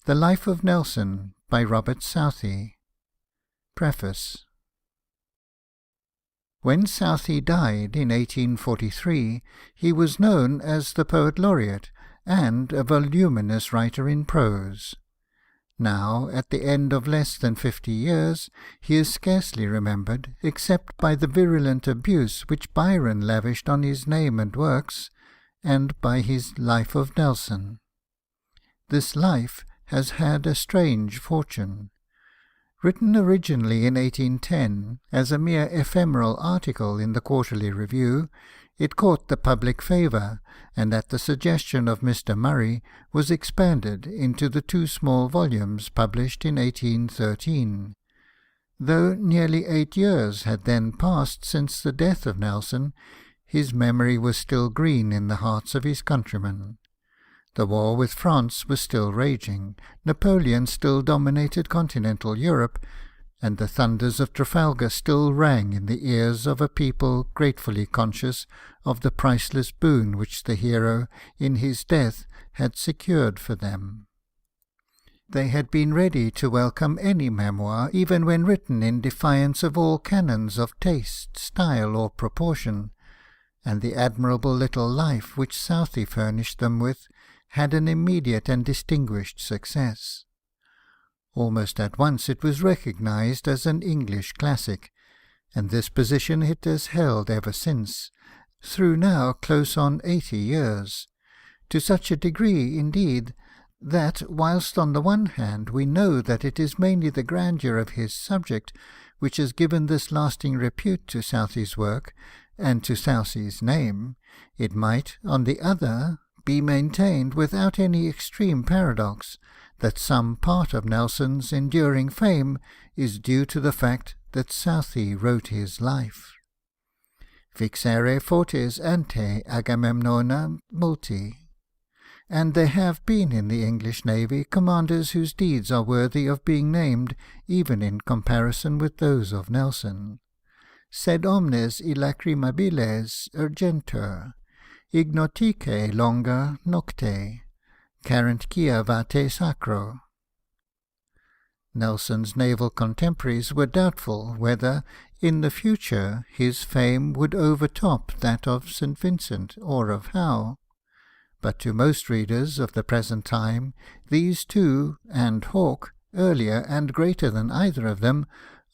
The Life of Nelson by Robert Southey. Preface. When Southey died in 1843, he was known as the Poet Laureate and a voluminous writer in prose. Now, at the end of less than 50 years, he is scarcely remembered, except by the virulent abuse which Byron lavished on his name and works, and by his Life of Nelson. This life has had a strange fortune. Written originally in 1810 as a mere ephemeral article in the Quarterly Review, it caught the public favour, and at the suggestion of Mr. Murray was expanded into the 2 small volumes published in 1813. Though nearly 8 years had then passed since the death of Nelson, his memory was still green in the hearts of his countrymen. The war with France was still raging, Napoleon still dominated continental Europe, and the thunders of Trafalgar still rang in the ears of a people gratefully conscious of the priceless boon which the hero, in his death, had secured for them. They had been ready to welcome any memoir, even when written in defiance of all canons of taste, style, or proportion, and the admirable little life which Southey furnished them with had an immediate and distinguished success. Almost at once it was recognized as an English classic, and this position it has held ever since, through now close on 80 years, to such a degree, indeed, that, whilst on the one hand we know that it is mainly the grandeur of his subject which has given this lasting repute to Southey's work, and to Southey's name, it might, on the other, be maintained without any extreme paradox that some part of Nelson's enduring fame is due to the fact that Southey wrote his life. Vixere fortes ante Agamemnona multi. And there have been in the English Navy commanders whose deeds are worthy of being named even in comparison with those of Nelson. Sed omnes illacrimabiles urgentur, ignotique longa nocte, carent quia vate sacro. Nelson's naval contemporaries were doubtful whether, in the future, his fame would overtop that of St. Vincent or of Howe. But to most readers of the present time, these two, and Hawke, earlier and greater than either of them,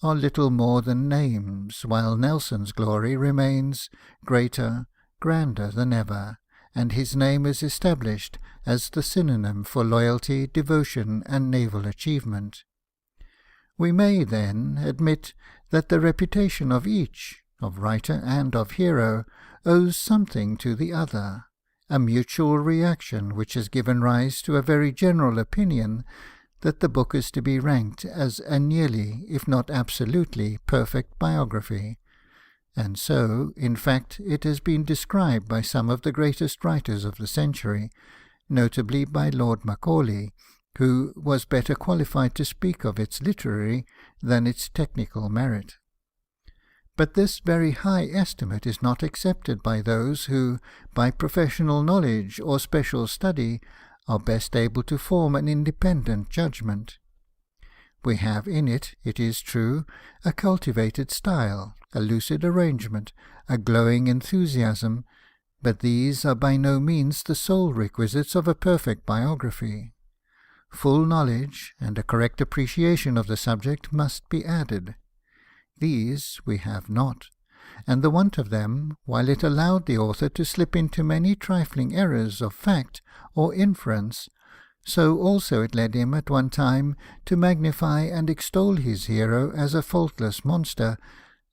are little more than names, while Nelson's glory remains greater, grander than ever, and his name is established as the synonym for loyalty, devotion, and naval achievement. We may, then, admit that the reputation of each, of writer and of hero, owes something to the other, a mutual reaction which has given rise to a very general opinion that the book is to be ranked as a nearly, if not absolutely, perfect biography, and so, in fact, it has been described by some of the greatest writers of the century, notably by Lord Macaulay, who was better qualified to speak of its literary than its technical merit. But this very high estimate is not accepted by those who, by professional knowledge or special study, are best able to form an independent judgment. We have in it, it is true, a cultivated style, a lucid arrangement, a glowing enthusiasm, but these are by no means the sole requisites of a perfect biography. Full knowledge and a correct appreciation of the subject must be added. These we have not, and the want of them, while it allowed the author to slip into many trifling errors of fact or inference, so also it led him at one time to magnify and extol his hero as a faultless monster,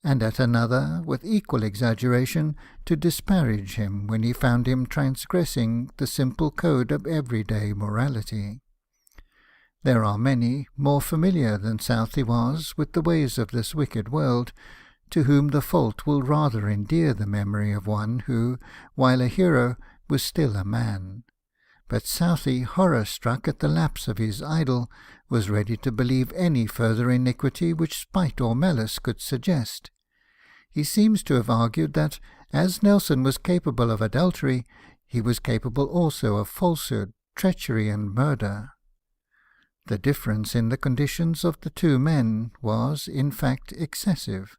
and at another, with equal exaggeration, to disparage him when he found him transgressing the simple code of everyday morality. There are many, more familiar than Southey was with the ways of this wicked world, to whom the fault will rather endear the memory of one who, while a hero, was still a man. But Southey, horror-struck at the lapse of his idol, was ready to believe any further iniquity which spite or malice could suggest. He seems to have argued that, as Nelson was capable of adultery, he was capable also of falsehood, treachery, and murder. The difference in the conditions of the two men was, in fact, excessive.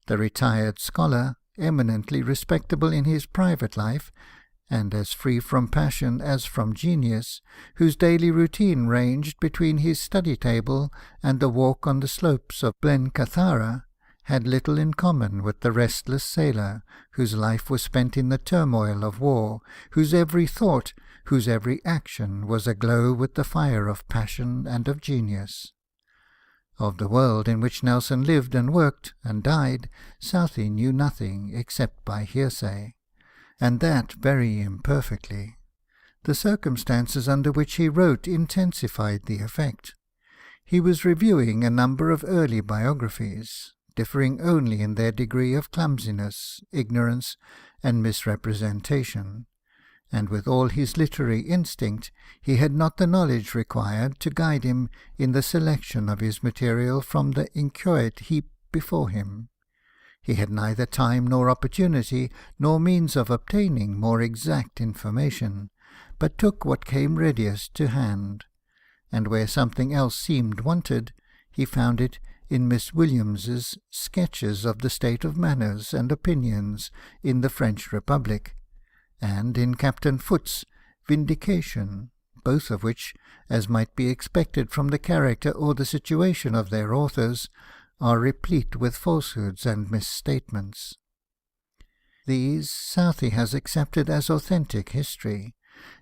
The retired scholar, eminently respectable in his private life, and as free from passion as from genius, whose daily routine ranged between his study table and a walk on the slopes of Blencathara, had little in common with the restless sailor, whose life was spent in the turmoil of war, whose every thought, whose every action was aglow with the fire of passion and of genius. Of the world in which Nelson lived and worked and died, Southey knew nothing except by hearsay, and that very imperfectly. The circumstances under which he wrote intensified the effect. He was reviewing a number of early biographies, differing only in their degree of clumsiness, ignorance, and misrepresentation, and with all his literary instinct, he had not the knowledge required to guide him in the selection of his material from the inchoate heap before him. He had neither time nor opportunity nor means of obtaining more exact information, but took what came readiest to hand, and where something else seemed wanted, he found it in Miss Williams's Sketches of the State of Manners and Opinions in the French Republic, and in Captain Foot's Vindication, both of which, as might be expected from the character or the situation of their authors, are replete with falsehoods and misstatements. These Southey has accepted as authentic history,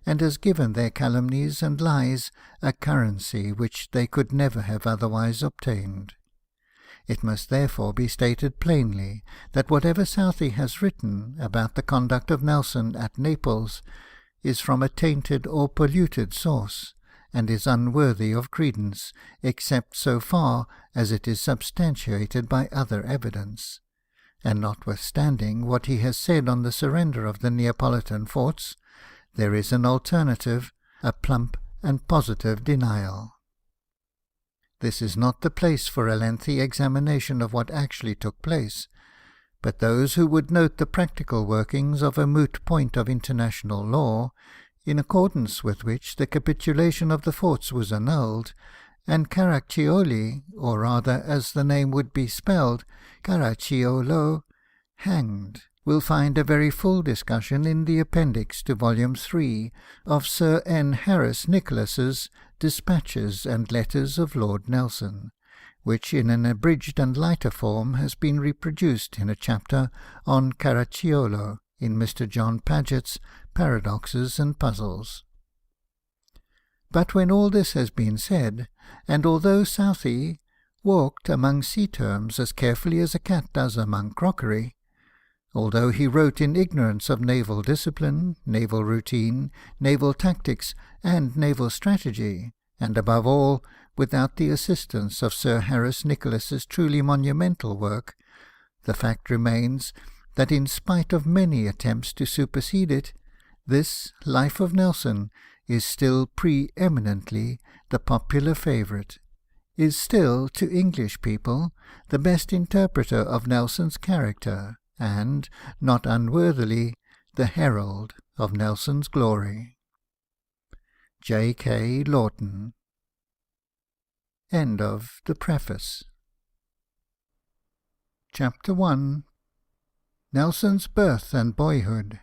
and has given their calumnies and lies a currency which they could never have otherwise obtained. It must therefore be stated plainly that whatever Southey has written about the conduct of Nelson at Naples is from a tainted or polluted source, and is unworthy of credence, except so far as it is substantiated by other evidence. And notwithstanding what he has said on the surrender of the Neapolitan forts, there is an alternative, a plump and positive denial. This is not the place for a lengthy examination of what actually took place, but those who would note the practical workings of a moot point of international law, in accordance with which the capitulation of the forts was annulled, and Caraccioli, or rather as the name would be spelled, Caracciolo, hanged, will find a very full discussion in the appendix to Volume 3 of Sir N. Harris Nicholas's Dispatches and Letters of Lord Nelson, which in an abridged and lighter form has been reproduced in a chapter on Caracciolo in Mr. John Paget's Paradoxes and Puzzles. But when all this has been said, and although Southey walked among sea terms as carefully as a cat does among crockery, although he wrote in ignorance of naval discipline, naval routine, naval tactics, and naval strategy, and above all, without the assistance of Sir Harris Nicholas's truly monumental work, the fact remains that in spite of many attempts to supersede it, this Life of Nelson is still pre-eminently the popular favourite, is still, to English people, the best interpreter of Nelson's character, and, not unworthily, the herald of Nelson's glory. J. K. Lawton. End of the Preface. Chapter 1. Nelson's birth and boyhood.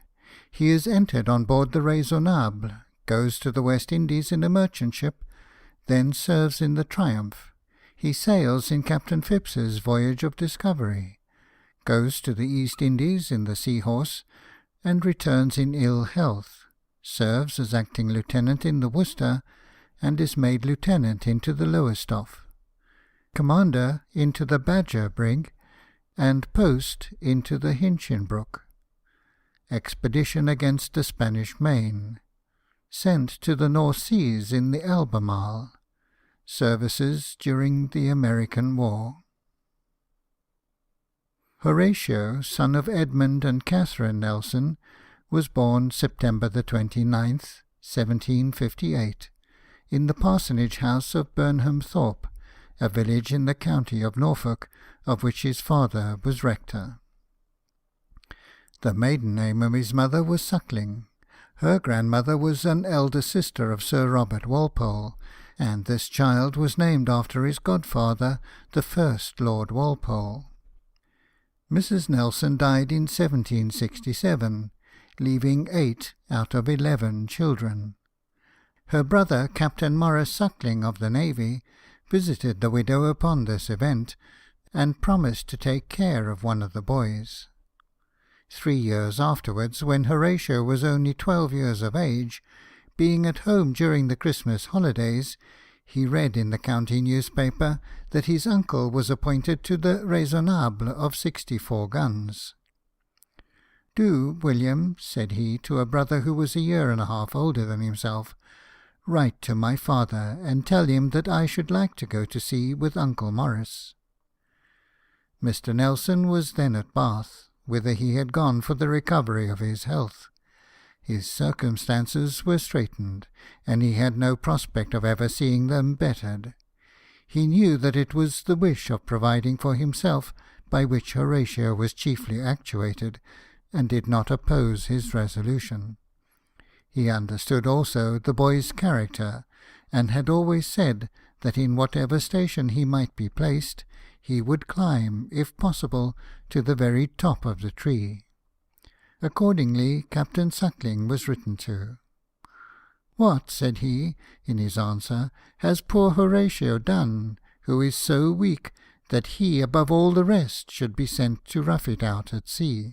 He is entered on board the Raisonnable, goes to the West Indies in a merchant ship, then serves in the Triumph. He sails in Captain Phipps's voyage of discovery, goes to the East Indies in the Seahorse, and returns in ill health, serves as acting lieutenant in the Worcester, and is made lieutenant into the Lowestoft, commander into the Badger brig, and post into the Hinchinbrook. Expedition against the Spanish Main. Sent to the North Seas in the Albemarle. Services during the American War. Horatio, son of Edmund and Catherine Nelson, was born September the 29th, 1758, in the parsonage house of Burnham Thorpe, a village in the county of Norfolk, of which his father was rector. The maiden name of his mother was Suckling. Her grandmother was an elder sister of Sir Robert Walpole, and this child was named after his godfather, the first Lord Walpole. Mrs. Nelson died in 1767, leaving 8 out of 11 children. Her brother, Captain Maurice Suckling of the Navy, visited the widow upon this event, and promised to take care of one of the boys. 3 years afterwards, when Horatio was only 12 years of age, being at home during the Christmas holidays, he read in the county newspaper that his uncle was appointed to the Raisonnable of 64 guns. "Do, William," said he to a brother who was a year and a half older than himself, "write to my father, and tell him that I should like to go to sea with Uncle Maurice." Mr. Nelson was then at Bath, whither he had gone for the recovery of his health. His circumstances were straitened, and he had no prospect of ever seeing them bettered. He knew that it was the wish of providing for himself by which Horatio was chiefly actuated, and did not oppose his resolution. He understood also the boy's character, and had always said that in whatever station he might be placed, he would climb, if possible, to the very top of the tree. Accordingly, Captain Suckling was written to. "What," said he, in his answer, "has poor Horatio done, who is so weak that he, above all the rest, should be sent to rough it out at sea?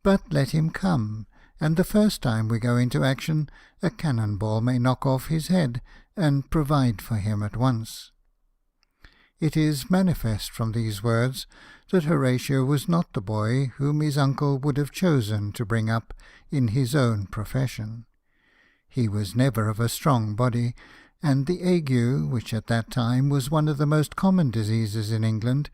But let him come, and the first time we go into action, a cannon-ball may knock off his head, and provide for him at once." It is manifest from these words that Horatio was not the boy whom his uncle would have chosen to bring up in his own profession. He was never of a strong body, and the ague, which at that time was one of the most common diseases in England,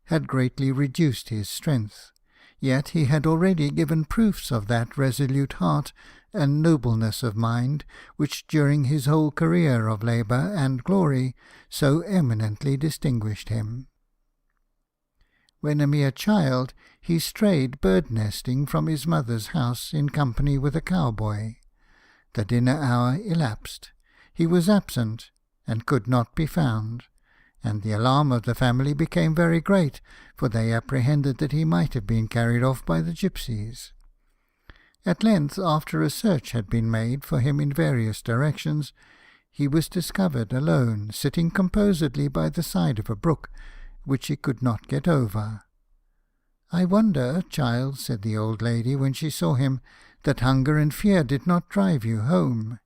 had greatly reduced his strength. Yet he had already given proofs of that resolute heart and nobleness of mind which during his whole career of labour and glory so eminently distinguished him. When a mere child, he strayed bird-nesting from his mother's house in company with a cowboy. The dinner hour elapsed. He was absent, and could not be found, and the alarm of the family became very great, for they apprehended that he might have been carried off by the gipsies. At length, after a search had been made for him in various directions, he was discovered alone, sitting composedly by the side of a brook, which he could not get over. "I wonder, child," said the old lady when she saw him, "that hunger and fear did not drive you home."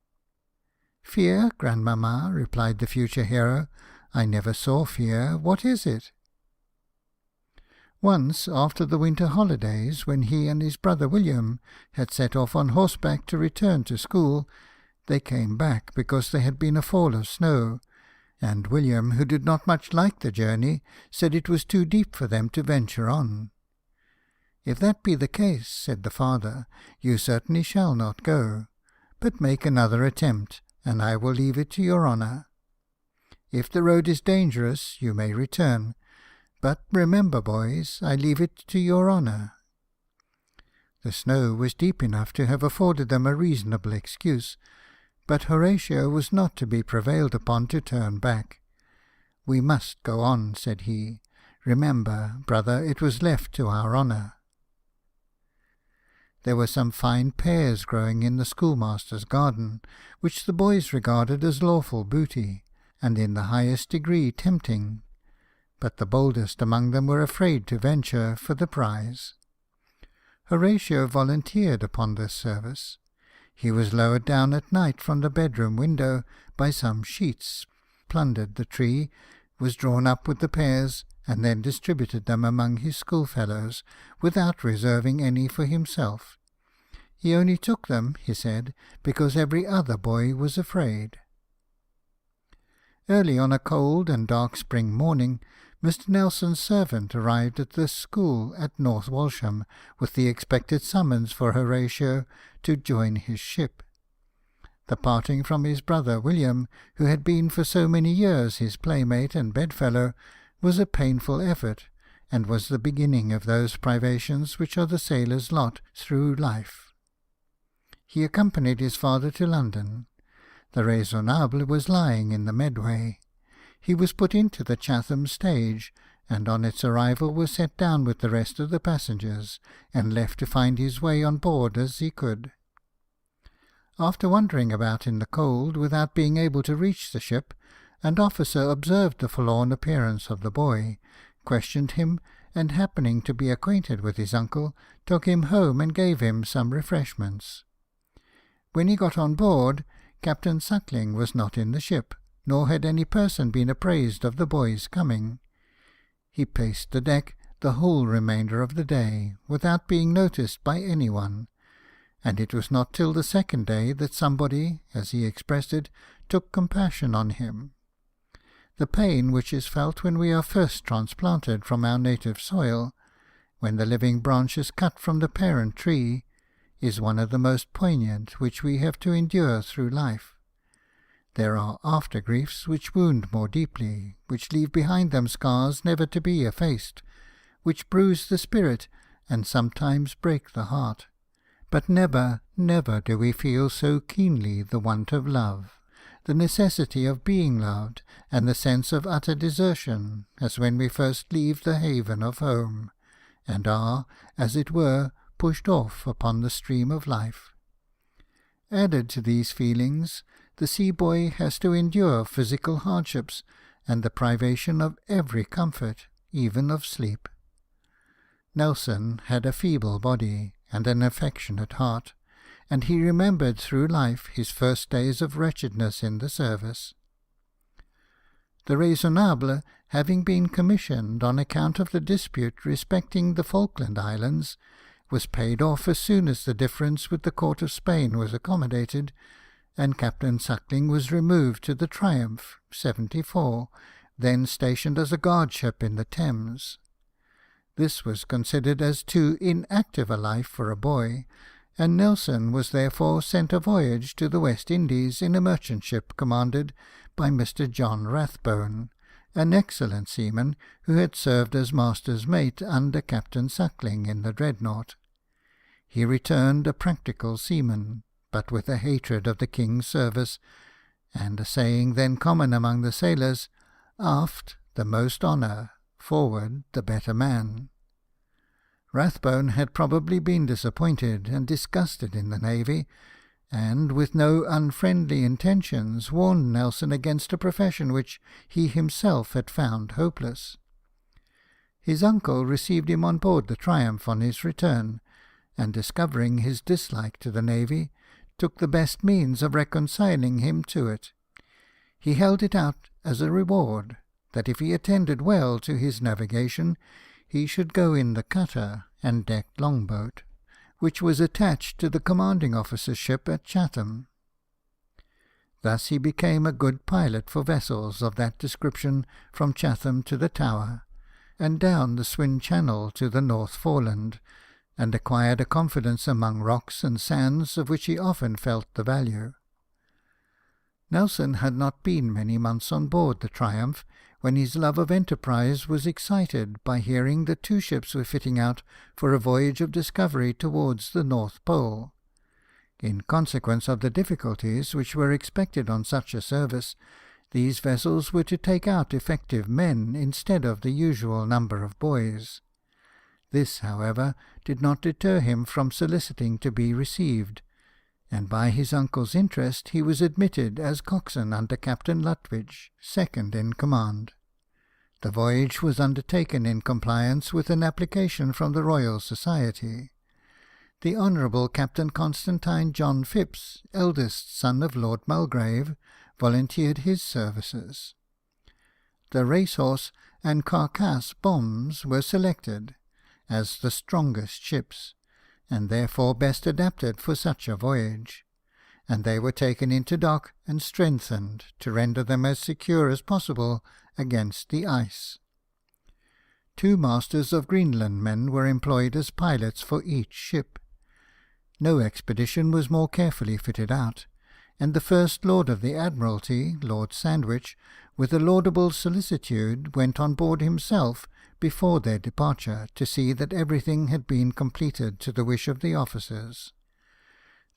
"Fear, grandmamma," replied the future hero, "I never saw fear. What is it?" Once, after the winter holidays, when he and his brother William had set off on horseback to return to school, they came back because there had been a fall of snow, and William, who did not much like the journey, said it was too deep for them to venture on. "If that be the case," said the father, "you certainly shall not go, but make another attempt, and I will leave it to your honour. If the road is dangerous, you may return, but remember, boys, I leave it to your honour." The snow was deep enough to have afforded them a reasonable excuse, but Horatio was not to be prevailed upon to turn back. "We must go on," said he. "Remember, brother, it was left to our honour." There were some fine pears growing in the schoolmaster's garden, which the boys regarded as lawful booty, and in the highest degree tempting. But the boldest among them were afraid to venture for the prize. Horatio volunteered upon this service. He was lowered down at night from the bedroom window by some sheets, plundered the tree, was drawn up with the pears, and then distributed them among his schoolfellows, without reserving any for himself. He only took them, he said, because every other boy was afraid. Early on a cold and dark spring morning, Mr. Nelson's servant arrived at the school at North Walsham with the expected summons for Horatio to join his ship. The parting from his brother William, who had been for so many years his playmate and bedfellow, was a painful effort, and was the beginning of those privations which are the sailor's lot through life. He accompanied his father to London. The Raisonnable was lying in the Medway. He was put into the Chatham stage, and on its arrival was set down with the rest of the passengers, and left to find his way on board as he could. After wandering about in the cold, without being able to reach the ship, an officer observed the forlorn appearance of the boy, questioned him, and happening to be acquainted with his uncle, took him home and gave him some refreshments. When he got on board, Captain Suckling was not in the ship, nor had any person been apprised of the boy's coming. He paced the deck the whole remainder of the day, without being noticed by any one, and it was not till the second day that somebody, as he expressed it, took compassion on him. The pain which is felt when we are first transplanted from our native soil, when the living branch is cut from the parent tree, is one of the most poignant which we have to endure through life. There are after-griefs which wound more deeply, which leave behind them scars never to be effaced, which bruise the spirit and sometimes break the heart. But never, never do we feel so keenly the want of love, the necessity of being loved, and the sense of utter desertion, as when we first leave the haven of home, and are, as it were, pushed off upon the stream of life. Added to these feelings, the sea-boy has to endure physical hardships, and the privation of every comfort, even of sleep. Nelson had a feeble body and an affectionate heart, and he remembered through life his first days of wretchedness in the service. The Raisonnable, having been commissioned on account of the dispute respecting the Falkland Islands, was paid off as soon as the difference with the court of Spain was accommodated, and Captain Suckling was removed to the Triumph, 74, then stationed as a guard ship in the Thames. This was considered as too inactive a life for a boy, and Nelson was therefore sent a voyage to the West Indies in a merchant ship commanded by Mr. John Rathbone, an excellent seaman who had served as master's mate under Captain Suckling in the Dreadnought. He returned a practical seaman, but with a hatred of the King's service, and a saying then common among the sailors, "Aft the most honour, forward the better man." Rathbone had probably been disappointed and disgusted in the navy, and, with no unfriendly intentions, warned Nelson against a profession which he himself had found hopeless. His uncle received him on board the Triumph on his return, and, discovering his dislike to the navy, took the best means of reconciling him to it. He held it out as a reward, that if he attended well to his navigation, he should go in the cutter and decked longboat, which was attached to the commanding officer's ship at Chatham. Thus he became a good pilot for vessels of that description from Chatham to the Tower, and down the Swin Channel to the North Foreland, and acquired a confidence among rocks and sands of which he often felt the value. Nelson had not been many months on board the Triumph when his love of enterprise was excited by hearing that 2 ships were fitting out for a voyage of discovery towards the North Pole. In consequence of the difficulties which were expected on such a service, these vessels were to take out effective men instead of the usual number of boys. This, however, did not deter him from soliciting to be received, and by his uncle's interest he was admitted as coxswain under Captain Lutwidge, second in command. The voyage was undertaken in compliance with an application from the Royal Society. The Honourable Captain Constantine John Phipps, eldest son of Lord Mulgrave, volunteered his services. The Racehorse and Carcass bombs were selected as the strongest ships, and therefore best adapted for such a voyage, and they were taken into dock and strengthened to render them as secure as possible against the ice. 2 masters of Greenland men were employed as pilots for each ship. No expedition was more carefully fitted out, and the First Lord of the Admiralty, Lord Sandwich, with a laudable solicitude, went on board himself before their departure to see that everything had been completed to the wish of the officers.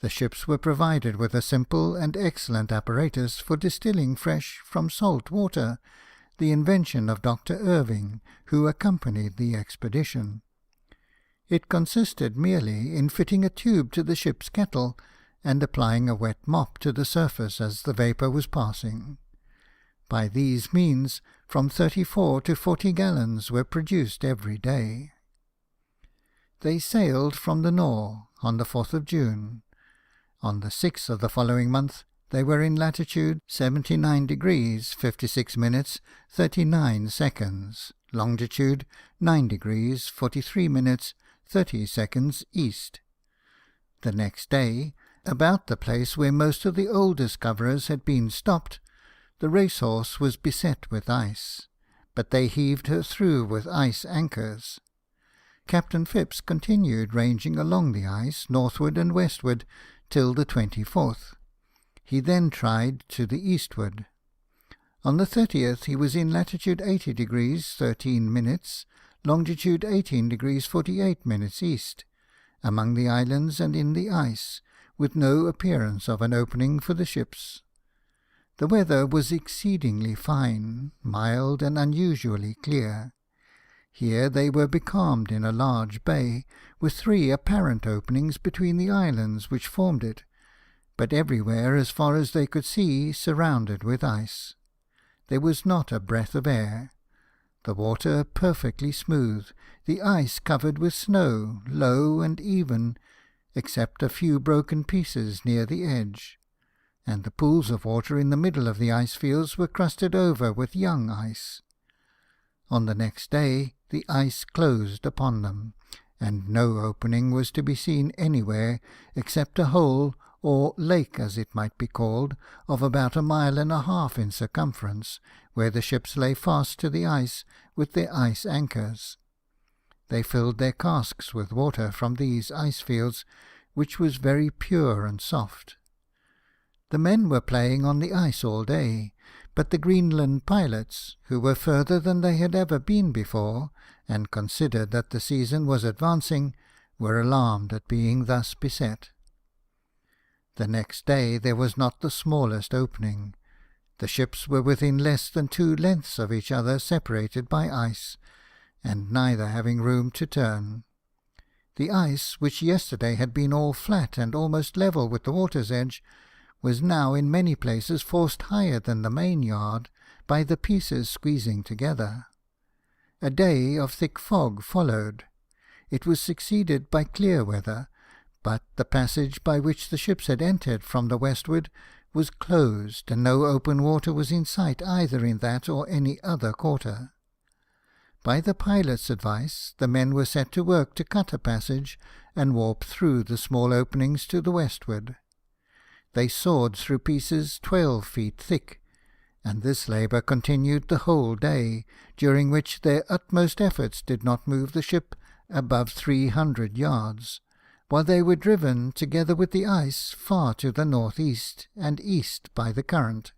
The ships were provided with a simple and excellent apparatus for distilling fresh from salt water, the invention of Dr. Irving, who accompanied the expedition. It consisted merely in fitting a tube to the ship's kettle, and applying a wet mop to the surface as the vapour was passing. By these means, from 34 to 40 gallons were produced every day. They sailed from the Nore on the 4th of June. On the 6th of the following month they were in latitude 79 degrees 56 minutes 39 seconds, longitude 9 degrees 43 minutes 30 seconds east. The next day, about the place where most of the old discoverers had been stopped, the Racehorse was beset with ice, but they heaved her through with ice anchors. Captain Phipps continued ranging along the ice, northward and westward, till the 24th. He then tried to the eastward. On the 30th he was in latitude 80 degrees 13 minutes, longitude 18 degrees 48 minutes east, among the islands and in the ice, with no appearance of an opening for the ships. The weather was exceedingly fine, mild and unusually clear. Here they were becalmed in a large bay, with 3 apparent openings between the islands which formed it, but everywhere, as far as they could see, surrounded with ice. There was not a breath of air. The water perfectly smooth, the ice covered with snow, low and even, except a few broken pieces near the edge, and the pools of water in the middle of the ice fields were crusted over with young ice. On the next day the ice closed upon them, and no opening was to be seen anywhere, except a hole, or lake as it might be called, of about 1.5 miles in circumference, where the ships lay fast to the ice with their ice anchors. They filled their casks with water from these ice fields, which was very pure and soft. The men were playing on the ice all day, but the Greenland pilots, who were further than they had ever been before, and considered that the season was advancing, were alarmed at being thus beset. The next day there was not the smallest opening. The ships were within less than 2 lengths of each other, separated by ice, and neither having room to turn. The ice, which yesterday had been all flat and almost level with the water's edge, was now in many places forced higher than the main yard by the pieces squeezing together. A day of thick fog followed. It was succeeded by clear weather, but the passage by which the ships had entered from the westward was closed, and no open water was in sight either in that or any other quarter. By the pilot's advice, the men were set to work to cut a passage and warp through the small openings to the westward. They sawed through pieces 12 feet thick, and this labour continued the whole day, during which their utmost efforts did not move the ship above 300 yards, while they were driven, together with the ice, far to the north-east and east by the current.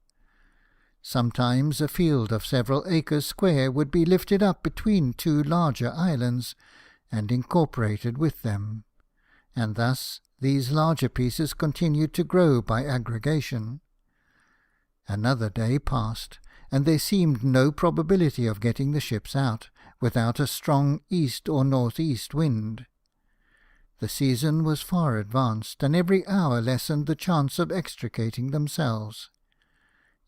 Sometimes a field of several acres square would be lifted up between 2 larger islands, and incorporated with them, and thus these larger pieces continued to grow by aggregation. Another day passed, and there seemed no probability of getting the ships out, without a strong east or north-east wind. The season was far advanced, and every hour lessened the chance of extricating themselves.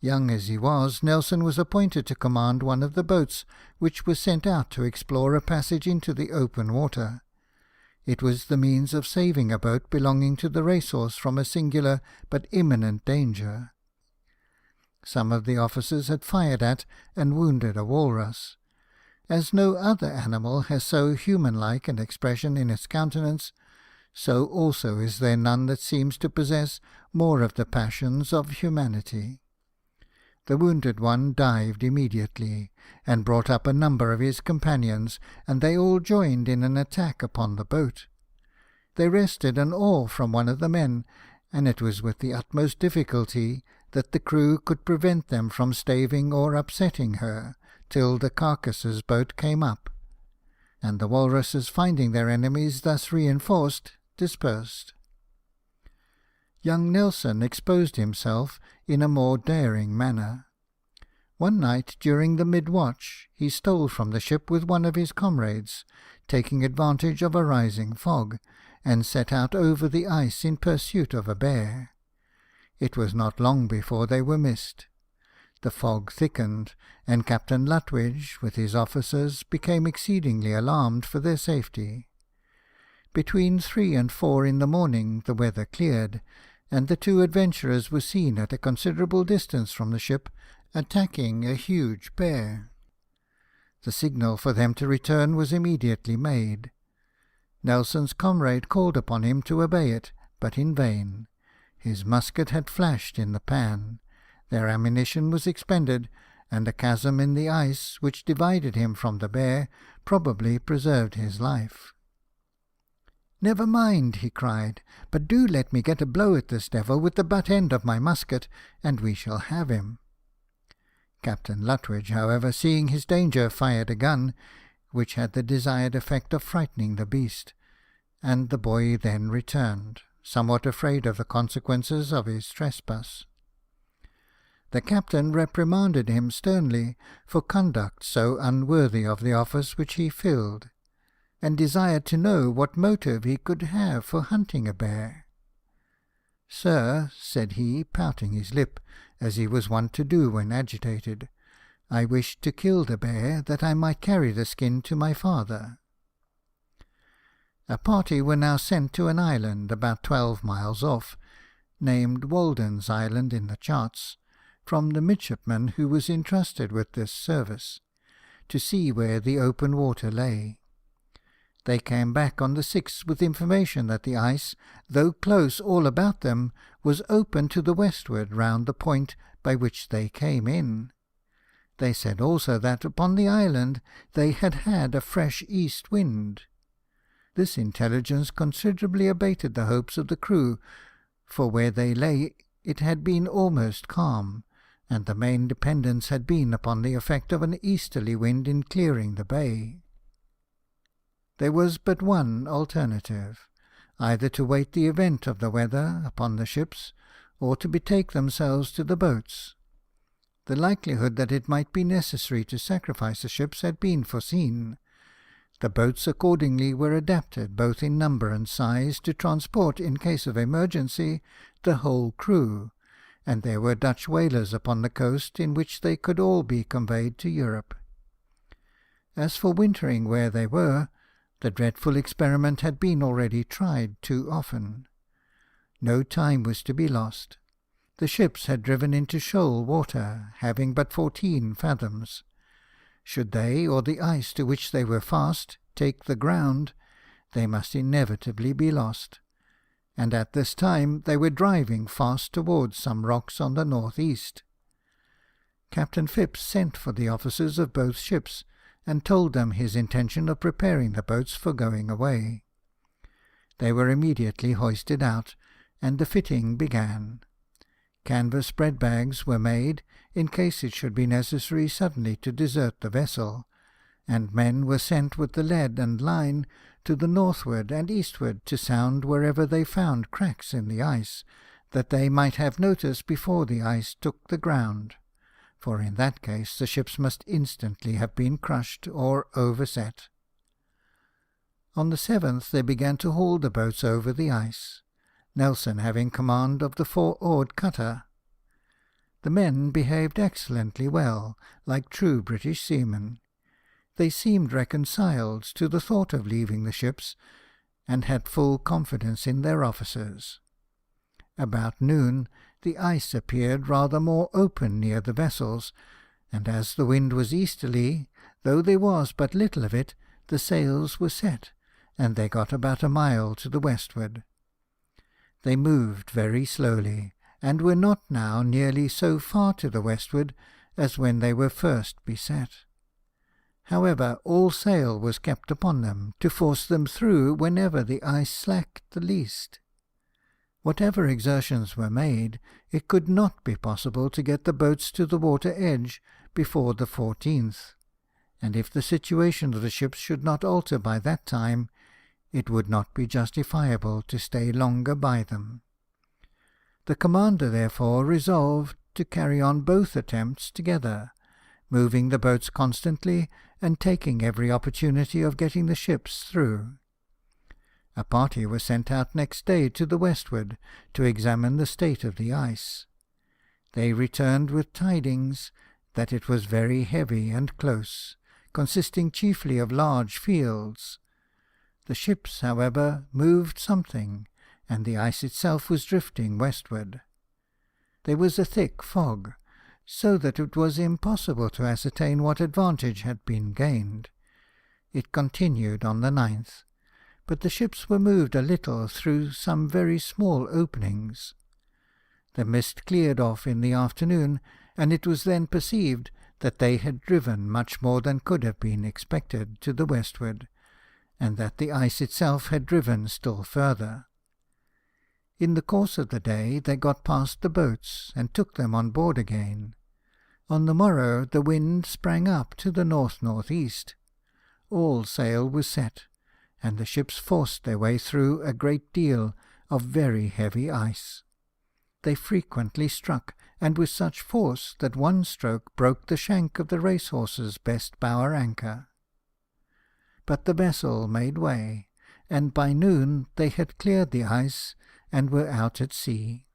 Young as he was, Nelson was appointed to command one of the boats which was sent out to explore a passage into the open water. It was the means of saving a boat belonging to the Racehorse from a singular but imminent danger. Some of the officers had fired at and wounded a walrus. As no other animal has so human-like an expression in its countenance, so also is there none that seems to possess more of the passions of humanity. The wounded one dived immediately, and brought up a number of his companions, and they all joined in an attack upon the boat. They wrested an oar from one of the men, and it was with the utmost difficulty that the crew could prevent them from staving or upsetting her, till the Carcass's boat came up, and the walruses, finding their enemies thus reinforced, dispersed. young Nelson exposed himself in a more daring manner. One night, during the mid-watch, he stole from the ship with one of his comrades, taking advantage of a rising fog, and set out over the ice in pursuit of a bear. It was not long before they were missed. The fog thickened, and Captain Lutwidge, with his officers, became exceedingly alarmed for their safety. Between 3 and 4 in the morning the weather cleared, and the two adventurers were seen at a considerable distance from the ship, attacking a huge bear. The signal for them to return was immediately made. Nelson's comrade called upon him to obey it, but in vain. His musket had flashed in the pan, their ammunition was expended, and a chasm in the ice, which divided him from the bear, probably preserved his life. "Never mind," he cried, "but do let me get a blow at this devil with the butt end of my musket, and we shall have him." Captain Lutwidge, however, seeing his danger, fired a gun, which had the desired effect of frightening the beast, and the boy then returned, somewhat afraid of the consequences of his trespass. The captain reprimanded him sternly for conduct so unworthy of the office which he filled, and desired to know what motive he could have for hunting a bear. "Sir," said he, pouting his lip, as he was wont to do when agitated, "I wished to kill the bear, that I might carry the skin to my father." A party were now sent to an island about 12 miles off, named Walden's Island in the charts, from the midshipman who was entrusted with this service, to see where the open water lay. They came back on the 6th with information that the ice, though close all about them, was open to the westward round the point by which they came in. They said also that upon the island they had had a fresh east wind. This intelligence considerably abated the hopes of the crew, for where they lay it had been almost calm, and the main dependence had been upon the effect of an easterly wind in clearing the bay. There was but one alternative, either to wait the event of the weather upon the ships, or to betake themselves to the boats. The likelihood that it might be necessary to sacrifice the ships had been foreseen. The boats accordingly were adapted, both in number and size, to transport, in case of emergency, the whole crew, and there were Dutch whalers upon the coast in which they could all be conveyed to Europe. As for wintering where they were, the dreadful experiment had been already tried too often. No time was to be lost. The ships had driven into shoal water, having but 14 fathoms. Should they, or the ice to which they were fast, take the ground, they must inevitably be lost. And at this time they were driving fast towards some rocks on the north-east. Captain Phipps sent for the officers of both ships, and told them his intention of preparing the boats for going away. They were immediately hoisted out, and the fitting began. Canvas bread-bags were made, in case it should be necessary suddenly to desert the vessel, and men were sent with the lead and line to the northward and eastward to sound wherever they found cracks in the ice, that they might have notice before the ice took the ground, for in that case the ships must instantly have been crushed or overset. On the 7th they began to haul the boats over the ice, Nelson having command of the 4-oared cutter. The men behaved excellently well, like true British seamen. They seemed reconciled to the thought of leaving the ships, and had full confidence in their officers. About noon the ice appeared rather more open near the vessels, and as the wind was easterly, though there was but little of it, the sails were set, and they got about a mile to the westward. They moved very slowly, and were not now nearly so far to the westward as when they were first beset. However, all sail was kept upon them, to force them through whenever the ice slacked the least. Whatever exertions were made, it could not be possible to get the boats to the water edge before the 14th, and if the situation of the ships should not alter by that time, it would not be justifiable to stay longer by them. The commander therefore resolved to carry on both attempts together, moving the boats constantly, and taking every opportunity of getting the ships through. A party was sent out next day to the westward to examine the state of the ice. They returned with tidings that it was very heavy and close, consisting chiefly of large fields. The ships, however, moved something, and the ice itself was drifting westward. There was a thick fog, so that it was impossible to ascertain what advantage had been gained. It continued on the 9th, but the ships were moved a little through some very small openings. The mist cleared off in the afternoon, and it was then perceived that they had driven much more than could have been expected to the westward, and that the ice itself had driven still further. In the course of the day they got past the boats, and took them on board again. On the morrow the wind sprang up to the north-north-east. All sail was set, and the ships forced their way through a great deal of very heavy ice. They frequently struck, and with such force that one stroke broke the shank of the racehorse's best bower anchor. But the vessel made way, and by noon they had cleared the ice and were out at sea.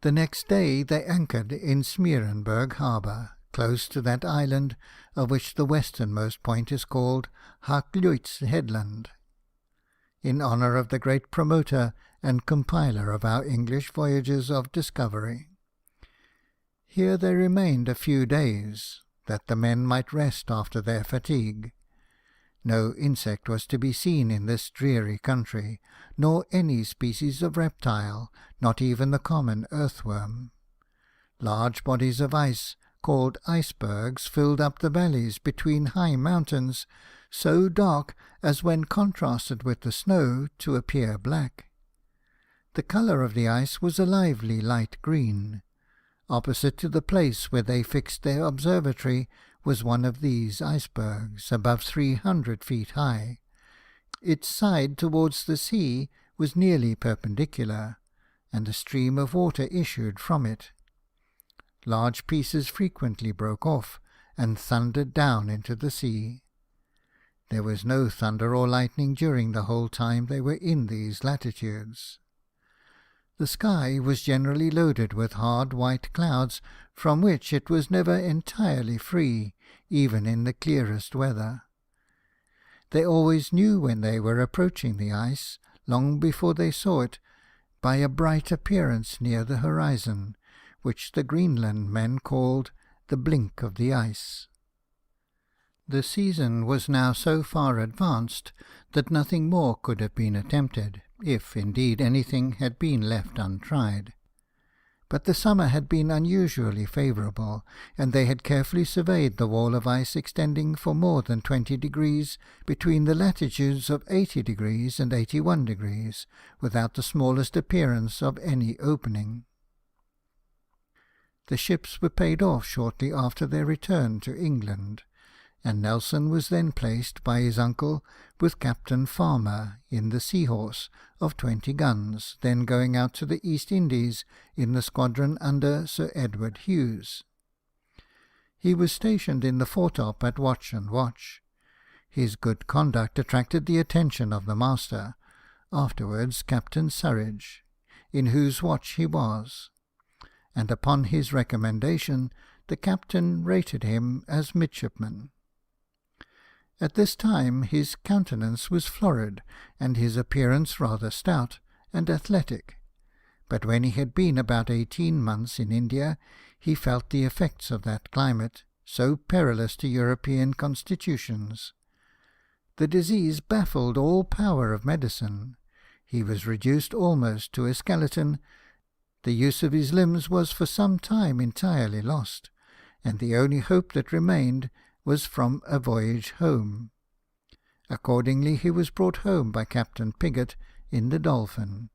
The next day they anchored in Smeerenburg harbour, close to that island of which the westernmost point is called Hakluyt's Headland, in honour of the great promoter and compiler of our English voyages of discovery. Here they remained a few days, that the men might rest after their fatigue. No insect was to be seen in this dreary country, nor any species of reptile, not even the common earthworm. Large bodies of ice, called icebergs, filled up the valleys between high mountains, so dark as when contrasted with the snow to appear black. The colour of the ice was a lively light green. Opposite to the place where they fixed their observatory was one of these icebergs, above 300 feet high. Its side towards the sea was nearly perpendicular, and a stream of water issued from it. Large pieces frequently broke off, and thundered down into the sea. There was no thunder or lightning during the whole time they were in these latitudes. The sky was generally loaded with hard white clouds, from which it was never entirely free, even in the clearest weather. They always knew when they were approaching the ice, long before they saw it, by a bright appearance near the horizon, which the Greenland men called the blink of the ice. The season was now so far advanced that nothing more could have been attempted, if indeed anything had been left untried. But the summer had been unusually favourable, and they had carefully surveyed the wall of ice extending for more than 20 degrees between the latitudes of 80 degrees and 81 degrees, without the smallest appearance of any opening. The ships were paid off shortly after their return to England, and Nelson was then placed by his uncle with Captain Farmer in the Seahorse, of 20 guns, then going out to the East Indies in the squadron under Sir Edward Hughes. He was stationed in the foretop at watch and watch. His good conduct attracted the attention of the master, afterwards Captain Surridge, in whose watch he was, and upon his recommendation the captain rated him as midshipman. At this time his countenance was florid, and his appearance rather stout and athletic. But when he had been about 18 months in India, he felt the effects of that climate, so perilous to European constitutions. The disease baffled all power of medicine. He was reduced almost to a skeleton. The use of his limbs was for some time entirely lost, and the only hope that remained was from a voyage home. Accordingly he was brought home by Captain Piggott in the Dolphin,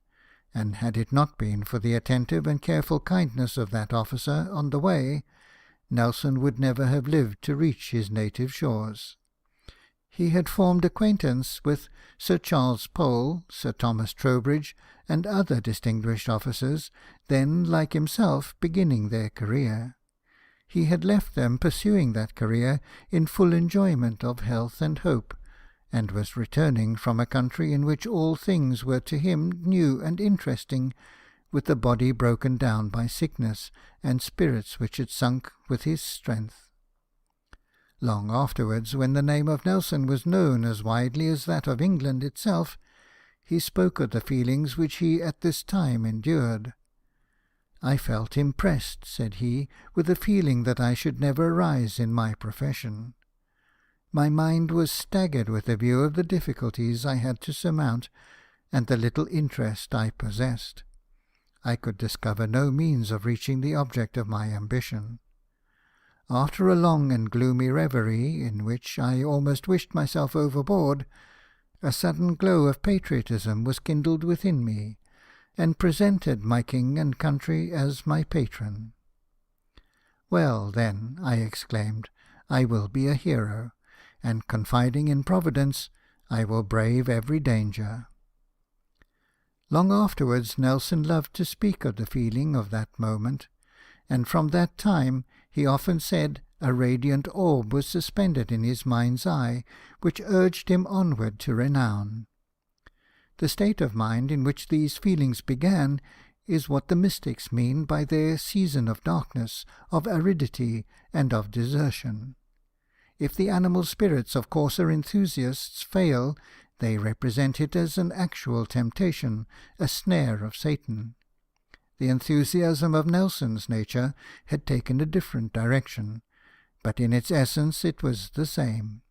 and had it not been for the attentive and careful kindness of that officer on the way, Nelson would never have lived to reach his native shores. He had formed acquaintance with Sir Charles Pole, Sir Thomas Trowbridge, and other distinguished officers, then, like himself, beginning their career. He had left them pursuing that career in full enjoyment of health and hope, and was returning from a country in which all things were to him new and interesting, with the body broken down by sickness, and spirits which had sunk with his strength. Long afterwards, when the name of Nelson was known as widely as that of England itself, he spoke of the feelings which he at this time endured. "I felt impressed," said he, "with a feeling that I should never rise in my profession. My mind was staggered with a view of the difficulties I had to surmount, and the little interest I possessed. I could discover no means of reaching the object of my ambition. After a long and gloomy reverie, in which I almost wished myself overboard, a sudden glow of patriotism was kindled within me, and presented my king and country as my patron. 'Well, then,' I exclaimed, 'I will be a hero, and, confiding in Providence, I will brave every danger.' Long afterwards Nelson loved to speak of the feeling of that moment, and from that time he often said a radiant orb was suspended in his mind's eye, which urged him onward to renown. The state of mind in which these feelings began is what the mystics mean by their season of darkness, of aridity, and of desertion. If the animal spirits of coarser enthusiasts fail, they represent it as an actual temptation, a snare of Satan. The enthusiasm of Nelson's nature had taken a different direction, but in its essence it was the same.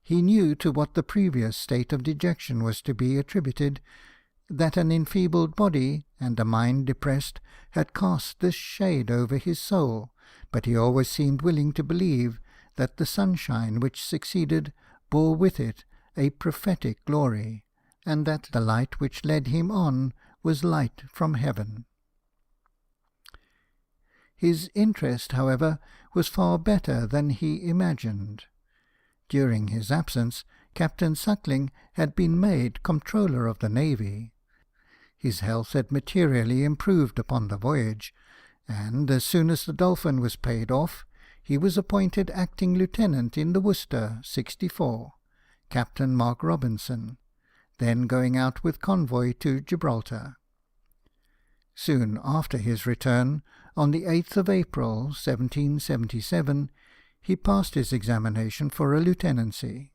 He knew to what the previous state of dejection was to be attributed, that an enfeebled body and a mind depressed had cast this shade over his soul, but he always seemed willing to believe that the sunshine which succeeded bore with it a prophetic glory, and that the light which led him on was light from heaven. His interest, however, was far better than he imagined. During his absence, Captain Suckling had been made Comptroller of the Navy. His health had materially improved upon the voyage, and as soon as the Dolphin was paid off, he was appointed acting lieutenant in the Worcester, 64, Captain Mark Robinson, then going out with convoy to Gibraltar. Soon after his return, on the 8th of April, 1777, he passed his examination for a lieutenancy.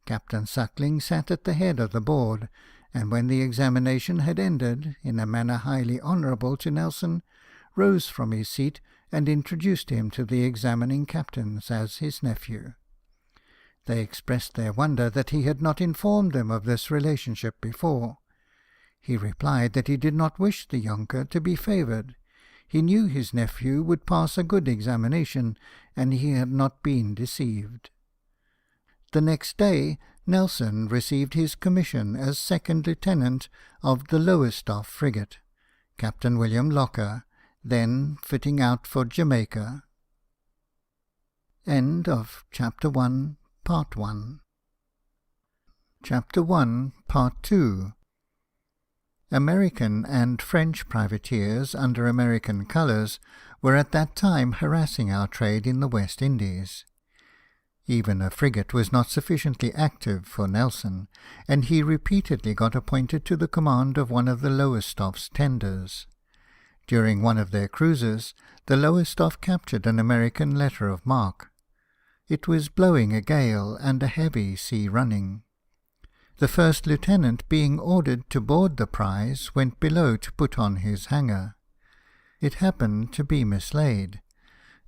Captain Suckling sat at the head of the board, and when the examination had ended, in a manner highly honourable to Nelson, rose from his seat and introduced him to the examining captains as his nephew. They expressed their wonder that he had not informed them of this relationship before. He replied that he did not wish the younker to be favoured. He knew his nephew would pass a good examination, and he had not been deceived. The next day Nelson received his commission as second lieutenant of the Lowestoft frigate, Captain William Locker, then fitting out for Jamaica. End of Chapter 1, Part 1. Chapter 1, Part 2. American and French privateers under American colours were at that time harassing our trade in the West Indies. Even a frigate was not sufficiently active for Nelson, and he repeatedly got appointed to the command of one of the Lowestoft's tenders. During one of their cruises, the Lowestoft captured an American letter of marque. It was blowing a gale and a heavy sea running. The first lieutenant, being ordered to board the prize, went below to put on his hanger. It happened to be mislaid,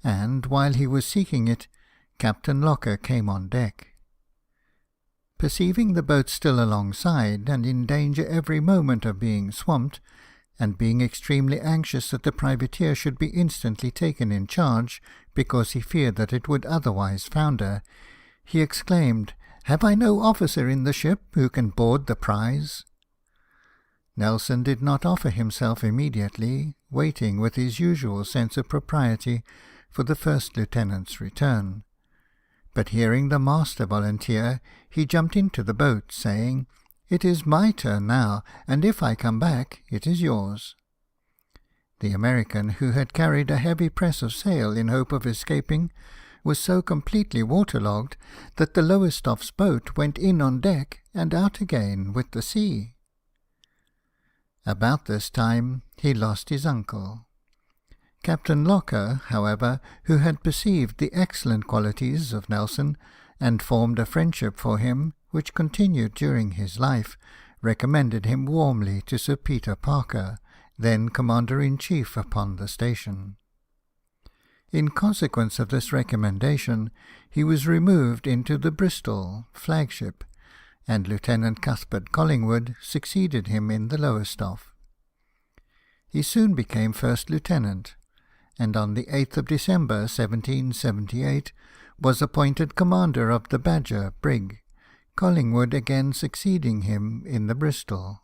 and while he was seeking it, Captain Locker came on deck. Perceiving the boat still alongside, and in danger every moment of being swamped, and being extremely anxious that the privateer should be instantly taken in charge, because he feared that it would otherwise founder, he exclaimed, "Have I no officer in the ship who can board the prize?" Nelson did not offer himself immediately, waiting with his usual sense of propriety for the first lieutenant's return. But hearing the master volunteer, he jumped into the boat, saying, "It is my turn now, and if I come back, it is yours." The American, who had carried a heavy press of sail in hope of escaping, was so completely waterlogged that the Lowestoft's boat went in on deck and out again with the sea. About this time he lost his uncle. Captain Locker, however, who had perceived the excellent qualities of Nelson, and formed a friendship for him, which continued during his life, recommended him warmly to Sir Peter Parker, then Commander-in-Chief upon the station. In consequence of this recommendation, he was removed into the Bristol flagship, and Lieutenant Cuthbert Collingwood succeeded him in the Lowestoft. He soon became first lieutenant, and on the 8th of December 1778 was appointed commander of the Badger brig, Collingwood again succeeding him in the Bristol.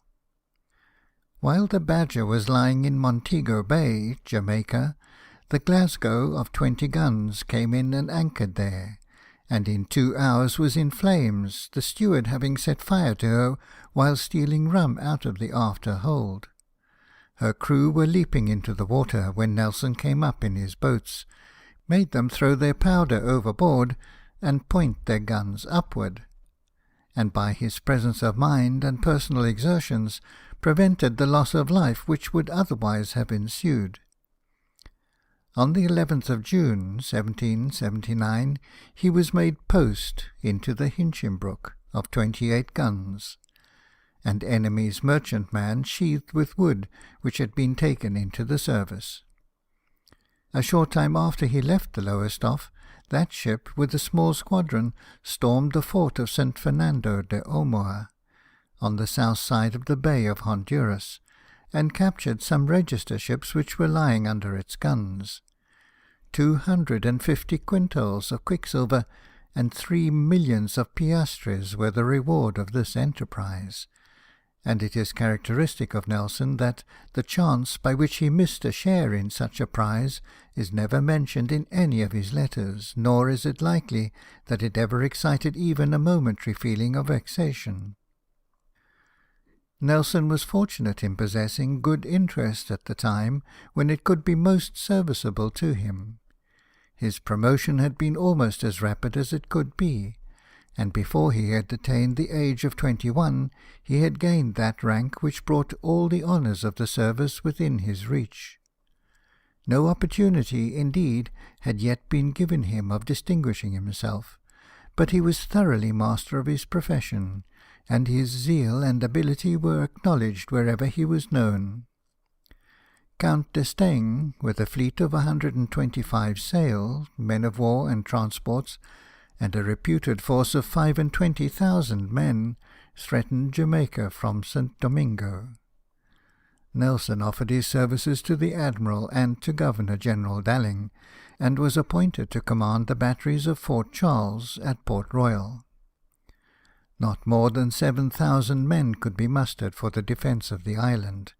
While the Badger was lying in Montego Bay, Jamaica, the Glasgow of 20 guns came in and anchored there, and in 2 hours was in flames, the steward having set fire to her while stealing rum out of the after hold. Her crew were leaping into the water when Nelson came up in his boats, made them throw their powder overboard and point their guns upward, and by his presence of mind and personal exertions prevented the loss of life which would otherwise have ensued. On the 11th of June, 1779, he was made post into the Hinchinbrook of 28 guns, an enemy's merchantman sheathed with wood which had been taken into the service. A short time after he left the Lowestoft, that ship, with a small squadron, stormed the fort of St. Fernando de Omoa, on the south side of the Bay of Honduras, and captured some register ships which were lying under its guns. 250 quintals of quicksilver and 3 millions of piastres were the reward of this enterprise, and it is characteristic of Nelson that the chance by which he missed a share in such a prize is never mentioned in any of his letters, nor is it likely that it ever excited even a momentary feeling of vexation. Nelson was fortunate in possessing good interest at the time when it could be most serviceable to him. His promotion had been almost as rapid as it could be, and before he had attained the age of 21, he had gained that rank which brought all the honours of the service within his reach. No opportunity, indeed, had yet been given him of distinguishing himself, but he was thoroughly master of his profession, and his zeal and ability were acknowledged wherever he was known. Count d'Estaing, with a fleet of 125 sail, men of war and transports, and a reputed force of 25,000 men, threatened Jamaica from St. Domingo. Nelson offered his services to the Admiral and to Governor-General Dalling, and was appointed to command the batteries of Fort Charles at Port Royal. Not more than 7,000 men could be mustered for the defence of the island,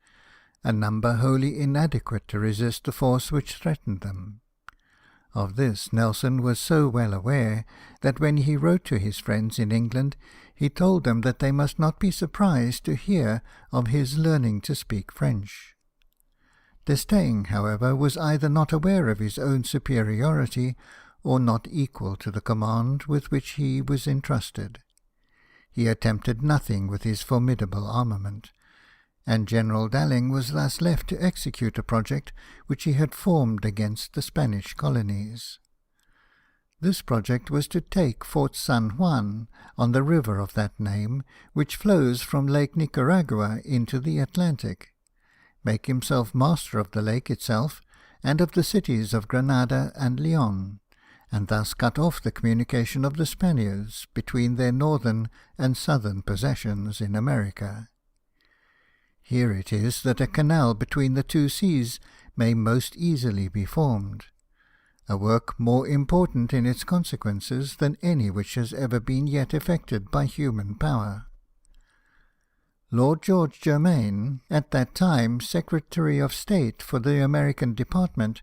a number wholly inadequate to resist the force which threatened them. Of this Nelson was so well aware that when he wrote to his friends in England, he told them that they must not be surprised to hear of his learning to speak French. D'Estaing, however, was either not aware of his own superiority or not equal to the command with which he was entrusted. He attempted nothing with his formidable armament, and General Dalling was thus left to execute a project which he had formed against the Spanish colonies. This project was to take Fort San Juan, on the river of that name, which flows from Lake Nicaragua into the Atlantic, make himself master of the lake itself, and of the cities of Granada and Leon, and thus cut off the communication of the Spaniards between their northern and southern possessions in America. Here it is that a canal between the two seas may most easily be formed, a work more important in its consequences than any which has ever been yet effected by human power. Lord George Germain, at that time Secretary of State for the American Department,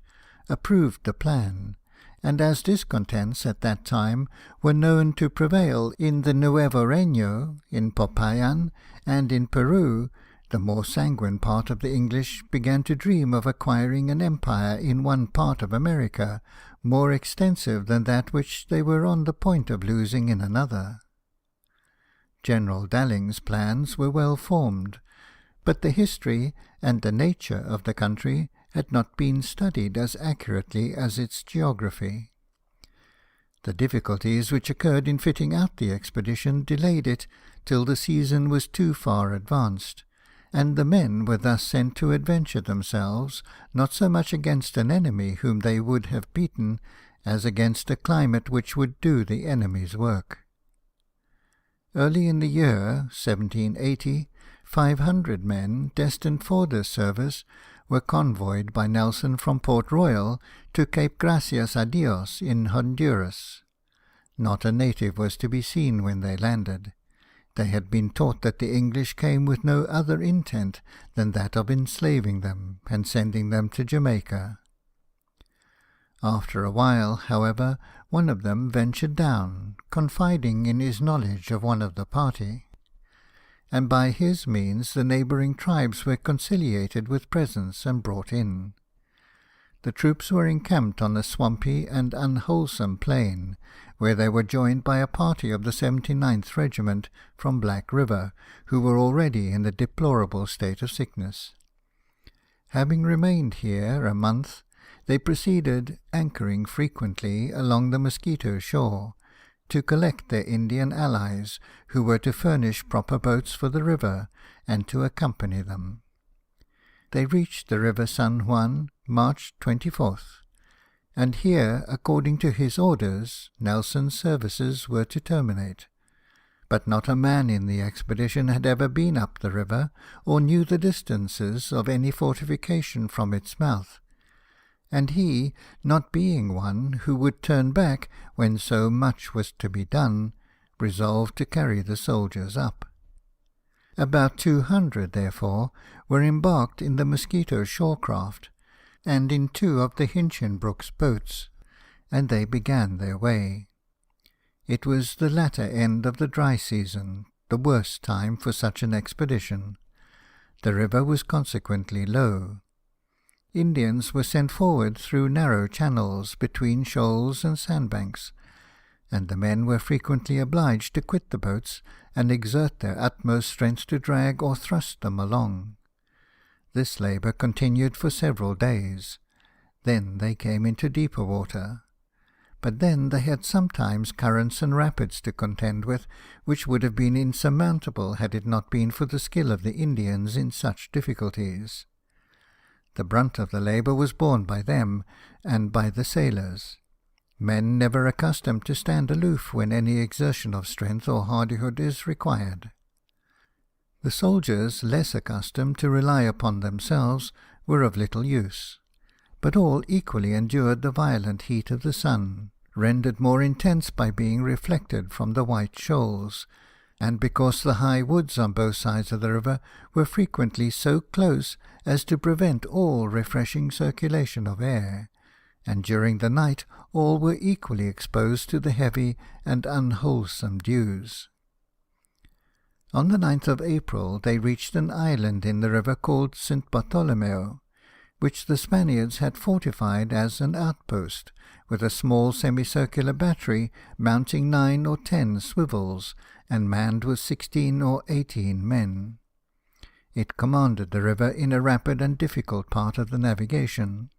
approved the plan, and as discontents at that time were known to prevail in the Nuevo Reino, in Popayan, and in Peru, the more sanguine part of the English began to dream of acquiring an empire in one part of America, more extensive than that which they were on the point of losing in another. General Dalling's plans were well formed, but the history and the nature of the country had not been studied as accurately as its geography. The difficulties which occurred in fitting out the expedition delayed it till the season was too far advanced, and the men were thus sent to adventure themselves, not so much against an enemy whom they would have beaten, as against a climate which would do the enemy's work. Early in the year 1780, 500 men, destined for this service, were convoyed by Nelson from Port Royal to Cape Gracias a Dios in Honduras. Not a native was to be seen when they landed. They had been taught that the English came with no other intent than that of enslaving them and sending them to Jamaica. After a while, however, one of them ventured down, confiding in his knowledge of one of the party, and by his means the neighbouring tribes were conciliated with presents and brought in. The troops were encamped on a swampy and unwholesome plain, where they were joined by a party of the 79th Regiment from Black River, who were already in a deplorable state of sickness. Having remained here a month, they proceeded, anchoring frequently along the Mosquito shore, to collect their Indian allies, who were to furnish proper boats for the river, and to accompany them. They reached the river San Juan March 24th, and here, according to his orders, Nelson's services were to terminate. But not a man in the expedition had ever been up the river, or knew the distances of any fortification from its mouth, and he, not being one who would turn back when so much was to be done, resolved to carry the soldiers up. About 200, therefore, were embarked in the Mosquito shore-craft, and in 2 of the Hinchinbrook's boats, and they began their way. It was the latter end of the dry season, the worst time for such an expedition. The river was consequently low. Indians were sent forward through narrow channels between shoals and sandbanks, and the men were frequently obliged to quit the boats and exert their utmost strength to drag or thrust them along. This labour continued for several days. Then they came into deeper water. But then they had sometimes currents and rapids to contend with, which would have been insurmountable had it not been for the skill of the Indians in such difficulties. The brunt of the labour was borne by them and by the sailors, men never accustomed to stand aloof when any exertion of strength or hardihood is required. The soldiers, less accustomed to rely upon themselves, were of little use, but all equally endured the violent heat of the sun, rendered more intense by being reflected from the white shoals, and because the high woods on both sides of the river were frequently so close as to prevent all refreshing circulation of air, and during the night all were equally exposed to the heavy and unwholesome dews. On the 9th of April they reached an island in the river called St. Bartolomeo, which the Spaniards had fortified as an outpost, with a small semicircular battery mounting 9 or 10 swivels, and manned with 16 or 18 men. It commanded the river in a rapid and difficult part of the navigation.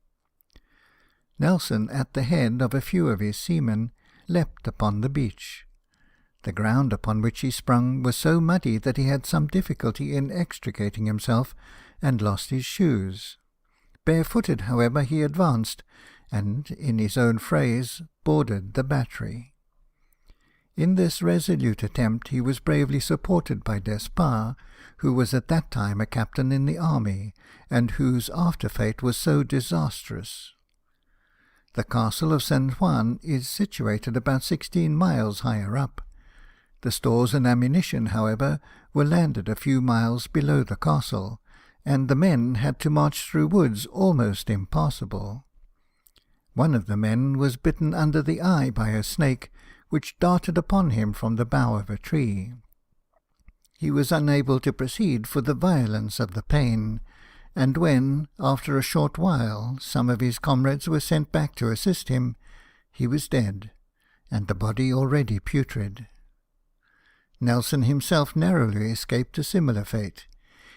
Nelson, at the head of a few of his seamen, leapt upon the beach. The ground upon which he sprung was so muddy that he had some difficulty in extricating himself, and lost his shoes. Barefooted, however, he advanced, and, in his own phrase, boarded the battery. In this resolute attempt he was bravely supported by Despard, who was at that time a captain in the army, and whose after fate was so disastrous. The castle of San Juan is situated about 16 miles higher up. The stores and ammunition, however, were landed a few miles below the castle, and the men had to march through woods almost impassable. One of the men was bitten under the eye by a snake, which darted upon him from the bough of a tree. He was unable to proceed for the violence of the pain, and when, after a short while, some of his comrades were sent back to assist him, he was dead, and the body already putrid. Nelson himself narrowly escaped a similar fate.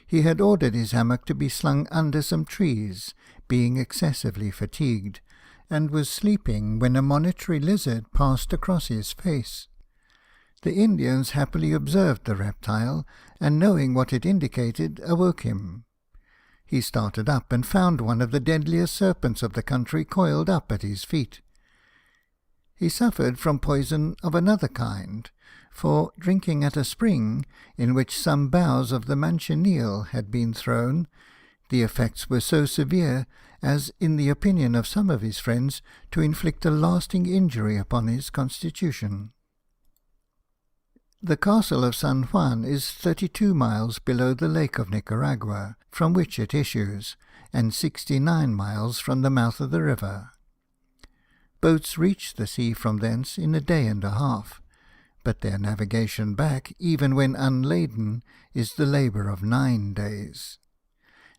He had ordered his hammock to be slung under some trees, being excessively fatigued, and was sleeping when a monitory lizard passed across his face. The Indians happily observed the reptile, and knowing what it indicated, awoke him. He started up and found one of the deadliest serpents of the country coiled up at his feet. He suffered from poison of another kind, for, drinking at a spring, in which some boughs of the manchineel had been thrown, the effects were so severe as, in the opinion of some of his friends, to inflict a lasting injury upon his constitution. The castle of San Juan is 32 miles below the lake of Nicaragua, from which it issues, and 69 miles from the mouth of the river. Boats reach the sea from thence in a day and a half, but their navigation back, even when unladen, is the labour of 9 days.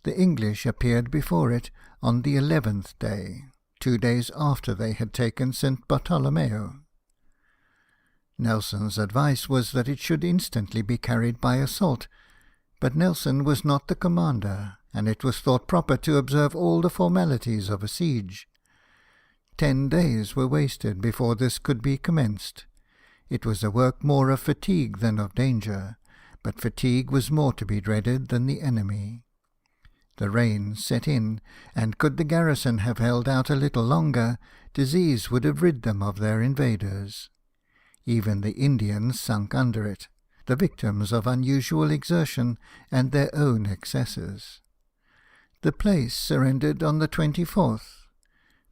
The English appeared before it on the 11th day, 2 days after they had taken St. Bartolomeo. Nelson's advice was that it should instantly be carried by assault, but Nelson was not the commander, and it was thought proper to observe all the formalities of a siege. 10 days were wasted before this could be commenced. It was a work more of fatigue than of danger, but fatigue was more to be dreaded than the enemy. The rains set in, and could the garrison have held out a little longer, disease would have rid them of their invaders. Even the Indians sunk under it, the victims of unusual exertion and their own excesses. The place surrendered on the 24th,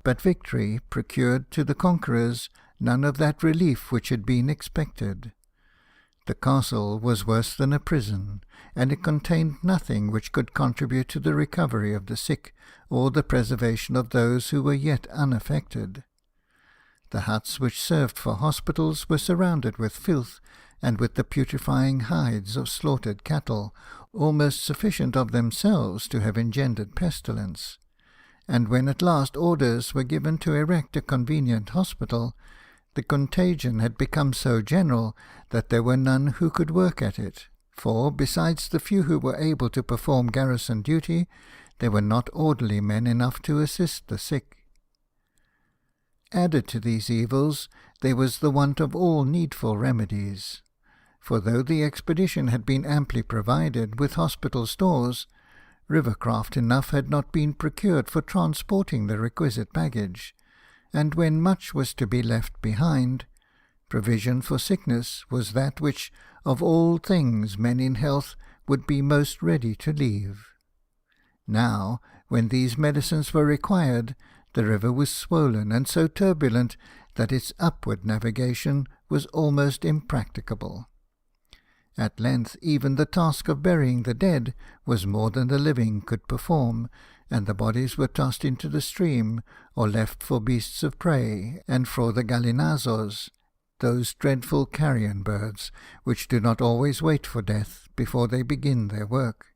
but victory procured to the conquerors none of that relief which had been expected. The castle was worse than a prison, and it contained nothing which could contribute to the recovery of the sick, or the preservation of those who were yet unaffected. The huts which served for hospitals were surrounded with filth, and with the putrefying hides of slaughtered cattle, almost sufficient of themselves to have engendered pestilence. And when at last orders were given to erect a convenient hospital, the contagion had become so general that there were none who could work at it, for, besides the few who were able to perform garrison duty, there were not orderly men enough to assist the sick. Added to these evils, there was the want of all needful remedies, for though the expedition had been amply provided with hospital stores, river-craft enough had not been procured for transporting the requisite baggage, and when much was to be left behind, provision for sickness was that which, of all things men in health, would be most ready to leave. Now, when these medicines were required, the river was swollen and so turbulent that its upward navigation was almost impracticable. At length even the task of burying the dead was more than the living could perform, and the bodies were tossed into the stream, or left for beasts of prey, and for the gallinazos, those dreadful carrion birds, which do not always wait for death before they begin their work.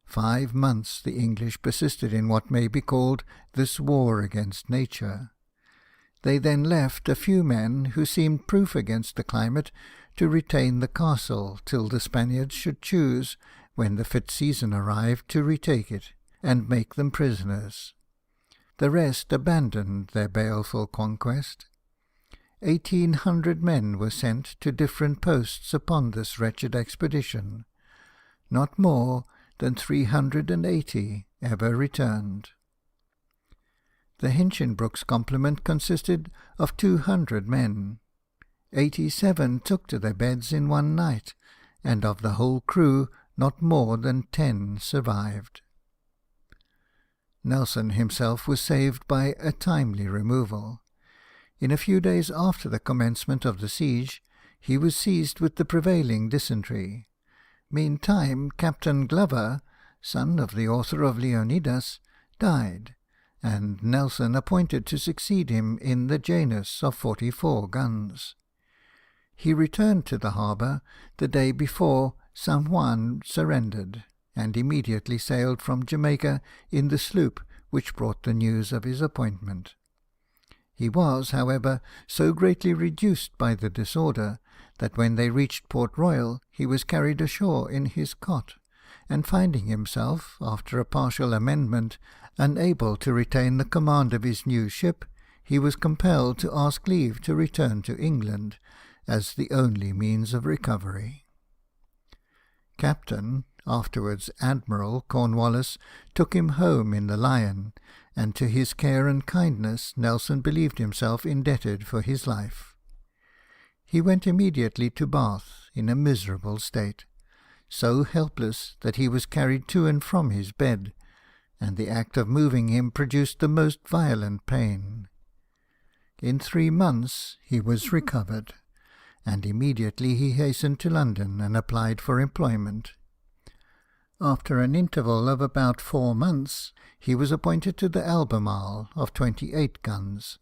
5 months the English persisted in what may be called this war against nature. They then left a few men who seemed proof against the climate to retain the castle till the Spaniards should choose, when the fit season arrived, to retake it, and make them prisoners. The rest abandoned their baleful conquest. 1,800 men were sent to different posts upon this wretched expedition. Not more than 380 ever returned. The Hinchinbrook's complement consisted of 200 men. 87 took to their beds in one night, and of the whole crew not more than 10 survived. Nelson himself was saved by a timely removal. In a few days after the commencement of the siege, he was seized with the prevailing dysentery. Meantime, Captain Glover, son of the author of Leonidas, died, and Nelson appointed to succeed him in the Janus of 44 guns. He returned to the harbour the day before San Juan surrendered, and immediately sailed from Jamaica in the sloop which brought the news of his appointment. He was, however, so greatly reduced by the disorder, that when they reached Port Royal he was carried ashore in his cot, and finding himself, after a partial amendment, unable to retain the command of his new ship, he was compelled to ask leave to return to England, as the only means of recovery. Captain, afterwards Admiral Cornwallis, took him home in the Lion, and to his care and kindness Nelson believed himself indebted for his life. He went immediately to Bath in a miserable state, so helpless that he was carried to and from his bed, and the act of moving him produced the most violent pain. In 3 months he was recovered, and immediately he hastened to London and applied for employment. After an interval of about 4 months, he was appointed to the Albemarle of 28 guns,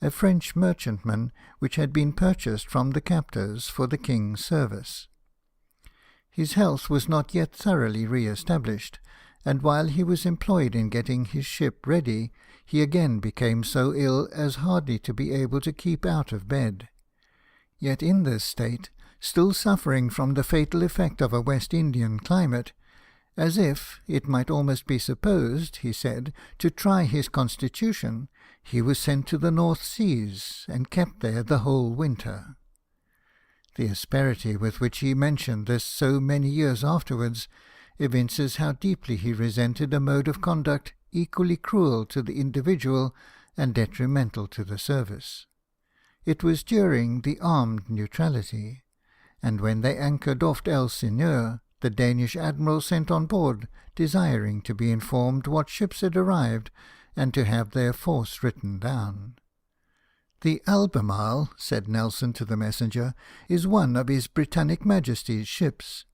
a French merchantman which had been purchased from the captors for the King's service. His health was not yet thoroughly re-established, and while he was employed in getting his ship ready, he again became so ill as hardly to be able to keep out of bed. Yet in this state, still suffering from the fatal effect of a West Indian climate, as if, it might almost be supposed, he said, to try his constitution, he was sent to the North Seas, and kept there the whole winter. The asperity with which he mentioned this so many years afterwards evinces how deeply he resented a mode of conduct equally cruel to the individual and detrimental to the service. It was during the armed neutrality, and when they anchored off Elsineur, the Danish admiral sent on board, desiring to be informed what ships had arrived, and to have their force written down. "The Albemarle," said Nelson to the messenger, "is one of His Britannic Majesty's ships.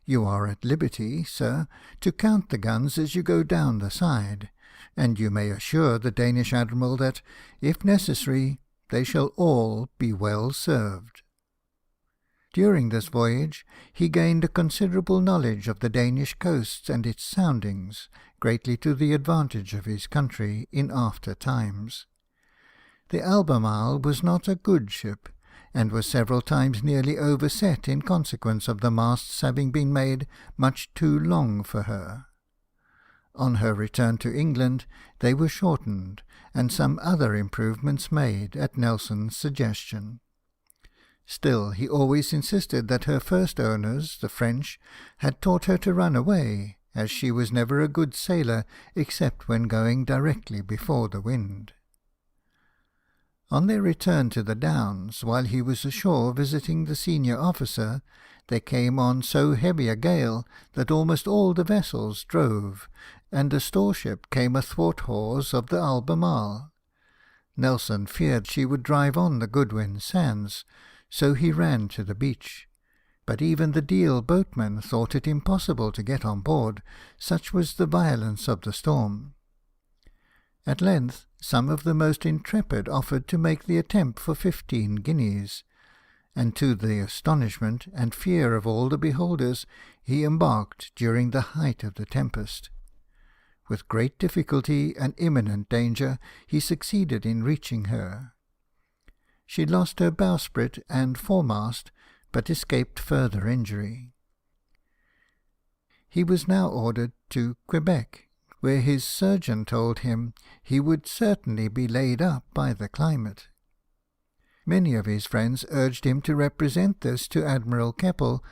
You are at liberty, sir, to count the guns as you go down the side, and you may assure the Danish admiral that, if necessary, they shall all be well served." During this voyage he gained a considerable knowledge of the Danish coasts and its soundings, greatly to the advantage of his country in after times. The Albemarle was not a good ship, and was several times nearly overset in consequence of the masts having been made much too long for her. On her return to England they were shortened, and some other improvements made at Nelson's suggestion. Still, he always insisted that her first owners, the French, had taught her to run away, as she was never a good sailor except when going directly before the wind. On their return to the Downs, while he was ashore visiting the senior officer, there came on so heavy a gale that almost all the vessels drove, and a store-ship came athwart hawse of the Albemarle. Nelson feared she would drive on the Goodwin Sands, so he ran to the beach. But even the Deal boatmen thought it impossible to get on board, such was the violence of the storm. At length, some of the most intrepid offered to make the attempt for 15 guineas, and to the astonishment and fear of all the beholders, he embarked during the height of the tempest. With great difficulty and imminent danger, he succeeded in reaching her. She lost her bowsprit and foremast, but escaped further injury. He was now ordered to Quebec, where his surgeon told him he would certainly be laid up by the climate. Many of his friends urged him to represent this to Admiral Keppel,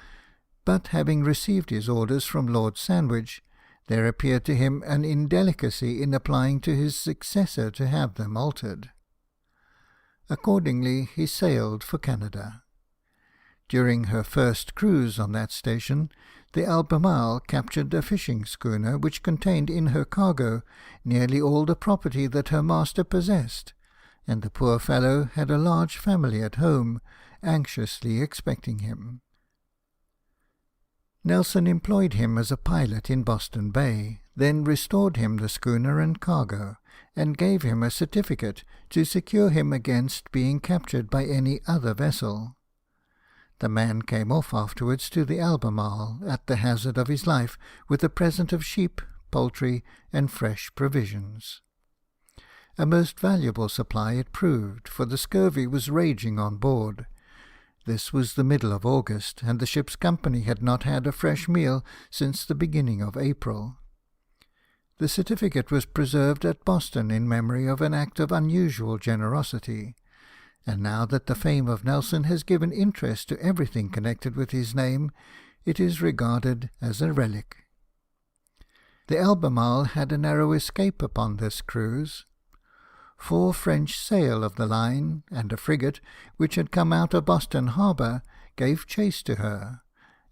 but having received his orders from Lord Sandwich, there appeared to him an indelicacy in applying to his successor to have them altered. Accordingly, he sailed for Canada. During her first cruise on that station, the Albemarle captured a fishing schooner which contained in her cargo nearly all the property that her master possessed, and the poor fellow had a large family at home, anxiously expecting him. Nelson employed him as a pilot in Boston Bay, then restored him the schooner and cargo, and gave him a certificate to secure him against being captured by any other vessel. The man came off afterwards to the Albemarle, at the hazard of his life, with a present of sheep, poultry, and fresh provisions. A most valuable supply it proved, for the scurvy was raging on board. This was the middle of August, and the ship's company had not had a fresh meal since the beginning of April. The certificate was preserved at Boston in memory of an act of unusual generosity, and now that the fame of Nelson has given interest to everything connected with his name, it is regarded as a relic. The Albemarle had a narrow escape upon this cruise. 4 French sail of the line, and a frigate, which had come out of Boston harbour, gave chase to her,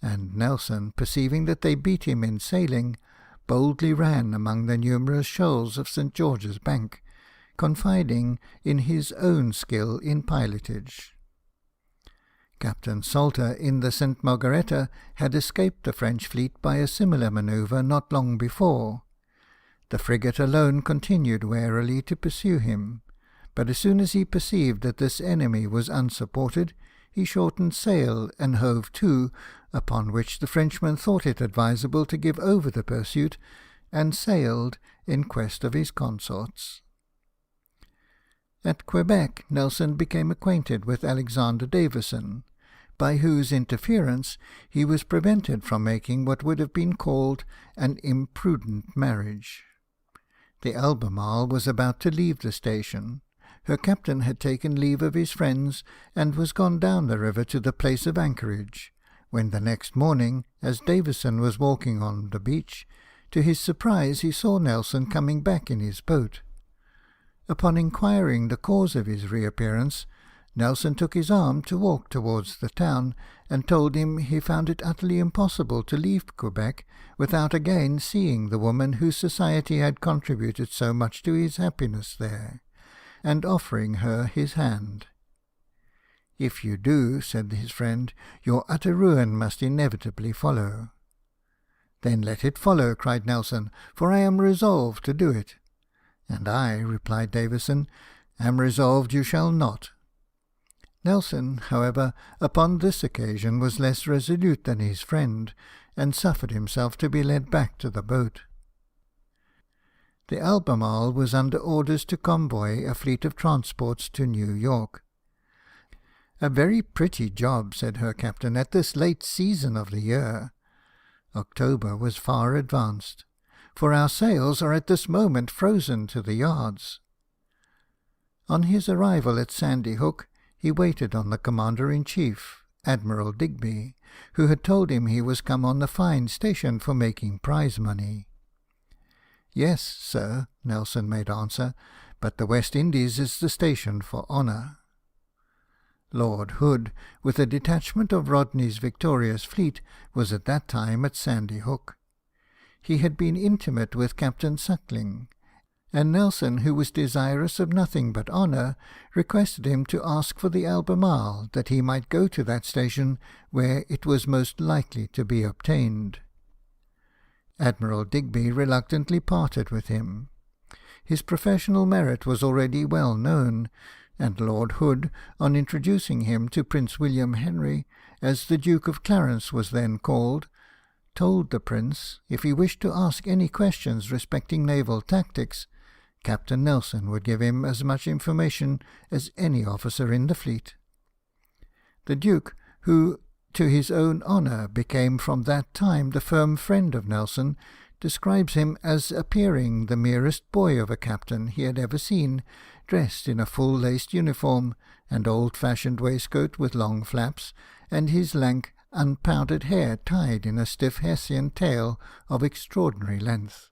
and Nelson, perceiving that they beat him in sailing, boldly ran among the numerous shoals of St. George's Bank, confiding in his own skill in pilotage. Captain Salter in the St. Margaretta had escaped the French fleet by a similar manoeuvre not long before. The frigate alone continued warily to pursue him, but as soon as he perceived that this enemy was unsupported, he shortened sail and hove to, upon which the Frenchman thought it advisable to give over the pursuit, and sailed in quest of his consorts. At Quebec, Nelson became acquainted with Alexander Davison, by whose interference he was prevented from making what would have been called an imprudent marriage. The Albemarle was about to leave the station. Her captain had taken leave of his friends, and was gone down the river to the place of anchorage, when the next morning, as Davison was walking on the beach, to his surprise he saw Nelson coming back in his boat. Upon inquiring the cause of his reappearance, Nelson took his arm to walk towards the town, and told him he found it utterly impossible to leave Quebec without again seeing the woman whose society had contributed so much to his happiness there, and offering her his hand. "If you do," said his friend, "your utter ruin must inevitably follow." "Then let it follow," cried Nelson, "for I am resolved to do it." "And I," replied Davison, "am resolved you shall not." Nelson, however, upon this occasion was less resolute than his friend, and suffered himself to be led back to the boat. The Albemarle was under orders to convoy a fleet of transports to New York. "A very pretty job," said her captain, "at this late season of the year." October was far advanced, "for our sails are at this moment frozen to the yards." On his arrival at Sandy Hook, he waited on the Commander-in-Chief, Admiral Digby, who had told him he was come on a fine station for making prize money. "Yes, sir," Nelson made answer, "but the West Indies is the station for honour." Lord Hood, with a detachment of Rodney's victorious fleet, was at that time at Sandy Hook. He had been intimate with Captain Suckling, and Nelson, who was desirous of nothing but honour, requested him to ask for the Albemarle, that he might go to that station where it was most likely to be obtained. Admiral Digby reluctantly parted with him. His professional merit was already well known, and Lord Hood, on introducing him to Prince William Henry, as the Duke of Clarence was then called, told the Prince, if he wished to ask any questions respecting naval tactics, Captain Nelson would give him as much information as any officer in the fleet. The Duke, who, to his own honour, became from that time the firm friend of Nelson, describes him as appearing the merest boy of a captain he had ever seen, dressed in a full-laced uniform, and old-fashioned waistcoat with long flaps, and his lank, unpowdered hair tied in a stiff Hessian tail of extraordinary length,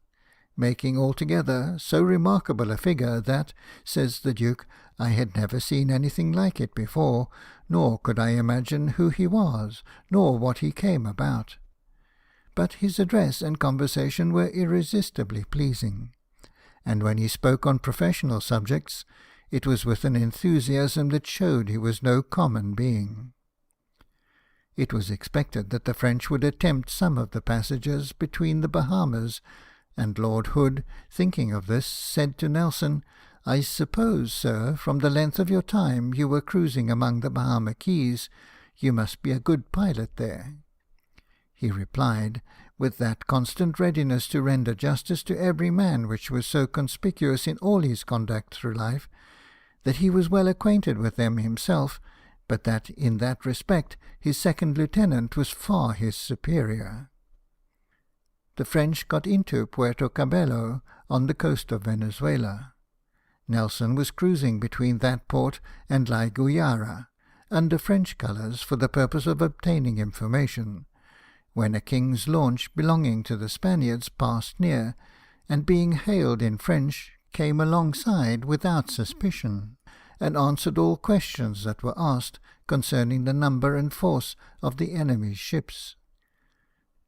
making altogether so remarkable a figure that, says the Duke, I had never seen anything like it before, nor could I imagine who he was, nor what he came about. But his address and conversation were irresistibly pleasing, and when he spoke on professional subjects, it was with an enthusiasm that showed he was no common being. It was expected that the French would attempt some of the passages between the Bahamas, And Lord Hood, thinking of this, said to Nelson, "I suppose, sir, from the length of your time you were cruising among the Bahama Keys, you must be a good pilot there." He replied, with that constant readiness to render justice to every man which was so conspicuous in all his conduct through life, that he was well acquainted with them himself, but that in that respect his second lieutenant was far his superior. The French got into Puerto Cabello, on the coast of Venezuela. Nelson was cruising between that port and La Guyara, under French colours, for the purpose of obtaining information, when a king's launch belonging to the Spaniards passed near, and being hailed in French, came alongside without suspicion, and answered all questions that were asked concerning the number and force of the enemy's ships.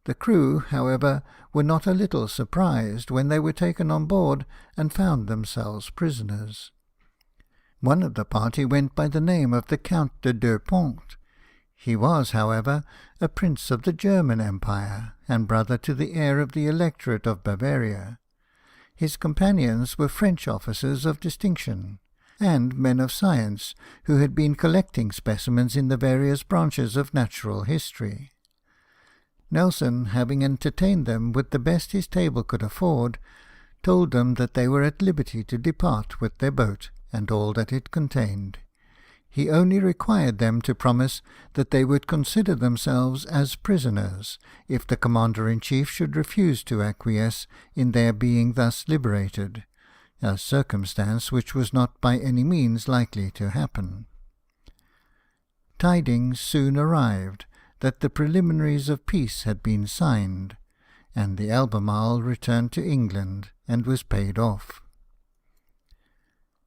The crew, however, were not a little surprised when they were taken on board and found themselves prisoners. One of the party went by the name of the Count de Deux Ponts. He was, however, a prince of the German Empire, and brother to the heir of the Electorate of Bavaria. His companions were French officers of distinction, and men of science, who had been collecting specimens in the various branches of natural history. Nelson, having entertained them with the best his table could afford, told them that they were at liberty to depart with their boat and all that it contained. He only required them to promise that they would consider themselves as prisoners, if the Commander-in-Chief should refuse to acquiesce in their being thus liberated, a circumstance which was not by any means likely to happen. Tidings soon arrived that the preliminaries of peace had been signed, and the Albemarle returned to England and was paid off.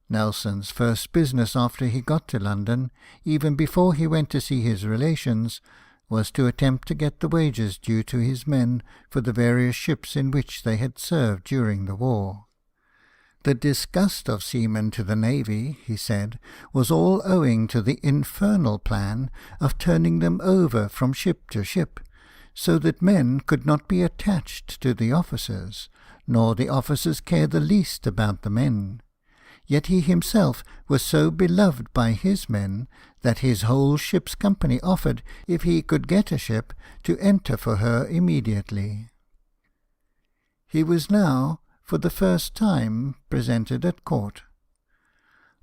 Nelson's first business after he got to London, even before he went to see his relations, was to attempt to get the wages due to his men for the various ships in which they had served during the war. The disgust of seamen to the navy, he said, was all owing to the infernal plan of turning them over from ship to ship, so that men could not be attached to the officers, nor the officers care the least about the men. Yet he himself was so beloved by his men that his whole ship's company offered, if he could get a ship, to enter for her immediately. He was now, for the first time, presented at court.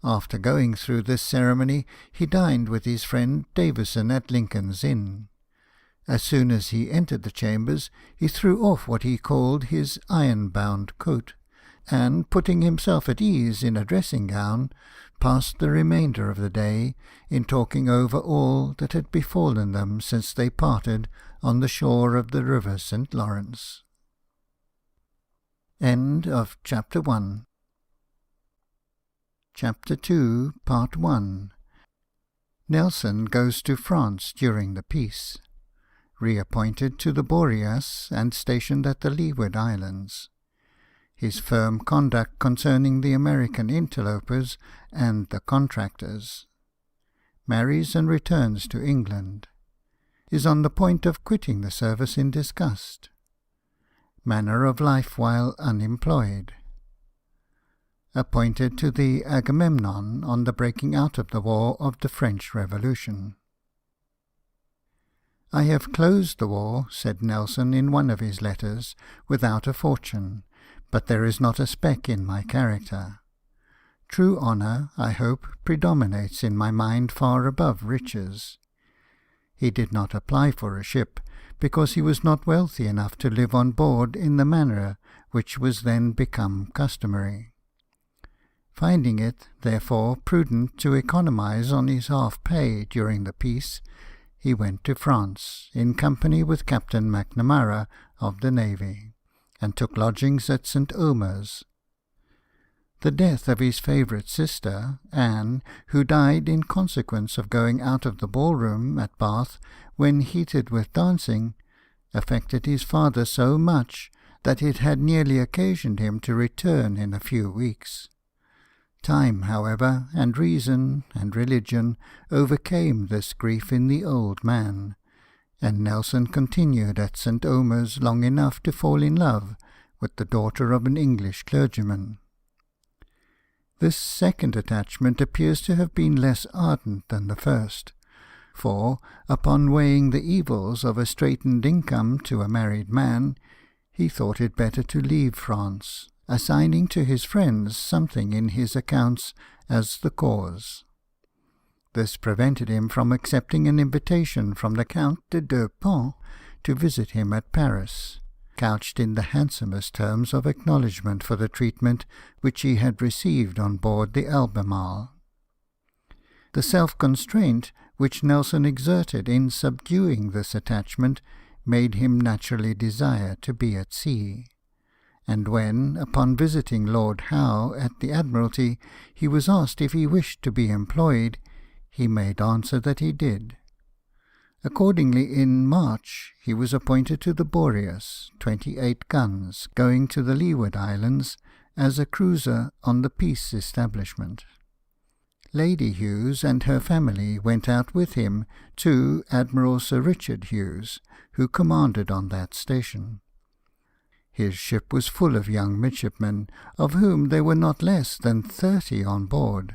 After going through this ceremony, he dined with his friend Davison at Lincoln's Inn. As soon as he entered the chambers, he threw off what he called his iron-bound coat, and, putting himself at ease in a dressing-gown, passed the remainder of the day in talking over all that had befallen them since they parted on the shore of the river St. Lawrence. End of Chapter 1. Chapter 2, Part 1. Nelson goes to France during the peace. Reappointed to the Boreas and stationed at the Leeward Islands. His firm conduct concerning the American interlopers and the contractors. Marries and returns to England. Is on the point of quitting the service in disgust. Manner of life while unemployed. Appointed to the Agamemnon on the breaking out of the war of the French Revolution. "I have closed the war," said Nelson in one of his letters, "without a fortune, but there is not a speck in my character. True honour, I hope, predominates in my mind far above riches." He did not apply for a ship, because he was not wealthy enough to live on board in the manner which was then become customary. Finding it, therefore, prudent to economise on his half-pay during the peace, he went to France, in company with Captain Macnamara of the Navy, and took lodgings at St. Omer's. The death of his favourite sister, Anne, who died in consequence of going out of the ballroom at Bath when heated with dancing, affected his father so much that it had nearly occasioned him to return in a few weeks. Time, however, and reason and religion overcame this grief in the old man, and Nelson continued at St. Omer's long enough to fall in love with the daughter of an English clergyman. This second attachment appears to have been less ardent than the first, for, upon weighing the evils of a straitened income to a married man, he thought it better to leave France, assigning to his friends something in his accounts as the cause. This prevented him from accepting an invitation from the Count de Deux Ponts to visit him at Paris, couched in the handsomest terms of acknowledgment for the treatment which he had received on board the Albemarle. The self-constraint which Nelson exerted in subduing this attachment made him naturally desire to be at sea, and when, upon visiting Lord Howe at the Admiralty, he was asked if he wished to be employed, he made answer that he did. Accordingly, in March, he was appointed to the Boreas, 28 guns, going to the Leeward Islands, as a cruiser on the peace establishment. Lady Hughes and her family went out with him to Admiral Sir Richard Hughes, who commanded on that station. His ship was full of young midshipmen, of whom there were not less than 30 on board,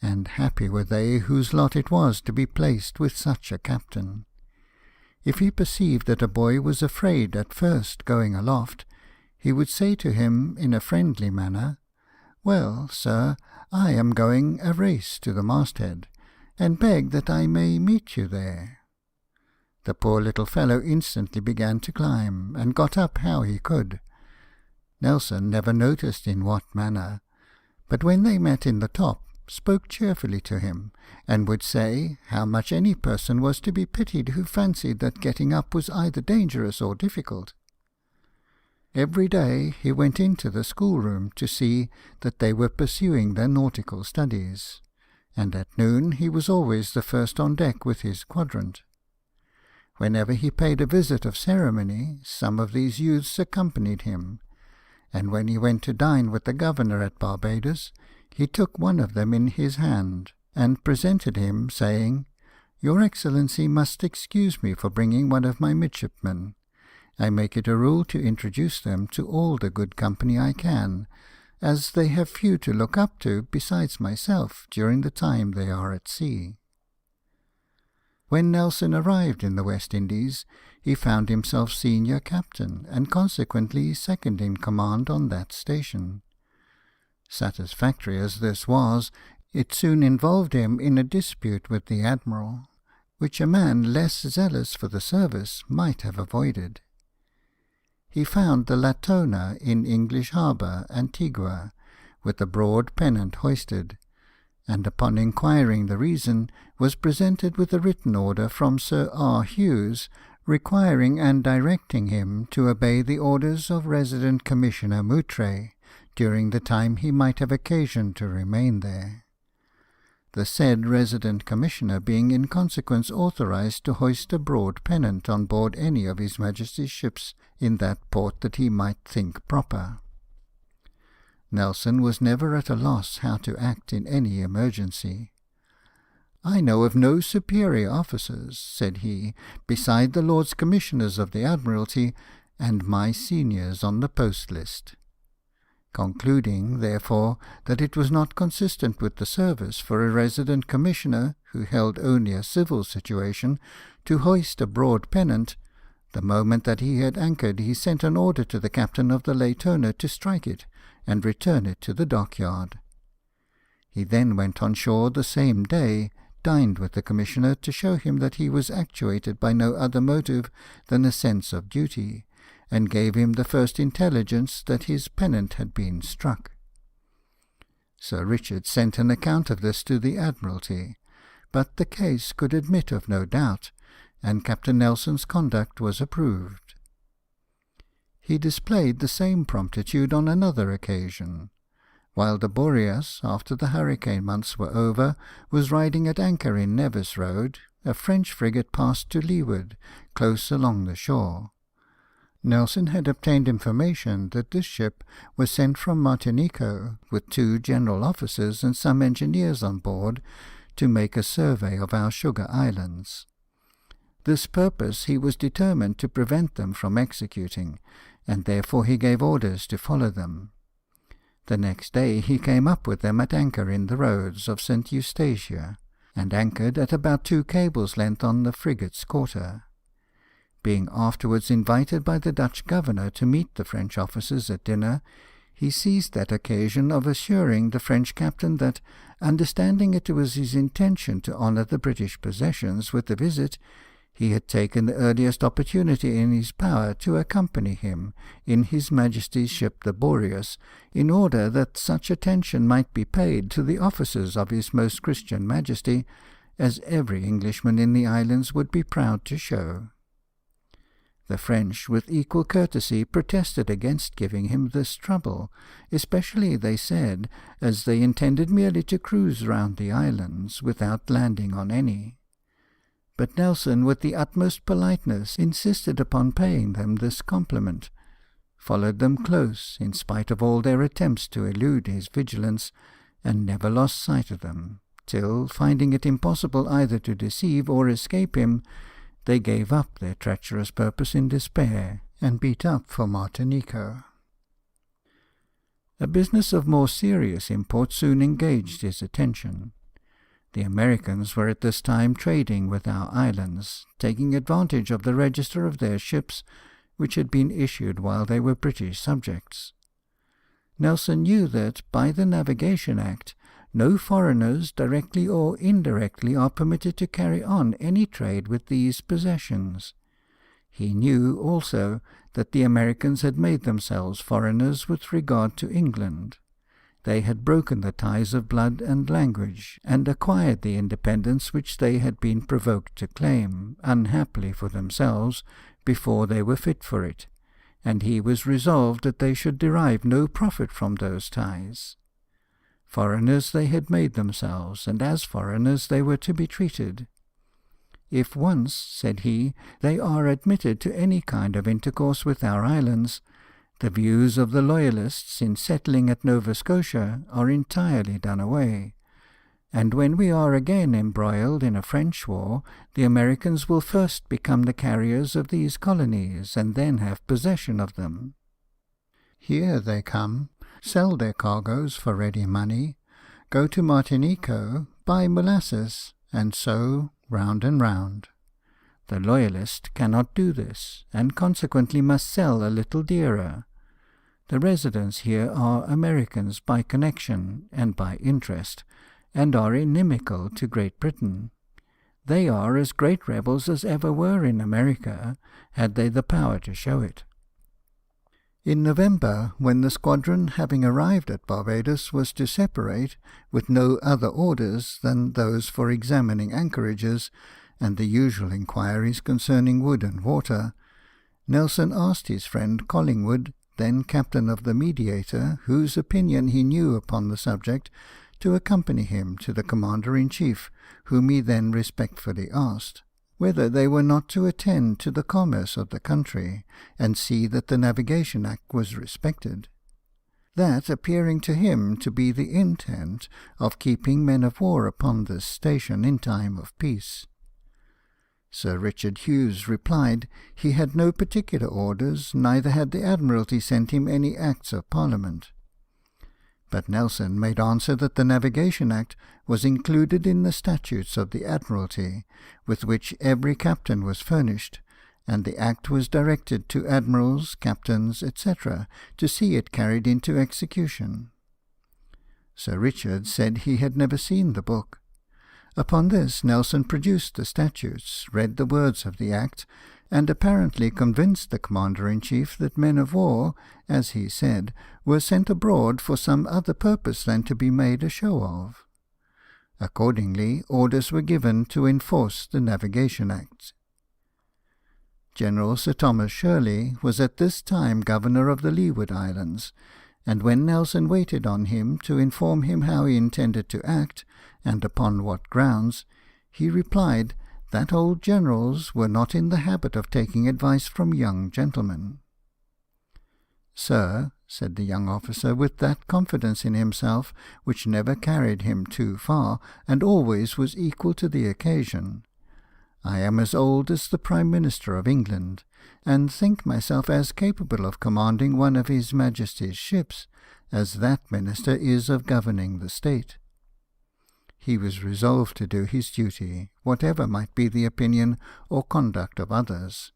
and happy were they whose lot it was to be placed with such a captain. If he perceived that a boy was afraid at first going aloft, he would say to him in a friendly manner, "Well, sir, I am going a race to the masthead, and beg that I may meet you there." The poor little fellow instantly began to climb, and got up how he could. Nelson never noticed in what manner, but when they met in the top, spoke cheerfully to him, and would say how much any person was to be pitied who fancied that getting up was either dangerous or difficult. Every day he went into the schoolroom to see that they were pursuing their nautical studies, and at noon he was always the first on deck with his quadrant. Whenever he paid a visit of ceremony, some of these youths accompanied him, and when he went to dine with the governor at Barbadoes, he took one of them in his hand, and presented him, saying, "Your Excellency must excuse me for bringing one of my midshipmen. I make it a rule to introduce them to all the good company I can, as they have few to look up to besides myself during the time they are at sea." When Nelson arrived in the West Indies, he found himself senior captain, and consequently second in command on that station. Satisfactory as this was, it soon involved him in a dispute with the Admiral, which a man less zealous for the service might have avoided. He found the Latona in English harbour, Antigua, with a broad pennant hoisted, and upon inquiring the reason, was presented with a written order from Sir R. Hughes, requiring and directing him to obey the orders of Resident Commissioner Moutray, during the time he might have occasion to remain there. The said Resident Commissioner being in consequence authorized to hoist a broad pennant on board any of His Majesty's ships in that port that he might think proper. Nelson was never at a loss how to act in any emergency. "I know of no superior officers," said he, "beside the Lords Commissioners of the Admiralty, and my seniors on the post list." Concluding, therefore, that it was not consistent with the service for a resident commissioner, who held only a civil situation, to hoist a broad pennant, the moment that he had anchored he sent an order to the captain of the Latona to strike it, and return it to the dockyard. He then went on shore the same day, dined with the commissioner to show him that he was actuated by no other motive than a sense of duty, and gave him the first intelligence that his pennant had been struck. Sir Richard sent an account of this to the Admiralty, but the case could admit of no doubt, and Captain Nelson's conduct was approved. He displayed the same promptitude on another occasion. While the Boreas, after the hurricane months were over, was riding at anchor in Nevis Road, a French frigate passed to leeward, close along the shore. Nelson had obtained information that this ship was sent from Martinico, with 2 general officers and some engineers on board, to make a survey of our sugar islands. This purpose he was determined to prevent them from executing, and therefore he gave orders to follow them. The next day he came up with them at anchor in the roads of St. Eustatia, and anchored at about 2 cables' length on the frigate's quarter. Being afterwards invited by the Dutch governor to meet the French officers at dinner, he seized that occasion of assuring the French captain that, understanding it was his intention to honour the British possessions with a visit, he had taken the earliest opportunity in his power to accompany him in His Majesty's ship the Boreas, in order that such attention might be paid to the officers of His Most Christian Majesty as every Englishman in the islands would be proud to show. The French, with equal courtesy, protested against giving him this trouble, especially, they said, as they intended merely to cruise round the islands, without landing on any. But Nelson, with the utmost politeness, insisted upon paying them this compliment, followed them close, in spite of all their attempts to elude his vigilance, and never lost sight of them, till, finding it impossible either to deceive or escape him, they gave up their treacherous purpose in despair, and beat up for Martinico. A business of more serious import soon engaged his attention. The Americans were at this time trading with our islands, taking advantage of the register of their ships, which had been issued while they were British subjects. Nelson knew that, by the Navigation Act, no foreigners, directly or indirectly, are permitted to carry on any trade with these possessions. He knew, also, that the Americans had made themselves foreigners with regard to England. They had broken the ties of blood and language, and acquired the independence which they had been provoked to claim, unhappily for themselves, before they were fit for it, and he was resolved that they should derive no profit from those ties. Foreigners they had made themselves, and as foreigners they were to be treated. If once, said he, they are admitted to any kind of intercourse with our islands, the views of the Loyalists in settling at Nova Scotia are entirely done away, and when we are again embroiled in a French war, the Americans will first become the carriers of these colonies, and then have possession of them. Here they come, sell their cargoes for ready money, go to Martinico, buy molasses, and so round and round. The Loyalist cannot do this, and consequently must sell a little dearer. The residents here are Americans by connection and by interest, and are inimical to Great Britain. They are as great rebels as ever were in America, had they the power to show it. In November, when the squadron, having arrived at Barbadoes, was to separate, with no other orders than those for examining anchorages, and the usual inquiries concerning wood and water, Nelson asked his friend Collingwood, then captain of the Mediator, whose opinion he knew upon the subject, to accompany him to the Commander-in-Chief, whom he then respectfully asked whether they were not to attend to the commerce of the country, and see that the Navigation Act was respected. That appearing to him to be the intent of keeping men of war upon this station in time of peace. Sir Richard Hughes replied he had no particular orders, neither had the Admiralty sent him any Acts of Parliament. But Nelson made answer that the Navigation Act was included in the statutes of the Admiralty, with which every captain was furnished, and the Act was directed to admirals, captains, etc., to see it carried into execution. Sir Richard said he had never seen the book. Upon this Nelson produced the statutes, read the words of the Act, and apparently convinced the Commander-in-Chief that men of war, as he said, were sent abroad for some other purpose than to be made a show of. Accordingly, orders were given to enforce the Navigation Act. General Sir Thomas Shirley was at this time governor of the Leeward Islands, and when Nelson waited on him to inform him how he intended to act, and upon what grounds, he replied that old generals were not in the habit of taking advice from young gentlemen. "Sir," said the young officer, with that confidence in himself which never carried him too far, and always was equal to the occasion, I am as old as the Prime Minister of England, and think myself as capable of commanding one of His Majesty's ships as that minister is of governing the state." He was resolved to do his duty, whatever might be the opinion or conduct of others,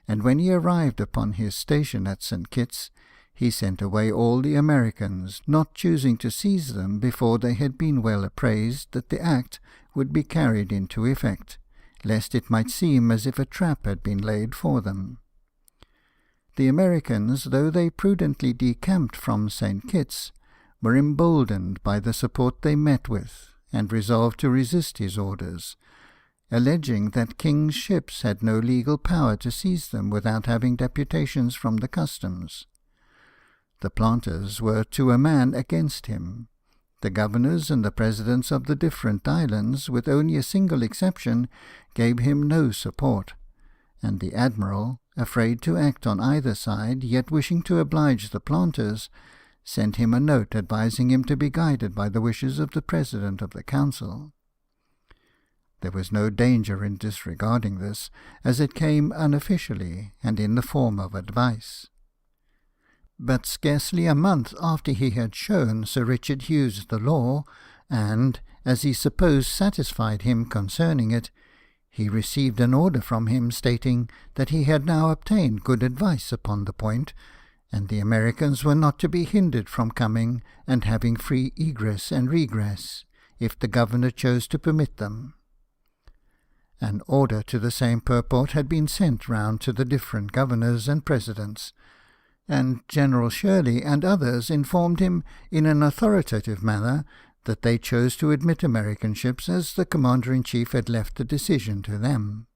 and when he arrived upon his station at St. Kitts, he sent away all the Americans, not choosing to seize them before they had been well apprised that the act would be carried into effect, lest it might seem as if a trap had been laid for them. The Americans, though they prudently decamped from St. Kitts, were emboldened by the support they met with, and resolved to resist his orders, alleging that King's ships had no legal power to seize them without having deputations from the customs. The planters were to a man against him. The governors and the presidents of the different islands, with only a single exception, gave him no support, and the admiral, afraid to act on either side, yet wishing to oblige the planters, sent him a note advising him to be guided by the wishes of the President of the Council. There was no danger in disregarding this, as it came unofficially and in the form of advice. But scarcely a month after he had shown Sir Richard Hughes the law, and, as he supposed, satisfied him concerning it, he received an order from him stating that he had now obtained good advice upon the point, and the Americans were not to be hindered from coming and having free egress and regress, if the governor chose to permit them. An order to the same purport had been sent round to the different governors and presidents, and General Shirley and others informed him in an authoritative manner that they chose to admit American ships, as the Commander-in-Chief had left the decision to them.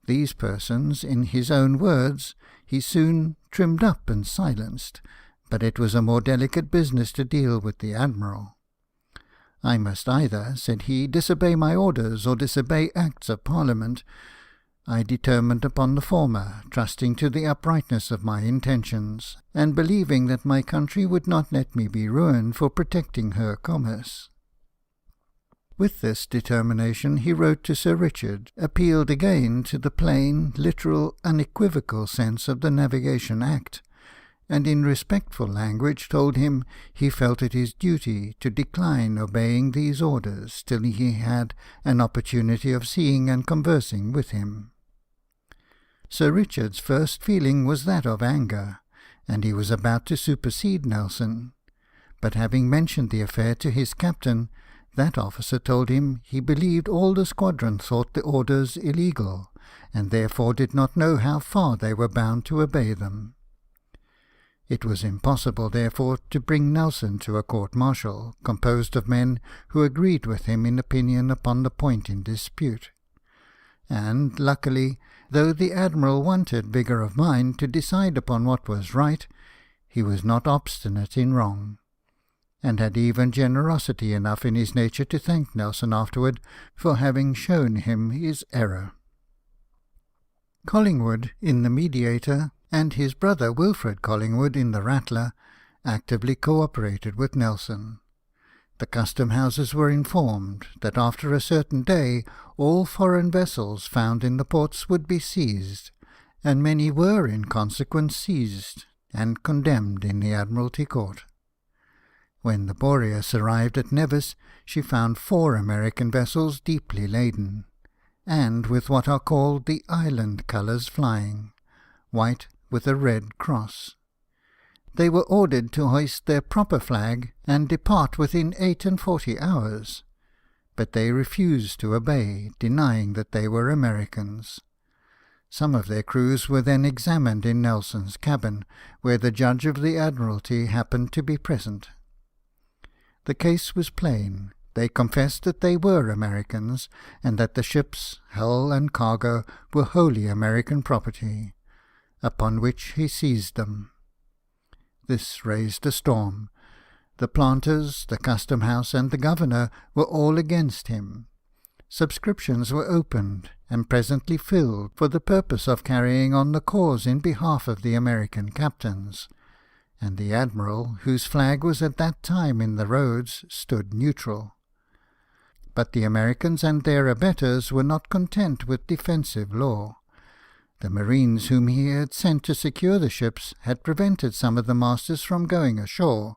These persons, in his own words, he soon trimmed up and silenced, but it was a more delicate business to deal with the Admiral. "I must either," said he, "disobey my orders or disobey acts of Parliament. I determined upon the former, trusting to the uprightness of my intentions, and believing that my country would not let me be ruined for protecting her commerce." With this determination he wrote to Sir Richard, appealed again to the plain, literal, unequivocal sense of the Navigation Act, and in respectful language told him he felt it his duty to decline obeying these orders till he had an opportunity of seeing and conversing with him. Sir Richard's first feeling was that of anger, and he was about to supersede Nelson, but having mentioned the affair to his captain, that officer told him he believed all the squadron thought the orders illegal, and therefore did not know how far they were bound to obey them. It was impossible, therefore, to bring Nelson to a court-martial, composed of men who agreed with him in opinion upon the point in dispute. And, luckily, though the Admiral wanted vigour of mind to decide upon what was right, he was not obstinate in wrong, and had even generosity enough in his nature to thank Nelson afterward for having shown him his error. Collingwood, in the Mediator, and his brother Wilfred Collingwood, in the Rattler, actively co-operated with Nelson. The custom houses were informed that after a certain day all foreign vessels found in the ports would be seized, and many were in consequence seized and condemned in the Admiralty Court. When the Boreas arrived at Nevis, she found 4 American vessels deeply laden, and with what are called the island colours flying, white with a red cross. They were ordered to hoist their proper flag and depart within 48 hours, but they refused to obey, denying that they were Americans. Some of their crews were then examined in Nelson's cabin, where the judge of the Admiralty happened to be present. The case was plain. They confessed that they were Americans, and that the ships, hull and cargo, were wholly American property, upon which he seized them. This raised a storm. The planters, the custom house, and the governor were all against him. Subscriptions were opened, and presently filled, for the purpose of carrying on the cause in behalf of the American captains, and the Admiral, whose flag was at that time in the roads, stood neutral. But the Americans and their abettors were not content with defensive law. The marines whom he had sent to secure the ships had prevented some of the masters from going ashore,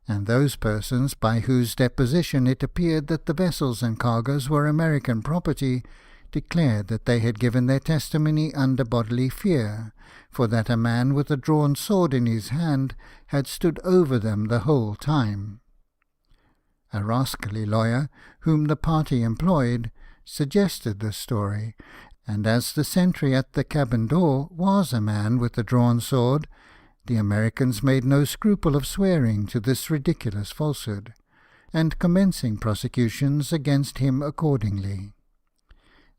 and those persons by whose deposition it appeared that the vessels and cargoes were American property declared that they had given their testimony under bodily fear, for that a man with a drawn sword in his hand had stood over them the whole time. A rascally lawyer, whom the party employed, suggested this story, and as the sentry at the cabin door was a man with a drawn sword, the Americans made no scruple of swearing to this ridiculous falsehood, and commencing prosecutions against him accordingly.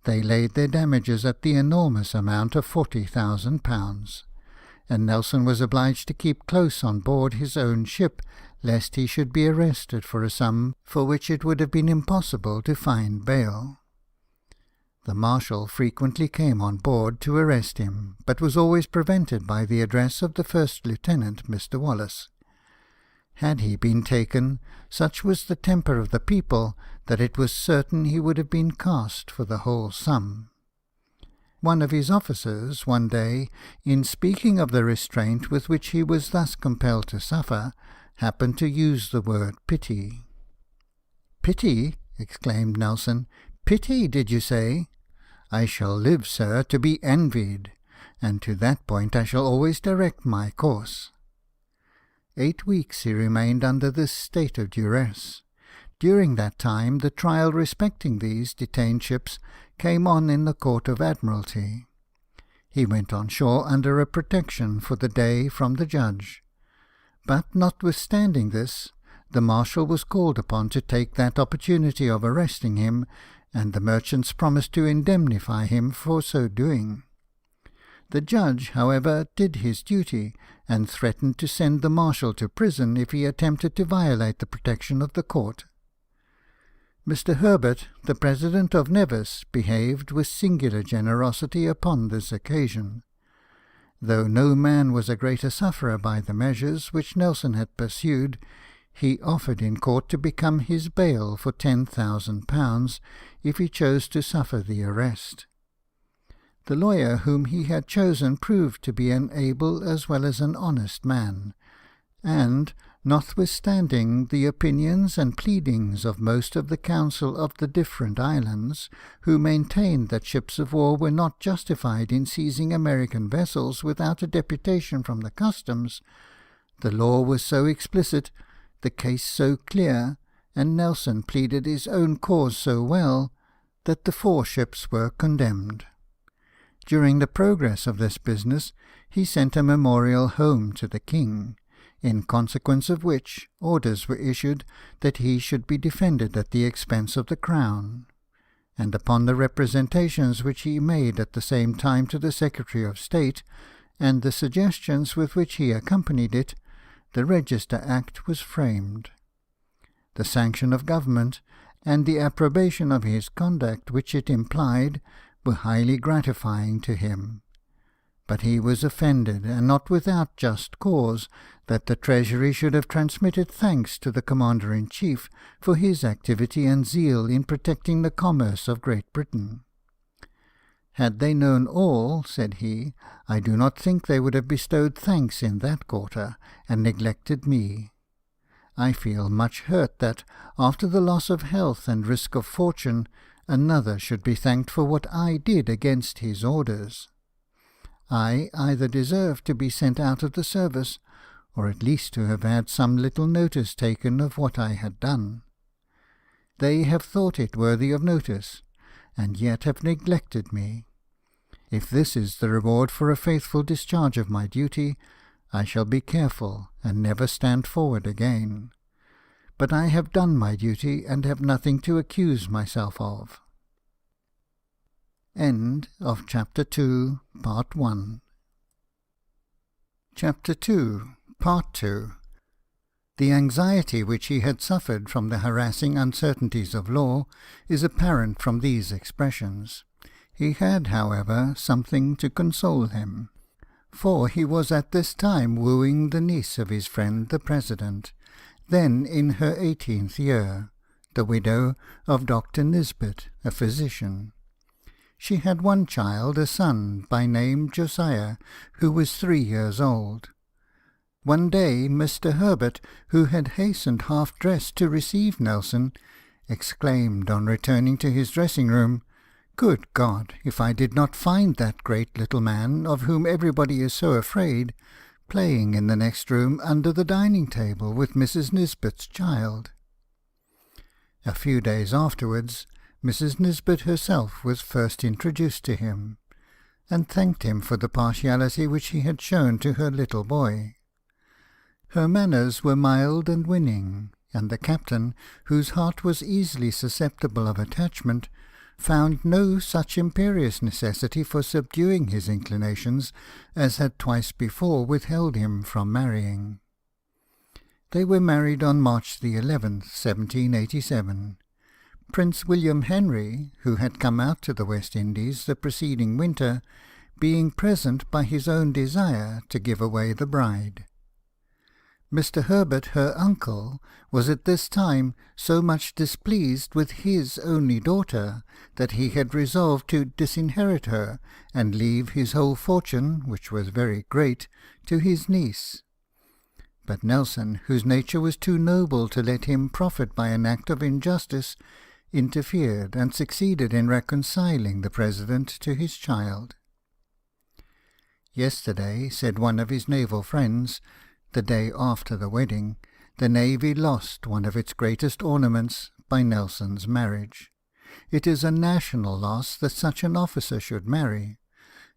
They laid their damages at the enormous amount of £40,000, and Nelson was obliged to keep close on board his own ship, lest he should be arrested for a sum for which it would have been impossible to find bail. The Marshal frequently came on board to arrest him, but was always prevented by the address of the First Lieutenant, Mr. Wallace. Had he been taken, such was the temper of the people that it was certain he would have been cast for the whole sum. One of his officers, one day, in speaking of the restraint with which he was thus compelled to suffer, happened to use the word pity. "Pity!" exclaimed Nelson. "Pity, did you say? I shall live, sir, to be envied, and to that point I shall always direct my course." 8 weeks he remained under this state of duress. During that time the trial respecting these detained ships came on in the Court of Admiralty. He went on shore under a protection for the day from the judge. But notwithstanding this, the Marshal was called upon to take that opportunity of arresting him, and the merchants promised to indemnify him for so doing. The judge, however, did his duty, and threatened to send the Marshal to prison if he attempted to violate the protection of the court. Mr. Herbert, the president of Nevis, behaved with singular generosity upon this occasion. Though no man was a greater sufferer by the measures which Nelson had pursued, he offered in court to become his bail for £10,000 if he chose to suffer the arrest. The lawyer whom he had chosen proved to be an able as well as an honest man, and, notwithstanding the opinions and pleadings of most of the council of the different islands, who maintained that ships of war were not justified in seizing American vessels without a deputation from the customs, the law was so explicit, the case so clear, and Nelson pleaded his own cause so well, that the 4 ships were condemned. During the progress of this business, he sent a memorial home to the king, in consequence of which orders were issued that he should be defended at the expense of the crown, and upon the representations which he made at the same time to the Secretary of State, and the suggestions with which he accompanied it, the Register Act was framed. The sanction of government, and the approbation of his conduct which it implied, were highly gratifying to him. But he was offended, and not without just cause, that the Treasury should have transmitted thanks to the Commander-in-Chief for his activity and zeal in protecting the commerce of Great Britain. "Had they known all," said he, "I do not think they would have bestowed thanks in that quarter, and neglected me. I feel much hurt that, after the loss of health and risk of fortune, another should be thanked for what I did against his orders. I either deserve to be sent out of the service, or at least to have had some little notice taken of what I had done. They have thought it worthy of notice, and yet have neglected me. If this is the reward for a faithful discharge of my duty, I shall be careful, and never stand forward again. But I have done my duty, and have nothing to accuse myself of." End of Chapter 2, Part 1. Chapter 2, Part 2. The anxiety which he had suffered from the harassing uncertainties of law is apparent from these expressions. He had, however, something to console him, for he was at this time wooing the niece of his friend the President, then in her 18th year, the widow of Dr. Nisbet, a physician. She had one child, a son, by name Josiah, who was 3 years old. One day Mr. Herbert, who had hastened half-dressed to receive Nelson, exclaimed on returning to his dressing-room, "Good God, if I did not find that great little man, of whom everybody is so afraid, playing in the next room under the dining-table with Mrs. Nisbet's child." A few days afterwards, Mrs. Nisbet herself was first introduced to him, and thanked him for the partiality which he had shown to her little boy. Her manners were mild and winning, and the captain, whose heart was easily susceptible of attachment, found no such imperious necessity for subduing his inclinations as had twice before withheld him from marrying. They were married on March the 11th, 1787. Prince William Henry, who had come out to the West Indies the preceding winter, being present by his own desire to give away the bride. Mr. Herbert, her uncle, was at this time so much displeased with his only daughter that he had resolved to disinherit her and leave his whole fortune, which was very great, to his niece. But Nelson, whose nature was too noble to let him profit by an act of injustice, interfered and succeeded in reconciling the President to his child. "Yesterday," said one of his naval friends, the day after the wedding, "the Navy lost one of its greatest ornaments by Nelson's marriage. It is a national loss that such an officer should marry.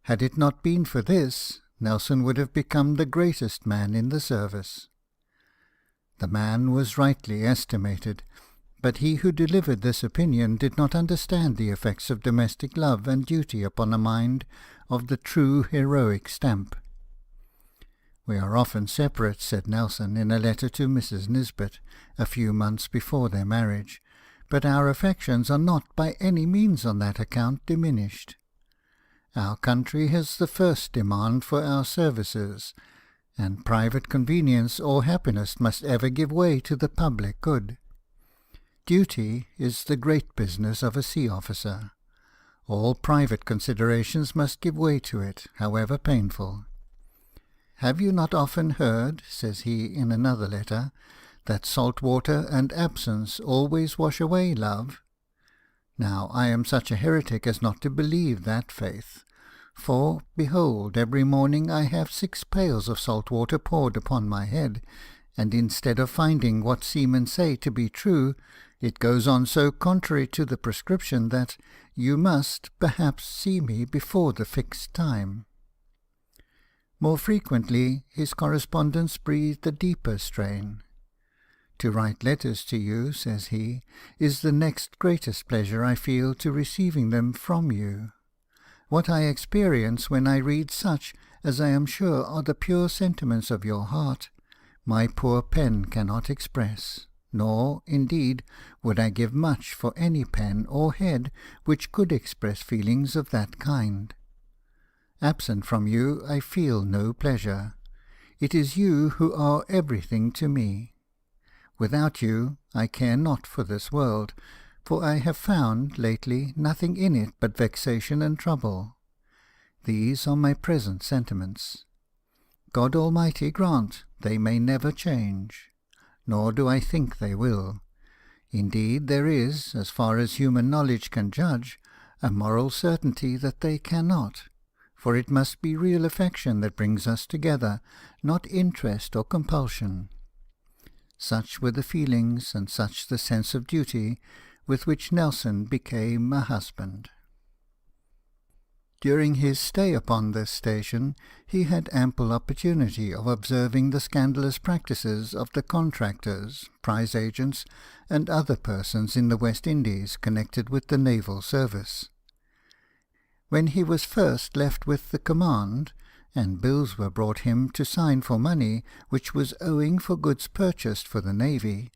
Had it not been for this, Nelson would have become the greatest man in the service." The man was rightly estimated, but he who delivered this opinion did not understand the effects of domestic love and duty upon a mind of the true heroic stamp. "We are often separate," said Nelson in a letter to Mrs. Nisbet, a few months before their marriage, "but our affections are not by any means on that account diminished. Our country has the first demand for our services, and private convenience or happiness must ever give way to the public good. Duty is the great business of a sea officer. All private considerations must give way to it, however painful. Have you not often heard," says he in another letter, "that salt water and absence always wash away love? Now I am such a heretic as not to believe that faith. For, behold, every morning I have 6 pails of salt water poured upon my head, and instead of finding what seamen say to be true, it goes on so contrary to the prescription that you must, perhaps, see me before the fixed time." More frequently, his correspondence breathed a deeper strain. "To write letters to you," says he, "is the next greatest pleasure I feel to receiving them from you. What I experience when I read such as I am sure are the pure sentiments of your heart, my poor pen cannot express, nor, indeed, would I give much for any pen or head which could express feelings of that kind. Absent from you, I feel no pleasure. It is you who are everything to me. Without you, I care not for this world, for I have found, lately, nothing in it but vexation and trouble. These are my present sentiments. God Almighty grant they may never change, nor do I think they will. Indeed, there is, as far as human knowledge can judge, a moral certainty that they cannot, for it must be real affection that brings us together, not interest or compulsion." Such were the feelings, and such the sense of duty, with which Nelson became a husband. During his stay upon this station, he had ample opportunity of observing the scandalous practices of the contractors, prize agents, and other persons in the West Indies connected with the naval service. When he was first left with the command, and bills were brought him to sign for money which was owing for goods purchased for the navy,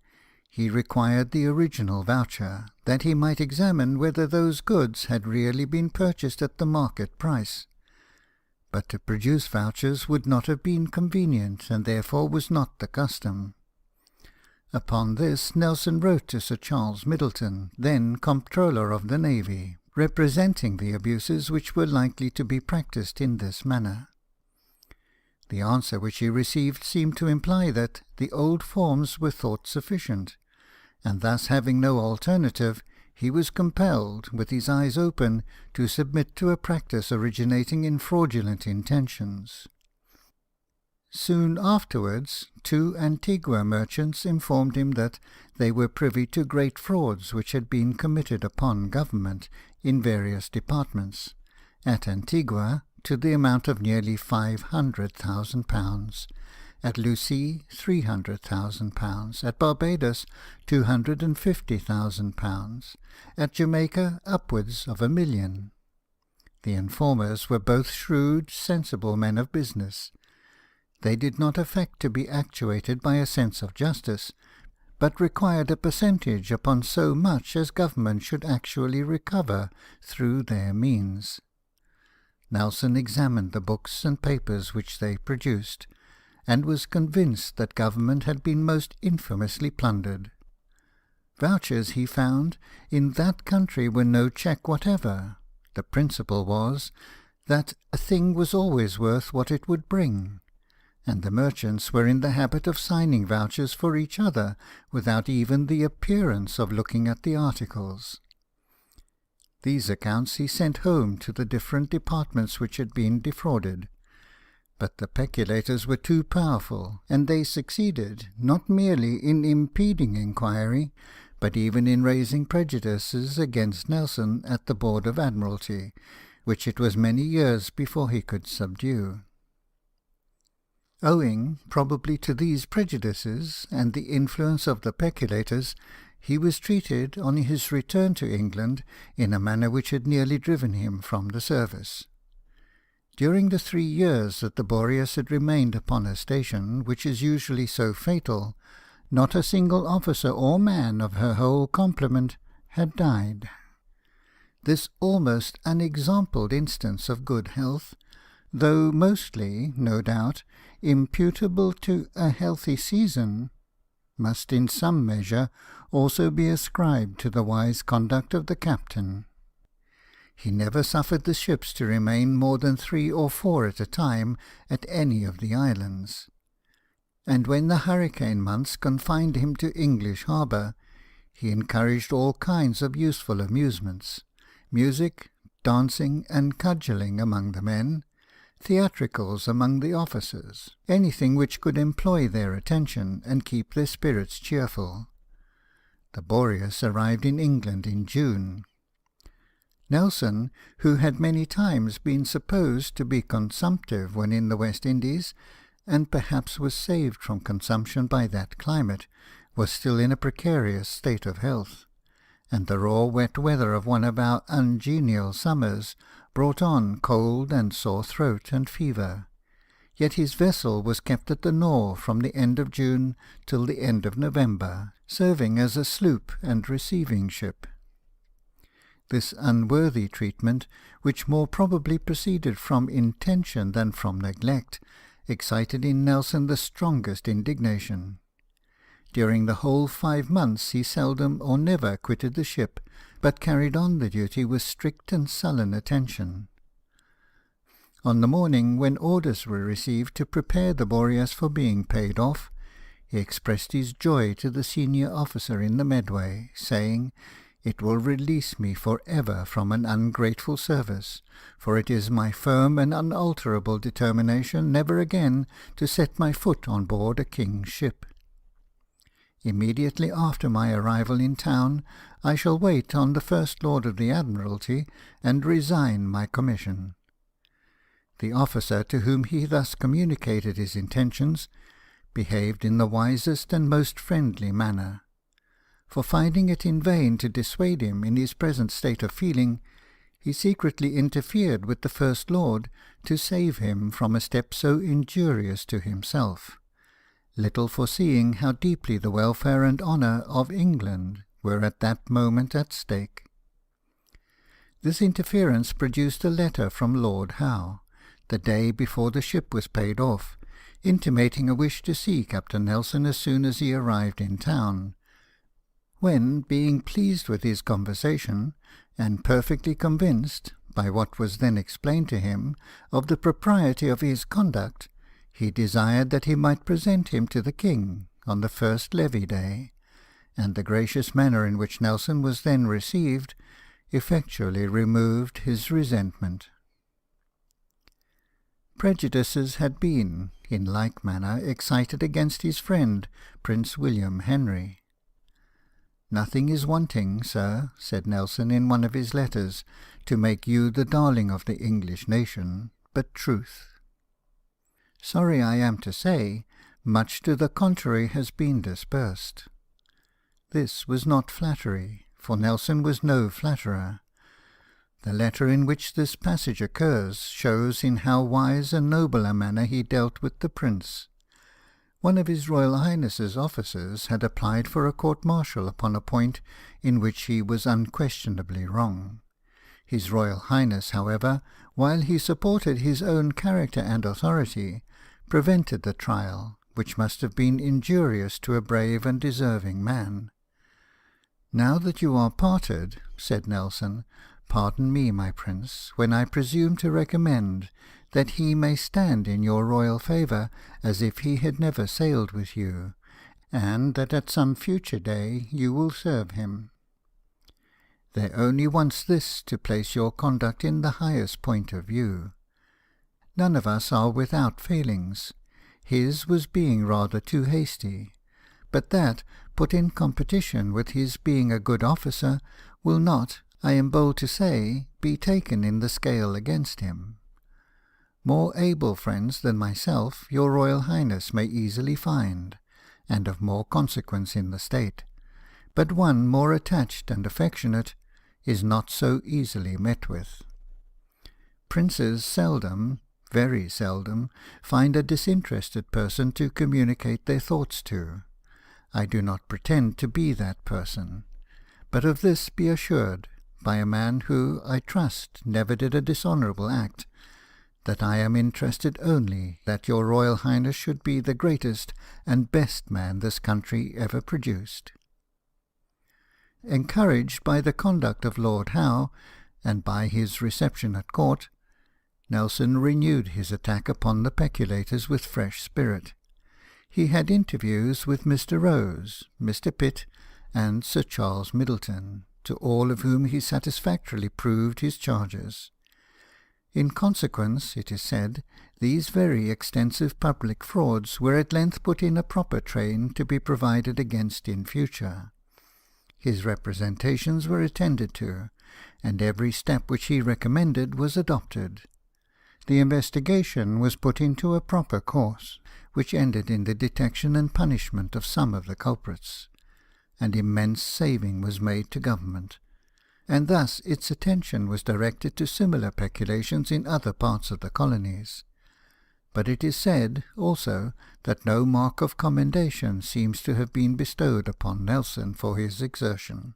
he required the original voucher, that he might examine whether those goods had really been purchased at the market price. But to produce vouchers would not have been convenient, and therefore was not the custom. Upon this, Nelson wrote to Sir Charles Middleton, then Comptroller of the Navy, representing the abuses which were likely to be practised in this manner. The answer which he received seemed to imply that the old forms were thought sufficient, and thus having no alternative, he was compelled, with his eyes open, to submit to a practice originating in fraudulent intentions. Soon afterwards, 2 Antigua merchants informed him that they were privy to great frauds which had been committed upon government in various departments. At Antigua, to the amount of nearly £500,000, at Lucy £300,000, at Barbados £250,000, at Jamaica upwards of £1 million. The informers were both shrewd, sensible men of business. They did not affect to be actuated by a sense of justice, but required a percentage upon so much as government should actually recover through their means. Nelson examined the books and papers which they produced, and was convinced that government had been most infamously plundered. Vouchers, he found, in that country were no check whatever. The principle was that a thing was always worth what it would bring, and the merchants were in the habit of signing vouchers for each other without even the appearance of looking at the articles. These accounts he sent home to the different departments which had been defrauded, but the peculators were too powerful, and they succeeded not merely in impeding inquiry, but even in raising prejudices against Nelson at the Board of Admiralty, which it was many years before he could subdue. Owing probably to these prejudices and the influence of the peculators, he was treated on his return to England in a manner which had nearly driven him from the service. During the 3 years that the Boreas had remained upon a station which is usually so fatal, not a single officer or man of her whole complement had died. This almost unexampled instance of good health, though mostly, no doubt, imputable to a healthy season, must in some measure also be ascribed to the wise conduct of the captain. He never suffered the ships to remain more than 3 or 4 at a time at any of the islands, and when the hurricane months confined him to English harbour, he encouraged all kinds of useful amusements, music, dancing, and cudgelling among the men, theatricals among the officers, anything which could employ their attention and keep their spirits cheerful. The Boreas arrived in England in June. Nelson, who had many times been supposed to be consumptive when in the West Indies, and perhaps was saved from consumption by that climate, was still in a precarious state of health, and the raw wet weather of one of our ungenial summers brought on cold and sore throat and fever. Yet his vessel was kept at the Nore from the end of June till the end of November, serving as a sloop and receiving ship. This unworthy treatment, which more probably proceeded from intention than from neglect, excited in Nelson the strongest indignation. During the whole 5 months he seldom or never quitted the ship, but carried on the duty with strict and sullen attention. On the morning when orders were received to prepare the Boreas for being paid off, he expressed his joy to the senior officer in the Medway, saying, "It will release me for ever from an ungrateful service, for it is my firm and unalterable determination never again to set my foot on board a king's ship. Immediately after my arrival in town, I shall wait on the First Lord of the Admiralty and resign my commission." The officer to whom he thus communicated his intentions behaved in the wisest and most friendly manner. For finding it in vain to dissuade him in his present state of feeling, he secretly interfered with the First Lord to save him from a step so injurious to himself, little foreseeing how deeply the welfare and honour of England were at that moment at stake. This interference produced a letter from Lord Howe, the day before the ship was paid off, intimating a wish to see Captain Nelson as soon as he arrived in town, when, being pleased with his conversation, and perfectly convinced, by what was then explained to him, of the propriety of his conduct, he desired that he might present him to the king on the first levee day, and the gracious manner in which Nelson was then received effectually removed his resentment. Prejudices had been, in like manner, excited against his friend, Prince William Henry. "Nothing is wanting, sir," said Nelson in one of his letters, "to make you the darling of the English nation, but truth. Sorry I am to say, much to the contrary has been dispersed." This was not flattery, for Nelson was no flatterer. The letter in which this passage occurs shows in how wise and noble a manner he dealt with the prince. One of His Royal Highness's officers had applied for a court-martial upon a point in which he was unquestionably wrong. His Royal Highness, however, while he supported his own character and authority, prevented the trial, which must have been injurious to a brave and deserving man. "Now that you are parted," said Nelson, "pardon me, my prince, when I presume to recommend that he may stand in your royal favour as if he had never sailed with you, and that at some future day you will serve him. There only wants this to place your conduct in the highest point of view. None of us are without failings. His was being rather too hasty, but that, put in competition with his being a good officer, will not, I am bold to say, be taken in the scale against him. More able friends than myself your Royal Highness may easily find, and of more consequence in the state, but one more attached and affectionate is not so easily met with. Princes seldom, very seldom, find a disinterested person to communicate their thoughts to. I do not pretend to be that person, but of this be assured, by a man who, I trust, never did a dishonourable act, that I am interested only that your Royal Highness should be the greatest and best man this country ever produced." Encouraged by the conduct of Lord Howe, and by his reception at court, Nelson renewed his attack upon the peculators with fresh spirit. He had interviews with Mr. Rose, Mr. Pitt, and Sir Charles Middleton, to all of whom he satisfactorily proved his charges. In consequence, it is said, these very extensive public frauds were at length put in a proper train to be provided against in future. His representations were attended to, and every step which he recommended was adopted. The investigation was put into a proper course, which ended in the detection and punishment of some of the culprits, and immense saving was made to government, and thus its attention was directed to similar peculations in other parts of the colonies. But it is said, also, that no mark of commendation seems to have been bestowed upon Nelson for his exertion.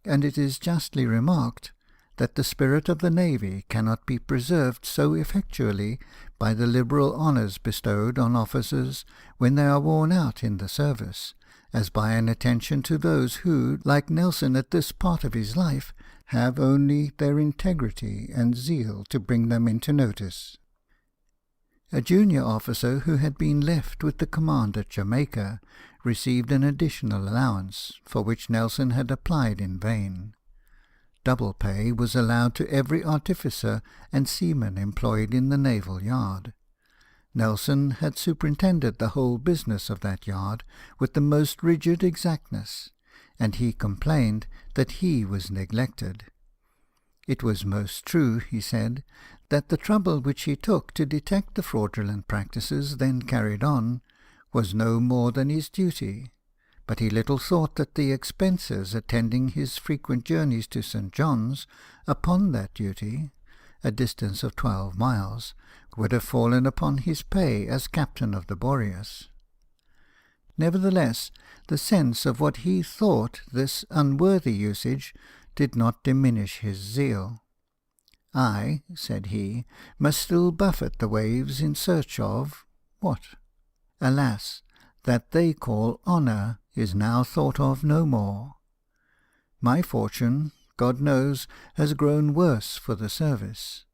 And it is justly remarked that the spirit of the navy cannot be preserved so effectually by the liberal honours bestowed on officers when they are worn out in the service, as by an attention to those who, like Nelson at this part of his life, have only their integrity and zeal to bring them into notice. A junior officer who had been left with the command at Jamaica received an additional allowance, for which Nelson had applied in vain. Double pay was allowed to every artificer and seaman employed in the naval yard. Nelson had superintended the whole business of that yard with the most rigid exactness, and he complained that he was neglected. It was most true, he said, that the trouble which he took to detect the fraudulent practices then carried on was no more than his duty, but he little thought that the expenses attending his frequent journeys to St. John's upon that duty, a distance of 12 miles, would have fallen upon his pay as captain of the Boreas. Nevertheless, the sense of what he thought this unworthy usage did not diminish his zeal. "I," said he, "must still buffet the waves in search of What? Alas, that they call honour is now thought of no more. My fortune, God knows, has grown worse for the service.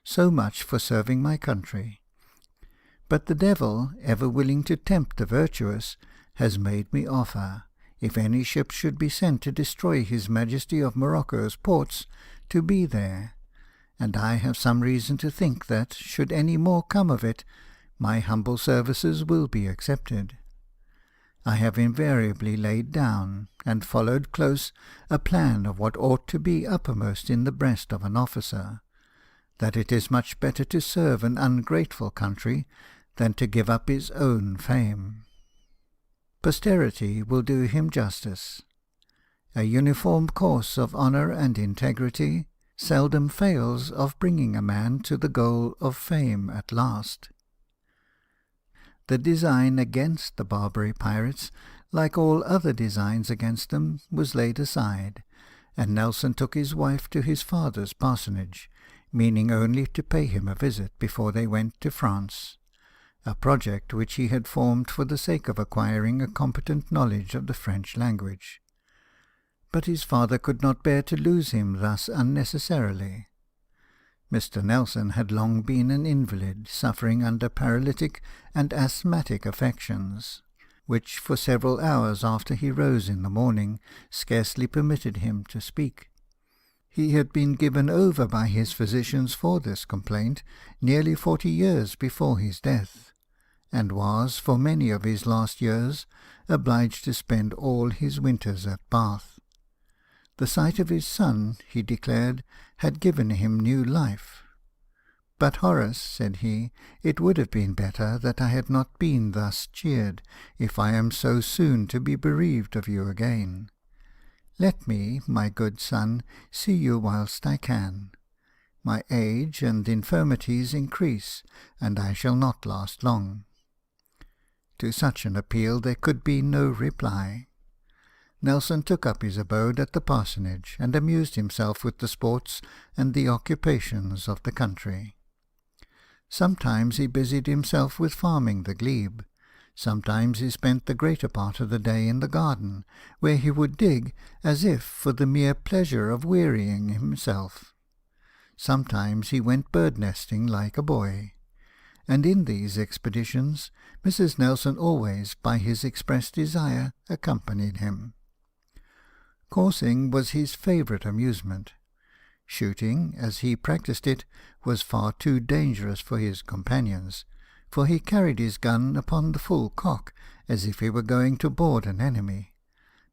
So much for serving my country. But the devil, ever willing to tempt the virtuous, has made me offer, if any ship should be sent to destroy His Majesty of Morocco's ports, to be there. And I have some reason to think that, should any more come of it, my humble services will be accepted. I have invariably laid down, and followed close, a plan of what ought to be uppermost in the breast of an officer, that it is much better to serve an ungrateful country than to give up his own fame. Posterity will do him justice. A uniform course of honour and integrity seldom fails of bringing a man to the goal of fame at last. The design against the Barbary pirates, like all other designs against them, was laid aside, and Nelson took his wife to his father's parsonage, meaning only to pay him a visit before they went to France, a project which he had formed for the sake of acquiring a competent knowledge of the French language. But his father could not bear to lose him thus unnecessarily. Mr. Nelson had long been an invalid, suffering under paralytic and asthmatic affections, which for several hours after he rose in the morning scarcely permitted him to speak. He had been given over by his physicians for this complaint nearly 40 years before his death, and was, for many of his last years, obliged to spend all his winters at Bath. The sight of his son, he declared, had given him new life. "But, Horace," said he, "it would have been better that I had not been thus cheered, if I am so soon to be bereaved of you again. Let me, my good son, see you whilst I can. My age and infirmities increase, and I shall not last long." To such an appeal there could be no reply. Nelson took up his abode at the parsonage, and amused himself with the sports and the occupations of the country. Sometimes he busied himself with farming the glebe. Sometimes he spent the greater part of the day in the garden, where he would dig as if for the mere pleasure of wearying himself. Sometimes he went bird-nesting like a boy. And in these expeditions Mrs. Nelson always, by his express desire, accompanied him. Coursing was his favourite amusement. Shooting, as he practised it, was far too dangerous for his companions, for he carried his gun upon the full cock, as if he were going to board an enemy,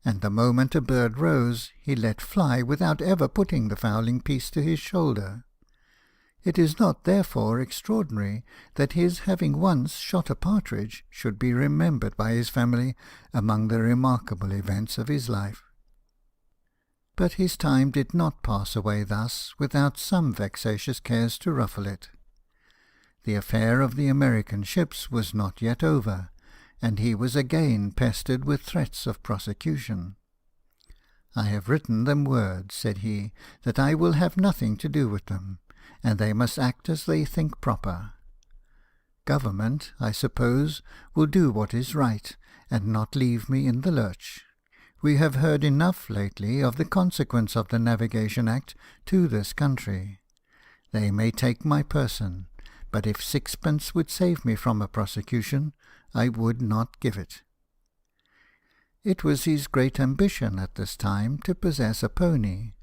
and the moment a bird rose, he let fly without ever putting the fowling piece to his shoulder. It is not, therefore, extraordinary that his having once shot a partridge should be remembered by his family among the remarkable events of his life. But his time did not pass away thus without some vexatious cares to ruffle it. The affair of the American ships was not yet over, and he was again pestered with threats of prosecution. "I have written them word," said he, "that I will have nothing to do with them, and they must act as they think proper. Government, I suppose, will do what is right, and not leave me in the lurch. We have heard enough lately of the consequence of the Navigation Act to this country. They may take my person, but if sixpence would save me from a prosecution, I would not give it." It was his great ambition at this time to possess a pony,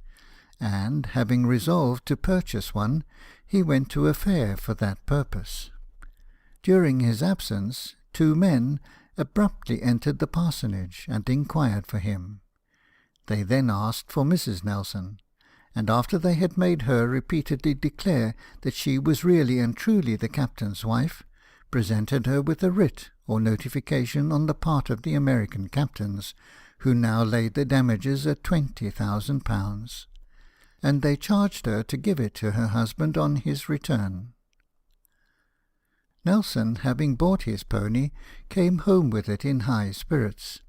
and, having resolved to purchase one, he went to a fair for that purpose. During his absence, 2 men abruptly entered the parsonage and inquired for him. They then asked for Mrs. Nelson, and after they had made her repeatedly declare that she was really and truly the captain's wife, presented her with a writ or notification on the part of the American captains, who now laid the damages at £20,000, and they charged her to give it to her husband on his return. Nelson, having bought his pony, came home with it in high spirits.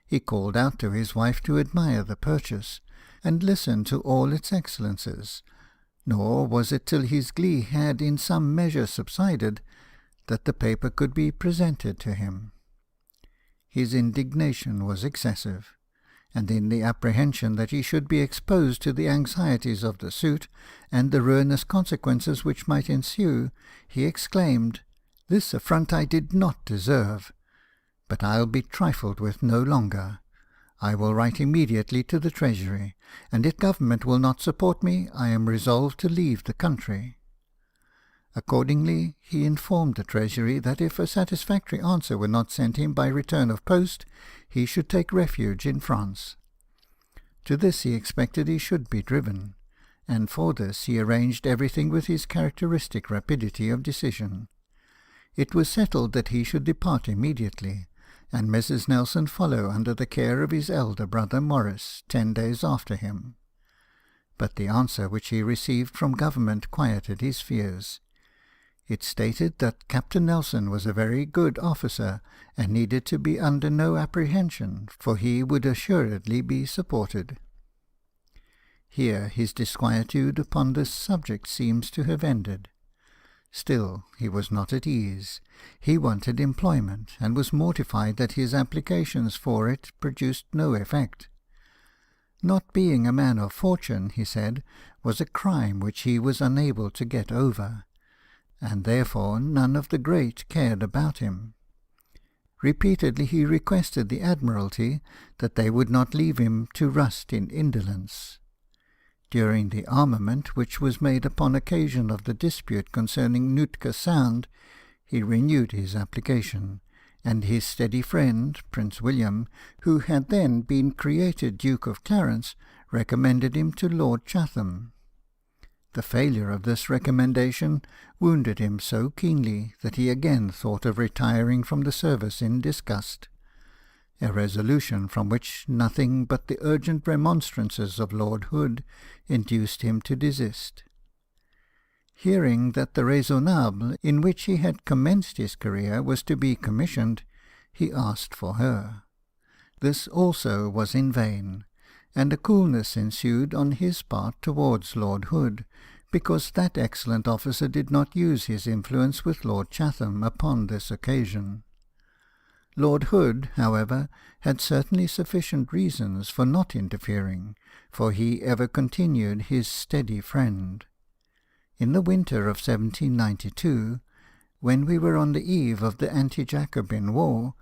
He called out to his wife to admire the purchase, and listen to all its excellences, nor was it till his glee had in some measure subsided that the paper could be presented to him. His indignation was excessive, and in the apprehension that he should be exposed to the anxieties of the suit, and the ruinous consequences which might ensue, he exclaimed, "This affront I did not deserve, but I'll be trifled with no longer. I will write immediately to the Treasury, and if Government will not support me, I am resolved to leave the country." Accordingly, he informed the Treasury that if a satisfactory answer were not sent him by return of post, he should take refuge in France. To this he expected he should be driven, and for this he arranged everything with his characteristic rapidity of decision. It was settled that he should depart immediately, and Mrs. Nelson follow under the care of his elder brother Maurice 10 days after him. But the answer which he received from Government quieted his fears. It stated that Captain Nelson was a very good officer, and needed to be under no apprehension, for he would assuredly be supported. Here his disquietude upon this subject seems to have ended. Still, he was not at ease. He wanted employment, and was mortified that his applications for it produced no effect. Not being a man of fortune, he said, was a crime which he was unable to get over, and therefore none of the great cared about him. Repeatedly he requested the Admiralty that they would not leave him to rust in indolence. During the armament which was made upon occasion of the dispute concerning Nootka Sound, he renewed his application, and his steady friend, Prince William, who had then been created Duke of Clarence, recommended him to Lord Chatham. The failure of this recommendation wounded him so keenly that he again thought of retiring from the service in disgust, a resolution from which nothing but the urgent remonstrances of Lord Hood induced him to desist. Hearing that the Raisonnable, in which he had commenced his career, was to be commissioned, he asked for her. This also was in vain, and a coolness ensued on his part towards Lord Hood, because that excellent officer did not use his influence with Lord Chatham upon this occasion. Lord Hood, however, had certainly sufficient reasons for not interfering, for he ever continued his steady friend. In the winter of 1792, when we were on the eve of the anti-Jacobin war,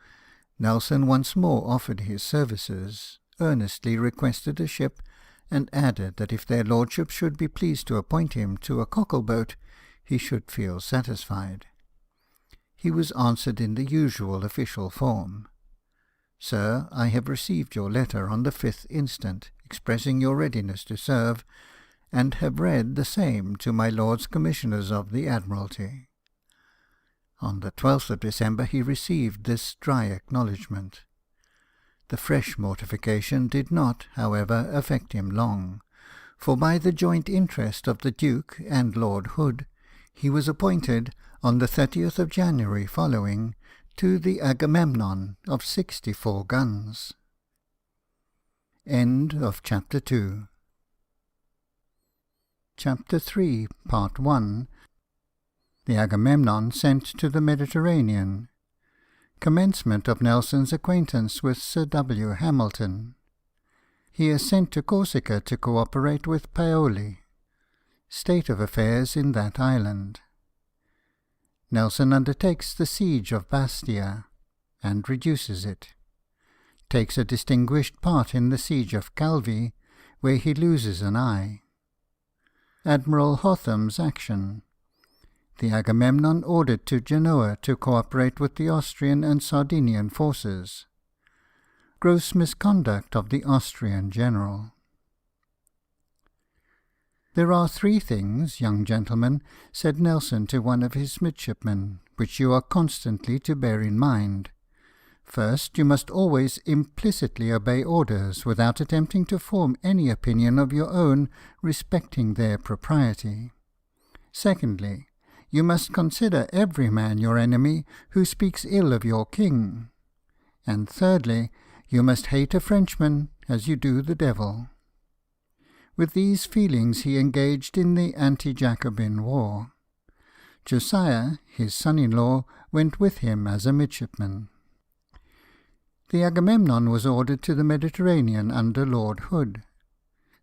Nelson once more offered his services, earnestly requested a ship, and added that if their lordships should be pleased to appoint him to a cockle-boat, he should feel satisfied. He was answered in the usual official form. "Sir, I have received your letter on the 5th instant, expressing your readiness to serve, and have read the same to my Lords Commissioners of the Admiralty." On the 12th of December he received this dry acknowledgment. The fresh mortification did not, however, affect him long, for by the joint interest of the Duke and Lord Hood, he was appointed, on the 30th of January following, to the Agamemnon of 64 guns. End of Chapter 2. Chapter 3, Part 1. The Agamemnon sent to the Mediterranean. Commencement of Nelson's acquaintance with Sir W. Hamilton. He is sent to Corsica to cooperate with Paoli. State of affairs in that island. Nelson undertakes the siege of Bastia, and reduces it. Takes a distinguished part in the siege of Calvi, where he loses an eye. Admiral Hotham's action. The Agamemnon ordered to Genoa to cooperate with the Austrian and Sardinian forces. Gross misconduct of the Austrian general. "There are 3 things, young gentlemen," said Nelson to one of his midshipmen, "which you are constantly to bear in mind. First, you must always implicitly obey orders, without attempting to form any opinion of your own respecting their propriety. Secondly, you must consider every man your enemy who speaks ill of your king. And thirdly, you must hate a Frenchman as you do the devil." With these feelings he engaged in the anti-Jacobin war. Josiah, his son-in-law, went with him as a midshipman. The Agamemnon was ordered to the Mediterranean under Lord Hood.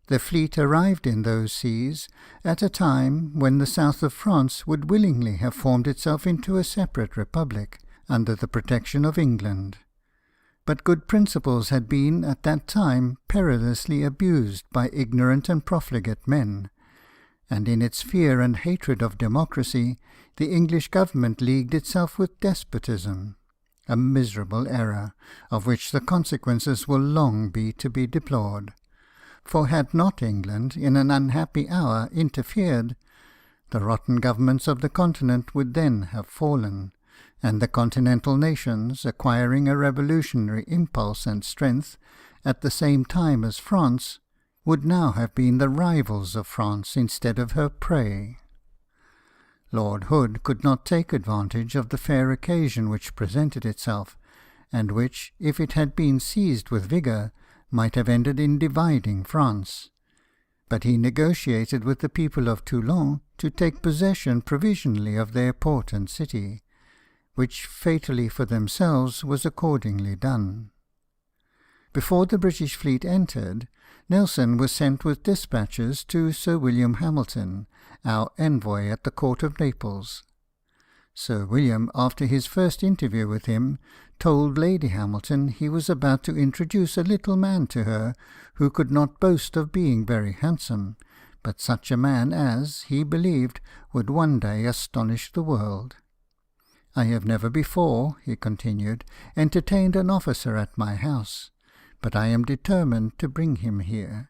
The fleet arrived in those seas at a time when the south of France would willingly have formed itself into a separate republic, under the protection of England. But good principles had been at that time perilously abused by ignorant and profligate men, and in its fear and hatred of democracy, the English government leagued itself with despotism, a miserable error, of which the consequences will long be to be deplored. For had not England, in an unhappy hour, interfered, the rotten governments of the continent would then have fallen, and the continental nations, acquiring a revolutionary impulse and strength at the same time as France, would now have been the rivals of France instead of her prey. Lord Hood could not take advantage of the fair occasion which presented itself, and which, if it had been seized with vigour, might have ended in dividing France. But he negotiated with the people of Toulon to take possession provisionally of their port and city, which fatally for themselves was accordingly done. Before the British fleet entered, Nelson was sent with despatches to Sir William Hamilton, our envoy at the court of Naples. Sir William, after his first interview with him, told Lady Hamilton he was about to introduce a little man to her who could not boast of being very handsome, but such a man as, he believed, would one day astonish the world. "I have never before," he continued, "entertained an officer at my house, but I am determined to bring him here.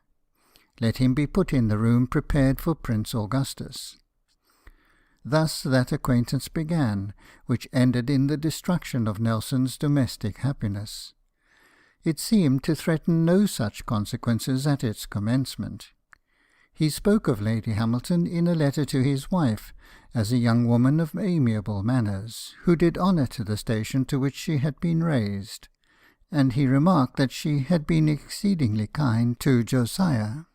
Let him be put in the room prepared for Prince Augustus." Thus that acquaintance began, which ended in the destruction of Nelson's domestic happiness. It seemed to threaten no such consequences at its commencement. He spoke of Lady Hamilton in a letter to his wife as a young woman of amiable manners, who did honour to the station to which she had been raised, and he remarked that she had been exceedingly kind to Josiah.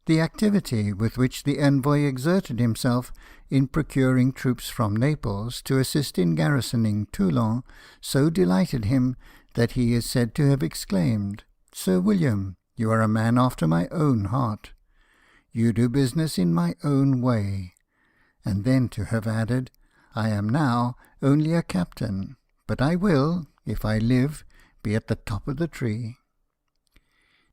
The activity with which the envoy exerted himself in procuring troops from Naples to assist in garrisoning Toulon so delighted him that he is said to have exclaimed, "Sir William, you are a man after my own heart. You do business in my own way," and then to have added, "I am now only a captain, but I will, if I live, be at the top of the tree."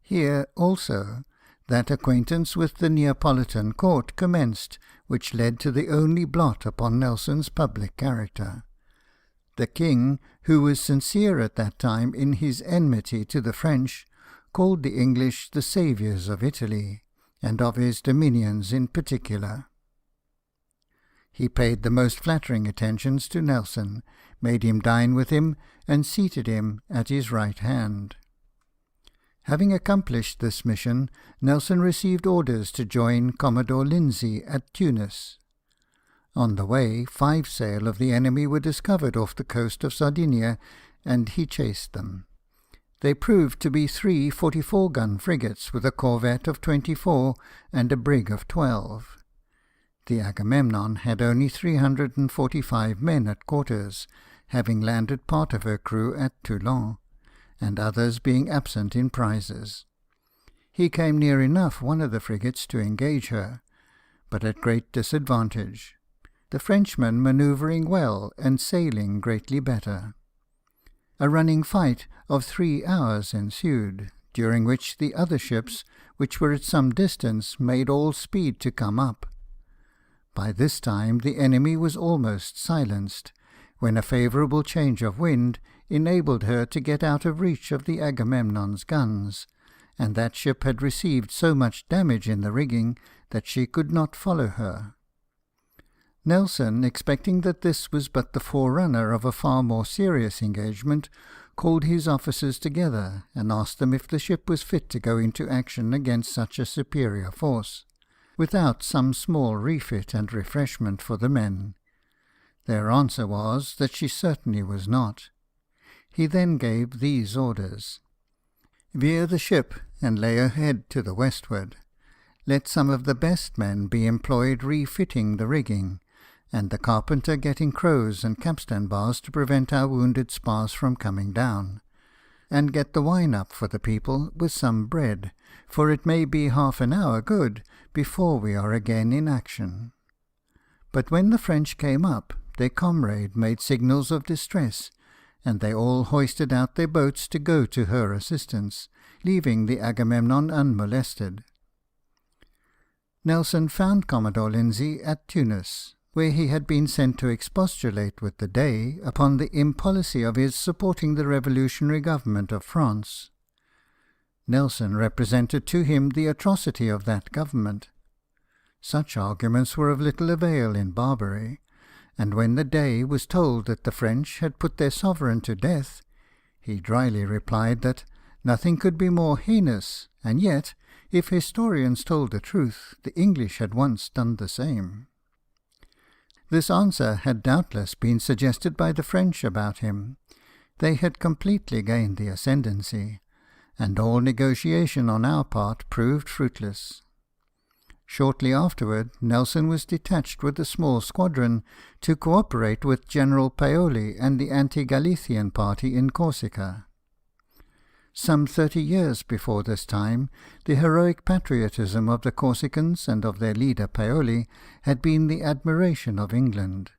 Here, also, that acquaintance with the Neapolitan court commenced which led to the only blot upon Nelson's public character. The king, who was sincere at that time in his enmity to the French, called the English the saviours of Italy, and of his dominions in particular. He paid the most flattering attentions to Nelson, made him dine with him, and seated him at his right hand. Having accomplished this mission, Nelson received orders to join Commodore Lindsay at Tunis. On the way, 5 sail of the enemy were discovered off the coast of Sardinia, and he chased them. They proved to be 3 44-gun frigates, with a corvette of 24 and a brig of 12. The Agamemnon had only 345 men at quarters, having landed part of her crew at Toulon, and others being absent in prizes. He came near enough one of the frigates to engage her, but at great disadvantage, the Frenchmen manoeuvring well and sailing greatly better. A running fight of 3 hours ensued, during which the other ships, which were at some distance, made all speed to come up. By this time the enemy was almost silenced, when a favourable change of wind enabled her to get out of reach of the Agamemnon's guns, and that ship had received so much damage in the rigging that she could not follow her. Nelson, expecting that this was but the forerunner of a far more serious engagement, called his officers together and asked them if the ship was fit to go into action against such a superior force, without some small refit and refreshment for the men. Their answer was that she certainly was not. He then gave these orders: "Veer the ship and lay her head to the westward. Let some of the best men be employed refitting the rigging, and the carpenter getting crows and capstan bars to prevent our wounded spars from coming down, and get the wine up for the people with some bread, for it may be half an hour good before we are again in action." But when the French came up, their comrade made signals of distress, and they all hoisted out their boats to go to her assistance, leaving the Agamemnon unmolested. Nelson found Commodore Lindsay at Tunis, where he had been sent to expostulate with the Dey upon the impolicy of his supporting the revolutionary government of France. Nelson represented to him the atrocity of that government. Such arguments were of little avail in Barbary, and when the Dey was told that the French had put their sovereign to death, he dryly replied that nothing could be more heinous, and yet, if historians told the truth, the English had once done the same. This answer had doubtless been suggested by the French about him. They had completely gained the ascendancy, and all negotiation on our part proved fruitless. Shortly afterward, Nelson was detached with a small squadron to cooperate with General Paoli and the anti-Galician party in Corsica. Some 30 years before this time, the heroic patriotism of the Corsicans and of their leader Paoli had been the admiration of England.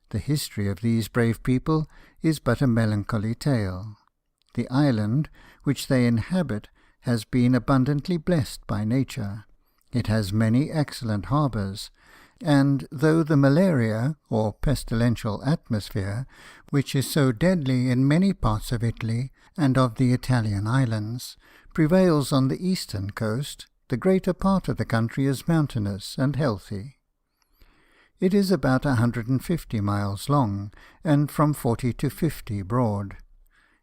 The history of these brave people is but a melancholy tale. The island which they inhabit has been abundantly blessed by nature. It has many excellent harbours, and though the malaria, or pestilential atmosphere, which is so deadly in many parts of Italy and of the Italian islands, prevails on the eastern coast, the greater part of the country is mountainous and healthy. It is about 150 miles long, and from 40 to 50 broad.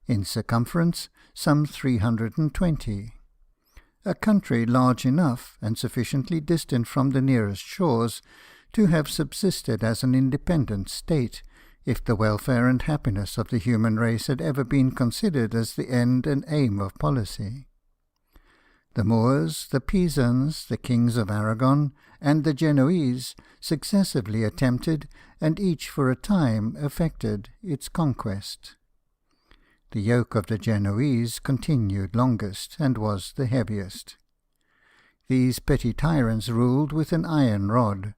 In circumference, some 320. A country large enough and sufficiently distant from the nearest shores to have subsisted as an independent state, if the welfare and happiness of the human race had ever been considered as the end and aim of policy. The Moors, the Pisans, the kings of Aragon, and the Genoese successively attempted, and each for a time effected, its conquest. The yoke of the Genoese continued longest, and was the heaviest. These petty tyrants ruled with an iron rod,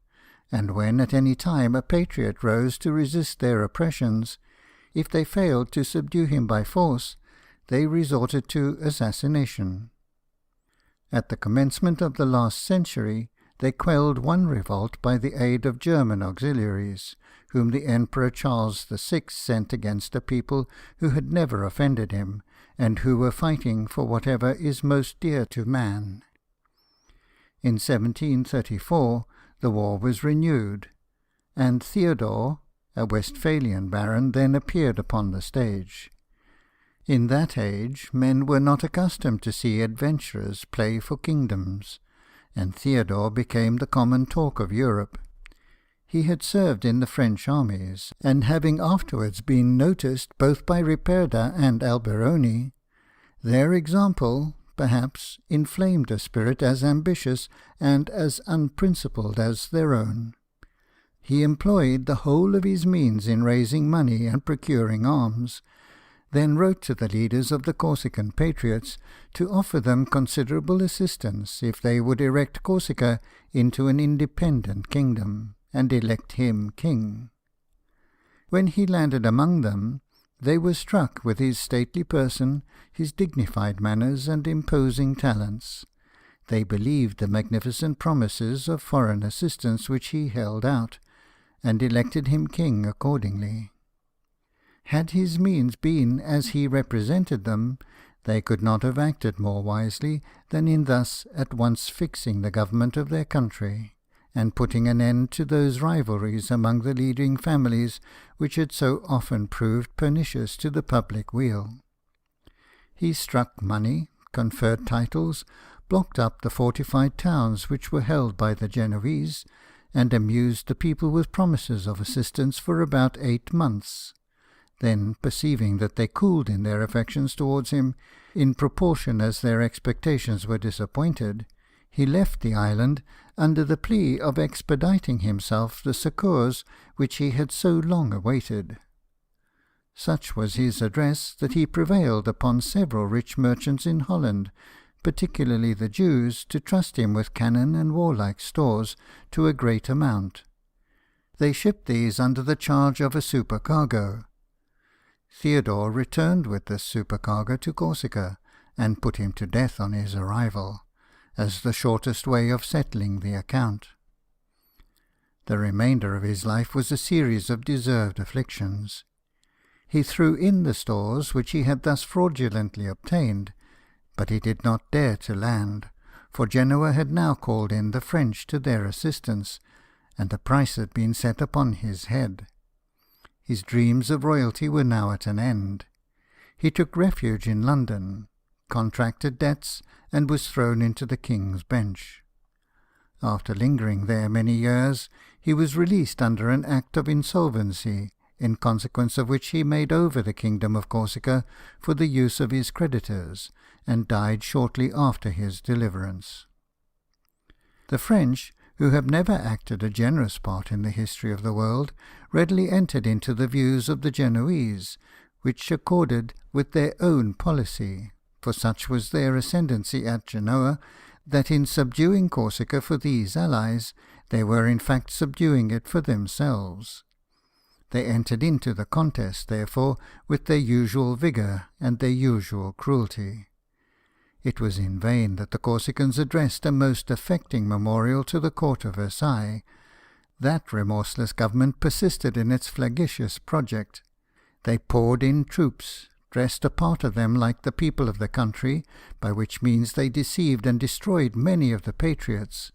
and when at any time a patriot rose to resist their oppressions, if they failed to subdue him by force, they resorted to assassination. At the commencement of the last century, they quelled one revolt by the aid of German auxiliaries, whom the Emperor Charles VI sent against a people who had never offended him, and who were fighting for whatever is most dear to man. In 1734, the war was renewed, and Theodore, a Westphalian baron, then appeared upon the stage. In that age, men were not accustomed to see adventurers play for kingdoms, and Theodore became the common talk of Europe. He had served in the French armies, and having afterwards been noticed both by Ripperda and Alberoni, their example, perhaps, inflamed a spirit as ambitious and as unprincipled as their own. He employed the whole of his means in raising money and procuring arms, then wrote to the leaders of the Corsican patriots to offer them considerable assistance if they would erect Corsica into an independent kingdom, and elect him king. When he landed among them, they were struck with his stately person, his dignified manners, and imposing talents. They believed the magnificent promises of foreign assistance which he held out, and elected him king accordingly. Had his means been as he represented them, they could not have acted more wisely than in thus at once fixing the government of their country, and putting an end to those rivalries among the leading families which had so often proved pernicious to the public weal. He struck money, conferred titles, blocked up the fortified towns which were held by the Genoese, and amused the people with promises of assistance for about 8 months. Then, perceiving that they cooled in their affections towards him, in proportion as their expectations were disappointed, he left the island under the plea of expediting himself the succours which he had so long awaited. Such was his address that he prevailed upon several rich merchants in Holland, particularly the Jews, to trust him with cannon and warlike stores to a great amount. They shipped these under the charge of a supercargo. Theodore returned with this supercargo to Corsica, and put him to death on his arrival, as the shortest way of settling the account. The remainder of his life was a series of deserved afflictions. He threw in the stores which he had thus fraudulently obtained, but he did not dare to land, for Genoa had now called in the French to their assistance, and a price had been set upon his head. His dreams of royalty were now at an end. He took refuge in London, contracted debts, and was thrown into the King's Bench. After lingering there many years, he was released under an act of insolvency, in consequence of which he made over the kingdom of Corsica for the use of his creditors, and died shortly after his deliverance. The French, who have never acted a generous part in the history of the world, readily entered into the views of the Genoese, which accorded with their own policy, for such was their ascendancy at Genoa, that in subduing Corsica for these allies, they were in fact subduing it for themselves. They entered into the contest, therefore, with their usual vigour and their usual cruelty. It was in vain that the Corsicans addressed a most affecting memorial to the court of Versailles. That remorseless government persisted in its flagitious project. They poured in troops, dressed a part of them like the people of the country, by which means they deceived and destroyed many of the patriots,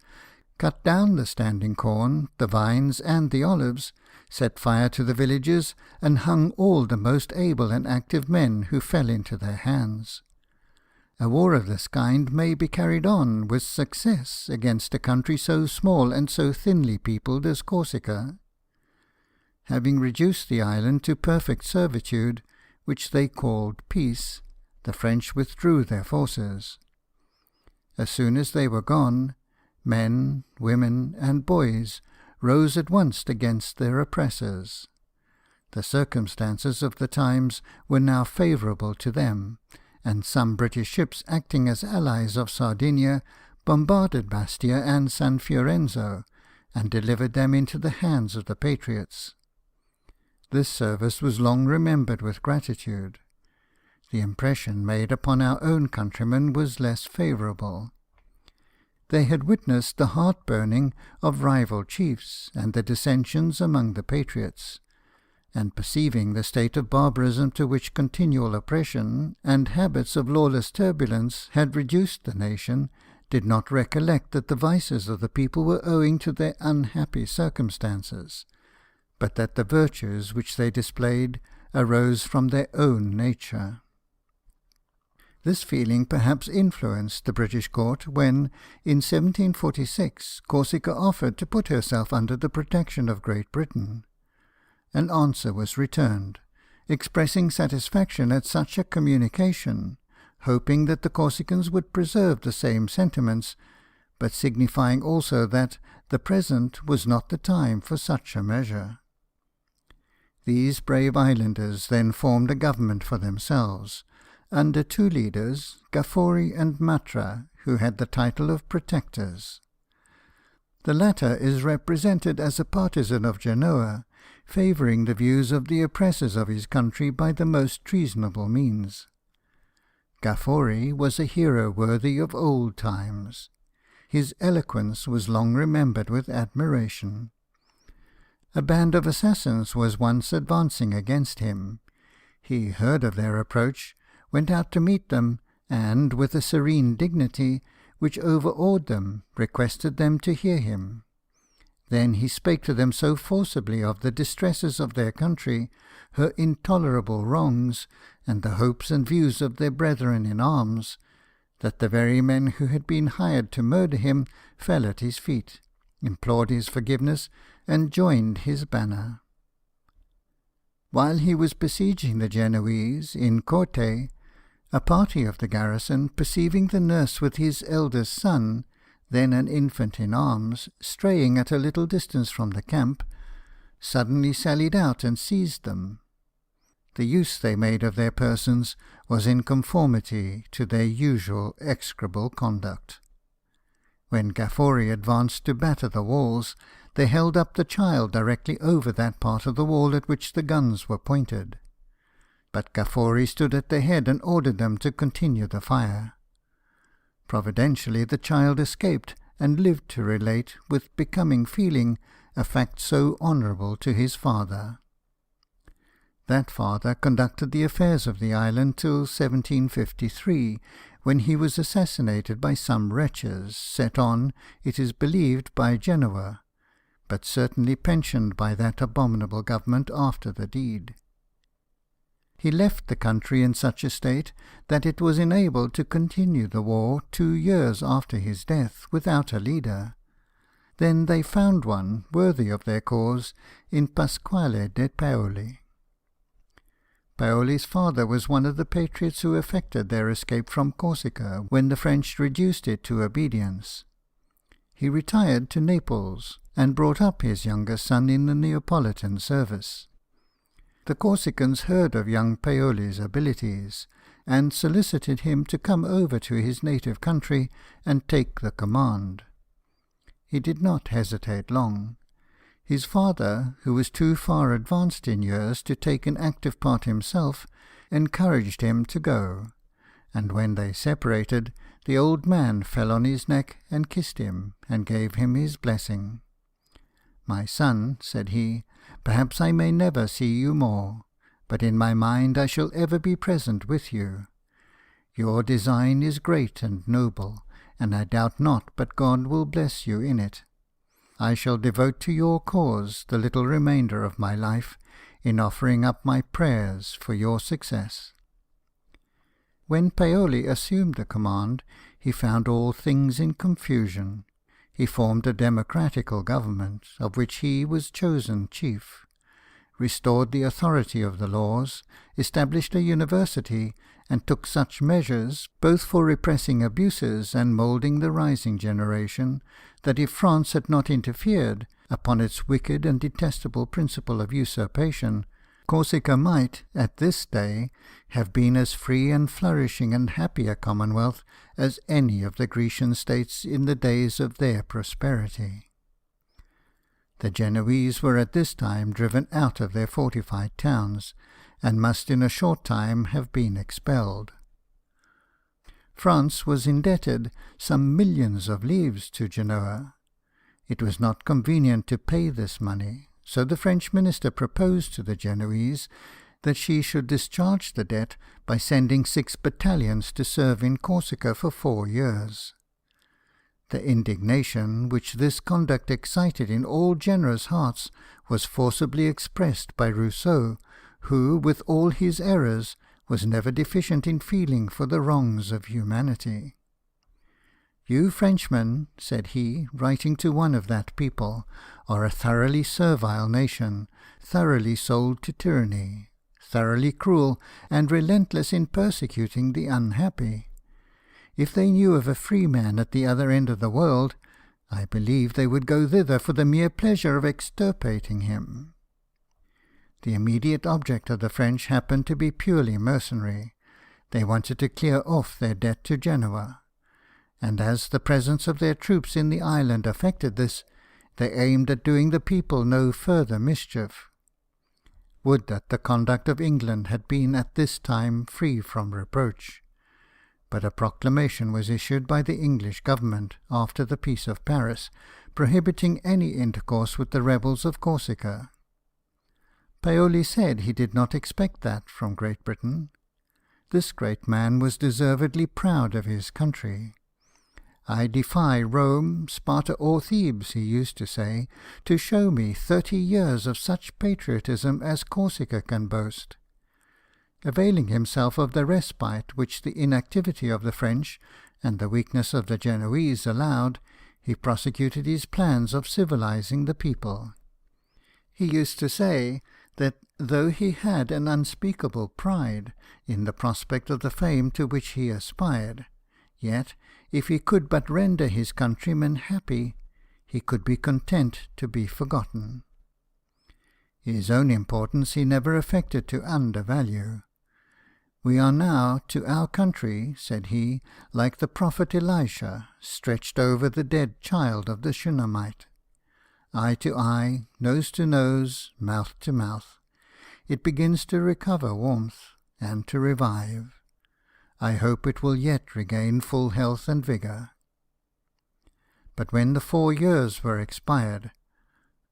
cut down the standing corn, the vines, and the olives, set fire to the villages, and hung all the most able and active men who fell into their hands. A war of this kind may be carried on with success against a country so small and so thinly peopled as Corsica. Having reduced the island to perfect servitude, which they called peace, the French withdrew their forces. As soon as they were gone, men, women, and boys rose at once against their oppressors. The circumstances of the times were now favourable to them, and some British ships acting as allies of Sardinia bombarded Bastia and San Fiorenzo, and delivered them into the hands of the patriots. This service was long remembered with gratitude. The impression made upon our own countrymen was less favourable. They had witnessed the heart-burning of rival chiefs, and the dissensions among the patriots, and perceiving the state of barbarism to which continual oppression and habits of lawless turbulence had reduced the nation, did not recollect that the vices of the people were owing to their unhappy circumstances, but that the virtues which they displayed arose from their own nature. This feeling perhaps influenced the British court when, in 1746, Corsica offered to put herself under the protection of Great Britain. An answer was returned, expressing satisfaction at such a communication, hoping that the Corsicans would preserve the same sentiments, but signifying also that the present was not the time for such a measure. These brave islanders then formed a government for themselves, under two leaders, Gaffori and Matra, who had the title of protectors. The latter is represented as a partisan of Genoa, favouring the views of the oppressors of his country by the most treasonable means. Gaffori was a hero worthy of old times. His eloquence was long remembered with admiration. A band of assassins was once advancing against him. He heard of their approach, went out to meet them, and, with a serene dignity which overawed them, requested them to hear him. Then he spake to them so forcibly of the distresses of their country, her intolerable wrongs, and the hopes and views of their brethren in arms, that the very men who had been hired to murder him fell at his feet, implored his forgiveness, and joined his banner. While he was besieging the Genoese in Corte, a party of the garrison, perceiving the nurse with his eldest son, then an infant in arms, straying at a little distance from the camp, suddenly sallied out and seized them. The use they made of their persons was in conformity to their usual execrable conduct. When Gaffori advanced to batter the walls, they held up the child directly over that part of the wall at which the guns were pointed. But Gaffori stood at their head and ordered them to continue the fire. Providentially the child escaped, and lived to relate, with becoming feeling, a fact so honourable to his father. That father conducted the affairs of the island till 1753, when he was assassinated by some wretches, set on, it is believed, by Genoa, but certainly pensioned by that abominable government after the deed. He left the country in such a state that it was enabled to continue the war 2 years after his death, without a leader. Then they found one worthy of their cause in Pasquale de Paoli. Paoli's father was one of the patriots who effected their escape from Corsica when the French reduced it to obedience. He retired to Naples, and brought up his younger son in the Neapolitan service. The Corsicans heard of young Paoli's abilities, and solicited him to come over to his native country and take the command. He did not hesitate long. His father, who was too far advanced in years to take an active part himself, encouraged him to go, and when they separated, the old man fell on his neck and kissed him, and gave him his blessing. "My son," said he, "perhaps I may never see you more, but in my mind I shall ever be present with you. Your design is great and noble, and I doubt not but God will bless you in it. I shall devote to your cause the little remainder of my life, in offering up my prayers for your success." When Paoli assumed the command, he found all things in confusion. He formed a democratical government, of which he was chosen chief, restored the authority of the laws, established a university, and took such measures, both for repressing abuses and moulding the rising generation, that if France had not interfered, upon its wicked and detestable principle of usurpation, Corsica might, at this day, have been as free and flourishing and happy a commonwealth as any of the Grecian states in the days of their prosperity. The Genoese were at this time driven out of their fortified towns, and must in a short time have been expelled. France was indebted some millions of livres to Genoa. It was not convenient to pay this money, so the French minister proposed to the Genoese that she should discharge the debt by sending 6 battalions to serve in Corsica for 4 years. The indignation which this conduct excited in all generous hearts was forcibly expressed by Rousseau, who, with all his errors, was never deficient in feeling for the wrongs of humanity. "You Frenchmen," said he, writing to one of that people, "are a thoroughly servile nation, thoroughly sold to tyranny, thoroughly cruel, and relentless in persecuting the unhappy. If they knew of a free man at the other end of the world, I believe they would go thither for the mere pleasure of extirpating him." The immediate object of the French happened to be purely mercenary. They wanted to clear off their debt to Genoa, and as the presence of their troops in the island effected this, they aimed at doing the people no further mischief. Would that the conduct of England had been at this time free from reproach! But a proclamation was issued by the English government, after the Peace of Paris, prohibiting any intercourse with the rebels of Corsica. Paoli said he did not expect that from Great Britain. This great man was deservedly proud of his country. "I defy Rome, Sparta, or Thebes," he used to say, "to show me 30 years of such patriotism as Corsica can boast." Availing himself of the respite which the inactivity of the French and the weakness of the Genoese allowed, he prosecuted his plans of civilizing the people. He used to say that though he had an unspeakable pride in the prospect of the fame to which he aspired, Yet, if he could but render his countrymen happy, he could be content to be forgotten. His own importance he never affected to undervalue. "We are now to our country," said he, "like the prophet Elisha, stretched over the dead child of the Shunammite. Eye to eye, nose to nose, mouth to mouth. It begins to recover warmth, and to revive. I hope it will yet regain full health and vigour." But when the 4 years were expired,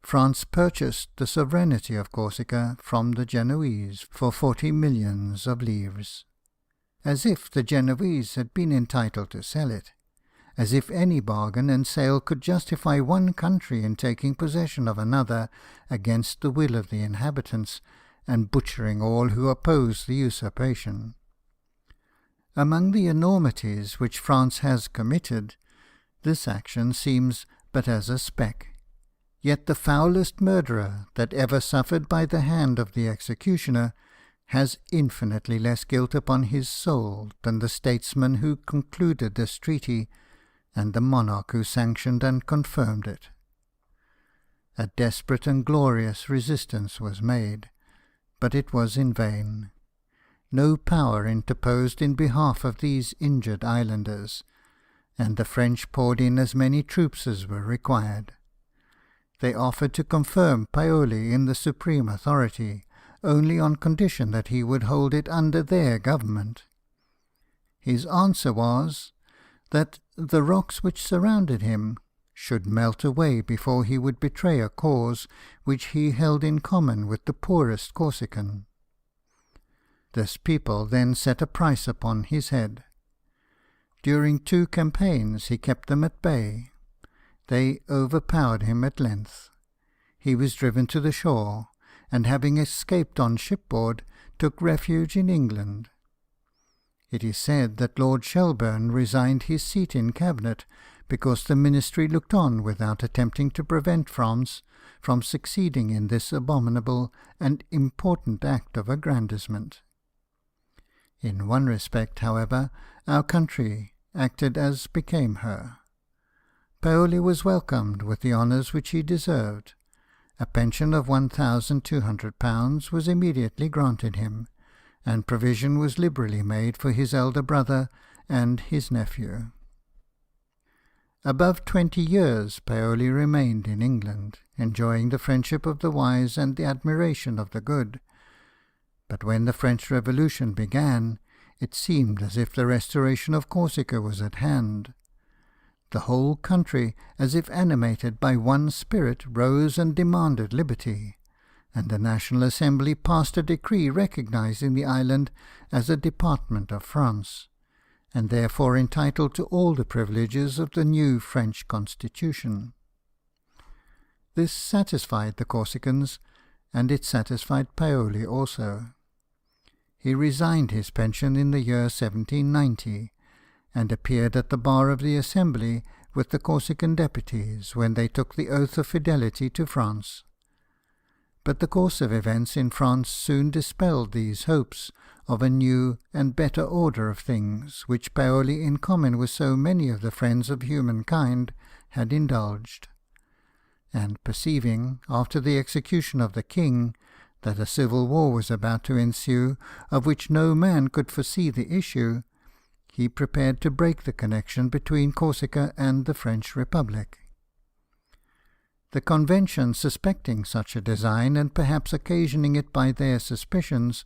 France purchased the sovereignty of Corsica from the Genoese for 40 millions of livres. As if the Genoese had been entitled to sell it, as if any bargain and sale could justify one country in taking possession of another against the will of the inhabitants, and butchering all who oppose the usurpation. Among the enormities which France has committed, this action seems but as a speck. Yet the foulest murderer that ever suffered by the hand of the executioner has infinitely less guilt upon his soul than the statesman who concluded this treaty, and the monarch who sanctioned and confirmed it. A desperate and glorious resistance was made, but it was in vain. No power interposed in behalf of these injured islanders, and the French poured in as many troops as were required. They offered to confirm Paoli in the supreme authority, only on condition that he would hold it under their government. His answer was, that the rocks which surrounded him should melt away before he would betray a cause which he held in common with the poorest Corsican. This people then set a price upon his head. During 2 campaigns he kept them at bay. They overpowered him at length. He was driven to the shore, and having escaped on shipboard, took refuge in England. It is said that Lord Shelburne resigned his seat in Cabinet because the Ministry looked on without attempting to prevent France from succeeding in this abominable and important act of aggrandisement. In one respect, however, our country acted as became her. Paoli was welcomed with the honours which he deserved. A pension of £1,200 was immediately granted him, and provision was liberally made for his elder brother and his nephew. Above 20 years Paoli remained in England, enjoying the friendship of the wise and the admiration of the good. But when the French Revolution began, it seemed as if the restoration of Corsica was at hand. The whole country, as if animated by one spirit, rose and demanded liberty, and the National Assembly passed a decree recognizing the island as a department of France, and therefore entitled to all the privileges of the new French constitution. This satisfied the Corsicans, and it satisfied Paoli also. He resigned his pension in the year 1790, and appeared at the bar of the Assembly with the Corsican deputies when they took the oath of fidelity to France. But the course of events in France soon dispelled these hopes of a new and better order of things, which Paoli, in common with so many of the friends of humankind, had indulged. And perceiving, after the execution of the king, that a civil war was about to ensue, of which no man could foresee the issue, he prepared to break the connection between Corsica and the French Republic. The Convention, suspecting such a design, and perhaps occasioning it by their suspicions,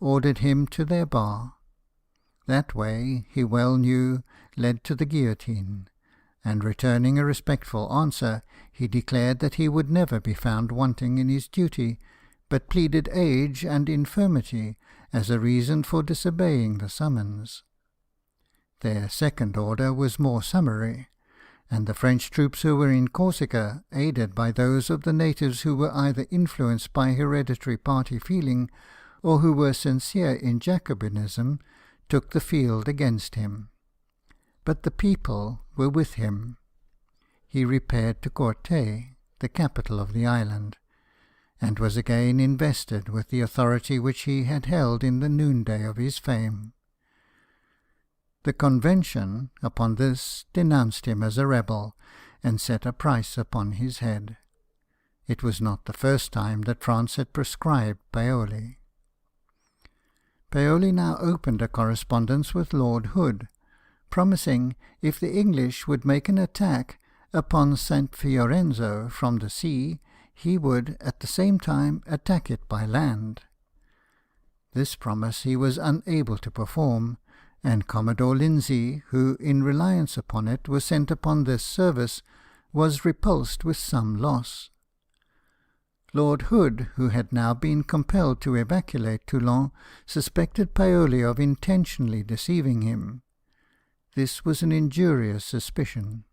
ordered him to their bar. That way, he well knew, led to the guillotine, and returning a respectful answer, he declared that he would never be found wanting in his duty, but pleaded age and infirmity as a reason for disobeying the summons. Their second order was more summary, and the French troops who were in Corsica, aided by those of the natives who were either influenced by hereditary party feeling, or who were sincere in Jacobinism, took the field against him. But the people were with him. He repaired to Corte, the capital of the island, and was again invested with the authority which he had held in the noonday of his fame. The Convention, upon this, denounced him as a rebel, and set a price upon his head. It was not the first time that France had proscribed Paoli. Paoli now opened a correspondence with Lord Hood, promising, if the English would make an attack upon St. Fiorenzo from the sea, he would at the same time attack it by land. This promise he was unable to perform, and Commodore Lindsay, who, in reliance upon it, was sent upon this service, was repulsed with some loss. Lord Hood, who had now been compelled to evacuate Toulon, suspected Paoli of intentionally deceiving him. This was an injurious suspicion.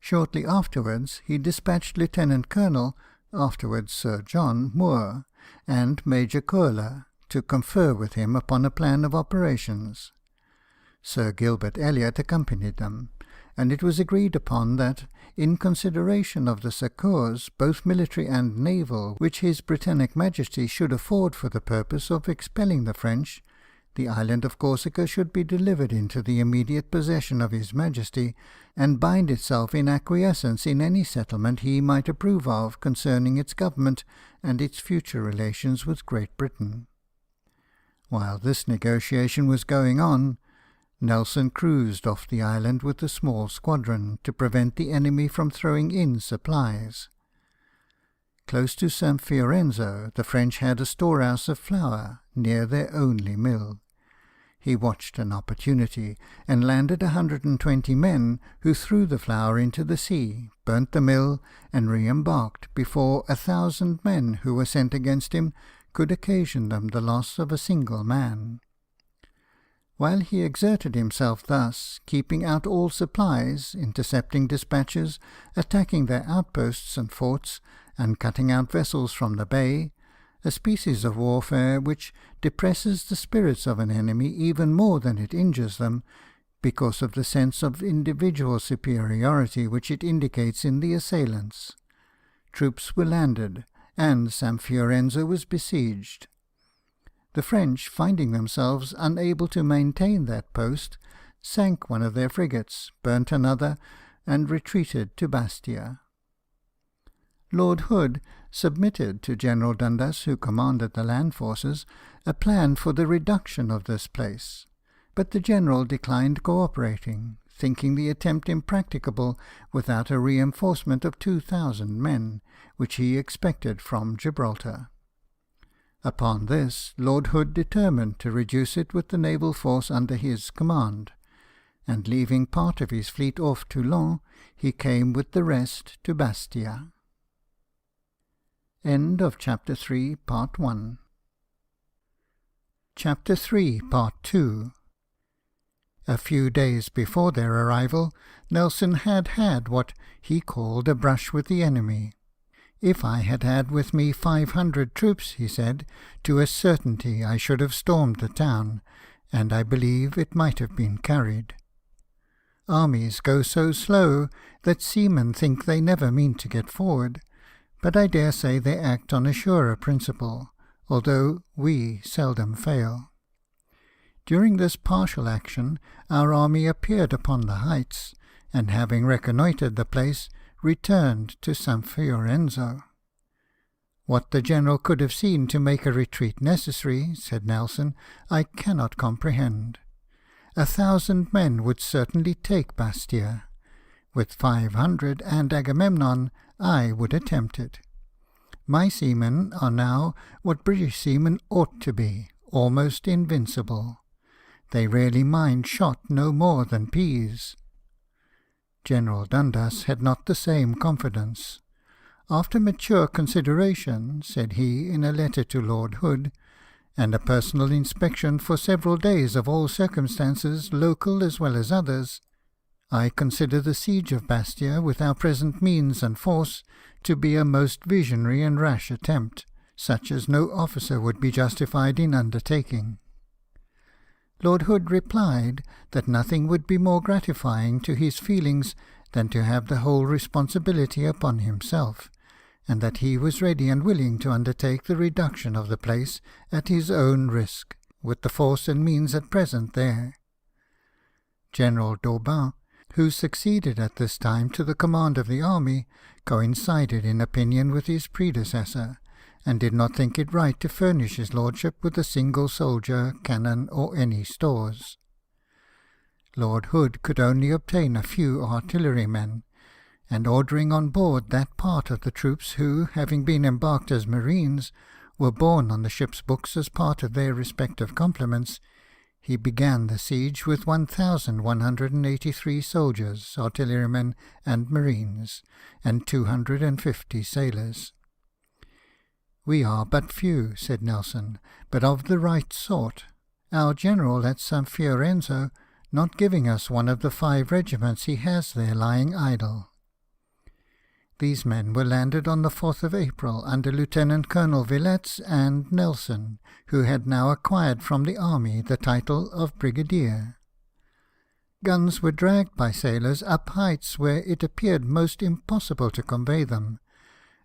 Shortly afterwards he dispatched Lieutenant Colonel, afterwards Sir John, Moore, and Major Kohler, to confer with him upon a plan of operations. Sir Gilbert Elliot accompanied them, and it was agreed upon that, in consideration of the succours, both military and naval, which His Britannic Majesty should afford for the purpose of expelling the French, the island of Corsica should be delivered into the immediate possession of His Majesty, and bind itself in acquiescence in any settlement he might approve of concerning its government and its future relations with Great Britain. While this negotiation was going on, Nelson cruised off the island with a small squadron, to prevent the enemy from throwing in supplies. Close to St. Fiorenzo, the French had a storehouse of flour, near their only mill. He watched an opportunity, and landed 120 men, who threw the flour into the sea, burnt the mill, and re-embarked before 1,000 men who were sent against him could occasion them the loss of a single man. While he exerted himself thus, keeping out all supplies, intercepting despatches, attacking their outposts and forts, and cutting out vessels from the bay, a species of warfare which depresses the spirits of an enemy even more than it injures them, because of the sense of individual superiority which it indicates in the assailants. Troops were landed, and St. Fiorenzo was besieged. The French, finding themselves unable to maintain that post, sank one of their frigates, burnt another, and retreated to Bastia. Lord Hood submitted to General Dundas, who commanded the land forces, a plan for the reduction of this place, but the general declined cooperating, thinking the attempt impracticable without a reinforcement of 2,000 men, which he expected from Gibraltar. Upon this, Lord Hood determined to reduce it with the naval force under his command, and leaving part of his fleet off Toulon, he came with the rest to Bastia. End of Chapter 3, Part 1. Chapter 3, Part 2. A few days before their arrival, Nelson had what he called a brush with the enemy. "If I had had with me 500 troops," he said, "to a certainty I should have stormed the town, and I believe it might have been carried. Armies go so slow that seamen think they never mean to get forward, but I dare say they act on a surer principle, although we seldom fail. During this partial action, our army appeared upon the heights, and having reconnoitred the place, returned to St. Fiorenzo. What the general could have seen to make a retreat necessary," said Nelson, "I cannot comprehend. 1,000 men would certainly take Bastia. With 500 and Agamemnon, I would attempt it. My seamen are now what British seamen ought to be, almost invincible. They really mind shot no more than peas." General Dundas had not the same confidence. "After mature consideration," said he in a letter to Lord Hood, "and a personal inspection for several days of all circumstances, local as well as others, I consider the siege of Bastia, with our present means and force, to be a most visionary and rash attempt, such as no officer would be justified in undertaking." Lord Hood replied that nothing would be more gratifying to his feelings than to have the whole responsibility upon himself, and that he was ready and willing to undertake the reduction of the place at his own risk, with the force and means at present there. General d'Aubin, who succeeded at this time to the command of the army, coincided in opinion with his predecessor, and did not think it right to furnish his lordship with a single soldier, cannon, or any stores. Lord Hood could only obtain a few artillerymen, and ordering on board that part of the troops who, having been embarked as marines, were borne on the ship's books as part of their respective complements, he began the siege with 1,183 soldiers, artillerymen, and marines, and 250 sailors. "We are but few," said Nelson, "but of the right sort. Our general at San Fiorenzo not giving us one of the 5 regiments he has there lying idle." These men were landed on the 4th of April under Lieutenant Colonel Villets and Nelson, who had now acquired from the army the title of brigadier. Guns were dragged by sailors up heights where it appeared most impossible to convey them,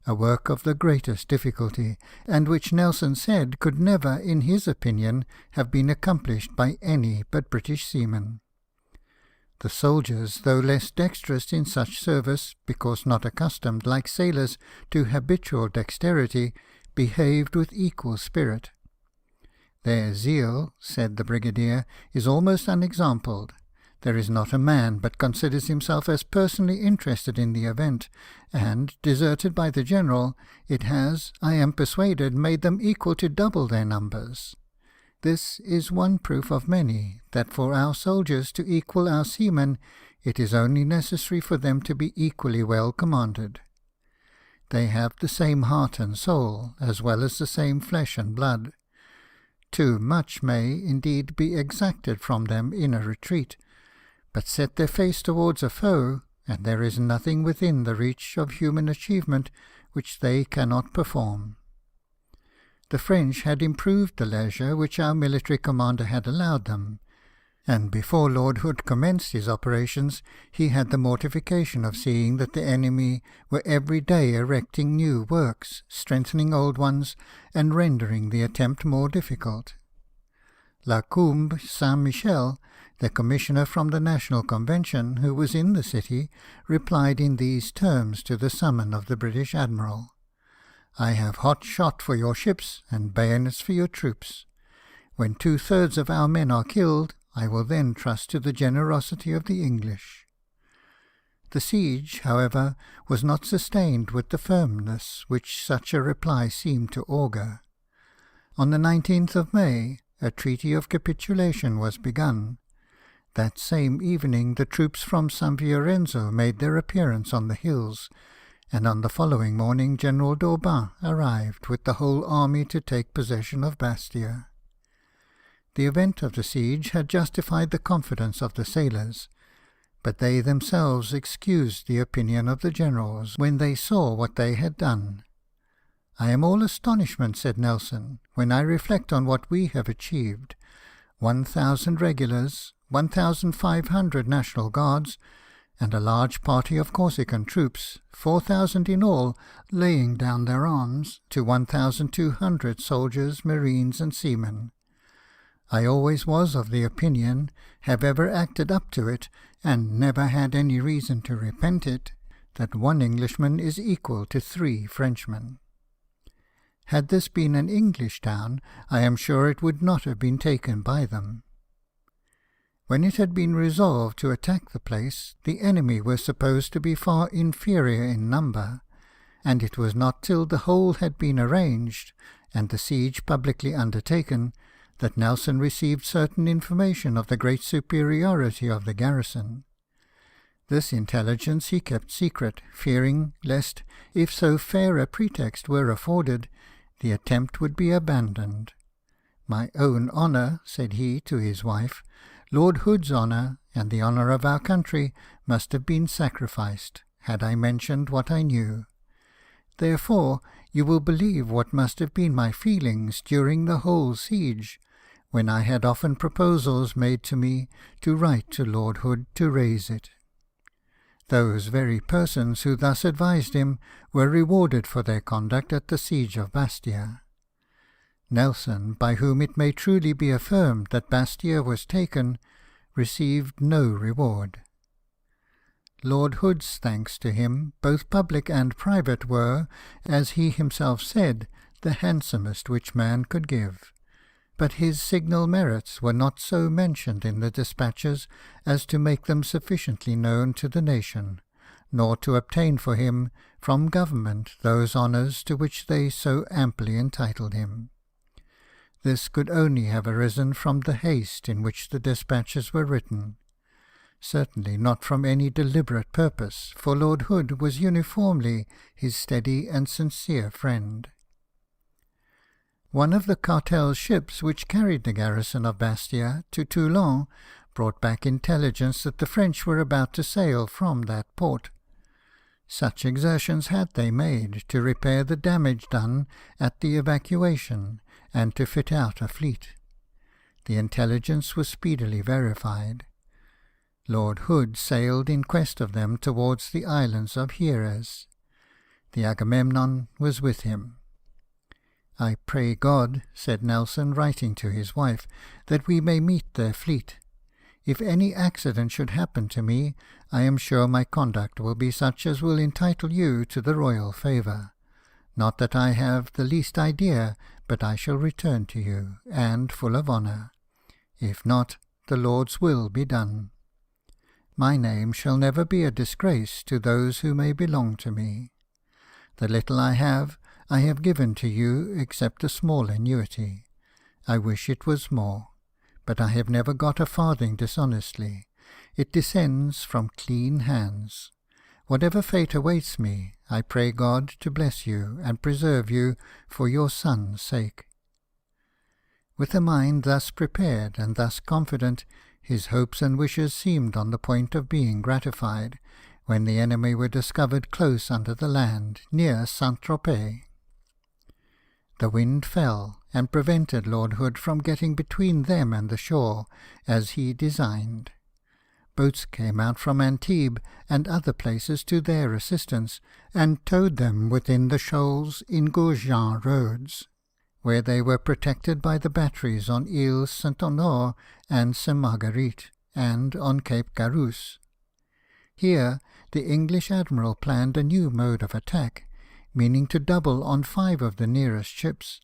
a work of the greatest difficulty, and which Nelson said could never, in his opinion, have been accomplished by any but British seamen. The soldiers, though less dexterous in such service, because not accustomed, like sailors, to habitual dexterity, behaved with equal spirit. "Their zeal," said the brigadier, "is almost unexampled. There is not a man but considers himself as personally interested in the event, and, deserted by the general, it has, I am persuaded, made them equal to double their numbers. This is one proof of many, that for our soldiers to equal our seamen, it is only necessary for them to be equally well commanded. They have the same heart and soul, as well as the same flesh and blood. Too much may, indeed, be exacted from them in a retreat, but set their face towards a foe, and there is nothing within the reach of human achievement which they cannot perform." The French had improved the leisure which our military commander had allowed them, and before Lord Hood commenced his operations, he had the mortification of seeing that the enemy were every day erecting new works, strengthening old ones, and rendering the attempt more difficult. Lacombe Saint-Michel, the commissioner from the National Convention, who was in the city, replied in these terms to the summons of the British admiral: "I have hot shot for your ships, and bayonets for your troops. When 2/3 of our men are killed, I will then trust to the generosity of the English." The siege, however, was not sustained with the firmness which such a reply seemed to augur. On the 19th of May, a treaty of capitulation was begun. That same evening the troops from San Fiorenzo made their appearance on the hills, and on the following morning General d'Aubin arrived with the whole army to take possession of Bastia. The event of the siege had justified the confidence of the sailors, but they themselves excused the opinion of the generals when they saw what they had done. "I am all astonishment," said Nelson, "when I reflect on what we have achieved. 1,000 regulars, 1,500 National Guards, and a large party of Corsican troops, 4,000 in all, laying down their arms, to 1,200 soldiers, marines, and seamen. I always was of the opinion, have ever acted up to it, and never had any reason to repent it, that one Englishman is equal to 3 Frenchmen. Had this been an English town, I am sure it would not have been taken by them." When it had been resolved to attack the place, the enemy were supposed to be far inferior in number, and it was not till the whole had been arranged, and the siege publicly undertaken, that Nelson received certain information of the great superiority of the garrison. This intelligence he kept secret, fearing lest, if so fair a pretext were afforded, the attempt would be abandoned. "My own honour," said he to his wife, "Lord Hood's honour, and the honour of our country, must have been sacrificed, had I mentioned what I knew. Therefore, you will believe what must have been my feelings during the whole siege, when I had often proposals made to me to write to Lord Hood to raise it. Those very persons who thus advised him were rewarded for their conduct at the siege of Bastia. Nelson, by whom it may truly be affirmed that Bastia was taken, received no reward. Lord Hood's thanks to him, both public and private, were, as he himself said, the handsomest which man could give. But his signal merits were not so mentioned in the despatches as to make them sufficiently known to the nation, nor to obtain for him from government those honours to which they so amply entitled him. This could only have arisen from the haste in which the despatches were written. Certainly not from any deliberate purpose, for Lord Hood was uniformly his steady and sincere friend. One of the cartel's ships which carried the garrison of Bastia to Toulon brought back intelligence that the French were about to sail from that port. Such exertions had they made to repair the damage done at the evacuation, and to fit out a fleet. The intelligence was speedily verified. Lord Hood sailed in quest of them towards the islands of Hieres. The Agamemnon was with him. "I pray God," said Nelson, writing to his wife, "that we may meet their fleet. If any accident should happen to me, I am sure my conduct will be such as will entitle you to the royal favour. Not that I have the least idea, but I shall return to you, and full of honour. If not, the Lord's will be done. My name shall never be a disgrace to those who may belong to me. The little I have given to you, except a small annuity. I wish it was more, but I have never got a farthing dishonestly. It descends from clean hands. Whatever fate awaits me, I pray God to bless you and preserve you for your son's sake." With a mind thus prepared and thus confident, his hopes and wishes seemed on the point of being gratified, when the enemy were discovered close under the land, near Saint-Tropez. The wind fell, and prevented Lord Hood from getting between them and the shore, as he designed. Boats came out from Antibes and other places to their assistance, and towed them within the shoals in Gourjean roads, where they were protected by the batteries on Île Saint-Honore and Saint-Marguerite, and on Cape Garousse. Here the English admiral planned a new mode of attack, meaning to double on 5 of the nearest ships,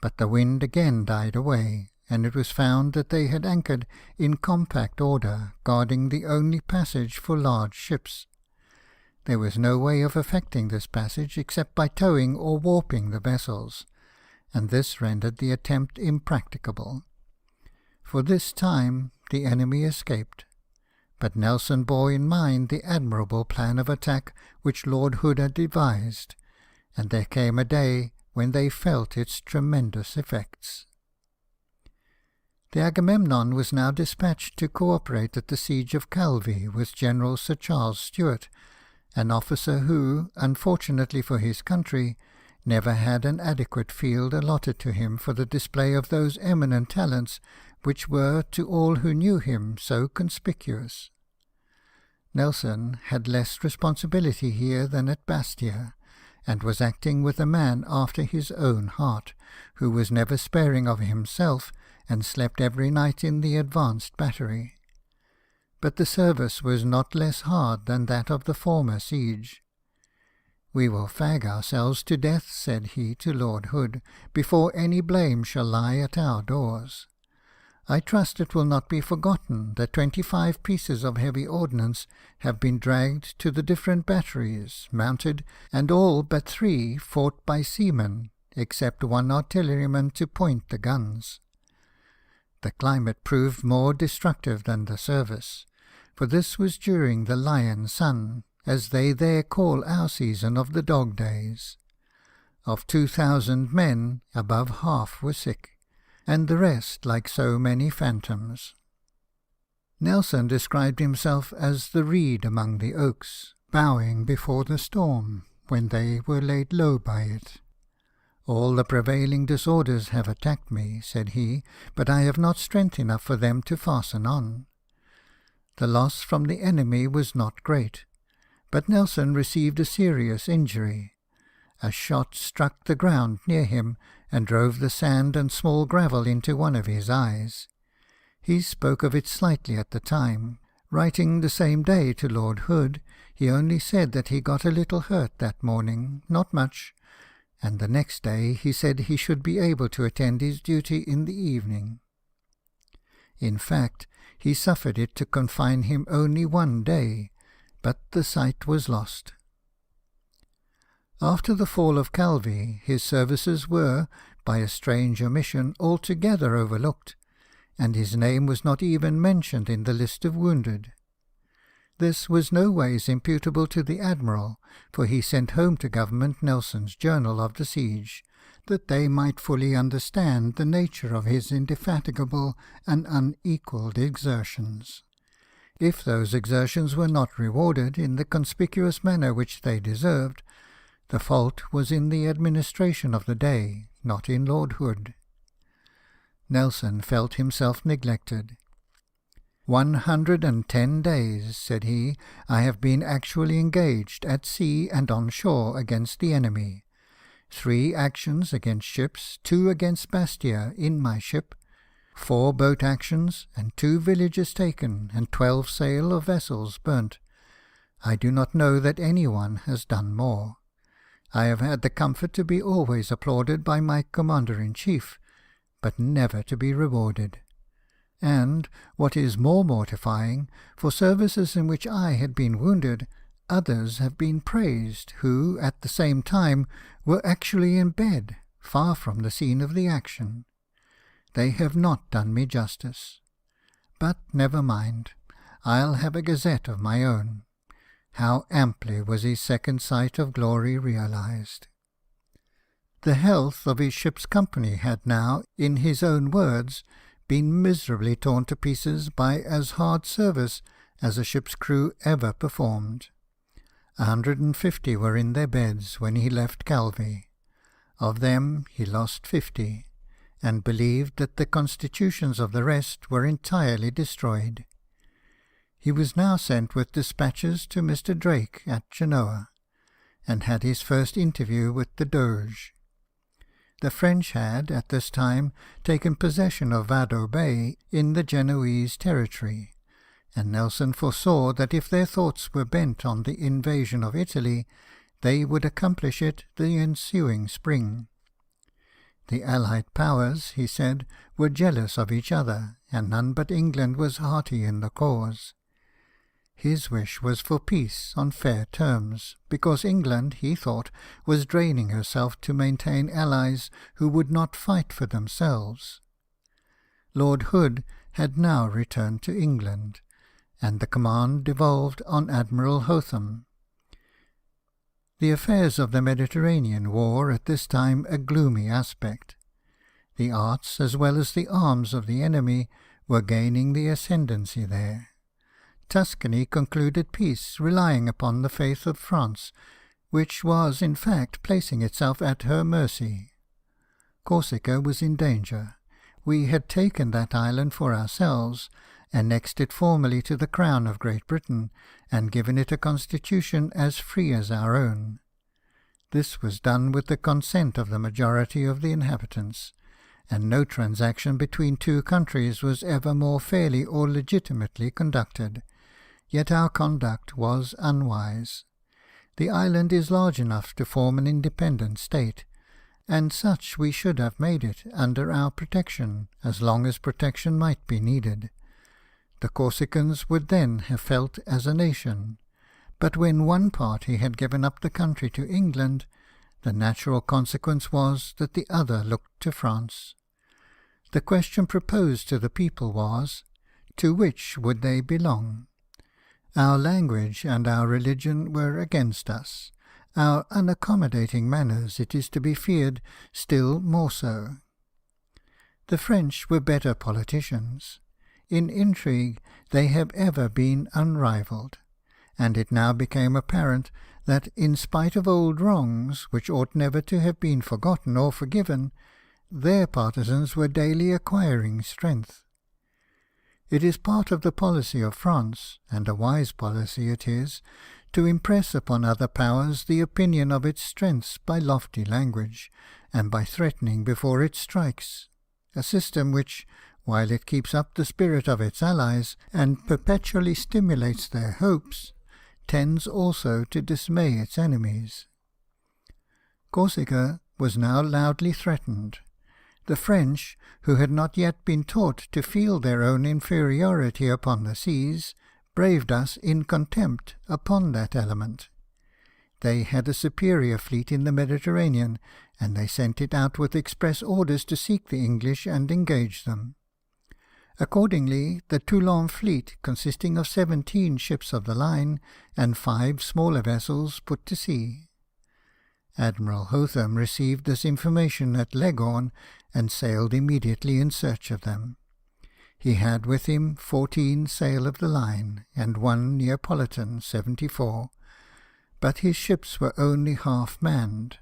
but the wind again died away, and it was found that they had anchored in compact order, guarding the only passage for large ships. There was no way of effecting this passage except by towing or warping the vessels, and this rendered the attempt impracticable. For this time the enemy escaped, but Nelson bore in mind the admirable plan of attack which Lord Hood had devised, and there came a day when they felt its tremendous effects. The Agamemnon was now dispatched to co-operate at the siege of Calvi with General Sir Charles Stewart, an officer who, unfortunately for his country, never had an adequate field allotted to him for the display of those eminent talents which were, to all who knew him, so conspicuous. Nelson had less responsibility here than at Bastia, and was acting with a man after his own heart, who was never sparing of himself, and slept every night in the advanced battery. But the service was not less hard than that of the former siege. "We will fag ourselves to death," said he to Lord Hood, "before any blame shall lie at our doors. I trust it will not be forgotten that 25 pieces of heavy ordnance have been dragged to the different batteries, mounted, and all but 3 fought by seamen, except 1 artilleryman to point the guns." The climate proved more destructive than the service, for this was during the lion sun, as they there call our season of the dog days. Of 2,000 men, above half were sick, and the rest like so many phantoms. Nelson described himself as the reed among the oaks, bowing before the storm, when they were laid low by it. "All the prevailing disorders have attacked me," said he, "but I have not strength enough for them to fasten on." The loss from the enemy was not great, but Nelson received a serious injury. A shot struck the ground near him, and drove the sand and small gravel into one of his eyes. He spoke of it slightly at the time. Writing the same day to Lord Hood, he only said that he got a little hurt that morning, not much, and the next day he said he should be able to attend his duty in the evening. In fact, he suffered it to confine him only one day, but the sight was lost. After the fall of Calvi, his services were, by a strange omission, altogether overlooked, and his name was not even mentioned in the list of wounded. This was no ways imputable to the Admiral, for he sent home to Government Nelson's journal of the siege, that they might fully understand the nature of his indefatigable and unequalled exertions. If those exertions were not rewarded in the conspicuous manner which they deserved, the fault was in the administration of the day, not in Lord Hood. Nelson felt himself neglected. 110 days, said he, I have been actually engaged at sea and on shore against the enemy. 3 actions against ships, 2 against Bastia in my ship, 4 boat actions, and 2 villages taken, and 12 sail of vessels burnt. I do not know that any one has done more. I have had the comfort to be always applauded by my Commander-in-Chief, but never to be rewarded. And, what is more mortifying, for services in which I had been wounded, others have been praised, who, at the same time, were actually in bed, far from the scene of the action. They have not done me justice. But never mind, I'll have a gazette of my own. How amply was his second sight of glory realized. The health of his ship's company had now, in his own words, been miserably torn to pieces by as hard service as a ship's crew ever performed. 150 were in their beds when he left Calvi. Of them he lost 50, and believed that the constitutions of the rest were entirely destroyed. He was now sent with despatches to Mr. Drake at Genoa, and had his first interview with the Doge. The French had, at this time, taken possession of Vado Bay in the Genoese territory, and Nelson foresaw that if their thoughts were bent on the invasion of Italy, they would accomplish it the ensuing spring. The Allied powers, he said, were jealous of each other, and none but England was hearty in the cause. His wish was for peace on fair terms, because England, he thought, was draining herself to maintain allies who would not fight for themselves. Lord Hood had now returned to England, and the command devolved on Admiral Hotham. The affairs of the Mediterranean wore at this time a gloomy aspect. The arts as well as the arms of the enemy were gaining the ascendancy there. Tuscany concluded peace, relying upon the faith of France, which was in fact placing itself at her mercy. Corsica was in danger. We had taken that island for ourselves, annexed it formally to the Crown of Great Britain, and given it a constitution as free as our own. This was done with the consent of the majority of the inhabitants, and no transaction between two countries was ever more fairly or legitimately conducted. Yet our conduct was unwise. The island is large enough to form an independent state, and such we should have made it under our protection, as long as protection might be needed. The Corsicans would then have felt as a nation, but when one party had given up the country to England, the natural consequence was that the other looked to France. The question proposed to the people was, to which would they belong? Our language and our religion were against us, our unaccommodating manners, it is to be feared, still more so. The French were better politicians. In intrigue they have ever been unrivalled, and it now became apparent that, in spite of old wrongs, which ought never to have been forgotten or forgiven, their partisans were daily acquiring strength. It is part of the policy of France, and a wise policy it is, to impress upon other powers the opinion of its strengths by lofty language, and by threatening before it strikes, a system which, while it keeps up the spirit of its allies and perpetually stimulates their hopes, tends also to dismay its enemies. Corsica was now loudly threatened. The French, who had not yet been taught to feel their own inferiority upon the seas, braved us in contempt upon that element. They had a superior fleet in the Mediterranean, and they sent it out with express orders to seek the English and engage them. Accordingly, the Toulon fleet, consisting of 17 ships of the line and 5 smaller vessels, put to sea. Admiral Hotham received this information at Leghorn, and sailed immediately in search of them. He had with him 14 sail of the line, and 1 Neapolitan, 74, but his ships were only half-manned,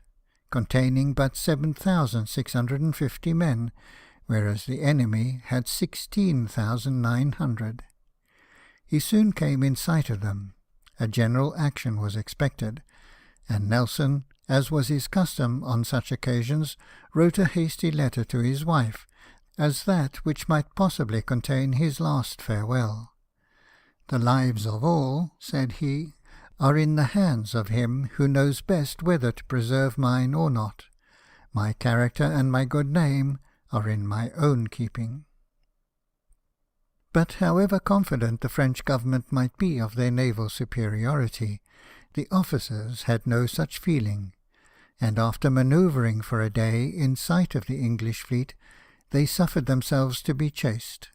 containing but 7,650 men, whereas the enemy had 16,900. He soon came in sight of them. A general action was expected, and Nelson, as was his custom on such occasions, wrote a hasty letter to his wife, as that which might possibly contain his last farewell. "The lives of all," said he, "are in the hands of him who knows best whether to preserve mine or not. My character and my good name are in my own keeping." But however confident the French government might be of their naval superiority, the officers had no such feeling, and after manoeuvring for a day in sight of the English fleet, they suffered themselves to be chased.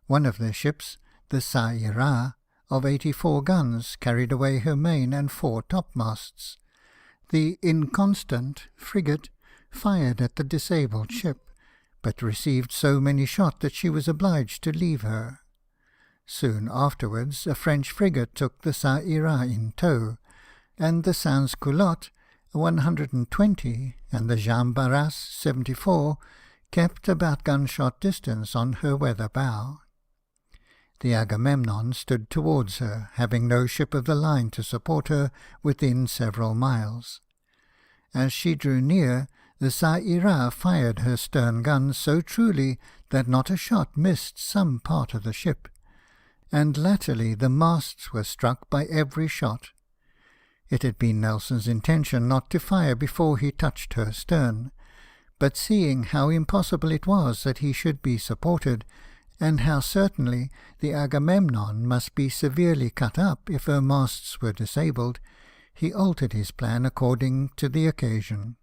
One of their ships, the Ca Ira, of 84 guns, carried away her main and 4 topmasts. The Inconstant frigate fired at the disabled ship, but received so many shot that she was obliged to leave her. Soon afterwards a French frigate took the Ca Ira in tow, and the Sans Culotte, 120, and the Jean Barras, 74, kept about gunshot distance on her weather bow. The Agamemnon stood towards her, having no ship of the line to support her within several miles. As she drew near, the Ca Ira fired her stern guns so truly that not a shot missed some part of the ship, and latterly the masts were struck by every shot. It had been Nelson's intention not to fire before he touched her stern, but seeing how impossible it was that he should be supported, and how certainly the Agamemnon must be severely cut up if her masts were disabled, he altered his plan according to the occasion.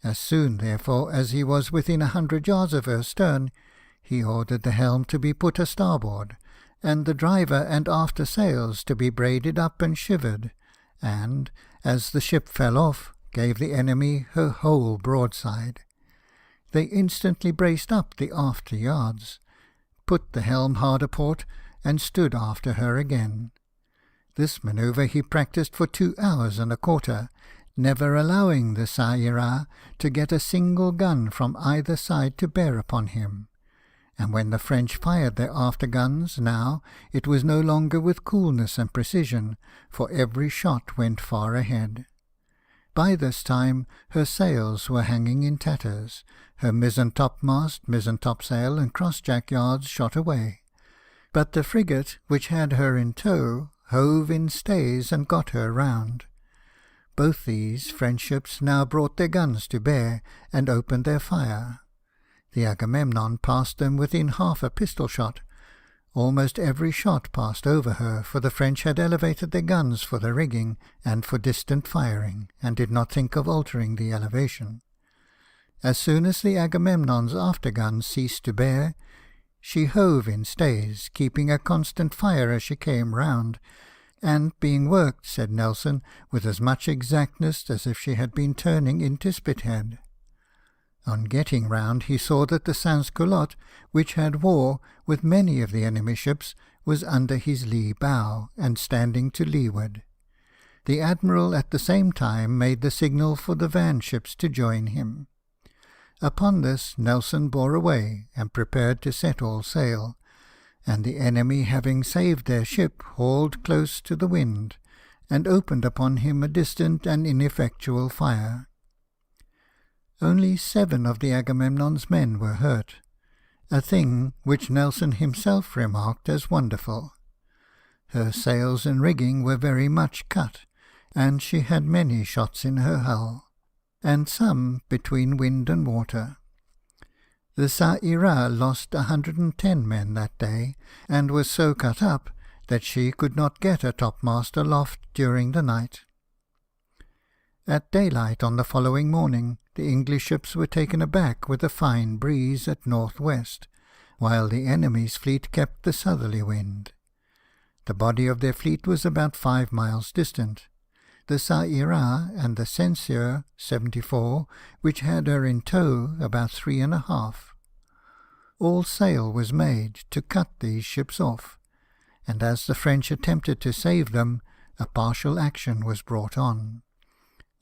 As soon, therefore, as he was within 100 yards of her stern, he ordered the helm to be put a starboard, and the driver and after sails to be braided up and shivered, and, as the ship fell off, gave the enemy her whole broadside. They instantly braced up the after yards, put the helm hard a port, and stood after her again. This manoeuvre he practised for 2 hours and a quarter, never allowing the Ca Ira to get a single gun from either side to bear upon him. And when the French fired their after guns now, it was no longer with coolness and precision, for every shot went far ahead. By this time her sails were hanging in tatters, her mizzen-topmast, mizzen-topsail, and cross-jack yards shot away. But the frigate, which had her in tow, hove in stays and got her round. Both these French ships now brought their guns to bear, and opened their fire. The Agamemnon passed them within half a pistol shot. Almost every shot passed over her, for the French had elevated their guns for the rigging and for distant firing, and did not think of altering the elevation. As soon as the Agamemnon's after-guns ceased to bear, she hove in stays, keeping a constant fire as she came round, and being worked, said Nelson, with as much exactness as if she had been turning into Spithead. On getting round, he saw that the Sans Culotte, which had war with many of the enemy's ships, was under his lee bow, and standing to leeward. The Admiral at the same time made the signal for the van ships to join him. Upon this Nelson bore away, and prepared to set all sail, and the enemy, having saved their ship, hauled close to the wind, and opened upon him a distant and ineffectual fire. Only 7 of the Agamemnon's men were hurt, a thing which Nelson himself remarked as wonderful. Her sails and rigging were very much cut, and she had many shots in her hull, and some between wind and water. The Qa Ira lost 110 men that day, and was so cut up that she could not get a topmast aloft during the night. At daylight on the following morning, the English ships were taken aback with a fine breeze at north-west, while the enemy's fleet kept the southerly wind. The body of their fleet was about 5 miles distant. The Qa Ira and the Censeur, 74, which had her in tow, about 3.5. All sail was made to cut these ships off, and as the French attempted to save them, a partial action was brought on.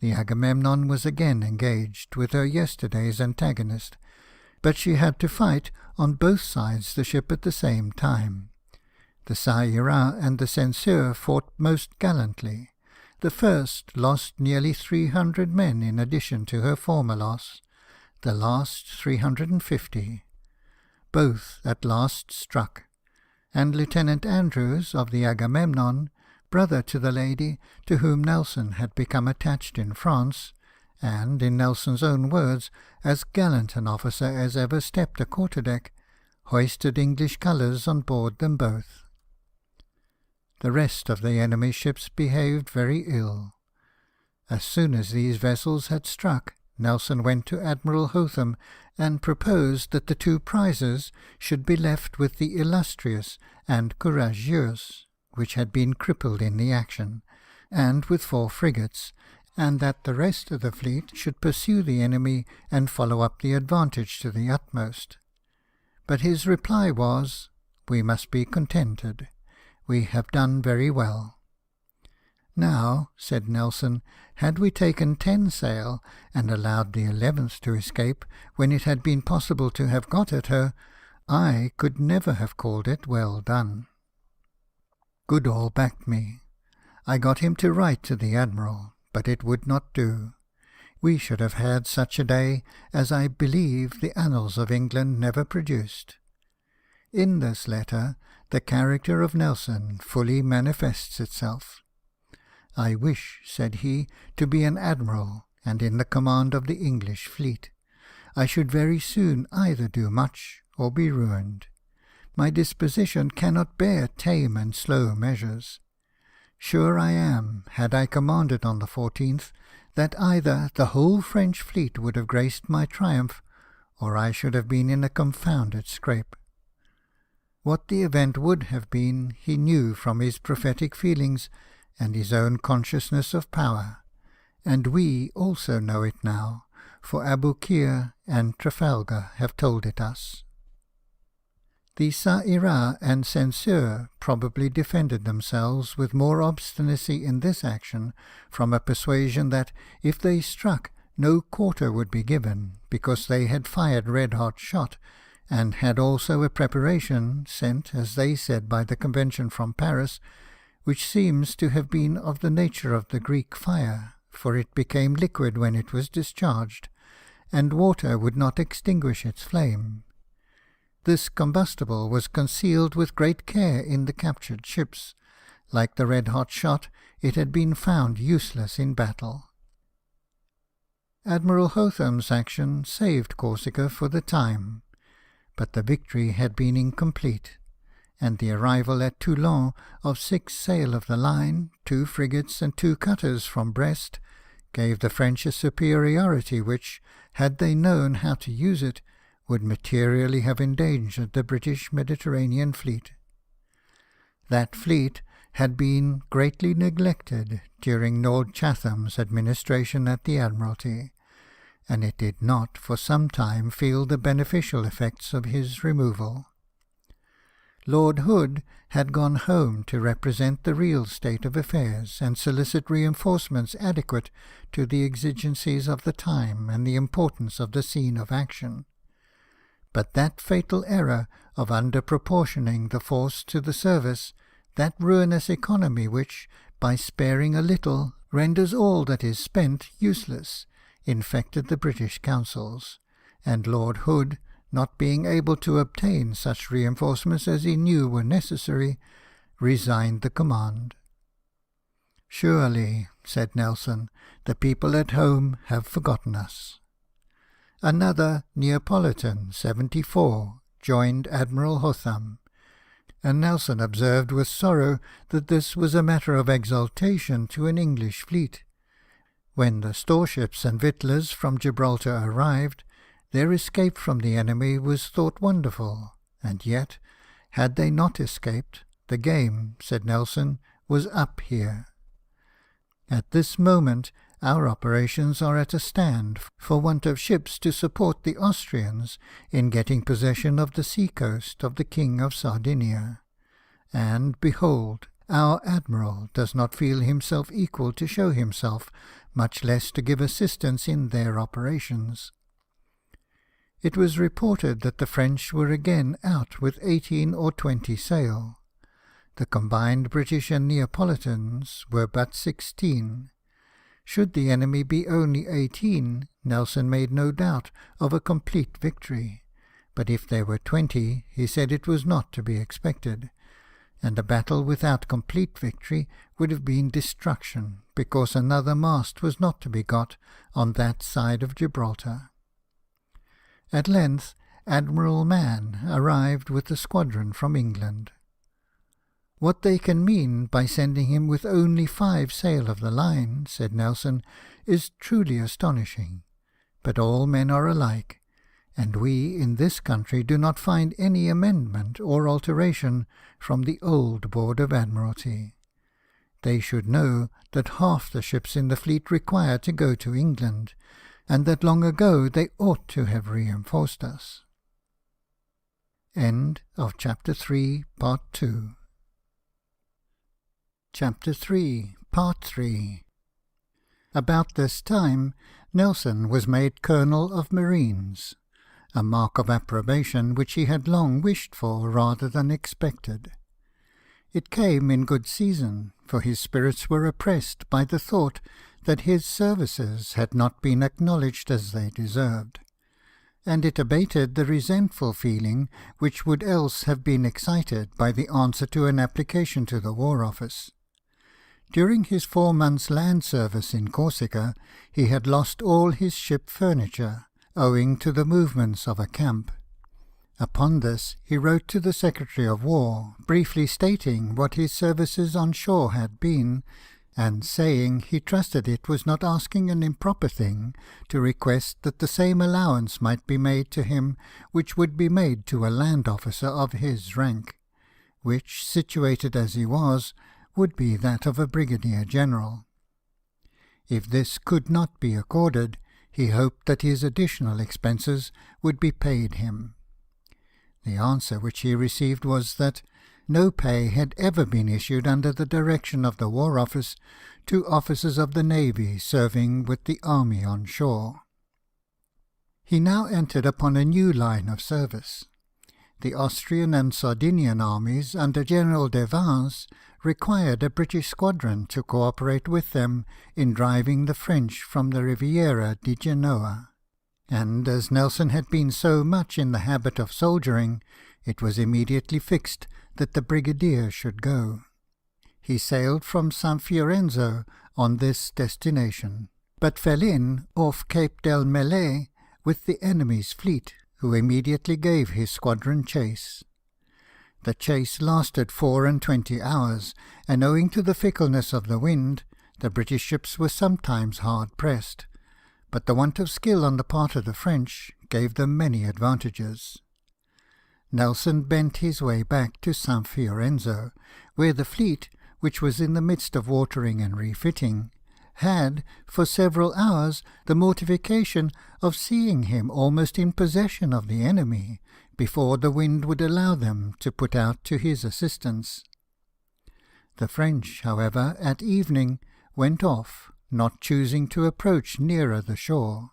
The Agamemnon was again engaged with her yesterday's antagonist, but she had to fight on both sides the ship at the same time. The Qa Ira and the Censeur fought most gallantly. The first lost nearly 300 men in addition to her former loss, the last 350. Both at last struck, and Lieutenant Andrews of the Agamemnon, brother to the lady to whom Nelson had become attached in France, and, in Nelson's own words, as gallant an officer as ever stepped a quarter-deck, hoisted English colours on board them both. The rest of the enemy's ships behaved very ill. As soon as these vessels had struck, Nelson went to Admiral Hotham and proposed that the 2 prizes should be left with the Illustrious and Courageuse, which had been crippled in the action, and with 4 frigates, and that the rest of the fleet should pursue the enemy and follow up the advantage to the utmost. But his reply was, "We must be contented. We have done very well." "Now," said Nelson, "had we taken 10 sail, and allowed the 11th to escape when it had been possible to have got at her, I could never have called it well done." Goodall backed me. I got him to write to the Admiral, but it would not do. We should have had such a day as I believe the annals of England never produced. In this letter, the character of Nelson fully manifests itself. "I wish," said he, "to be an admiral, and in the command of the English fleet. I should very soon either do much or be ruined. My disposition cannot bear tame and slow measures. Sure I am, had I commanded on the 14th, that either the whole French fleet would have graced my triumph, or I should have been in a confounded scrape." What the event would have been he knew from his prophetic feelings and his own consciousness of power, and we also know it now, for Aboukir and Trafalgar have told it us. The Qa Ira and Censeur probably defended themselves with more obstinacy in this action from a persuasion that, if they struck, no quarter would be given, because they had fired red-hot shot, and had also a preparation sent, as they said, by the Convention from Paris, which seems to have been of the nature of the Greek fire, for it became liquid when it was discharged, and water would not extinguish its flame. This combustible was concealed with great care in the captured ships. Like the red-hot shot, it had been found useless in battle. Admiral Hotham's action saved Corsica for the time, but the victory had been incomplete, and the arrival at Toulon of 6 sail of the line, 2 frigates and 2 cutters from Brest, gave the French a superiority which, had they known how to use it, would materially have endangered the British Mediterranean fleet. That fleet had been greatly neglected during Lord Chatham's administration at the Admiralty, and it did not for some time feel the beneficial effects of his removal. Lord Hood had gone home to represent the real state of affairs and solicit reinforcements adequate to the exigencies of the time and the importance of the scene of action. But that fatal error of under-proportioning the force to the service, that ruinous economy which, by sparing a little, renders all that is spent useless, infected the British councils, and Lord Hood, not being able to obtain such reinforcements as he knew were necessary, resigned the command. "Surely," said Nelson, "the people at home have forgotten us." Another Neapolitan, 74, joined Admiral Hotham, and Nelson observed with sorrow that this was a matter of exultation to an English fleet. When the storeships and victuallers from Gibraltar arrived, their escape from the enemy was thought wonderful, and yet, had they not escaped, the game, said Nelson, was up here. At this moment our operations are at a stand for want of ships to support the Austrians in getting possession of the sea-coast of the King of Sardinia. And, behold, our Admiral does not feel himself equal to show himself, much less to give assistance in their operations. It was reported that the French were again out with 18 or 20 sail. The combined British and Neapolitans were but 16. Should the enemy be only 18, Nelson made no doubt of a complete victory, but if there were 20, he said it was not to be expected, and a battle without complete victory would have been destruction, because another mast was not to be got on that side of Gibraltar. At length, Admiral Mann arrived with a squadron from England. "What they can mean by sending him with only 5 sail of the line," said Nelson, "is truly astonishing. But all men are alike, and we in this country do not find any amendment or alteration from the old Board of Admiralty. They should know that half the ships in the fleet require to go to England, and that long ago they ought to have reinforced us." End of Chapter 3, Part 2. Chapter 3, Part 3. About this time, Nelson was made Colonel of Marines, a mark of approbation which he had long wished for rather than expected. It came in good season, for his spirits were oppressed by the thought that his services had not been acknowledged as they deserved, and it abated the resentful feeling which would else have been excited by the answer to an application to the War Office. During his 4 months' land service in Corsica, he had lost all his ship furniture, owing to the movements of a camp. Upon this, he wrote to the Secretary of War, briefly stating what his services on shore had been, and saying he trusted it was not asking an improper thing to request that the same allowance might be made to him which would be made to a land officer of his rank, which, situated as he was, would be that of a brigadier general. If this could not be accorded, he hoped that his additional expenses would be paid him. The answer which he received was that no pay had ever been issued under the direction of the War Office to officers of the Navy serving with the army on shore. He now entered upon a new line of service. The Austrian and Sardinian armies under General de Vins required a British squadron to cooperate with them in driving the French from the Riviera di Genoa, and as Nelson had been so much in the habit of soldiering, it was immediately fixed that the brigadier should go. He sailed from San Fiorenzo on this destination, but fell in off Cape del Mele with the enemy's fleet, who immediately gave his squadron chase. The chase lasted 24 hours, and owing to the fickleness of the wind, the British ships were sometimes hard pressed, but the want of skill on the part of the French gave them many advantages. Nelson bent his way back to San Fiorenzo, where the fleet, which was in the midst of watering and refitting, had, for several hours, the mortification of seeing him almost in possession of the enemy, before the wind would allow them to put out to his assistance. The French, however, at evening, went off, not choosing to approach nearer the shore.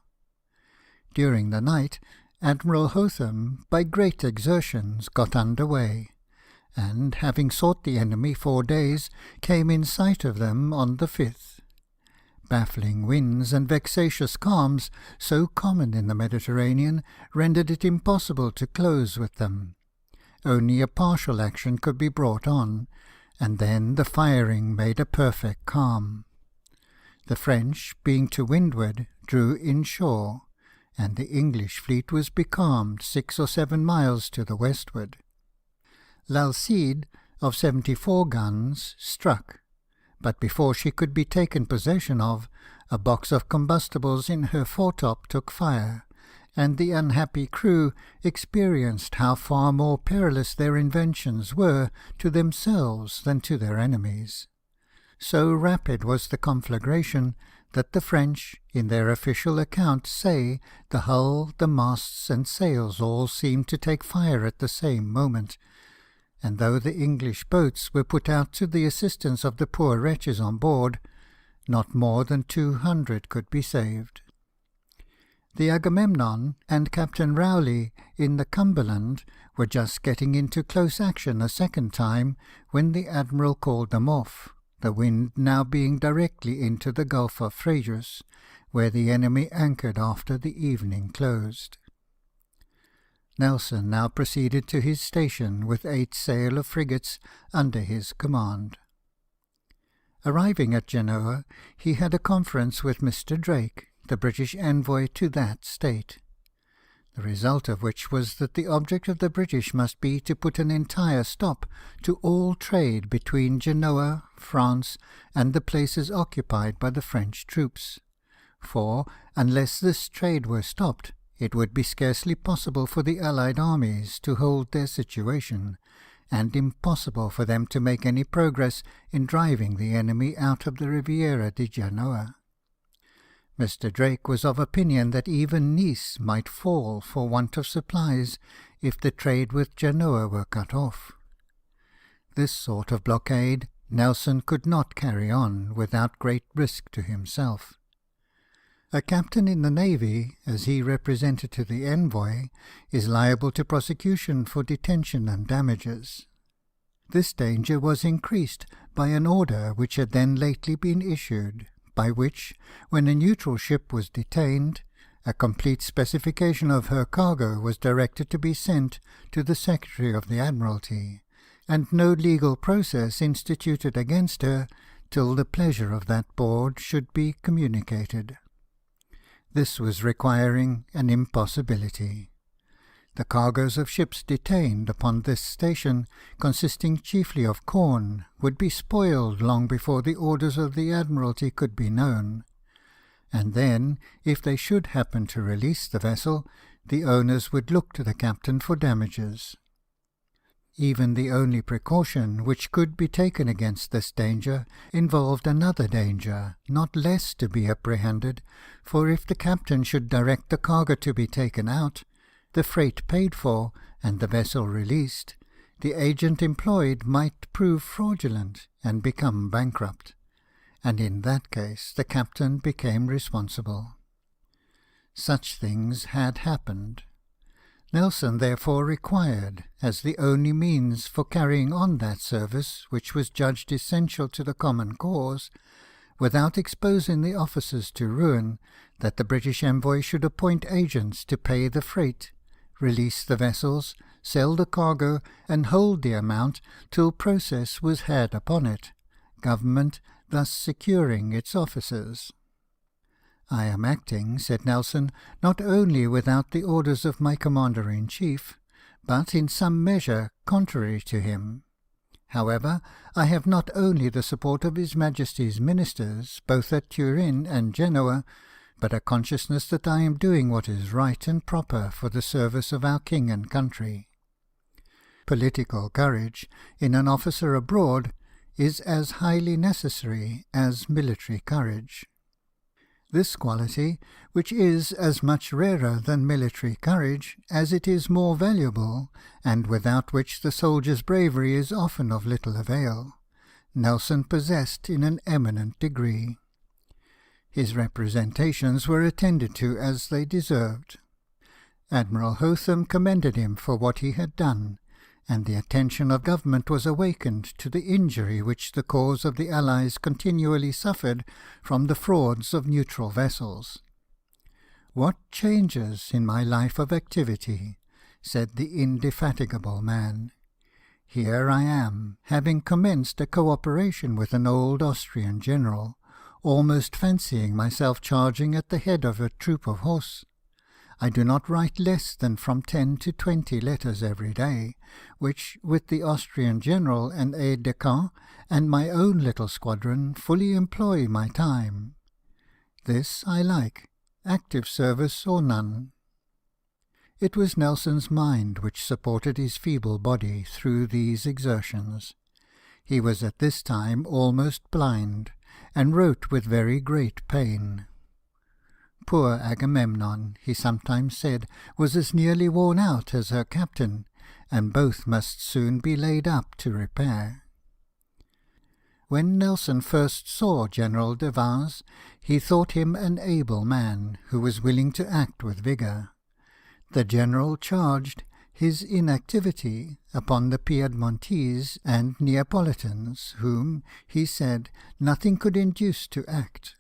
During the night, Admiral Hotham, by great exertions, got under way, and, having sought the enemy 4 days, came in sight of them on the 5th. Baffling winds and vexatious calms, so common in the Mediterranean, rendered it impossible to close with them. Only a partial action could be brought on, and then the firing made a perfect calm. The French, being to windward, drew inshore, and the English fleet was becalmed 6 or 7 miles to the westward. L'Alcide, of 74 guns, struck, but before she could be taken possession of, a box of combustibles in her foretop took fire, and the unhappy crew experienced how far more perilous their inventions were to themselves than to their enemies. So rapid was the conflagration that the French, in their official account, say the hull, the masts, and sails all seemed to take fire at the same moment, and though the English boats were put out to the assistance of the poor wretches on board, not more than 200 could be saved. The Agamemnon and Captain Rowley in the Cumberland were just getting into close action a second time when the Admiral called them off, the wind now being directly into the Gulf of Frejus, where the enemy anchored after the evening closed. Nelson now proceeded to his station with 8 sail of frigates under his command. Arriving at Genoa, he had a conference with Mr. Drake, the British envoy to that state, the result of which was that the object of the British must be to put an entire stop to all trade between Genoa, France, and the places occupied by the French troops, for, unless this trade were stopped, it would be scarcely possible for the Allied armies to hold their situation, and impossible for them to make any progress in driving the enemy out of the Riviera di Genoa. Mr. Drake was of opinion that even Nice might fall for want of supplies if the trade with Genoa were cut off. This sort of blockade Nelson could not carry on without great risk to himself. A captain in the navy, as he represented to the envoy, is liable to prosecution for detention and damages. This danger was increased by an order which had then lately been issued, by which, when a neutral ship was detained, a complete specification of her cargo was directed to be sent to the Secretary of the Admiralty, and no legal process instituted against her till the pleasure of that board should be communicated. This was requiring an impossibility. The cargoes of ships detained upon this station, consisting chiefly of corn, would be spoiled long before the orders of the Admiralty could be known. And then, if they should happen to release the vessel, the owners would look to the captain for damages. Even the only precaution which could be taken against this danger involved another danger, not less to be apprehended, for if the captain should direct the cargo to be taken out, the freight paid for, and the vessel released, the agent employed might prove fraudulent and become bankrupt, and in that case the captain became responsible. Such things had happened. Nelson therefore required, as the only means for carrying on that service which was judged essential to the common cause, without exposing the officers to ruin, that the British envoy should appoint agents to pay the freight, release the vessels, sell the cargo, and hold the amount till process was had upon it, government thus securing its officers. "I am acting," said Nelson, "not only without the orders of my Commander-in-Chief, but in some measure contrary to him. However, I have not only the support of His Majesty's ministers, both at Turin and Genoa, but a consciousness that I am doing what is right and proper for the service of our King and country." Political courage, in an officer abroad, is as highly necessary as military courage. This quality, which is as much rarer than military courage, as it is more valuable, and without which the soldier's bravery is often of little avail, Nelson possessed in an eminent degree. His representations were attended to as they deserved. Admiral Hotham commended him for what he had done, and the attention of government was awakened to the injury which the cause of the Allies continually suffered from the frauds of neutral vessels. "What changes in my life of activity!" said the indefatigable man. "Here I am, having commenced a co-operation with an old Austrian general, almost fancying myself charging at the head of a troop of horse. I do not write less than from 10 to 20 letters every day, which, with the Austrian general and aide-de-camp, and my own little squadron, fully employ my time. This I like, active service or none." It was Nelson's mind which supported his feeble body through these exertions. He was at this time almost blind, and wrote with very great pain. Poor Agamemnon, he sometimes said, was as nearly worn out as her captain, and both must soon be laid up to repair. When Nelson first saw General de Vins, he thought him an able man, who was willing to act with vigour. The general charged his inactivity upon the Piedmontese and Neapolitans, whom, he said, nothing could induce to act,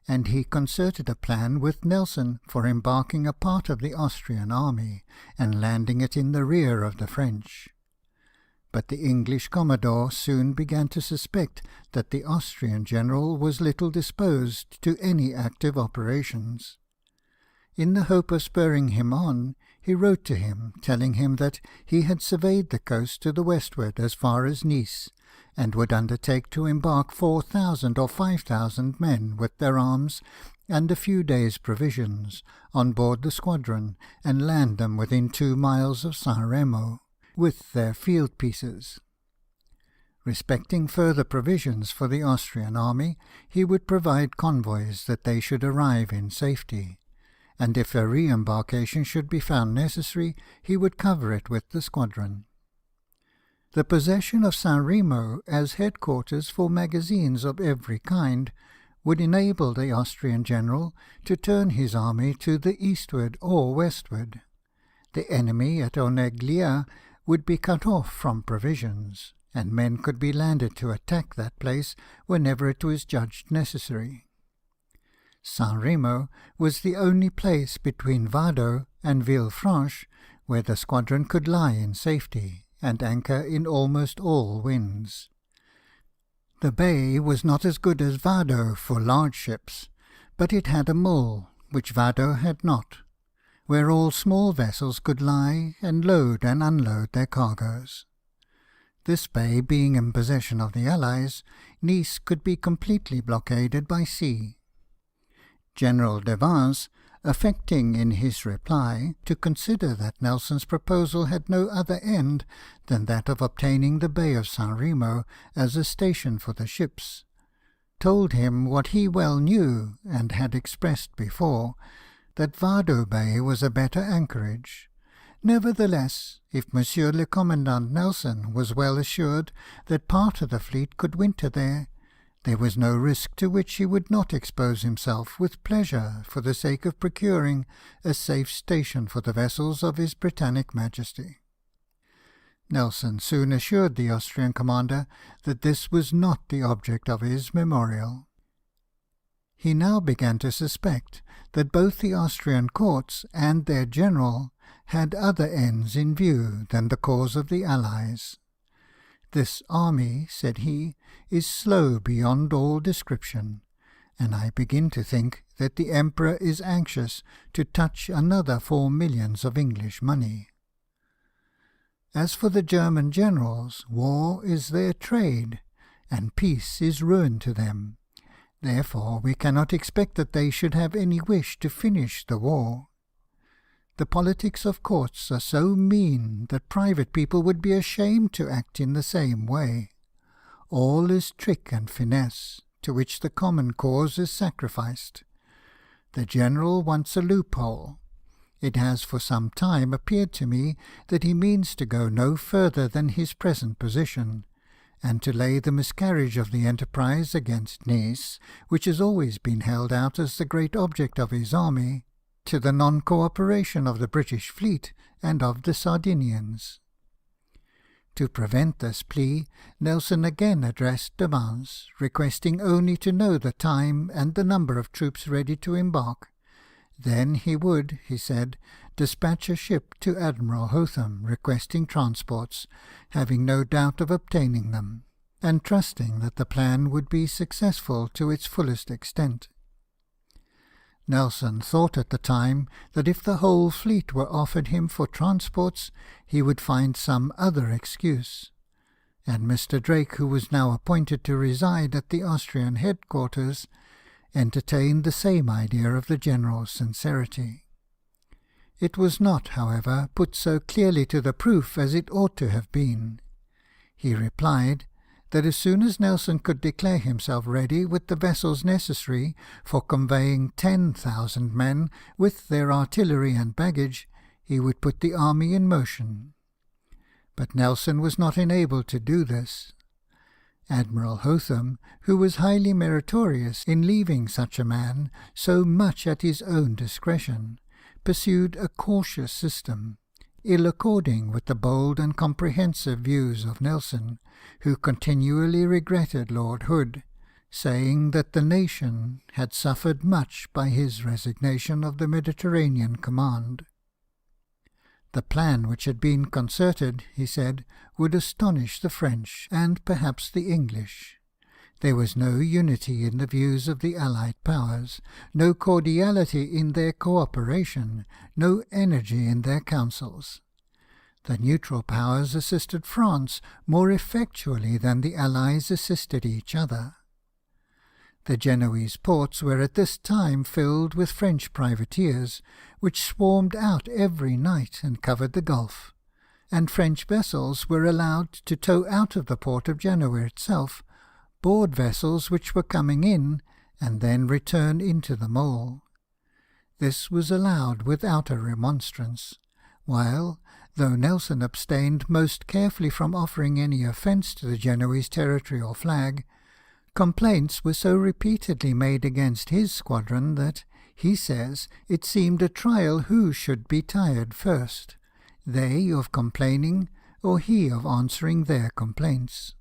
and he concerted a plan with Nelson for embarking a part of the Austrian army, and landing it in the rear of the French. But the English commodore soon began to suspect that the Austrian general was little disposed to any active operations. In the hope of spurring him on, he wrote to him, telling him that he had surveyed the coast to the westward as far as Nice, and would undertake to embark 4,000 or 5,000 men, with their arms and a few days' provisions, on board the squadron, and land them within 2 miles of San Remo, with their field pieces. Respecting further provisions for the Austrian army, he would provide convoys that they should arrive in safety, and if a re-embarkation should be found necessary, he would cover it with the squadron. The possession of San Remo as headquarters for magazines of every kind would enable the Austrian general to turn his army to the eastward or westward. The enemy at Oneglia would be cut off from provisions, and men could be landed to attack that place whenever it was judged necessary. San Remo was the only place between Vado and Villefranche where the squadron could lie in safety, and anchor in almost all winds. The bay was not as good as Vado for large ships, but it had a mole, which Vado had not, where all small vessels could lie and load and unload their cargoes. This bay being in possession of the Allies, Nice could be completely blockaded by sea. General de Vins, affecting in his reply to consider that Nelson's proposal had no other end than that of obtaining the Bay of San Remo as a station for the ships, told him what he well knew, and had expressed before, that Vado Bay was a better anchorage. Nevertheless, if Monsieur le Commandant Nelson was well assured that part of the fleet could winter there was no risk to which he would not expose himself with pleasure for the sake of procuring a safe station for the vessels of His Britannic Majesty. Nelson soon assured the Austrian commander that this was not the object of his memorial. He now began to suspect that both the Austrian courts and their general had other ends in view than the cause of the Allies. "This army," said he, "is slow beyond all description, and I begin to think that the Emperor is anxious to touch another 4 millions of English money. As for the German generals, war is their trade, and peace is ruin to them. Therefore we cannot expect that they should have any wish to finish the war. The politics of courts are so mean that private people would be ashamed to act in the same way. All is trick and finesse, to which the common cause is sacrificed. The general wants a loophole. It has for some time appeared to me that he means to go no further than his present position, and to lay the miscarriage of the enterprise against Nice, which has always been held out as the great object of his army, to the non-cooperation of the British fleet and of the Sardinians. To prevent this plea, Nelson again addressed demands, requesting only to know the time and the number of troops ready to embark. Then he would, he said, dispatch a ship to Admiral Hotham, requesting transports, having no doubt of obtaining them, and trusting that the plan would be successful to its fullest extent. Nelson thought at the time that if the whole fleet were offered him for transports, he would find some other excuse, and Mr. Drake, who was now appointed to reside at the Austrian headquarters, entertained the same idea of the general's sincerity. It was not, however, put so clearly to the proof as it ought to have been. He replied that as soon as Nelson could declare himself ready with the vessels necessary for conveying 10,000 men, with their artillery and baggage, he would put the army in motion. But Nelson was not enabled to do this. Admiral Hotham, who was highly meritorious in leaving such a man so much at his own discretion, pursued a cautious system, ill according with the bold and comprehensive views of Nelson, who continually regretted Lord Hood, saying that the nation had suffered much by his resignation of the Mediterranean command. The plan which had been concerted, he said, would astonish the French, and perhaps the English. There was no unity in the views of the Allied powers, no cordiality in their cooperation, no energy in their councils. The neutral powers assisted France more effectually than the Allies assisted each other. The Genoese ports were at this time filled with French privateers, which swarmed out every night and covered the Gulf, and French vessels were allowed to tow out of the port of Genoa itself board vessels which were coming in, and then return into the mole. This was allowed without a remonstrance, while, though Nelson abstained most carefully from offering any offence to the Genoese territory or flag, complaints were so repeatedly made against his squadron that, he says, it seemed a trial who should be tired first, they of complaining, or he of answering their complaints.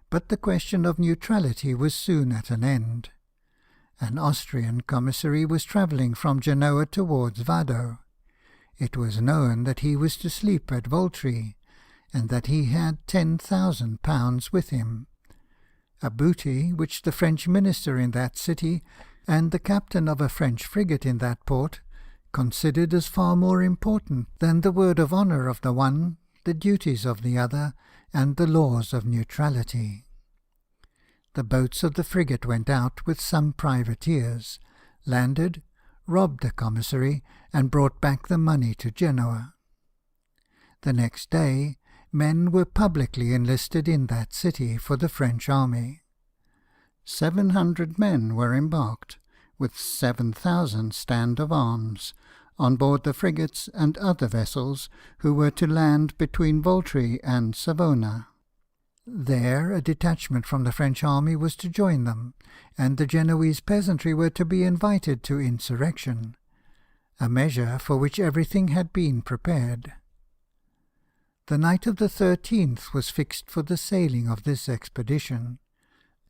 But the question of neutrality was soon at an end. An Austrian commissary was travelling from Genoa towards Vado. It was known that he was to sleep at Voltri, and that he had £10,000 with him, a booty which the French minister in that city, and the captain of a French frigate in that port, considered as far more important than the word of honour of the one, the duties of the other, and the laws of neutrality. The boats of the frigate went out with some privateers, landed, robbed the commissary, and brought back the money to Genoa. The next day, men were publicly enlisted in that city for the French army. 700 men were embarked, with 7,000 stand of arms, on board the frigates and other vessels, who were to land between Voltri and Savona. There a detachment from the French army was to join them, and the Genoese peasantry were to be invited to insurrection, a measure for which everything had been prepared. The night of the 13th was fixed for the sailing of this expedition.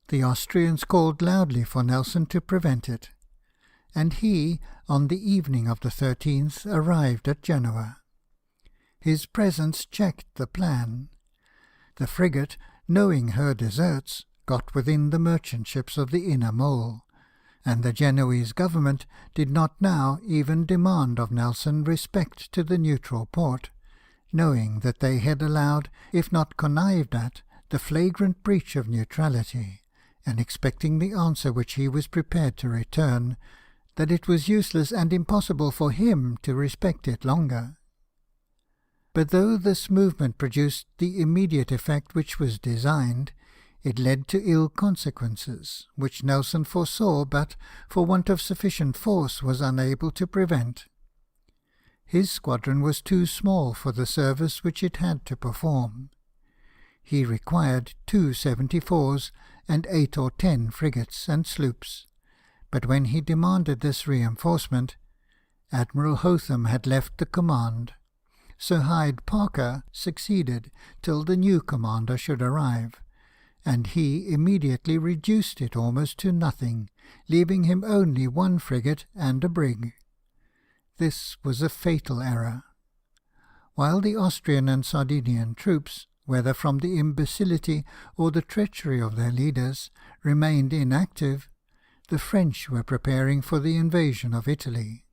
The Austrians called loudly for Nelson to prevent it, and he, on the evening of the 13th, arrived at Genoa. His presence checked the plan. The frigate, knowing her deserts, got within the merchant ships of the inner mole, and the Genoese government did not now even demand of Nelson respect to the neutral port, knowing that they had allowed, if not connived at, the flagrant breach of neutrality, and expecting the answer which he was prepared to return, that it was useless and impossible for him to respect it longer. But though this movement produced the immediate effect which was designed, it led to ill consequences, which Nelson foresaw, but, for want of sufficient force, was unable to prevent. His squadron was too small for the service which it had to perform. He required 2 74s and 8 or 10 frigates and sloops, but when he demanded this reinforcement, Admiral Hotham had left the command, Sir Hyde Parker, succeeded till the new commander should arrive, and he immediately reduced it almost to nothing, leaving him only one frigate and a brig. This was a fatal error. While the Austrian and Sardinian troops, whether from the imbecility or the treachery of their leaders, remained inactive, the French were preparing for the invasion of Italy.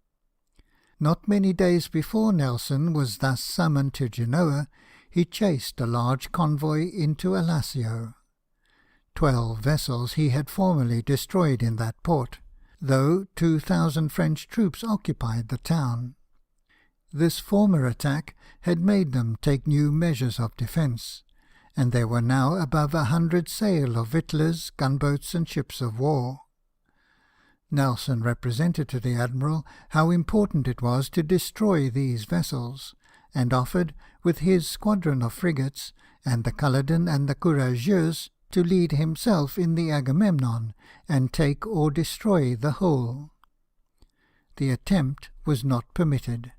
Not many days before Nelson was thus summoned to Genoa, he chased a large convoy into Alassio. 12 vessels he had formerly destroyed in that port, though 2,000 French troops occupied the town. This former attack had made them take new measures of defence, and there were now above 100 sail of victuallers, gunboats, and ships of war. Nelson represented to the Admiral how important it was to destroy these vessels, and offered, with his squadron of frigates, and the Culloden and the Courageuse, to lead himself in the Agamemnon, and take or destroy the whole. The attempt was not permitted,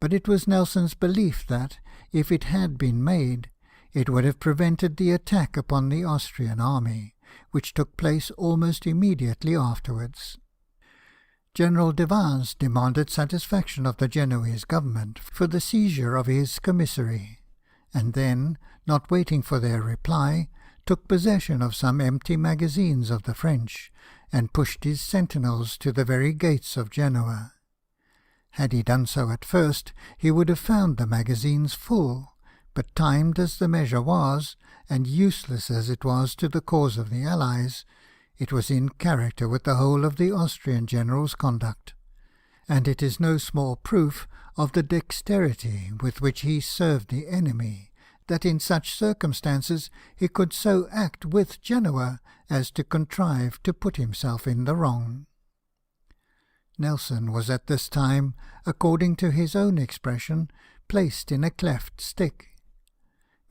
but it was Nelson's belief that, if it had been made, it would have prevented the attack upon the Austrian army, which took place almost immediately afterwards. General de Vins demanded satisfaction of the Genoese government for the seizure of his commissary, and then, not waiting for their reply, took possession of some empty magazines of the French, and pushed his sentinels to the very gates of Genoa. Had he done so at first, he would have found the magazines full, but timed as the measure was, and useless as it was to the cause of the Allies, it was in character with the whole of the Austrian general's conduct, and it is no small proof of the dexterity with which he served the enemy, that in such circumstances he could so act with Genoa as to contrive to put himself in the wrong. Nelson was at this time, according to his own expression, placed in a cleft stick.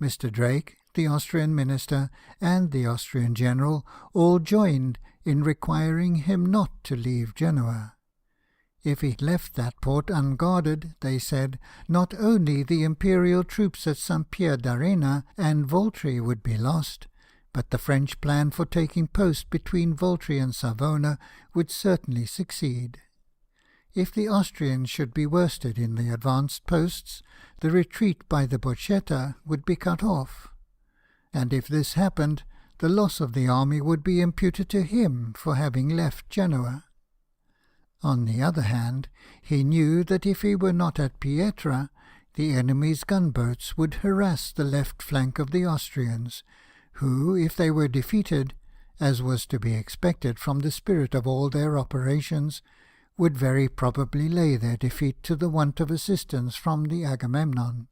Mr. Drake, the Austrian minister, and the Austrian general all joined in requiring him not to leave Genoa. If he left that port unguarded, they said, not only the imperial troops at St. Pierre d'Arena and Voltri would be lost, but the French plan for taking post between Voltri and Savona would certainly succeed. If the Austrians should be worsted in the advanced posts, the retreat by the Bocchetta would be cut off, and if this happened, the loss of the army would be imputed to him for having left Genoa. On the other hand, he knew that if he were not at Pietra, the enemy's gunboats would harass the left flank of the Austrians, who, if they were defeated, as was to be expected from the spirit of all their operations, would very probably lay their defeat to the want of assistance from the Agamemnon.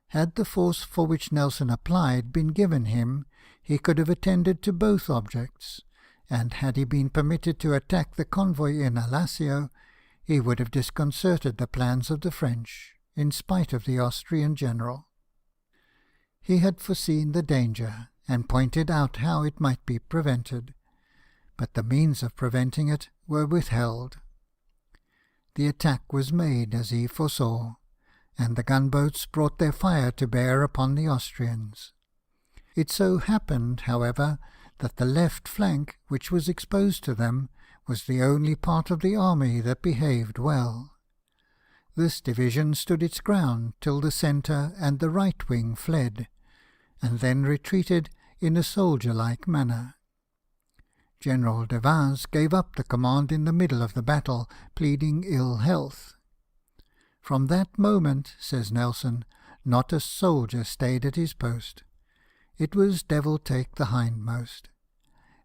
Had the force for which Nelson applied been given him, he could have attended to both objects, and had he been permitted to attack the convoy in Alassio, he would have disconcerted the plans of the French, in spite of the Austrian general. He had foreseen the danger, and pointed out how it might be prevented, but the means of preventing it were withheld. The attack was made as he foresaw, and the gunboats brought their fire to bear upon the Austrians. It so happened, however, that the left flank, which was exposed to them, was the only part of the army that behaved well. This division stood its ground till the centre and the right wing fled, and then retreated in a soldier-like manner. General de Vins gave up the command in the middle of the battle, pleading ill health. From that moment, says Nelson, not a soldier stayed at his post. It was devil take the hindmost.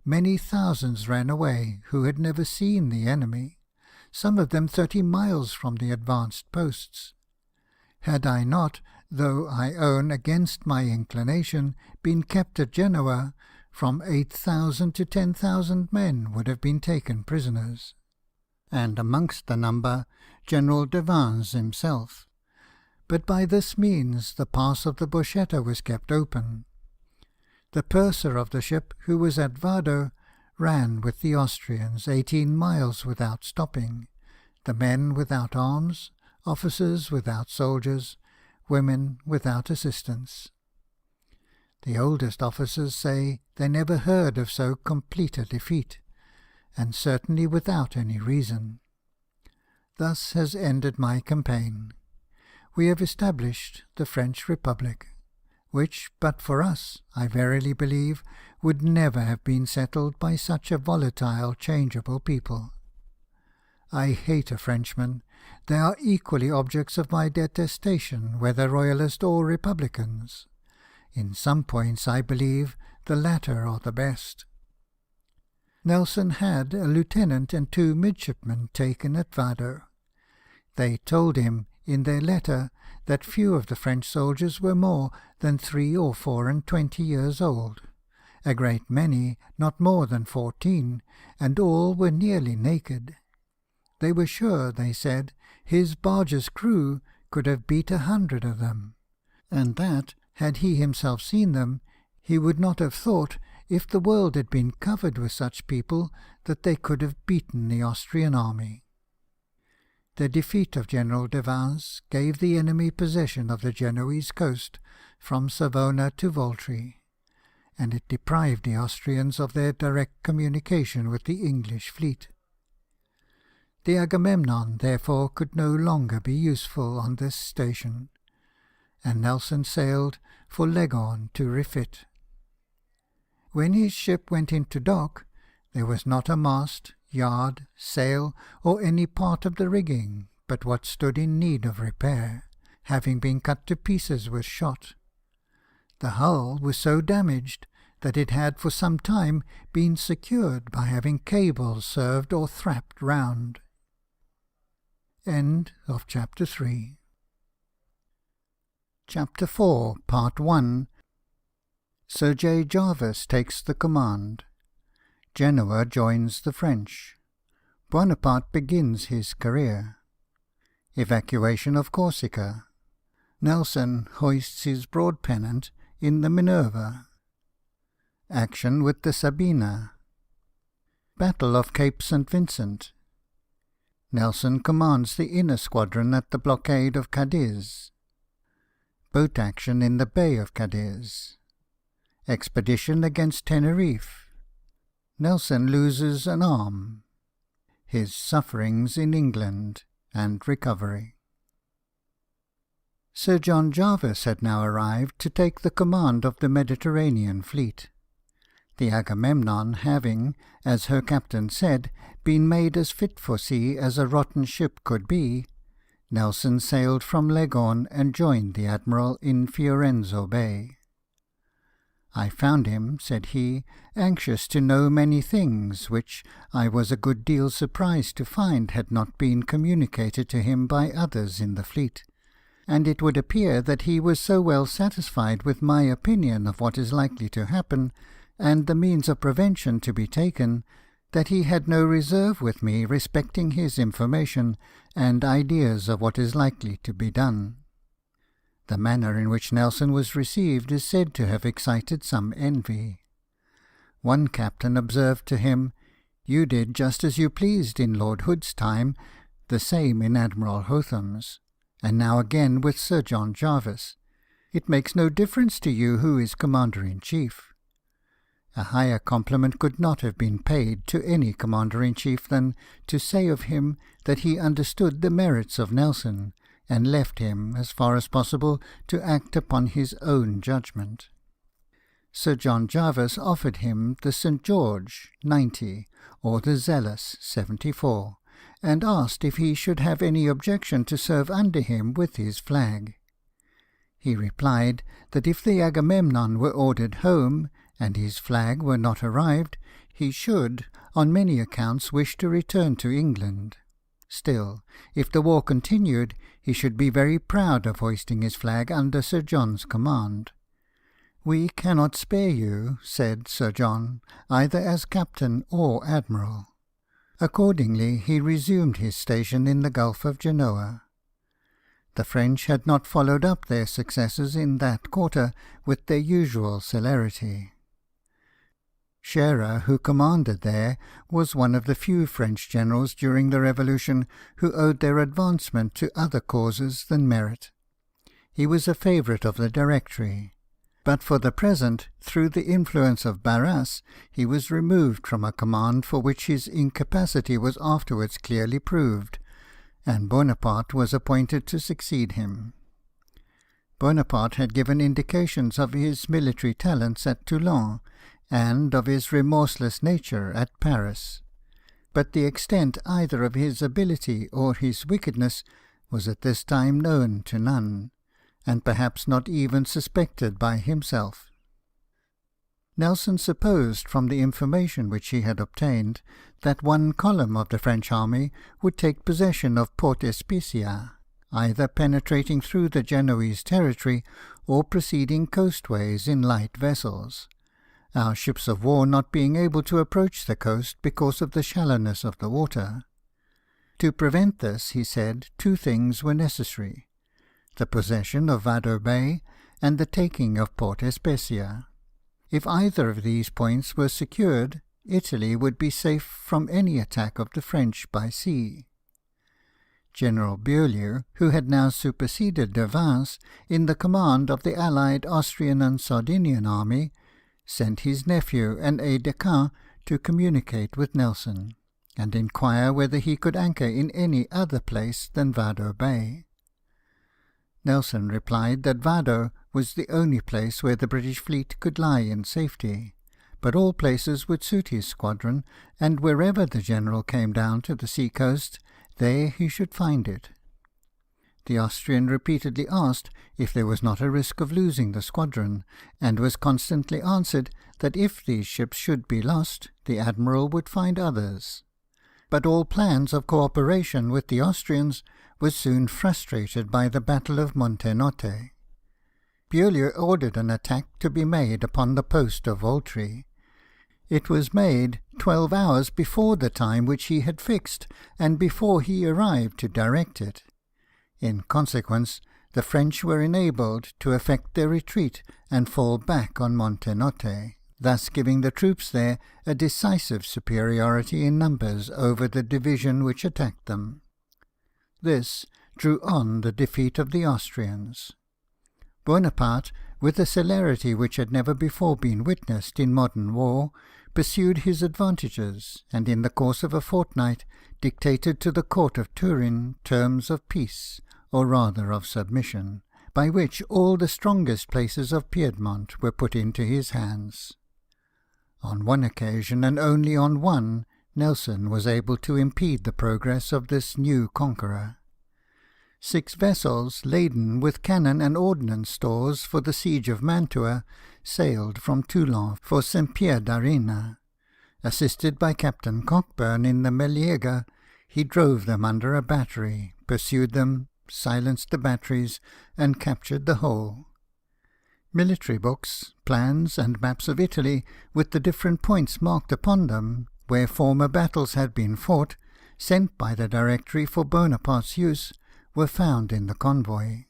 Many thousands ran away who had never seen the enemy, some of them 30 miles from the advanced posts. Had I not, though I own against my inclination, been kept at Genoa, from 8,000 to 10,000 men would have been taken prisoners, and amongst the number General de Vins himself. But by this means the pass of the Bocchetta was kept open. The purser of the ship, who was at Vado, ran with the Austrians 18 miles without stopping, the men without arms, officers without soldiers, women without assistants. The oldest officers say they never heard of so complete a defeat, and certainly without any reason. Thus has ended my campaign. We have established the French Republic, which, but for us, I verily believe, would never have been settled by such a volatile, changeable people. I hate a Frenchman. They are equally objects of my detestation, whether Royalist or Republicans. In some points, I believe, the latter are the best. Nelson had a lieutenant and 2 midshipmen taken at Vado. They told him in their letter that few of the French soldiers were more than 3 or 24 years old, a great many not more than 14, and all were nearly naked. They were sure, they said, his barge's crew could have beat 100 of them, and that, had he himself seen them, he would not have thought, if the world had been covered with such people, that they could have beaten the Austrian army. The defeat of General de Vins gave the enemy possession of the Genoese coast, from Savona to Voltri, and it deprived the Austrians of their direct communication with the English fleet. The Agamemnon, therefore, could no longer be useful on this station, and Nelson sailed for Leghorn to refit. When his ship went into dock, there was not a mast, yard, sail, or any part of the rigging but what stood in need of repair, having been cut to pieces with shot. The hull was so damaged that it had for some time been secured by having cables served or thrapped round. End of Chapter 3. Chapter 4, Part 1. Sir J. Jervis takes the command. Genoa joins the French. Bonaparte begins his career. Evacuation of Corsica. Nelson hoists his broad pennant in the Minerva. Action with the Sabina. Battle of Cape St. Vincent. Nelson commands the inner squadron at the blockade of Cadiz. Boat action in the Bay of Cadiz. Expedition against Tenerife. Nelson loses an arm. His sufferings in England, and recovery. Sir John Jervis had now arrived to take the command of the Mediterranean fleet. The Agamemnon having, as her captain said, been made as fit for sea as a rotten ship could be, Nelson sailed from Leghorn and joined the Admiral in Fiorenzo Bay. I found him, said he, anxious to know many things, which I was a good deal surprised to find had not been communicated to him by others in the fleet, and it would appear that he was so well satisfied with my opinion of what is likely to happen, and the means of prevention to be taken, that he had no reserve with me respecting his information and ideas of what is likely to be done. The manner in which Nelson was received is said to have excited some envy. One captain observed to him, "You did just as you pleased in Lord Hood's time, the same in Admiral Hotham's, and now again with Sir John Jervis. It makes no difference to you who is Commander-in-Chief." A higher compliment could not have been paid to any Commander-in-Chief than to say of him that he understood the merits of Nelson, and left him, as far as possible, to act upon his own judgment. Sir John Jervis offered him the St. George, 90, or the Zealous, 74, and asked if he should have any objection to serve under him with his flag. He replied that if the Agamemnon were ordered home, and his flag were not arrived, he should, on many accounts, wish to return to England. Still, if the war continued, he should be very proud of hoisting his flag under Sir John's command. "We cannot spare you," said Sir John, "either as captain or admiral." Accordingly, he resumed his station in the Gulf of Genoa. The French had not followed up their successes in that quarter with their usual celerity. Scherer, who commanded there, was one of the few French generals during the Revolution who owed their advancement to other causes than merit. He was a favourite of the Directory, but for the present, through the influence of Barras, he was removed from a command for which his incapacity was afterwards clearly proved, and Bonaparte was appointed to succeed him. Bonaparte had given indications of his military talents at Toulon, and of his remorseless nature at Paris, but the extent either of his ability or his wickedness was at this time known to none, and perhaps not even suspected by himself. Nelson supposed, from the information which he had obtained, that one column of the French army would take possession of Port Espisia, either penetrating through the Genoese territory or proceeding coastways in light vessels, our ships of war not being able to approach the coast because of the shallowness of the water. To prevent this, he said, two things were necessary: the possession of Vado Bay and the taking of Port Espisia. If either of these points were secured, Italy would be safe from any attack of the French by sea. General Beaulieu, who had now superseded de Vins in the command of the allied Austrian and Sardinian army, sent his nephew and aide-de-camp to communicate with Nelson, and inquire whether he could anchor in any other place than Vado Bay. Nelson replied that Vado was the only place where the British fleet could lie in safety, but all places would suit his squadron, and wherever the general came down to the sea-coast, there he should find it. The Austrian repeatedly asked if there was not a risk of losing the squadron, and was constantly answered that if these ships should be lost, the admiral would find others. But all plans of cooperation with the Austrians were soon frustrated by the Battle of Montenotte. Beaulieu ordered an attack to be made upon the post of Voltri. It was made 12 hours before the time which he had fixed, and before he arrived to direct it. In consequence, the French were enabled to effect their retreat and fall back on Montenotte, thus giving the troops there a decisive superiority in numbers over the division which attacked them. This drew on the defeat of the Austrians. Bonaparte, with a celerity which had never before been witnessed in modern war, pursued his advantages, and in the course of a fortnight dictated to the court of Turin terms of peace, or rather of submission, by which all the strongest places of Piedmont were put into his hands. On one occasion, and only on one, Nelson was able to impede the progress of this new conqueror. 6 vessels, laden with cannon and ordnance stores for the siege of Mantua, sailed from Toulon for St. Pierre d'Arena. Assisted by Captain Cockburn in the Meliega, he drove them under a battery, pursued them, silenced the batteries, and captured the whole. Military books, plans, and maps of Italy, with the different points marked upon them, where former battles had been fought, sent by the Directory for Bonaparte's use, were found in the convoy.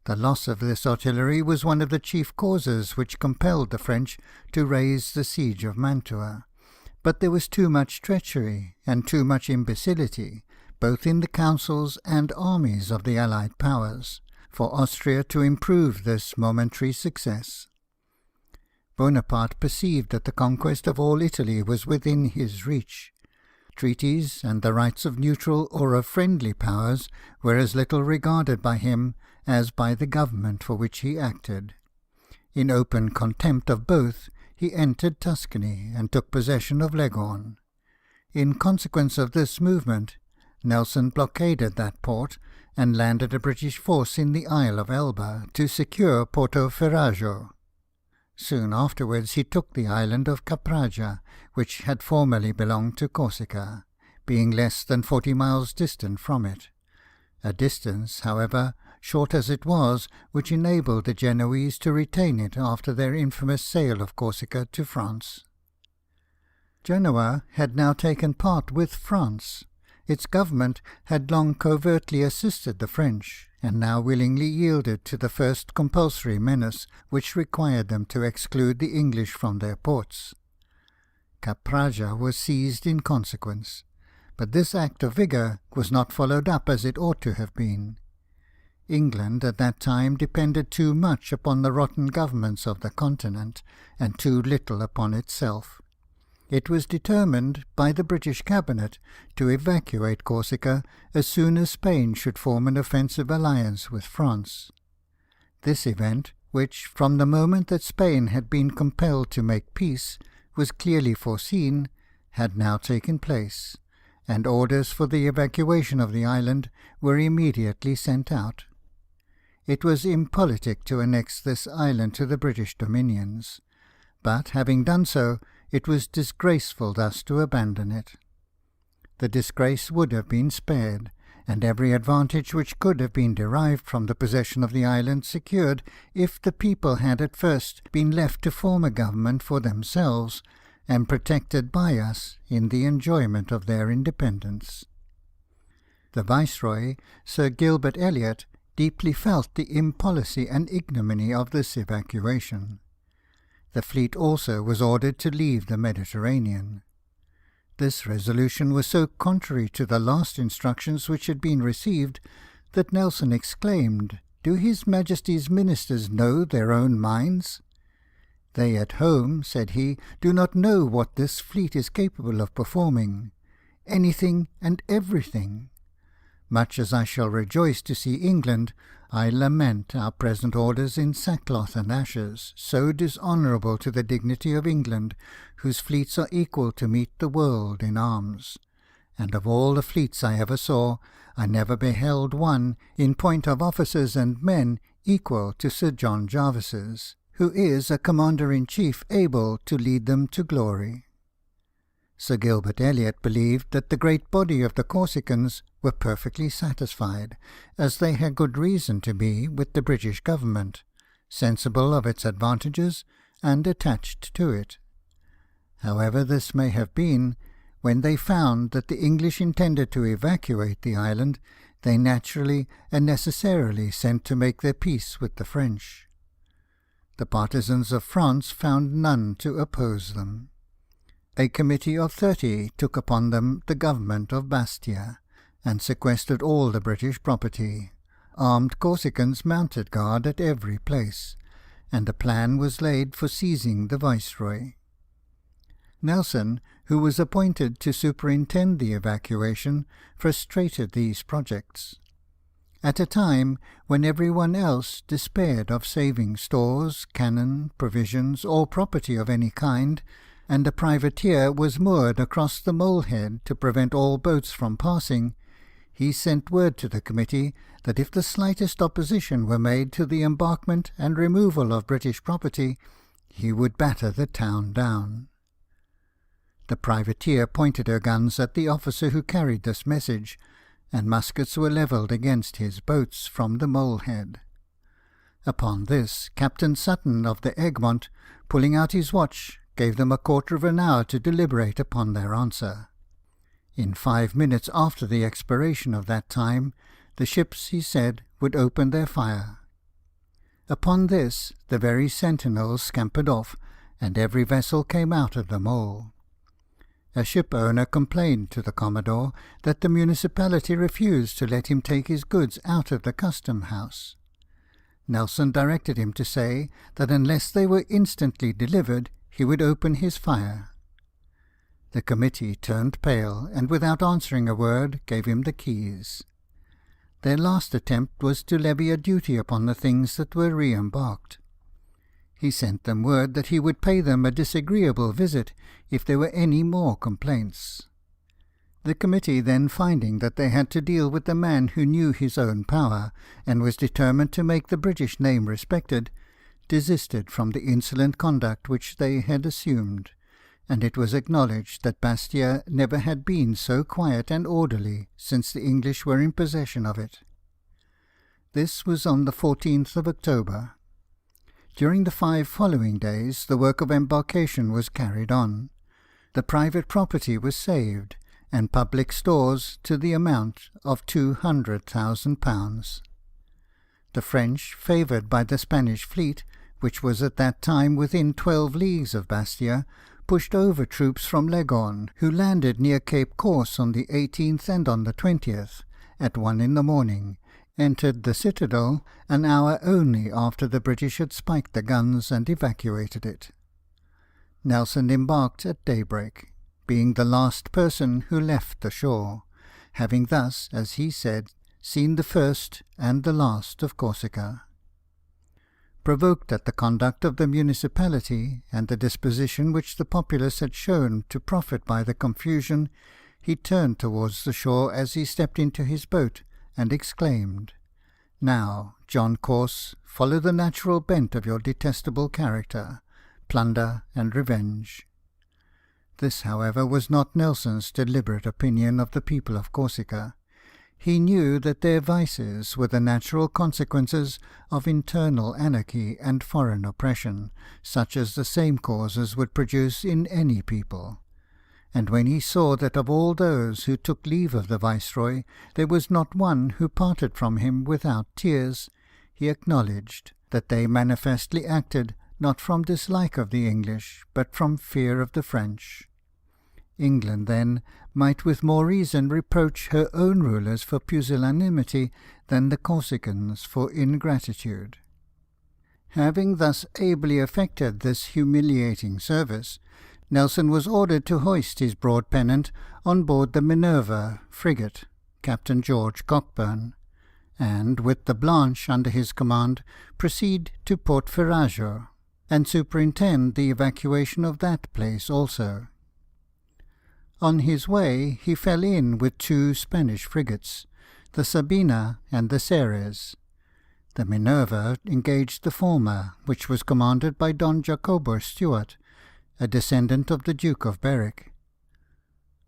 The loss of this artillery was one of the chief causes which compelled the French to raise the siege of Mantua, but there was too much treachery and too much imbecility, both in the councils and armies of the Allied powers, for Austria to improve this momentary success. Bonaparte perceived that the conquest of all Italy was within his reach. Treaties and the rights of neutral or of friendly powers were as little regarded by him as by the government for which he acted. In open contempt of both, he entered Tuscany and took possession of Leghorn. In consequence of this movement, Nelson blockaded that port and landed a British force in the Isle of Elba to secure Porto Ferrajo. Soon afterwards he took the island of Capraja, which had formerly belonged to Corsica, being less than 40 miles distant from it, a distance, however, short as it was, which enabled the Genoese to retain it after their infamous sale of Corsica to France. Genoa had now taken part with France. Its government had long covertly assisted the French, and now willingly yielded to the first compulsory menace which required them to exclude the English from their ports. Capraja was seized in consequence. But this act of vigour was not followed up as it ought to have been. England at that time depended too much upon the rotten governments of the Continent, and too little upon itself. It was determined by the British Cabinet to evacuate Corsica as soon as Spain should form an offensive alliance with France. This event, which, from the moment that Spain had been compelled to make peace, was clearly foreseen, had now taken place, and orders for the evacuation of the island were immediately sent out. It was impolitic to annex this island to the British dominions, but, having done so, it was disgraceful thus to abandon it. The disgrace would have been spared, and every advantage which could have been derived from the possession of the island secured, if the people had at first been left to form a government for themselves, and protected by us in the enjoyment of their independence. The Viceroy, Sir Gilbert Elliot, deeply felt the impolicy and ignominy of this evacuation. The fleet also was ordered to leave the Mediterranean. This resolution was so contrary to the last instructions which had been received, that Nelson exclaimed, "Do His Majesty's ministers know their own minds? They at home," said he, "do not know what this fleet is capable of performing. Anything and everything. Much as I shall rejoice to see England, I lament our present orders in sackcloth and ashes, so dishonourable to the dignity of England, whose fleets are equal to meet the world in arms. And of all the fleets I ever saw, I never beheld one, in point of officers and men, equal to Sir John Jervis's, who is a commander-in-chief able to lead them to glory." Sir Gilbert Elliot believed that the great body of the Corsicans were perfectly satisfied, as they had good reason to be, with the British government, sensible of its advantages, and attached to it. However this may have been, when they found that the English intended to evacuate the island, they naturally and necessarily sent to make their peace with the French. The partisans of France found none to oppose them. A committee of 30 took upon them the government of Bastia, and sequestered all the British property. Armed Corsicans mounted guard at every place, and a plan was laid for seizing the Viceroy. Nelson, who was appointed to superintend the evacuation, frustrated these projects. At a time when every one else despaired of saving stores, cannon, provisions, or property of any kind, and a privateer was moored across the Molehead to prevent all boats from passing, he sent word to the committee that if the slightest opposition were made to the embarkment and removal of British property, he would batter the town down. The privateer pointed her guns at the officer who carried this message, and muskets were levelled against his boats from the Molehead. Upon this, Captain Sutton of the Egmont, pulling out his watch, gave them a quarter of an hour to deliberate upon their answer. In 5 minutes after the expiration of that time, the ships, he said, would open their fire. Upon this, the very sentinels scampered off, and every vessel came out of the mole. A ship owner complained to the Commodore that the municipality refused to let him take his goods out of the custom house. Nelson directed him to say that unless they were instantly delivered, he would open his fire. The committee turned pale, and without answering a word, gave him the keys. Their last attempt was to levy a duty upon the things that were re-embarked. He sent them word that he would pay them a disagreeable visit if there were any more complaints. The committee then, finding that they had to deal with a man who knew his own power, and was determined to make the British name respected, desisted from the insolent conduct which they had assumed, and it was acknowledged that Bastia never had been so quiet and orderly since the English were in possession of it. This was on the 14th of October. During the 5 following days the work of embarkation was carried on. The private property was saved, and public stores to the amount of £200,000. The French, favoured by the Spanish fleet, which was at that time within 12 leagues of Bastia, pushed over troops from Leghorn, who landed near Cape Corse on the 18th and on the 20th, at 1 in the morning, entered the citadel an hour only after the British had spiked the guns and evacuated it. Nelson embarked at daybreak, being the last person who left the shore, having thus, as he said, seen the first and the last of Corsica. Provoked at the conduct of the municipality, and the disposition which the populace had shown to profit by the confusion, he turned towards the shore as he stepped into his boat, and exclaimed, "Now, John Corse, follow the natural bent of your detestable character, plunder and revenge." This, however, was not Nelson's deliberate opinion of the people of Corsica. He knew that their vices were the natural consequences of internal anarchy and foreign oppression, such as the same causes would produce in any people. And when he saw that of all those who took leave of the Viceroy, there was not one who parted from him without tears, he acknowledged that they manifestly acted not from dislike of the English, but from fear of the French. England, then, might with more reason reproach her own rulers for pusillanimity than the Corsicans for ingratitude. Having thus ably effected this humiliating service, Nelson was ordered to hoist his broad pennant on board the Minerva frigate, Captain George Cockburn, and, with the Blanche under his command, proceed to Port Ferrajo, and superintend the evacuation of that place also. On his way he fell in with 2 Spanish frigates, the Sabina and the Ceres. The Minerva engaged the former, which was commanded by Don Jacobo Stuart, a descendant of the Duke of Berwick.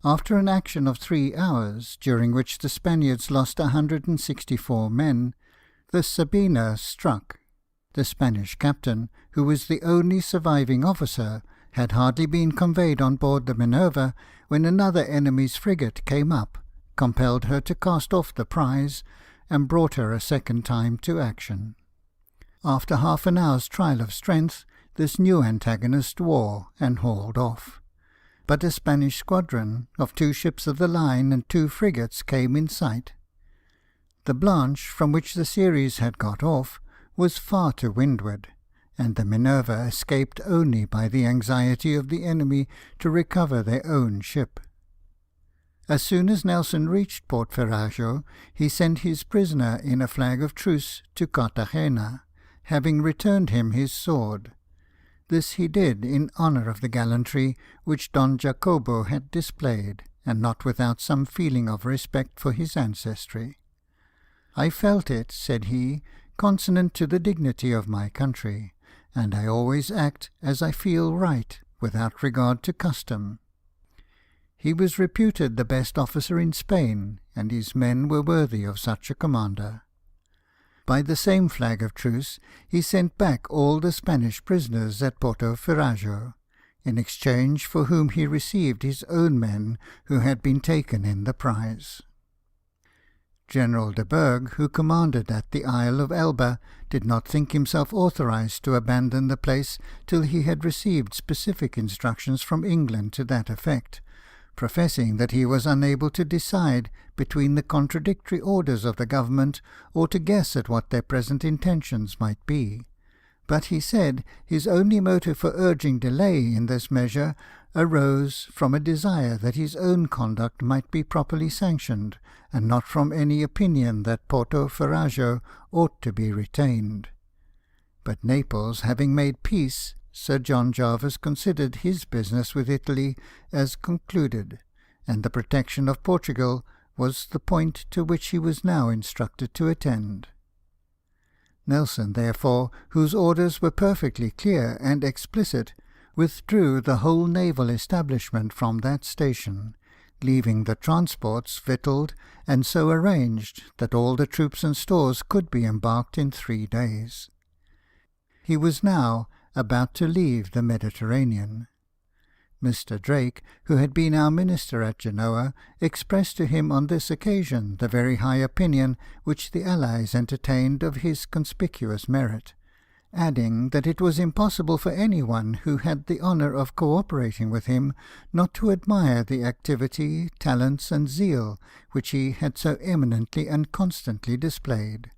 After an action of 3 hours, during which the Spaniards lost 164 men, the Sabina struck. The Spanish captain, who was the only surviving officer, had hardly been conveyed on board the Minerva when another enemy's frigate came up, compelled her to cast off the prize, and brought her a second time to action. After half an hour's trial of strength, this new antagonist wore and hauled off. But a Spanish squadron of 2 ships of the line and 2 frigates came in sight. The Blanche, from which the Ceres had got off, was far to windward, and the Minerva escaped only by the anxiety of the enemy to recover their own ship. As soon as Nelson reached Port Ferrajo, he sent his prisoner in a flag of truce to Cartagena, having returned him his sword. This he did in honour of the gallantry which Don Jacobo had displayed, and not without some feeling of respect for his ancestry. "I felt it," said he, "consonant to the dignity of my country, and I always act as I feel right, without regard to custom." He was reputed the best officer in Spain, and his men were worthy of such a commander. By the same flag of truce he sent back all the Spanish prisoners at Porto Ferrajo, in exchange for whom he received his own men who had been taken in the prize. General de Burgh, who commanded at the Isle of Elba, did not think himself authorized to abandon the place till he had received specific instructions from England to that effect, professing that he was unable to decide between the contradictory orders of the government, or to guess at what their present intentions might be. But he said his only motive for urging delay in this measure arose from a desire that his own conduct might be properly sanctioned, and not from any opinion that Porto Ferrajo ought to be retained. But Naples having made peace, Sir John Jervis considered his business with Italy as concluded, and the protection of Portugal was the point to which he was now instructed to attend. Nelson, therefore, whose orders were perfectly clear and explicit, withdrew the whole naval establishment from that station, leaving the transports victualled and so arranged that all the troops and stores could be embarked in 3 days. He was now about to leave the Mediterranean. Mr. Drake, who had been our minister at Genoa, expressed to him on this occasion the very high opinion which the Allies entertained of his conspicuous merit, adding that it was impossible for anyone who had the honour of co-operating with him not to admire the activity, talents, and zeal which he had so eminently and constantly displayed.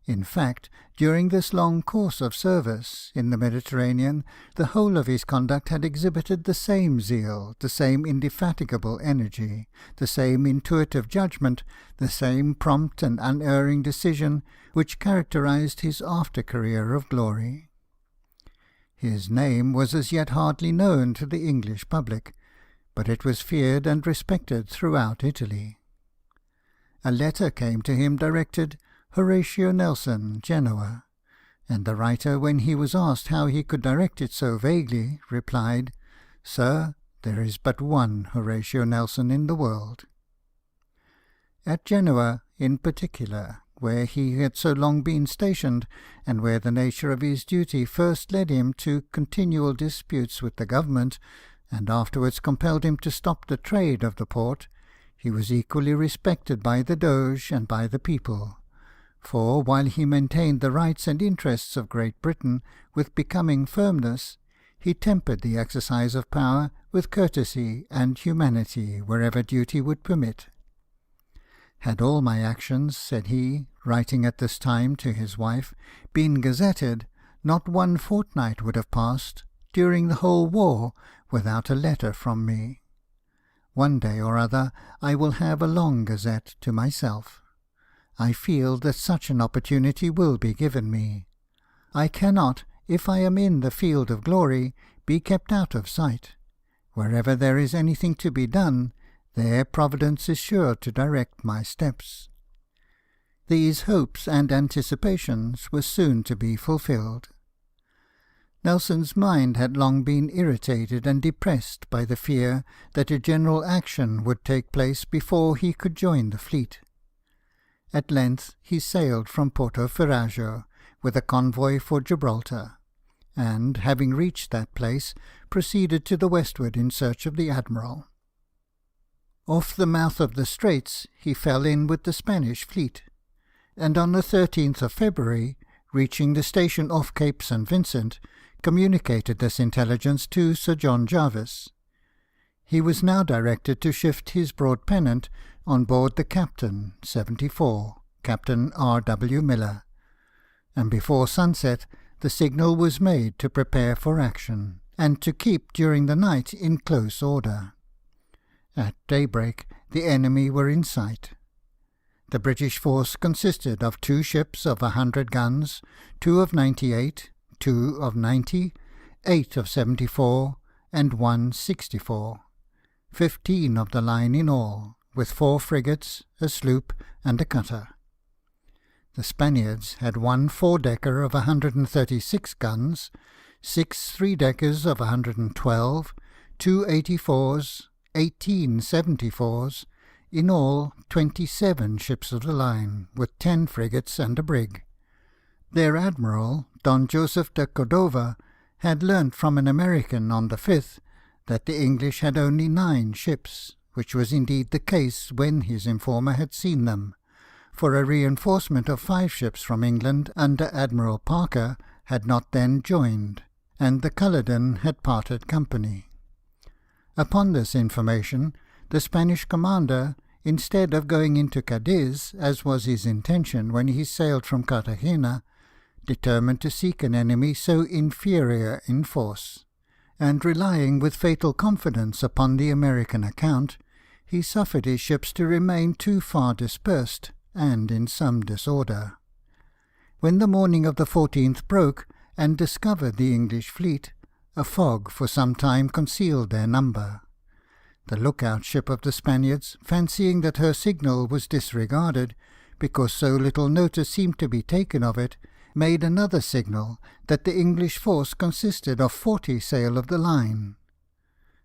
In fact, during this long course of service in the Mediterranean, the whole of his conduct had exhibited the same zeal, the same indefatigable energy, the same intuitive judgment, the same prompt and unerring decision which characterized his after career of glory. His name was as yet hardly known to the English public, but it was feared and respected throughout Italy. A letter came to him directed Horatio Nelson, Genoa, and the writer, when he was asked how he could direct it so vaguely, replied, "Sir, there is but one Horatio Nelson in the world." At Genoa, in particular, where he had so long been stationed, and where the nature of his duty first led him to continual disputes with the government, and afterwards compelled him to stop the trade of the port, he was equally respected by the Doge and by the people. For while he maintained the rights and interests of Great Britain with becoming firmness, he tempered the exercise of power with courtesy and humanity wherever duty would permit. "Had all my actions," said he, writing at this time to his wife, "been gazetted, not one fortnight would have passed, during the whole war, without a letter from me. One day or other I will have a long gazette to myself. I feel that such an opportunity will be given me. I cannot, if I am in the field of glory, be kept out of sight. Wherever there is anything to be done, there Providence is sure to direct my steps." These hopes and anticipations were soon to be fulfilled. Nelson's mind had long been irritated and depressed by the fear that a general action would take place before he could join the fleet. At length he sailed from Porto Ferrajo with a convoy for Gibraltar, and, having reached that place, proceeded to the westward in search of the Admiral. Off the mouth of the Straits he fell in with the Spanish fleet, and on the 13th of February, reaching the station off Cape St. Vincent, communicated this intelligence to Sir John Jervis. He was now directed to shift his broad pennant on board the Captain, 74, Captain R.W. Miller, and before sunset the signal was made to prepare for action, and to keep during the night in close order. At daybreak the enemy were in sight. The British force consisted of 2 ships of 100 guns, 2 of 98, 2 of 90, 8 of 74, and 1 64, 15 of the line in all, with 4 frigates, a sloop, and a cutter. The Spaniards had 1 4-decker of 136 guns, 6 3-deckers of 112, 2 84s, 18 74s, in all 27 ships of the line, with 10 frigates and a brig. Their admiral, Don Joseph de Cordova, had learnt from an American on the 5th that the English had only 9 ships, which was indeed the case when his informer had seen them, for a reinforcement of 5 ships from England under Admiral Parker had not then joined, and the Culloden had parted company. Upon this information, the Spanish commander, instead of going into Cadiz, as was his intention when he sailed from Cartagena, determined to seek an enemy so inferior in force, and relying with fatal confidence upon the American account, he suffered his ships to remain too far dispersed and in some disorder. When the morning of the 14th broke and discovered the English fleet, a fog for some time concealed their number. The lookout ship of the Spaniards, fancying that her signal was disregarded, because so little notice seemed to be taken of it, made another signal that the English force consisted of 40 sail of the line.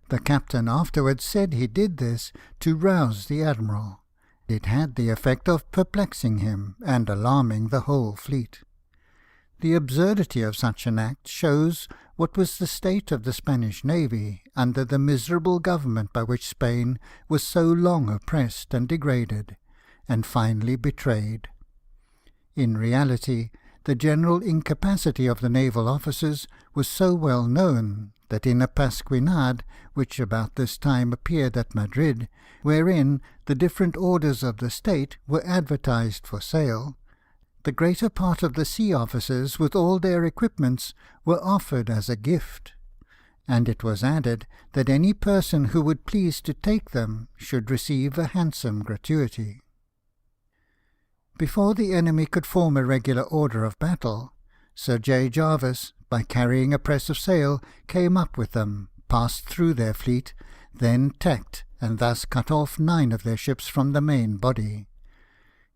The captain afterwards said he did this to rouse the admiral. It had the effect of perplexing him and alarming the whole fleet. The absurdity of such an act shows what was the state of the Spanish navy under the miserable government by which Spain was so long oppressed and degraded, and finally betrayed. In reality, the general incapacity of the naval officers was so well known that in a pasquinade, which about this time appeared at Madrid, wherein the different orders of the state were advertised for sale, the greater part of the sea officers, with all their equipments, were offered as a gift, and it was added that any person who would please to take them should receive a handsome gratuity. Before the enemy could form a regular order of battle, Sir J. Jervis, by carrying a press of sail, came up with them, passed through their fleet, then tacked, and thus cut off 9 of their ships from the main body.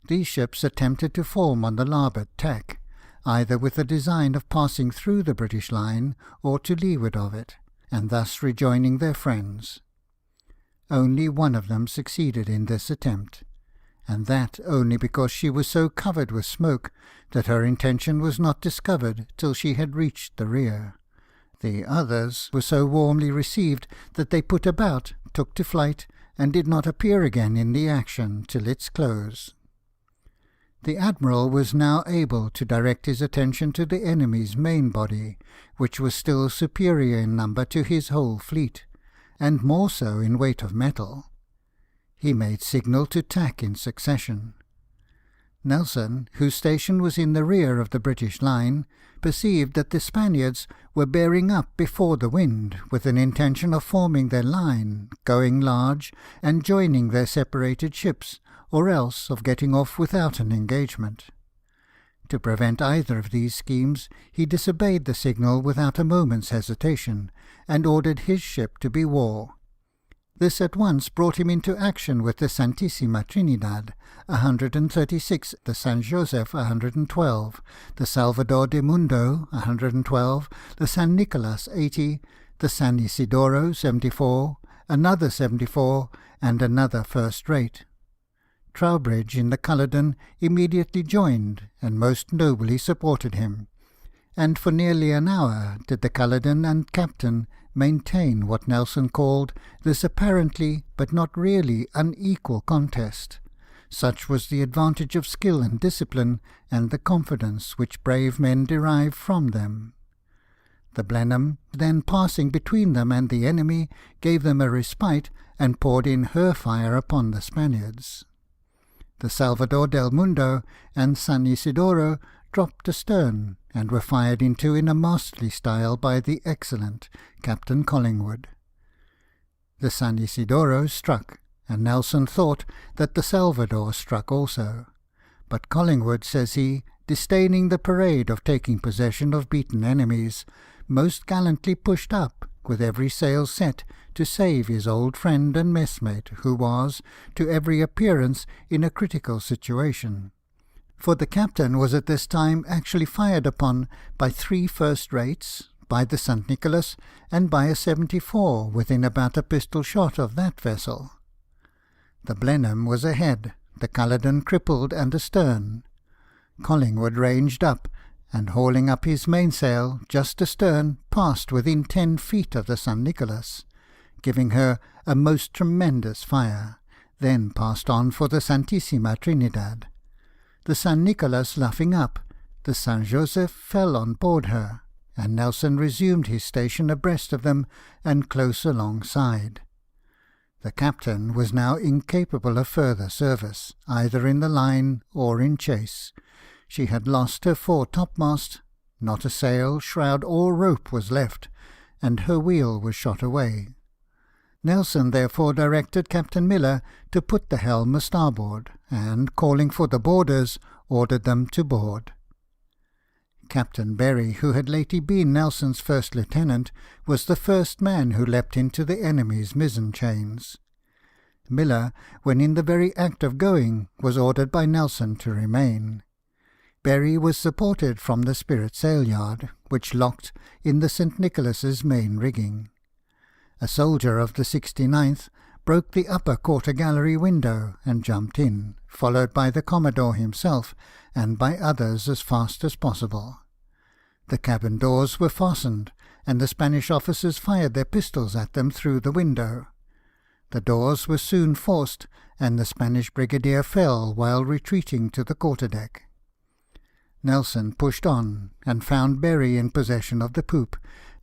These ships attempted to form on the larboard tack, either with the design of passing through the British line or to leeward of it, and thus rejoining their friends. Only one of them succeeded in this attempt, and that only because she was so covered with smoke that her intention was not discovered till she had reached the rear. The others were so warmly received that they put about, took to flight, and did not appear again in the action till its close. The Admiral was now able to direct his attention to the enemy's main body, which was still superior in number to his whole fleet, and more so in weight of metal. He made signal to tack in succession. Nelson, whose station was in the rear of the British line, perceived that the Spaniards were bearing up before the wind, with an intention of forming their line, going large, and joining their separated ships, or else of getting off without an engagement. To prevent either of these schemes, he disobeyed the signal without a moment's hesitation, and ordered his ship to be wore. This at once brought him into action with the Santissima Trinidad, 136, the San Josef, 112, the Salvador de Mundo, 112, the San Nicolas, 80, the San Isidoro, 74, another 74, and another first-rate. Trowbridge in the Culloden immediately joined, and most nobly supported him, and for nearly an hour did the Culloden and captain maintain what Nelson called this apparently but not really unequal contest. Such was the advantage of skill and discipline, and the confidence which brave men derive from them. The Blenheim, then passing between them and the enemy, gave them a respite, and poured in her fire upon the Spaniards. The Salvador del Mundo and San Isidoro dropped astern, and were fired into in a masterly style by the excellent Captain Collingwood. The San Isidoro struck, and Nelson thought that the Salvador struck also. But Collingwood, says he, disdaining the parade of taking possession of beaten enemies, most gallantly pushed up, with every sail set, to save his old friend and messmate, who was, to every appearance, in a critical situation. For the captain was at this time actually fired upon by 3 first-rates, by the St. Nicholas, and by a 74 within about a pistol shot of that vessel. The Blenheim was ahead, the Culloden crippled and astern. Collingwood ranged up, and hauling up his mainsail just astern, passed within 10 feet of the St. Nicholas, giving her a most tremendous fire, then passed on for the Santissima Trinidad. The San Nicolas luffing up, the San Josef fell on board her, and Nelson resumed his station abreast of them and close alongside. The captain was now incapable of further service, either in the line or in chase. She had lost her fore-topmast, not a sail, shroud, or rope was left, and her wheel was shot away. Nelson therefore directed Captain Miller to put the helm a starboard, and, calling for the boarders, ordered them to board. Captain Berry, who had lately been Nelson's first lieutenant, was the first man who leapt into the enemy's mizzen-chains. Miller, when in the very act of going, was ordered by Nelson to remain. Berry was supported from the sprit sail-yard, which locked in the St. Nicholas's main rigging. A soldier of the 69th broke the upper quarter-gallery window and jumped in, followed by the Commodore himself, and by others as fast as possible. The cabin doors were fastened, and the Spanish officers fired their pistols at them through the window. The doors were soon forced, and the Spanish brigadier fell while retreating to the quarter-deck. Nelson pushed on, and found Berry in possession of the poop,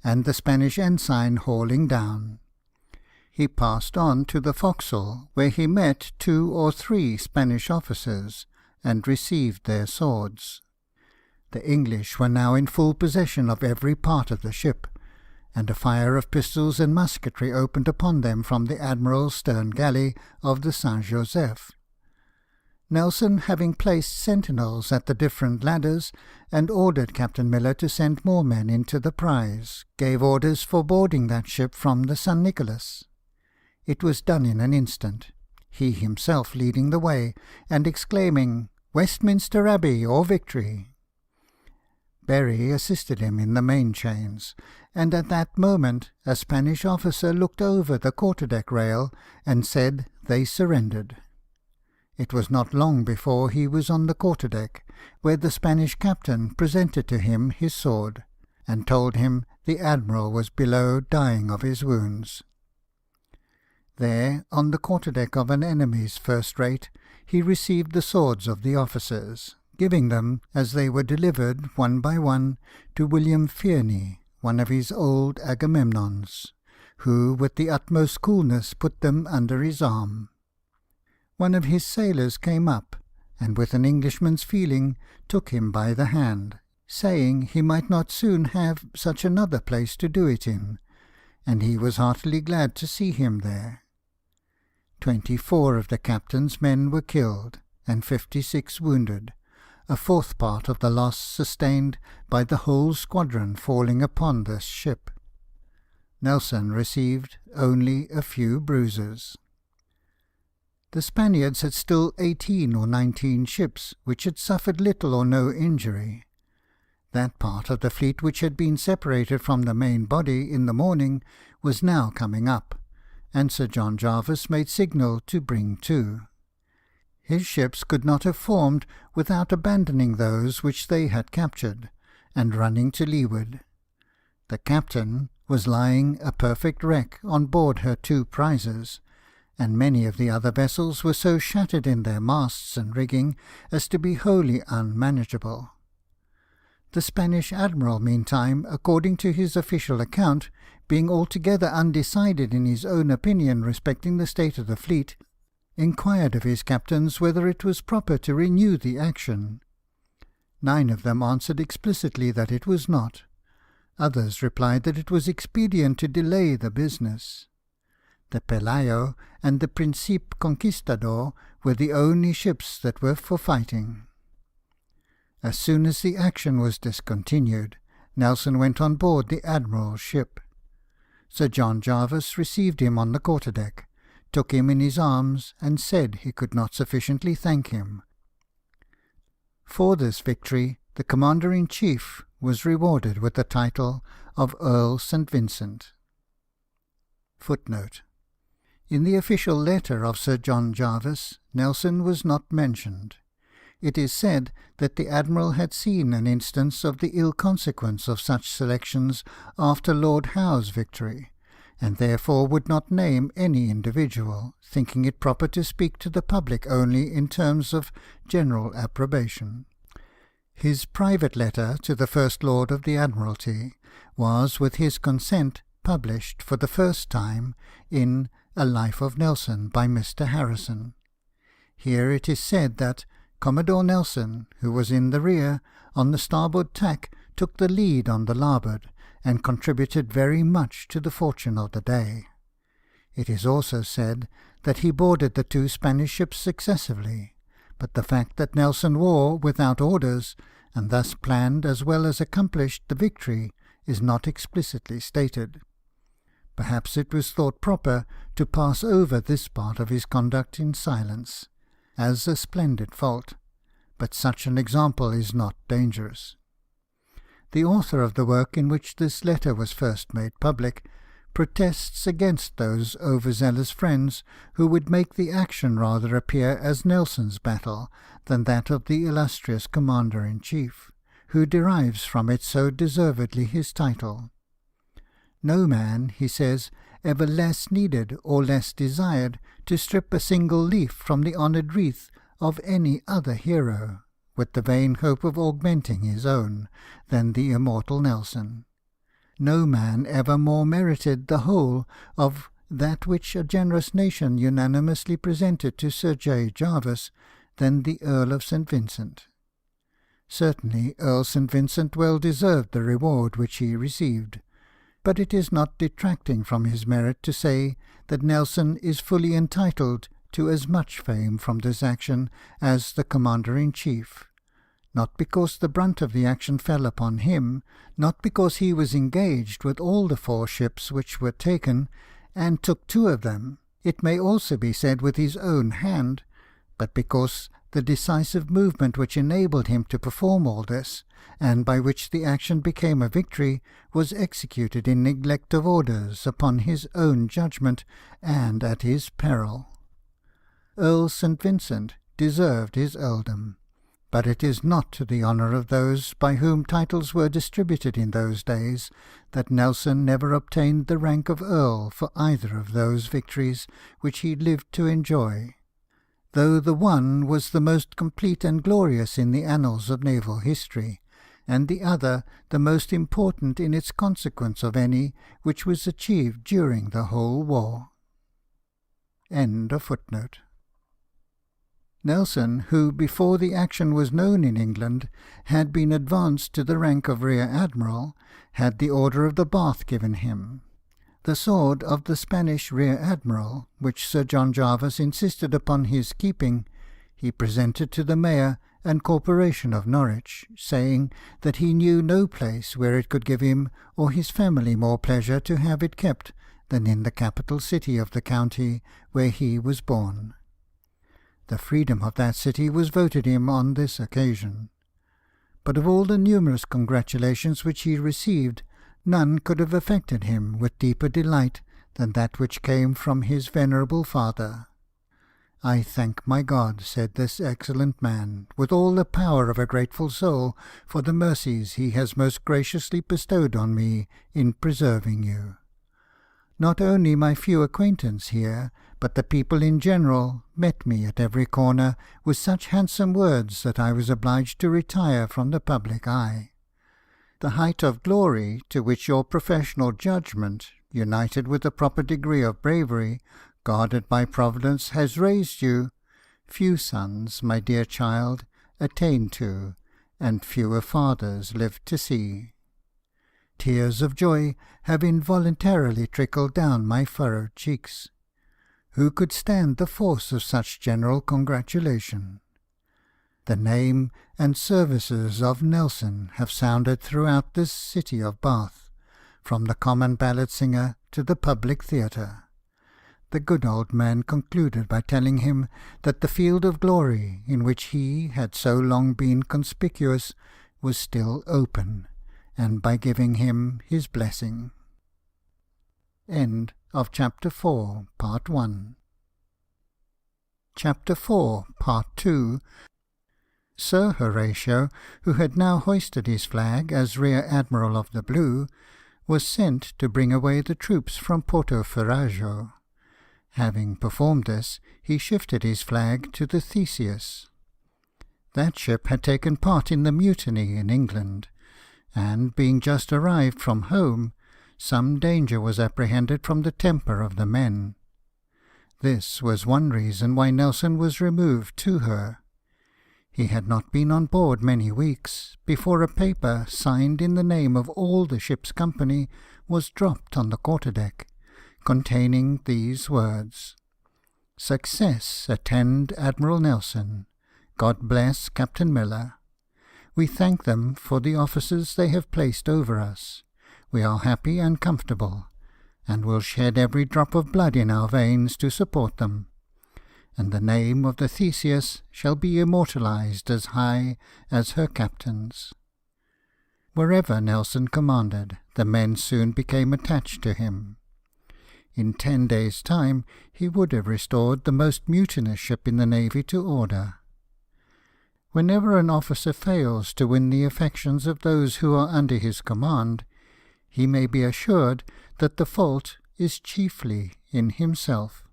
and the Spanish ensign hauling down. He passed on to the forecastle, where he met 2 or 3 Spanish officers, and received their swords. The English were now in full possession of every part of the ship, and a fire of pistols and musketry opened upon them from the Admiral's stern galley of the Saint Joseph. Nelson, having placed sentinels at the different ladders, and ordered Captain Miller to send more men into the prize, gave orders for boarding that ship from the San Nicolas. It was done in an instant, he himself leading the way, and exclaiming, "Westminster Abbey or victory!" Berry assisted him in the main chains, and at that moment a Spanish officer looked over the quarter-deck rail and said they surrendered. It was not long before he was on the quarter-deck, where the Spanish captain presented to him his sword, and told him the Admiral was below dying of his wounds. There, on the quarter-deck of an enemy's first-rate, he received the swords of the officers, giving them, as they were delivered, one by one, to William Fearney, one of his old Agamemnons, who with the utmost coolness put them under his arm. One of his sailors came up, and with an Englishman's feeling took him by the hand, saying he might not soon have such another place to do it in, and he was heartily glad to see him there. 24 of the captain's men were killed, and 56 wounded, a 4th part of the loss sustained by the whole squadron falling upon this ship. Nelson received only a few bruises. The Spaniards had still 18 or 19 ships, which had suffered little or no injury. That part of the fleet which had been separated from the main body in the morning was now coming up, and Sir John Jervis made signal to bring to. His ships could not have formed without abandoning those which they had captured, and running to leeward. The captain was lying a perfect wreck on board her 2 prizes, and many of the other vessels were so shattered in their masts and rigging as to be wholly unmanageable. The Spanish admiral, meantime, according to his official account, being altogether undecided in his own opinion respecting the state of the fleet, inquired of his captains whether it was proper to renew the action. 9 of them answered explicitly that it was not. Others replied that it was expedient to delay the business. The Pelayo and the Principe Conquistador were the only ships that were for fighting. As soon as the action was discontinued, Nelson went on board the Admiral's ship. Sir John Jervis received him on the quarter-deck, took him in his arms, and said he could not sufficiently thank him. For this victory, the Commander-in-Chief was rewarded with the title of Earl St. Vincent. Footnote: in the official letter of Sir John Jervis, Nelson was not mentioned. It is said that the Admiral had seen an instance of the ill consequence of such selections after Lord Howe's victory, and therefore would not name any individual, thinking it proper to speak to the public only in terms of general approbation. His private letter to the First Lord of the Admiralty was, with his consent, published for the first time in A Life of Nelson by Mr. Harrison. Here it is said that Commodore Nelson, who was in the rear, on the starboard tack, took the lead on the larboard, and contributed very much to the fortune of the day. It is also said that he boarded the 2 Spanish ships successively, but the fact that Nelson wore without orders, and thus planned as well as accomplished the victory, is not explicitly stated. Perhaps it was thought proper to pass over this part of his conduct in silence, as a splendid fault, but such an example is not dangerous. The author of the work in which this letter was first made public protests against those overzealous friends who would make the action rather appear as Nelson's battle than that of the illustrious Commander-in-Chief, who derives from it so deservedly his title. No man, he says, ever less needed or less desired to strip a single leaf from the honoured wreath of any other hero, with the vain hope of augmenting his own, than the immortal Nelson. No man ever more merited the whole of that which a generous nation unanimously presented to Sir J. Jervis than the Earl of St. Vincent. Certainly Earl St. Vincent well deserved the reward which he received, but it is not detracting from his merit to say that Nelson is fully entitled to as much fame from this action as the Commander-in-Chief, not because the brunt of the action fell upon him, not because he was engaged with all the 4 ships which were taken, and took 2 of them, it may also be said with his own hand, but because the decisive movement which enabled him to perform all this, and by which the action became a victory, was executed in neglect of orders, upon his own judgment, and at his peril. Earl St. Vincent deserved his earldom, but it is not to the honour of those by whom titles were distributed in those days that Nelson never obtained the rank of Earl for either of those victories which he lived to enjoy, though the one was the most complete and glorious in the annals of naval history, and the other the most important in its consequence of any which was achieved during the whole war. Nelson, who before the action was known in England had been advanced to the rank of Rear Admiral, had the Order of the Bath given him. The sword of the Spanish Rear Admiral, which Sir John Jervis insisted upon his keeping, he presented to the Mayor and Corporation of Norwich, saying that he knew no place where it could give him or his family more pleasure to have it kept than in the capital city of the county where he was born. The freedom of that city was voted him on this occasion. But of all the numerous congratulations which he received, none could have affected him with deeper delight than that which came from his venerable father. "I thank my God," said this excellent man, "with all the power of a grateful soul, for the mercies he has most graciously bestowed on me in preserving you. Not only my few acquaintance here, but the people in general, met me at every corner with such handsome words that I was obliged to retire from the public eye. The height of glory to which your professional judgment, united with a proper degree of bravery, guarded by Providence, has raised you, few sons, my dear child, attain to, and fewer fathers live to see. Tears of joy have involuntarily trickled down my furrowed cheeks. Who could stand the force of such general congratulation? The name and services of Nelson have sounded throughout this city of Bath, from the common ballad singer to the public theatre." The good old man concluded by telling him that the field of glory, in which he had so long been conspicuous, was still open, and by giving him his blessing. End of Chapter 4, Part 1. Chapter 4, Part 2. Sir Horatio, who had now hoisted his flag as Rear Admiral of the Blue, was sent to bring away the troops from Porto Ferrajo. Having performed this, he shifted his flag to the Theseus. That ship had taken part in the mutiny in England, and, being just arrived from home, some danger was apprehended from the temper of the men. This was one reason why Nelson was removed to her. He had not been on board many weeks before a paper, signed in the name of all the ship's company, was dropped on the quarter-deck, containing these words: "Success attend Admiral Nelson. God bless Captain Miller. We thank them for the offices they have placed over us. We are happy and comfortable, and will shed every drop of blood in our veins to support them. And the name of the Theseus shall be immortalized as high as her captain's." Wherever Nelson commanded, the men soon became attached to him. In 10 days' time he would have restored the most mutinous ship in the navy to order. Whenever an officer fails to win the affections of those who are under his command, he may be assured that the fault is chiefly in himself.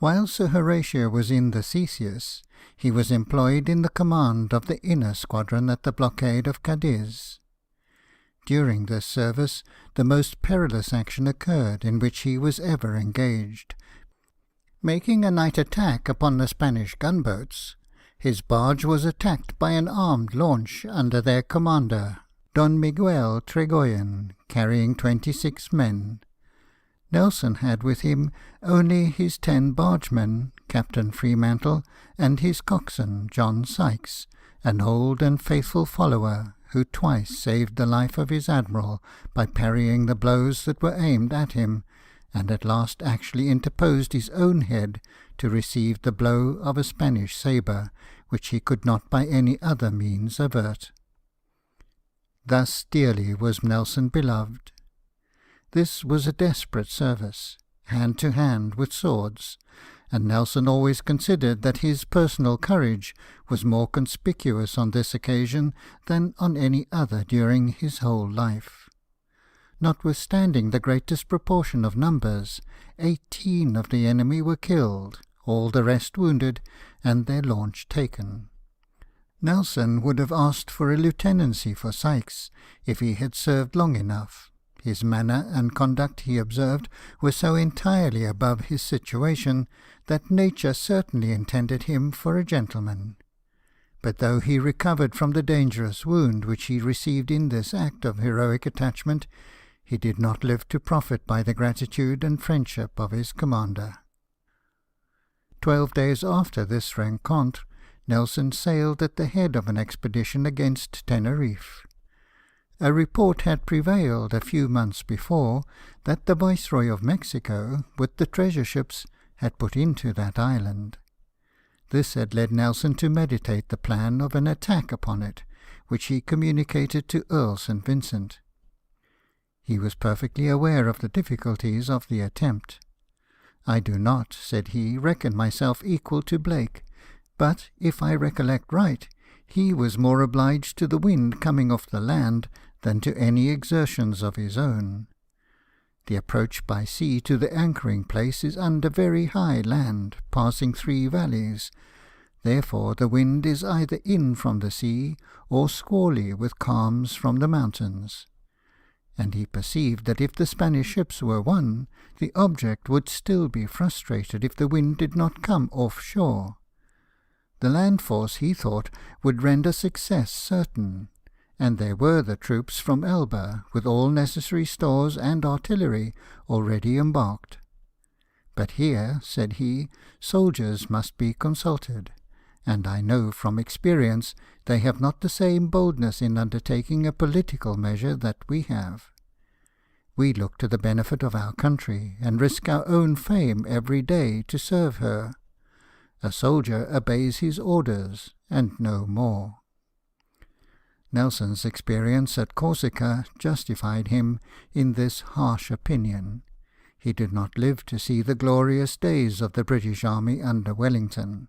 While Sir Horatio was in the Theseus, he was employed in the command of the inner squadron at the blockade of Cadiz. During this service, the most perilous action occurred in which he was ever engaged. Making a night attack upon the Spanish gunboats, his barge was attacked by an armed launch under their commander, Don Miguel Tregoyen, carrying 26 men. Nelson had with him only his 10 bargemen, Captain Freemantle, and his coxswain, John Sykes, an old and faithful follower, who twice saved the life of his admiral by parrying the blows that were aimed at him, and at last actually interposed his own head to receive the blow of a Spanish sabre, which he could not by any other means avert. Thus dearly was Nelson beloved. This was a desperate service, hand to hand with swords, and Nelson always considered that his personal courage was more conspicuous on this occasion than on any other during his whole life. Notwithstanding the great disproportion of numbers, 18 of the enemy were killed, all the rest wounded, and their launch taken. Nelson would have asked for a lieutenancy for Sykes, if he had served long enough. His manner and conduct, he observed, were so entirely above his situation that nature certainly intended him for a gentleman. But though he recovered from the dangerous wound which he received in this act of heroic attachment, he did not live to profit by the gratitude and friendship of his commander. 12 days after this rencontre, Nelson sailed at the head of an expedition against Teneriffe. A report had prevailed a few months before that the Viceroy of Mexico, with the treasure ships, had put into that island. This had led Nelson to meditate the plan of an attack upon it, which he communicated to Earl St. Vincent. He was perfectly aware of the difficulties of the attempt. "I do not," said he, "reckon myself equal to Blake, but, if I recollect right, he was more obliged to the wind coming off the land than to any exertions of his own. The approach by sea to the anchoring place is under very high land, passing 3 valleys. Therefore the wind is either in from the sea, or squally with calms from the mountains." And he perceived that if the Spanish ships were won, the object would still be frustrated if the wind did not come off shore. The land force, he thought, would render success certain, and there were the troops from Elba, with all necessary stores and artillery, already embarked. "But here," said he, "soldiers must be consulted, and I know from experience they have not the same boldness in undertaking a political measure that we have. We look to the benefit of our country, and risk our own fame every day to serve her. A soldier obeys his orders, and no more." Nelson's experience at Corsica justified him in this harsh opinion. He did not live to see the glorious days of the British army under Wellington.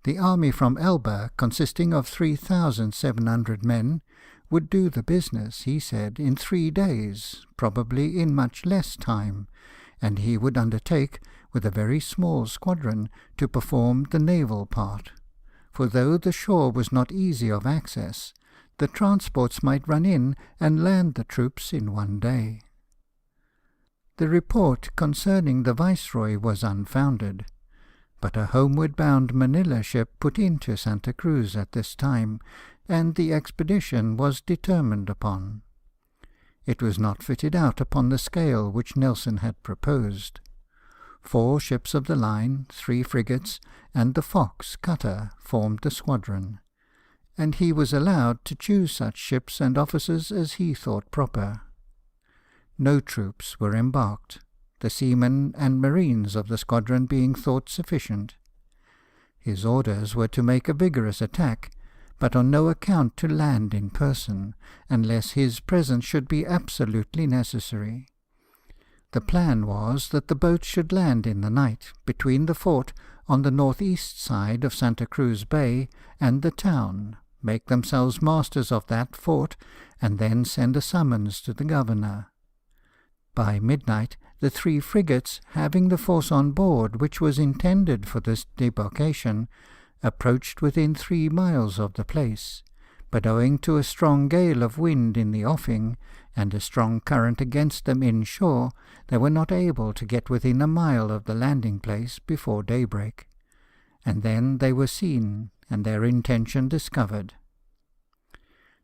The army from Elba, consisting of 3,700 men, would do the business, he said, in 3 days, probably in much less time, and he would undertake, with a very small squadron, to perform the naval part. For though the shore was not easy of access, the transports might run in and land the troops in 1 day. The report concerning the Viceroy was unfounded, but a homeward-bound Manila ship put into Santa Cruz at this time, and the expedition was determined upon. It was not fitted out upon the scale which Nelson had proposed. 4 ships of the line, 3 frigates, and the Fox cutter formed the squadron, and he was allowed to choose such ships and officers as he thought proper. No troops were embarked, the seamen and marines of the squadron being thought sufficient. His orders were to make a vigorous attack, but on no account to land in person, unless his presence should be absolutely necessary. The plan was that the boats should land in the night, between the fort on the north-east side of Santa Cruz Bay and the town, make themselves masters of that fort, and then send a summons to the governor. By midnight the 3 frigates, having the force on board which was intended for this debarkation, approached within 3 miles of the place, but owing to a strong gale of wind in the offing, and a strong current against them inshore, they were not able to get within a mile of the landing place before daybreak, and then they were seen, and their intention discovered.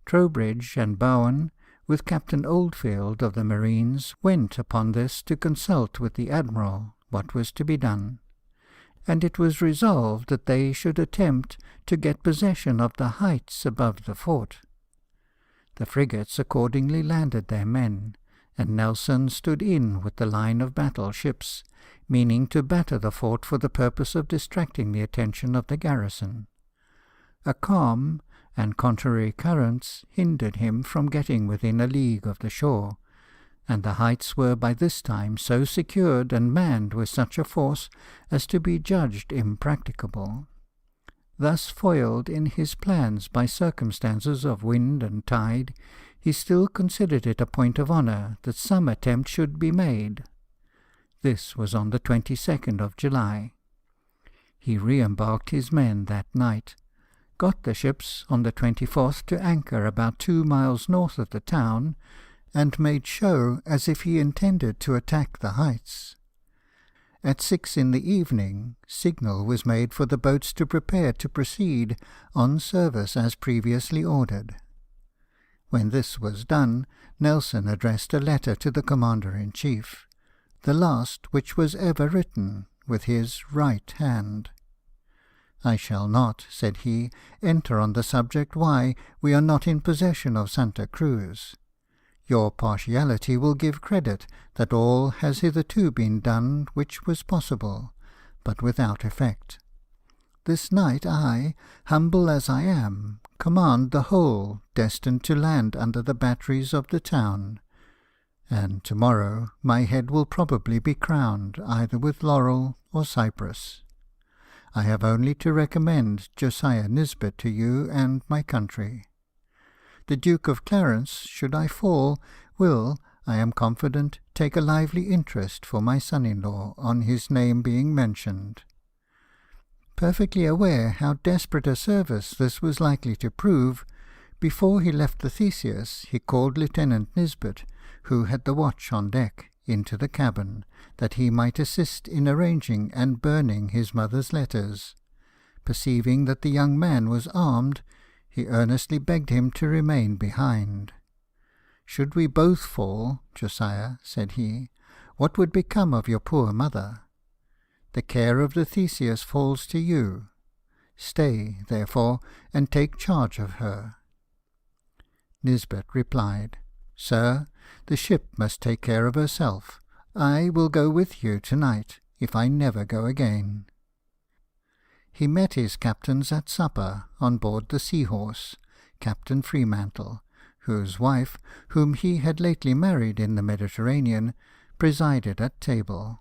Trowbridge and Bowen, with Captain Oldfield of the Marines, went upon this to consult with the Admiral what was to be done, and it was resolved that they should attempt to get possession of the heights above the fort. The frigates accordingly landed their men, and Nelson stood in with the line of battle ships, meaning to batter the fort for the purpose of distracting the attention of the garrison. A calm and contrary currents hindered him from getting within a league of the shore, and the heights were by this time so secured and manned with such a force as to be judged impracticable. Thus foiled in his plans by circumstances of wind and tide, he still considered it a point of honour that some attempt should be made. This was on the 22nd of July. He re-embarked his men that night, got the ships on the 24th to anchor about 2 miles north of the town, and made show as if he intended to attack the heights. At 6 in the evening, signal was made for the boats to prepare to proceed on service as previously ordered. When this was done, Nelson addressed a letter to the Commander-in-Chief, the last which was ever written with his right hand. "I shall not," said he, "enter on the subject why we are not in possession of Santa Cruz. Your partiality will give credit that all has hitherto been done which was possible, but without effect. This night I, humble as I am, command the whole destined to land under the batteries of the town, and tomorrow my head will probably be crowned either with laurel or cypress. I have only to recommend Josiah Nisbet to you and my country. The Duke of Clarence, should I fall, will, I am confident, take a lively interest for my son-in-law on his name being mentioned." Perfectly aware how desperate a service this was likely to prove, before he left the Theseus he called Lieutenant Nisbet, who had the watch on deck, into the cabin, that he might assist in arranging and burning his mother's letters. Perceiving that the young man was armed, he earnestly begged him to remain behind. "Should we both fall, Josiah," said he, "what would become of your poor mother? The care of the Theseus falls to you. Stay, therefore, and take charge of her." Nisbet replied, "Sir, the ship must take care of herself. I will go with you to-night, if I never go again." He met his captains at supper on board the Seahorse, Captain Freemantle, whose wife, whom he had lately married in the Mediterranean, presided at table.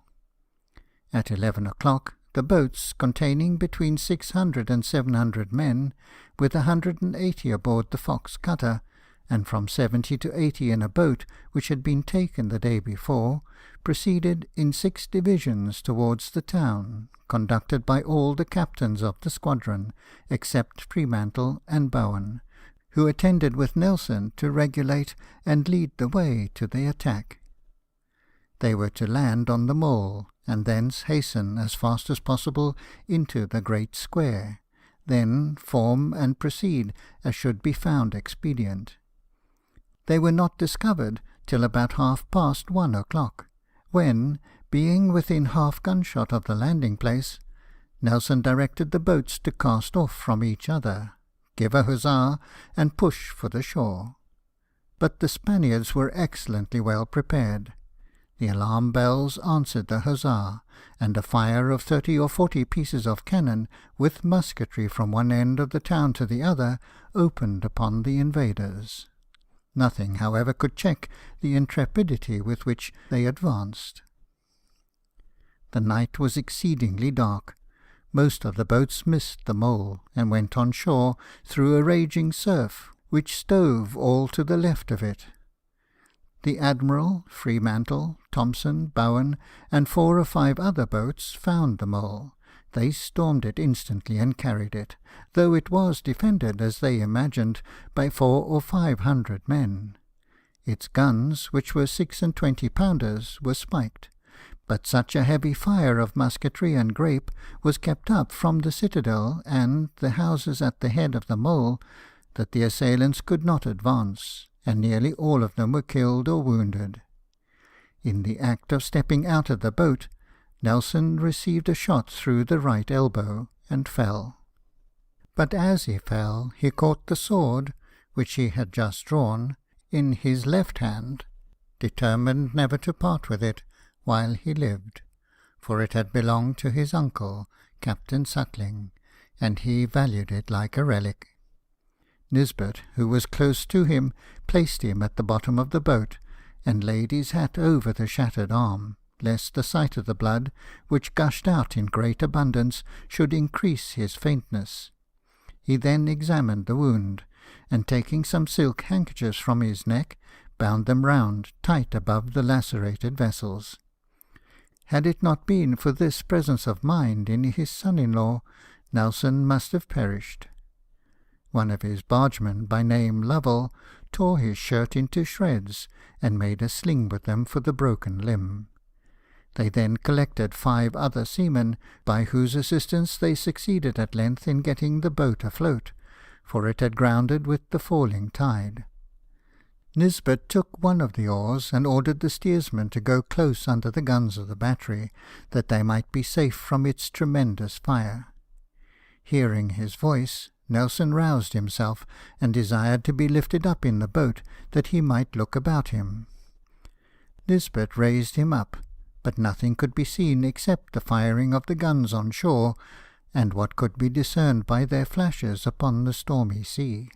At 11 o'clock, the boats, containing between 600 and 700 men, with 180 aboard the Fox cutter, and from 70 to 80 in a boat which had been taken the day before, proceeded in 6 divisions towards the town, conducted by all the captains of the squadron, except Freemantle and Bowen, who attended with Nelson to regulate and lead the way to the attack. They were to land on the mole, and thence hasten as fast as possible into the great square, then form and proceed as should be found expedient. They were not discovered till about 1:30 o'clock, when, being within half gunshot of the landing place, Nelson directed the boats to cast off from each other, give a huzzah, and push for the shore. But the Spaniards were excellently well prepared. The alarm bells answered the huzzah, and a fire of 30 or 40 pieces of cannon, with musketry from one end of the town to the other, opened upon the invaders. Nothing, however, could check the intrepidity with which they advanced. The night was exceedingly dark. Most of the boats missed the mole, and went on shore through a raging surf, which stove all to the left of it. The Admiral, Fremantle, Thompson, Bowen, and 4 or 5 other boats found the mole. They stormed it instantly and carried it, though it was defended, as they imagined, by 400 or 500 men. Its guns, which were 26 pounders, were spiked, but such a heavy fire of musketry and grape was kept up from the citadel and the houses at the head of the mole that the assailants could not advance, and nearly all of them were killed or wounded. In the act of stepping out of the boat, Nelson received a shot through the right elbow, and fell. But as he fell, he caught the sword, which he had just drawn, in his left hand, determined never to part with it while he lived, for it had belonged to his uncle, Captain Suckling, and he valued it like a relic. Nisbet, who was close to him, placed him at the bottom of the boat, and laid his hat over the shattered arm, lest the sight of the blood, which gushed out in great abundance, should increase his faintness. He then examined the wound, and taking some silk handkerchiefs from his neck, bound them round tight above the lacerated vessels. Had it not been for this presence of mind in his son-in-law, Nelson must have perished. One of his bargemen, by name Lovell, tore his shirt into shreds, and made a sling with them for the broken limb. They then collected 5 other seamen, by whose assistance they succeeded at length in getting the boat afloat, for it had grounded with the falling tide. Nisbet took one of the oars, and ordered the steersman to go close under the guns of the battery, that they might be safe from its tremendous fire. Hearing his voice, Nelson roused himself, and desired to be lifted up in the boat, that he might look about him. Nisbet raised him up, but nothing could be seen except the firing of the guns on shore, and what could be discerned by their flashes upon the stormy sea.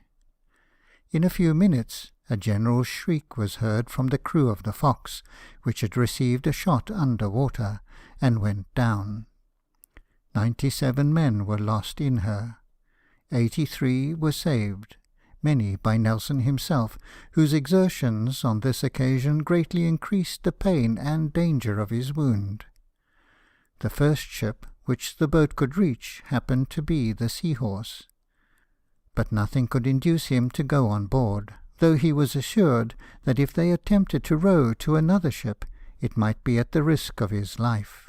In a few minutes a general shriek was heard from the crew of the Fox, which had received a shot under water, and went down. 97 men were lost in her. 83 were saved, many by Nelson himself, whose exertions on this occasion greatly increased the pain and danger of his wound. The first ship which the boat could reach happened to be the Seahorse, but nothing could induce him to go on board, though he was assured that if they attempted to row to another ship, it might be at the risk of his life.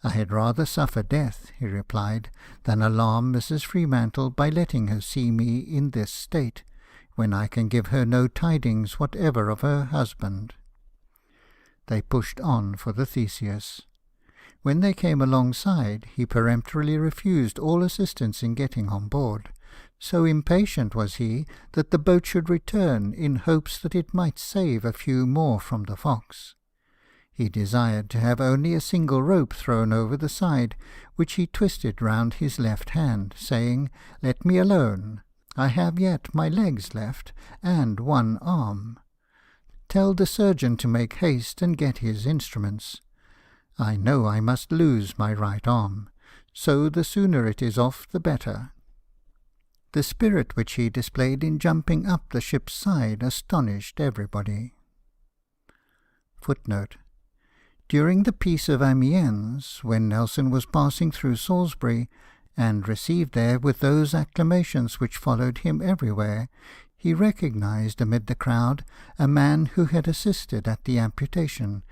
"I had rather suffer death," he replied, "than alarm Mrs. Fremantle by letting her see me in this state, when I can give her no tidings whatever of her husband." They pushed on for the Theseus. When they came alongside, he peremptorily refused all assistance in getting on board. So impatient was he that the boat should return, in hopes that it might save a few more from the Fox. He desired to have only a single rope thrown over the side, which he twisted round his left hand, saying, "Let me alone. I have yet my legs left, and one arm. Tell the surgeon to make haste and get his instruments. I know I must lose my right arm, so the sooner it is off the better." The spirit which he displayed in jumping up the ship's side astonished everybody. Footnote: During the Peace of Amiens, when Nelson was passing through Salisbury, and received there with those acclamations which followed him everywhere, he recognized amid the crowd a man who had assisted at the amputation,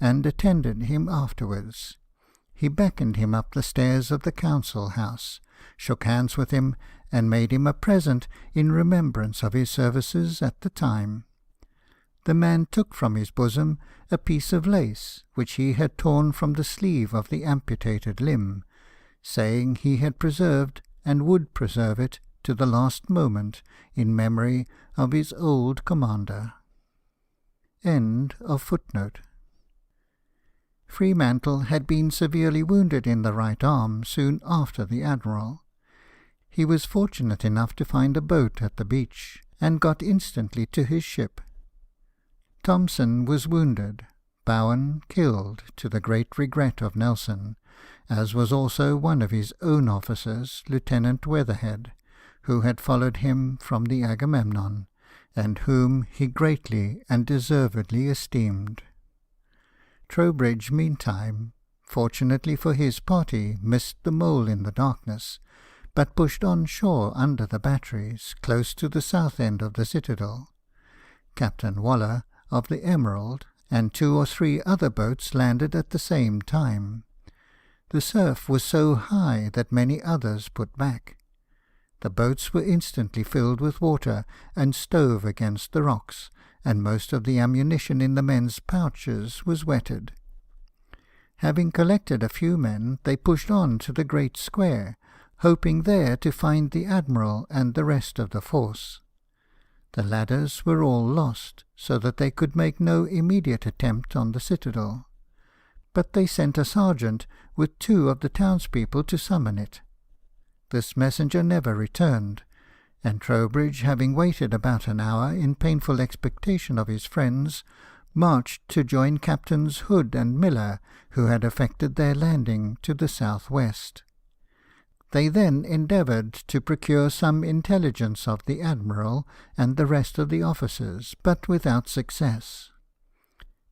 and attended him afterwards. He beckoned him up the stairs of the council house, shook hands with him, and made him a present in remembrance of his services at the time. The man took from his bosom a piece of lace, which he had torn from the sleeve of the amputated limb, saying he had preserved and would preserve it to the last moment in memory of his old commander. End of footnote. Fremantle had been severely wounded in the right arm soon after the Admiral. He was fortunate enough to find a boat at the beach, and got instantly to his ship. Thompson was wounded, Bowen killed, to the great regret of Nelson, as was also one of his own officers, Lieutenant Weatherhead, who had followed him from the Agamemnon, and whom he greatly and deservedly esteemed. Trowbridge, meantime, fortunately for his party, missed the mole in the darkness, but pushed on shore under the batteries, close to the south end of the citadel. Captain Waller, of the Emerald, and 2 or 3 other boats landed at the same time. The surf was so high that many others put back. The boats were instantly filled with water and stove against the rocks, and most of the ammunition in the men's pouches was wetted. Having collected a few men, they pushed on to the great square, hoping there to find the Admiral and the rest of the force. The ladders were all lost, so that they could make no immediate attempt on the citadel. But they sent a sergeant with 2 of the townspeople to summon it. This messenger never returned, and Trowbridge, having waited about an hour in painful expectation of his friends, marched to join Captains Hood and Miller, who had effected their landing to the south-west. They then endeavoured to procure some intelligence of the Admiral and the rest of the officers, but without success.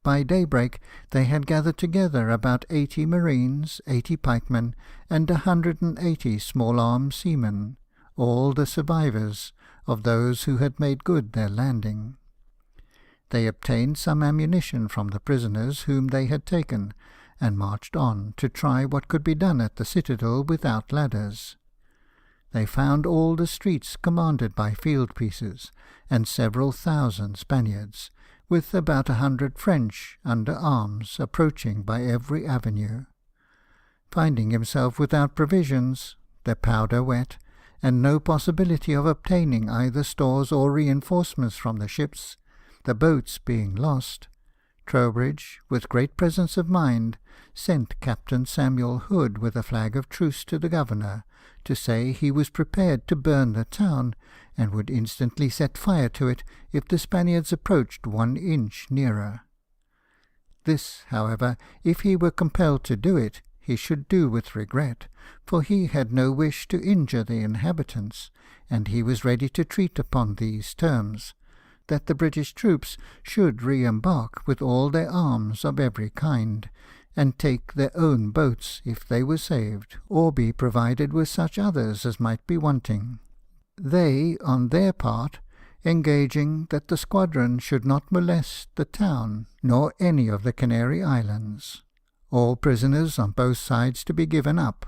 By daybreak they had gathered together about 80 marines, 80 pikemen, and 180 small-arm seamen, all the survivors of those who had made good their landing. They obtained some ammunition from the prisoners whom they had taken, and marched on to try what could be done at the citadel without ladders. They found all the streets commanded by field pieces, and several thousand Spaniards, with about 100 French under arms approaching by every avenue. Finding himself without provisions, their powder wet, and no possibility of obtaining either stores or reinforcements from the ships, the boats being lost, Trowbridge, with great presence of mind, sent Captain Samuel Hood with a flag of truce to the governor, to say he was prepared to burn the town, and would instantly set fire to it if the Spaniards approached 1 inch nearer. This, however, if he were compelled to do it, he should do with regret, for he had no wish to injure the inhabitants, and he was ready to treat upon these terms, that the British troops should re-embark with all their arms of every kind, and take their own boats if they were saved, or be provided with such others as might be wanting. They, on their part, engaging that the squadron should not molest the town, nor any of the Canary Islands. All prisoners on both sides to be given up.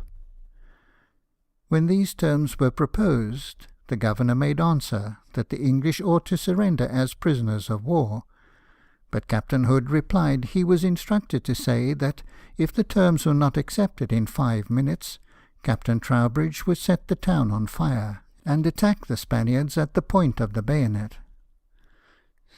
When these terms were proposed, the governor made answer that the English ought to surrender as prisoners of war, but Captain Hood replied he was instructed to say that if the terms were not accepted in 5 minutes, Captain Trowbridge would set the town on fire, and attack the Spaniards at the point of the bayonet.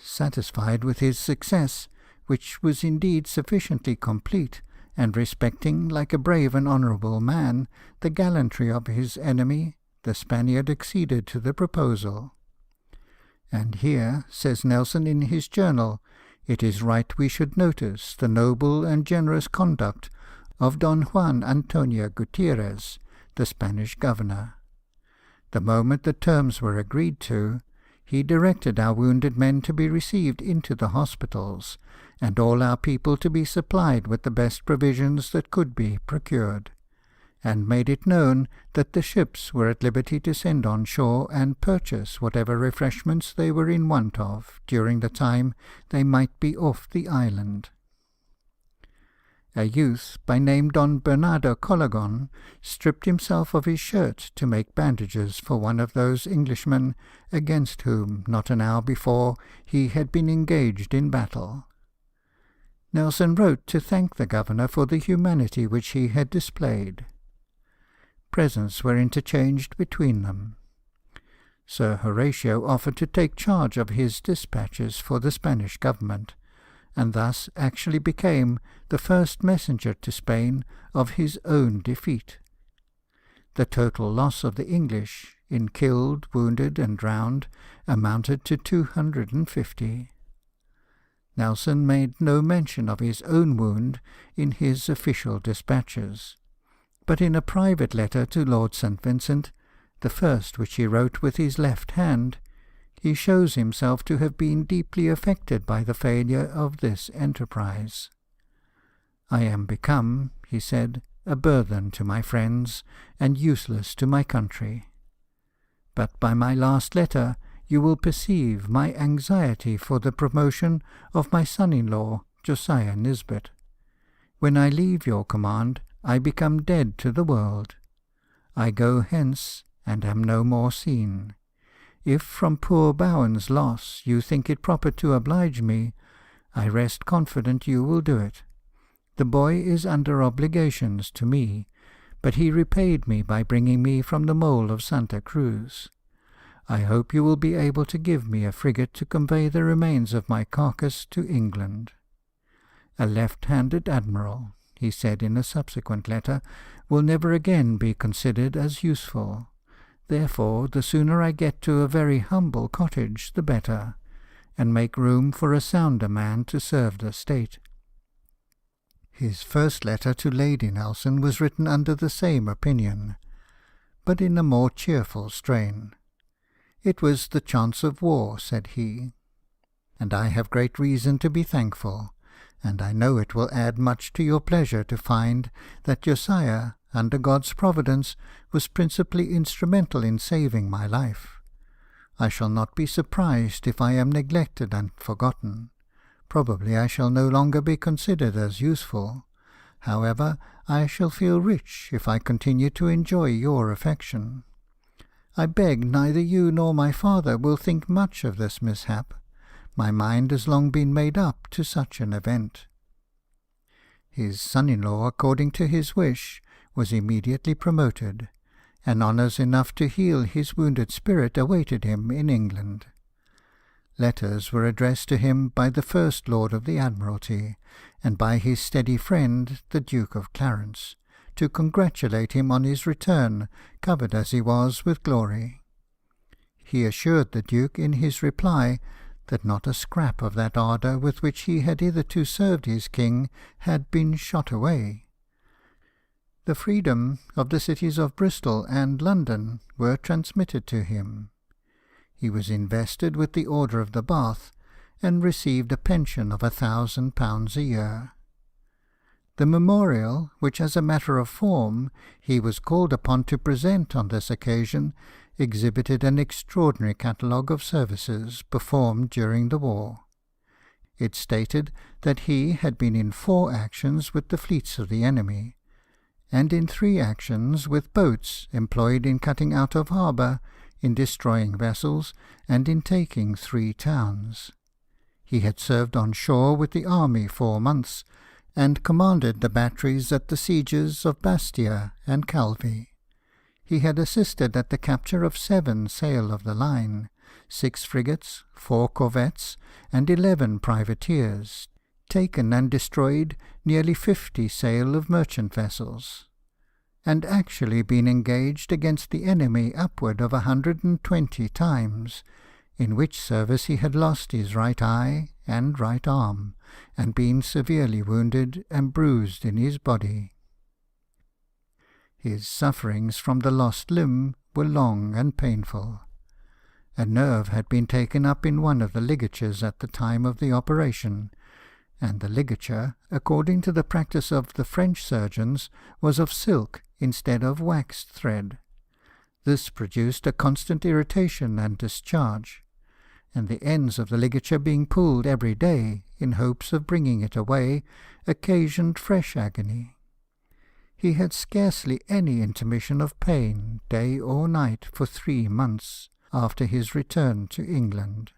Satisfied with his success, which was indeed sufficiently complete, and respecting, like a brave and honourable man, the gallantry of his enemy, the Spaniard acceded to the proposal. And here, says Nelson in his journal, it is right we should notice the noble and generous conduct of Don Juan Antonio Gutierrez, the Spanish governor. The moment the terms were agreed to, he directed our wounded men to be received into the hospitals, and all our people to be supplied with the best provisions that could be procured, and made it known that the ships were at liberty to send on shore and purchase whatever refreshments they were in want of during the time they might be off the island. A youth, by name Don Bernardo Colagon, stripped himself of his shirt to make bandages for one of those Englishmen against whom, not an hour before, he had been engaged in battle. Nelson wrote to thank the governor for the humanity which he had displayed. Presents were interchanged between them. Sir Horatio offered to take charge of his dispatches for the Spanish government, and thus actually became the first messenger to Spain of his own defeat. The total loss of the English, in killed, wounded, and drowned, amounted to 250. Nelson made no mention of his own wound in his official dispatches, but in a private letter to Lord St. Vincent, the first which he wrote with his left hand, he shows himself to have been deeply affected by the failure of this enterprise. "I am become," he said, "a burthen to my friends, and useless to my country. But by my last letter you will perceive my anxiety for the promotion of my son-in-law, Josiah Nisbet. When I leave your command, I become dead to the world. I go hence, and am no more seen. If from poor Bowen's loss you think it proper to oblige me, I rest confident you will do it. The boy is under obligations to me, but he repaid me by bringing me from the mole of Santa Cruz. I hope you will be able to give me a frigate to convey the remains of my carcass to England. A left-handed admiral," he said in a subsequent letter, "will never again be considered as useful. Therefore, the sooner I get to a very humble cottage, the better, and make room for a sounder man to serve the state." His first letter to Lady Nelson was written under the same opinion, but in a more cheerful strain. "It was the chance of war," said he, "and I have great reason to be thankful, and I know it will add much to your pleasure to find that Josiah, under God's providence, was principally instrumental in saving my life. I shall not be surprised if I am neglected and forgotten. Probably I shall no longer be considered as useful. However, I shall feel rich if I continue to enjoy your affection. I beg neither you nor my father will think much of this mishap. My mind has long been made up to such an event." His son-in-law, according to his wish, was immediately promoted, and honours enough to heal his wounded spirit awaited him in England. Letters were addressed to him by the First Lord of the Admiralty, and by his steady friend, the Duke of Clarence, to congratulate him on his return, covered as he was with glory. He assured the Duke in his reply that not a scrap of that ardour with which he had hitherto served his king had been shot away. The freedom of the cities of Bristol and London were transmitted to him. He was invested with the Order of the Bath, and received a pension of £1,000 a year. The memorial, which as a matter of form he was called upon to present on this occasion, exhibited an extraordinary catalogue of services performed during the war. It stated that he had been in 4 actions with the fleets of the enemy, and in 3 actions with boats employed in cutting out of harbour, in destroying vessels, and in taking 3 towns. He had served on shore with the army 4 months, and commanded the batteries at the sieges of Bastia and Calvi. He had assisted at the capture of 7 sail of the line, 6 frigates, 4 corvettes, and 11 privateers, taken and destroyed nearly 50 sail of merchant vessels, and actually been engaged against the enemy upward of 120 times, in which service he had lost his right eye and right arm, and been severely wounded and bruised in his body. His sufferings from the lost limb were long and painful. A nerve had been taken up in one of the ligatures at the time of the operation, and the ligature, according to the practice of the French surgeons, was of silk instead of waxed thread. This produced a constant irritation and discharge, and the ends of the ligature being pulled every day, in hopes of bringing it away, occasioned fresh agony. He had scarcely any intermission of pain, day or night, for 3 months after his return to England.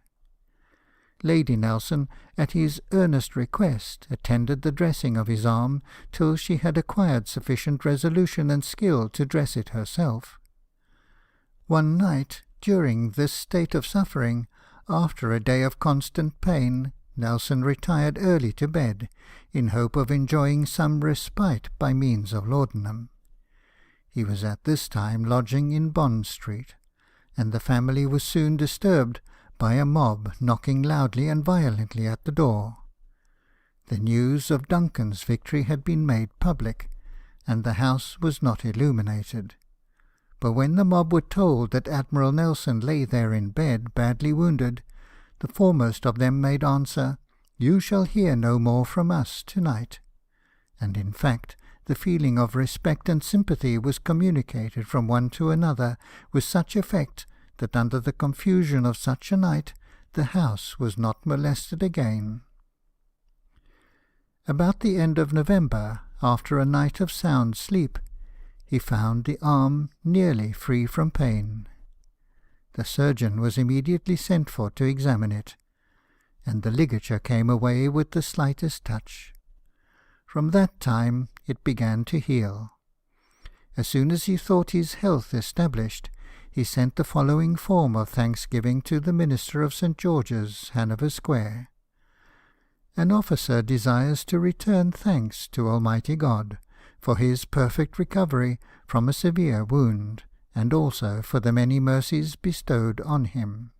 Lady Nelson, at his earnest request, attended the dressing of his arm till she had acquired sufficient resolution and skill to dress it herself. One night, during this state of suffering, after a day of constant pain, Nelson retired early to bed, in hope of enjoying some respite by means of laudanum. He was at this time lodging in Bond Street, and the family was soon disturbed by a mob knocking loudly and violently at the door. The news of Duncan's victory had been made public, and the house was not illuminated. but when the mob were told that Admiral Nelson lay there in bed, badly wounded, the foremost of them made answer, "You shall hear no more from us to-night." And in fact, the feeling of respect and sympathy was communicated from one to another with such effect that under the confusion of such a night the house was not molested again. About the end of November, after a night of sound sleep, he found the arm nearly free from pain. The surgeon was immediately sent for to examine it, and the ligature came away with the slightest touch. From that time it began to heal. As soon as he thought his health established, he sent the following form of thanksgiving to the minister of St. George's, Hanover Square. "An officer desires to return thanks to Almighty God for his perfect recovery from a severe wound, and also for the many mercies bestowed on him."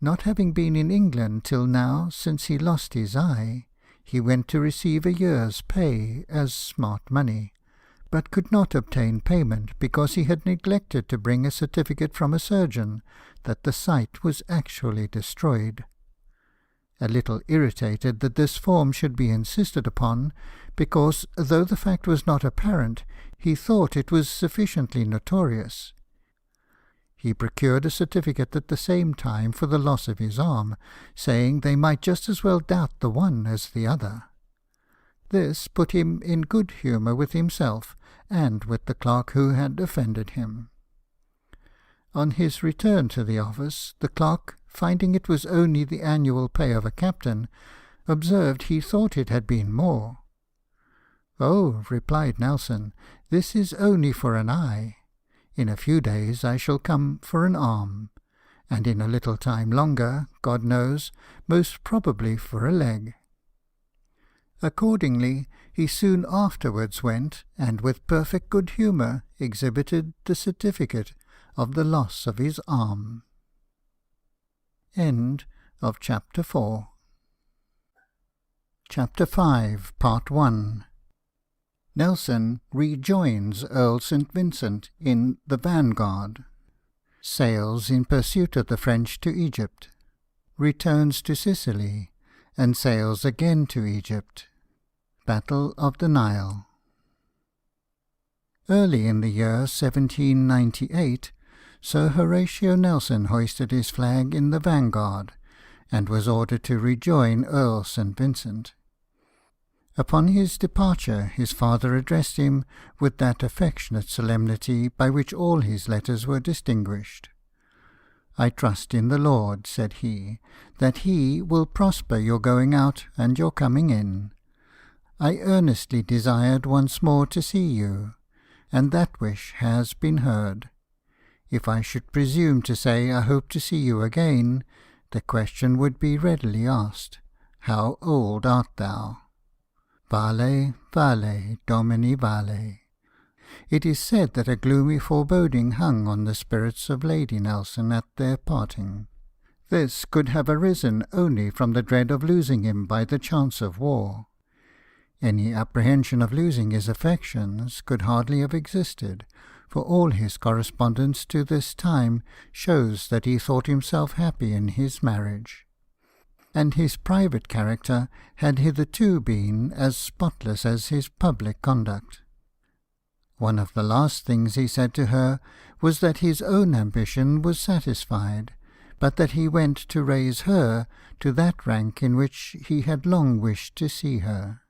Not having been in England till now since he lost his eye, he went to receive a year's pay as smart money, but could not obtain payment because he had neglected to bring a certificate from a surgeon that the sight was actually destroyed. A little irritated that this form should be insisted upon, because, though the fact was not apparent, he thought it was sufficiently notorious, he procured a certificate at the same time for the loss of his arm, saying they might just as well doubt the one as the other. This put him in good humour with himself and with the clerk who had offended him. On his return to the office, the clerk, finding it was only the annual pay of a captain, observed he thought it had been more. "Oh," replied Nelson, "this is only for an eye. In a few days I shall come for an arm, and in a little time longer, God knows, most probably for a leg." Accordingly, he soon afterwards went, and with perfect good humour exhibited the certificate of the loss of his arm. End of Chapter 4. Chapter 5, Part 1. Nelson rejoins Earl St. Vincent in the Vanguard. Sails in pursuit of the French to Egypt. Returns to Sicily, and sails again to Egypt. Battle of the Nile. Early in the year 1798, Sir Horatio Nelson hoisted his flag in the Vanguard, and was ordered to rejoin Earl St. Vincent. Upon his departure, his father addressed him with that affectionate solemnity by which all his letters were distinguished. "I trust in the Lord," said he, "that he will prosper your going out and your coming in. I earnestly desired once more to see you, and that wish has been heard. If I should presume to say I hope to see you again, the question would be readily asked, How old art thou? Vale, vale, Domini vale." It is said that a gloomy foreboding hung on the spirits of Lady Nelson at their parting. This could have arisen only from the dread of losing him by the chance of war. Any apprehension of losing his affections could hardly have existed, for all his correspondence to this time shows that he thought himself happy in his marriage, and his private character had hitherto been as spotless as his public conduct. One of the last things he said to her was that his own ambition was satisfied, but that he went to raise her to that rank in which he had long wished to see her.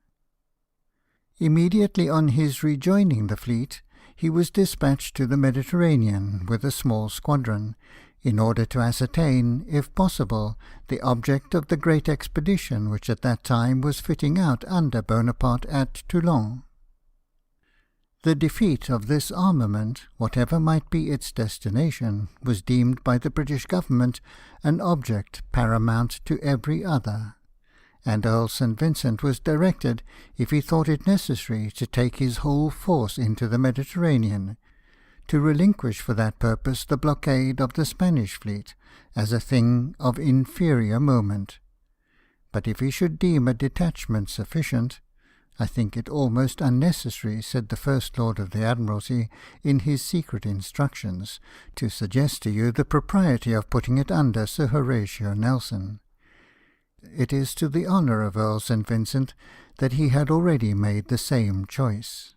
Immediately on his rejoining the fleet, he was dispatched to the Mediterranean with a small squadron, in order to ascertain, if possible, the object of the great expedition which at that time was fitting out under Bonaparte at Toulon. The defeat of this armament, whatever might be its destination, was deemed by the British government an object paramount to every other, and Earl St. Vincent was directed, if he thought it necessary, to take his whole force into the Mediterranean, to relinquish for that purpose the blockade of the Spanish fleet as a thing of inferior moment. But if he should deem a detachment sufficient, I think it almost unnecessary, said the First Lord of the Admiralty in his secret instructions, to suggest to you the propriety of putting it under Sir Horatio Nelson. It is to the honour of Earl St. Vincent that he had already made the same choice.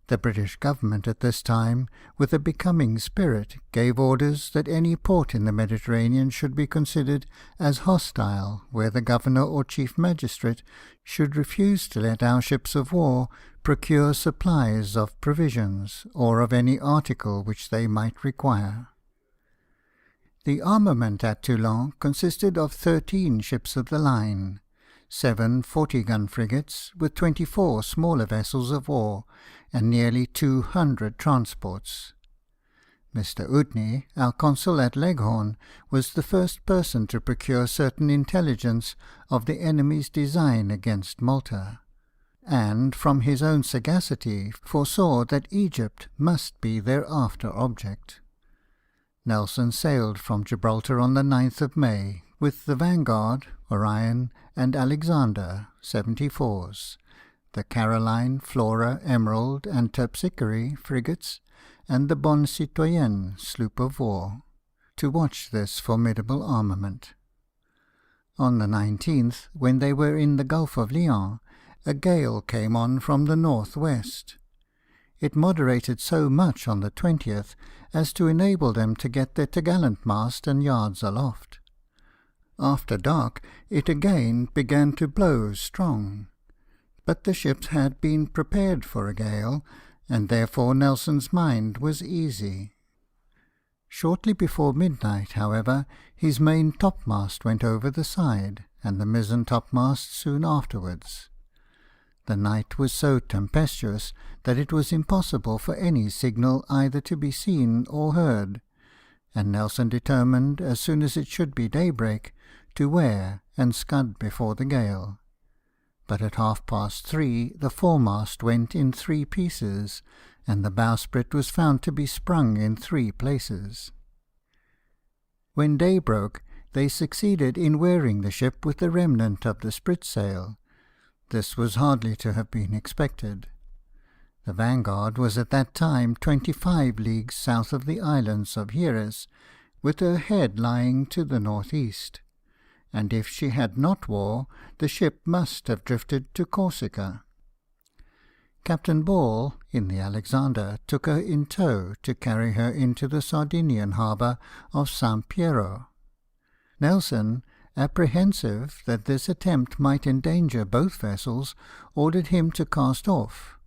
The British government at this time, with a becoming spirit, gave orders that any port in the Mediterranean should be considered as hostile where the governor or chief magistrate should refuse to let our ships of war procure supplies of provisions or of any article which they might require. The armament at Toulon consisted of 13 ships of the line, 7 40-gun frigates, with 24 smaller vessels of war, and nearly 200 transports. Mr. Udney, our consul at Leghorn, was the first person to procure certain intelligence of the enemy's design against Malta, and from his own sagacity foresaw that Egypt must be their after object. Nelson sailed from Gibraltar on the 9th of May, with the Vanguard, Orion, and Alexander, 74s, the Caroline, Flora, Emerald, and Terpsichore frigates, and the Bonne Citoyenne sloop of war, to watch this formidable armament. On the 19th, when they were in the Gulf of Lion, a gale came on from the north-west. It moderated so much on the 20th as to enable them to get their topgallant mast and yards aloft. After dark, it again began to blow strong, but the ships had been prepared for a gale, and therefore Nelson's mind was easy. Shortly before midnight, however, his main topmast went over the side, and the mizzen topmast soon afterwards. The night was so tempestuous that it was impossible for any signal either to be seen or heard, and Nelson determined, as soon as it should be daybreak, to wear and scud before the gale. But at 3:30 the foremast went in 3 pieces, and the bowsprit was found to be sprung in 3 places. When day broke, they succeeded in wearing the ship with the remnant of the spritsail. This was hardly to have been expected. The Vanguard was at that time 25 leagues south of the islands of Hieres, with her head lying to the north-east, and if she had not wore, the ship must have drifted to Corsica. Captain Ball, in the Alexander, took her in tow to carry her into the Sardinian harbour of San Piero. Nelson, apprehensive that this attempt might endanger both vessels, ordered him to cast off,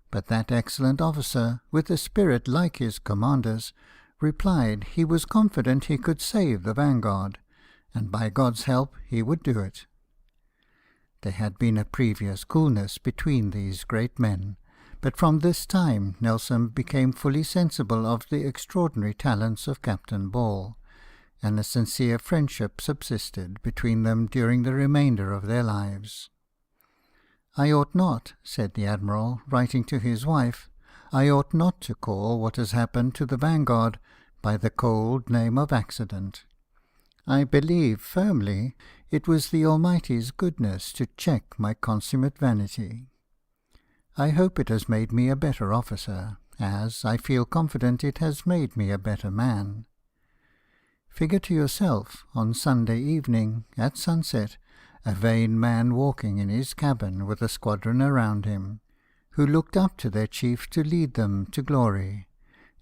but that excellent officer, with a spirit like his commander's, replied he was confident he could save the Vanguard, and by God's help he would do it. There had been a previous coolness between these great men, but from this time Nelson became fully sensible of the extraordinary talents of Captain Ball, and a sincere friendship subsisted between them during the remainder of their lives. "I ought not," said the Admiral, writing to his wife, "I ought not to call what has happened to the Vanguard by the cold name of accident. I believe firmly it was the Almighty's goodness to check my consummate vanity. I hope it has made me a better officer, as I feel confident it has made me a better man. Figure to yourself, on Sunday evening, at sunset, a vain man walking in his cabin with a squadron around him, who looked up to their chief to lead them to glory,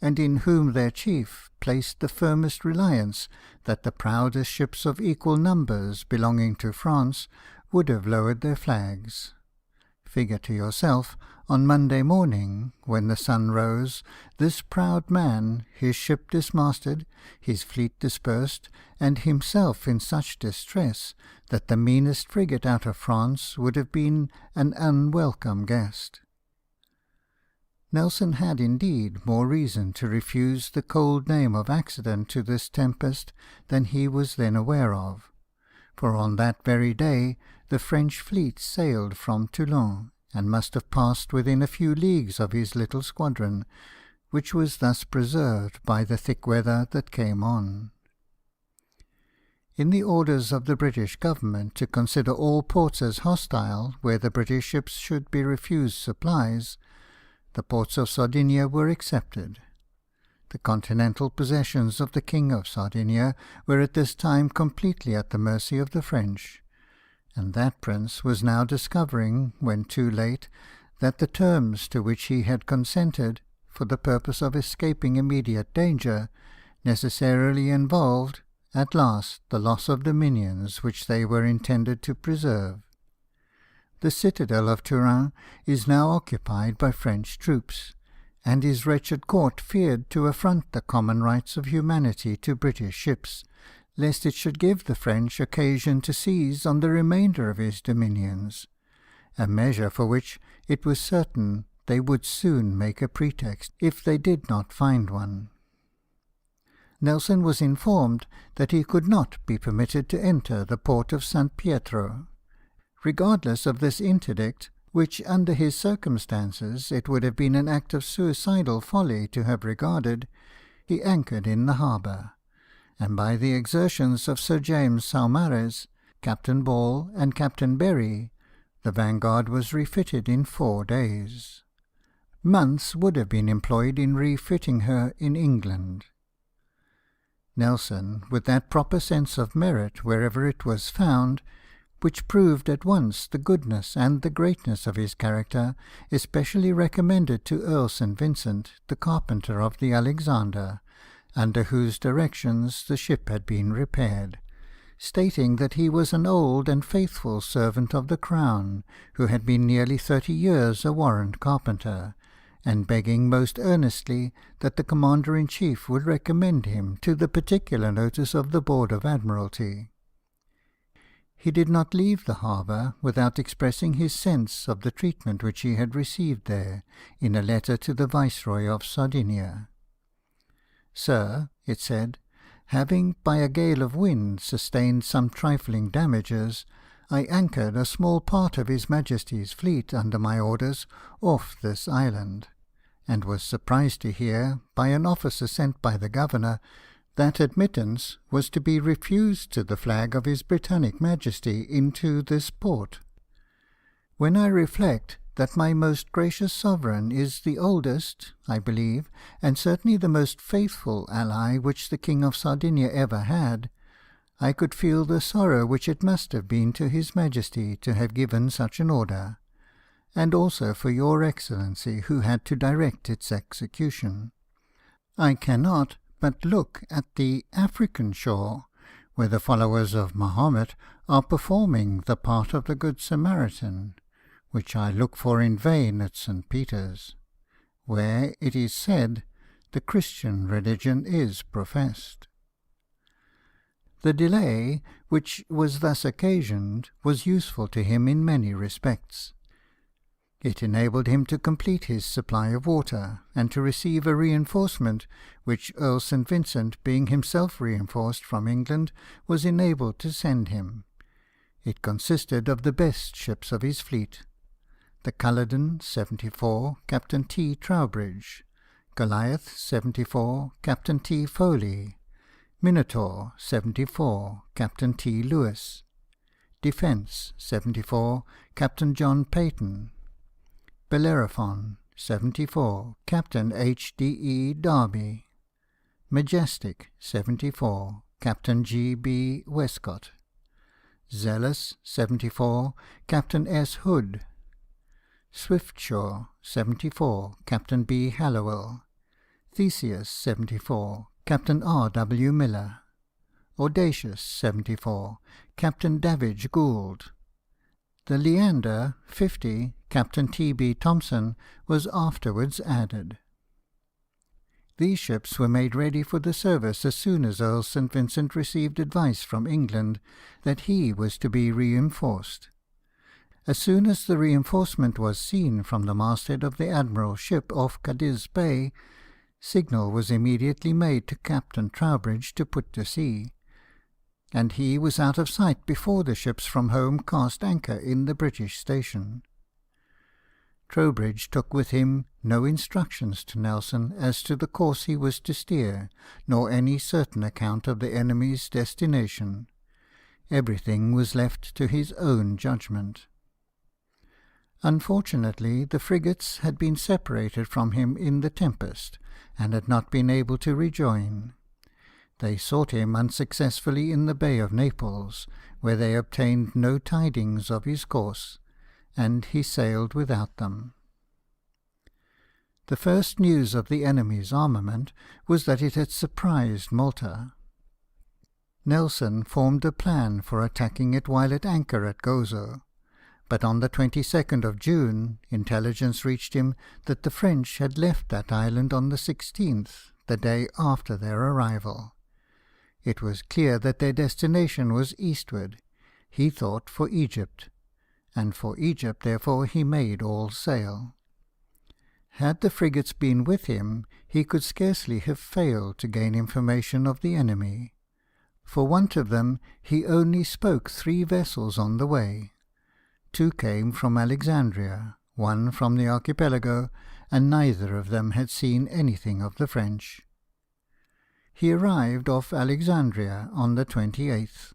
and in whom their chief placed the firmest reliance that the proudest ships of equal numbers belonging to France would have lowered their flags. Figure to yourself, on Monday morning, when the sun rose, this proud man, his ship dismasted, his fleet dispersed, and himself in such distress that the meanest frigate out of France would have been an unwelcome guest." Nelson had indeed more reason to refuse the cold name of accident to this tempest than he was then aware of, for on that very day the French fleet sailed from Toulon, and must have passed within a few leagues of his little squadron, which was thus preserved by the thick weather that came on. In the orders of the British government to consider all ports as hostile where the British ships should be refused supplies, the ports of Sardinia were excepted. The continental possessions of the King of Sardinia were at this time completely at the mercy of the French, and that prince was now discovering, when too late, that the terms to which he had consented, for the purpose of escaping immediate danger, necessarily involved, at last, the loss of dominions which they were intended to preserve. The citadel of Turin is now occupied by French troops, and his wretched court feared to affront the common rights of humanity to British ships, lest it should give the French occasion to seize on the remainder of his dominions, a measure for which it was certain they would soon make a pretext, if they did not find one. Nelson was informed that he could not be permitted to enter the port of St. Pietro. Regardless of this interdict, which under his circumstances it would have been an act of suicidal folly to have regarded, he anchored in the harbour, and by the exertions of Sir James Saumarez, Captain Ball, and Captain Berry, the Vanguard was refitted in 4 days. Months would have been employed in refitting her in England. Nelson, with that proper sense of merit wherever it was found, which proved at once the goodness and the greatness of his character, especially recommended to Earl St. Vincent, the carpenter of the Alexander, under whose directions the ship had been repaired, stating that he was an old and faithful servant of the Crown, who had been nearly 30 years a warrant carpenter, and begging most earnestly that the Commander-in-Chief would recommend him to the particular notice of the Board of Admiralty. He did not leave the harbour without expressing his sense of the treatment which he had received there, in a letter to the Viceroy of Sardinia. "Sir," it said, "having by a gale of wind sustained some trifling damages, I anchored a small part of His Majesty's fleet under my orders off this island, and was surprised to hear, by an officer sent by the Governor, that admittance was to be refused to the flag of His Britannic Majesty into this port. When I reflect that my most gracious sovereign is the oldest, I believe, and certainly the most faithful ally which the King of Sardinia ever had, I could feel the sorrow which it must have been to His Majesty to have given such an order, and also for your Excellency, who had to direct its execution. I cannot but look at the African shore, where the followers of Mahomet are performing the part of the Good Samaritan, which I look for in vain at St. Peter's, where, it is said, the Christian religion is professed." The delay which was thus occasioned was useful to him in many respects. It enabled him to complete his supply of water, and to receive a reinforcement, which Earl St. Vincent, being himself reinforced from England, was enabled to send him. It consisted of the best ships of his fleet: the Culloden, 74, Captain T. Trowbridge; Goliath, 74, Captain T. Foley; Minotaur, 74, Captain T. Lewis; Defence, 74, Captain John Peyton; Bellerophon, 74, Captain H. D. E. Darby; Majestic, 74, Captain G. B. Westcott; Zealous, 74, Captain S. Hood; Swiftsure, 74, Captain B. Hallowell; Theseus, 74, Captain R. W. Miller; Audacious, 74, Captain Davidge Gould. The Leander, 50, Captain T. B. Thompson, was afterwards added. These ships were made ready for the service as soon as Earl St. Vincent received advice from England that he was to be reinforced. As soon as the reinforcement was seen from the masthead of the Admiral's ship off Cadiz Bay, signal was immediately made to Captain Trowbridge to put to sea, and he was out of sight before the ships from home cast anchor in the British station. Trowbridge took with him no instructions to Nelson as to the course he was to steer, nor any certain account of the enemy's destination. Everything was left to his own judgment. Unfortunately, the frigates had been separated from him in the tempest, and had not been able to rejoin. They sought him unsuccessfully in the Bay of Naples, where they obtained no tidings of his course, and he sailed without them. The first news of the enemy's armament was that it had surprised Malta. Nelson formed a plan for attacking it while at anchor at Gozo, but on the 22nd of June intelligence reached him that the French had left that island on the 16th, the day after their arrival. It was clear that their destination was eastward. He thought for Egypt, and for Egypt, therefore, he made all sail. Had the frigates been with him, he could scarcely have failed to gain information of the enemy. For want of them, he only spoke 3 vessels on the way. 2 came from Alexandria, 1 from the archipelago, and neither of them had seen anything of the French. He arrived off Alexandria on the 28th,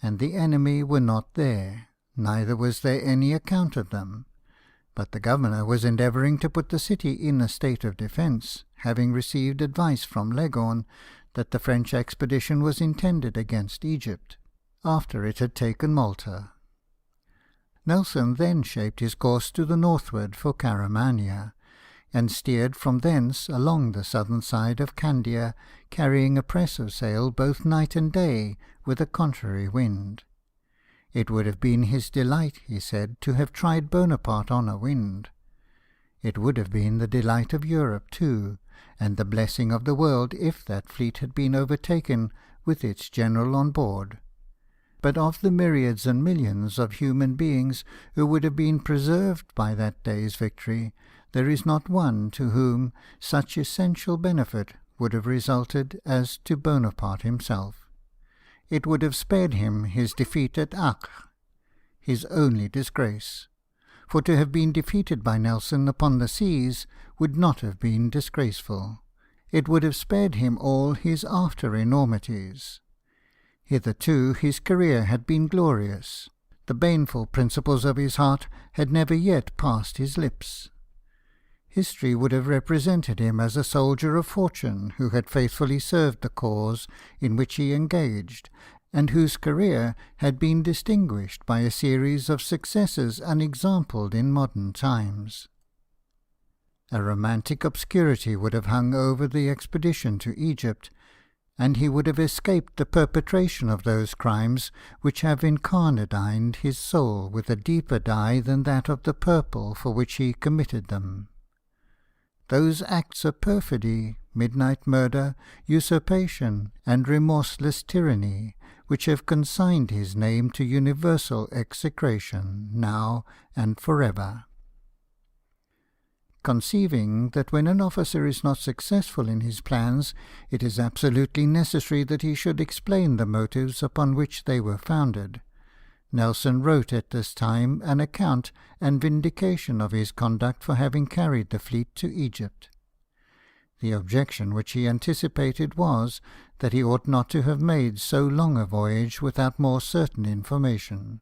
and the enemy were not there, neither was there any account of them. But the governor was endeavouring to put the city in a state of defence, having received advice from Leghorn that the French expedition was intended against Egypt, after it had taken Malta. Nelson then shaped his course to the northward for Caramania, and steered from thence along the southern side of Candia, carrying a press of sail both night and day, with a contrary wind. It would have been his delight, he said, to have tried Bonaparte on a wind. It would have been the delight of Europe too, and the blessing of the world, if that fleet had been overtaken with its general on board. But of the myriads and millions of human beings who would have been preserved by that day's victory, there is not one to whom such essential benefit would have resulted as to Bonaparte himself. It would have spared him his defeat at Acre, his only disgrace. For to have been defeated by Nelson upon the seas would not have been disgraceful. It would have spared him all his after enormities. Hitherto his career had been glorious. The baneful principles of his heart had never yet passed his lips. History would have represented him as a soldier of fortune who had faithfully served the cause in which he engaged, and whose career had been distinguished by a series of successes unexampled in modern times. A romantic obscurity would have hung over the expedition to Egypt, and he would have escaped the perpetration of those crimes which have incarnadined his soul with a deeper dye than that of the purple for which he committed them. Those acts of perfidy, midnight murder, usurpation, and remorseless tyranny, which have consigned his name to universal execration, now and forever. Conceiving that when an officer is not successful in his plans, it is absolutely necessary that he should explain the motives upon which they were founded, Nelson wrote at this time an account and vindication of his conduct for having carried the fleet to Egypt. The objection which he anticipated was that he ought not to have made so long a voyage without more certain information.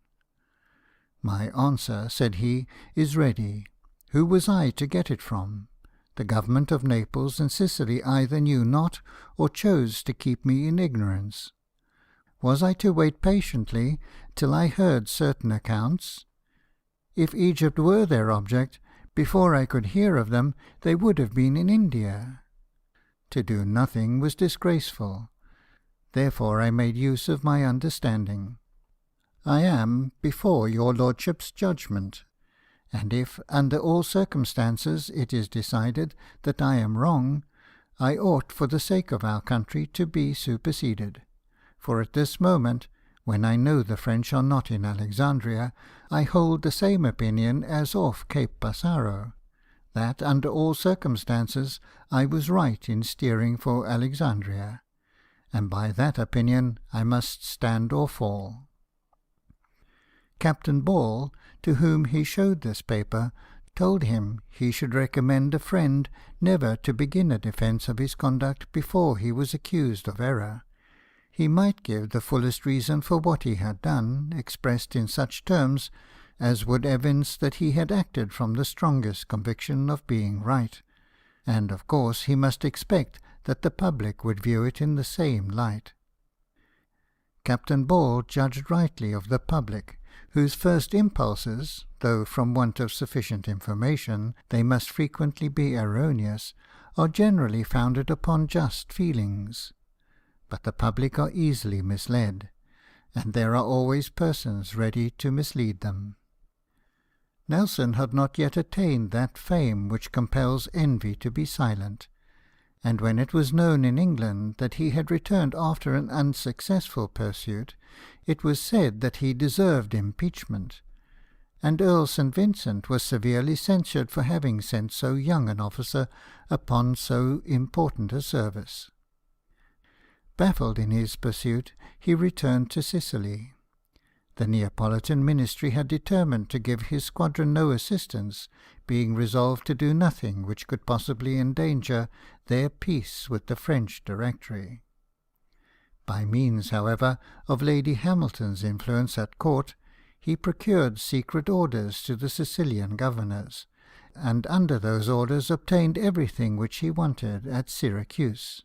"My answer," said he, "is ready. Who was I to get it from? The government of Naples and Sicily either knew not or chose to keep me in ignorance. Was I to wait patiently till I heard certain accounts? If Egypt were their object, before I could hear of them, they would have been in India. To do nothing was disgraceful. Therefore I made use of my understanding. I am before your lordship's judgment, and if, under all circumstances, it is decided that I am wrong, I ought, for the sake of our country, to be superseded. For at this moment, when I know the French are not in Alexandria, I hold the same opinion as off Cape Passaro, that, under all circumstances, I was right in steering for Alexandria, and by that opinion I must stand or fall." Captain Ball, to whom he showed this paper, told him he should recommend a friend never to begin a defence of his conduct before he was accused of error. He might give the fullest reason for what he had done, expressed in such terms as would evince that he had acted from the strongest conviction of being right, and of course he must expect that the public would view it in the same light. Captain Ball judged rightly of the public, whose first impulses, though from want of sufficient information they must frequently be erroneous, are generally founded upon just feelings. But the public are easily misled, and there are always persons ready to mislead them. Nelson had not yet attained that fame which compels envy to be silent, and when it was known in England that he had returned after an unsuccessful pursuit, it was said that he deserved impeachment, and Earl St. Vincent was severely censured for having sent so young an officer upon so important a service. Baffled in his pursuit, he returned to Sicily. The Neapolitan ministry had determined to give his squadron no assistance, being resolved to do nothing which could possibly endanger their peace with the French Directory. By means, however, of Lady Hamilton's influence at court, he procured secret orders to the Sicilian governors, and under those orders obtained everything which he wanted at Syracuse.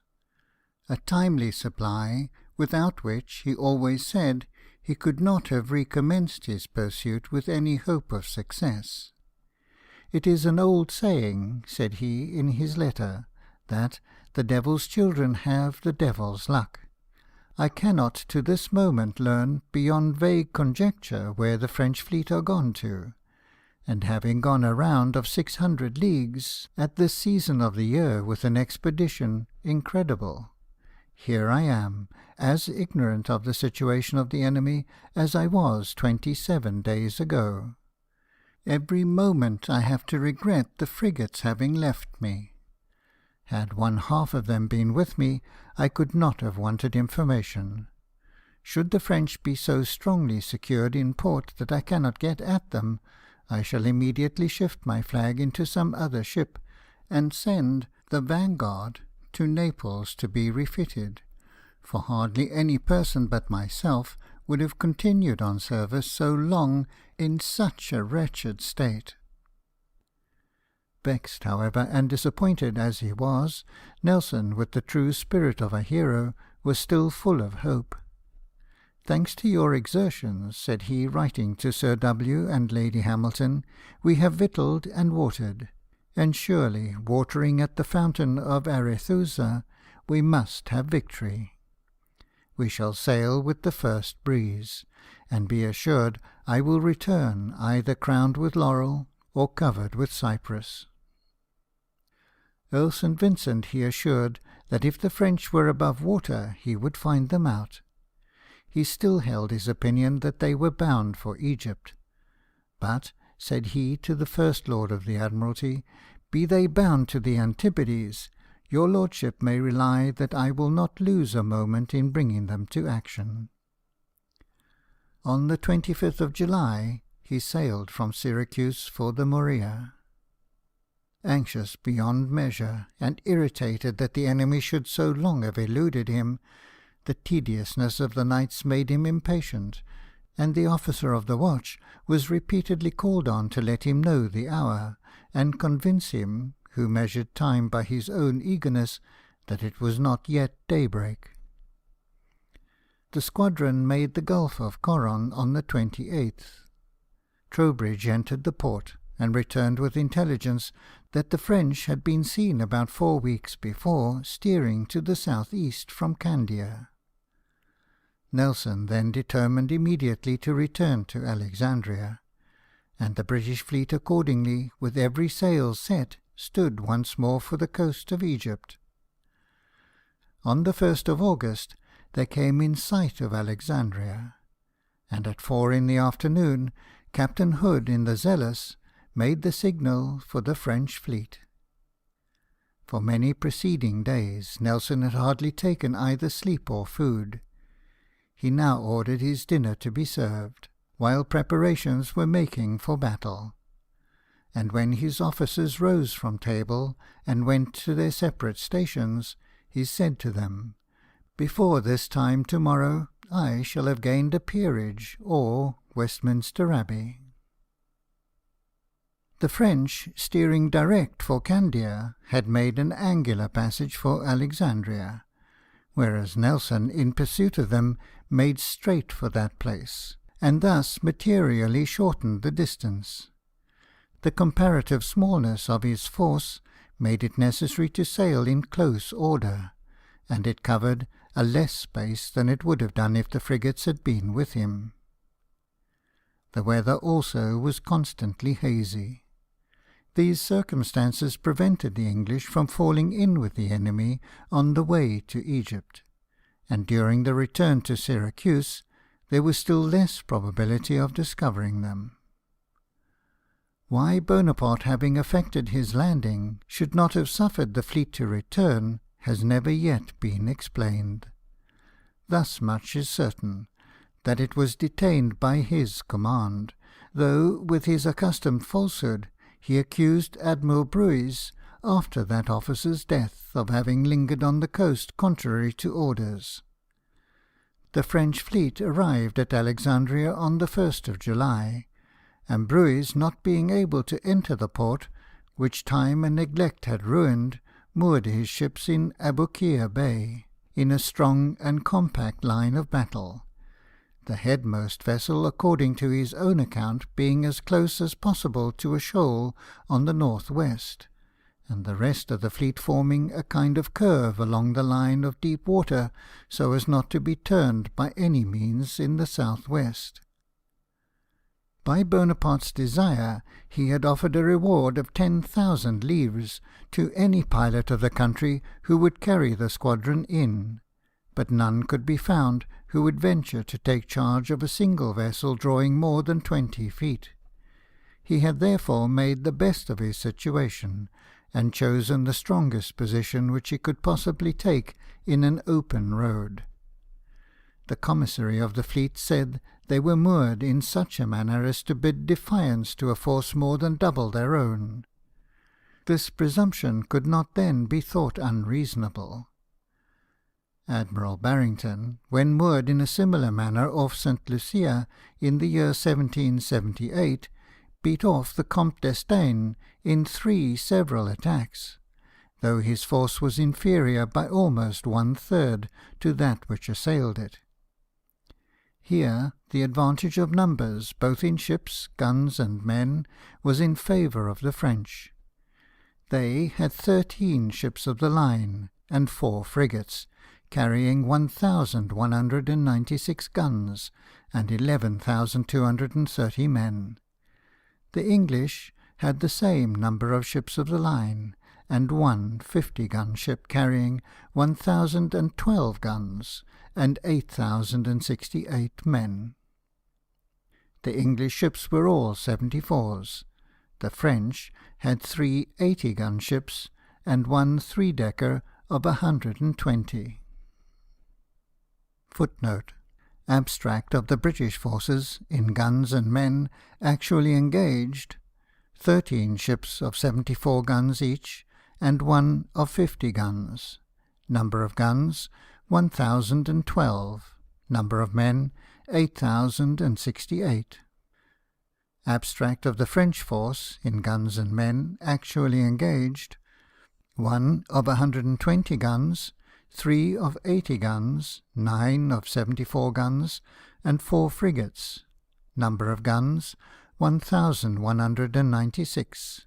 A timely supply, without which, he always said, he could not have recommenced his pursuit with any hope of success. "It is an old saying," said he in his letter, "that the devil's children have the devil's luck. I cannot to this moment learn beyond vague conjecture where the French fleet are gone to, and having gone a round of 600 leagues at this season of the year with an expedition incredible, here I am, as ignorant of the situation of the enemy as I was 27 days ago. Every moment I have to regret the frigates having left me. Had one half of them been with me, I could not have wanted information. Should the French be so strongly secured in port that I cannot get at them, I shall immediately shift my flag into some other ship, and send the Vanguard to Naples to be refitted, for hardly any person but myself would have continued on service so long in such a wretched state." Vexed, however, and disappointed as he was, Nelson, with the true spirit of a hero, was still full of hope. "Thanks to your exertions," said he, writing to Sir W. and Lady Hamilton, "we have victualled and watered, and surely, watering at the fountain of Arethusa, we must have victory. We shall sail with the first breeze, and be assured I will return either crowned with laurel or covered with cypress." Earl St. Vincent he assured that if the French were above water he would find them out. He still held his opinion that they were bound for Egypt. "But," said he to the First Lord of the Admiralty, "be they bound to the Antipodes, your lordship may rely that I will not lose a moment in bringing them to action." On the 25th of July he sailed from Syracuse for the Morea. Anxious beyond measure, and irritated that the enemy should so long have eluded him, the tediousness of the nights made him impatient, and the officer of the watch was repeatedly called on to let him know the hour, and convince him, who measured time by his own eagerness, that it was not yet daybreak. The squadron made the Gulf of Coron on the 28th. Trowbridge entered the port, and returned with intelligence that the French had been seen about 4 weeks before steering to the south-east from Candia. Nelson then determined immediately to return to Alexandria, and the British fleet accordingly, with every sail set, stood once more for the coast of Egypt. On the 1st of August they came in sight of Alexandria, and at 4 in the afternoon Captain Hood in the Zealous made the signal for the French fleet. For many preceding days Nelson had hardly taken either sleep or food. He now ordered his dinner to be served, while preparations were making for battle. And when his officers rose from table and went to their separate stations, he said to them, Before this time tomorrow I shall have gained a peerage or Westminster Abbey." The French, steering direct for Candia, had made an angular passage for Alexandria, whereas Nelson, in pursuit of them, made straight for that place, and thus materially shortened the distance. The comparative smallness of his force made it necessary to sail in close order, and it covered a less space than it would have done if the frigates had been with him. The weather also was constantly hazy. These circumstances prevented the English from falling in with the enemy on the way to Egypt, and during the return to Syracuse there was still less probability of discovering them. Why Bonaparte, having effected his landing, should not have suffered the fleet to return has never yet been explained. Thus much is certain, that it was detained by his command, though, with his accustomed falsehood, he accused Admiral Brueys, after that officer's death, of having lingered on the coast contrary to orders. The French fleet arrived at Alexandria on the 1st of July, and Brueys, not being able to enter the port, which time and neglect had ruined, moored his ships in Aboukir Bay, in a strong and compact line of battle, the headmost vessel, according to his own account, being as close as possible to a shoal on the north-west, and the rest of the fleet forming a kind of curve along the line of deep water, so as not to be turned by any means in the south-west. By Bonaparte's desire, he had offered a reward of 10,000 livres to any pilot of the country who would carry the squadron in, but none could be found who would venture to take charge of a single vessel drawing more than 20 feet. He had therefore made the best of his situation, and chosen the strongest position which he could possibly take in an open road. The commissary of the fleet said they were moored in such a manner as to bid defiance to a force more than double their own. This presumption could not then be thought unreasonable. Admiral Barrington, when moored in a similar manner off St. Lucia in the year 1778, beat off the Comte d'Estaing in 3 several attacks, though his force was inferior by almost 1/3 to that which assailed it. Here the advantage of numbers, both in ships, guns, and men, was in favour of the French. They had 13 ships of the line and 4 frigates, carrying 1,196 guns and 11,230 men. The English had the same number of ships of the line, and 1 50-gun ship carrying 1,012 guns and 8,068 men. The English ships were all 74s. The French had 3 80-gun ships and 1 3-decker of 120. Footnote: Abstract of the British forces, in guns and men, actually engaged: 13 ships of 74 guns each, and 1 of 50 guns. Number of guns, 1,012. Number of men, 8,068. Abstract of the French force, in guns and men, actually engaged: 1 of 120 guns, 3 of 80 guns, 9 of 74 guns, and 4 frigates. Number of guns, 1,196.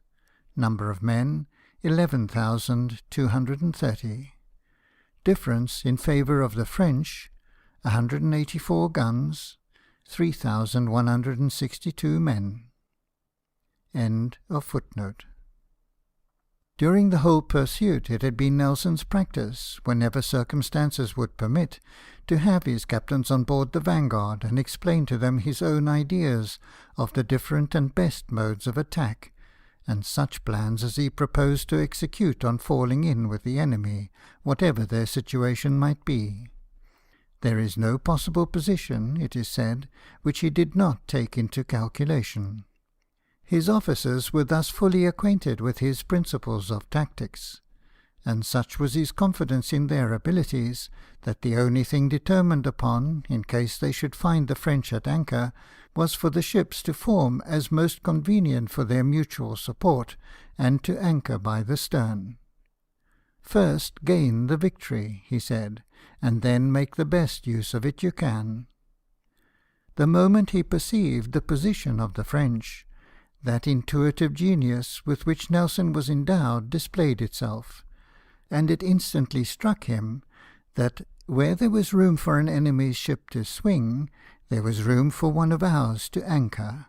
Number of men, 11,230. Difference in favour of the French, 184 guns, 3,162 men. End of footnote. During the whole pursuit it had been Nelson's practice, whenever circumstances would permit, to have his captains on board the Vanguard and explain to them his own ideas of the different and best modes of attack, and such plans as he proposed to execute on falling in with the enemy, whatever their situation might be. There is no possible position, it is said, which he did not take into calculation. His officers were thus fully acquainted with his principles of tactics, and such was his confidence in their abilities, that the only thing determined upon, in case they should find the French at anchor, was for the ships to form as most convenient for their mutual support, and to anchor by the stern. "First gain the victory," he said, "and then make the best use of it you can." The moment he perceived the position of the French, that intuitive genius with which Nelson was endowed displayed itself, and it instantly struck him that where there was room for an enemy's ship to swing, there was room for one of ours to anchor.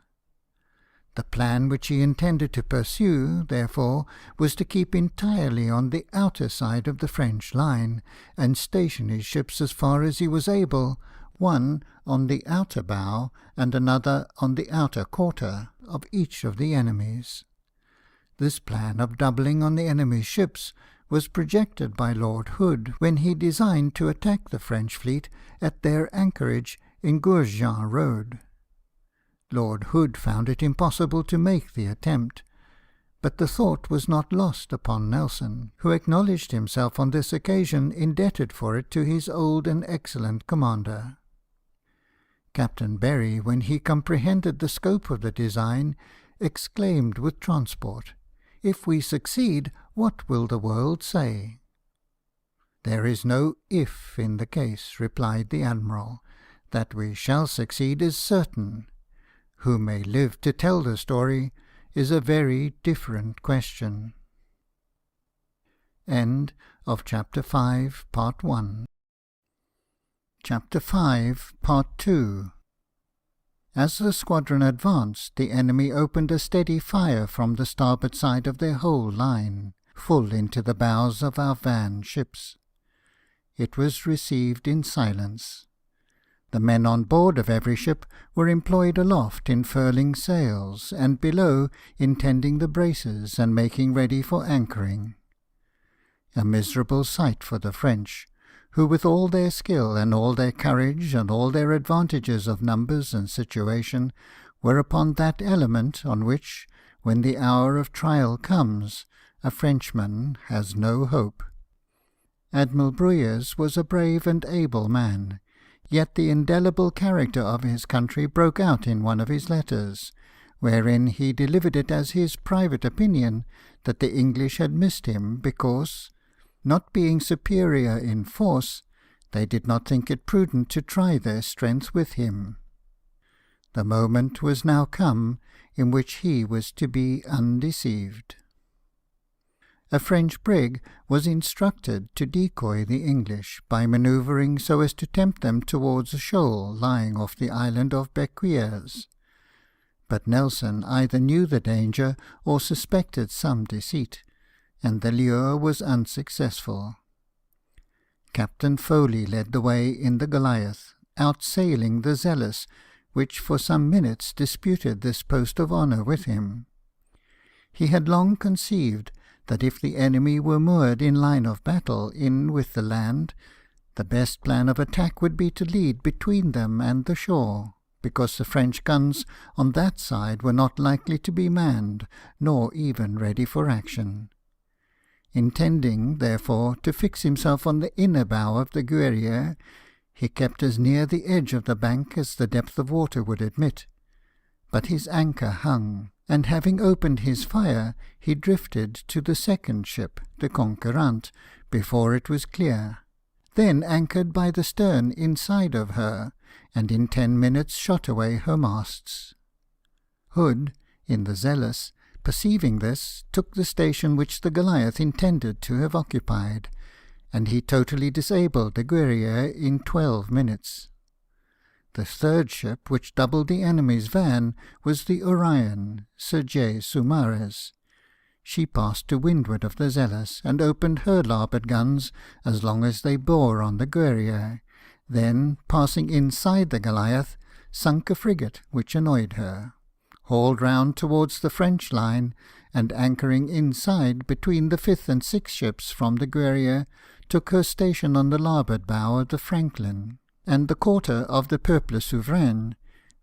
The plan which he intended to pursue, therefore, was to keep entirely on the outer side of the French line, and station his ships as far as he was able, one on the outer bow and another on the outer quarter of each of the enemies. This plan of doubling on the enemy's ships was projected by Lord Hood when he designed to attack the French fleet at their anchorage in Gourjean Road. Lord Hood found it impossible to make the attempt, but the thought was not lost upon Nelson, who acknowledged himself on this occasion indebted for it to his old and excellent commander. Captain Berry, when he comprehended the scope of the design, exclaimed with transport, "If we succeed, what will the world say?" "There is no if in the case," replied the Admiral. "That we shall succeed is certain. Who may live to tell the story is a very different question." End of Chapter 5, Part 1. Chapter 5, Part 2. As the squadron advanced, the enemy opened a steady fire from the starboard side of their whole line, full into the bows of our van ships. It was received in silence. The men on board of every ship were employed aloft in furling sails, and below in tending the braces and making ready for anchoring. A miserable sight for the French, who with all their skill and all their courage and all their advantages of numbers and situation were upon that element on which, when the hour of trial comes, a Frenchman has no hope. Admiral Bruyères was a brave and able man, yet the indelible character of his country broke out in one of his letters, wherein he delivered it as his private opinion that the English had missed him because, not being superior in force, they did not think it prudent to try their strength with him. The moment was now come in which he was to be undeceived. A French brig was instructed to decoy the English by manoeuvring so as to tempt them towards a shoal lying off the island of Bequieres. But Nelson either knew the danger or suspected some deceit, and the lure was unsuccessful. Captain Foley led the way in the Goliath, outsailing the Zealous, which for some minutes disputed this post of honour with him. He had long conceived that if the enemy were moored in line of battle in with the land, the best plan of attack would be to lead between them and the shore, because the French guns on that side were not likely to be manned, nor even ready for action. Intending, therefore, to fix himself on the inner bow of the Guerrière, he kept as near the edge of the bank as the depth of water would admit. But his anchor hung, and having opened his fire, he drifted to the second ship, the Conquérant, before it was clear, then anchored by the stern inside of her, and in 10 minutes shot away her masts. Hood, in the Zealous, perceiving this, took the station which the Goliath intended to have occupied, and he totally disabled the Guerrière in 12 minutes. The third ship, which doubled the enemy's van, was the Orion, Sir J. Saumarez. She passed to windward of the Zealous, and opened her larboard guns as long as they bore on the Guerrière, then, passing inside the Goliath, sunk a frigate which annoyed her, hauled round towards the French line, and anchoring inside between the 5th and 6th ships from the Guerrière, took her station on the larboard bow of the Franklin and the quarter of the Peuple Souverain,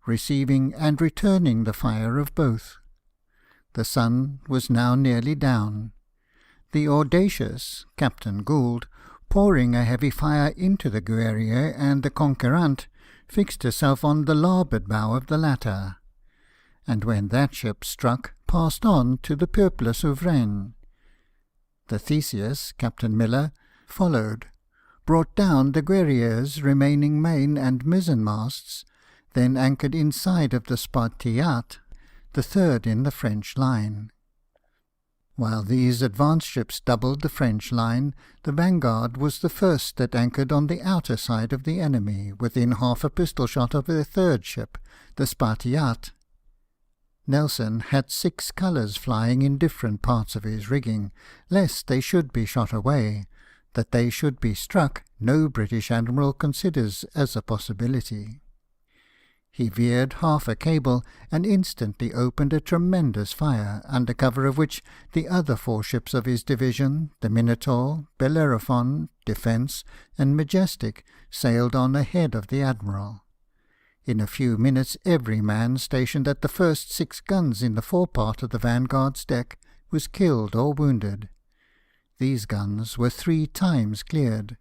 receiving and returning the fire of both. The sun was now nearly down. The Audacious, Captain Gould, pouring a heavy fire into the Guerrier and the Conquérant, fixed herself on the larboard bow of the latter, and when that ship struck, passed on to the Peuple Souverain. The Theseus, Captain Miller, followed, brought down the Guerrier's remaining main and mizzen masts, then anchored inside of the Spartiate, the third in the French line. While these advanced ships doubled the French line, the Vanguard was the first that anchored on the outer side of the enemy, within half a pistol shot of their third ship, the Spartiate. Nelson had 6 colours flying in different parts of his rigging, lest they should be shot away. That they should be struck, no British admiral considers as a possibility. He veered half a cable, and instantly opened a tremendous fire, under cover of which the other 4 ships of his division, the Minotaur, Bellerophon, Defence, and Majestic, sailed on ahead of the admiral. In a few minutes every man stationed at the first 6 guns in the forepart of the Vanguard's deck was killed or wounded. These guns were 3 times cleared.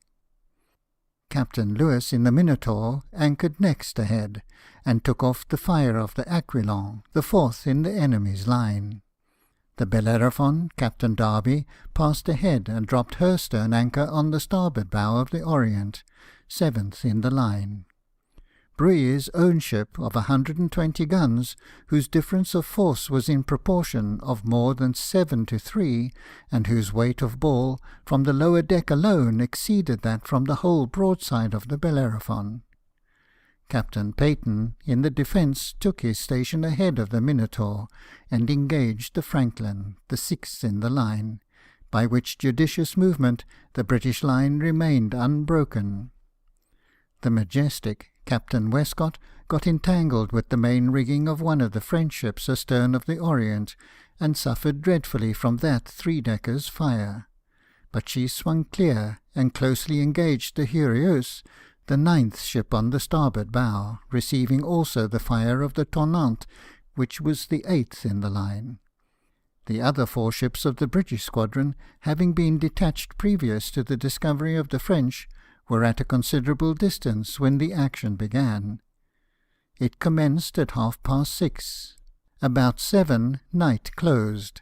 Captain Lewis in the Minotaur anchored next ahead, and took off the fire of the Aquilon, the 4th in the enemy's line. The Bellerophon, Captain Derby, passed ahead and dropped her stern anchor on the starboard bow of the Orient, 7th in the line. Brueys' own ship of 120 guns, whose difference of force was in proportion of more than 7 to 3, and whose weight of ball from the lower deck alone exceeded that from the whole broadside of the Bellerophon. Captain Peyton, in the Defence, took his station ahead of the Minotaur, and engaged the Franklin, the 6th in the line, by which judicious movement the British line remained unbroken. The Majestic, Captain Westcott, got entangled with the main rigging of one of the French ships astern of the Orient, and suffered dreadfully from that 3-decker's fire. But she swung clear, and closely engaged the Heureuse, the 9th ship on the starboard bow, receiving also the fire of the Tonnant, which was the 8th in the line. The other 4 ships of the British squadron, having been detached previous to the discovery of the French, were at a considerable distance when the action began. It commenced at 6:30. About 7 night closed,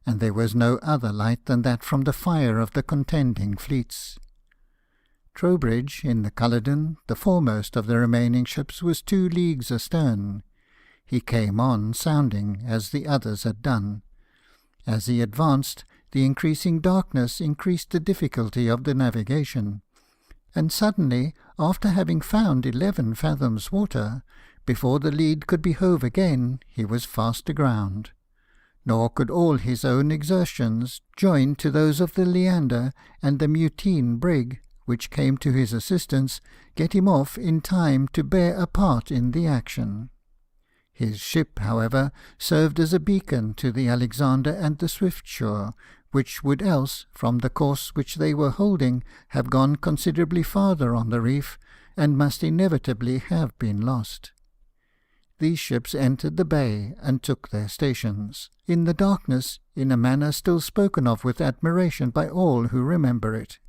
and there was no other light than that from the fire of the contending fleets. Trowbridge, in the Culloden, the foremost of the remaining ships, was 2 leagues astern. He came on, sounding, as the others had done. As he advanced, the increasing darkness increased the difficulty of the navigation, and suddenly, after having found 11 fathoms water, before the lead could be hove again, he was fast aground. Nor could all his own exertions, joined to those of the Leander and the Mutine brig, which came to his assistance, get him off in time to bear a part in the action. His ship, however, served as a beacon to the Alexander and the Swiftsure, which would else, from the course which they were holding, have gone considerably farther on the reef, and must inevitably have been lost. These ships entered the bay and took their stations, in the darkness, in a manner still spoken of with admiration by all who remember it.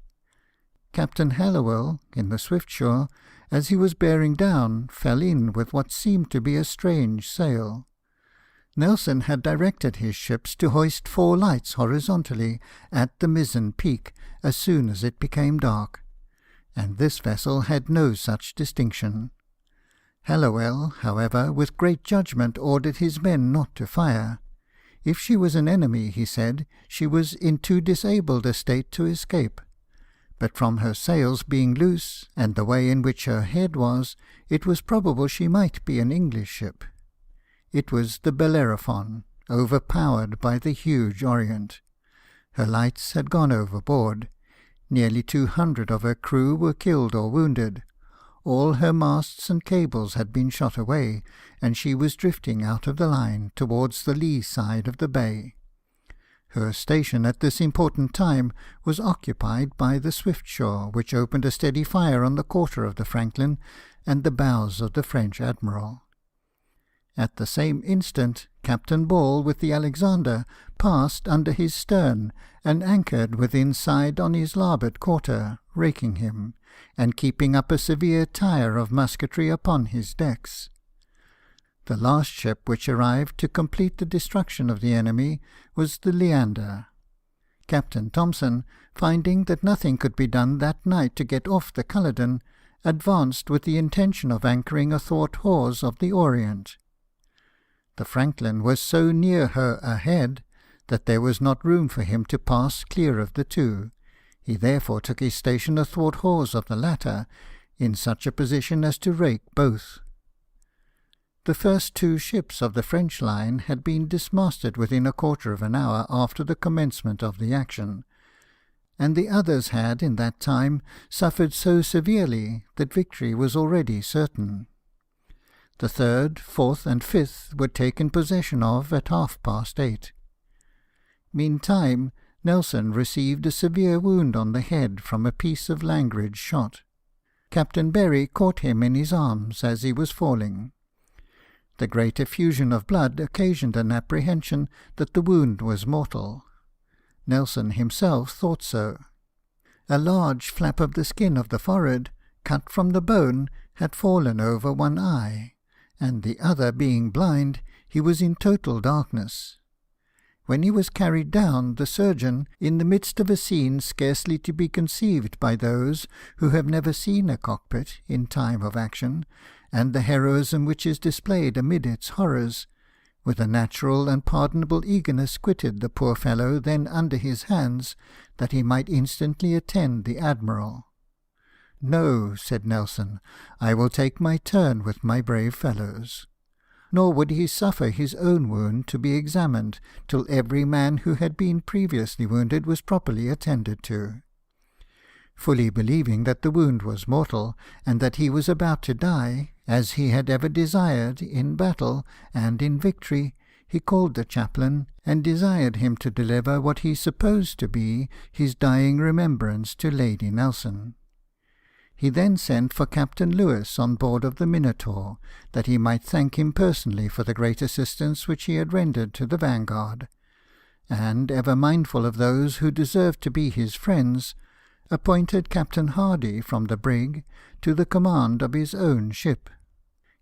Captain Hallowell, in the Swiftsure, as he was bearing down, fell in with what seemed to be a strange sail. Nelson had directed his ships to hoist 4 lights horizontally at the mizzen peak as soon as it became dark, and this vessel had no such distinction. Hallowell, however, with great judgment ordered his men not to fire. If she was an enemy, he said, she was in too disabled a state to escape. But from her sails being loose, and the way in which her head was, it was probable she might be an English ship. It was the Bellerophon, overpowered by the huge Orient. Her lights had gone overboard. Nearly 200 of her crew were killed or wounded. All her masts and cables had been shot away, and she was drifting out of the line towards the lee side of the bay. Her station at this important time was occupied by the Swiftsure, which opened a steady fire on the quarter of the Franklin and the bows of the French admiral. At the same instant, Captain Ball with the Alexander passed under his stern, and anchored within side on his larboard quarter, raking him, and keeping up a severe tire of musketry upon his decks. The last ship which arrived to complete the destruction of the enemy was the Leander. Captain Thompson, finding that nothing could be done that night to get off the Culloden, advanced with the intention of anchoring athwart hawse of the Orient. The Franklin was so near her ahead that there was not room for him to pass clear of the two. He therefore took his station athwart hawse of the latter, in such a position as to rake both. The first two ships of the French line had been dismasted within a quarter of an hour after the commencement of the action, and the others had in that time suffered so severely that victory was already certain. The third, fourth, and fifth were taken possession of at 8:30. Meantime, Nelson received a severe wound on the head from a piece of Langridge shot. Captain Berry caught him in his arms as he was falling. The great effusion of blood occasioned an apprehension that the wound was mortal. Nelson himself thought so. A large flap of the skin of the forehead, cut from the bone, had fallen over one eye, and the other being blind, he was in total darkness. When he was carried down, the surgeon, in the midst of a scene scarcely to be conceived by those who have never seen a cockpit in time of action, and the heroism which is displayed amid its horrors, with a natural and pardonable eagerness quitted the poor fellow then under his hands, that he might instantly attend the Admiral. "No," said Nelson, "I will take my turn with my brave fellows." Nor would he suffer his own wound to be examined till every man who had been previously wounded was properly attended to. Fully believing that the wound was mortal, and that he was about to die, as he had ever desired in battle and in victory, he called the chaplain, and desired him to deliver what he supposed to be his dying remembrance to Lady Nelson. He then sent for Captain Lewis on board of the Minotaur, that he might thank him personally for the great assistance which he had rendered to the Vanguard, and, ever mindful of those who deserved to be his friends, appointed Captain Hardy from the brig to the command of his own ship,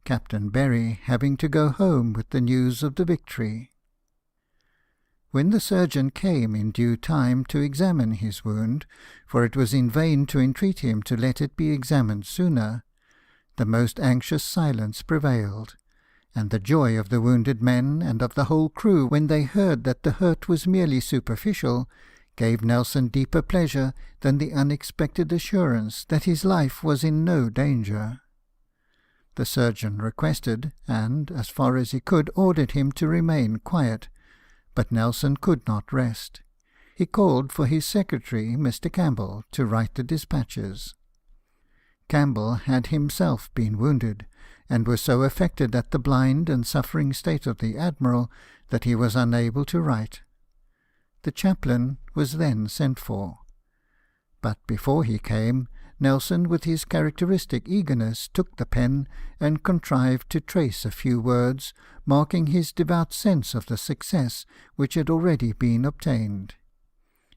Captain Berry having to go home with the news of the victory. When the surgeon came in due time to examine his wound, for it was in vain to entreat him to let it be examined sooner, the most anxious silence prevailed, and the joy of the wounded men and of the whole crew when they heard that the hurt was merely superficial gave Nelson deeper pleasure than the unexpected assurance that his life was in no danger. The surgeon requested, and, as far as he could, ordered him to remain quiet, but Nelson could not rest. He called for his secretary, Mr. Campbell, to write the dispatches. Campbell had himself been wounded, and was so affected at the blind and suffering state of the Admiral that he was unable to write. The chaplain was then sent for. But before he came, Nelson, with his characteristic eagerness, took the pen and contrived to trace a few words, marking his devout sense of the success which had already been obtained.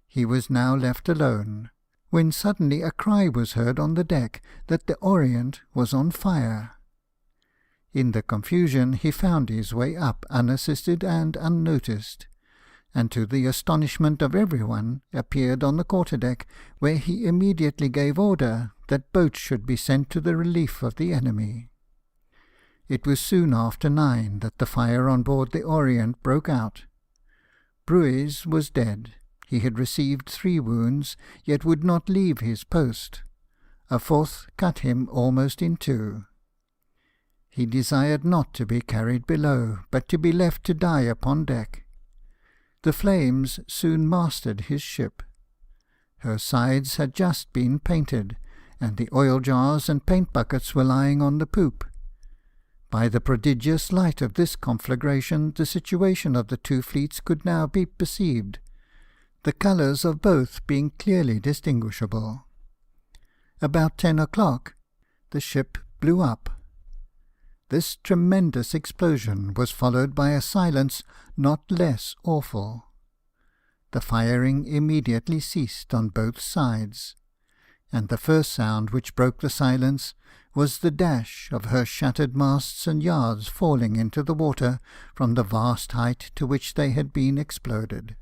He was now left alone, when suddenly a cry was heard on the deck that the Orient was on fire. In the confusion he found his way up unassisted and unnoticed, and to the astonishment of every one, appeared on the quarter-deck, where he immediately gave order that boats should be sent to the relief of the enemy. It was soon after 9 that the fire on board the Orient broke out. Brueys was dead. He had received 3 wounds, yet would not leave his post. A 4th cut him almost in 2. He desired not to be carried below, but to be left to die upon deck. The flames soon mastered his ship. Her sides had just been painted, and the oil jars and paint buckets were lying on the poop. By the prodigious light of this conflagration the situation of the 2 fleets could now be perceived, the colours of both being clearly distinguishable. About 10 o'clock the ship blew up. This tremendous explosion was followed by a silence not less awful. The firing immediately ceased on both sides, and the first sound which broke the silence was the dash of her shattered masts and yards falling into the water from the vast height to which they had been exploded.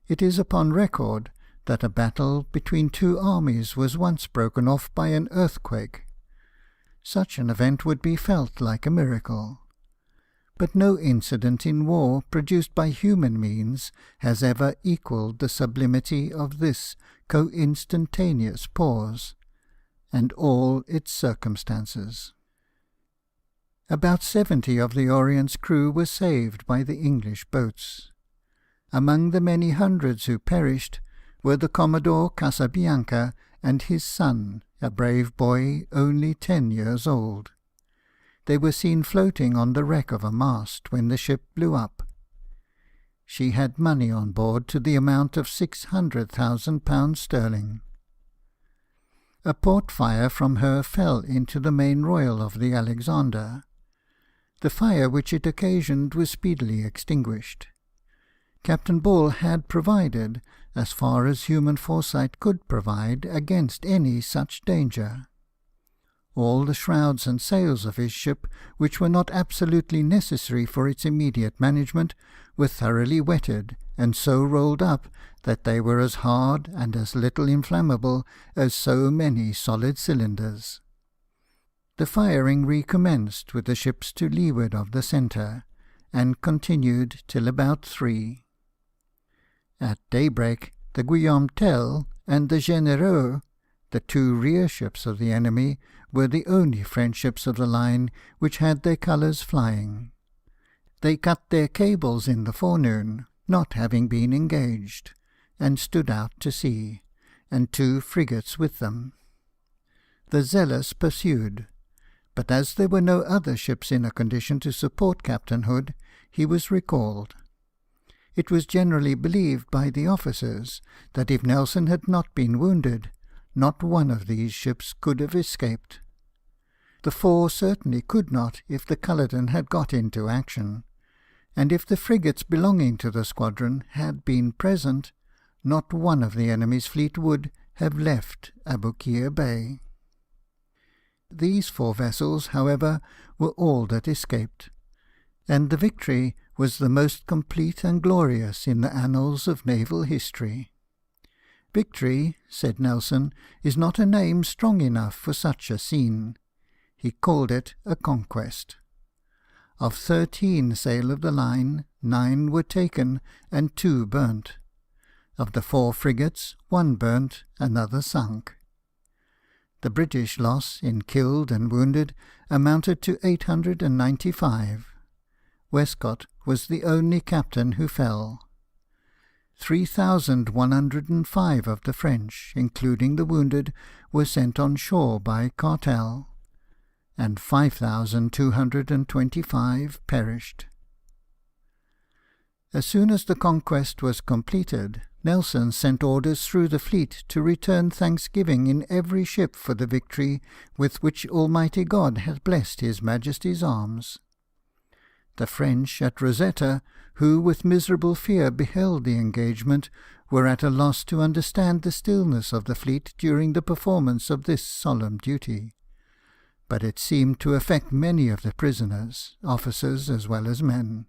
It is upon record that a battle between two armies was once broken off by an earthquake. Such an event would be felt like a miracle. But no incident in war produced by human means has ever equalled the sublimity of this co-instantaneous pause, and all its circumstances. About 70 of the Orient's crew were saved by the English boats. Among the many hundreds who perished were the Commodore Casabianca and his son, a brave boy only 10 years old. They were seen floating on the wreck of a mast when the ship blew up. She had money on board to the amount of £600,000 sterling. A port fire from her fell into the main royal of the Alexander. The fire which it occasioned was speedily extinguished. Captain Ball had provided, as far as human foresight could provide, against any such danger. All the shrouds and sails of his ship, which were not absolutely necessary for its immediate management, were thoroughly wetted, and so rolled up that they were as hard and as little inflammable as so many solid cylinders. The firing recommenced with the ships to leeward of the centre, and continued till about 3. At daybreak, the Guillaume Tell and the Généreux, the 2 rear ships of the enemy, were the only French ships of the line which had their colours flying. They cut their cables in the forenoon, not having been engaged, and stood out to sea, and 2 frigates with them. The Zealous pursued, but as there were no other ships in a condition to support Captain Hood, he was recalled. It was generally believed by the officers that if Nelson had not been wounded, not one of these ships could have escaped. The 4 certainly could not if the Culloden had got into action, and if the frigates belonging to the squadron had been present, not one of the enemy's fleet would have left Aboukir Bay. These 4 vessels, however, were all that escaped, and the victory was the most complete and glorious in the annals of naval history. Victory, said Nelson, is not a name strong enough for such a scene. He called it a conquest. Of 13 sail of the line, 9 were taken and 2 burnt. Of the 4 frigates, 1 burnt, another sunk. The British loss in killed and wounded amounted to 895. Westcott was the only captain who fell. 3,105 of the French, including the wounded, were sent on shore by Cartel, and 5,225 perished. As soon as the conquest was completed, Nelson sent orders through the fleet to return thanksgiving in every ship for the victory with which Almighty God had blessed His Majesty's arms. The French at Rosetta, who with miserable fear beheld the engagement, were at a loss to understand the stillness of the fleet during the performance of this solemn duty. But it seemed to affect many of the prisoners, officers as well as men.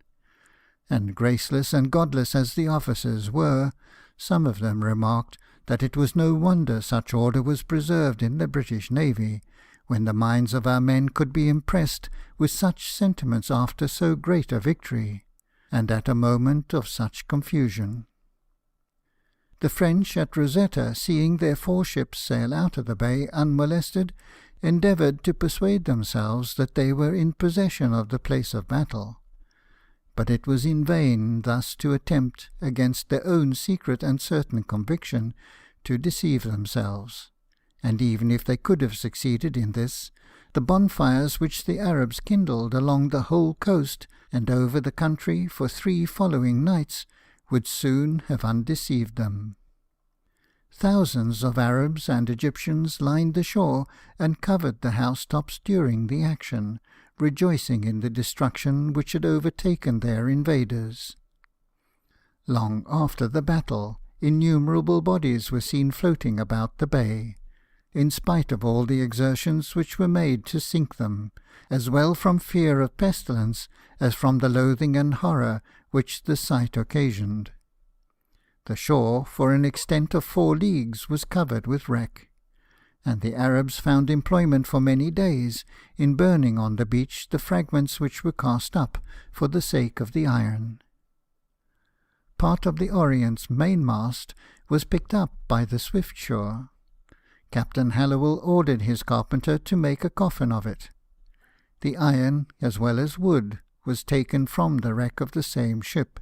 And graceless and godless as the officers were, some of them remarked that it was no wonder such order was preserved in the British Navy, when the minds of our men could be impressed with such sentiments after so great a victory, and at a moment of such confusion. The French at Rosetta, seeing their 4 ships sail out of the bay unmolested, endeavoured to persuade themselves that they were in possession of the place of battle. But it was in vain thus to attempt, against their own secret and certain conviction, to deceive themselves. And even if they could have succeeded in this, the bonfires which the Arabs kindled along the whole coast and over the country for 3 following nights would soon have undeceived them. Thousands of Arabs and Egyptians lined the shore and covered the housetops during the action, rejoicing in the destruction which had overtaken their invaders. Long after the battle, innumerable bodies were seen floating about the bay, in spite of all the exertions which were made to sink them, as well from fear of pestilence as from the loathing and horror which the sight occasioned. The shore, for an extent of 4 leagues, was covered with wreck, and the Arabs found employment for many days in burning on the beach the fragments which were cast up for the sake of the iron. Part of the Orient's mainmast was picked up by the Swiftsure. Captain Hallowell ordered his carpenter to make a coffin of it. The iron, as well as wood, was taken from the wreck of the same ship.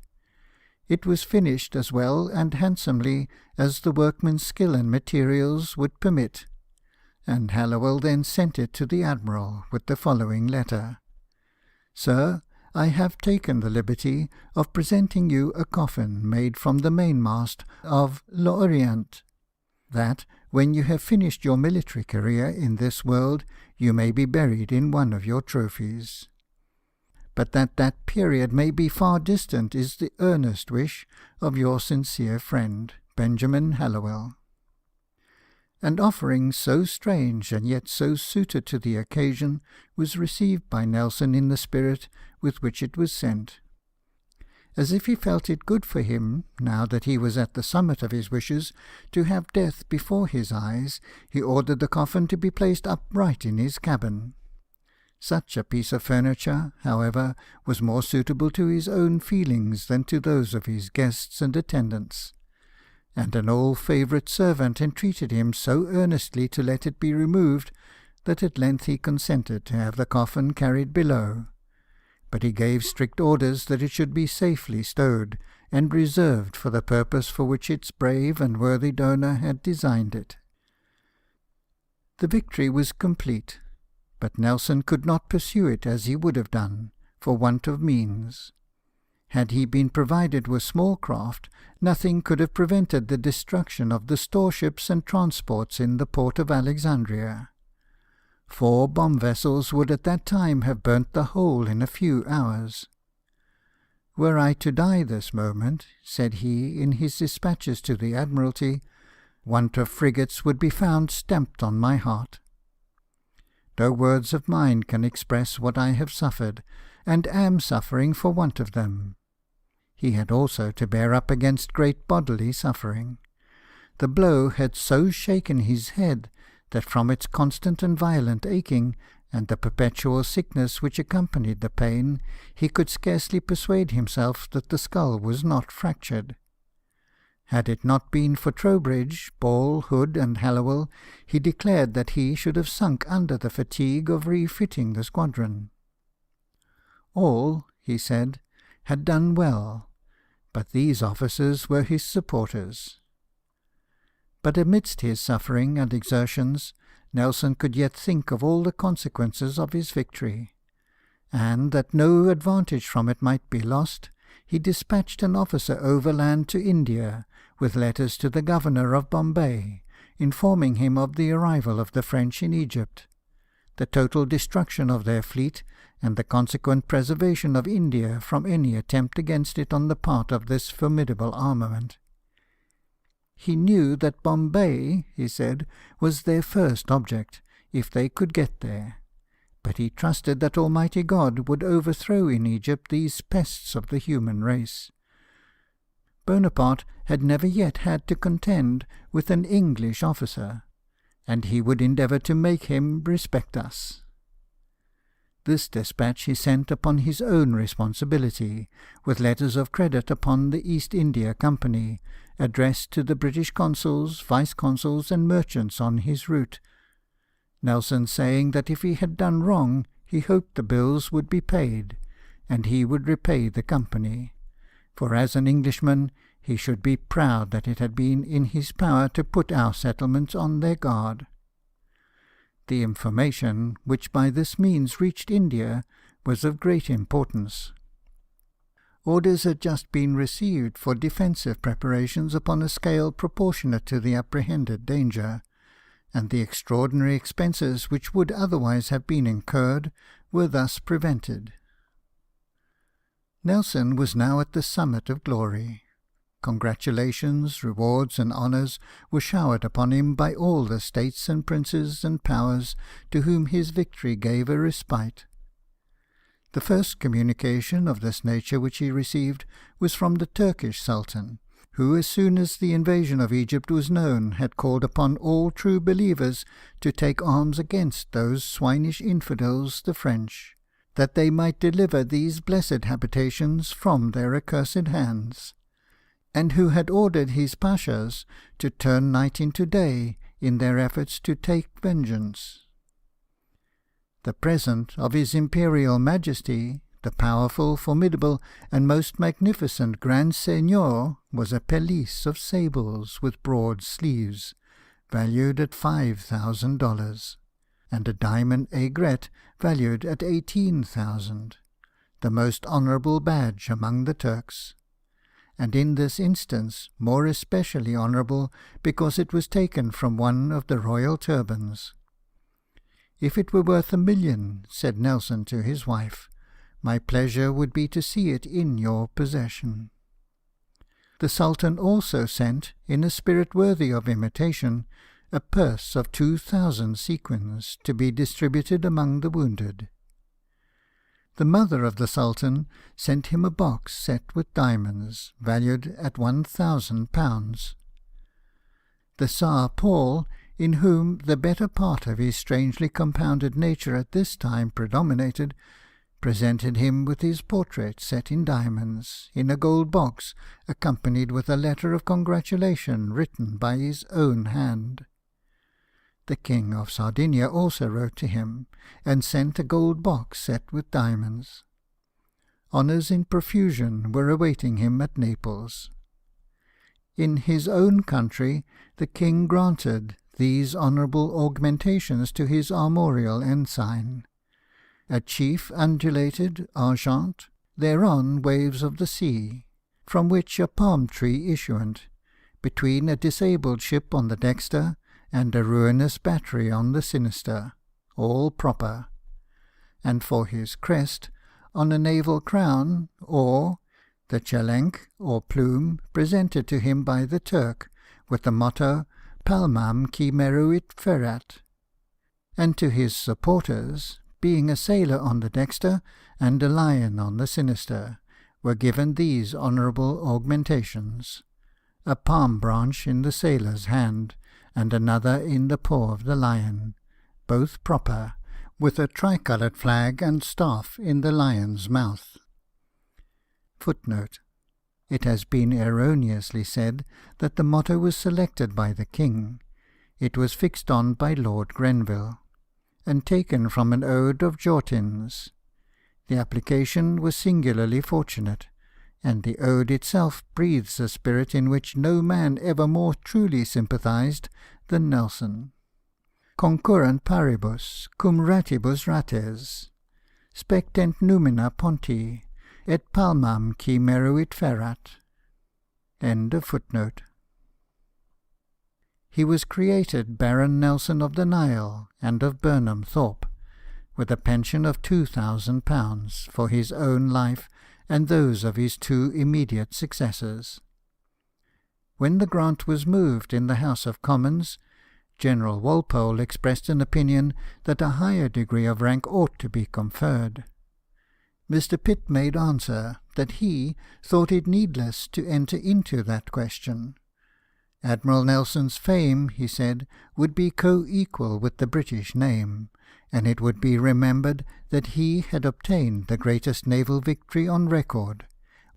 It was finished as well and handsomely as the workman's skill and materials would permit, and Hallowell then sent it to the Admiral with the following letter: "Sir, I have taken the liberty of presenting you a coffin made from the mainmast of l'Orient, that, when you have finished your military career in this world, you may be buried in one of your trophies. But that period may be far distant is the earnest wish of your sincere friend, Benjamin Hallowell." An offering so strange and yet so suited to the occasion was received by Nelson in the spirit with which it was sent. As if he felt it good for him, now that he was at the summit of his wishes, to have death before his eyes, he ordered the coffin to be placed upright in his cabin. Such a piece of furniture, however, was more suitable to his own feelings than to those of his guests and attendants, and an old favourite servant entreated him so earnestly to let it be removed that at length he consented to have the coffin carried below. But he gave strict orders that it should be safely stowed, and reserved for the purpose for which its brave and worthy donor had designed it. The victory was complete, but Nelson could not pursue it as he would have done, for want of means. Had he been provided with small craft, nothing could have prevented the destruction of the storeships and transports in the port of Alexandria. 4 bomb vessels would at that time have burnt the whole in a few hours. "Were I to die this moment," said he in his dispatches to the Admiralty, "want of frigates would be found stamped on my heart. No words of mine can express what I have suffered, and am suffering for want of them." He had also to bear up against great bodily suffering. The blow had so shaken his head that from its constant and violent aching, and the perpetual sickness which accompanied the pain, he could scarcely persuade himself that the skull was not fractured. Had it not been for Trowbridge, Ball, Hood, and Hallowell, he declared that he should have sunk under the fatigue of refitting the squadron. All, he said, had done well, but these officers were his supporters. But amidst his suffering and exertions, Nelson could yet think of all the consequences of his victory, and that no advantage from it might be lost, he dispatched an officer overland to India, with letters to the governor of Bombay, informing him of the arrival of the French in Egypt, the total destruction of their fleet, and the consequent preservation of India from any attempt against it on the part of this formidable armament. He knew that Bombay, he said, was their first object, if they could get there, but he trusted that Almighty God would overthrow in Egypt these pests of the human race. Bonaparte had never yet had to contend with an English officer, and he would endeavour to make him respect us. This despatch he sent upon his own responsibility, with letters of credit upon the East India Company, addressed to the British consuls, vice-consuls, and merchants on his route, Nelson saying that if he had done wrong, he hoped the bills would be paid, and he would repay the company, for as an Englishman he should be proud that it had been in his power to put our settlements on their guard. The information which by this means reached India was of great importance. Orders had just been received for defensive preparations upon a scale proportionate to the apprehended danger, and the extraordinary expenses which would otherwise have been incurred were thus prevented. Nelson was now at the summit of glory. Congratulations, rewards, and honours were showered upon him by all the states and princes and powers to whom his victory gave a respite. The first communication of this nature which he received was from the Turkish Sultan, who, as soon as the invasion of Egypt was known, had called upon all true believers to take arms against those swinish infidels, the French, that they might deliver these blessed habitations from their accursed hands, and who had ordered his pashas to turn night into day in their efforts to take vengeance. The present of His Imperial Majesty, the powerful, formidable, and most magnificent Grand Seigneur, was a pelisse of sables with broad sleeves, valued at $5,000, and a diamond aigrette valued at 18,000, the most honourable badge among the Turks, and in this instance more especially honourable because it was taken from one of the royal turbans. "If it were worth $1 million," said Nelson to his wife, "my pleasure would be to see it in your possession." The Sultan also sent, in a spirit worthy of imitation, a purse of 2,000 sequins, to be distributed among the wounded. The mother of the Sultan sent him a box set with diamonds, valued at £1,000. The Tsar Paul, in whom the better part of his strangely compounded nature at this time predominated, presented him with his portrait set in diamonds, in a gold box, accompanied with a letter of congratulation written by his own hand. The King of Sardinia also wrote to him, and sent a gold box set with diamonds. Honours in profusion were awaiting him at Naples. In his own country the King granted these honourable augmentations to his armorial ensign: a chief undulated argent, thereon waves of the sea, from which a palm tree issuant, between a disabled ship on the dexter and a ruinous battery on the sinister, all proper; and for his crest, on a naval crown, or the chelenk or plume presented to him by the Turk, with the motto "Palmam qui meruit ferat," and to his supporters, being a sailor on the dexter and a lion on the sinister, were given these honourable augmentations: a palm branch in the sailor's hand, and another in the paw of the lion, both proper, with a tricoloured flag and staff in the lion's mouth. It has been erroneously said that the motto was selected by the King. It was fixed on by Lord Grenville, and taken from an ode of Jortin's. The application was singularly fortunate, and the ode itself breathes a spirit in which no man ever more truly sympathized than Nelson. Concurrent paribus, cum ratibus rates, spectent numina ponti, et palmam qui meruit ferat. He was created Baron Nelson of the Nile and of Burnham Thorpe, with a pension of £2,000 for his own life and those of his two immediate successors. When the grant was moved in the House of Commons, General Walpole expressed an opinion that a higher degree of rank ought to be conferred. Mr. Pitt made answer that he thought it needless to enter into that question. Admiral Nelson's fame, he said, would be co-equal with the British name, and it would be remembered that he had obtained the greatest naval victory on record,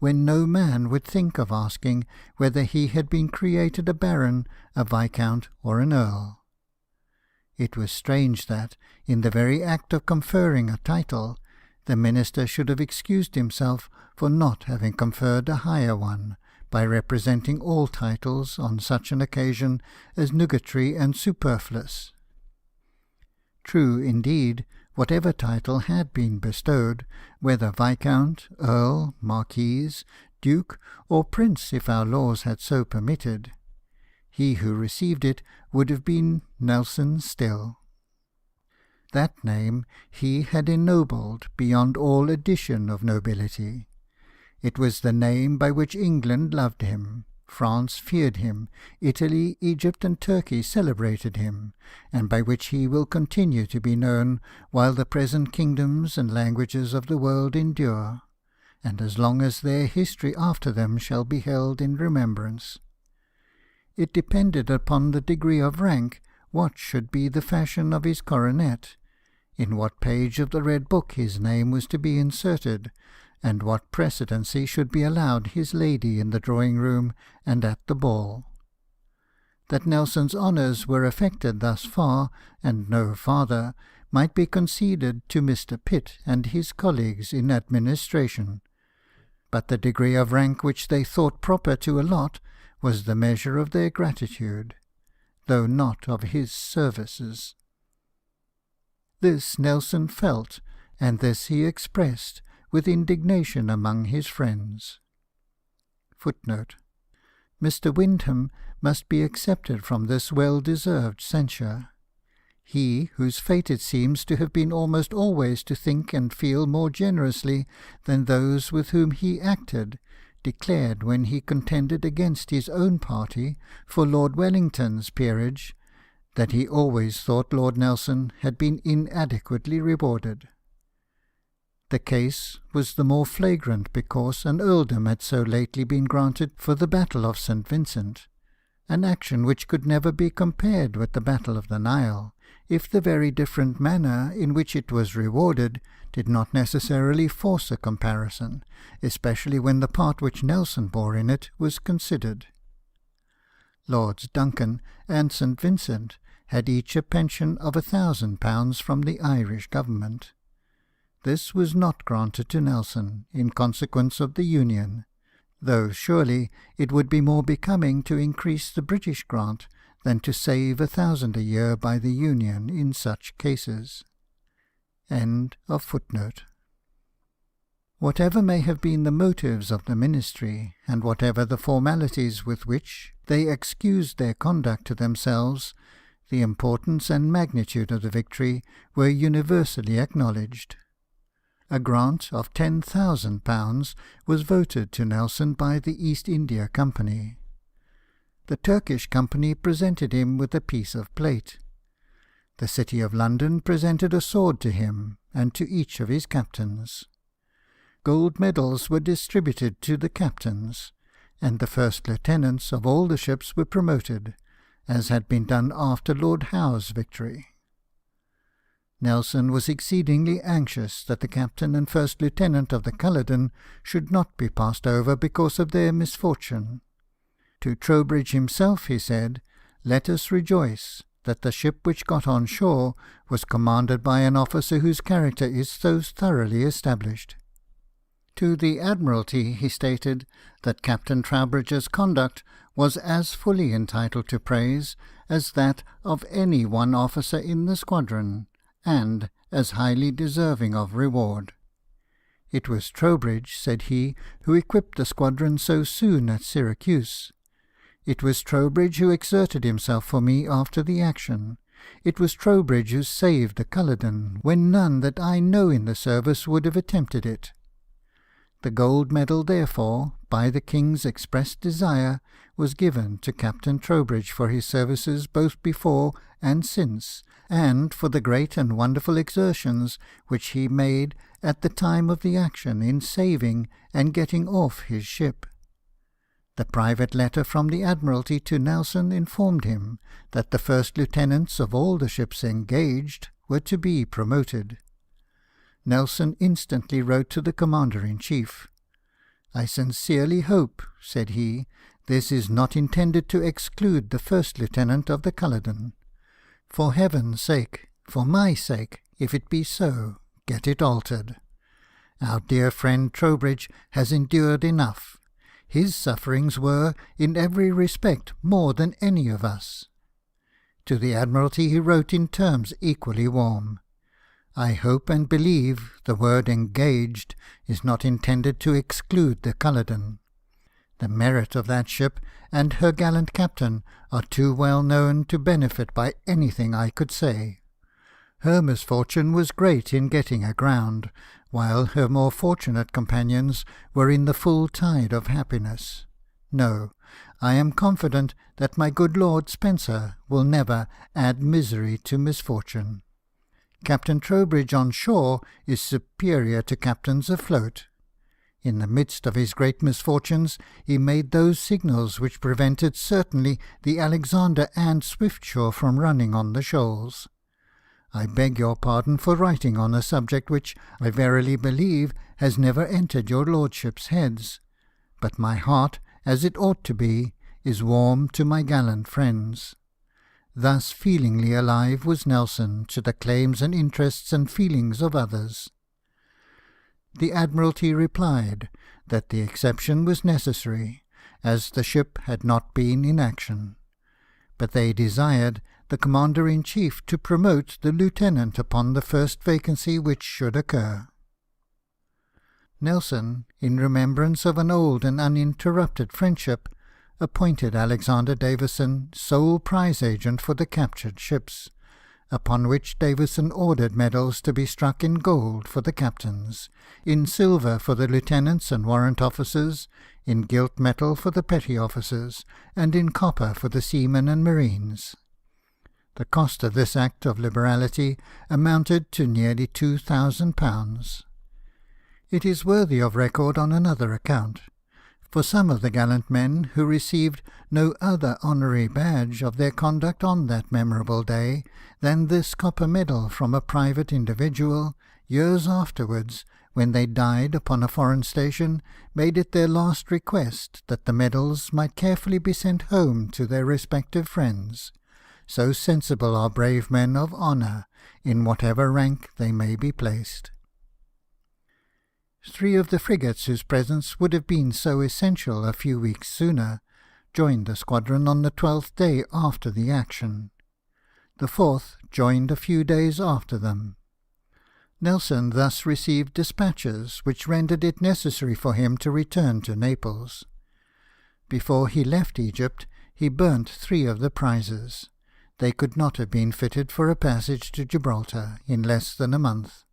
when no man would think of asking whether he had been created a baron, a viscount, or an earl. It was strange that, in the very act of conferring a title, the minister should have excused himself for not having conferred a higher one, by representing all titles on such an occasion as nugatory and superfluous. True, indeed, whatever title had been bestowed, whether Viscount, Earl, Marquis, Duke, or Prince, if our laws had so permitted, he who received it would have been Nelson still. That name he had ennobled beyond all addition of nobility. It was the name by which England loved him, France feared him, Italy, Egypt, and Turkey celebrated him, and by which he will continue to be known while the present kingdoms and languages of the world endure, and as long as their history after them shall be held in remembrance. It depended upon the degree of rank what should be the fashion of his coronet, in what page of the Red Book his name was to be inserted, and what precedency should be allowed his lady in the drawing-room and at the ball. That Nelson's honours were affected thus far, and no farther, might be conceded to Mr. Pitt and his colleagues in administration, but the degree of rank which they thought proper to allot was the measure of their gratitude, though not of his services. This Nelson felt, and this he expressed with indignation among his friends. Mr. Windham must be excepted from this well-deserved censure. He, whose fate it seems to have been almost always to think and feel more generously than those with whom he acted, declared when he contended against his own party for Lord Wellington's peerage, that he always thought Lord Nelson had been inadequately rewarded. The case was the more flagrant because an earldom had so lately been granted for the Battle of St. Vincent, an action which could never be compared with the Battle of the Nile, if the very different manner in which it was rewarded did not necessarily force a comparison, especially when the part which Nelson bore in it was considered. Lords Duncan and St. Vincent had each a pension of £1,000 from the Irish government. This was not granted to Nelson in consequence of the Union, though surely it would be more becoming to increase the British grant than to save £1,000 a year by the Union in such cases. Whatever may have been the motives of the Ministry, and whatever the formalities with which they excused their conduct to themselves, the importance and magnitude of the victory were universally acknowledged. A grant of £10,000 was voted to Nelson by the East India Company. The Turkish Company presented him with a piece of plate. The City of London presented a sword to him and to each of his captains. Gold medals were distributed to the captains, and the first lieutenants of all the ships were promoted, as had been done after Lord Howe's victory. Nelson was exceedingly anxious that the captain and first lieutenant of the Culloden should not be passed over because of their misfortune. To Trowbridge himself he said, "Let us rejoice that the ship which got on shore was commanded by an officer whose character is so thoroughly established." To the Admiralty he stated that Captain Trowbridge's conduct was as fully entitled to praise as that of any one officer in the squadron, and as highly deserving of reward. "It was Trowbridge," said he, "who equipped the squadron so soon at Syracuse. It was Trowbridge who exerted himself for me after the action. It was Trowbridge who saved the Culloden, when none that I know in the service would have attempted it." The gold medal, therefore, by the King's express desire, was given to Captain Trowbridge for his services both before and since, and for the great and wonderful exertions which he made at the time of the action in saving and getting off his ship. The private letter from the Admiralty to Nelson informed him that the first lieutenants of all the ships engaged were to be promoted. Nelson instantly wrote to the Commander-in-Chief. "I sincerely hope," said he, "this is not intended to exclude the first lieutenant of the Culloden. For heaven's sake, for my sake, if it be so, get it altered. Our dear friend Trowbridge has endured enough. His sufferings were, in every respect, more than any of us." To the Admiralty he wrote in terms equally warm. "I hope and believe the word engaged is not intended to exclude the Culloden. The merit of that ship and her gallant captain are too well known to benefit by anything I could say. Her misfortune was great in getting aground, while her more fortunate companions were in the full tide of happiness. No, I am confident that my good Lord Spencer will never add misery to misfortune. Captain Trowbridge on shore is superior to captains afloat. In the midst of his great misfortunes he made those signals which prevented certainly the Alexander and Swiftsure from running on the shoals. I beg your pardon for writing on a subject which, I verily believe, has never entered your lordship's heads, but my heart, as it ought to be, is warm to my gallant friends. Thus feelingly alive was Nelson to the claims and interests and feelings of others. The Admiralty replied that the exception was necessary, as the ship had not been in action, but they desired the Commander-in-Chief to promote the lieutenant upon the first vacancy which should occur. Nelson, in remembrance of an old and uninterrupted friendship, appointed Alexander Davison sole prize agent for the captured ships, upon which Davison ordered medals to be struck in gold for the captains, in silver for the lieutenants and warrant officers, in gilt metal for the petty officers, and in copper for the seamen and marines. The cost of this act of liberality amounted to nearly £2,000. It is worthy of record on another account, for some of the gallant men who received no other honorary badge of their conduct on that memorable day than this copper medal from a private individual, years afterwards, when they died upon a foreign station, made it their last request that the medals might carefully be sent home to their respective friends. So sensible are brave men of honour, in whatever rank they may be placed. 3 of the frigates whose presence would have been so essential a few weeks sooner, joined the squadron on the 12th day after the action. The 4th joined a few days after them. Nelson thus received despatches which rendered it necessary for him to return to Naples. Before he left Egypt, he burnt 3 of the prizes. They could not have been fitted for a passage to Gibraltar in less than a month,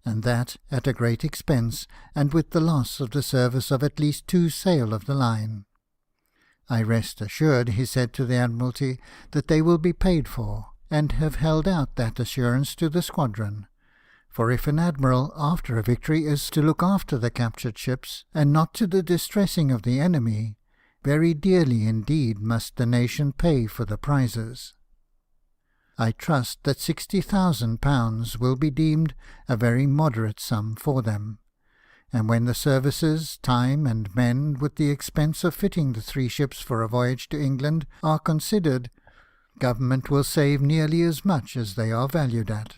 and that at a great expense, and with the loss of the service of at least 2 sail of the line. I rest assured, he said to the Admiralty, that they will be paid for, and have held out that assurance to the squadron. For if an admiral, after a victory, is to look after the captured ships, and not to the distressing of the enemy, very dearly indeed must the nation pay for the prizes. I trust that £60,000 will be deemed a very moderate sum for them, and when the services, time, and men, with the expense of fitting the 3 ships for a voyage to England, are considered, Government will save nearly as much as they are valued at.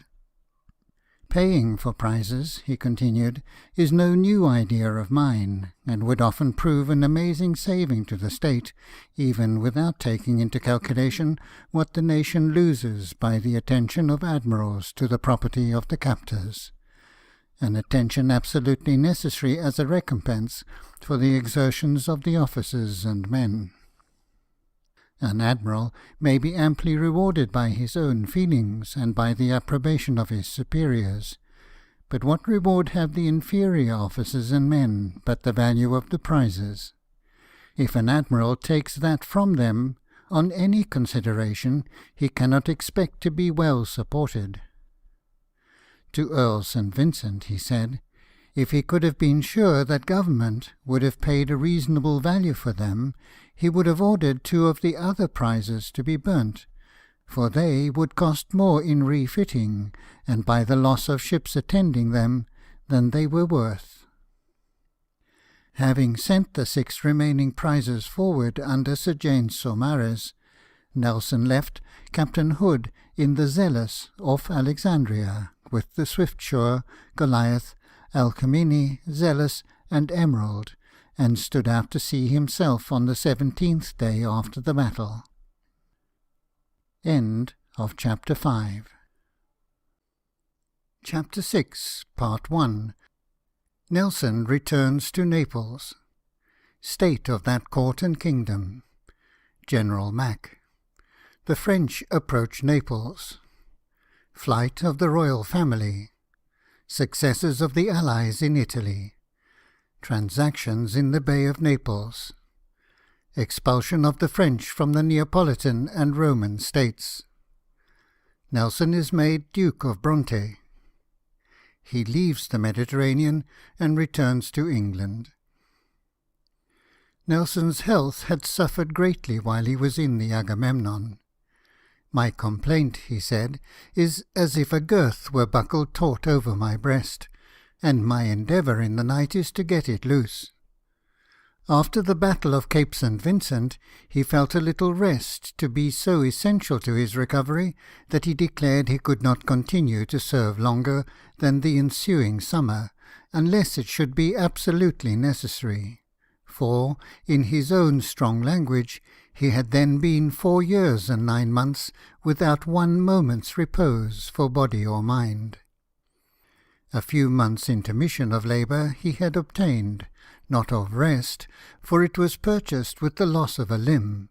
Paying for prizes, he continued, is no new idea of mine, and would often prove an amazing saving to the state, even without taking into calculation what the nation loses by the attention of admirals to the property of the captors, an attention absolutely necessary as a recompense for the exertions of the officers and men. An admiral may be amply rewarded by his own feelings and by the approbation of his superiors, but what reward have the inferior officers and men but the value of the prizes? If an admiral takes that from them, on any consideration, he cannot expect to be well supported. To Earl St. Vincent he said, if he could have been sure that Government would have paid a reasonable value for them, he would have ordered 2 of the other prizes to be burnt, for they would cost more in refitting, and by the loss of ships attending them, than they were worth. Having sent the 6 remaining prizes forward under Sir James Saumarez, Nelson left Captain Hood in the Zealous off Alexandria, with the Swiftsure, Goliath, Alcmene, Zealous, and Emerald, and stood out to sea himself on the 17th day after the battle. End of Chapter 5. Chapter 6, Part 1. Nelson returns to Naples. State of that court and kingdom. General Mack. The French approach Naples. Flight of the royal family. Successes of the Allies in Italy. Transactions in the Bay of Naples. Expulsion of the French from the Neapolitan and Roman states. Nelson is made Duke of Bronte. He leaves the Mediterranean and returns to England. Nelson's health had suffered greatly while he was in the Agamemnon. "My complaint," he said, "is as if a girth were buckled taut over my breast, and my endeavour in the night is to get it loose." After the Battle of Cape St. Vincent, he felt a little rest to be so essential to his recovery that he declared he could not continue to serve longer than the ensuing summer, unless it should be absolutely necessary. For, in his own strong language, he had then been 4 years and 9 months without one moment's repose for body or mind. A few months' intermission of labour he had obtained, not of rest, for it was purchased with the loss of a limb,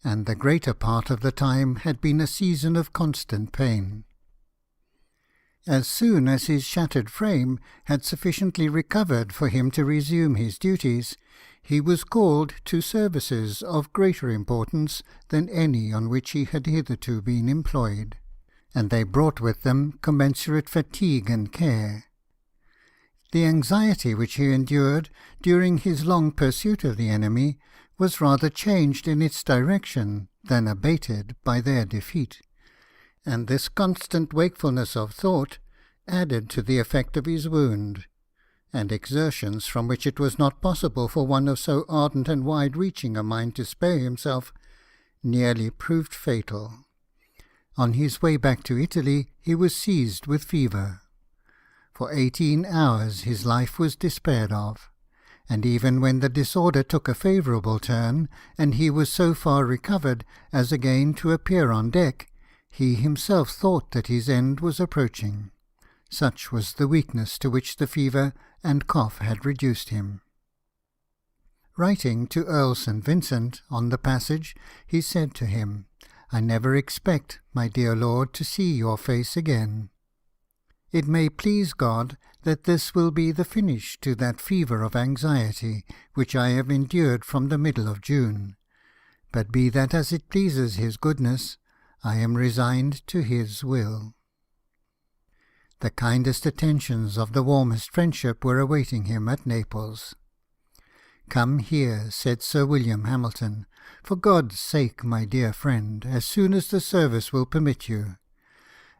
and the greater part of the time had been a season of constant pain. As soon as his shattered frame had sufficiently recovered for him to resume his duties, he was called to services of greater importance than any on which he had hitherto been employed, and they brought with them commensurate fatigue and care. The anxiety which he endured during his long pursuit of the enemy was rather changed in its direction than abated by their defeat, and this constant wakefulness of thought added to the effect of his wound, and exertions from which it was not possible for one of so ardent and wide-reaching a mind to spare himself, nearly proved fatal. On his way back to Italy he was seized with fever. For 18 hours his life was despaired of, and even when the disorder took a favourable turn, and he was so far recovered as again to appear on deck, he himself thought that his end was approaching. Such was the weakness to which the fever and cough had reduced him. Writing to Earl St. Vincent on the passage, he said to him, "I never expect, my dear lord, to see your face again. It may please God that this will be the finish to that fever of anxiety which I have endured from the middle of June. But be that as it pleases his goodness, I am resigned to his will." The kindest attentions of the warmest friendship were awaiting him at Naples. "Come here," said Sir William Hamilton, "for God's sake, my dear friend, as soon as the service will permit you.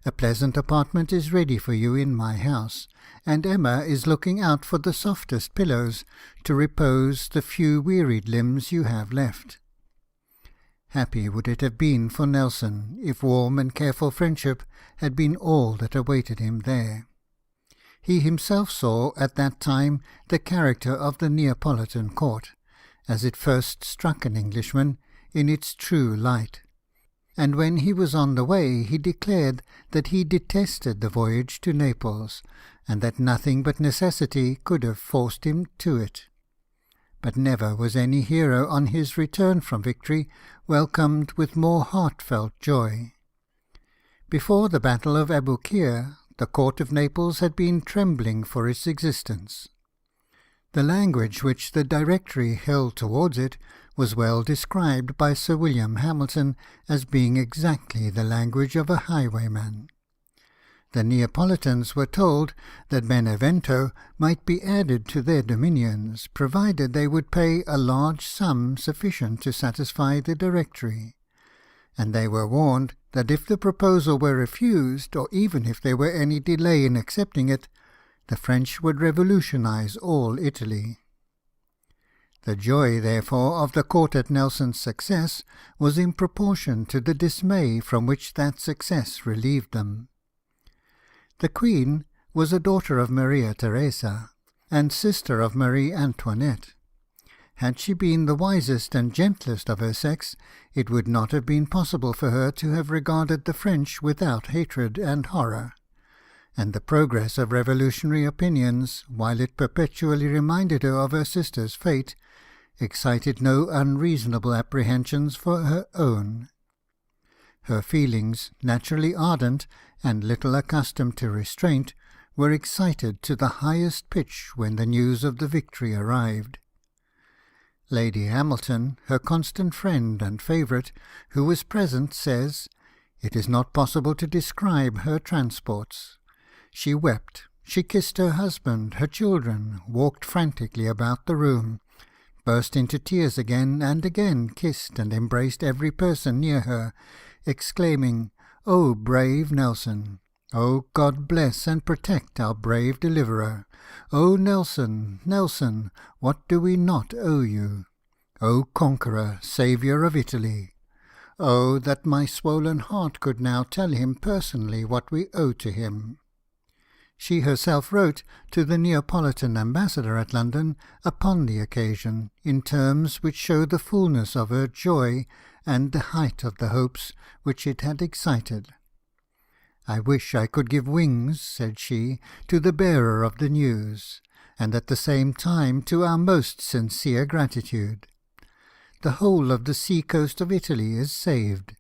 A pleasant apartment is ready for you in my house, and Emma is looking out for the softest pillows to repose the few wearied limbs you have left." Happy would it have been for Nelson if warm and careful friendship had been all that awaited him there. He himself saw at that time the character of the Neapolitan court, as it first struck an Englishman, in its true light. And when he was on the way he declared that he detested the voyage to Naples, and that nothing but necessity could have forced him to it. But never was any hero on his return from victory welcomed with more heartfelt joy. Before the Battle of Aboukir, the court of Naples had been trembling for its existence. The language which the Directory held towards it was well described by Sir William Hamilton as being exactly the language of a highwayman. The Neapolitans were told that Benevento might be added to their dominions, provided they would pay a large sum sufficient to satisfy the Directory, and they were warned that if the proposal were refused, or even if there were any delay in accepting it, the French would revolutionize all Italy. The joy, therefore, of the court at Nelson's success was in proportion to the dismay from which that success relieved them. The Queen was a daughter of Maria Theresa, and sister of Marie Antoinette. Had she been the wisest and gentlest of her sex, it would not have been possible for her to have regarded the French without hatred and horror, and the progress of revolutionary opinions, while it perpetually reminded her of her sister's fate, excited no unreasonable apprehensions for her own. Her feelings, naturally ardent and little accustomed to restraint, were excited to the highest pitch when the news of the victory arrived. Lady Hamilton, her constant friend and favourite, who was present, says, "It is not possible to describe her transports. She wept, she kissed her husband, her children, walked frantically about the room, burst into tears again, and again kissed and embraced every person near her, exclaiming, 'Oh, brave Nelson! Oh, God bless and protect our brave deliverer! Oh, Nelson, Nelson, what do we not owe you? Oh, conqueror, saviour of Italy! Oh, that my swollen heart could now tell him personally what we owe to him!'" She herself wrote to the Neapolitan ambassador at London upon the occasion, in terms which show the fulness of her joy and the height of the hopes which it had excited. "I wish I could give wings," said she, "to the bearer of the news, and at the same time to our most sincere gratitude. The whole of the sea coast of Italy is saved,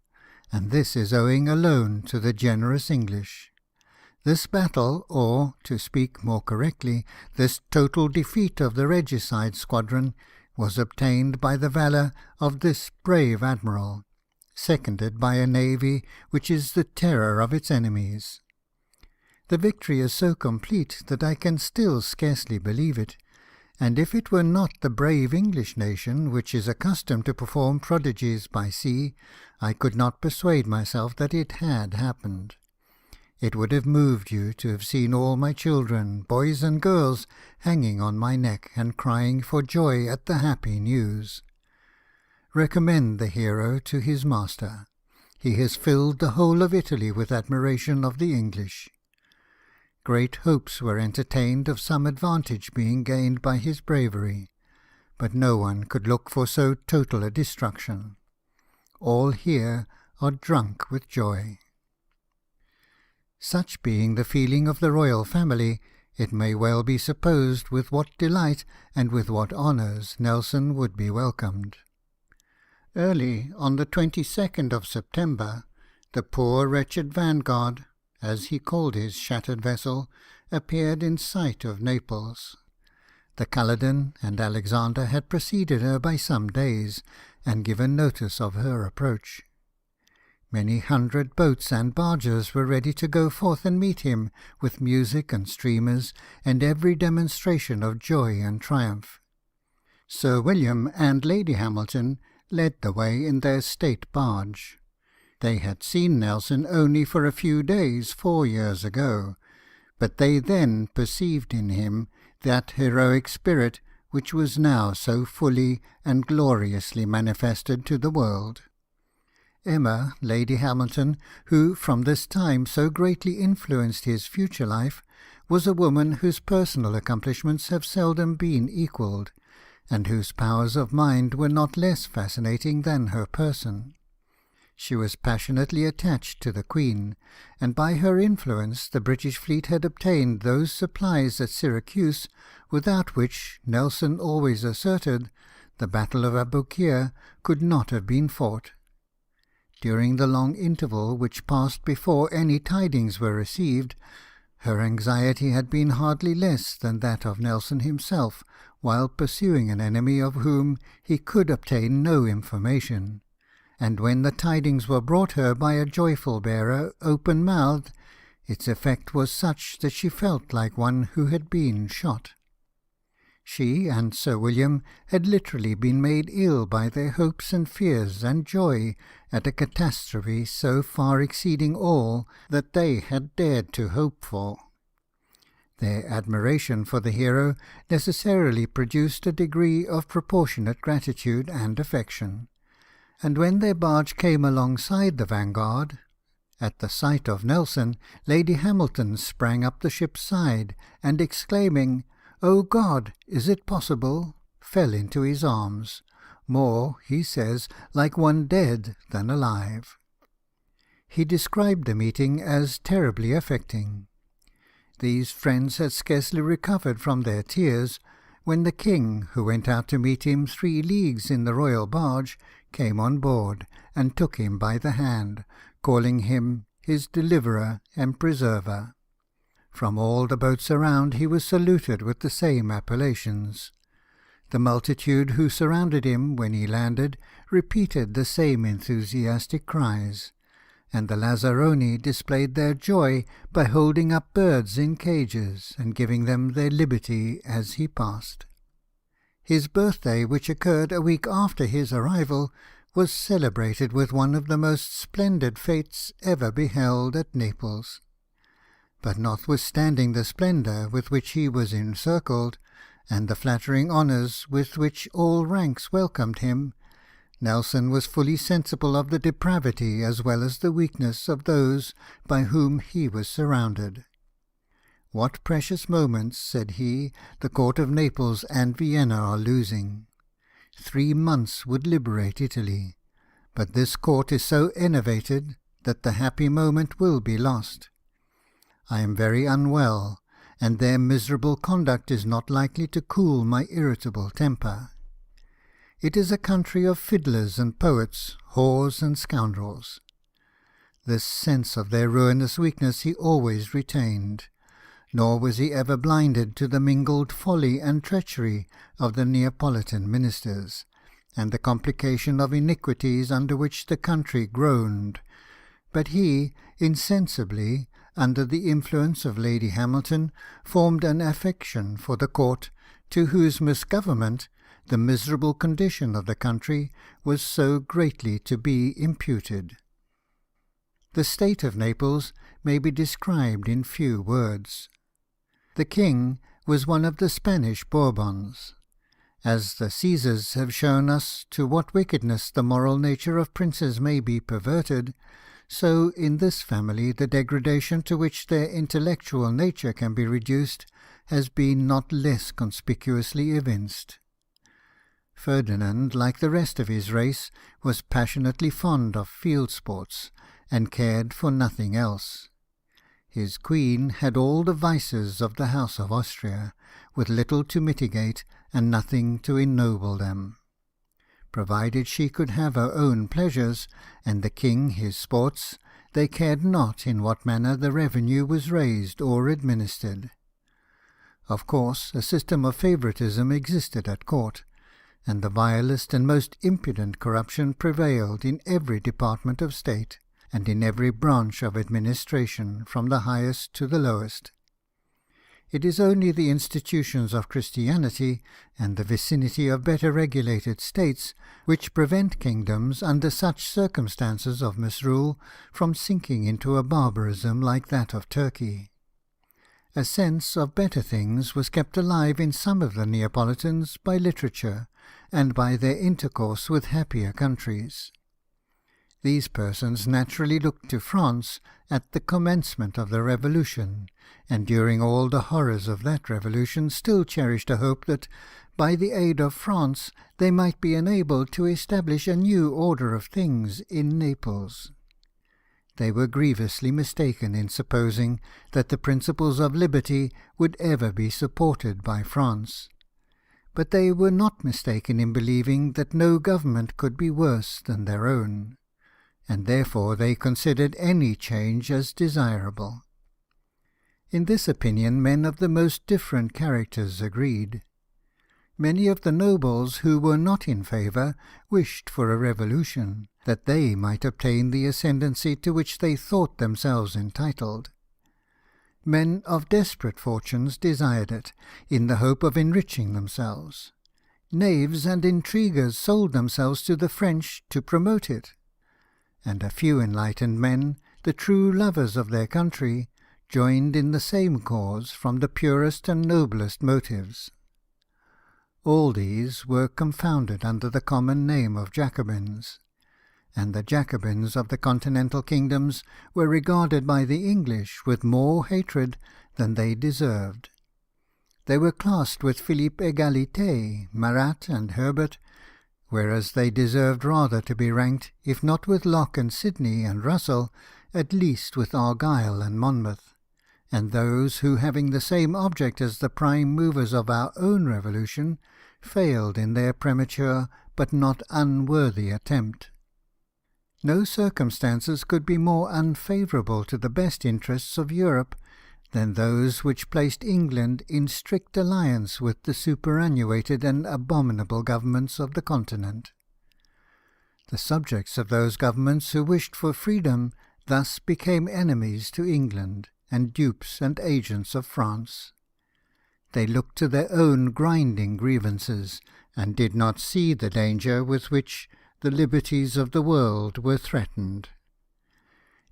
and this is owing alone to the generous English. This battle, or, to speak more correctly, this total defeat of the regicide squadron, was obtained by the valour of this brave admiral, seconded by a navy which is the terror of its enemies. The victory is so complete that I can still scarcely believe it, and if it were not the brave English nation, which is accustomed to perform prodigies by sea, I could not persuade myself that it had happened. It would have moved you to have seen all my children, boys and girls, hanging on my neck and crying for joy at the happy news. Recommend the hero to his master. He has filled the whole of Italy with admiration of the English. Great hopes were entertained of some advantage being gained by his bravery, but no one could look for so total a destruction. All here are drunk with joy." Such being the feeling of the royal family, it may well be supposed with what delight and with what honours Nelson would be welcomed. Early on the 22nd of September, the poor wretched Vanguard, as he called his shattered vessel, appeared in sight of Naples. The Culloden and Alexander had preceded her by some days, and given notice of her approach. Many hundred boats and barges were ready to go forth and meet him, with music and streamers, and every demonstration of joy and triumph. Sir William and Lady Hamilton led the way in their state barge. They had seen Nelson only for a few days 4 years ago, but they then perceived in him that heroic spirit which was now so fully and gloriously manifested to the world. Emma, Lady Hamilton, who from this time so greatly influenced his future life, was a woman whose personal accomplishments have seldom been equalled, and whose powers of mind were not less fascinating than her person. She was passionately attached to the Queen, and by her influence the British fleet had obtained those supplies at Syracuse without which, Nelson always asserted, the Battle of Aboukir could not have been fought. During the long interval which passed before any tidings were received, her anxiety had been hardly less than that of Nelson himself, while pursuing an enemy of whom he could obtain no information, and when the tidings were brought her by a joyful bearer, open-mouthed, its effect was such that she felt like one who had been shot. She and Sir William had literally been made ill by their hopes and fears and joy at a catastrophe so far exceeding all that they had dared to hope for. Their admiration for the hero necessarily produced a degree of proportionate gratitude and affection, and when their barge came alongside the Vanguard, at the sight of Nelson, Lady Hamilton sprang up the ship's side, and exclaiming, "Oh God, is it possible?" fell into his arms, more, he says, like one dead than alive. He described the meeting as terribly affecting. These friends had scarcely recovered from their tears, when the King, who went out to meet him 3 leagues in the royal barge, came on board, and took him by the hand, calling him his deliverer and preserver. From all the boats around he was saluted with the same appellations. The multitude who surrounded him when he landed repeated the same enthusiastic cries, and the Lazzaroni displayed their joy by holding up birds in cages and giving them their liberty as he passed. His birthday, which occurred a week after his arrival, was celebrated with one of the most splendid fetes ever beheld at Naples. But notwithstanding the splendour with which he was encircled, and the flattering honours with which all ranks welcomed him, Nelson was fully sensible of the depravity as well as the weakness of those by whom he was surrounded. "What precious moments," said he, "the court of Naples and Vienna are losing. 3 months would liberate Italy, but this court is so enervated that the happy moment will be lost. I am very unwell, and their miserable conduct is not likely to cool my irritable temper. It is a country of fiddlers and poets, whores and scoundrels." This sense of their ruinous weakness he always retained, nor was he ever blinded to the mingled folly and treachery of the Neapolitan ministers, and the complication of iniquities under which the country groaned. But he, insensibly, under the influence of Lady Hamilton, formed an affection for the court, to whose misgovernment the miserable condition of the country was so greatly to be imputed. The state of Naples may be described in few words. The king was one of the Spanish Bourbons. As the Caesars have shown us to what wickedness the moral nature of princes may be perverted, so in this family the degradation to which their intellectual nature can be reduced has been not less conspicuously evinced. Ferdinand, like the rest of his race, was passionately fond of field sports, and cared for nothing else. His queen had all the vices of the House of Austria, with little to mitigate and nothing to ennoble them. Provided she could have her own pleasures, and the king his sports, they cared not in what manner the revenue was raised or administered. Of course, a system of favouritism existed at court, and the vilest and most impudent corruption prevailed in every department of state, and in every branch of administration, from the highest to the lowest. It is only the institutions of Christianity, and the vicinity of better regulated states, which prevent kingdoms, under such circumstances of misrule, from sinking into a barbarism like that of Turkey. A sense of better things was kept alive in some of the Neapolitans by literature, and by their intercourse with happier countries. These persons naturally looked to France at the commencement of the Revolution, and during all the horrors of that Revolution still cherished a hope that, by the aid of France, they might be enabled to establish a new order of things in Naples. They were grievously mistaken in supposing that the principles of liberty would ever be supported by France. But they were not mistaken in believing that no government could be worse than their own, and therefore they considered any change as desirable. In this opinion men of the most different characters agreed. Many of the nobles who were not in favour wished for a revolution, that they might obtain the ascendancy to which they thought themselves entitled. Men of desperate fortunes desired it, in the hope of enriching themselves. Knaves and intriguers sold themselves to the French to promote it. And a few enlightened men, the true lovers of their country, joined in the same cause from the purest and noblest motives. All these were confounded under the common name of Jacobins, and the Jacobins of the continental kingdoms were regarded by the English with more hatred than they deserved. They were classed with Philippe Égalité, Marat, and Herbert, whereas they deserved rather to be ranked, if not with Locke and Sidney and Russell, at least with Argyle and Monmouth, and those who, having the same object as the prime movers of our own revolution, failed in their premature but not unworthy attempt. No circumstances could be more unfavourable to the best interests of Europe than those which placed England in strict alliance with the superannuated and abominable governments of the Continent. The subjects of those governments who wished for freedom thus became enemies to England, and dupes and agents of France. They looked to their own grinding grievances, and did not see the danger with which the liberties of the world were threatened.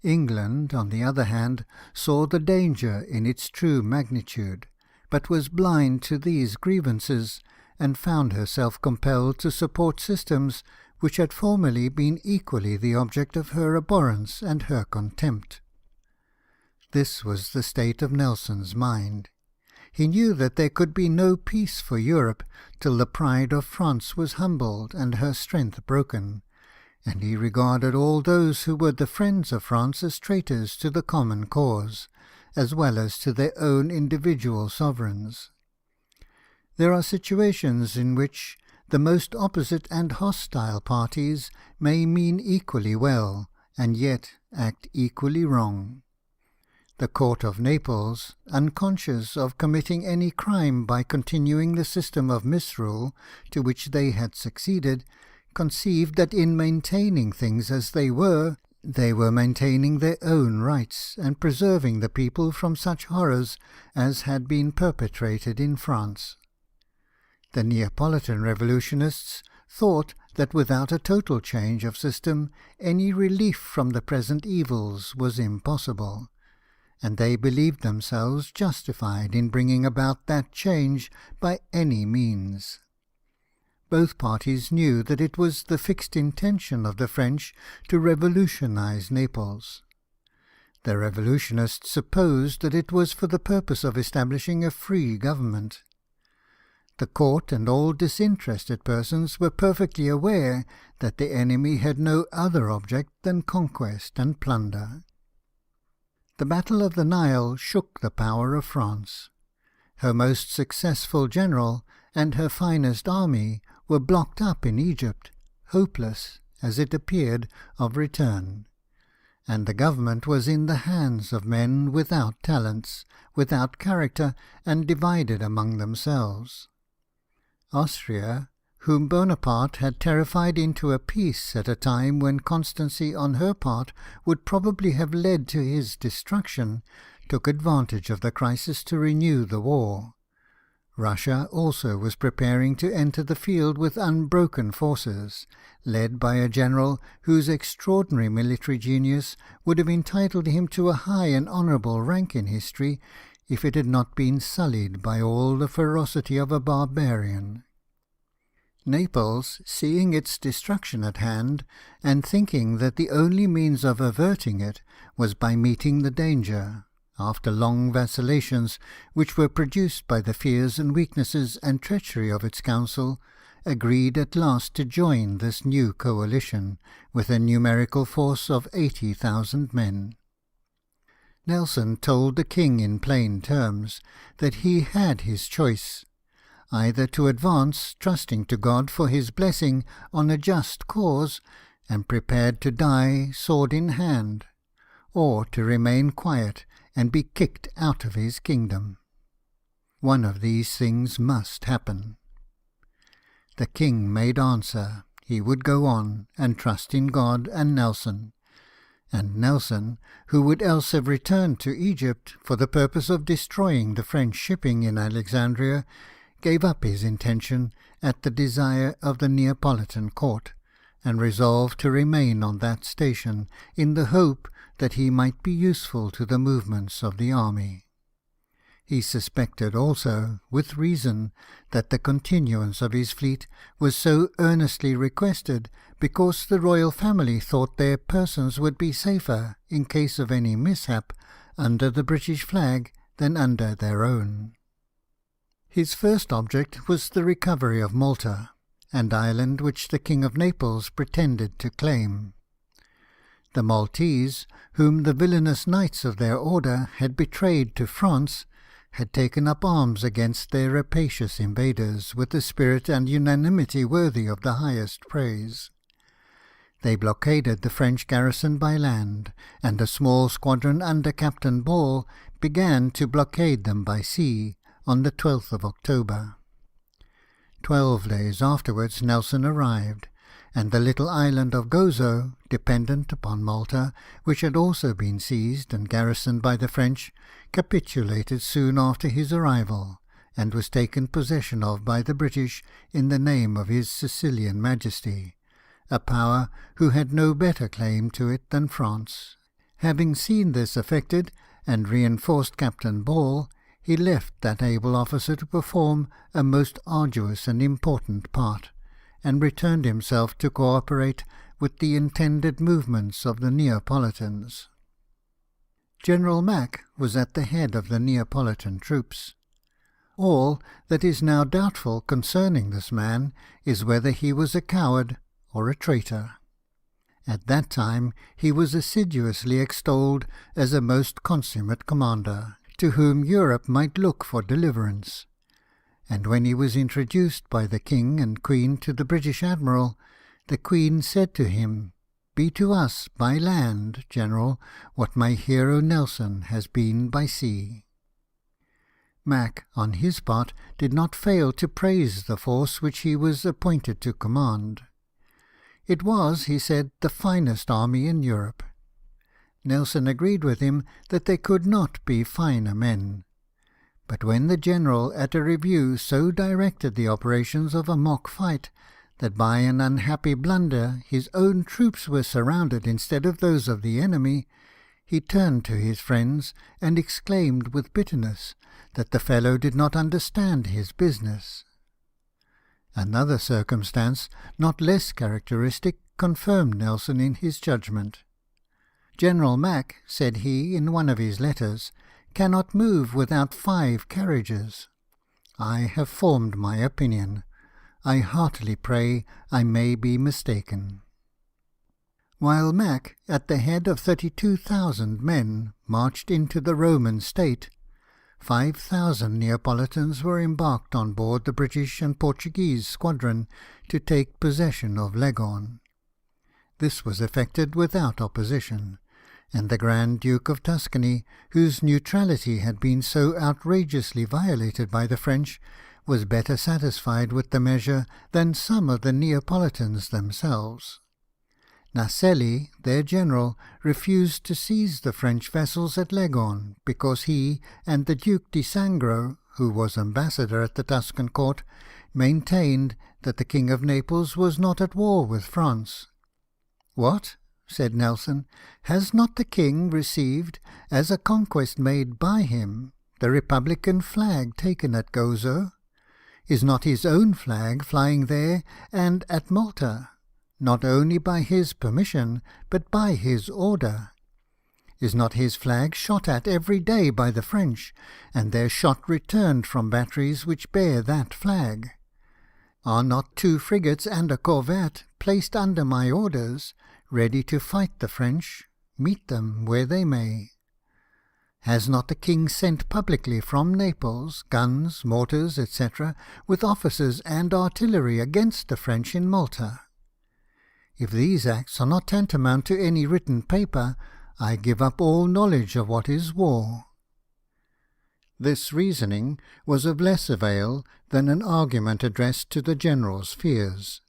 England, on the other hand, saw the danger in its true magnitude, but was blind to these grievances, and found herself compelled to support systems which had formerly been equally the object of her abhorrence and her contempt. This was the state of Nelson's mind. He knew that there could be no peace for Europe till the pride of France was humbled and her strength broken, and he regarded all those who were the friends of France as traitors to the common cause, as well as to their own individual sovereigns. There are situations in which the most opposite and hostile parties may mean equally well, and yet act equally wrong. The court of Naples, unconscious of committing any crime by continuing the system of misrule to which they had succeeded, conceived that in maintaining things as they were maintaining their own rights, and preserving the people from such horrors as had been perpetrated in France. The Neapolitan revolutionists thought that without a total change of system any relief from the present evils was impossible, and they believed themselves justified in bringing about that change by any means. Both parties knew that it was the fixed intention of the French to revolutionize Naples. The revolutionists supposed that it was for the purpose of establishing a free government. The court and all disinterested persons were perfectly aware that the enemy had no other object than conquest and plunder. The Battle of the Nile shook the power of France. Her most successful general and her finest army were blocked up in Egypt, hopeless, as it appeared, of return, and the government was in the hands of men without talents, without character, and divided among themselves. Austria, whom Bonaparte had terrified into a peace at a time when constancy on her part would probably have led to his destruction, took advantage of the crisis to renew the war. Russia also was preparing to enter the field with unbroken forces, led by a general whose extraordinary military genius would have entitled him to a high and honourable rank in history, if it had not been sullied by all the ferocity of a barbarian. Naples, seeing its destruction at hand, and thinking that the only means of averting it was by meeting the danger, after long vacillations, which were produced by the fears and weaknesses and treachery of its council, agreed at last to join this new coalition, with a numerical force of 80,000 men. Nelson told the king in plain terms that he had his choice, either to advance, trusting to God for his blessing on a just cause, and prepared to die sword in hand, or to remain quiet and be kicked out of his kingdom. One of these things must happen. The king made answer he would go on and trust in God and Nelson, and Nelson, who would else have returned to Egypt for the purpose of destroying the French shipping in Alexandria, gave up his intention at the desire of the Neapolitan court, and resolved to remain on that station, in the hope that he might be useful to the movements of the army. He suspected also, with reason, that the continuance of his fleet was so earnestly requested because the royal family thought their persons would be safer, in case of any mishap, under the British flag than under their own. His first object was the recovery of Malta, an island which the King of Naples pretended to claim. The Maltese, whom the villainous knights of their order had betrayed to France, had taken up arms against their rapacious invaders with a spirit and unanimity worthy of the highest praise. They blockaded the French garrison by land, and a small squadron under Captain Ball began to blockade them by sea on the 12th of October. 12 days afterwards Nelson arrived, and the little island of Gozo, dependent upon Malta, which had also been seized and garrisoned by the French, capitulated soon after his arrival, and was taken possession of by the British in the name of his Sicilian Majesty, a power who had no better claim to it than France. Having seen this effected, and reinforced Captain Ball, he left that able officer to perform a most arduous and important part, and returned himself to co-operate with the intended movements of the Neapolitans. General Mack was at the head of the Neapolitan troops. All that is now doubtful concerning this man is whether he was a coward or a traitor. At that time he was assiduously extolled as a most consummate commander, to whom Europe might look for deliverance. And when he was introduced by the King and Queen to the British Admiral, the Queen said to him, "Be to us by land, General, what my hero Nelson has been by sea." Mack, on his part, did not fail to praise the force which he was appointed to command. It was, he said, the finest army in Europe. Nelson agreed with him that there could not be finer men. But when the general at a review so directed the operations of a mock fight, that by an unhappy blunder his own troops were surrounded instead of those of the enemy, he turned to his friends and exclaimed with bitterness that the fellow did not understand his business. Another circumstance, not less characteristic, confirmed Nelson in his judgment. "General Mack," said he in one of his letters, "cannot move without 5 carriages. I have formed my opinion. I heartily pray I may be mistaken." While Mack, at the head of 32,000 men, marched into the Roman state, 5,000 Neapolitans were embarked on board the British and Portuguese squadron to take possession of Leghorn. This was effected without opposition, and the Grand Duke of Tuscany, whose neutrality had been so outrageously violated by the French, was better satisfied with the measure than some of the Neapolitans themselves. Naselli, their general, refused to seize the French vessels at Leghorn, because he and the Duke di Sangro, who was ambassador at the Tuscan court, maintained that the King of Naples was not at war with France. "What?" said Nelson, "has not the King received, as a conquest made by him, the Republican flag taken at Gozo? Is not his own flag flying there and at Malta, not only by his permission, but by his order? Is not his flag shot at every day by the French, and their shot returned from batteries which bear that flag? Are not 2 frigates and a corvette placed under my orders, ready to fight the French, meet them where they may? Has not the King sent publicly from Naples guns, mortars, etc., with officers and artillery against the French in Malta? If these acts are not tantamount to any written paper, I give up all knowledge of what is war." This reasoning was of less avail than an argument addressed to the general's fears.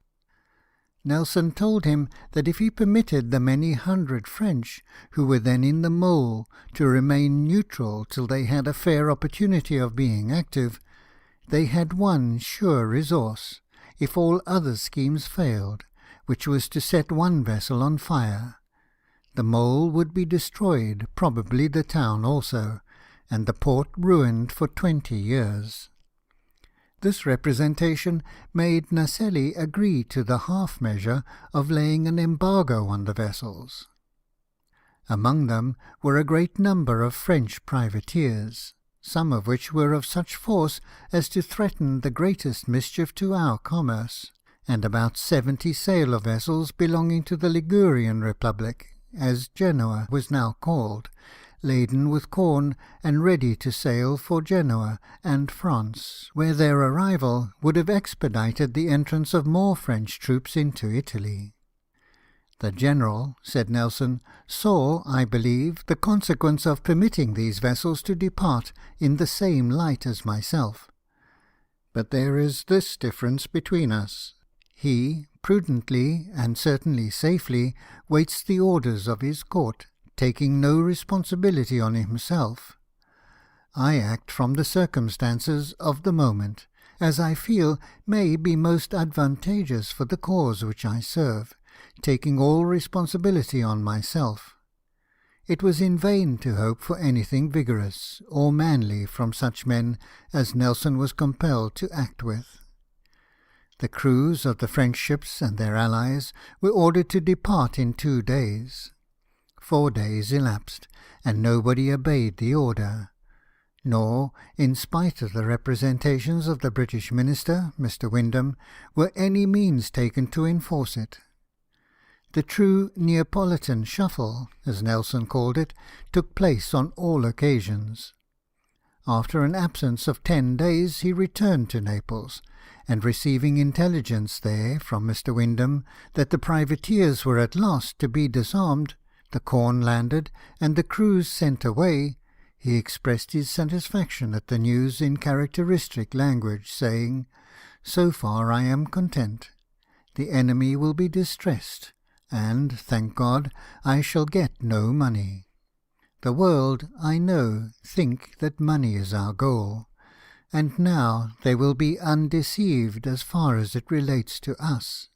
Nelson told him that if he permitted the many hundred French, who were then in the mole, to remain neutral till they had a fair opportunity of being active, they had one sure resource, if all other schemes failed, which was to set one vessel on fire. The mole would be destroyed, probably the town also, and the port ruined for 20 years. This representation made Naselli agree to the half measure of laying an embargo on the vessels. Among them were a great number of French privateers, some of which were of such force as to threaten the greatest mischief to our commerce, and about 70 sail of vessels belonging to the Ligurian Republic, as Genoa was now called, laden with corn and ready to sail for Genoa and France, where their arrival would have expedited the entrance of more French troops into Italy. "The General," said Nelson, "saw, I believe, the consequence of permitting these vessels to depart in the same light as myself. But there is this difference between us: he, prudently, and certainly safely, waits the orders of his court, taking no responsibility on himself. I act from the circumstances of the moment, as I feel may be most advantageous for the cause which I serve, taking all responsibility on myself. It was in vain to hope for anything vigorous or manly from such men as Nelson was compelled to act with." The crews of the French ships and their allies were ordered to depart in 2 days. 4 days elapsed, and nobody obeyed the order, nor, in spite of the representations of the British Minister, Mr. Windham, were any means taken to enforce it. The true Neapolitan shuffle, as Nelson called it, took place on all occasions. After an absence of 10 days he returned to Naples, and receiving intelligence there from Mr. Windham that the privateers were at last to be disarmed, the corn landed, and the crews sent away, he expressed his satisfaction at the news in characteristic language, saying, "So far I am content. The enemy will be distressed, and, thank God, I shall get no money. The world, I know, think that money is our goal, and now they will be undeceived as far as it relates to us.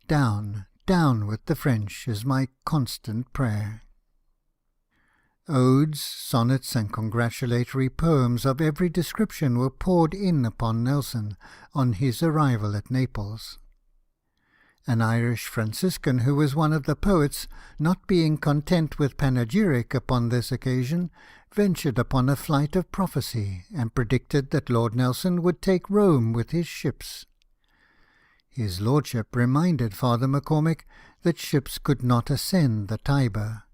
Down, down with the French is my constant prayer." Odes, sonnets, and congratulatory poems of every description were poured in upon Nelson on his arrival at Naples. An Irish Franciscan, who was one of the poets, not being content with panegyric upon this occasion, ventured upon a flight of prophecy, and predicted that Lord Nelson would take Rome with his ships. His lordship reminded Father McCormick that ships could not ascend the Tiber,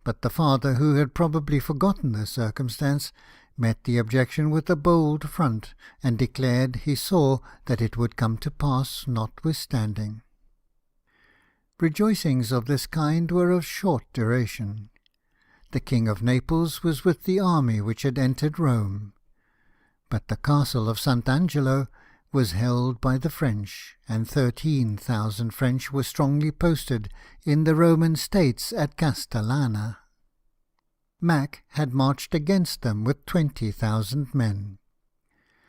but the father, who had probably forgotten this circumstance, met the objection with a bold front, and declared he saw that it would come to pass notwithstanding. Rejoicings of this kind were of short duration. The King of Naples was with the army which had entered Rome, but the castle of St. Angelo was held by the French, and 13,000 French were strongly posted in the Roman states at Castellana. Mack had marched against them with 20,000 men.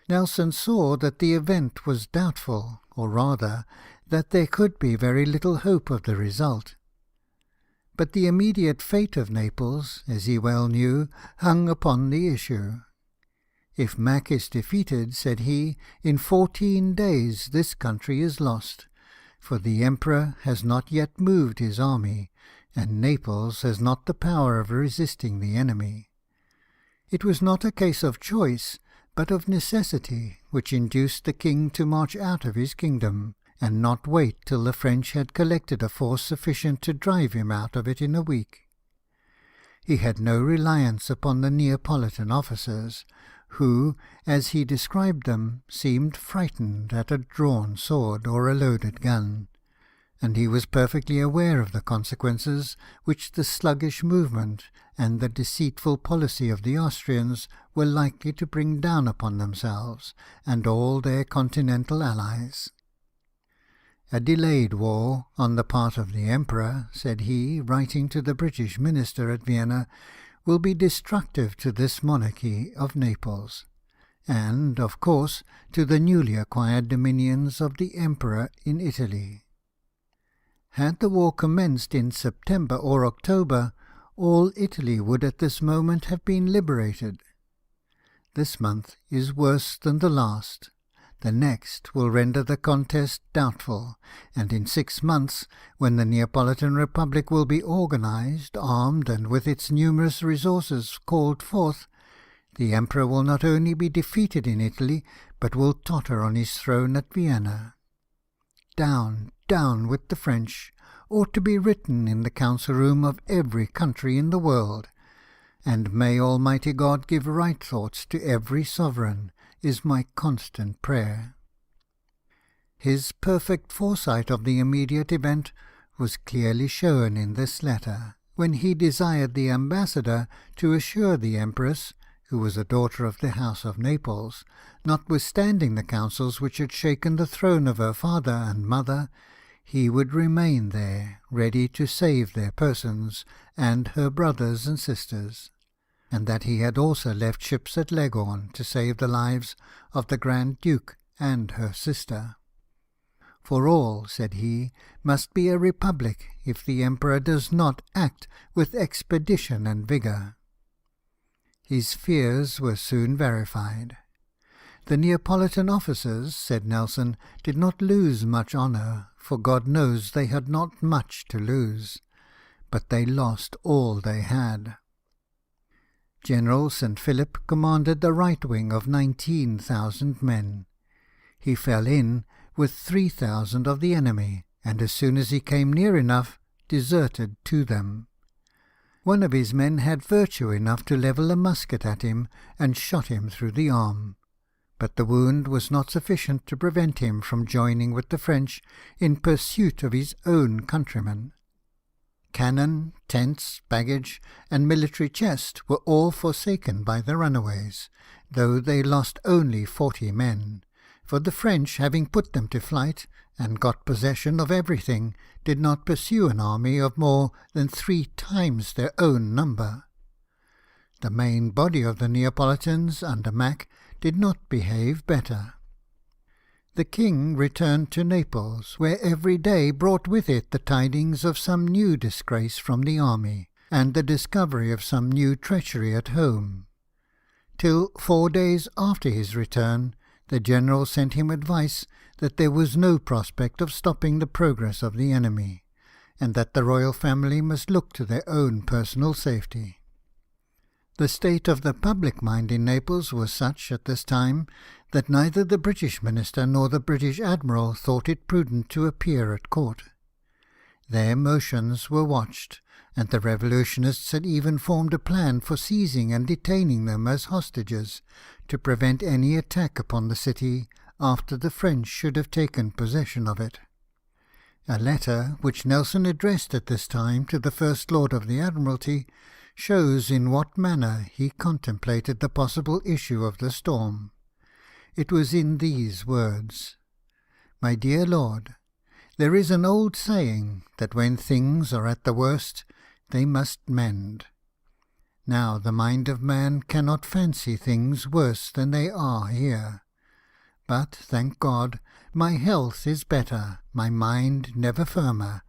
Nelson saw that the event was doubtful, or rather, that there could be very little hope of the result. But the immediate fate of Naples, as he well knew, hung upon the issue. "If Mack is defeated," said he, "in 14 days this country is lost, for the Emperor has not yet moved his army, and Naples has not the power of resisting the enemy." It was not a case of choice, but of necessity, which induced the king to march out of his kingdom, and not wait till the French had collected a force sufficient to drive him out of it in a week. He had no reliance upon the Neapolitan officers, who, as he described them, seemed frightened at a drawn sword or a loaded gun, and he was perfectly aware of the consequences which the sluggish movement and the deceitful policy of the Austrians were likely to bring down upon themselves and all their continental allies. "A delayed war on the part of the Emperor," said he, writing to the British Minister at Vienna, "will be destructive to this monarchy of Naples, and, of course, to the newly acquired dominions of the Emperor in Italy. Had the war commenced in September or October, all Italy would at this moment have been liberated. This month is worse than the last. The next will render the contest doubtful, and in 6 months, when the Neapolitan Republic will be organized, armed, and with its numerous resources called forth, the Emperor will not only be defeated in Italy, but will totter on his throne at Vienna. Down, down with the French, ought to be written in the council-room of every country in the world, and may Almighty God give right thoughts to every sovereign, is my constant prayer." His perfect foresight of the immediate event was clearly shown in this letter, when he desired the ambassador to assure the Empress, who was a daughter of the House of Naples, notwithstanding the counsels which had shaken the throne of her father and mother, he would remain there, ready to save their persons and her brothers and sisters, and that he had also left ships at Leghorn to save the lives of the Grand Duke and her sister. For all, said he, must be a republic if the Emperor does not act with expedition and vigour. His fears were soon verified. The Neapolitan officers, said Nelson, did not lose much honour, for God knows they had not much to lose, but they lost all they had. General St. Philip commanded the right wing of 19,000 men. He fell in with 3,000 of the enemy, and as soon as he came near enough, deserted to them. One of his men had virtue enough to level a musket at him and shot him through the arm, but the wound was not sufficient to prevent him from joining with the French in pursuit of his own countrymen. Cannon, tents, baggage, and military chest were all forsaken by the runaways, though they lost only 40 men, for the French, having put them to flight and got possession of everything, did not pursue an army of more than 3 times their own number. The main body of the Neapolitans under Mack did not behave better. The king returned to Naples, where every day brought with it the tidings of some new disgrace from the army, and the discovery of some new treachery at home, till 4 days after his return the general sent him advice that there was no prospect of stopping the progress of the enemy, and that the royal family must look to their own personal safety. The state of the public mind in Naples was such at this time that neither the British minister nor the British admiral thought it prudent to appear at court. Their motions were watched, and the revolutionists had even formed a plan for seizing and detaining them as hostages, to prevent any attack upon the city after the French should have taken possession of it. A letter which Nelson addressed at this time to the First Lord of the Admiralty shows in what manner he contemplated the possible issue of the storm. It was in these words: "My dear Lord, there is an old saying that when things are at the worst, they must mend. Now the mind of man cannot fancy things worse than they are here. But, thank God, my health is better, my mind never firmer,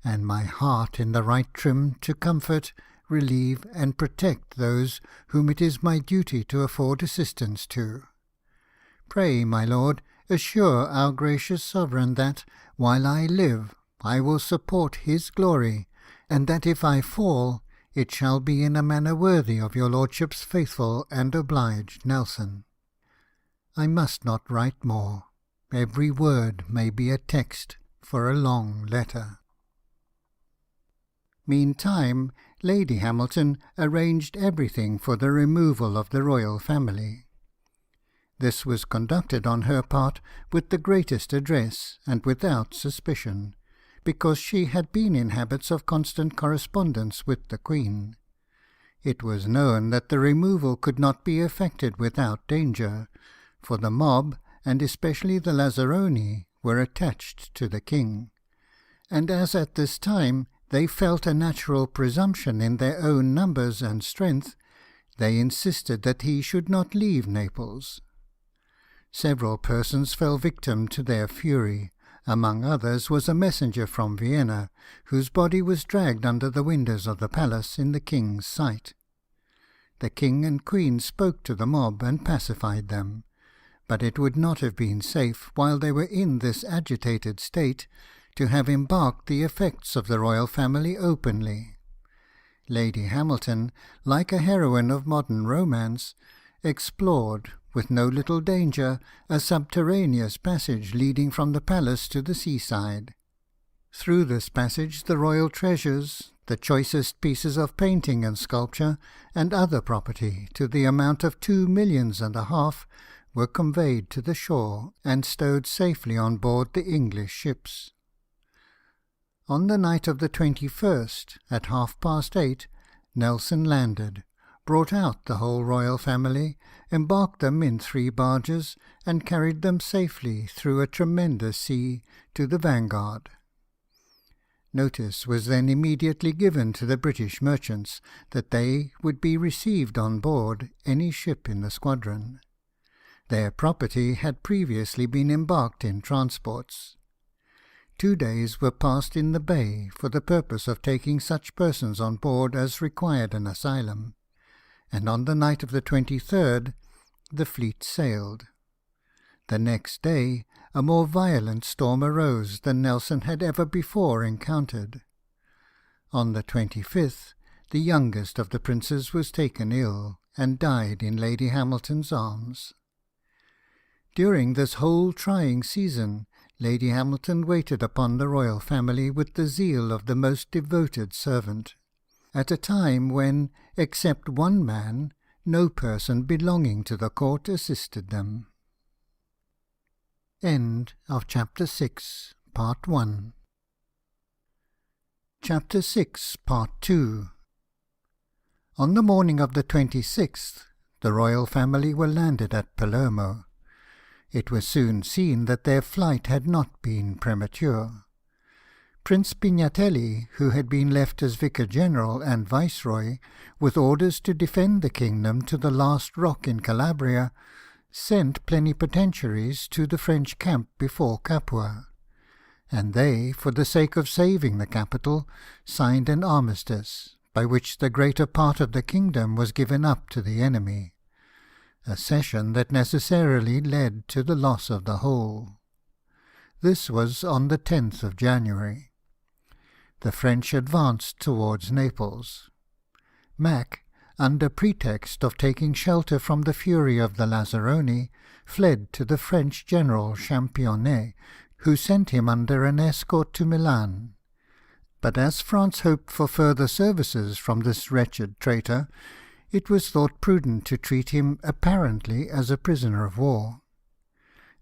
and my heart in the right trim to comfort, relieve, and protect those whom it is my duty to afford assistance to. Pray, my lord, assure our gracious sovereign that, while I live, I will support his glory, and that if I fall, it shall be in a manner worthy of your lordship's faithful and obliged Nelson." I must not write more. Every word may be a text for a long letter. Meantime, Lady Hamilton arranged everything for the removal of the royal family. This was conducted on her part with the greatest address and without suspicion, because she had been in habits of constant correspondence with the Queen. It was known that the removal could not be effected without danger, for the mob, and especially the Lazzaroni, were attached to the King, and as at this time they felt a natural presumption in their own numbers and strength, they insisted that he should not leave Naples. Several persons fell victim to their fury. Among others was a messenger from Vienna, whose body was dragged under the windows of the palace in the King's sight. The King and Queen spoke to the mob and pacified them, but it would not have been safe, while they were in this agitated state, to have embarked the effects of the royal family openly. Lady Hamilton, like a heroine of modern romance, explored, with no little danger, a subterraneous passage leading from the palace to the seaside. Through this passage the royal treasures, the choicest pieces of painting and sculpture, and other property, to the amount of 2.5 millions, were conveyed to the shore, and stowed safely on board the English ships. On the night of the 21st, at 8:30, Nelson landed, brought out the whole royal family, embarked them in 3 barges, and carried them safely through a tremendous sea to the Vanguard. Notice was then immediately given to the British merchants that they would be received on board any ship in the squadron. Their property had previously been embarked in transports. 2 days were passed in the bay for the purpose of taking such persons on board as required an asylum, and on the night of the 23rd the fleet sailed. The next day a more violent storm arose than Nelson had ever before encountered. On the 25th, the youngest of the princes was taken ill, and died in Lady Hamilton's arms. During this whole trying season, Lady Hamilton waited upon the royal family with the zeal of the most devoted servant, at a time when, except one man, no person belonging to the court assisted them. End of Chapter 6, Part 1. Chapter 6, Part 2. On the morning of the 26th, the royal family were landed at Palermo. It was soon seen that their flight had not been premature. Prince Pignatelli, who had been left as Vicar-General and Viceroy, with orders to defend the kingdom to the last rock in Calabria, sent plenipotentiaries to the French camp before Capua, and they, for the sake of saving the capital, signed an armistice, by which the greater part of the kingdom was given up to the enemy, a cession that necessarily led to the loss of the whole. This was on the 10th of January. The French advanced towards Naples. Mack, under pretext of taking shelter from the fury of the Lazzaroni, fled to the French General Championnet, who sent him under an escort to Milan. But as France hoped for further services from this wretched traitor, it was thought prudent to treat him apparently as a prisoner of war.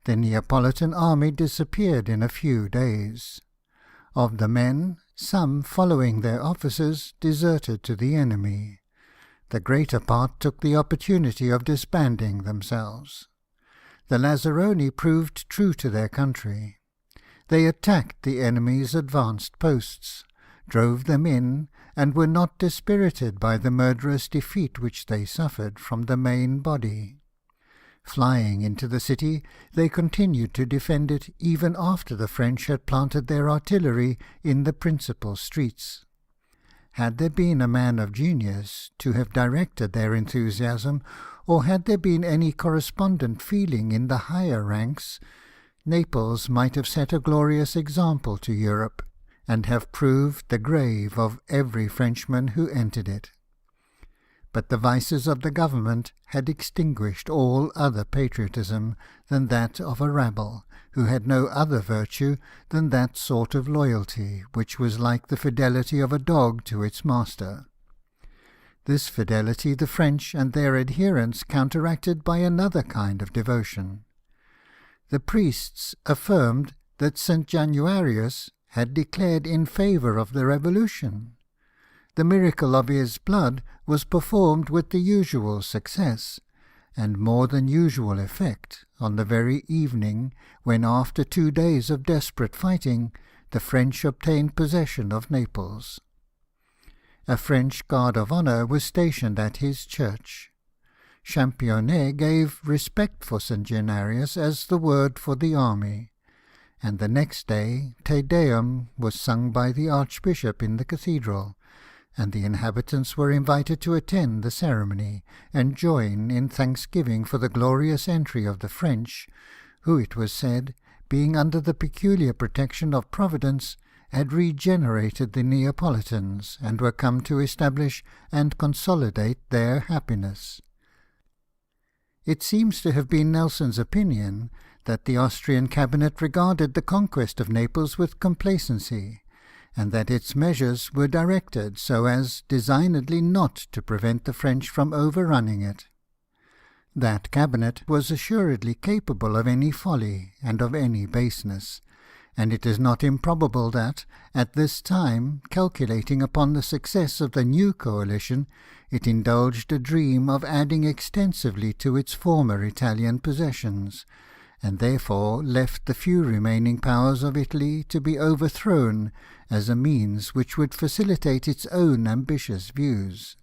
The Neapolitan army disappeared in a few days. Of the men, some, following their officers, deserted to the enemy. The greater part took the opportunity of disbanding themselves. The Lazzaroni proved true to their country. They attacked the enemy's advanced posts, drove them in, and were not dispirited by the murderous defeat which they suffered from the main body. Flying into the city, they continued to defend it even after the French had planted their artillery in the principal streets. Had there been a man of genius to have directed their enthusiasm, or had there been any correspondent feeling in the higher ranks, Naples might have set a glorious example to Europe, and have proved the grave of every Frenchman who entered it. But the vices of the government had extinguished all other patriotism than that of a rabble, who had no other virtue than that sort of loyalty which was like the fidelity of a dog to its master. This fidelity the French and their adherents counteracted by another kind of devotion. The priests affirmed that St. Januarius had declared in favour of the revolution. The miracle of his blood was performed with the usual success, and more than usual effect, on the very evening when, after 2 days of desperate fighting, the French obtained possession of Naples. A French guard of honour was stationed at his church. Championnet gave respect for St. Januarius as the word for the army, and the next day Te Deum was sung by the Archbishop in the cathedral, and the inhabitants were invited to attend the ceremony and join in thanksgiving for the glorious entry of the French, who, it was said, being under the peculiar protection of Providence, had regenerated the Neapolitans, and were come to establish and consolidate their happiness. It seems to have been Nelson's opinion that the Austrian cabinet regarded the conquest of Naples with complacency, and that its measures were directed so as designedly not to prevent the French from overrunning it. That cabinet was assuredly capable of any folly and of any baseness, and it is not improbable that, at this time, calculating upon the success of the new coalition, it indulged a dream of adding extensively to its former Italian possessions, and therefore left the few remaining powers of Italy to be overthrown as a means which would facilitate its own ambitious views.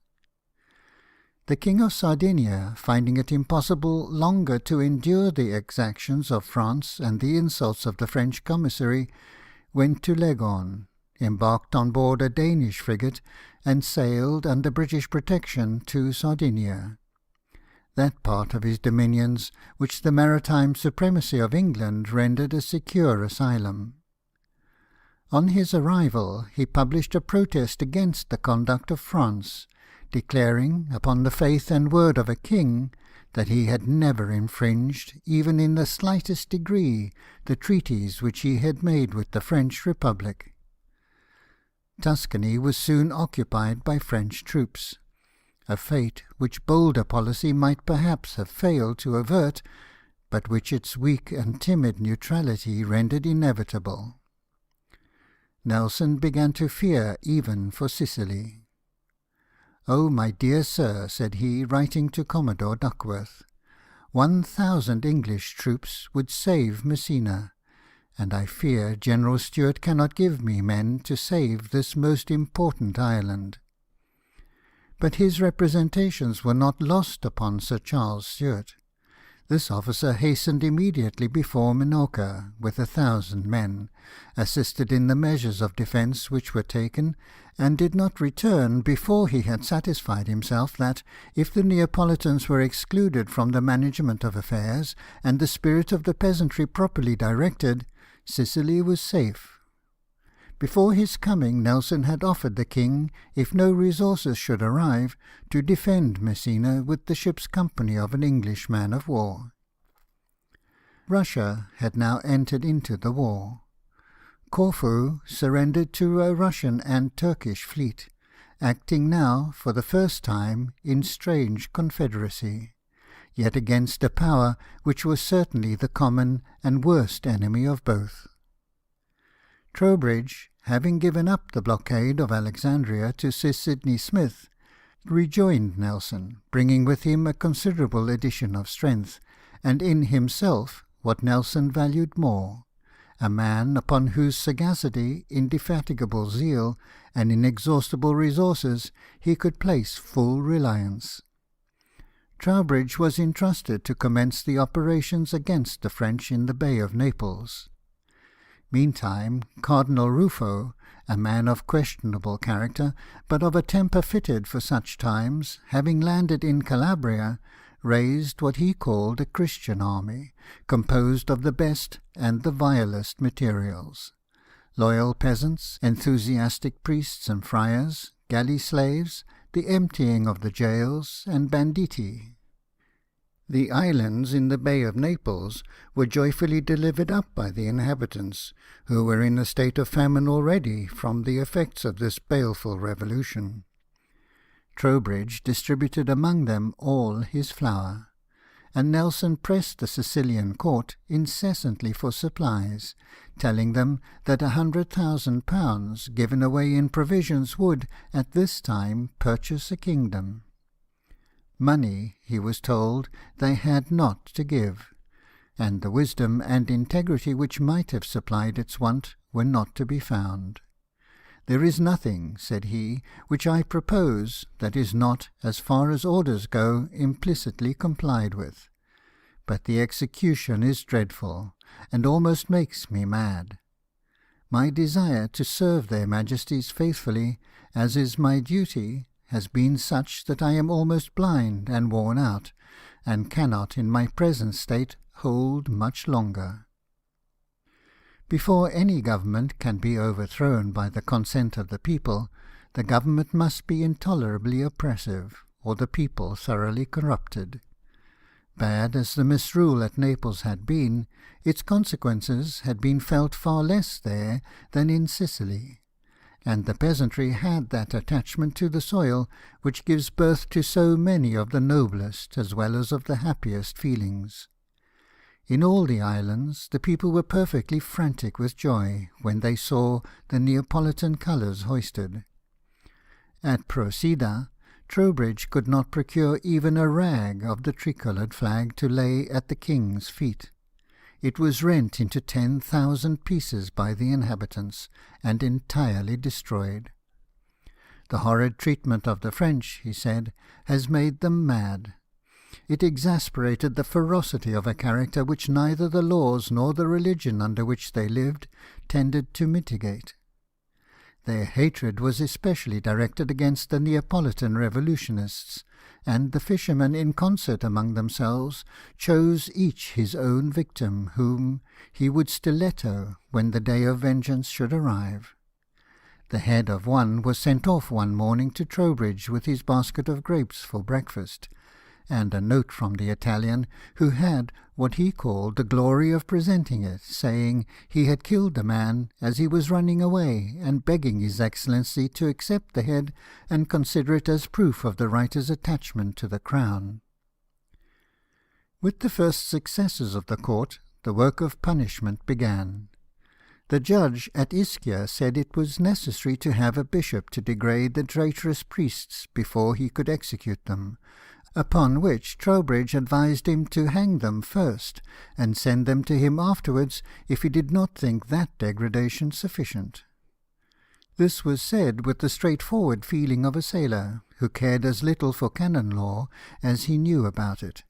The King of Sardinia, finding it impossible longer to endure the exactions of France and the insults of the French commissary, went to Leghorn, embarked on board a Danish frigate, and sailed under British protection to Sardinia, that part of his dominions which the maritime supremacy of England rendered a secure asylum. On his arrival, he published a protest against the conduct of France, declaring, upon the faith and word of a king, that he had never infringed, even in the slightest degree, the treaties which he had made with the French Republic. Tuscany was soon occupied by French troops, a fate which bolder policy might perhaps have failed to avert, but which its weak and timid neutrality rendered inevitable. Nelson began to fear even for Sicily. "Oh, my dear sir," said he, writing to Commodore Duckworth, 1,000 English troops would save Messina, and I fear General Stuart cannot give me men to save this most important island." But his representations were not lost upon Sir Charles Stuart. This officer hastened immediately before Minorca with 1,000 men, assisted in the measures of defence which were taken, and did not return before he had satisfied himself that, if the Neapolitans were excluded from the management of affairs, and the spirit of the peasantry properly directed, Sicily was safe. Before his coming, Nelson had offered the king, if no resources should arrive, to defend Messina with the ship's company of an English man of war. Russia had now entered into the war. Corfu surrendered to a Russian and Turkish fleet, acting now, for the first time, in strange confederacy, yet against a power which was certainly the common and worst enemy of both. Trowbridge, having given up the blockade of Alexandria to Sir Sidney Smith, rejoined Nelson, bringing with him a considerable addition of strength, and in himself, what Nelson valued more, a man upon whose sagacity, indefatigable zeal, and inexhaustible resources he could place full reliance. Trowbridge was entrusted to commence the operations against the French in the Bay of Naples. Meantime, Cardinal Ruffo, a man of questionable character, but of a temper fitted for such times, having landed in Calabria, raised what he called a Christian army, composed of the best and the vilest materials: loyal peasants, enthusiastic priests and friars, galley slaves, the emptying of the jails, and banditti. The islands in the Bay of Naples were joyfully delivered up by the inhabitants, who were in a state of famine already from the effects of this baleful revolution. Trowbridge distributed among them all his flour, and Nelson pressed the Sicilian court incessantly for supplies, telling them that £100,000 given away in provisions would, at this time, purchase a kingdom. Money, he was told, they had not to give, and the wisdom and integrity which might have supplied its want were not to be found. "There is nothing," said he, "which I propose that is not, as far as orders go, implicitly complied with. But the execution is dreadful, and almost makes me mad. My desire to serve their Majesties faithfully, as is my duty, has been such that I am almost blind and worn out, and cannot in my present state hold much longer." Before any government can be overthrown by the consent of the people, the government must be intolerably oppressive, or the people thoroughly corrupted. Bad as the misrule at Naples had been, its consequences had been felt far less there than in Sicily, and the peasantry had that attachment to the soil which gives birth to so many of the noblest as well as of the happiest feelings. In all the islands the people were perfectly frantic with joy when they saw the Neapolitan colours hoisted. At Procida, Trowbridge could not procure even a rag of the tricoloured flag to lay at the king's feet. It was rent into 10,000 pieces by the inhabitants, and entirely destroyed. The horrid treatment of the French, he said, has made them mad. It exasperated the ferocity of a character which neither the laws nor the religion under which they lived tended to mitigate. Their hatred was especially directed against the Neapolitan revolutionists, and the fishermen, in concert among themselves, chose each his own victim, whom he would stiletto when the day of vengeance should arrive. The head of one was sent off one morning to Trowbridge with his basket of grapes for breakfast, and a note from the Italian, who had what he called the glory of presenting it, saying he had killed the man as he was running away, and begging His Excellency to accept the head and consider it as proof of the writer's attachment to the crown. With the first successes of the court, the work of punishment began. The judge at Ischia said it was necessary to have a bishop to degrade the traitorous priests before he could execute them, upon which Trowbridge advised him to hang them first, and send them to him afterwards if he did not think that degradation sufficient. This was said with the straightforward feeling of a sailor, who cared as little for canon law as he knew about it.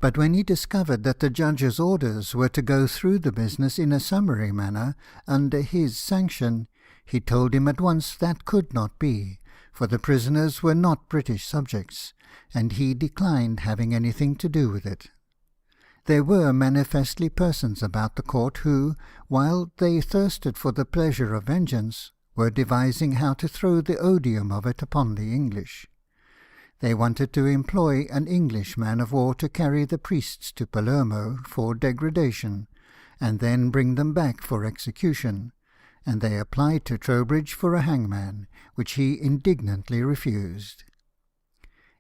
But when he discovered that the judge's orders were to go through the business in a summary manner, under his sanction, he told him at once that could not be, for the prisoners were not British subjects, and he declined having anything to do with it. There were manifestly persons about the court who, while they thirsted for the pleasure of vengeance, were devising how to throw the odium of it upon the English. They wanted to employ an English man-of-war to carry the priests to Palermo for degradation, and then bring them back for execution, and they applied to Trowbridge for a hangman, which he indignantly refused.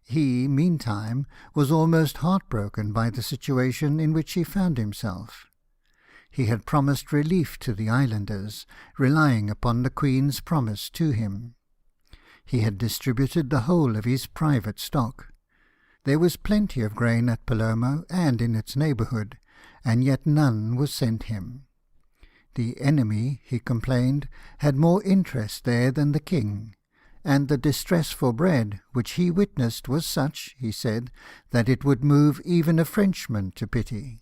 He, meantime, was almost heartbroken by the situation in which he found himself. He had promised relief to the islanders, relying upon the Queen's promise to him. He had distributed the whole of his private stock. There was plenty of grain at Palermo and in its neighbourhood, and yet none was sent him. The enemy, he complained, had more interest there than the king, and the distress for bread which he witnessed was such, he said, that it would move even a Frenchman to pity.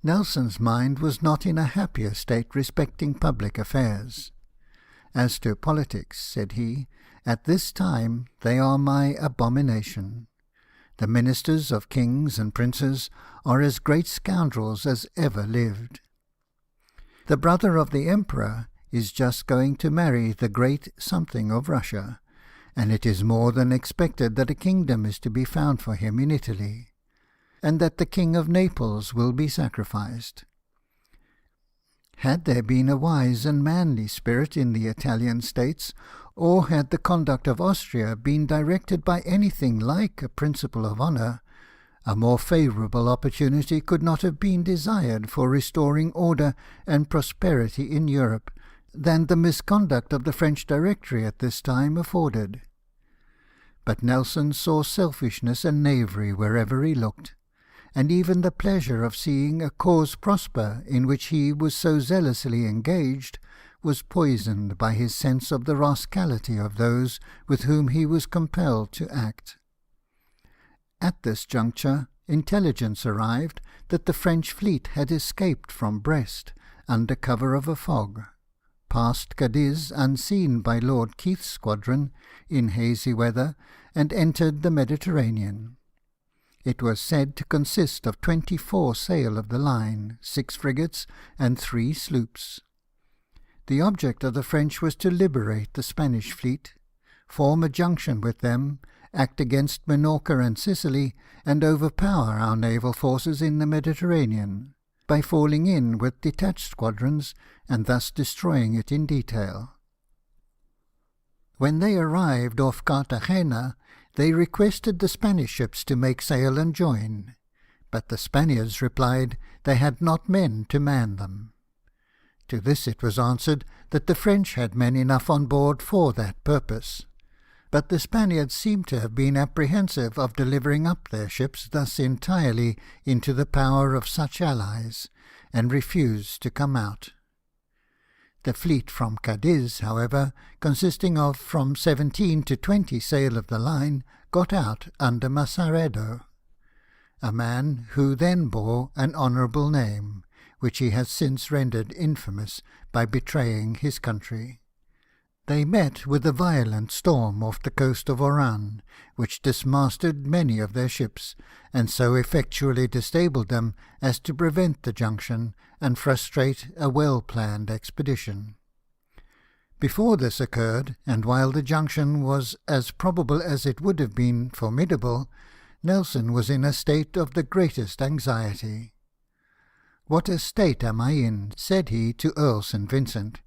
Nelson's mind was not in a happier state respecting public affairs. As to politics, said he, at this time they are my abomination. The ministers of kings and princes are as great scoundrels as ever lived. The brother of the Emperor is just going to marry the great something of Russia, and it is more than expected that a kingdom is to be found for him in Italy, and that the King of Naples will be sacrificed. Had there been a wise and manly spirit in the Italian states, or had the conduct of Austria been directed by anything like a principle of honour, a more favourable opportunity could not have been desired for restoring order and prosperity in Europe than the misconduct of the French Directory at this time afforded. But Nelson saw selfishness and knavery wherever he looked, and even the pleasure of seeing a cause prosper in which he was so zealously engaged was poisoned by his sense of the rascality of those with whom he was compelled to act. At this juncture, intelligence arrived that the French fleet had escaped from Brest under cover of a fog, passed Cadiz unseen by Lord Keith's squadron in hazy weather, and entered the Mediterranean. It was said to consist of 24 sail of the line, 6 frigates, and 3 sloops. The object of the French was to liberate the Spanish fleet, form a junction with them, act against Minorca and Sicily, and overpower our naval forces in the Mediterranean, by falling in with detached squadrons, and thus destroying it in detail. When they arrived off Cartagena, they requested the Spanish ships to make sail and join, But the Spaniards replied they had not men to man them. To this it was answered that the French had men enough on board for that purpose. But the Spaniards seem to have been apprehensive of delivering up their ships thus entirely into the power of such allies, and refused to come out. The fleet from Cadiz, however, consisting of from 17 to 20 sail of the line, got out under Massaredo, a man who then bore an honourable name, which he has since rendered infamous by betraying his country. They met with a violent storm off the coast of Oran, which dismasted many of their ships, and so effectually disabled them as to prevent the junction and frustrate a well-planned expedition. Before this occurred, and while the junction was as probable as it would have been formidable, Nelson was in a state of the greatest anxiety. "What a state am I in," said he to Earl St. Vincent.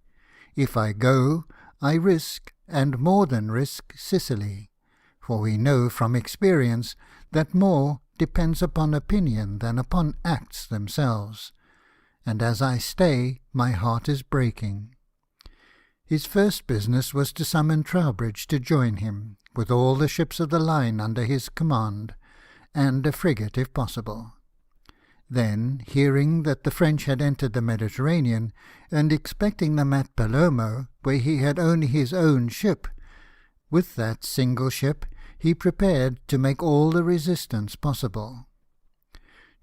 "If I go, I risk, and more than risk, Sicily, for we know from experience that more depends upon opinion than upon acts themselves, and as I stay, my heart is breaking." His first business was to summon Trowbridge to join him, with all the ships of the line under his command, and a frigate if possible. Then, hearing that the French had entered the Mediterranean, and expecting them at Palermo, where he had only his own ship, with that single ship he prepared to make all the resistance possible.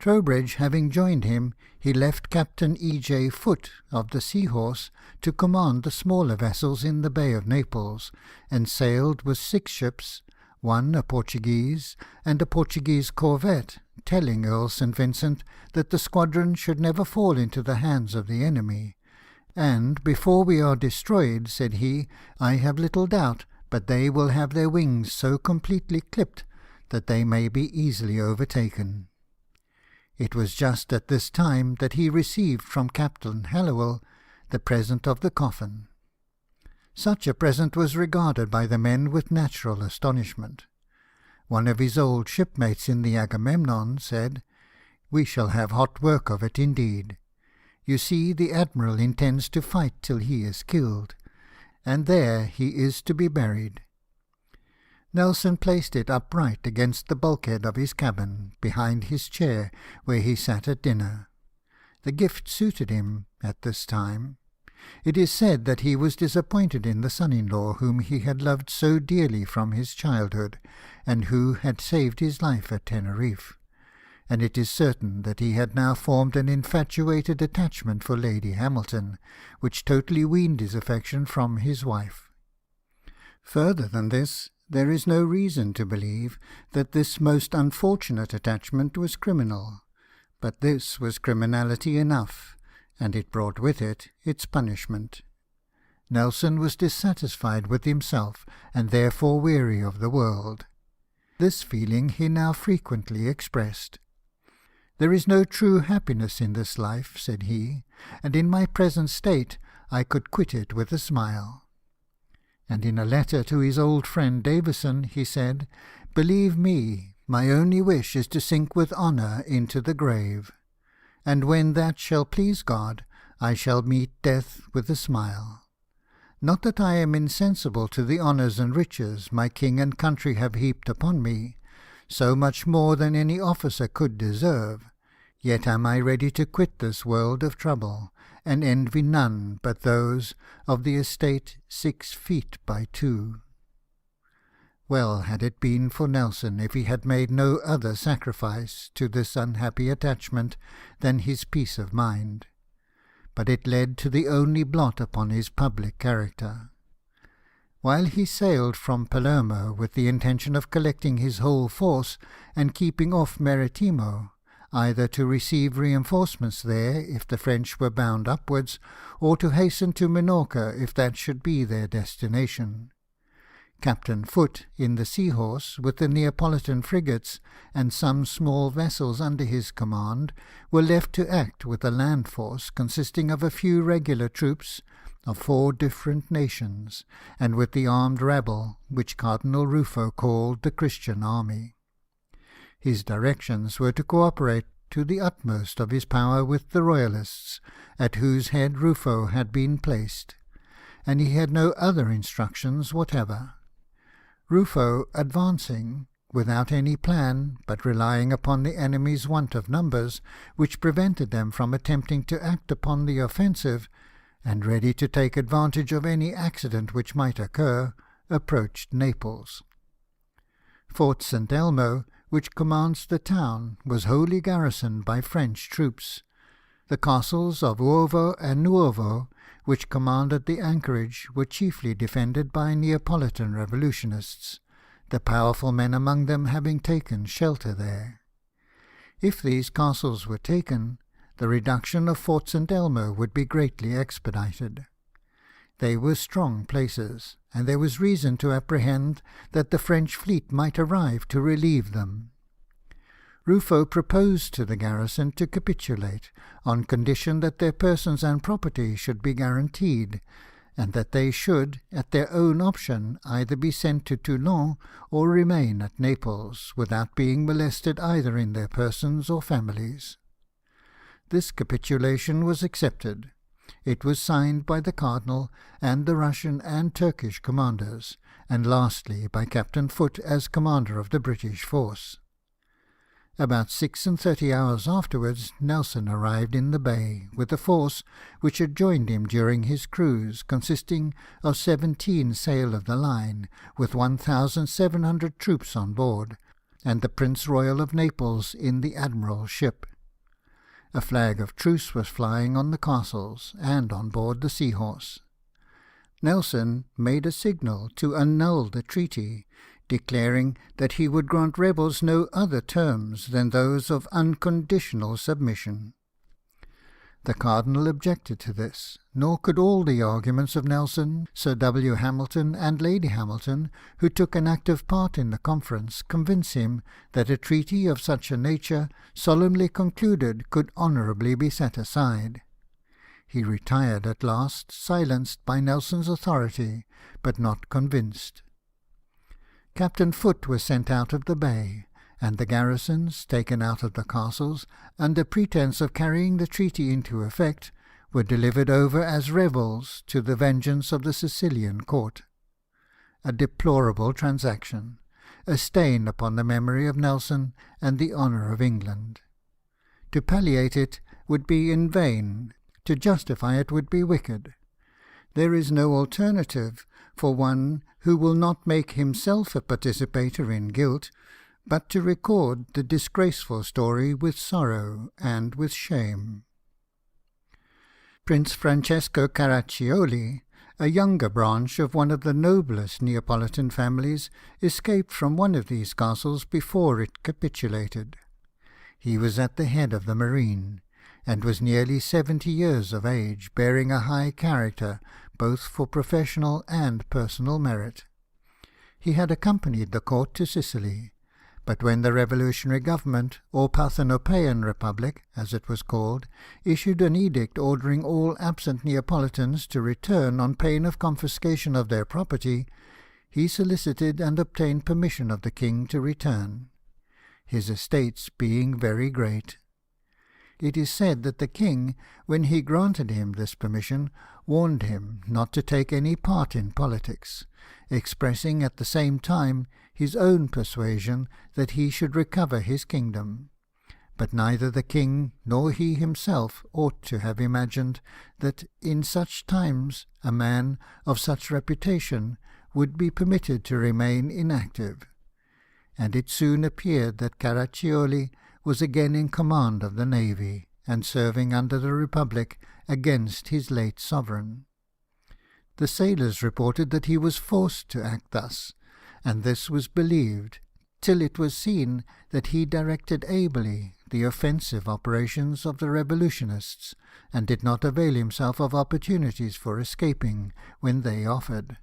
Trowbridge having joined him, he left Captain E.J. Foote of the Seahorse to command the smaller vessels in the Bay of Naples, and sailed with 6 ships, one a Portuguese, and a Portuguese corvette, telling Earl St. Vincent that the squadron should never fall into the hands of the enemy. "And before we are destroyed," said he, "I have little doubt but they will have their wings so completely clipped that they may be easily overtaken." It was just at this time that he received from Captain Hallowell the present of the coffin. Such a present was regarded by the men with natural astonishment. One of his old shipmates in the Agamemnon said, "We shall have hot work of it indeed. You see, the Admiral intends to fight till he is killed, and there he is to be buried." Nelson placed it upright against the bulkhead of his cabin, behind his chair, where he sat at dinner. The gift suited him at this time. It is said that he was disappointed in the son-in-law whom he had loved so dearly from his childhood, and who had saved his life at Teneriffe, and it is certain that he had now formed an infatuated attachment for Lady Hamilton, which totally weaned his affection from his wife. Further than this, there is no reason to believe that this most unfortunate attachment was criminal, but this was criminality enough, and it brought with it its punishment. Nelson was dissatisfied with himself, and therefore weary of the world. This feeling he now frequently expressed. "There is no true happiness in this life," said he, "and in my present state I could quit it with a smile." And in a letter to his old friend Davison, he said, "Believe me, my only wish is to sink with honour into the grave, and when that shall please God, I shall meet death with a smile. Not that I am insensible to the honours and riches my king and country have heaped upon me, so much more than any officer could deserve, yet am I ready to quit this world of trouble, and envy none but those of the estate 6 feet by 2. Well had it been for Nelson if he had made no other sacrifice to this unhappy attachment than his peace of mind. But it led to the only blot upon his public character. While he sailed from Palermo with the intention of collecting his whole force and keeping off Maritime, either to receive reinforcements there if the French were bound upwards, or to hasten to Minorca if that should be their destination, Captain Foote, in the Seahorse, with the Neapolitan frigates and some small vessels under his command, were left to act with a land force consisting of a few regular troops of 4 different nations, and with the armed rabble, which Cardinal Ruffo called the Christian army. His directions were to cooperate to the utmost of his power with the Royalists, at whose head Ruffo had been placed, and he had no other instructions whatever. Ruffo advancing, without any plan, but relying upon the enemy's want of numbers, which prevented them from attempting to act upon the offensive, and ready to take advantage of any accident which might occur, approached Naples. Fort St. Elmo, which commands the town, was wholly garrisoned by French troops. The castles of Uovo and Nuovo, which commanded the anchorage, were chiefly defended by Neapolitan revolutionists, the powerful men among them having taken shelter there. If these castles were taken, the reduction of Fort St. Elmo would be greatly expedited. They were strong places, and there was reason to apprehend that the French fleet might arrive to relieve them. Ruffo proposed to the garrison to capitulate, on condition that their persons and property should be guaranteed, and that they should, at their own option, either be sent to Toulon or remain at Naples, without being molested either in their persons or families. This capitulation was accepted. It was signed by the Cardinal and the Russian and Turkish commanders, and lastly by Captain Foote as commander of the British force. About 36 hours afterwards Nelson arrived in the bay, with a force which had joined him during his cruise, consisting of 17 sail of the line, with 1,700 troops on board, and the Prince Royal of Naples in the Admiral's ship. A flag of truce was flying on the castles, and on board the Seahorse. Nelson made a signal to annul the treaty, declaring that he would grant rebels no other terms than those of unconditional submission. The Cardinal objected to this, nor could all the arguments of Nelson, Sir W. Hamilton, and Lady Hamilton, who took an active part in the conference, convince him that a treaty of such a nature, solemnly concluded, could honourably be set aside. He retired at last, silenced by Nelson's authority, but not convinced. Captain Foote was sent out of the bay, and the garrisons, taken out of the castles, under pretence of carrying the treaty into effect, were delivered over as rebels to the vengeance of the Sicilian court. A deplorable transaction, a stain upon the memory of Nelson and the honour of England. To palliate it would be in vain, to justify it would be wicked. There is no alternative for one who will not make himself a participator in guilt, but to record the disgraceful story with sorrow and with shame. Prince Francesco Caraccioli, a younger branch of one of the noblest Neapolitan families, escaped from one of these castles before it capitulated. He was at the head of the marine, and was nearly 70 years of age, bearing a high character, both for professional and personal merit. He had accompanied the court to Sicily, but when the revolutionary government, or Parthenopaean Republic, as it was called, issued an edict ordering all absent Neapolitans to return on pain of confiscation of their property, he solicited and obtained permission of the king to return, his estates being very great. It is said that the king, when he granted him this permission, warned him not to take any part in politics, expressing at the same time his own persuasion that he should recover his kingdom. But neither the king nor he himself ought to have imagined that in such times a man of such reputation would be permitted to remain inactive. And it soon appeared that Caraccioli was again in command of the navy, and serving under the Republic against his late sovereign. The sailors reported that he was forced to act thus, and this was believed, till it was seen that he directed ably the offensive operations of the revolutionists, and did not avail himself of opportunities for escaping when they offered.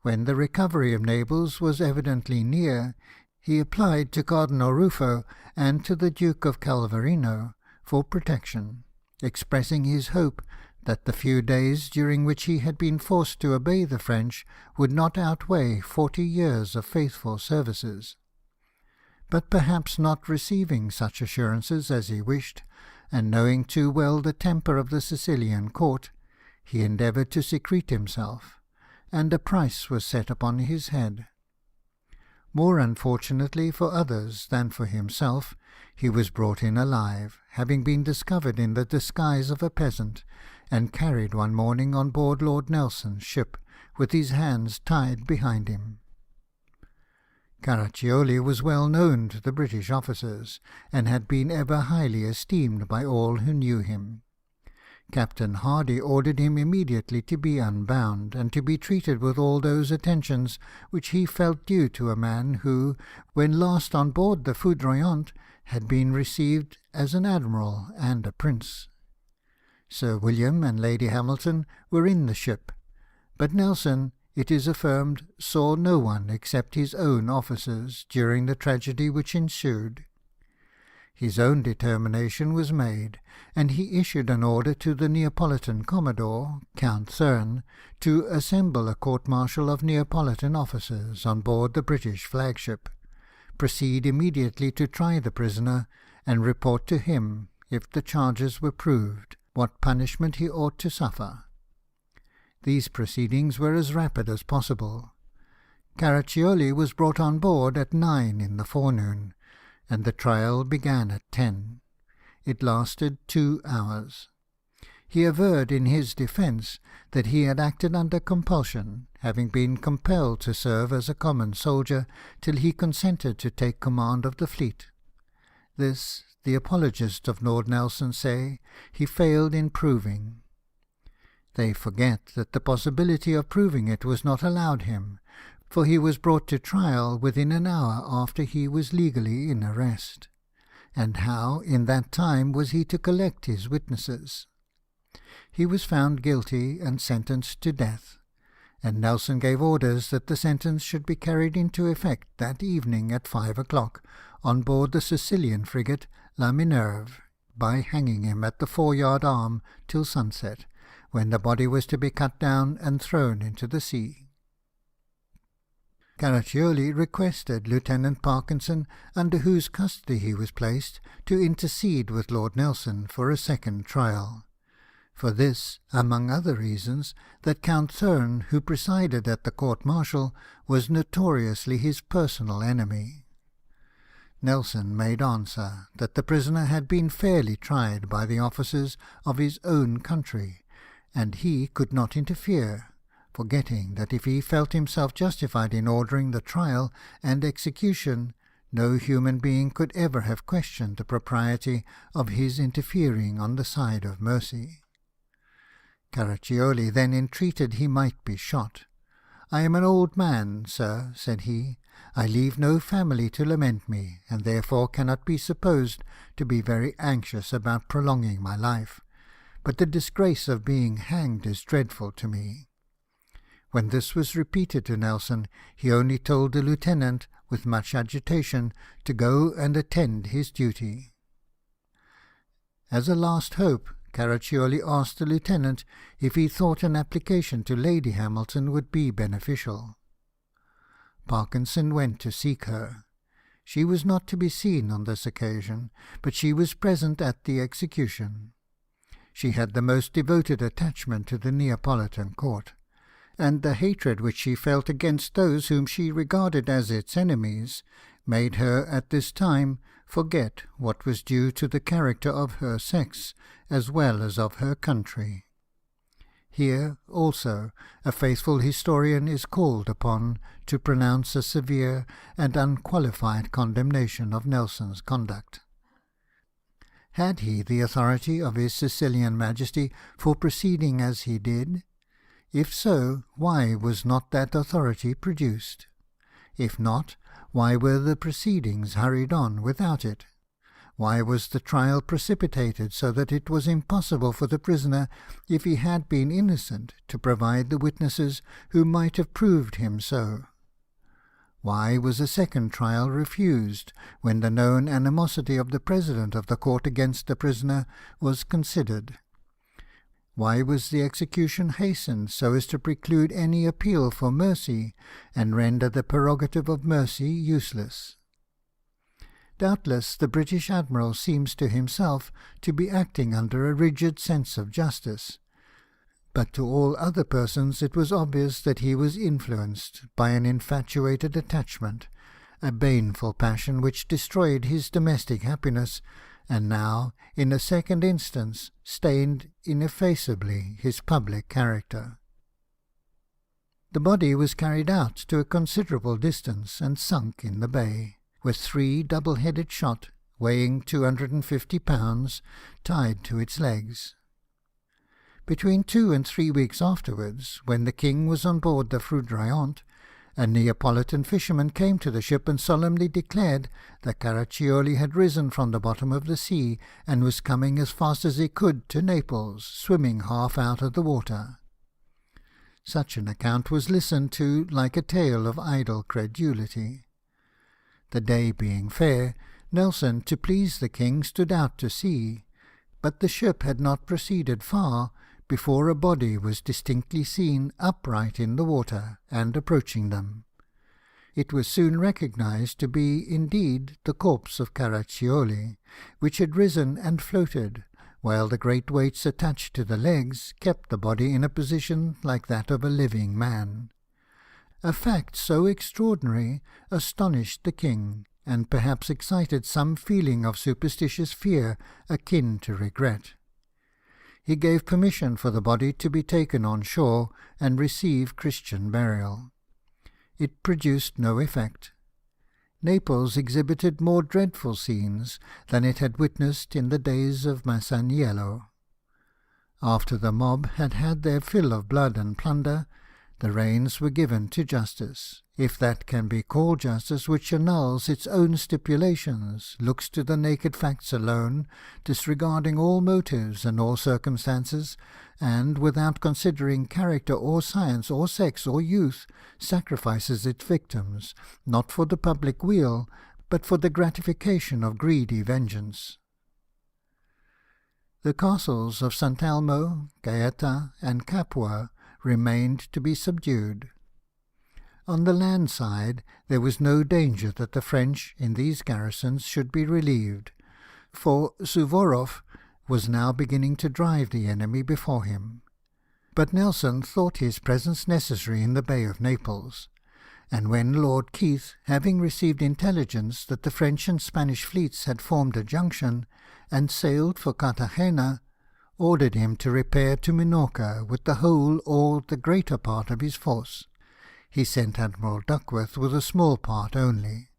When the recovery of Naples was evidently near, he applied to Cardinal Ruffo and to the Duke of Calvarino for protection, expressing his hope that the few days during which he had been forced to obey the French would not outweigh 40 years of faithful services. but perhaps not receiving such assurances as he wished, and knowing too well the temper of the Sicilian court, he endeavoured to secrete himself, and a price was set upon his head. More unfortunately for others than for himself, he was brought in alive, having been discovered in the disguise of a peasant, and carried one morning on board Lord Nelson's ship, with his hands tied behind him. Caraccioli was well known to the British officers, and had been ever highly esteemed by all who knew him. Captain Hardy ordered him immediately to be unbound, and to be treated with all those attentions which he felt due to a man who, when last on board the Foudroyant, had been received as an admiral and a prince. Sir William and Lady Hamilton were in the ship, but Nelson, it is affirmed, saw no one except his own officers during the tragedy which ensued. His own determination was made, and he issued an order to the Neapolitan Commodore, Count Thurn, to assemble a court-martial of Neapolitan officers on board the British flagship, proceed immediately to try the prisoner, and report to him, if the charges were proved, what punishment he ought to suffer. These proceedings were as rapid as possible. Caraccioli was brought on board at 9 in the forenoon, and the trial began at 10. It lasted 2 hours. He averred in his defence that he had acted under compulsion, having been compelled to serve as a common soldier till he consented to take command of the fleet. This, the apologists of Lord Nelson say, he failed in proving. They forget that the possibility of proving it was not allowed him, for he was brought to trial within an hour after he was legally in arrest. And how, in that time, was he to collect his witnesses? He was found guilty and sentenced to death, and Nelson gave orders that the sentence should be carried into effect that evening at 5 o'clock on board the Sicilian frigate La Minerve, by hanging him at the foreyard arm till sunset, when the body was to be cut down and thrown into the sea. Caraccioli requested Lieutenant Parkinson, under whose custody he was placed, to intercede with Lord Nelson for a second trial. For this, among other reasons, that Count Thurn, who presided at the court-martial, was notoriously his personal enemy. Nelson made answer that the prisoner had been fairly tried by the officers of his own country, and he could not interfere, forgetting that if he felt himself justified in ordering the trial and execution, no human being could ever have questioned the propriety of his interfering on the side of mercy. Caraccioli then entreated he might be shot. "I am an old man, sir," said he. "I leave no family to lament me, and therefore cannot be supposed to be very anxious about prolonging my life. But the disgrace of being hanged is dreadful to me." When this was repeated to Nelson, he only told the lieutenant, with much agitation, to go and attend his duty. As a last hope, Caraccioli asked the lieutenant if he thought an application to Lady Hamilton would be beneficial. Parkinson went to seek her. She was not to be seen on this occasion, but she was present at the execution. She had the most devoted attachment to the Neapolitan court, and the hatred which she felt against those whom she regarded as its enemies made her at this time forget what was due to the character of her sex as well as of her country. Here, also, a faithful historian is called upon to pronounce a severe and unqualified condemnation of Nelson's conduct. Had he the authority of His Sicilian Majesty for proceeding as he did? If so, why was not that authority produced? If not, why were the proceedings hurried on without it? Why was the trial precipitated so that it was impossible for the prisoner, if he had been innocent, to provide the witnesses who might have proved him so? Why was a second trial refused, when the known animosity of the President of the Court against the prisoner was considered? Why was the execution hastened so as to preclude any appeal for mercy, and render the prerogative of mercy useless? Doubtless the British admiral seems to himself to be acting under a rigid sense of justice, but to all other persons it was obvious that he was influenced by an infatuated attachment, a baneful passion which destroyed his domestic happiness, and now, in a second instance, stained ineffaceably his public character. The body was carried out to a considerable distance and sunk in the bay, with 3 double-headed shot, weighing 250 pounds, tied to its legs. Between 2 and 3 weeks afterwards, when the king was on board the Foudroyant, a Neapolitan fisherman came to the ship and solemnly declared that Caraccioli had risen from the bottom of the sea and was coming as fast as he could to Naples, swimming half out of the water. Such an account was listened to like a tale of idle credulity. The day being fair, Nelson, to please the king, stood out to sea, but the ship had not proceeded far before a body was distinctly seen upright in the water and approaching them. It was soon recognized to be indeed the corpse of Caraccioli, which had risen and floated, while the great weights attached to the legs kept the body in a position like that of a living man. A fact so extraordinary astonished the king, and perhaps excited some feeling of superstitious fear akin to regret. He gave permission for the body to be taken on shore and receive Christian burial. It produced no effect. Naples exhibited more dreadful scenes than it had witnessed in the days of Masaniello. After the mob had had their fill of blood and plunder, the reins were given to justice, if that can be called justice which annuls its own stipulations, looks to the naked facts alone, disregarding all motives and all circumstances, and, without considering character or science or sex or youth, sacrifices its victims, not for the public weal, but for the gratification of greedy vengeance. The castles of St. Elmo, Gaeta, and Capua remained to be subdued. On the land side, there was no danger that the French in these garrisons should be relieved, for Suvorov was now beginning to drive the enemy before him. But Nelson thought his presence necessary in the Bay of Naples, and when Lord Keith, having received intelligence that the French and Spanish fleets had formed a junction, and sailed for Cartagena, ordered him to repair to Minorca with the whole or the greater part of his force. He sent Admiral Duckworth with a small part only.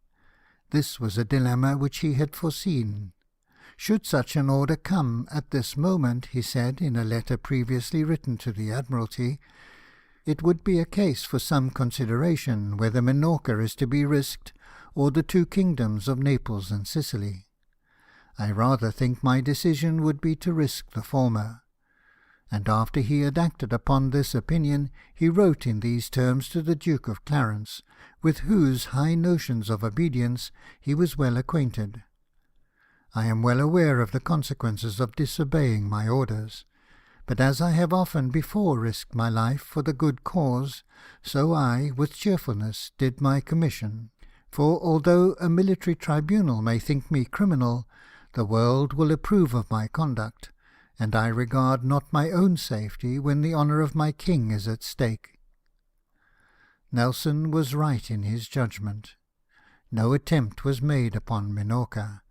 This was a dilemma which he had foreseen. Should such an order come at this moment, he said in a letter previously written to the Admiralty, it would be a case for some consideration whether Minorca is to be risked, or the 2 kingdoms of Naples and Sicily. I rather think my decision would be to risk the former. And after he had acted upon this opinion, he wrote in these terms to the Duke of Clarence, with whose high notions of obedience he was well acquainted. I am well aware of the consequences of disobeying my orders, but as I have often before risked my life for the good cause, so I, with cheerfulness, did my commission. For although a military tribunal may think me criminal, the world will approve of my conduct, and I regard not my own safety when the honour of my king is at stake. Nelson was right in his judgment. No attempt was made upon Minorca,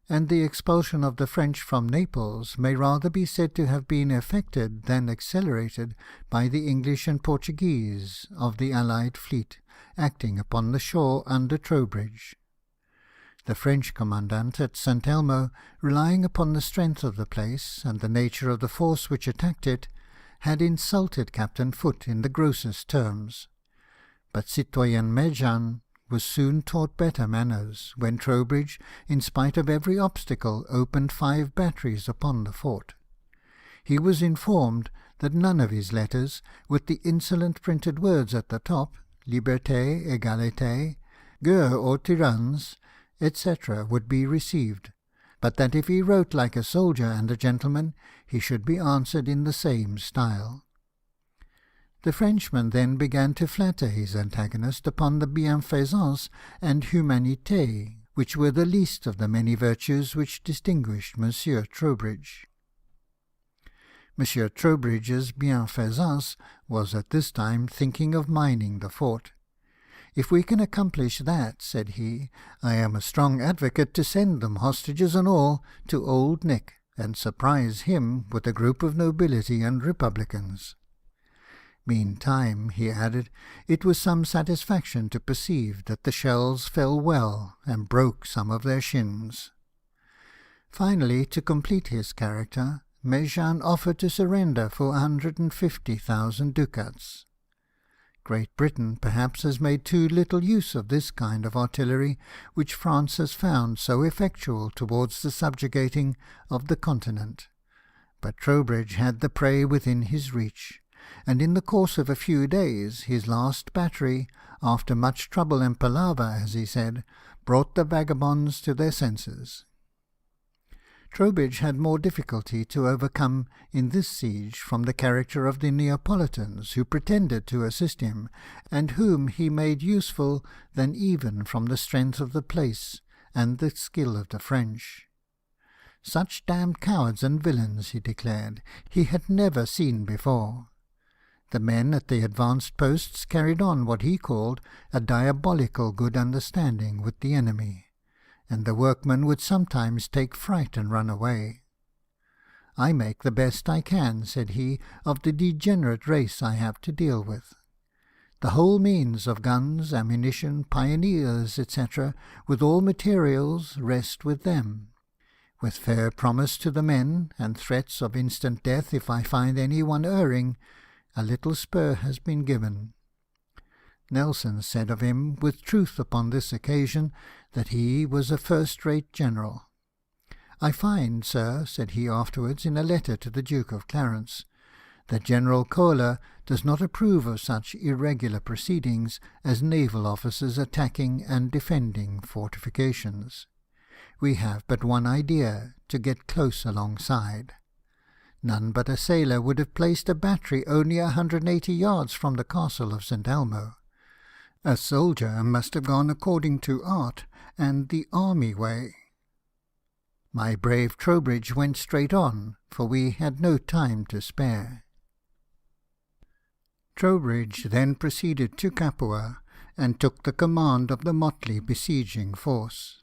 and the expulsion of the French from Naples may rather be said to have been effected than accelerated by the English and Portuguese of the allied fleet, acting upon the shore under Trowbridge. The French commandant at St. Elmo, relying upon the strength of the place and the nature of the force which attacked it, had insulted Captain Foote in the grossest terms. But Citoyen Mejan was soon taught better manners, when Trowbridge, in spite of every obstacle, opened 5 batteries upon the fort. He was informed that none of his letters, with the insolent printed words at the top, Liberté, Égalité, Guerre aux tyrans, etc., would be received, but that if he wrote like a soldier and a gentleman, he should be answered in the same style. The Frenchman then began to flatter his antagonist upon the bienfaisance and humanité which were the least of the many virtues which distinguished Monsieur Trowbridge. Monsieur Trowbridge's bienfaisance was at this time thinking of mining the fort. "If we can accomplish that," said he, "I am a strong advocate to send them, hostages and all, to Old Nick, and surprise him with a group of nobility and republicans." Meantime, he added, it was some satisfaction to perceive that the shells fell well and broke some of their shins. Finally, to complete his character, Mejan offered to surrender for 150,000 ducats. Great Britain perhaps has made too little use of this kind of artillery, which France has found so effectual towards the subjugating of the continent. But Trowbridge had the prey within his reach, and in the course of a few days his last battery, after much trouble and palaver, as he said, brought the vagabonds to their senses. Trowbridge had more difficulty to overcome in this siege from the character of the Neapolitans who pretended to assist him, and whom he made useful, than even from the strength of the place and the skill of the French. Such damned cowards and villains, he declared, he had never seen before. The men at the advanced posts carried on what he called a diabolical good understanding with the enemy, and the workmen would sometimes take fright and run away. "I make the best I can," said he, "of the degenerate race I have to deal with. The whole means of guns, ammunition, pioneers, etc., with all materials, rest with them. With fair promise to the men, and threats of instant death if I find any one erring, a little spur has been given." Nelson said of him with truth upon this occasion that he was a first-rate general. "I find, sir," said he afterwards in a letter to the Duke of Clarence, "that General Kohler does not approve of such irregular proceedings as naval officers attacking and defending fortifications. We have but one idea, to get close alongside. None but a sailor would have placed a battery only 180 yards from the castle of St. Elmo. A soldier must have gone according to art and the army way. My brave Trowbridge went straight on, for we had no time to spare." Trowbridge then proceeded to Capua, and took the command of the motley besieging force.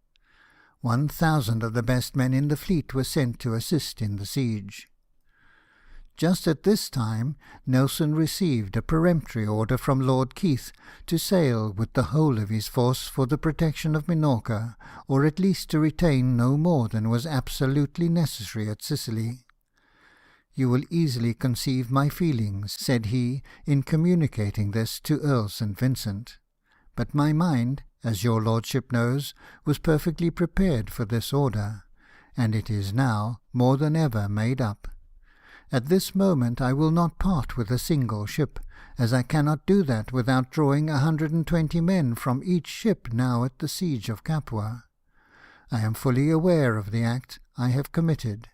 1,000 of the best men in the fleet were sent to assist in the siege. Just at this time, Nelson received a peremptory order from Lord Keith to sail with the whole of his force for the protection of Minorca, or at least to retain no more than was absolutely necessary at Sicily. "You will easily conceive my feelings," said he, in communicating this to Earl St. Vincent. "But my mind, as your lordship knows, was perfectly prepared for this order, and it is now more than ever made up. At this moment I will not part with a single ship, as I cannot do that without drawing 120 men from each ship now at the siege of Capua. I am fully aware of the act I have committed,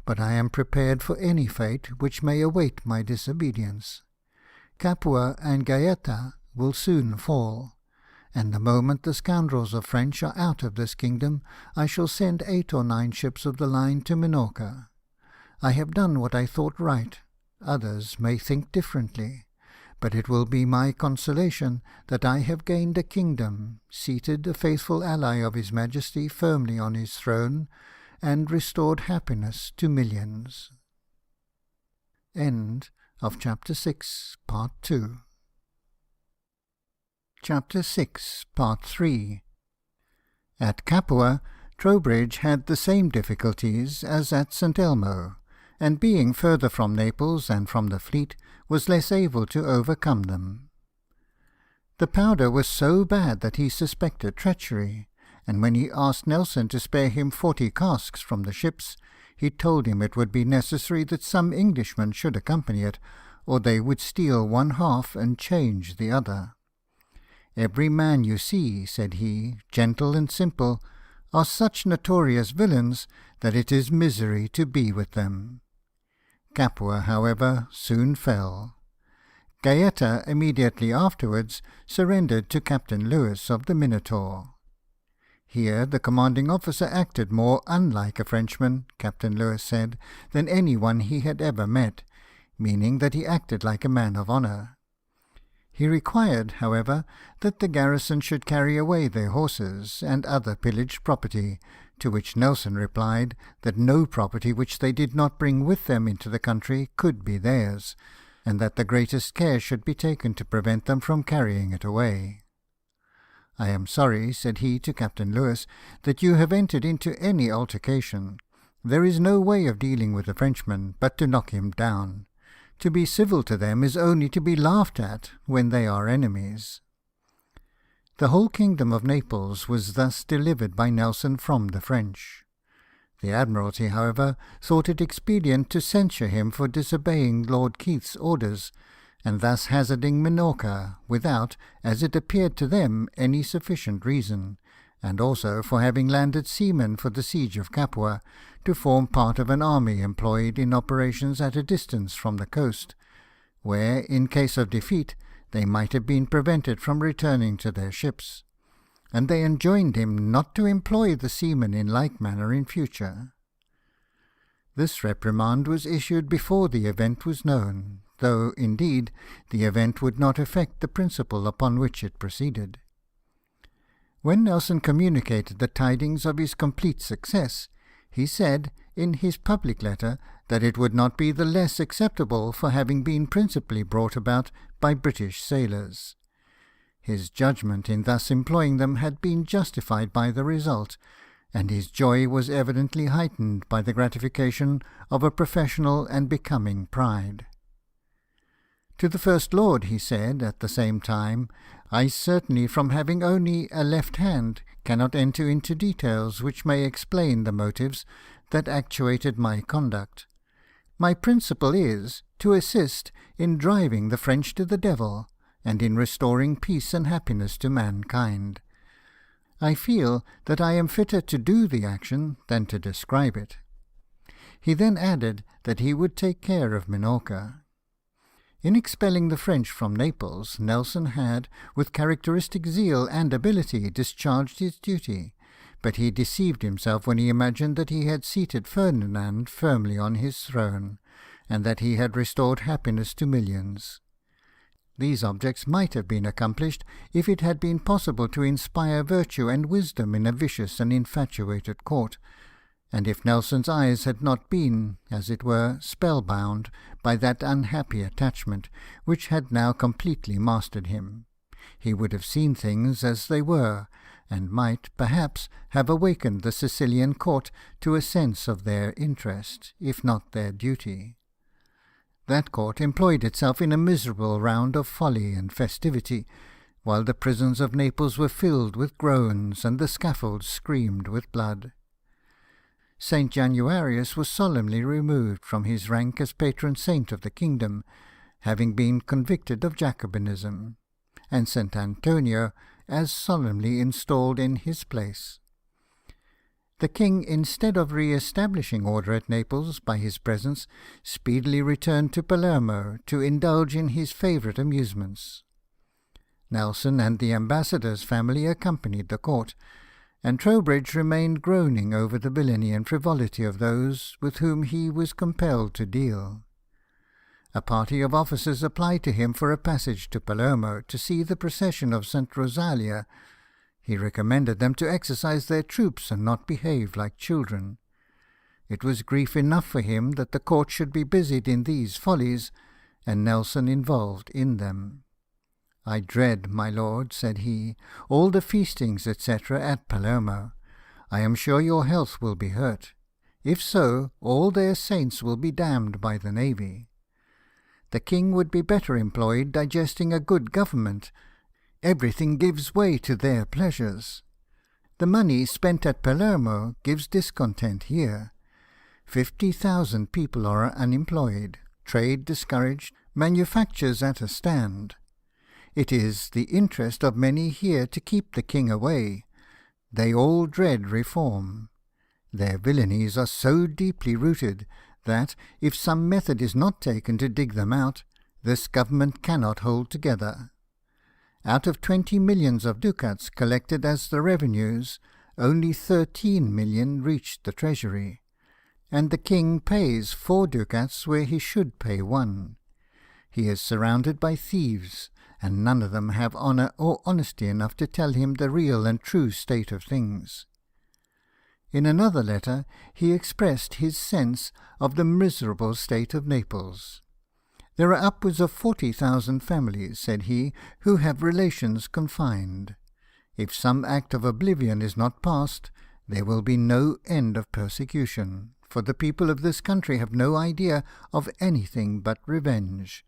but I am prepared for any fate which may await my disobedience. Capua and Gaeta will soon fall, and the moment the scoundrels of French are out of this kingdom, I shall send 8 or 9 ships of the line to Minorca. I have done what I thought right. Others may think differently, but it will be my consolation that I have gained a kingdom, seated a faithful ally of His Majesty firmly on his throne, and restored happiness to millions." End of Chapter 6, Part 2. Chapter 6, Part 3. At Capua, Trowbridge had the same difficulties as at St. Elmo, and being further from Naples and from the fleet, was less able to overcome them. The powder was so bad that he suspected treachery, and when he asked Nelson to spare him 40 casks from the ships, he told him it would be necessary that some Englishmen should accompany it, or they would steal one half and change the other. "Every man you see," said he, "gentle and simple, are such notorious villains that it is misery to be with them." Capua, however, soon fell. Gaeta immediately afterwards surrendered to Captain Lewis of the Minotaur. Here the commanding officer acted more unlike a Frenchman, Captain Lewis said, than any one he had ever met, meaning that he acted like a man of honour. He required, however, that the garrison should carry away their horses and other pillaged property, to which Nelson replied that no property which they did not bring with them into the country could be theirs, and that the greatest care should be taken to prevent them from carrying it away. "I am sorry," said he to Captain Lewis, "that you have entered into any altercation. There is no way of dealing with a Frenchman but to knock him down. To be civil to them is only to be laughed at when they are enemies." The whole kingdom of Naples was thus delivered by Nelson from the French. The Admiralty, however, thought it expedient to censure him for disobeying Lord Keith's orders, and thus hazarding Minorca, without, as it appeared to them, any sufficient reason, and also for having landed seamen for the siege of Capua, to form part of an army employed in operations at a distance from the coast, where, in case of defeat, they might have been prevented from returning to their ships, and they enjoined him not to employ the seamen in like manner in future. This reprimand was issued before the event was known, though, indeed, the event would not affect the principle upon which it proceeded. When Nelson communicated the tidings of his complete success, he said, in his public letter, that it would not be the less acceptable for having been principally brought about by British sailors. His judgment in thus employing them had been justified by the result, and his joy was evidently heightened by the gratification of a professional and becoming pride. To the First Lord he said, at the same time, "I certainly, from having only a left hand, cannot enter into details which may explain the motives that actuated my conduct. My principle is to assist in driving the French to the devil, and in restoring peace and happiness to mankind. I feel that I am fitter to do the action than to describe it." He then added that he would take care of Minorca. In expelling the French from Naples, Nelson had, with characteristic zeal and ability, discharged his duty, but he deceived himself when he imagined that he had seated Ferdinand firmly on his throne, and that he had restored happiness to millions. These objects might have been accomplished if it had been possible to inspire virtue and wisdom in a vicious and infatuated court, and if Nelson's eyes had not been, as it were, spellbound by that unhappy attachment which had now completely mastered him. He would have seen things as they were, and might, perhaps, have awakened the Sicilian court to a sense of their interest, if not their duty. That court employed itself in a miserable round of folly and festivity, while the prisons of Naples were filled with groans, and the scaffolds screamed with blood. St. Januarius was solemnly removed from his rank as patron saint of the kingdom, having been convicted of Jacobinism, and St. Antonio as solemnly installed in his place. The king, instead of re-establishing order at Naples by his presence, speedily returned to Palermo to indulge in his favourite amusements. Nelson and the ambassador's family accompanied the court, and Trowbridge remained groaning over the villainy and frivolity of those with whom he was compelled to deal. A party of officers applied to him for a passage to Palermo to see the procession of St. Rosalia. He recommended them to exercise their troops and not behave like children. It was grief enough for him that the court should be busied in these follies, and Nelson involved in them. "I dread, my lord," said he, "all the feastings, etc., at Palermo. I am sure your health will be hurt. If so, all their saints will be damned by the navy. The king would be better employed digesting a good government. Everything gives way to their pleasures. The money spent at Palermo gives discontent here. 50,000 people are unemployed, trade discouraged, manufactures at a stand. It is the interest of many here to keep the king away. They all dread reform. Their villainies are so deeply rooted that, if some method is not taken to dig them out, this government cannot hold together. Out of 20 millions of ducats collected as the revenues, only 13 million reached the treasury, and the king pays 4 ducats where he should pay 1. He is surrounded by thieves, and none of them have honour or honesty enough to tell him the real and true state of things. In another letter he expressed his sense of the miserable state of Naples. "There are upwards of 40,000 families," said he, "who have relations confined. If some act of oblivion is not passed, there will be no end of persecution, for the people of this country have no idea of anything but revenge,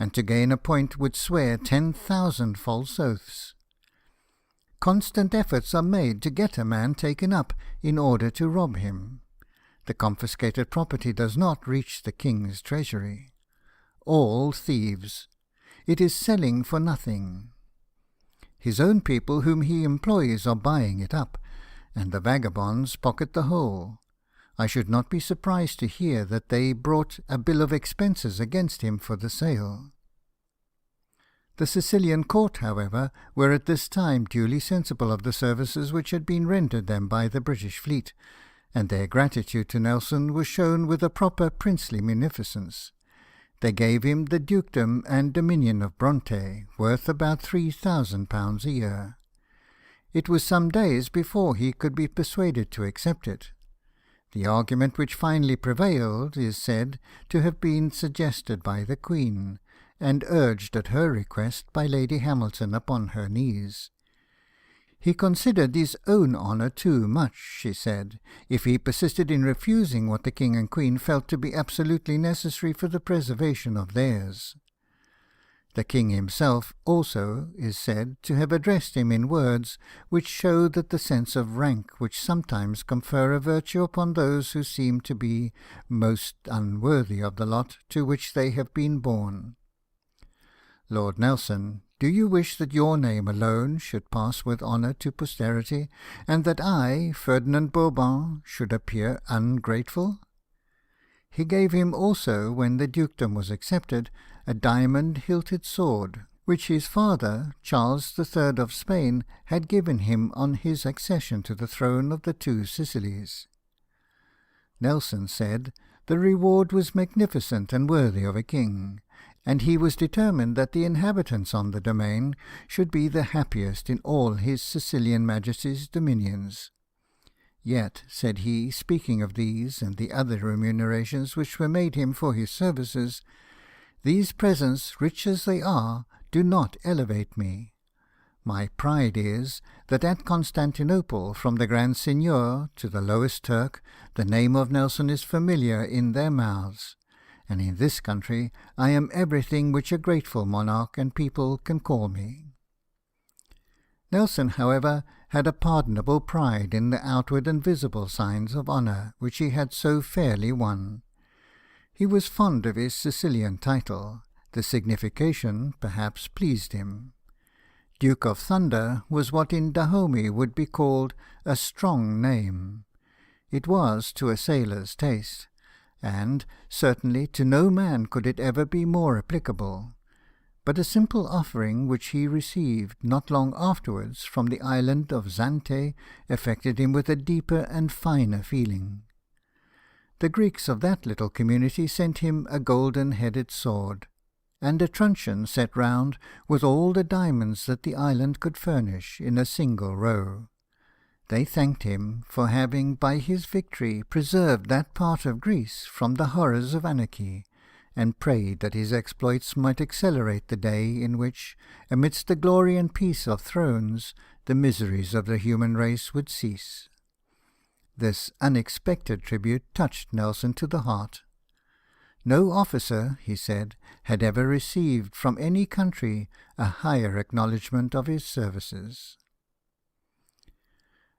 and to gain a point would swear 10,000 false oaths. Constant efforts are made to get a man taken up in order to rob him. The confiscated property does not reach the king's treasury. All thieves. It is selling for nothing. His own people whom he employs are buying it up, and the vagabonds pocket the whole. I should not be surprised to hear that they brought a bill of expenses against him for the sale." The Sicilian court, however, were at this time duly sensible of the services which had been rendered them by the British fleet, and their gratitude to Nelson was shown with a proper princely munificence. They gave him the dukedom and dominion of Bronte, worth about £3,000 a year. It was some days before he could be persuaded to accept it. The argument which finally prevailed is said to have been suggested by the Queen, and urged at her request by Lady Hamilton upon her knees. He considered his own honour too much, she said, if he persisted in refusing what the King and Queen felt to be absolutely necessary for the preservation of theirs. The King himself also is said to have addressed him in words which show that the sense of rank which sometimes confer a virtue upon those who seem to be most unworthy of the lot to which they have been born. "Lord Nelson, do you wish that your name alone should pass with honour to posterity, and that I, Ferdinand Bourbon, should appear ungrateful?" He gave him also, when the dukedom was accepted, a diamond-hilted sword, which his father, Charles III of Spain, had given him on his accession to the throne of the Two Sicilies. Nelson said the reward was magnificent and worthy of a king, and he was determined that the inhabitants on the domain should be the happiest in all his Sicilian Majesty's dominions. "Yet," said he, speaking of these and the other remunerations which were made him for his services, "these presents, rich as they are, do not elevate me. My pride is, that at Constantinople, from the Grand Signior to the lowest Turk, the name of Nelson is familiar in their mouths, and in this country I am everything which a grateful monarch and people can call me." Nelson, however, had a pardonable pride in the outward and visible signs of honour which he had so fairly won. He was fond of his Sicilian title. The signification, perhaps, pleased him. Duke of Thunder was what in Dahomey would be called a strong name. It was to a sailor's taste, and certainly to no man could it ever be more applicable. But a simple offering which he received not long afterwards from the island of Zante affected him with a deeper and finer feeling. The Greeks of that little community sent him a golden-headed sword, and a truncheon set round with all the diamonds that the island could furnish in a single row. They thanked him for having by his victory preserved that part of Greece from the horrors of anarchy, and prayed that his exploits might accelerate the day in which, amidst the glory and peace of thrones, the miseries of the human race would cease. This unexpected tribute touched Nelson to the heart. No officer, he said, had ever received from any country a higher acknowledgment of his services.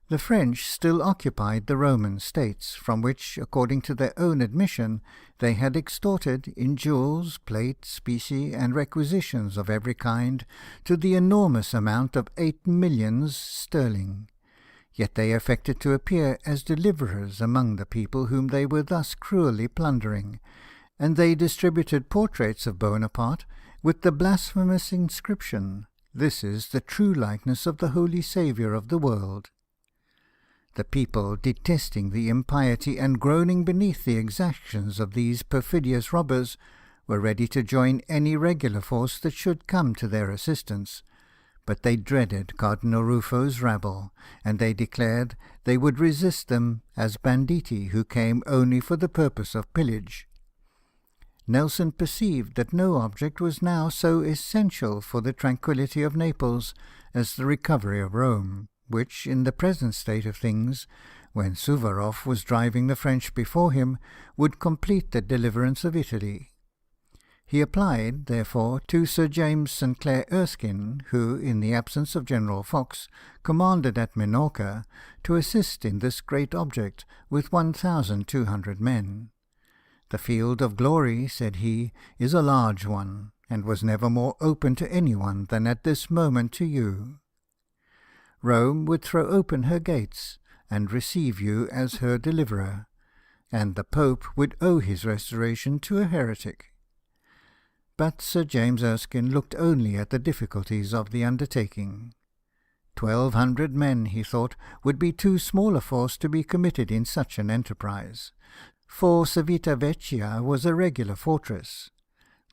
The French still occupied the Roman states, from which, according to their own admission, they had extorted, in jewels, plate, specie, and requisitions of every kind, to the enormous amount of 8 millions sterling. Yet they affected to appear as deliverers among the people whom they were thus cruelly plundering, and they distributed portraits of Bonaparte with the blasphemous inscription, "This is the true likeness of the Holy Saviour of the world." The people, detesting the impiety and groaning beneath the exactions of these perfidious robbers, were ready to join any regular force that should come to their assistance, but they dreaded Cardinal Ruffo's rabble, and they declared they would resist them as banditti who came only for the purpose of pillage. Nelson perceived that no object was now so essential for the tranquillity of Naples as the recovery of Rome, which, in the present state of things, when Suvaroff was driving the French before him, would complete the deliverance of Italy. He applied, therefore, to Sir James St. Clair Erskine, who, in the absence of General Fox, commanded at Minorca, to assist in this great object with 1,200 men. "The field of glory," said he, "is a large one, and was never more open to any one than at this moment to you. Rome would throw open her gates, and receive you as her deliverer, and the Pope would owe his restoration to a heretic." But Sir James Erskine looked only at the difficulties of the undertaking. 1,200 men, he thought, would be too small a force to be committed in such an enterprise, for Civita Vecchia was a regular fortress.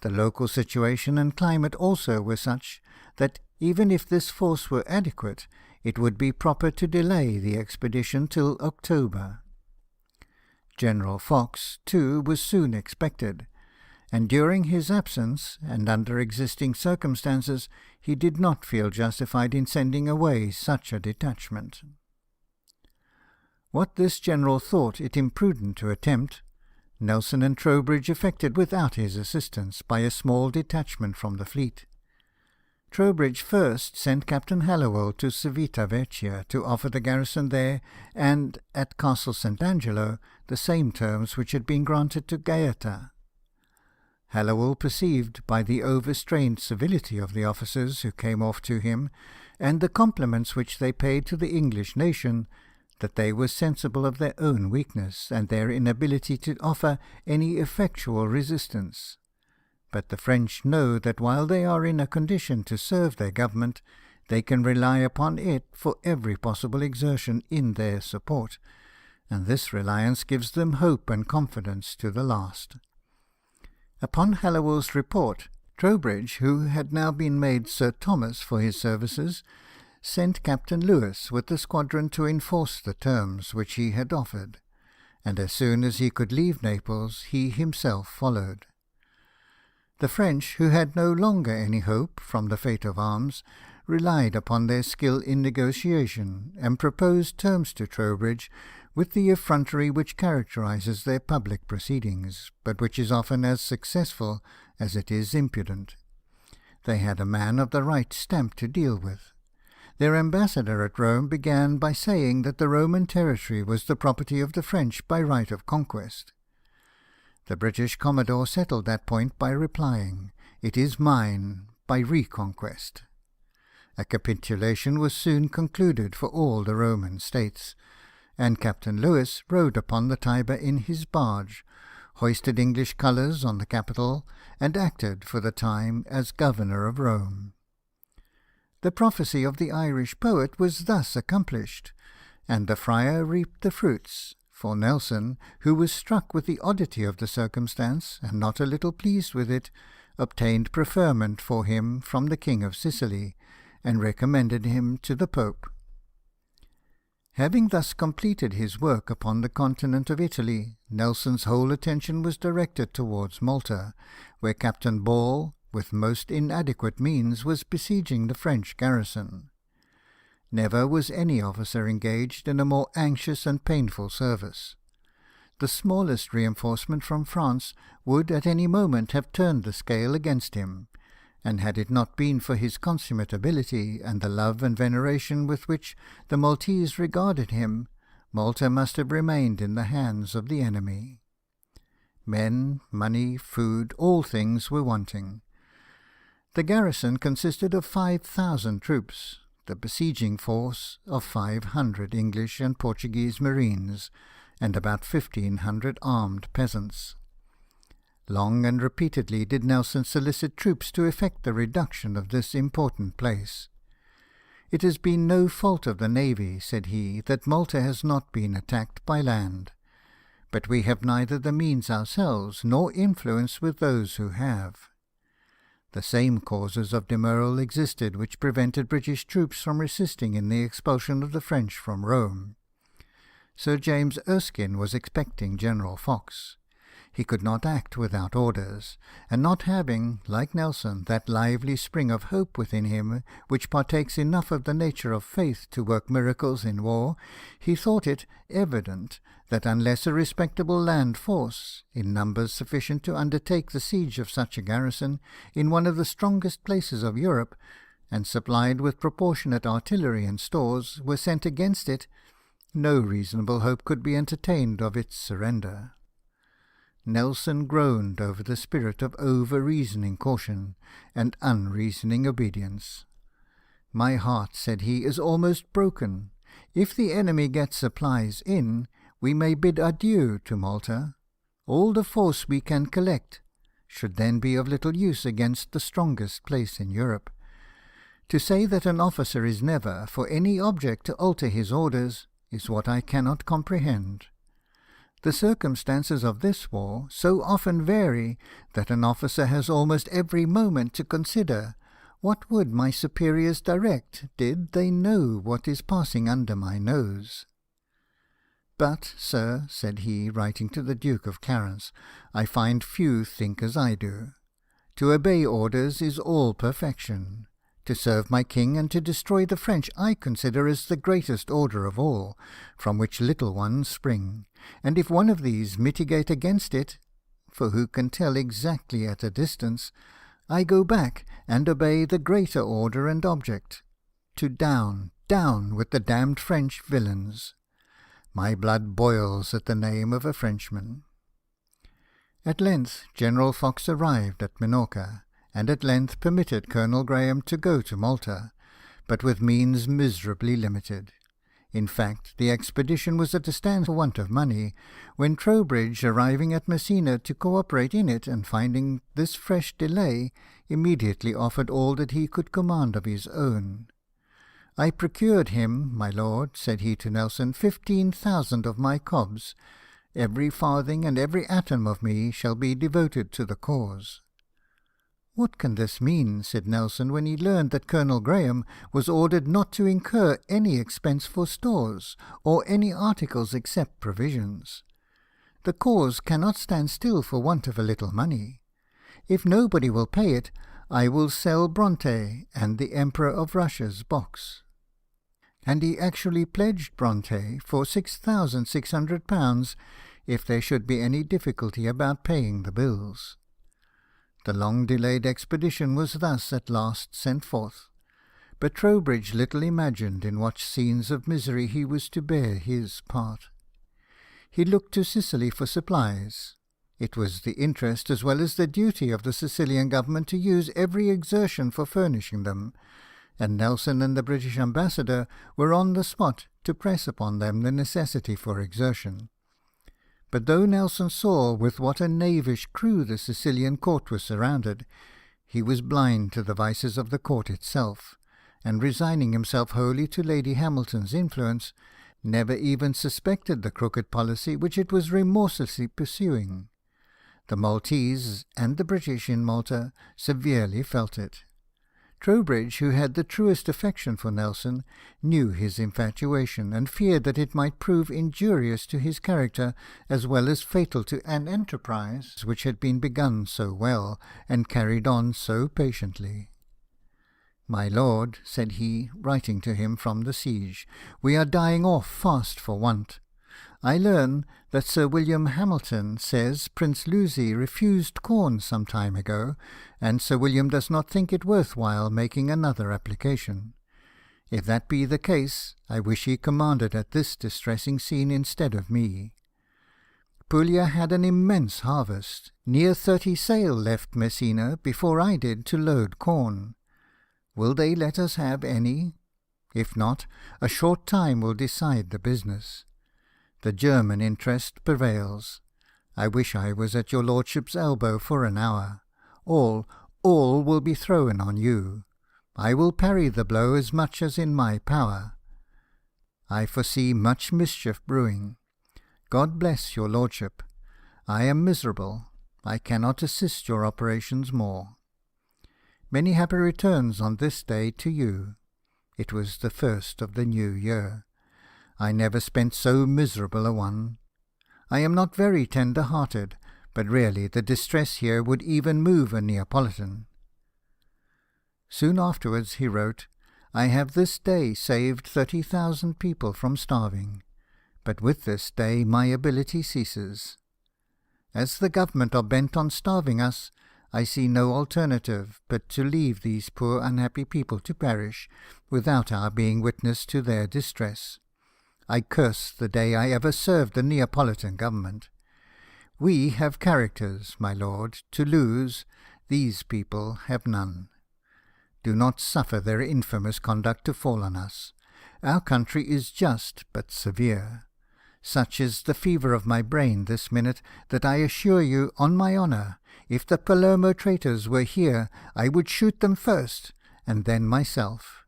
The local situation and climate also were such that, even if this force were adequate, it would be proper to delay the expedition till October. General Fox, too, was soon expected, and during his absence, and under existing circumstances, he did not feel justified in sending away such a detachment. What this general thought it imprudent to attempt, Nelson and Trowbridge effected without his assistance by a small detachment from the fleet. Trowbridge first sent Captain Hallowell to Civita Vecchia to offer the garrison there and at Castle St. Angelo the same terms which had been granted to Gaeta. Hallowell perceived by the overstrained civility of the officers who came off to him, and the compliments which they paid to the English nation, that they were sensible of their own weakness, and their inability to offer any effectual resistance. But the French know that while they are in a condition to serve their government, they can rely upon it for every possible exertion in their support, and this reliance gives them hope and confidence to the last. Upon Hallowell's report, Trowbridge, who had now been made Sir Thomas for his services, sent Captain Lewis with the squadron to enforce the terms which he had offered, and as soon as he could leave Naples, he himself followed. The French, who had no longer any hope from the fate of arms, relied upon their skill in negotiation, and proposed terms to Trowbridge with the effrontery which characterises their public proceedings, but which is often as successful as it is impudent. They had a man of the right stamp to deal with. Their ambassador at Rome began by saying that the Roman territory was the property of the French by right of conquest. The British Commodore settled that point by replying, "It is mine by reconquest." A capitulation was soon concluded for all the Roman states, and Captain Lewis rode upon the Tiber in his barge, hoisted English colours on the capital, and acted for the time as governor of Rome. The prophecy of the Irish poet was thus accomplished, and the friar reaped the fruits, for Nelson, who was struck with the oddity of the circumstance, and not a little pleased with it, obtained preferment for him from the King of Sicily, and recommended him to the Pope. Having thus completed his work upon the continent of Italy, Nelson's whole attention was directed towards Malta, where Captain Ball, with most inadequate means, was besieging the French garrison. Never was any officer engaged in a more anxious and painful service. The smallest reinforcement from France would at any moment have turned the scale against him, and had it not been for his consummate ability, and the love and veneration with which the Maltese regarded him, Malta must have remained in the hands of the enemy. Men, money, food, all things were wanting. The garrison consisted of 5,000 troops, the besieging force of 500 English and Portuguese marines, and about 1,500 armed peasants. Long and repeatedly did Nelson solicit troops to effect the reduction of this important place. It has been no fault of the navy," said he, "that Malta has not been attacked by land. But we have neither the means ourselves nor influence with those who have." The same causes of demurral existed which prevented British troops from resisting in the expulsion of the French from Rome. Sir James Erskine was expecting General Fox. He could not act without orders, and not having, like Nelson, that lively spring of hope within him which partakes enough of the nature of faith to work miracles in war, he thought it evident that unless a respectable land force, in numbers sufficient to undertake the siege of such a garrison in one of the strongest places of Europe, and supplied with proportionate artillery and stores, were sent against it, no reasonable hope could be entertained of its surrender. Nelson groaned over the spirit of over-reasoning caution and unreasoning obedience. "My heart," said he, "is almost broken. If the enemy gets supplies in, we may bid adieu to Malta. All the force we can collect should then be of little use against the strongest place in Europe. To say that an officer is never, for any object, to alter his orders, is what I cannot comprehend. The circumstances of this war so often vary that an officer has almost every moment to consider, what would my superiors direct did they know what is passing under my nose? But, sir," said he, writing to the Duke of Clarence, "I find few think as I do. To obey orders is all perfection. To serve my king and to destroy the French I consider as the greatest order of all, from which little ones spring, and if one of these militate against it, for who can tell exactly at a distance, I go back and obey the greater order and object, to down with the damned French villains. My blood boils at the name of a Frenchman." At length General Fox arrived at Minorca, and at length permitted Colonel Graham to go to Malta, but with means miserably limited. In fact, the expedition was at a stand for want of money, when Trowbridge, arriving at Messina to co-operate in it, and finding this fresh delay, immediately offered all that he could command of his own. "I procured him, my lord," said he to Nelson, 15,000 of my cobs. Every farthing and every atom of me shall be devoted to the cause." "What can this mean?" said Nelson, when he learned that Colonel Graham was ordered not to incur any expense for stores, or any articles except provisions. "The cause cannot stand still for want of a little money. If nobody will pay it, I will sell Bronte and the Emperor of Russia's box." And he actually pledged Bronte for £6,600 if there should be any difficulty about paying the bills. The long-delayed expedition was thus at last sent forth, but Trowbridge little imagined in what scenes of misery he was to bear his part. He looked to Sicily for supplies. It was the interest as well as the duty of the Sicilian government to use every exertion for furnishing them, and Nelson and the British ambassador were on the spot to press upon them the necessity for exertion. But though Nelson saw with what a knavish crew the Sicilian court was surrounded, he was blind to the vices of the court itself, and resigning himself wholly to Lady Hamilton's influence, never even suspected the crooked policy which it was remorselessly pursuing. The Maltese and the British in Malta severely felt it. Trowbridge, who had the truest affection for Nelson, knew his infatuation, and feared that it might prove injurious to his character, as well as fatal to an enterprise which had been begun so well, and carried on so patiently. "My lord," said he, writing to him from the siege, "we are dying off fast for want. I learn that Sir William Hamilton says Prince Lucy refused corn some time ago, and Sir William does not think it worth while making another application. If that be the case, I wish he commanded at this distressing scene instead of me. Puglia had an immense harvest. Near 30 sail left Messina before I did to load corn. Will they let us have any? If not, a short time will decide the business. The German interest prevails. I wish I was at your lordship's elbow for an hour. All will be thrown on you. I will parry the blow as much as in my power. I foresee much mischief brewing. God bless your lordship. I am miserable. I cannot assist your operations more. Many happy returns on this day to you. It was the first of the new year. I never spent so miserable a one. I am not very tender-hearted, but really the distress here would even move a Neapolitan." Soon afterwards he wrote, "I have this day saved 30,000 people from starving, but with this day my ability ceases. As the government are bent on starving us, I see no alternative but to leave these poor unhappy people to perish, without our being witness to their distress. I curse the day I ever served the Neapolitan government. We have characters, my lord, to lose. These people have none. Do not suffer their infamous conduct to fall on us. Our country is just but severe. Such is the fever of my brain this minute, that I assure you, on my honour, if the Palermo traitors were here, I would shoot them first, and then myself.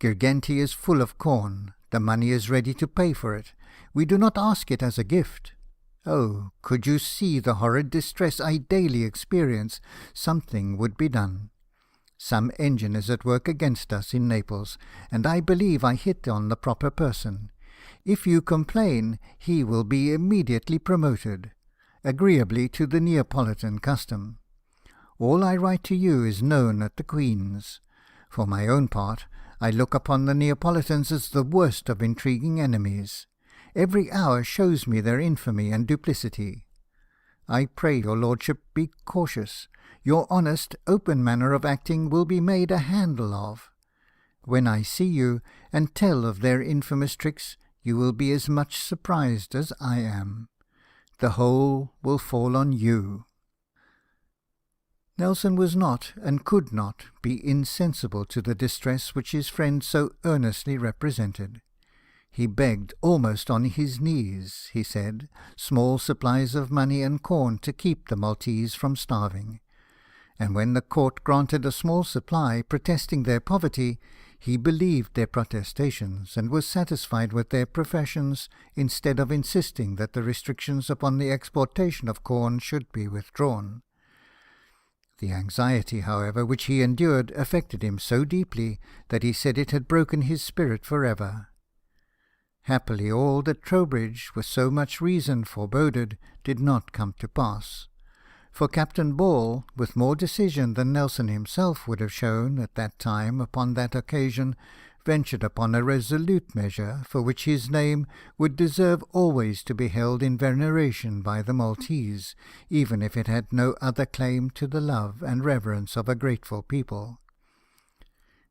Girgenti is full of corn. The money is ready to pay for it. We do not ask it as a gift. Oh, could you see the horrid distress I daily experience, something would be done. Some engine is at work against us in Naples, and I believe I hit on the proper person. If you complain, he will be immediately promoted, agreeably to the Neapolitan custom. All I write to you is known at the Queen's. For my own part, I look upon the Neapolitans as the worst of intriguing enemies. Every hour shows me their infamy and duplicity. I pray your lordship be cautious. Your honest, open manner of acting will be made a handle of. When I see you, and tell of their infamous tricks, you will be as much surprised as I am. The whole will fall on you." Nelson was not, and could not, be insensible to the distress which his friend so earnestly represented. He begged almost on his knees, he said, small supplies of money and corn to keep the Maltese from starving. And when the court granted a small supply, protesting their poverty, he believed their protestations, and was satisfied with their professions, instead of insisting that the restrictions upon the exportation of corn should be withdrawn. The anxiety, however, which he endured affected him so deeply that he said it had broken his spirit for ever. Happily all that Trowbridge, with so much reason, foreboded, did not come to pass. For Captain Ball, with more decision than Nelson himself would have shown at that time upon that occasion, ventured upon a resolute measure for which his name would deserve always to be held in veneration by the Maltese, even if it had no other claim to the love and reverence of a grateful people.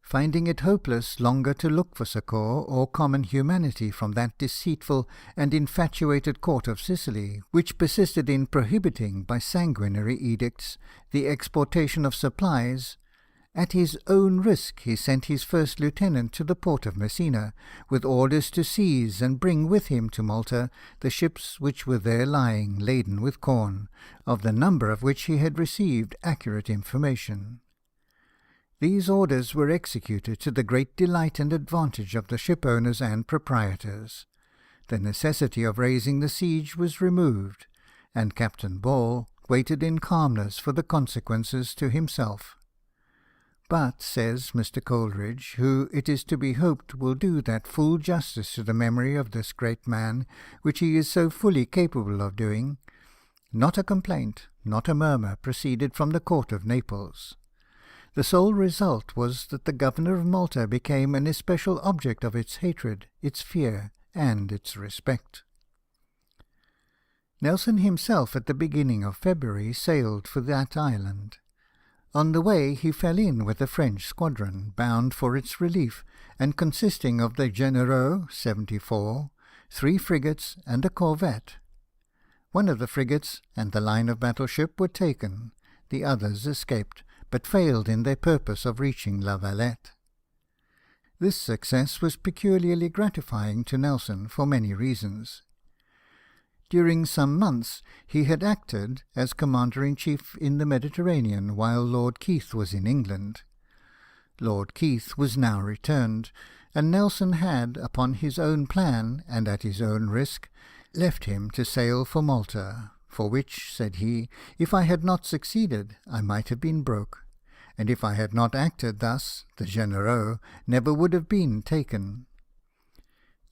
Finding it hopeless longer to look for succour or common humanity from that deceitful and infatuated court of Sicily, which persisted in prohibiting, by sanguinary edicts, the exportation of supplies, at his own risk he sent his first lieutenant to the port of Messina, with orders to seize and bring with him to Malta the ships which were there lying laden with corn, of the number of which he had received accurate information. These orders were executed to the great delight and advantage of the shipowners and proprietors. The necessity of raising the siege was removed, and Captain Ball waited in calmness for the consequences to himself. But, says Mr. Coleridge, who it is to be hoped will do that full justice to the memory of this great man which he is so fully capable of doing, not a complaint, not a murmur proceeded from the court of Naples. The sole result was that the governor of Malta became an especial object of its hatred, its fear, and its respect. Nelson himself, at the beginning of February, sailed for that island. On the way he fell in with a French squadron, bound for its relief, and consisting of the Genereux, 74, 3 frigates, and a corvette. One of the frigates and the line of battle ship were taken, the others escaped, but failed in their purpose of reaching La Valette. This success was peculiarly gratifying to Nelson for many reasons. During some months he had acted as Commander-in-Chief in the Mediterranean while Lord Keith was in England. Lord Keith was now returned, and Nelson had, upon his own plan, and at his own risk, left him to sail for Malta, for which, said he, if I had not succeeded, I might have been broke, and if I had not acted thus, the Genereux never would have been taken.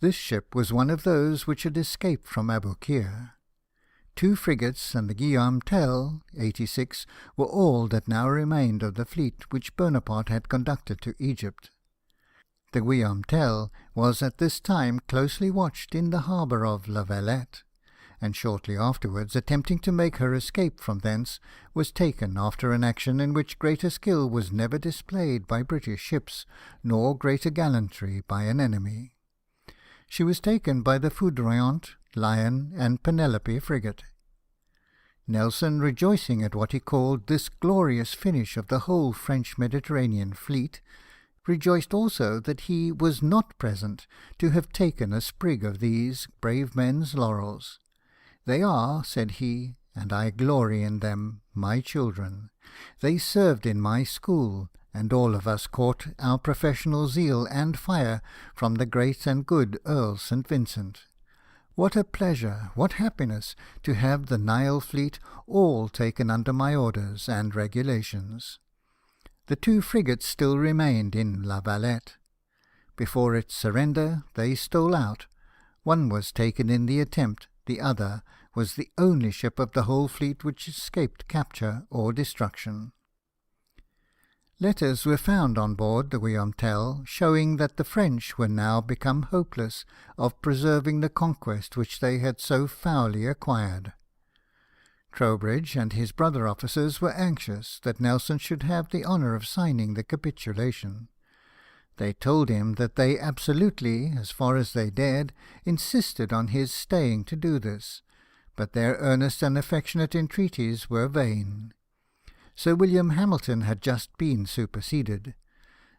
This ship was one of those which had escaped from Aboukir. 2 frigates and the Guillaume Tell, 86, were all that now remained of the fleet which Bonaparte had conducted to Egypt. The Guillaume Tell was at this time closely watched in the harbour of La Valette, and shortly afterwards, attempting to make her escape from thence, was taken after an action in which greater skill was never displayed by British ships, nor greater gallantry by an enemy. She was taken by the Foudroyant, Lion, and Penelope frigate. Nelson, rejoicing at what he called this glorious finish of the whole French Mediterranean fleet, rejoiced also that he was not present to have taken a sprig of these brave men's laurels. They are, said he, and I glory in them, my children. They served in my school, and all of us caught our professional zeal and fire from the great and good Earl St. Vincent. What a pleasure, what happiness, to have the Nile fleet all taken under my orders and regulations. The 2 frigates still remained in La Valette. Before its surrender, they stole out. One was taken in the attempt, the other was the only ship of the whole fleet which escaped capture or destruction. Letters were found on board the Guillaume Tell, showing that the French were now become hopeless of preserving the conquest which they had so foully acquired. Trowbridge and his brother officers were anxious that Nelson should have the honour of signing the capitulation. They told him that they absolutely, as far as they dared, insisted on his staying to do this, but their earnest and affectionate entreaties were vain. Sir William Hamilton had just been superseded.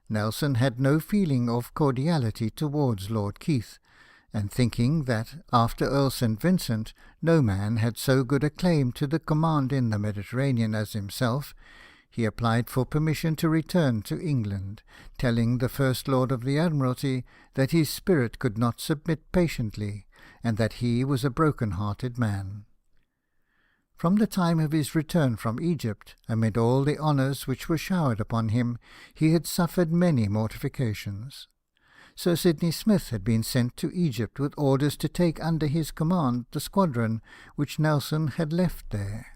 Nelson had no feeling of cordiality towards Lord Keith, and thinking that, after Earl St. Vincent, no man had so good a claim to the command in the Mediterranean as himself, he applied for permission to return to England, telling the First Lord of the Admiralty that his spirit could not submit patiently, and that he was a broken-hearted man. From the time of his return from Egypt, amid all the honours which were showered upon him, he had suffered many mortifications. Sir Sidney Smith had been sent to Egypt with orders to take under his command the squadron which Nelson had left there.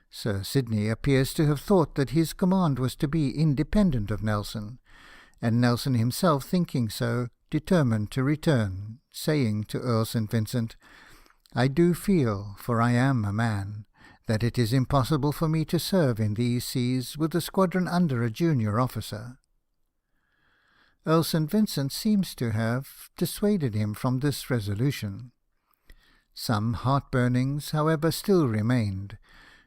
Sir Sidney appears to have thought that his command was to be independent of Nelson, and Nelson himself, thinking so, determined to return, saying to Earl St. Vincent, "I do feel, for I am a man, that it is impossible for me to serve in these seas with a squadron under a junior officer." Earl St. Vincent seems to have dissuaded him from this resolution. Some heart-burnings, however, still remained,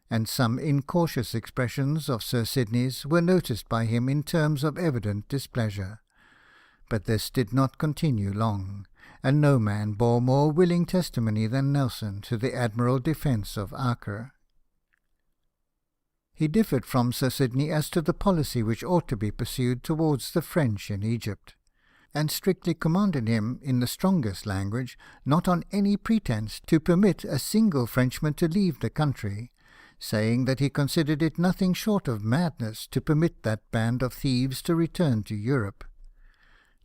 and some incautious expressions of Sir Sidney's were noticed by him in terms of evident displeasure. But this did not continue long, and no man bore more willing testimony than Nelson to the admirable defence of Acre. He differed from Sir Sidney as to the policy which ought to be pursued towards the French in Egypt, and strictly commanded him, in the strongest language, not on any pretence to permit a single Frenchman to leave the country, saying that he considered it nothing short of madness to permit that band of thieves to return to Europe.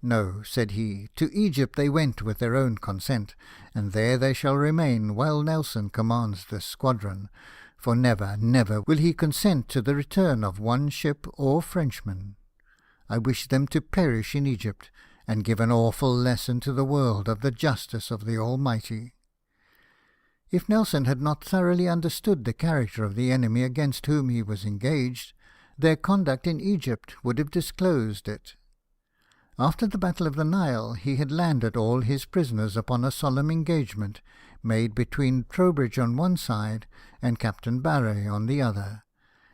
"No," said he, "to Egypt they went with their own consent, and there they shall remain while Nelson commands this squadron, for never, never will he consent to the return of one ship or Frenchman. I wish them to perish in Egypt, and give an awful lesson to the world of the justice of the Almighty." If Nelson had not thoroughly understood the character of the enemy against whom he was engaged, their conduct in Egypt would have disclosed it. After the Battle of the Nile, he had landed all his prisoners upon a solemn engagement made between Trowbridge on one side and Captain Barre on the other,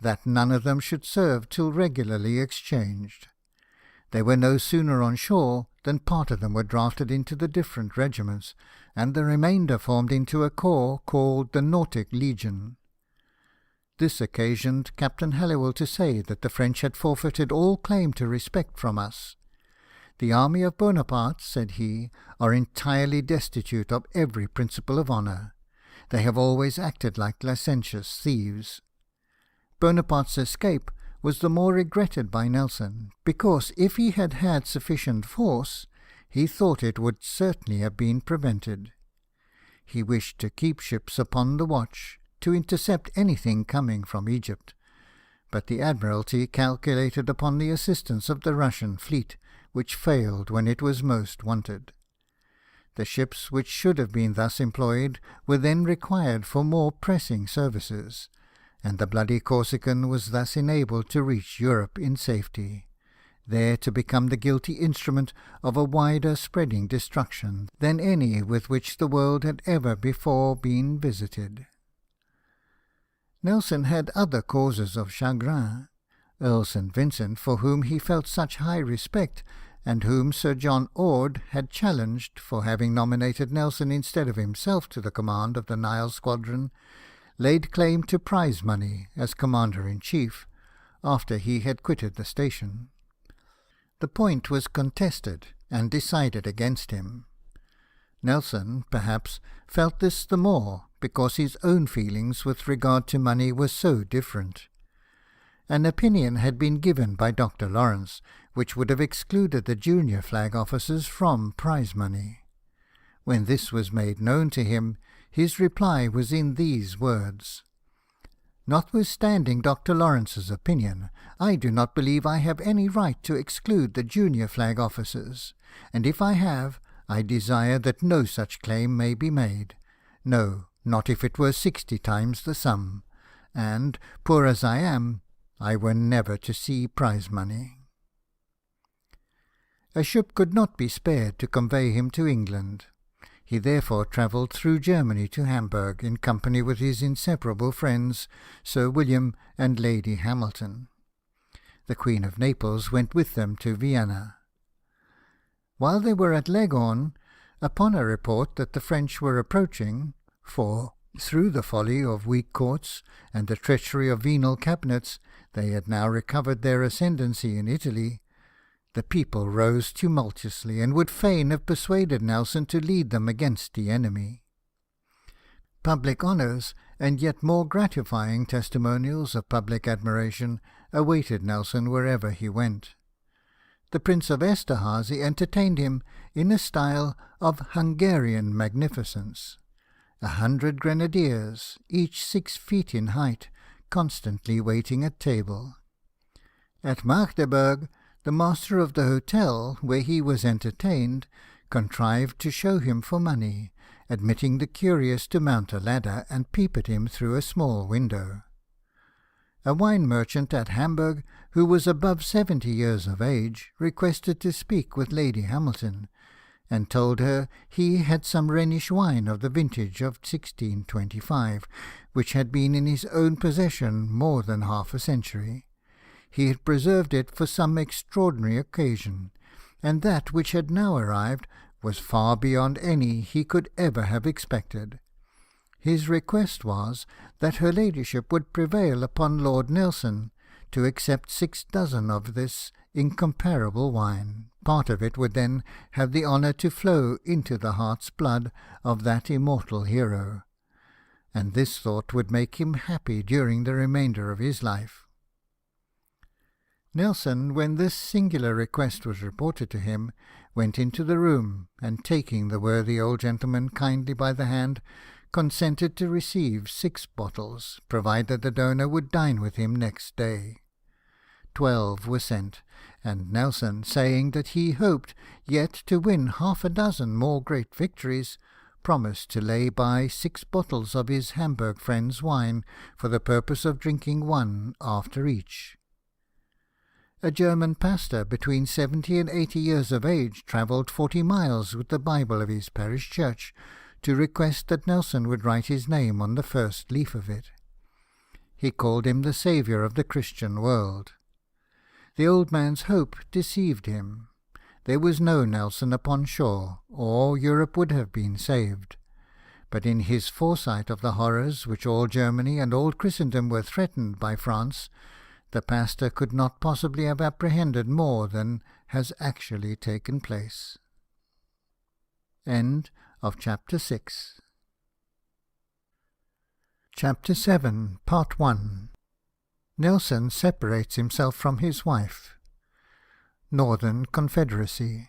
that none of them should serve till regularly exchanged. They were no sooner on shore than part of them were drafted into the different regiments, and the remainder formed into a corps called the Nautic Legion. This occasioned Captain Halliwell to say that the French had forfeited all claim to respect from us. "The army of Bonaparte," said he, "are entirely destitute of every principle of honour. They have always acted like licentious thieves." Bonaparte's escape was the more regretted by Nelson, because if he had had sufficient force, he thought it would certainly have been prevented. He wished to keep ships upon the watch, to intercept anything coming from Egypt, but the Admiralty calculated upon the assistance of the Russian fleet, which failed when it was most wanted. The ships which should have been thus employed were then required for more pressing services, and the bloody Corsican was thus enabled to reach Europe in safety, there to become the guilty instrument of a wider spreading destruction than any with which the world had ever before been visited. Nelson had other causes of chagrin. Earl St. Vincent, for whom he felt such high respect, and whom Sir John Orde had challenged for having nominated Nelson instead of himself to the command of the Nile squadron, laid claim to prize money as Commander-in-Chief, after he had quitted the station. The point was contested and decided against him. Nelson, perhaps, felt this the more because his own feelings with regard to money were so different. An opinion had been given by Dr. Lawrence which would have excluded the junior flag officers from prize money. When this was made known to him, his reply was in these words: "Notwithstanding Dr. Lawrence's opinion, I do not believe I have any right to exclude the junior flag officers, and if I have, I desire that no such claim may be made, no, not if it were 60 times the sum, and, poor as I am, I were never to see prize money." A ship could not be spared to convey him to England. He therefore travelled through Germany to Hamburg, in company with his inseparable friends, Sir William and Lady Hamilton. The Queen of Naples went with them to Vienna. While they were at Leghorn, upon a report that the French were approaching, for, through the folly of weak courts and the treachery of venal cabinets, they had now recovered their ascendancy in Italy, the people rose tumultuously, and would fain have persuaded Nelson to lead them against the enemy. Public honours, and yet more gratifying testimonials of public admiration, awaited Nelson wherever he went. The Prince of Esterhazy entertained him in a style of Hungarian magnificence. 100 grenadiers, each 6 feet in height, constantly waiting at table. At Magdeburg, the master of the hotel where he was entertained contrived to show him for money, admitting the curious to mount a ladder and peep at him through a small window. A wine merchant at Hamburg, who was above 70 years of age, requested to speak with Lady Hamilton, and told her he had some Rhenish wine of the vintage of 1625, which had been in his own possession more than half a century. He had preserved it for some extraordinary occasion, and that which had now arrived was far beyond any he could ever have expected. His request was that her ladyship would prevail upon Lord Nelson to accept 6 dozen of this incomparable wine. Part of it would then have the honour to flow into the heart's blood of that immortal hero, and this thought would make him happy during the remainder of his life. Nelson, when this singular request was reported to him, went into the room, and taking the worthy old gentleman kindly by the hand, consented to receive 6 bottles, provided the donor would dine with him next day. 12 were sent, and Nelson, saying that he hoped yet to win 6 more great victories, promised to lay by 6 bottles of his Hamburg friend's wine, for the purpose of drinking one after each. A German pastor between 70 and 80 years of age travelled 40 miles with the Bible of his parish church to request that Nelson would write his name on the first leaf of it. He called him the saviour of the Christian world. The old man's hope deceived him. There was no Nelson upon shore, or Europe would have been saved. But in his foresight of the horrors which all Germany and all Christendom were threatened by France, the pastor could not possibly have apprehended more than has actually taken place. End of Chapter 6. Chapter 7, Part 1. Nelson separates himself from his wife. Northern Confederacy.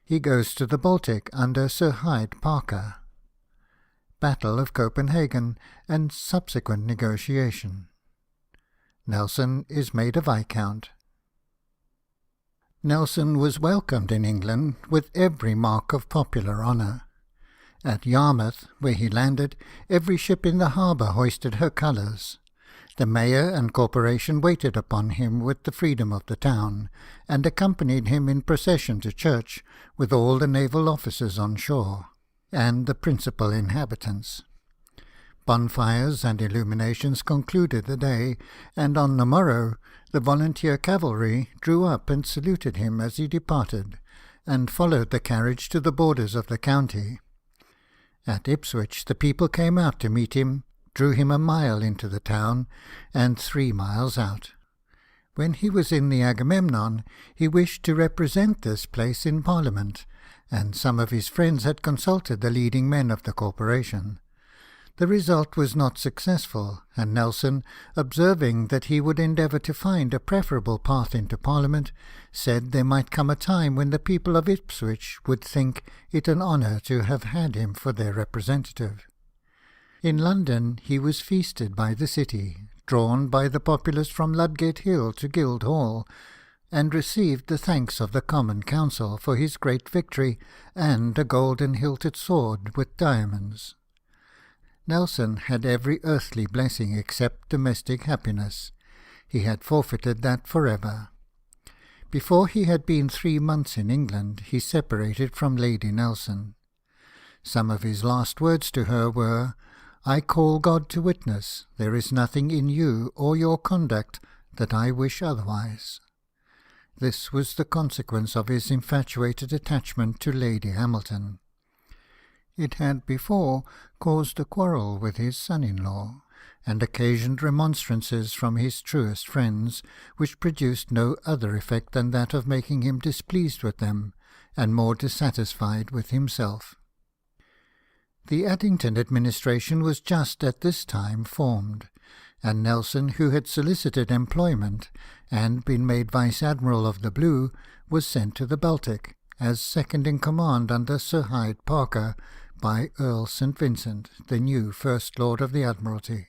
He goes to the Baltic under Sir Hyde Parker. Battle of Copenhagen and subsequent negotiation. Nelson is made a Viscount. Nelson was welcomed in England with every mark of popular honour. At Yarmouth, where he landed, every ship in the harbour hoisted her colours. The mayor and corporation waited upon him with the freedom of the town, and accompanied him in procession to church, with all the naval officers on shore, and the principal inhabitants. Bonfires and illuminations concluded the day, and on the morrow the volunteer cavalry drew up and saluted him as he departed, and followed the carriage to the borders of the county. At Ipswich the people came out to meet him, drew him a mile into the town, and 3 miles out. When he was in the Agamemnon, he wished to represent this place in Parliament, and some of his friends had consulted the leading men of the corporation. The result was not successful, and Nelson, observing that he would endeavour to find a preferable path into Parliament, said there might come a time when the people of Ipswich would think it an honour to have had him for their representative. In London he was feasted by the city, drawn by the populace from Ludgate Hill to Guildhall, and received the thanks of the Common Council for his great victory, and a golden-hilted sword with diamonds. Nelson had every earthly blessing except domestic happiness. He had forfeited that forever. Before he had been 3 months in England, he separated from Lady Nelson. Some of his last words to her were, "I call God to witness, there is nothing in you or your conduct that I wish otherwise." This was the consequence of his infatuated attachment to Lady Hamilton. It had before caused a quarrel with his son-in-law, and occasioned remonstrances from his truest friends, which produced no other effect than that of making him displeased with them, and more dissatisfied with himself. The Addington administration was just at this time formed, and Nelson, who had solicited employment, and been made Vice-Admiral of the Blue, was sent to the Baltic, as second in command under Sir Hyde Parker, by Earl St. Vincent, the new First Lord of the Admiralty.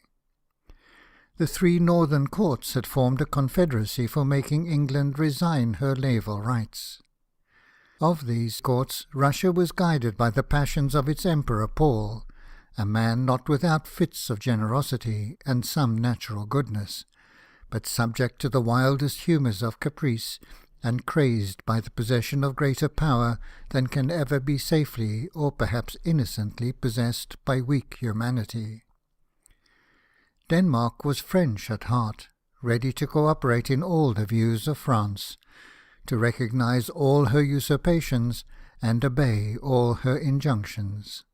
The 3 northern courts had formed a confederacy for making England resign her naval rights. Of these courts, Russia was guided by the passions of its Emperor Paul, a man not without fits of generosity and some natural goodness, but subject to the wildest humours of caprice, and crazed by the possession of greater power than can ever be safely or perhaps innocently possessed by weak humanity. Denmark was French at heart, ready to cooperate in all the views of France, to recognise all her usurpations and obey all her injunctions.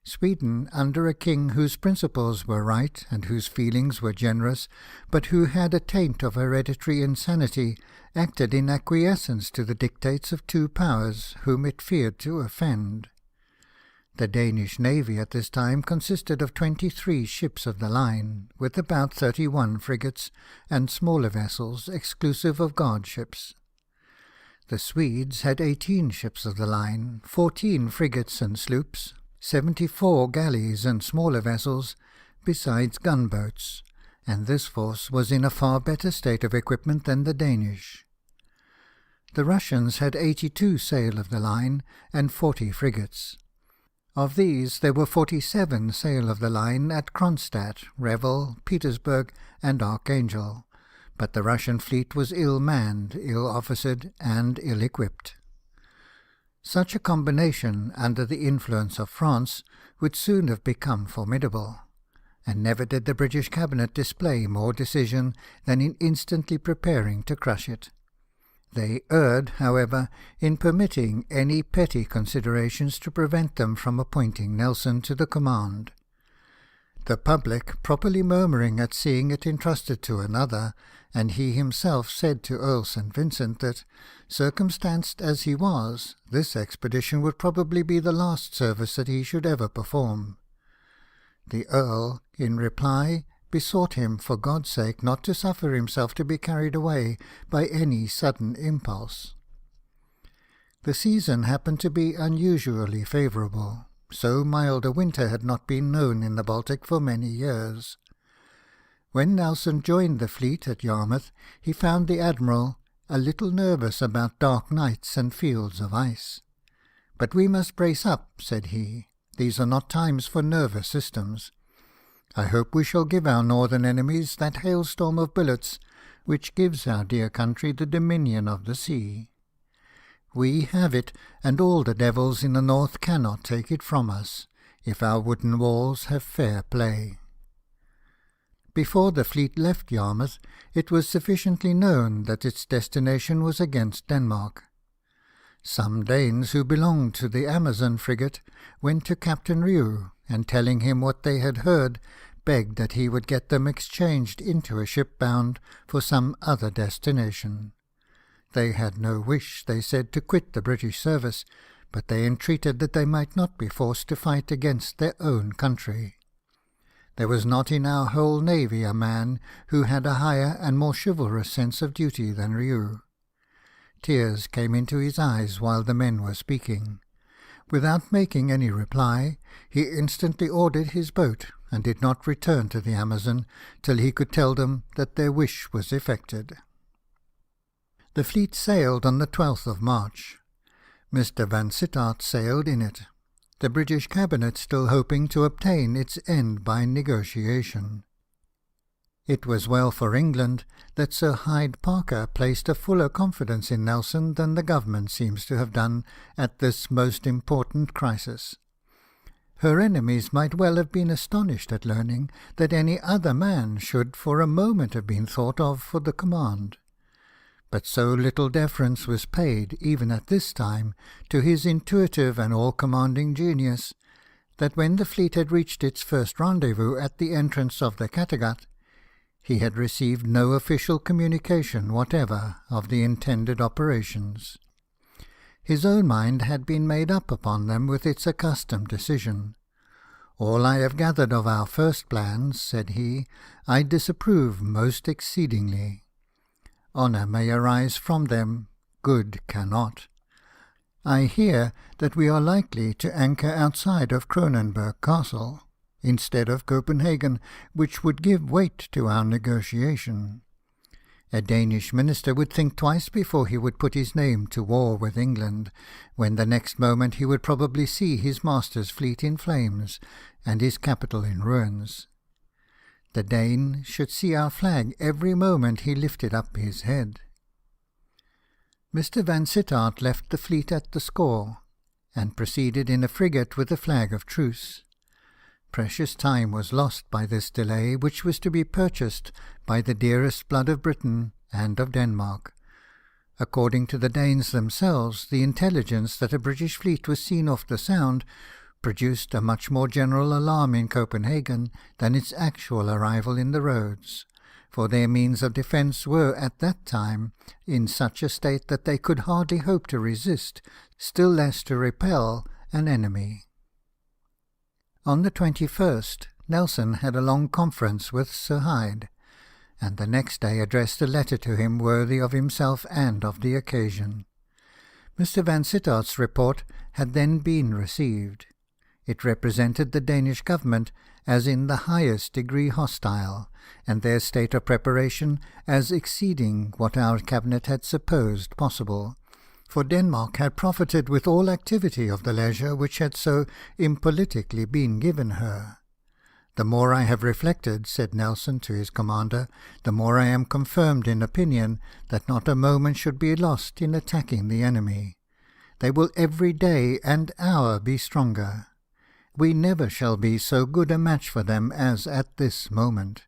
Sweden, under a king whose principles were right and whose feelings were generous, but who had a taint of hereditary insanity, acted in acquiescence to the dictates of 2 powers whom it feared to offend. The Danish navy at this time consisted of 23 ships of the line, with about 31 frigates and smaller vessels, exclusive of guard ships. The Swedes had 18 ships of the line, 14 frigates and sloops, 74 galleys and smaller vessels, besides gunboats, and this force was in a far better state of equipment than the Danish. The Russians had 82 sail of the line and 40 frigates. Of these there were 47 sail of the line at Kronstadt, Revel, Petersburg, and Archangel, but the Russian fleet was ill-manned, ill-officered, and ill-equipped. Such a combination, under the influence of France, would soon have become formidable, and never did the British cabinet display more decision than in instantly preparing to crush it. They erred, however, in permitting any petty considerations to prevent them from appointing Nelson to the command. The public properly murmuring at seeing it entrusted to another, and he himself said to Earl St. Vincent that, circumstanced as he was, this expedition would probably be the last service that he should ever perform. The Earl, in reply, besought him for God's sake not to suffer himself to be carried away by any sudden impulse. The season happened to be unusually favourable. So mild a winter had not been known in the Baltic for many years. When Nelson joined the fleet at Yarmouth, he found the Admiral a little nervous about dark nights and fields of ice. "But we must brace up," said he. "These are not times for nervous systems. I hope we shall give our northern enemies that hailstorm of bullets which gives our dear country the dominion of the sea. We have it, and all the devils in the north cannot take it from us, if our wooden walls have fair play." Before the fleet left Yarmouth, it was sufficiently known that its destination was against Denmark. Some Danes who belonged to the Amazon frigate went to Captain Riou, and telling him what they had heard, begged that he would get them exchanged into a ship bound for some other destination. They had no wish, they said, to quit the British service, but they entreated that they might not be forced to fight against their own country. There was not in our whole navy a man who had a higher and more chivalrous sense of duty than Riou. Tears came into his eyes while the men were speaking. Without making any reply, he instantly ordered his boat, and did not return to the Amazon till he could tell them that their wish was effected. The fleet sailed on the 12th of March. Mr. Vansittart sailed in it, the British cabinet still hoping to obtain its end by negotiation. It was well for England that Sir Hyde Parker placed a fuller confidence in Nelson than the government seems to have done at this most important crisis. Her enemies might well have been astonished at learning that any other man should for a moment have been thought of for the command. But so little deference was paid, even at this time, to his intuitive and all-commanding genius, that when the fleet had reached its first rendezvous at the entrance of the Kattegat, he had received no official communication whatever of the intended operations. His own mind had been made up upon them with its accustomed decision. "All I have gathered of our first plans," said he, "I disapprove most exceedingly. Honour may arise from them, good cannot. I hear that we are likely to anchor outside of Kronenberg Castle, instead of Copenhagen, which would give weight to our negotiation. A Danish minister would think twice before he would put his name to war with England, when the next moment he would probably see his master's fleet in flames, and his capital in ruins. The Dane should see our flag every moment he lifted up his head." Mr. Vansittart left the fleet at the Skaw, and proceeded in a frigate with a flag of truce. Precious time was lost by this delay, which was to be purchased by the dearest blood of Britain and of Denmark. According to the Danes themselves, the intelligence that a British fleet was seen off the Sound produced a much more general alarm in Copenhagen than its actual arrival in the roads, for their means of defence were at that time in such a state that they could hardly hope to resist, still less to repel, an enemy. On the 21st, Nelson had a long conference with Sir Hyde, and the next day addressed a letter to him worthy of himself and of the occasion. Mr. Vansittart's report had then been received. It represented the Danish government as in the highest degree hostile, and their state of preparation as exceeding what our cabinet had supposed possible, for Denmark had profited with all activity of the leisure which had so impolitically been given her. "The more I have reflected," said Nelson to his commander, "the more I am confirmed in opinion that not a moment should be lost in attacking the enemy. They will every day and hour be stronger. We never shall be so good a match for them as at this moment.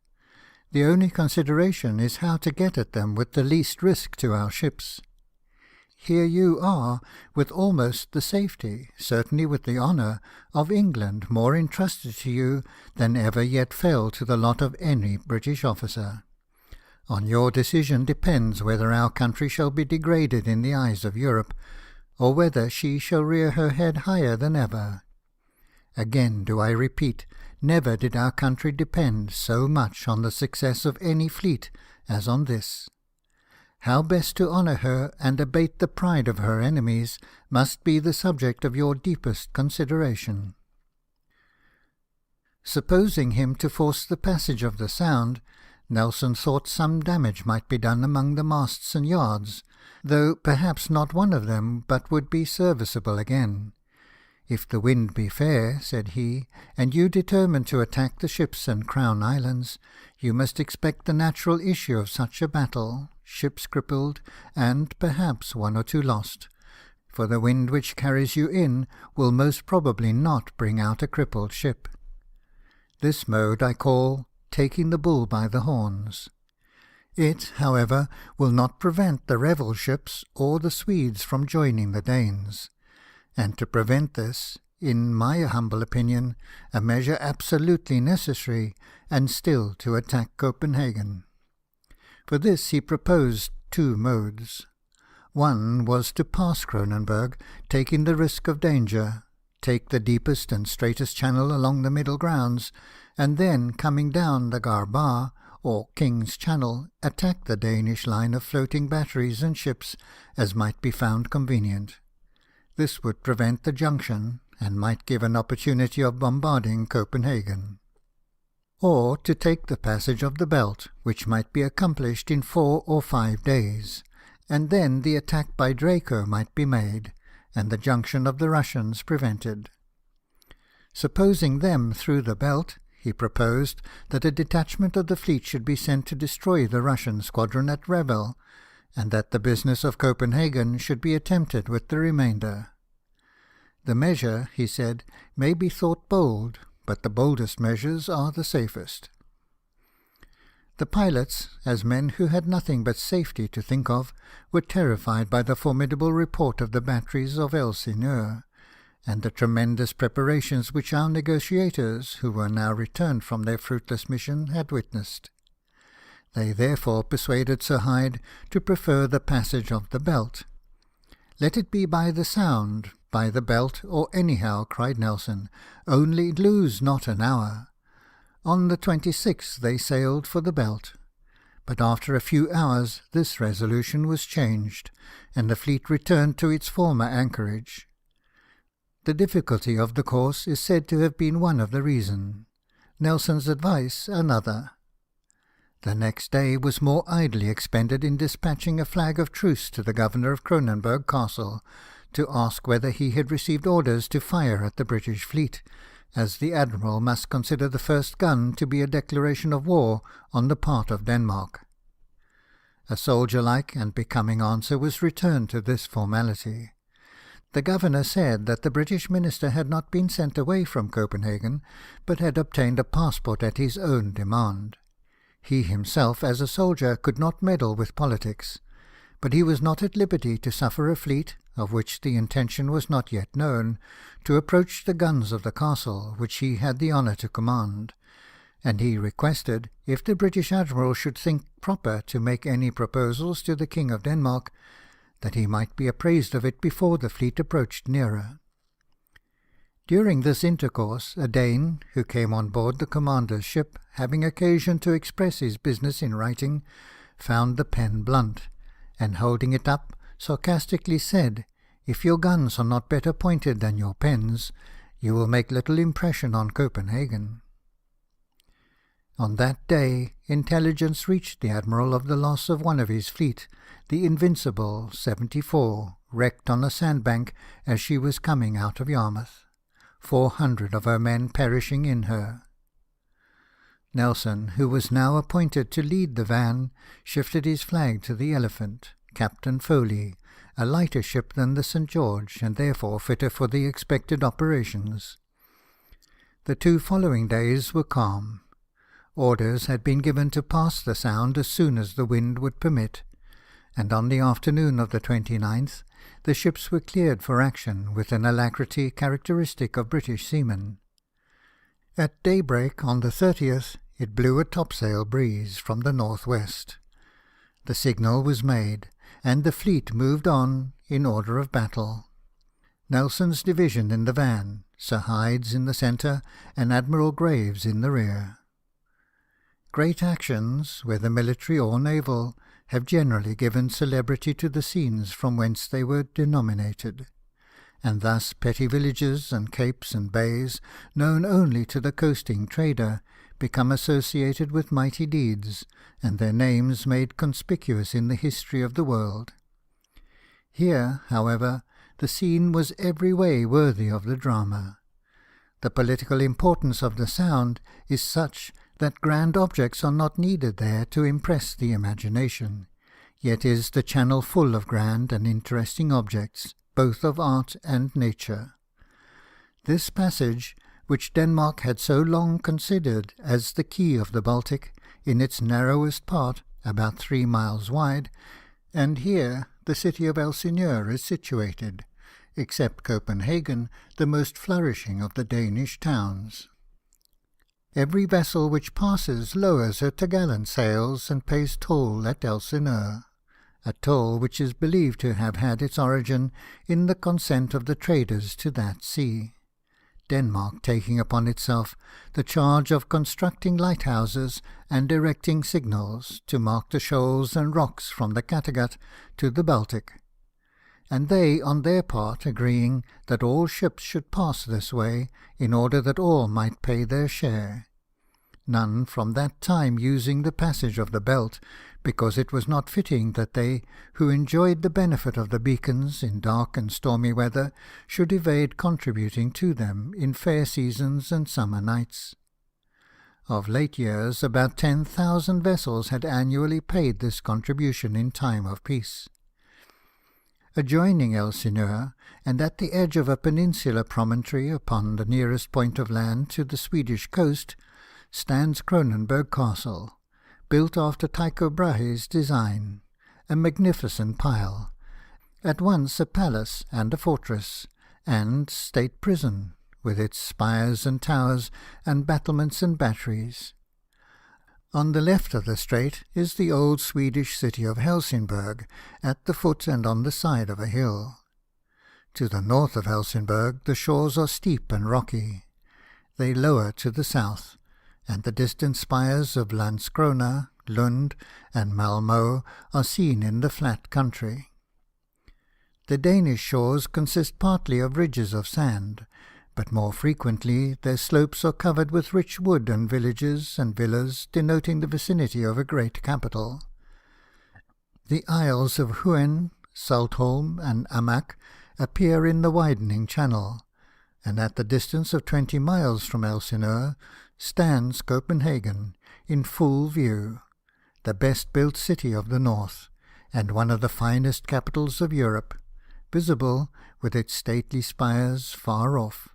The only consideration is how to get at them with the least risk to our ships. here you are, with almost the safety, certainly with the honour, of England more entrusted to you than ever yet fell to the lot of any British officer. On your decision depends whether our country shall be degraded in the eyes of Europe, or whether she shall rear her head higher than ever. Again do I repeat, never did our country depend so much on the success of any fleet as on this. How best to honour her and abate the pride of her enemies must be the subject of your deepest consideration. Supposing him to force the passage of the Sound, Nelson thought some damage might be done among the masts and yards, though perhaps not one of them but would be serviceable again. If the wind be fair, said he, and you determine to attack the ships and Crown Islands, you must expect the natural issue of such a battle, ships crippled, and perhaps one or two lost, for the wind which carries you in will most probably not bring out a crippled ship. This mode I call taking the bull by the horns. It, however, will not prevent the rebel ships or the Swedes from joining the Danes, and to prevent this, in my humble opinion, a measure absolutely necessary, and still to attack Copenhagen. For this he proposed 2 modes. One was to pass Cronenburg, taking the risk of danger, take the deepest and straightest channel along the middle grounds, and then, coming down the Garbar, or King's Channel, attack the Danish line of floating batteries and ships as might be found convenient. This would prevent the junction, and might give an opportunity of bombarding Copenhagen. Or to take the passage of the Belt, which might be accomplished in 4 or 5 days, and then the attack by Draco might be made, and the junction of the Russians prevented. Supposing them through the Belt, he proposed that a detachment of the fleet should be sent to destroy the Russian squadron at Revel, and that the business of Copenhagen should be attempted with the remainder. The measure, he said, may be thought bold, but the boldest measures are the safest. The pilots, as men who had nothing but safety to think of, were terrified by the formidable report of the batteries of Elsineur, and the tremendous preparations which our negotiators, who were now returned from their fruitless mission, had witnessed. They therefore persuaded Sir Hyde to prefer the passage of the Belt. "Let it be by the Sound, by the Belt, or anyhow," cried Nelson, "only lose not an hour." On the 26th they sailed for the Belt, but after a few hours this resolution was changed, and the fleet returned to its former anchorage. The difficulty of the course is said to have been one of the reason, Nelson's advice another. The next day was more idly expended in dispatching a flag of truce to the governor of Cronenburg Castle, to ask whether he had received orders to fire at the British fleet, as the Admiral must consider the first gun to be a declaration of war on the part of Denmark. A soldier-like and becoming answer was returned to this formality. The governor said that the British minister had not been sent away from Copenhagen, but had obtained a passport at his own demand. He himself, as a soldier, could not meddle with politics, but he was not at liberty to suffer a fleet, of which the intention was not yet known, to approach the guns of the castle, which he had the honour to command, and he requested, if the British Admiral should think proper to make any proposals to the King of Denmark, that he might be apprised of it before the fleet approached nearer. During this intercourse, a Dane, who came on board the commander's ship, having occasion to express his business in writing, found the pen blunt, and holding it up, sarcastically said, "If your guns are not better pointed than your pens, you will make little impression on Copenhagen." On that day, intelligence reached the Admiral of the loss of one of his fleet, the Invincible 74, wrecked on a sandbank as she was coming out of Yarmouth, 400 of her men perishing in her. Nelson, who was now appointed to lead the van, shifted his flag to the Elephant, Captain Foley, a lighter ship than the St. George, and therefore fitter for the expected operations. The 2 following days were calm. Orders had been given to pass the Sound as soon as the wind would permit, and on the afternoon of the 29th the ships were cleared for action with an alacrity characteristic of British seamen. At daybreak on the 30th it blew a topsail breeze from the north-west. The signal was made, and the fleet moved on in order of battle. Nelson's division in the van, Sir Hyde's in the centre, and Admiral Graves in the rear. Great actions, whether military or naval, have generally given celebrity to the scenes from whence they were denominated, and thus petty villages and capes and bays, known only to the coasting trader, become associated with mighty deeds, and their names made conspicuous in the history of the world. Here, however, the scene was every way worthy of the drama. The political importance of the Sound is such that grand objects are not needed there to impress the imagination, yet is the channel full of grand and interesting objects, both of art and nature. This passage, which Denmark had so long considered as the key of the Baltic, in its narrowest part, about 3 miles wide, and here the city of Helsingør is situated, except Copenhagen, the most flourishing of the Danish towns. Every vessel which passes lowers her topgallant sails and pays toll at Helsingør, a toll which is believed to have had its origin in the consent of the traders to that sea, Denmark taking upon itself the charge of constructing lighthouses and erecting signals to mark the shoals and rocks from the Kattegat to the Baltic, and they on their part agreeing that all ships should pass this way, in order that all might pay their share, none from that time using the passage of the Belt, because it was not fitting that they, who enjoyed the benefit of the beacons in dark and stormy weather, should evade contributing to them in fair seasons and summer nights. Of late years, about 10,000 vessels had annually paid this contribution in time of peace. Adjoining Helsingør, and at the edge of a peninsular promontory upon the nearest point of land to the Swedish coast, stands Kronenberg Castle, built after Tycho Brahe's design, a magnificent pile, at once a palace and a fortress, and state prison, with its spires and towers, and battlements and batteries. On the left of the strait is the old Swedish city of Helsingborg, at the foot and on the side of a hill. To the north of Helsingborg the shores are steep and rocky. They lower to the south, and the distant spires of Landskrona, Lund, and Malmö are seen in the flat country. The Danish shores consist partly of ridges of sand, but more frequently their slopes are covered with rich wood and villages and villas, denoting the vicinity of a great capital. The isles of Huen, Saltholm, and Amak appear in the widening channel, and at the distance of 20 miles from Helsingør stands Copenhagen, in full view, the best-built city of the north, and one of the finest capitals of Europe, visible, with its stately spires, far off.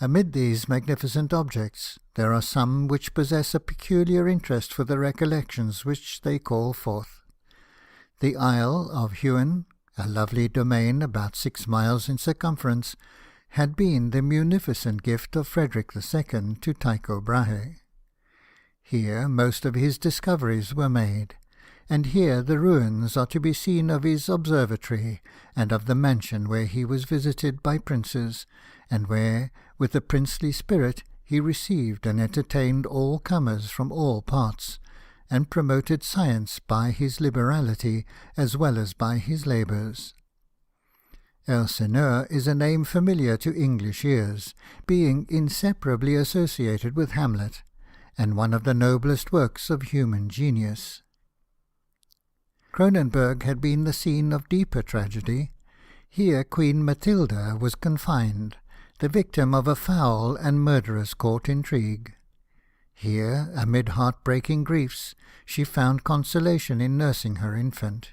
Amid these magnificent objects, there are some which possess a peculiar interest for the recollections which they call forth. The Isle of Huen, a lovely domain about 6 miles in circumference, had been the munificent gift of Frederick II to Tycho Brahe. Here most of his discoveries were made, and here the ruins are to be seen of his observatory, and of the mansion where he was visited by princes, and where, with a princely spirit, he received and entertained all comers from all parts, and promoted science by his liberality as well as by his labours. Helsingør is a name familiar to English ears, being inseparably associated with Hamlet, and one of the noblest works of human genius. Kronenberg had been the scene of deeper tragedy. Here Queen Matilda was confined, the victim of a foul and murderous court intrigue. Here, amid heart-breaking griefs, she found consolation in nursing her infant.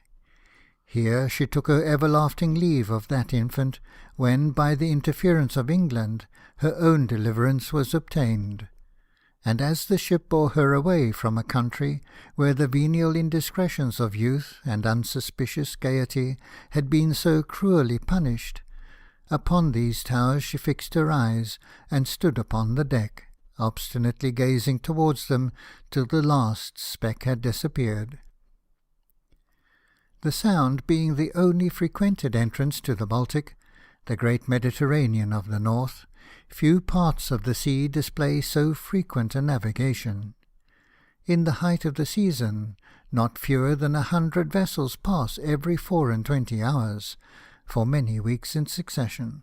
Here she took her everlasting leave of that infant, when, by the interference of England, her own deliverance was obtained. and as the ship bore her away from a country where the venial indiscretions of youth and unsuspicious gaiety had been so cruelly punished, upon these towers she fixed her eyes, and stood upon the deck, obstinately gazing towards them till the last speck had disappeared. The Sound being the only frequented entrance to the Baltic, the great Mediterranean of the north, few parts of the sea display so frequent a navigation. In the height of the season, not fewer than 100 vessels pass every 24 hours, for many weeks in succession.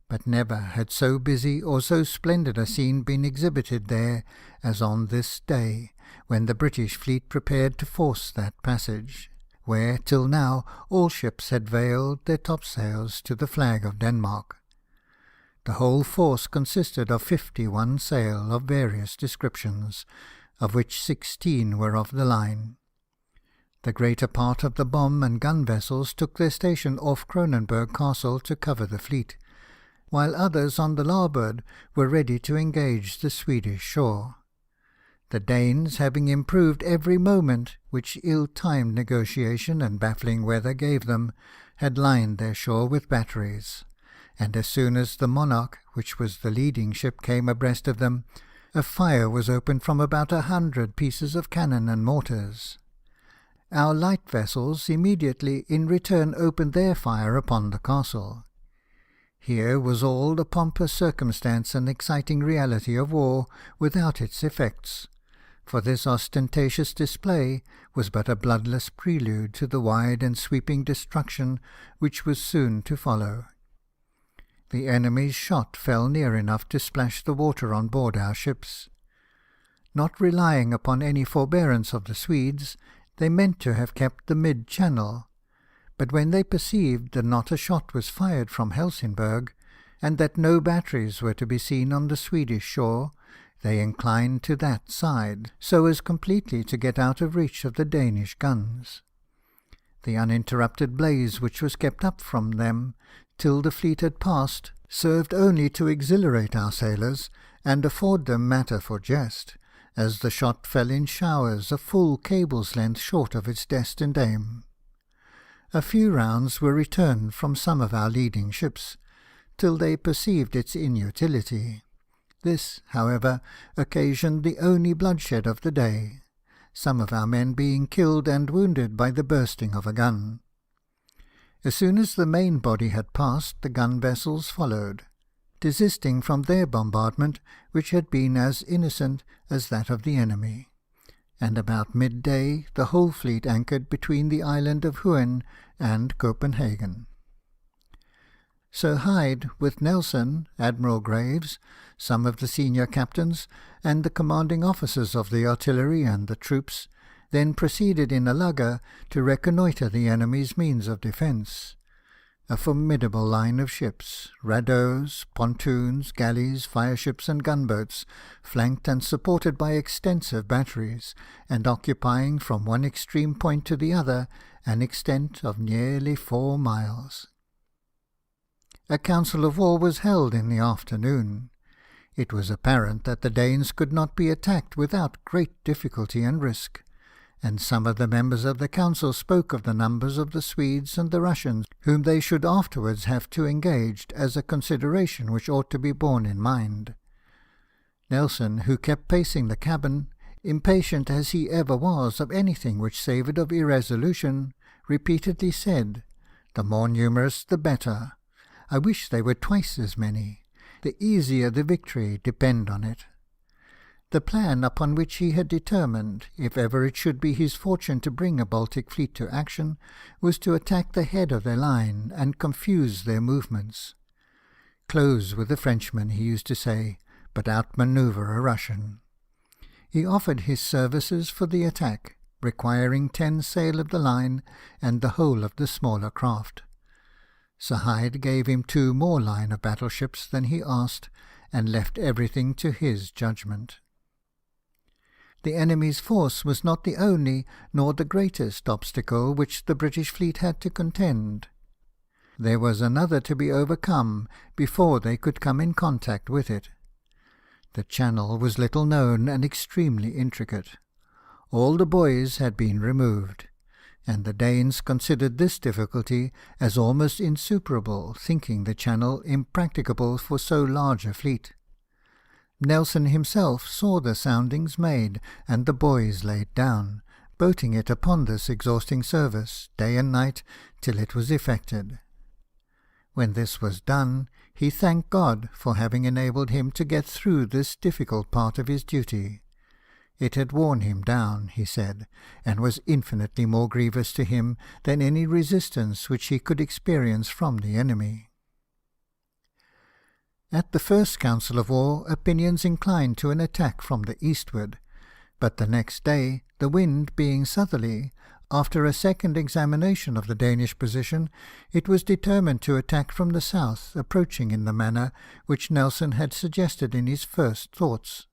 But never had so busy or so splendid a scene been exhibited there as on this day, when the British fleet prepared to force that passage, where till now all ships had veiled their topsails to the flag of Denmark. The whole force consisted of 51 sail of various descriptions, of which 16 were of the line. The greater part of the bomb and gun vessels took their station off Kronenberg Castle to cover the fleet, while others on the larboard were ready to engage the Swedish shore. The Danes, having improved every moment which ill-timed negotiation and baffling weather gave them, had lined their shore with batteries, and as soon as the Monarch, which was the leading ship, came abreast of them, a fire was opened from about 100 pieces of cannon and mortars. Our light vessels immediately in return opened their fire upon the castle. Here was all the pompous circumstance and exciting reality of war without its effects, for this ostentatious display was but a bloodless prelude to the wide and sweeping destruction which was soon to follow. The enemy's shot fell near enough to splash the water on board our ships. Not relying upon any forbearance of the Swedes, they meant to have kept the mid-channel, but when they perceived that not a shot was fired from Helsingborg, and that no batteries were to be seen on the Swedish shore, they inclined to that side, so as completely to get out of reach of the Danish guns. The uninterrupted blaze which was kept up from them till the fleet had passed served only to exhilarate our sailors and afford them matter for jest, as the shot fell in showers a full cable's length short of its destined aim. A few rounds were returned from some of our leading ships, till they perceived its inutility. This, however, occasioned the only bloodshed of the day, some of our men being killed and wounded by the bursting of a gun. As soon as the main body had passed, the gun vessels followed, desisting from their bombardment, which had been as innocent as that of the enemy, and about midday the whole fleet anchored between the island of Huen and Copenhagen. Sir Hyde, with Nelson, Admiral Graves, some of the senior captains, and the commanding officers of the artillery and the troops, then proceeded in a lugger to reconnoitre the enemy's means of defence. A formidable line of ships, radeaus, pontoons, galleys, fireships, and gunboats, flanked and supported by extensive batteries, and occupying from one extreme point to the other an extent of nearly 4 miles. A council of war was held in the afternoon. It was apparent that the Danes could not be attacked without great difficulty and risk, and some of the members of the council spoke of the numbers of the Swedes and the Russians whom they should afterwards have to engage as a consideration which ought to be borne in mind. Nelson, who kept pacing the cabin, impatient as he ever was of anything which savoured of irresolution, repeatedly said, "The more numerous the better. I wish they were twice as many. The easier the victory, depend on it." The plan upon which he had determined, if ever it should be his fortune to bring a Baltic fleet to action, was to attack the head of their line and confuse their movements. "Close with the Frenchman," he used to say, "but outmanoeuvre a Russian." He offered his services for the attack, requiring 10 sail of the line and the whole of the smaller craft. Sir Hyde gave him 2 more line of battleships than he asked, and left everything to his judgment. The enemy's force was not the only nor the greatest obstacle which the British fleet had to contend. There was another to be overcome before they could come in contact with it. The channel was little known and extremely intricate. All the buoys had been removed, and the Danes considered this difficulty as almost insuperable, thinking the channel impracticable for so large a fleet. Nelson himself saw the soundings made and the buoys laid down, boating it upon this exhausting service, day and night, till it was effected. When this was done, he thanked God for having enabled him to get through this difficult part of his duty. It had worn him down, he said, and was infinitely more grievous to him than any resistance which he could experience from the enemy. At the first council of war, opinions inclined to an attack from the eastward, but the next day, the wind being southerly, after a second examination of the Danish position, it was determined to attack from the south, approaching in the manner which Nelson had suggested in his first thoughts.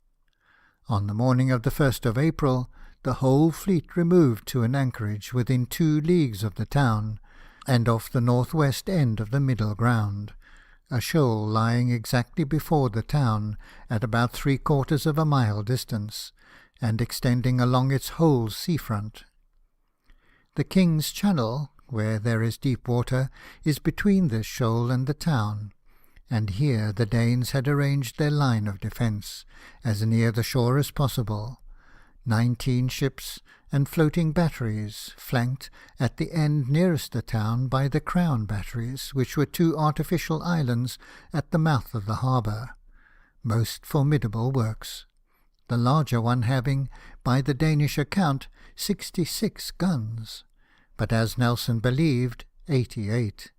On the morning of the 1st of April, the whole fleet removed to an anchorage within 2 leagues of the town, and off the north-west end of the middle ground, a shoal lying exactly before the town, at about 3/4 of a mile distance, and extending along its whole sea-front. The King's Channel, where there is deep water, is between this shoal and the town, and here the Danes had arranged their line of defence, as near the shore as possible. 19 ships and floating batteries, flanked at the end nearest the town by the Crown batteries, which were 2 artificial islands at the mouth of the harbour, most formidable works, the larger one having, by the Danish account, 66 guns, but as Nelson believed, 88.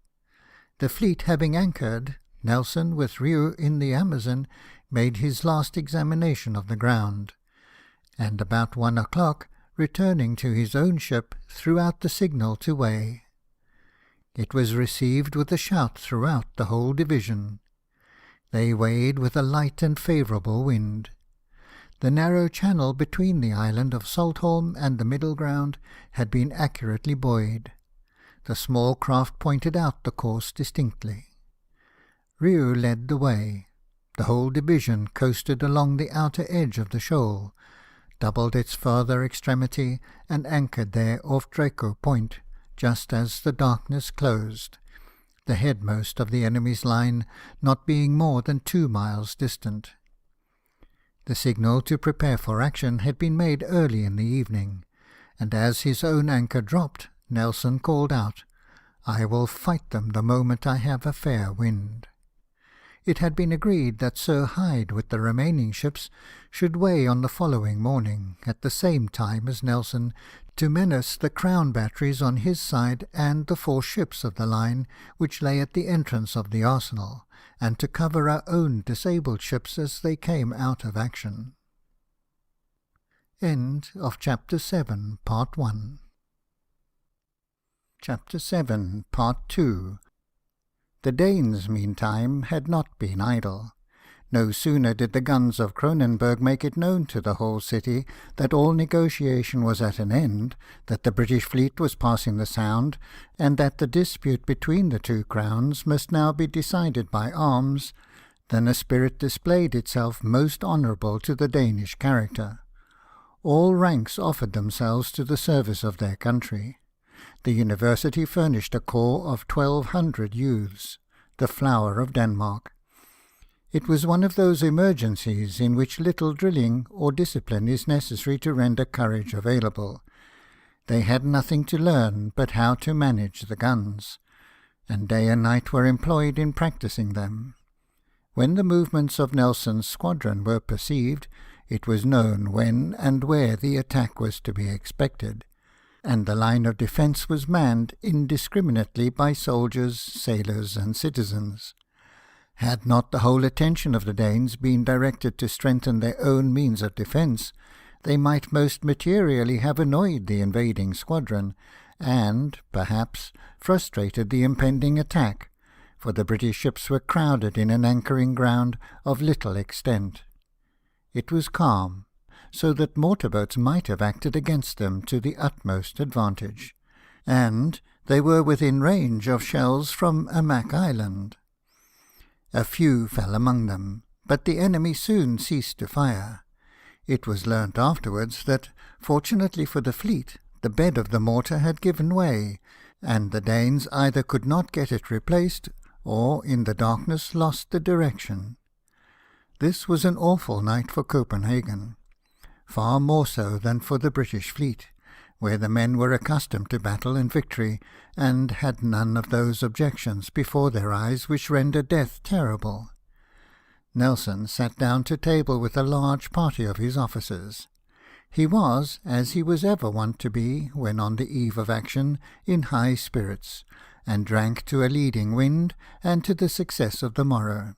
The fleet having anchored, Nelson, with Riou in the Amazon, made his last examination of the ground, and about 1 o'clock, returning to his own ship, threw out the signal to weigh. It was received with a shout throughout the whole division. They weighed with a light and favourable wind. The narrow channel between the island of Saltholm and the middle ground had been accurately buoyed. The small craft pointed out the course distinctly. Riou led the way. The whole division coasted along the outer edge of the shoal, doubled its farther extremity, and anchored there off Draco Point, just as the darkness closed, the headmost of the enemy's line not being more than 2 miles distant. The signal to prepare for action had been made early in the evening, and as his own anchor dropped, Nelson called out, "I will fight them the moment I have a fair wind." It had been agreed that Sir Hyde, with the remaining ships, should weigh on the following morning, at the same time as Nelson, to menace the Crown batteries on his side and the 4 ships of the line which lay at the entrance of the arsenal, and to cover our own disabled ships as they came out of action. End of Chapter 7, Part 1. Chapter 7, Part 2. The Danes, meantime, had not been idle. No sooner did the guns of Cronenburg make it known to the whole city that all negotiation was at an end, that the British fleet was passing the Sound, and that the dispute between the 2 crowns must now be decided by arms, than a spirit displayed itself most honourable to the Danish character. All ranks offered themselves to the service of their country. The university furnished a corps of 1,200 youths, the flower of Denmark. It was one of those emergencies in which little drilling or discipline is necessary to render courage available. They had nothing to learn but how to manage the guns, and day and night were employed in practising them. When the movements of Nelson's squadron were perceived, it was known when and where the attack was to be expected, and the line of defence was manned indiscriminately by soldiers, sailors, and citizens. Had not the whole attention of the Danes been directed to strengthen their own means of defence, they might most materially have annoyed the invading squadron, and, perhaps, frustrated the impending attack, for the British ships were crowded in an anchoring ground of little extent. It was calm, so that mortar-boats might have acted against them to the utmost advantage, and they were within range of shells from Amak Island. A few fell among them, but the enemy soon ceased to fire. It was learnt afterwards that, fortunately for the fleet, the bed of the mortar had given way, and the Danes either could not get it replaced, or in the darkness lost the direction. This was an awful night for Copenhagen, far more so than for the British fleet, where the men were accustomed to battle and victory, and had none of those objections before their eyes which render death terrible. Nelson sat down to table with a large party of his officers. He was, as he was ever wont to be when on the eve of action, in high spirits, and drank to a leading wind and to the success of the morrow.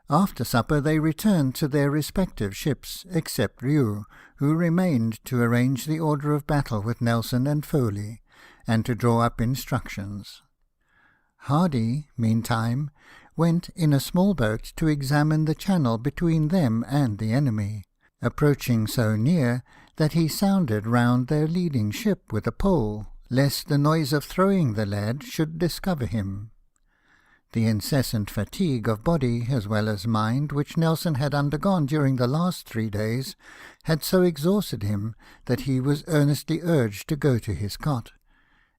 After supper they returned to their respective ships, except Riou, who remained to arrange the order of battle with Nelson and Foley, and to draw up instructions. Hardy, meantime, went in a small boat to examine the channel between them and the enemy, approaching so near that he sounded round their leading ship with a pole, lest the noise of throwing the lead should discover him. The incessant fatigue of body as well as mind which Nelson had undergone during the last 3 days had so exhausted him that he was earnestly urged to go to his cot,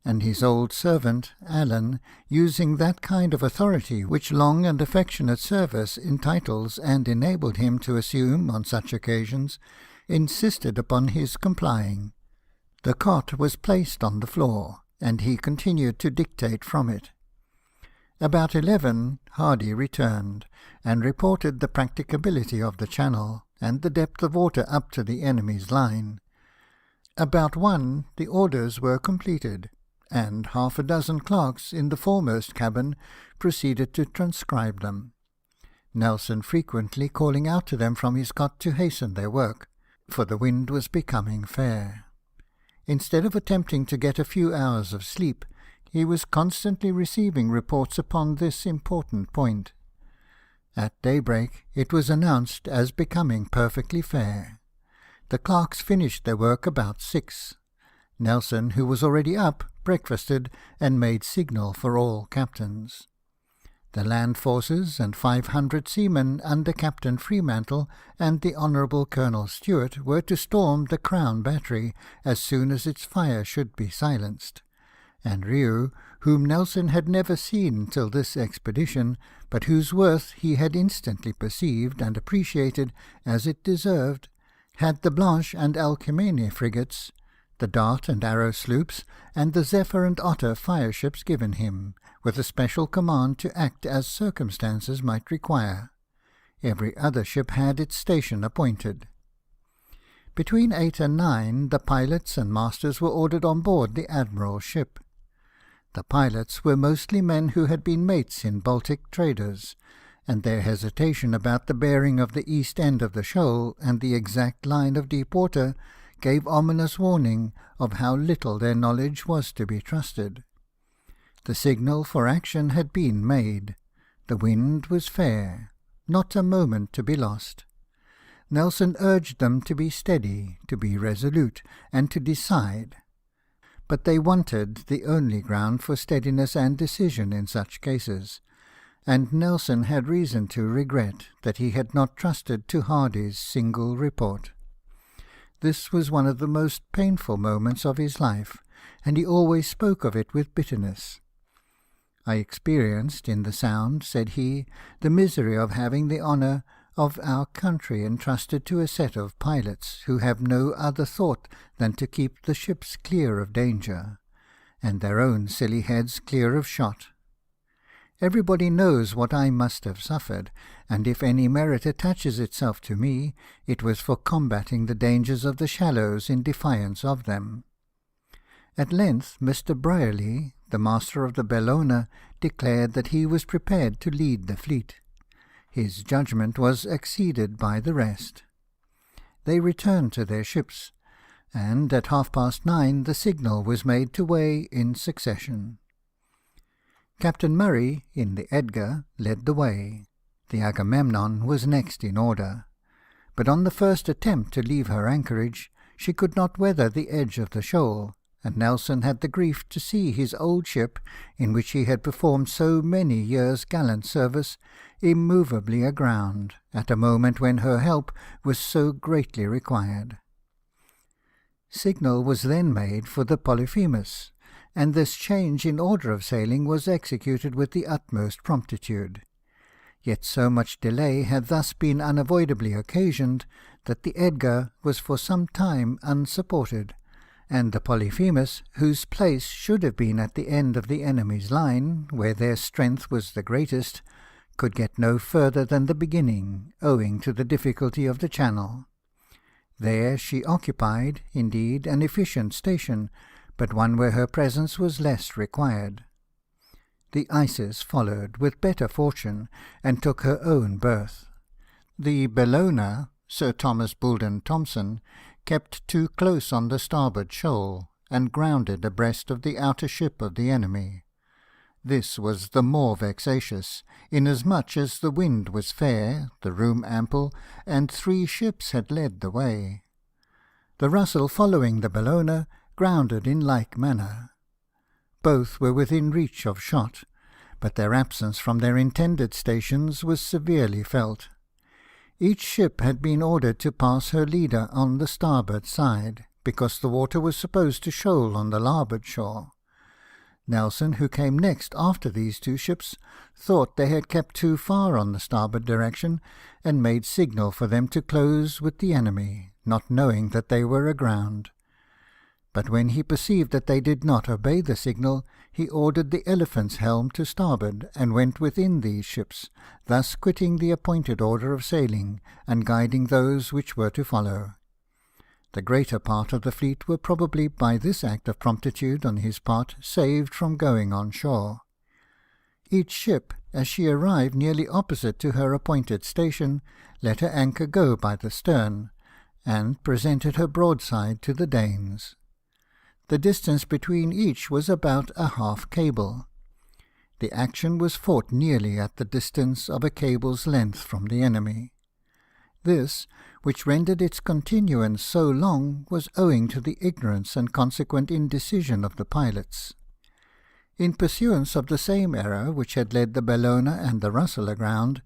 and his old servant, Allen, using that kind of authority which long and affectionate service entitles and enabled him to assume on such occasions, insisted upon his complying. The cot was placed on the floor, and he continued to dictate from it. About 11, Hardy returned, and reported the practicability of the channel, and the depth of water up to the enemy's line. About 1, the orders were completed, and 6 clerks in the foremost cabin proceeded to transcribe them, Nelson frequently calling out to them from his cot to hasten their work, for the wind was becoming fair. Instead of attempting to get a few hours of sleep, he was constantly receiving reports upon this important point. At daybreak it was announced as becoming perfectly fair. The clerks finished their work about 6. Nelson, who was already up, breakfasted and made signal for all captains. The land forces and 500 seamen under Captain Freemantle and the Honourable Colonel Stewart were to storm the Crown Battery as soon as its fire should be silenced, and Riou, whom Nelson had never seen till this expedition, but whose worth he had instantly perceived and appreciated as it deserved, had the Blanche and Alcmene frigates, the Dart and Arrow sloops, and the Zephyr and Otter fireships given him, with a special command to act as circumstances might require. Every other ship had its station appointed. Between 8 and 9, the pilots and masters were ordered on board the Admiral's ship. The pilots were mostly men who had been mates in Baltic traders, and their hesitation about the bearing of the east end of the shoal and the exact line of deep water gave ominous warning of how little their knowledge was to be trusted. The signal for action had been made. The wind was fair, not a moment to be lost. Nelson urged them to be steady, to be resolute, and to decide. But they wanted the only ground for steadiness and decision in such cases, and Nelson had reason to regret that he had not trusted to Hardy's single report. This was one of the most painful moments of his life, and he always spoke of it with bitterness. "I experienced in the Sound," said he, "the misery of having the honour of our country entrusted to a set of pilots who have no other thought than to keep the ships clear of danger, and their own silly heads clear of shot. Everybody knows what I must have suffered, and if any merit attaches itself to me, it was for combating the dangers of the shallows in defiance of them." At length Mr. Brierly, the master of the Bellona, declared that he was prepared to lead the fleet. His judgment was exceeded by the rest. They returned to their ships, and at 9:30 the signal was made to weigh in succession. Captain Murray, in the Edgar, led the way. The Agamemnon was next in order, but on the first attempt to leave her anchorage, she could not weather the edge of the shoal, and Nelson had the grief to see his old ship, in which he had performed so many years' gallant service, immovably aground, at a moment when her help was so greatly required. Signal was then made for the Polyphemus, and this change in order of sailing was executed with the utmost promptitude. Yet so much delay had thus been unavoidably occasioned that the Edgar was for some time unsupported, and the Polyphemus, whose place should have been at the end of the enemy's line, where their strength was the greatest, could get no further than the beginning, owing to the difficulty of the channel. There she occupied, indeed, an efficient station, but one where her presence was less required. The Isis followed with better fortune, and took her own berth. The Bellona, Sir Thomas Boulden Thompson, kept too close on the starboard shoal, and grounded abreast of the outer ship of the enemy. This was the more vexatious, inasmuch as the wind was fair, the room ample, and 3 ships had led the way. The Russell, following the Bellona, grounded in like manner. Both were within reach of shot, but their absence from their intended stations was severely felt. Each ship had been ordered to pass her leader on the starboard side, because the water was supposed to shoal on the larboard shore. Nelson, who came next after these 2 ships, thought they had kept too far on the starboard direction, and made signal for them to close with the enemy, not knowing that they were aground. But when he perceived that they did not obey the signal, he ordered the Elephant's helm to starboard, and went within these ships, thus quitting the appointed order of sailing, and guiding those which were to follow. The greater part of the fleet were probably by this act of promptitude on his part saved from going on shore. Each ship, as she arrived nearly opposite to her appointed station, let her anchor go by the stern, and presented her broadside to the Danes. The distance between each was about a half cable. The action was fought nearly at the distance of a cable's length from the enemy. This, which rendered its continuance so long, was owing to the ignorance and consequent indecision of the pilots. In pursuance of the same error which had led the Bellona and the Russell aground,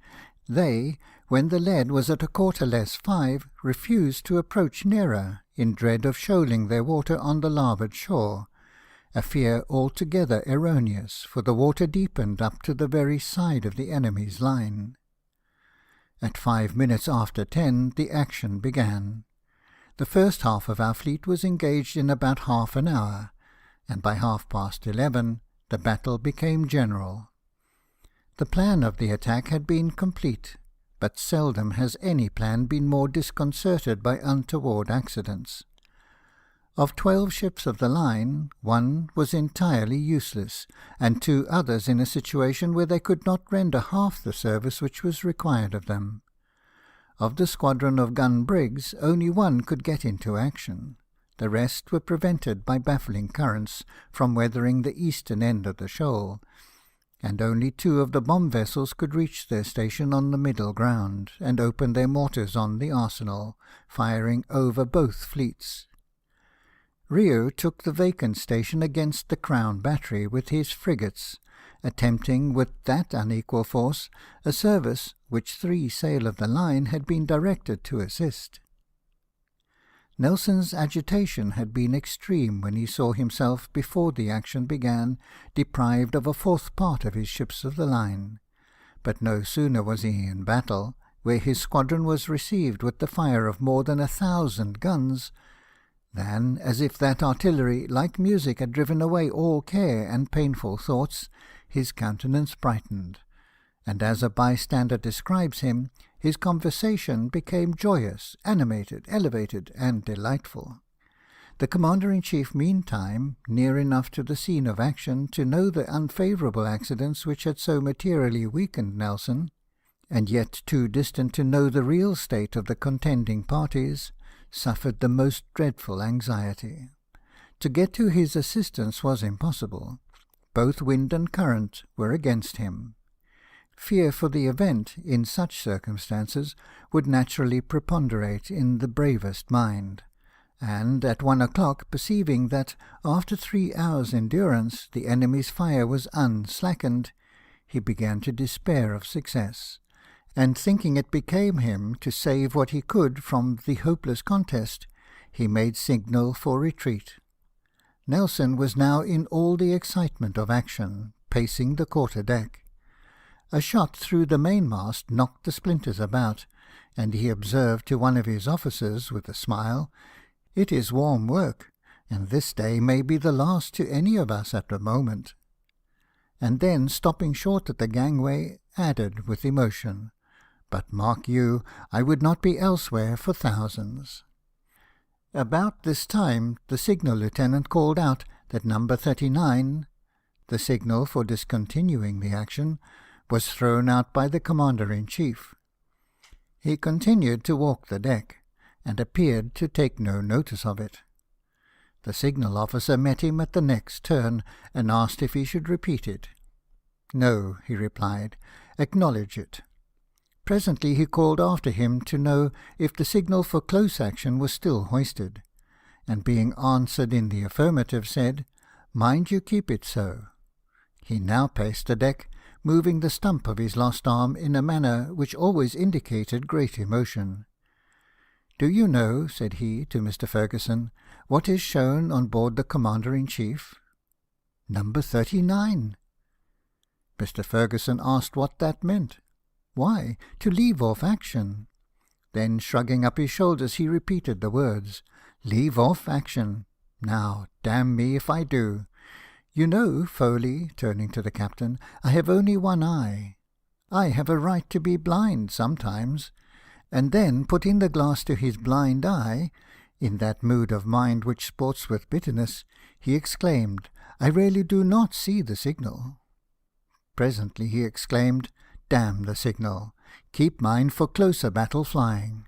they, when the lead was at 1/4 less 5, refused to approach nearer, in dread of shoaling their water on the larboard shore, a fear altogether erroneous, for the water deepened up to the very side of the enemy's line. At 5 minutes after 10 the action began. The first half of our fleet was engaged in about half an hour, and by 11:30 the battle became general. The plan of the attack had been complete, but seldom has any plan been more disconcerted by untoward accidents. Of 12 ships of the line, 1 was entirely useless, and 2 others in a situation where they could not render half the service which was required of them. Of the squadron of gun-brigs, only 1 could get into action. The rest were prevented by baffling currents from weathering the eastern end of the shoal, and only 2 of the bomb vessels could reach their station on the middle ground, and open their mortars on the arsenal, firing over both fleets. Rio took the vacant station against the Crown Battery with his frigates, attempting with that unequal force a service which 3 sail of the line had been directed to assist. Nelson's agitation had been extreme when he saw himself, before the action began, deprived of 1/4 part of his ships of the line. But no sooner was he in battle, where his squadron was received with the fire of more than 1,000 guns, than, as if that artillery, like music, had driven away all care and painful thoughts, his countenance brightened, and as a bystander describes him, his conversation became joyous, animated, elevated, and delightful. The Commander-in-Chief, meantime, near enough to the scene of action to know the unfavourable accidents which had so materially weakened Nelson, and yet too distant to know the real state of the contending parties, suffered the most dreadful anxiety. To get to his assistance was impossible. Both wind and current were against him. Fear for the event, in such circumstances, would naturally preponderate in the bravest mind, and at 1 o'clock, perceiving that, after 3 hours' endurance, the enemy's fire was unslackened, he began to despair of success, and thinking it became him to save what he could from the hopeless contest, he made signal for retreat. Nelson was now in all the excitement of action, pacing the quarter-deck. A shot through the mainmast knocked the splinters about, and he observed to one of his officers, with a smile, "It is warm work, and this day may be the last to any of us at the moment." And then, stopping short at the gangway, added with emotion, "But mark you, I would not be elsewhere for thousands." About this time the signal lieutenant called out that number 39, the signal for discontinuing the action, was thrown out by the commander-in-chief. He continued to walk the deck, and appeared to take no notice of it. The signal officer met him at the next turn, and asked if he should repeat it. "No," he replied, "acknowledge it." Presently he called after him to know if the signal for close action was still hoisted, and being answered in the affirmative, said, "Mind you keep it so." He now paced the deck, moving the stump of his lost arm in a manner which always indicated great emotion. "Do you know," said he to Mr. Ferguson, "what is shown on board the Commander-in-Chief?" "Number 39." Mr. Ferguson asked what that meant. "Why, to leave off action." Then, shrugging up his shoulders, he repeated the words, "Leave off action. Now, damn me if I do. You know, Foley," turning to the captain, "I have only one eye. I have a right to be blind sometimes." And then, putting the glass to his blind eye, in that mood of mind which sports with bitterness, he exclaimed, "I really do not see the signal." Presently he exclaimed, "Damn the signal. Keep mine for closer battle flying.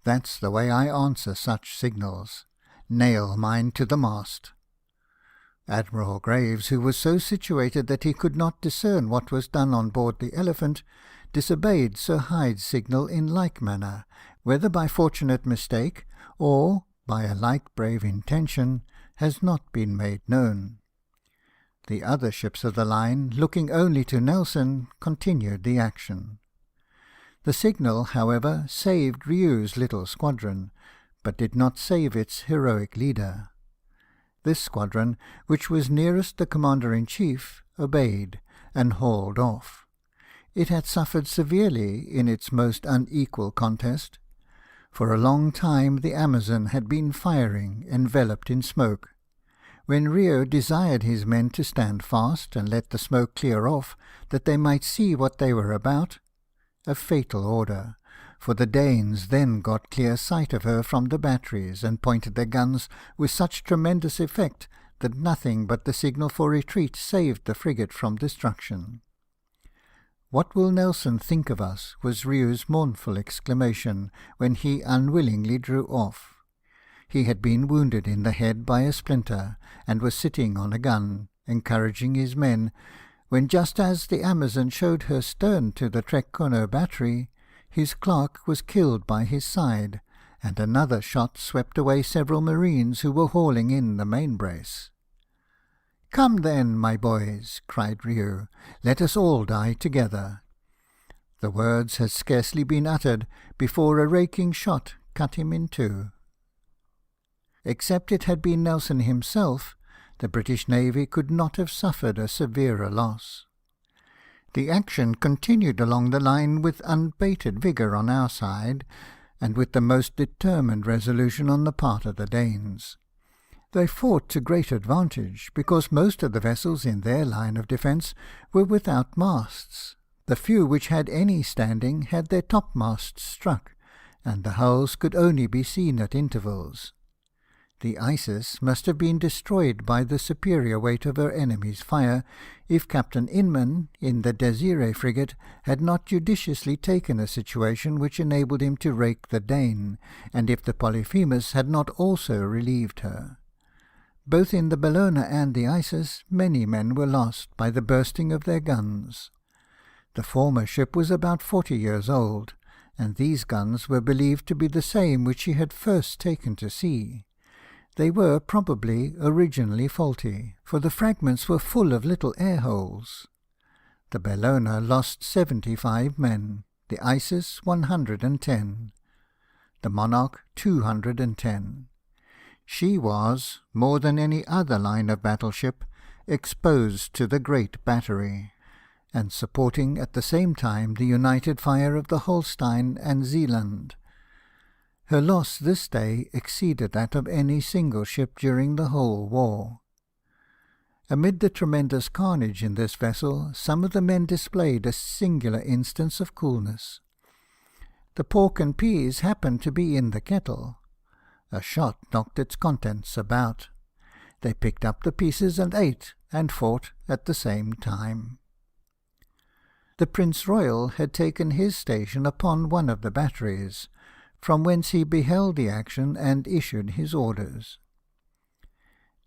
That's the way I answer such signals. Nail mine to the mast." Admiral Graves, who was so situated that he could not discern what was done on board the Elephant, disobeyed Sir Hyde's signal in like manner, whether by fortunate mistake or by a like brave intention has not been made known. The other ships of the line, looking only to Nelson, continued the action. The signal, however, saved Rieu's little squadron, but did not save its heroic leader. This squadron, which was nearest the Commander-in-Chief, obeyed, and hauled off. It had suffered severely in its most unequal contest. For a long time the Amazon had been firing, enveloped in smoke. When Rieu desired his men to stand fast and let the smoke clear off, that they might see what they were about, a fatal order, for the Danes then got clear sight of her from the batteries, and pointed their guns with such tremendous effect that nothing but the signal for retreat saved the frigate from destruction. "What will Nelson think of us?" was Rieu's mournful exclamation, when he unwillingly drew off. He had been wounded in the head by a splinter, and was sitting on a gun, encouraging his men, when, just as the Amazon showed her stern to the Treccono battery, his clerk was killed by his side, and another shot swept away several marines who were hauling in the main-brace. "Come then, my boys," cried Rieu, "let us all die together." The words had scarcely been uttered before a raking shot cut him in two. Except it had been Nelson himself, the British Navy could not have suffered a severer loss. The action continued along the line with unabated vigour on our side, and with the most determined resolution on the part of the Danes. They fought to great advantage, because most of the vessels in their line of defence were without masts. The few which had any standing had their topmasts struck, and the hulls could only be seen at intervals. The Isis must have been destroyed by the superior weight of her enemy's fire, if Captain Inman, in the Désiré frigate, had not judiciously taken a situation which enabled him to rake the Dane, and if the Polyphemus had not also relieved her. Both in the Bellona and the Isis many men were lost by the bursting of their guns. The former ship was about 40 years old, and these guns were believed to be the same which she had first taken to sea. They were probably originally faulty, for the fragments were full of little air-holes. The Bellona lost 75 men, the Isis 110, the Monarch 210. She was, more than any other line of battleship, exposed to the great battery, and supporting at the same time the united fire of the Holstein and Zealand. Her loss this day exceeded that of any single ship during the whole war. Amid the tremendous carnage in this vessel, some of the men displayed a singular instance of coolness. The pork and peas happened to be in the kettle. A shot knocked its contents about. They picked up the pieces and ate, and fought at the same time. The Prince Royal had taken his station upon one of the batteries, from whence he beheld the action and issued his orders.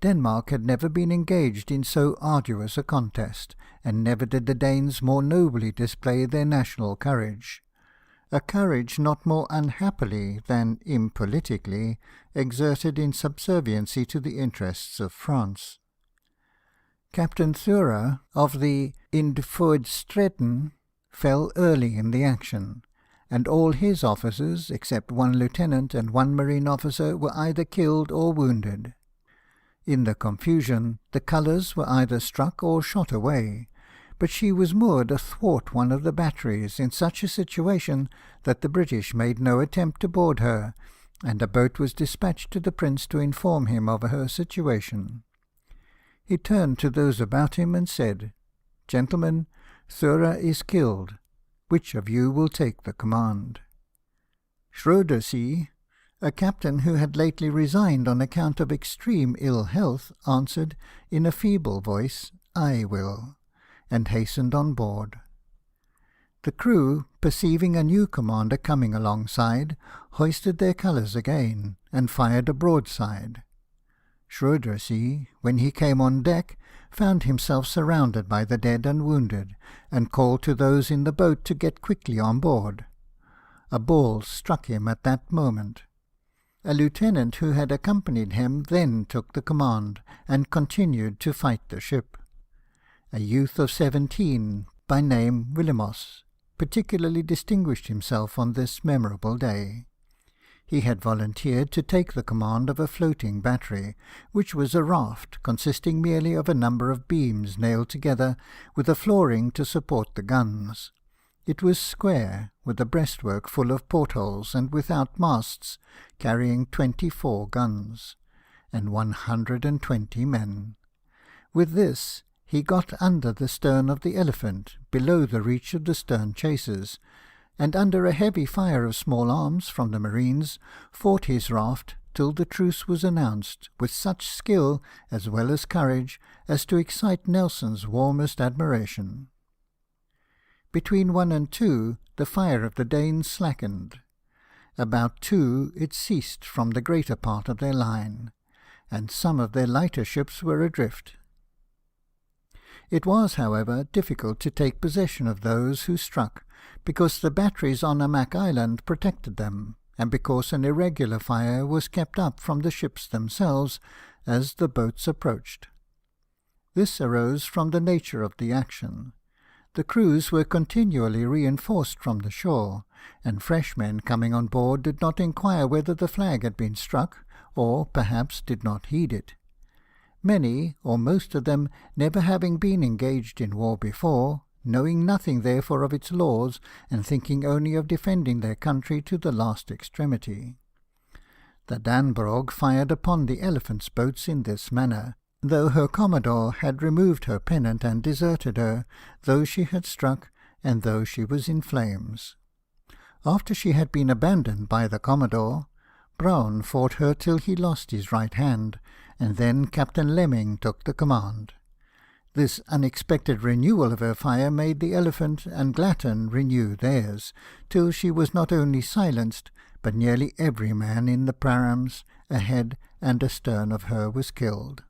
Denmark had never been engaged in so arduous a contest, and never did the Danes more nobly display their national courage, a courage not more unhappily than impolitically exerted in subserviency to the interests of France. Captain Thura of the Indfødstreten fell early in the action, and all his officers, except one lieutenant and one marine officer, were either killed or wounded. In the confusion, the colours were either struck or shot away, but she was moored athwart one of the batteries in such a situation that the British made no attempt to board her, and a boat was dispatched to the Prince to inform him of her situation. He turned to those about him and said, "Gentlemen, Thura is killed. Which of you will take the command?" Schroedersee, a captain who had lately resigned on account of extreme ill health, answered in a feeble voice, "I will," and hastened on board. The crew, perceiving a new commander coming alongside, hoisted their colours again, and fired a broadside. Schroedersee, when he came on deck, found himself surrounded by the dead and wounded, and called to those in the boat to get quickly on board. A ball struck him at that moment. A lieutenant who had accompanied him then took the command, and continued to fight the ship. A youth of 17, by name Willimos, particularly distinguished himself on this memorable day. He had volunteered to take the command of a floating battery, which was a raft consisting merely of a number of beams nailed together, with a flooring to support the guns. It was square, with a breastwork full of portholes, and without masts, carrying 24 guns, and 120 men. With this, he got under the stern of the Elephant, below the reach of the stern chasers, and under a heavy fire of small arms from the marines, fought his raft till the truce was announced, with such skill, as well as courage, as to excite Nelson's warmest admiration. Between 1 and 2, the fire of the Danes slackened. About 2, it ceased from the greater part of their line, and some of their lighter ships were adrift. It was, however, difficult to take possession of those who struck, because the batteries on Amak Island protected them, and because an irregular fire was kept up from the ships themselves as the boats approached. This arose from the nature of the action. The crews were continually reinforced from the shore, and fresh men coming on board did not inquire whether the flag had been struck, or perhaps did not heed it. Many, or most of them, never having been engaged in war before, knowing nothing therefore of its laws, and thinking only of defending their country to the last extremity. The Danbrog fired upon the Elephant's boats in this manner, though her commodore had removed her pennant and deserted her, though she had struck, and though she was in flames. After she had been abandoned by the commodore, Brown fought her till he lost his right hand, and then Captain Lemming took the command. This unexpected renewal of her fire made the Elephant and Glatton renew theirs, till she was not only silenced, but nearly every man in the praams, ahead and astern of her, was killed.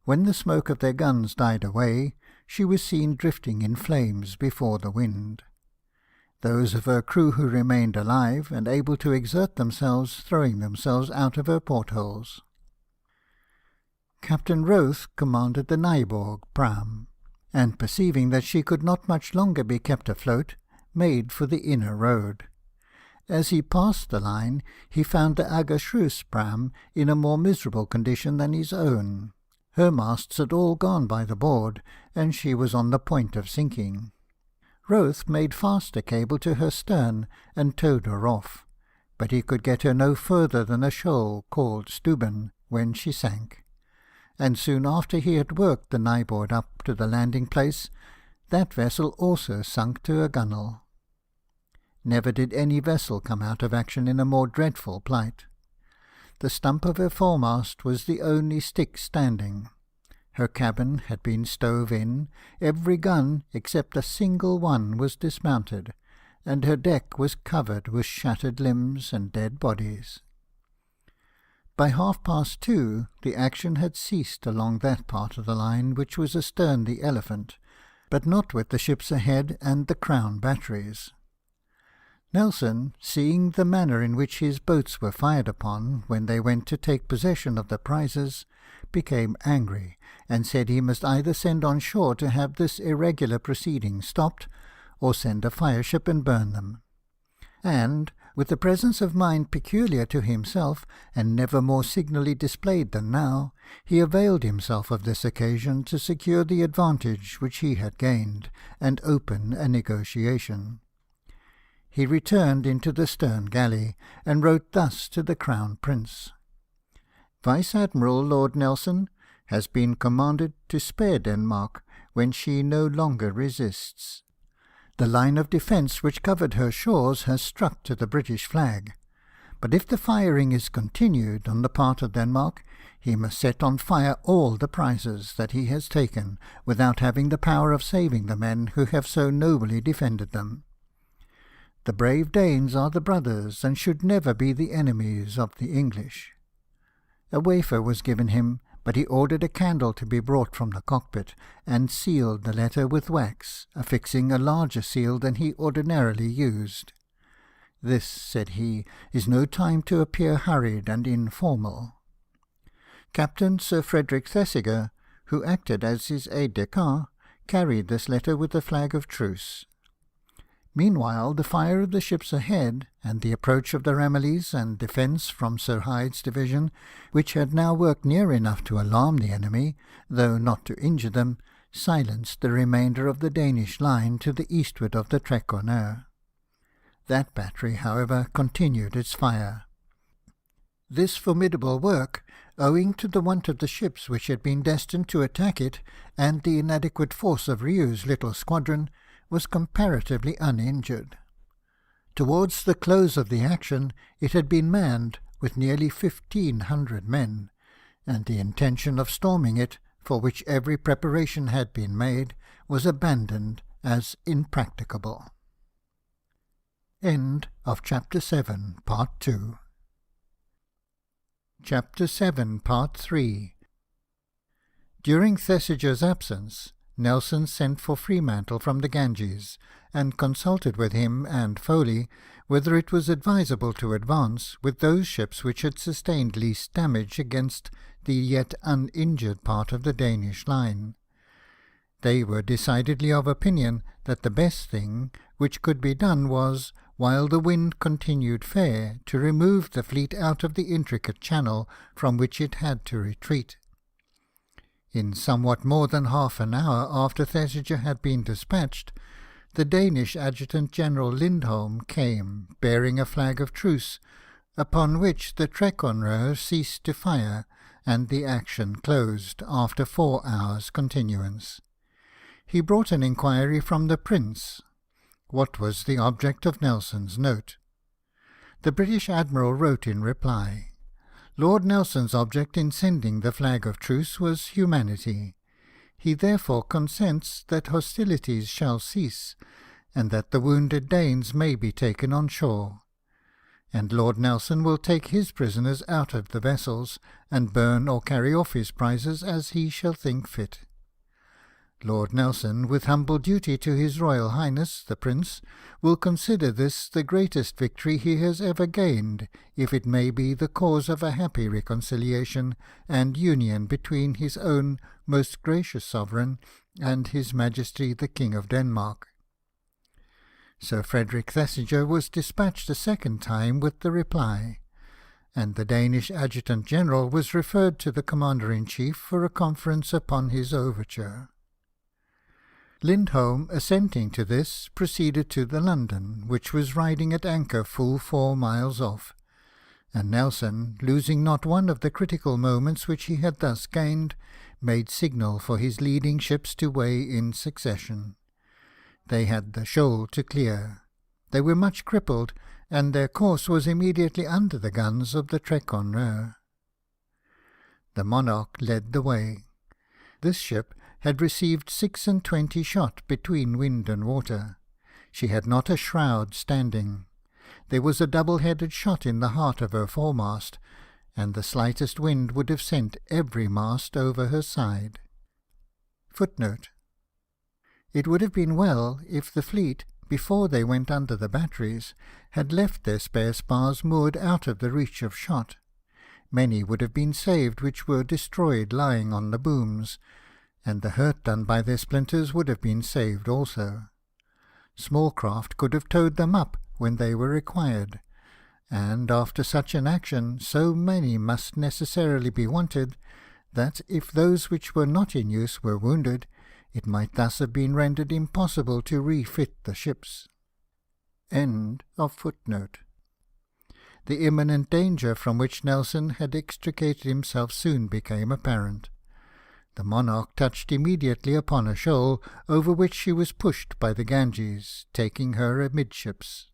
When the smoke of their guns died away, she was seen drifting in flames before the wind. those of her crew who remained alive and able to exert themselves throwing themselves out of her portholes. Captain Rothe commanded the Nyborg praam, and perceiving that she could not much longer be kept afloat, made for the inner road. As he passed the line, he found the Agershus praam in a more miserable condition than his own. Her masts had all gone by the board, and she was on the point of sinking. Rothe made fast a cable to her stern and towed her off, but he could get her no further than a shoal called Stuben, when she sank. And soon after he had worked the Nyborg up to the landing place, that vessel also sunk to a gunwale. Never did any vessel come out of action in a more dreadful plight. The stump of her foremast was the only stick standing. Her cabin had been stove in, every gun except a single one was dismounted, and her deck was covered with shattered limbs and dead bodies. By 2:30 the action had ceased along that part of the line which was astern the Elephant, but not with the ships ahead and the Crown batteries. Nelson, seeing the manner in which his boats were fired upon when they went to take possession of the prizes, became angry, and said he must either send on shore to have this irregular proceeding stopped, or send a fire-ship and burn them. And, with a presence of mind peculiar to himself, and never more signally displayed than now, he availed himself of this occasion to secure the advantage which he had gained, and open a negotiation. He returned into the stern galley, and wrote thus to the Crown Prince: "Vice-Admiral Lord Nelson has been commanded to spare Denmark when she no longer resists. The line of defence which covered her shores has struck to the British flag, but if the firing is continued on the part of Denmark, he must set on fire all the prizes that he has taken, without having the power of saving the men who have so nobly defended them. The brave Danes are the brothers, and should never be the enemies of the English." A wafer was given him, but he ordered a candle to be brought from the cockpit, and sealed the letter with wax, affixing a larger seal than he ordinarily used. "This," said he, "is no time to appear hurried and informal." Captain Sir Frederick Thesiger, who acted as his aide-de-camp, carried this letter with a flag of truce. Meanwhile, the fire of the ships ahead, and the approach of the Ramillies and defence from Sir Hyde's division, which had now worked near enough to alarm the enemy, though not to injure them, silenced the remainder of the Danish line to the eastward of the Trécorner. That battery, however, continued its fire. This formidable work, owing to the want of the ships which had been destined to attack it, and the inadequate force of Riou's little squadron, was comparatively uninjured. Towards the close of the action, it had been manned with nearly 1,500 men, and the intention of storming it, for which every preparation had been made, was abandoned as impracticable. End of Chapter 7, Part 2. Chapter 7, Part 3. During Thesiger's absence, Nelson sent for Fremantle from the Ganges, and consulted with him and Foley whether it was advisable to advance with those ships which had sustained least damage against the yet uninjured part of the Danish line. They were decidedly of opinion that the best thing which could be done was, while the wind continued fair, to remove the fleet out of the intricate channel from which it had to retreat. In somewhat more than half an hour after Thesiger had been dispatched, the Danish Adjutant-General Lindholm came, bearing a flag of truce, upon which the Trécorner ceased to fire, and the action closed after 4 hours' continuance. He brought an inquiry from the Prince. What was the object of Nelson's note? The British Admiral wrote in reply: "Lord Nelson's object in sending the flag of truce was humanity. He therefore consents that hostilities shall cease, and that the wounded Danes may be taken on shore. And Lord Nelson will take his prisoners out of the vessels, and burn or carry off his prizes as he shall think fit." Lord Nelson, with humble duty to His Royal Highness the Prince, will consider this the greatest victory he has ever gained, if it may be the cause of a happy reconciliation and union between his own most gracious Sovereign and His Majesty the King of Denmark." Sir Frederick Thesiger was dispatched a second time with the reply, and the Danish Adjutant-General was referred to the Commander-in-Chief for a conference upon his overture. Lindholm, assenting to this, proceeded to the London, which was riding at anchor full 4 miles off, and Nelson, losing not one of the critical moments which he had thus gained, made signal for his leading ships to weigh in succession. They had the shoal to clear. They were much crippled, and their course was immediately under the guns of the Trekroner. The Monarch led the way. This ship had received 26 shot between wind and water. She had not a shroud standing. There was a double-headed shot in the heart of her foremast, and the slightest wind would have sent every mast over her side. Footnote: It would have been well if the fleet, before they went under the batteries, had left their spare spars moored out of the reach of shot. Many would have been saved which were destroyed lying on the booms, and the hurt done by their splinters would have been saved also. Small craft could have towed them up when they were required, and after such an action so many must necessarily be wanted, that if those which were not in use were wounded, it might thus have been rendered impossible to refit the ships. End of footnote. The imminent danger from which Nelson had extricated himself soon became apparent. The Monarch touched immediately upon a shoal, over which she was pushed by the Ganges, taking her amidships.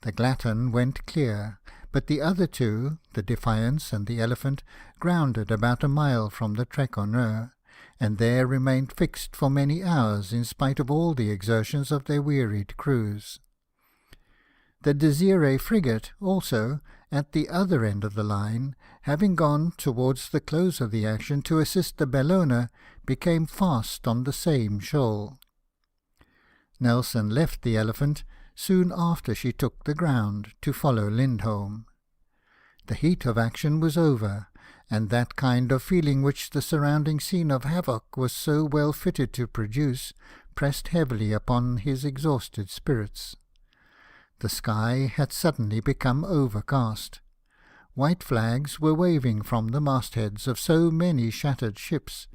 The Glatton went clear, but the other two, the Defiance and the Elephant, grounded about a mile from the Trekroner, and there remained fixed for many hours in spite of all the exertions of their wearied crews. The Desiree frigate, also, at the other end of the line, having gone towards the close of the action to assist the Bellona, became fast on the same shoal. Nelson left the Elephant soon after she took the ground, to follow Lindholm. The heat of action was over, and that kind of feeling which the surrounding scene of havoc was so well fitted to produce pressed heavily upon his exhausted spirits. The sky had suddenly become overcast. White flags were waving from the mastheads of so many shattered ships.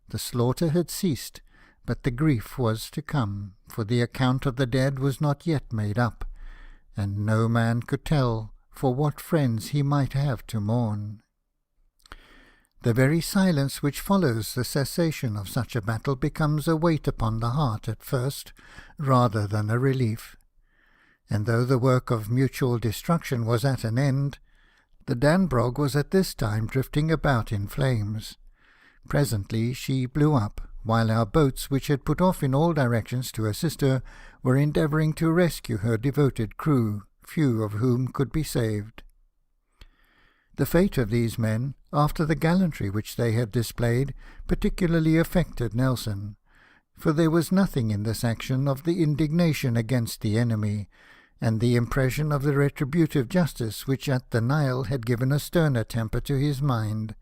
The slaughter had ceased, but the grief was to come, for the account of the dead was not yet made up, and no man could tell for what friends he might have to mourn. The very silence which follows the cessation of such a battle becomes a weight upon the heart at first, rather than a relief. And though the work of mutual destruction was at an end, the Danbrog was at this time drifting about in flames. Presently she blew up, while our boats, which had put off in all directions to assist her, were endeavouring to rescue her devoted crew, few of whom could be saved. The fate of these men, after the gallantry which they had displayed, particularly affected Nelson, for there was nothing in this action of the indignation against the enemy, and the impression of the retributive justice which at the Nile had given a sterner temper to his mind,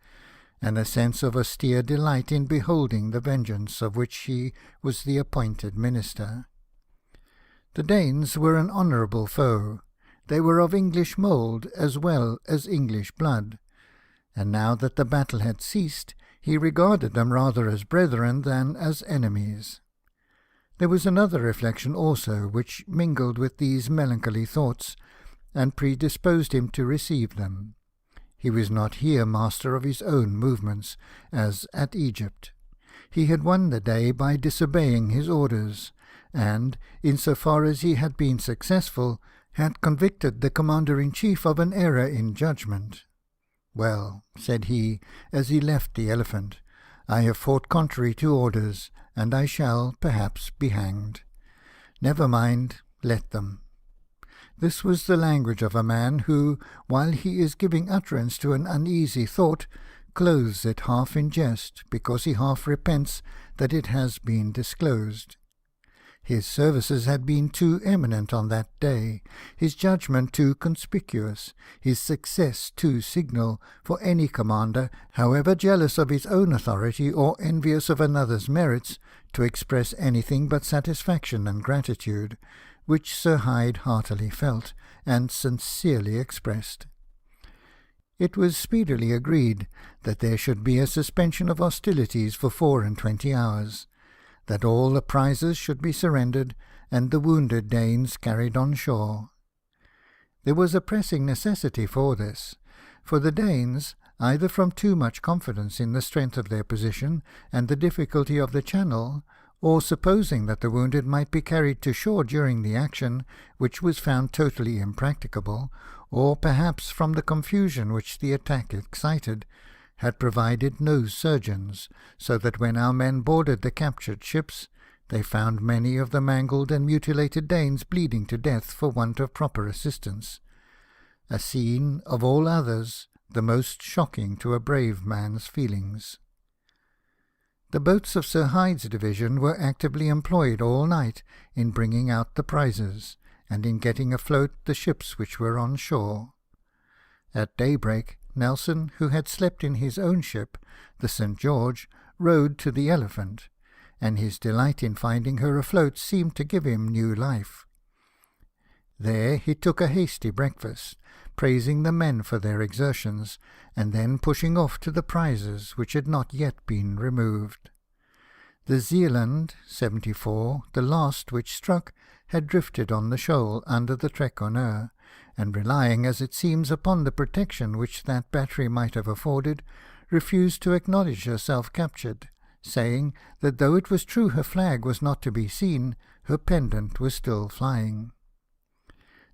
and a sense of austere delight in beholding the vengeance of which he was the appointed minister. The Danes were an honourable foe. They were of English mould as well as English blood, and now that the battle had ceased, he regarded them rather as brethren than as enemies. There was another reflection also which mingled with these melancholy thoughts, and predisposed him to receive them. He was not here master of his own movements, as at Egypt. He had won the day by disobeying his orders, and, in so far as he had been successful, had convicted the Commander-in-Chief of an error in judgment. "Well," said he, as he left the Elephant, "I have fought contrary to orders, and I shall, perhaps, be hanged. Never mind, let them." This was the language of a man who, while he is giving utterance to an uneasy thought, clothes it half in jest, because he half repents that it has been disclosed. His services had been too eminent on that day, his judgment too conspicuous, his success too signal, for any commander, however jealous of his own authority or envious of another's merits, to express anything but satisfaction and gratitude, which Sir Hyde heartily felt, and sincerely expressed. It was speedily agreed that there should be a suspension of hostilities for 24 hours, that all the prizes should be surrendered, and the wounded Danes carried on shore. There was a pressing necessity for this, for the Danes, either from too much confidence in the strength of their position and the difficulty of the channel, or supposing that the wounded might be carried to shore during the action, which was found totally impracticable, or perhaps from the confusion which the attack excited, had provided no surgeons, so that when our men boarded the captured ships, they found many of the mangled and mutilated Danes bleeding to death for want of proper assistance, a scene, of all others, the most shocking to a brave man's feelings. The boats of Sir Hyde's division were actively employed all night in bringing out the prizes, and in getting afloat the ships which were on shore. At daybreak, Nelson, who had slept in his own ship, the St. George, rowed to the Elephant, and his delight in finding her afloat seemed to give him new life. There he took a hasty breakfast, praising the men for their exertions, and then pushing off to the prizes which had not yet been removed. The Zealand, 74, the last which struck, had drifted on the shoal under the Trekroner, and relying, as it seems, upon the protection which that battery might have afforded, refused to acknowledge herself captured, saying that though it was true her flag was not to be seen, her pendant was still flying.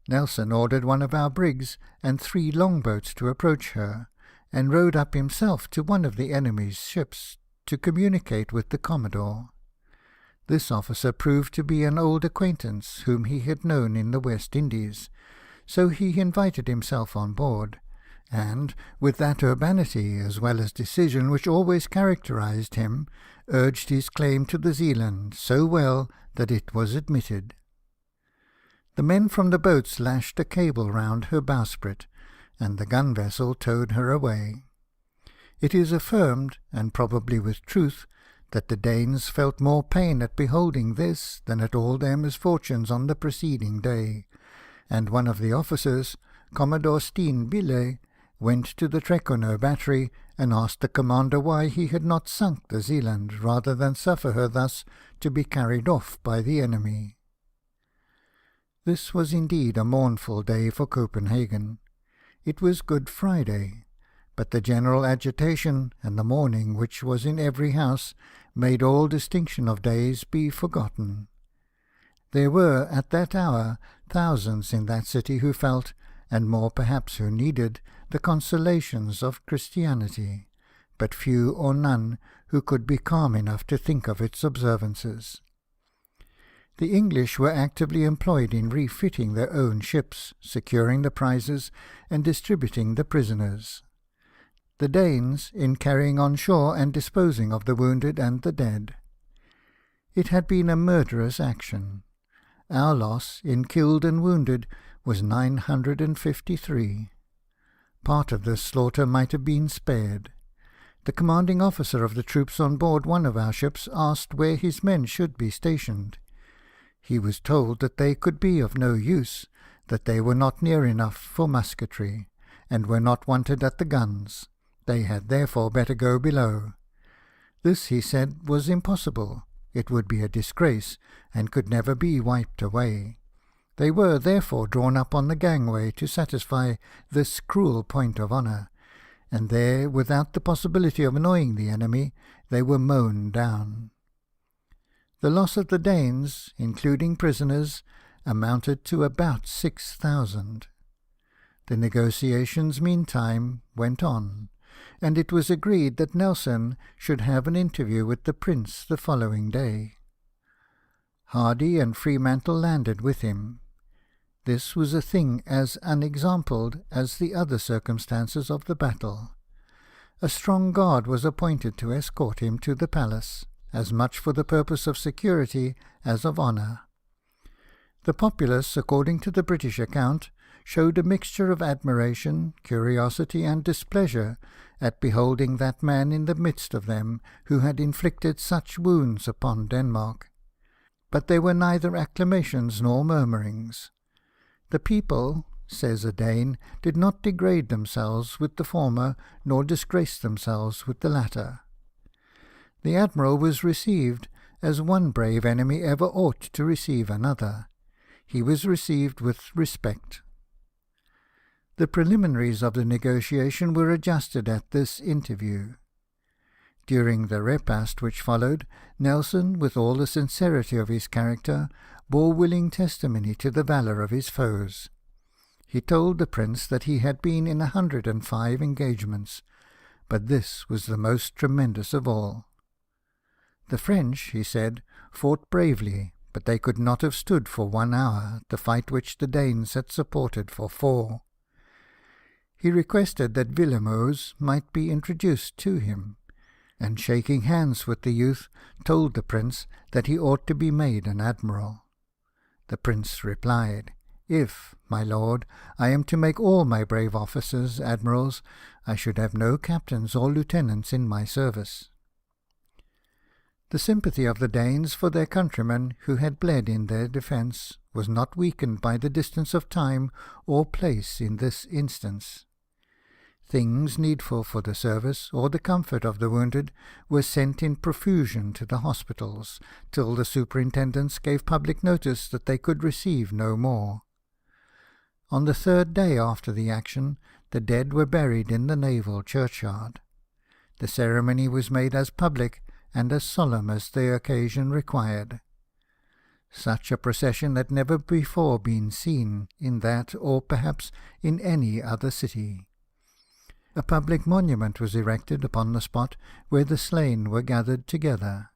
Nelson ordered one of our brigs and 3 longboats to approach her, and rowed up himself to one of the enemy's ships to communicate with the Commodore. This officer proved to be an old acquaintance whom he had known in the West Indies, so he invited himself on board, and, with that urbanity as well as decision which always characterized him, urged his claim to the Zealand so well that it was admitted. The men from the boats lashed a cable round her bowsprit, and the gun-vessel towed her away. It is affirmed, and probably with truth, that the Danes felt more pain at beholding this than at all their misfortunes on the preceding day, and one of the officers, Commodore Steen Bille, went to the Trekroner battery and asked the commander why he had not sunk the Zealand rather than suffer her thus to be carried off by the enemy. This was indeed a mournful day for Copenhagen. It was Good Friday, but the general agitation and the mourning which was in every house made all distinction of days be forgotten. There were at that hour thousands in that city who felt, and more perhaps who needed, the consolations of Christianity, but few or none who could be calm enough to think of its observances. The English were actively employed in refitting their own ships, securing the prizes, and distributing the prisoners. The Danes in carrying on shore and disposing of the wounded and the dead. It had been a murderous action. Our loss, in killed and wounded, was 953. Part of this slaughter might have been spared. The commanding officer of the troops on board one of our ships asked where his men should be stationed. He was told that they could be of no use, that they were not near enough for musketry, and were not wanted at the guns. They had therefore better go below. This, he said, was impossible. It would be a disgrace, and could never be wiped away. They were therefore drawn up on the gangway to satisfy this cruel point of honour, and there, without the possibility of annoying the enemy, they were mown down. The loss of the Danes, including prisoners, amounted to about 6,000. The negotiations, meantime, went on, and it was agreed that Nelson should have an interview with the Prince the following day. Hardy and Fremantle landed with him. This was a thing as unexampled as the other circumstances of the battle. A strong guard was appointed to escort him to the palace, as much for the purpose of security as of honour. The populace, according to the British account, showed a mixture of admiration, curiosity, and displeasure at beholding that man in the midst of them who had inflicted such wounds upon Denmark. But there were neither acclamations nor murmurings. The people, says a Dane, did not degrade themselves with the former, nor disgrace themselves with the latter. The Admiral was received as one brave enemy ever ought to receive another. He was received with respect. The preliminaries of the negotiation were adjusted at this interview. During the repast which followed, Nelson, with all the sincerity of his character, bore willing testimony to the valour of his foes. He told the Prince that he had been in 105 engagements, but this was the most tremendous of all. The French, he said, fought bravely, but they could not have stood for 1 hour the fight which the Danes had supported for 4. He requested that Villemose might be introduced to him, and shaking hands with the youth, told the Prince that he ought to be made an admiral. The Prince replied, "If, my lord, I am to make all my brave officers admirals, I should have no captains or lieutenants in my service." The sympathy of the Danes for their countrymen who had bled in their defence was not weakened by the distance of time or place in this instance. Things needful for the service or the comfort of the wounded were sent in profusion to the hospitals, till the superintendents gave public notice that they could receive no more. On the 3rd day after the action, the dead were buried in the naval churchyard. The ceremony was made as public and as solemn as the occasion required. Such a procession had never before been seen in that, or perhaps in any other city. A public monument was erected upon the spot where the slain were gathered together.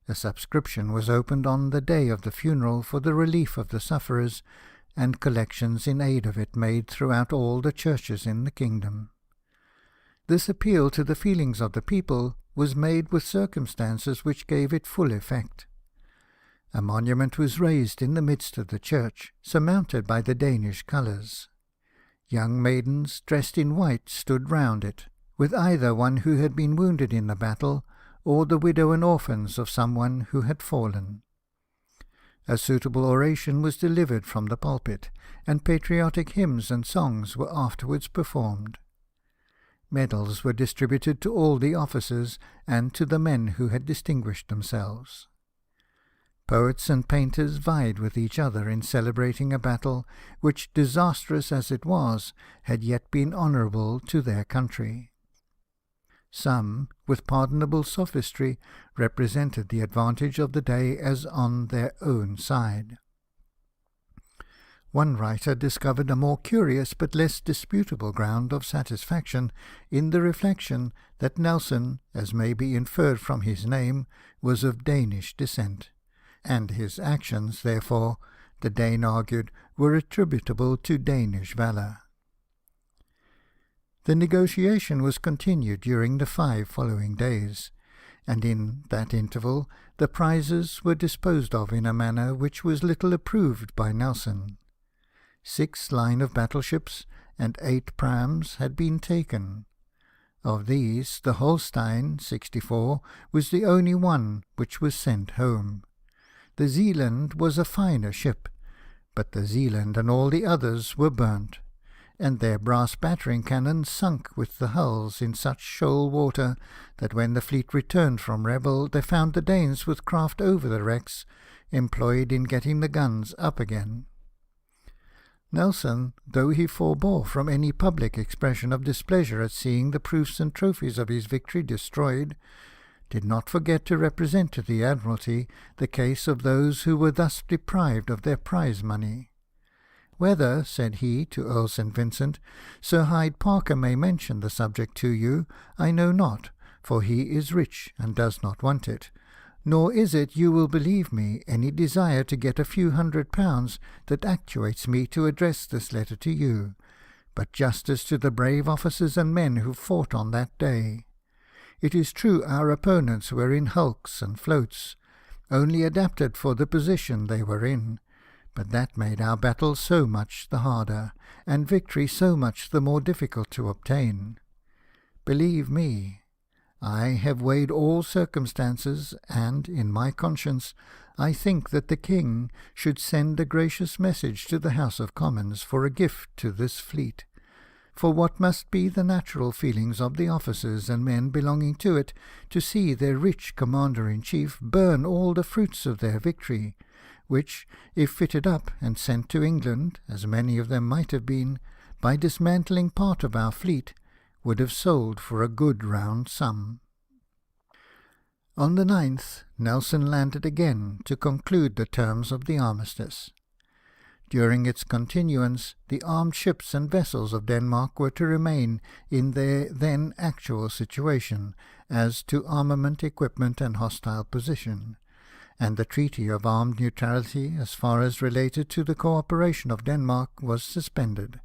A subscription was opened on the day of the funeral for the relief of the sufferers, and collections in aid of it made throughout all the churches in the kingdom. This appeal to the feelings of the people was made with circumstances which gave it full effect. A monument was raised in the midst of the church, surmounted by the Danish colours. Young maidens, dressed in white, stood round it, with either one who had been wounded in the battle, or the widow and orphans of someone who had fallen. A suitable oration was delivered from the pulpit, and patriotic hymns and songs were afterwards performed. Medals were distributed to all the officers and to the men who had distinguished themselves. Poets and painters vied with each other in celebrating a battle which, disastrous as it was, had yet been honourable to their country. Some, with pardonable sophistry, represented the advantage of the day as on their own side. One writer discovered a more curious but less disputable ground of satisfaction in the reflection that Nelson, as may be inferred from his name, was of Danish descent, and his actions, therefore, the Dane argued, were attributable to Danish valour. The negotiation was continued during the 5 following days, and in that interval the prizes were disposed of in a manner which was little approved by Nelson. 6 line of battleships and 8 prams had been taken. Of these, the Holstein, 64, was the only one which was sent home. The Zealand was a finer ship, but the Zealand and all the others were burnt, and their brass battering cannon sunk with the hulls in such shoal water that when the fleet returned from Rebel they found the Danes with craft over the wrecks, employed in getting the guns up again. Nelson, though he forbore from any public expression of displeasure at seeing the proofs and trophies of his victory destroyed, did not forget to represent to the Admiralty the case of those who were thus deprived of their prize money. "Whether," said he to Earl St. Vincent, "Sir Hyde Parker may mention the subject to you, I know not, for he is rich and does not want it, nor is it, you will believe me, any desire to get a few £100 that actuates me to address this letter to you, but justice to the brave officers and men who fought on that day. It is true our opponents were in hulks and floats, only adapted for the position they were in, but that made our battle so much the harder, and victory so much the more difficult to obtain. Believe me, I have weighed all circumstances, and, in my conscience, I think that the King should send a gracious message to the House of Commons for a gift to this fleet. For what must be the natural feelings of the officers and men belonging to it, to see their rich Commander-in-Chief burn all the fruits of their victory, which, if fitted up and sent to England, as many of them might have been, by dismantling part of our fleet, would have sold for a good round sum. On the 9th, Nelson landed again to conclude the terms of the armistice. During its continuance, the armed ships and vessels of Denmark were to remain in their then actual situation as to armament, equipment, and hostile position, and the treaty of armed neutrality, as far as related to the cooperation of Denmark, was suspended.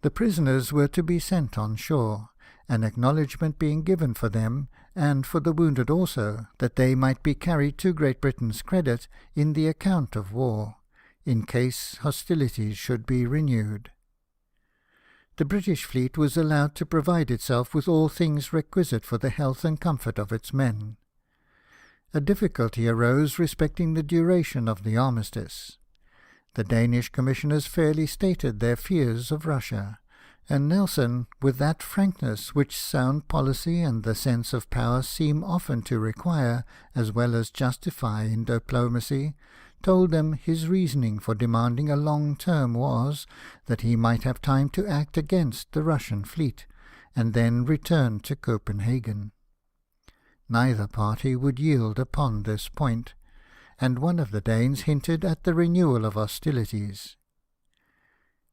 The prisoners were to be sent on shore, an acknowledgment being given for them, and for the wounded also, that they might be carried to Great Britain's credit in the account of war, in case hostilities should be renewed. The British fleet was allowed to provide itself with all things requisite for the health and comfort of its men. A difficulty arose respecting the duration of the armistice. The Danish commissioners fairly stated their fears of Russia, and Nelson, with that frankness which sound policy and the sense of power seem often to require, as well as justify in diplomacy, told them his reasoning for demanding a long term was, that he might have time to act against the Russian fleet, and then return to Copenhagen. Neither party would yield upon this point, and one of the Danes hinted at the renewal of hostilities.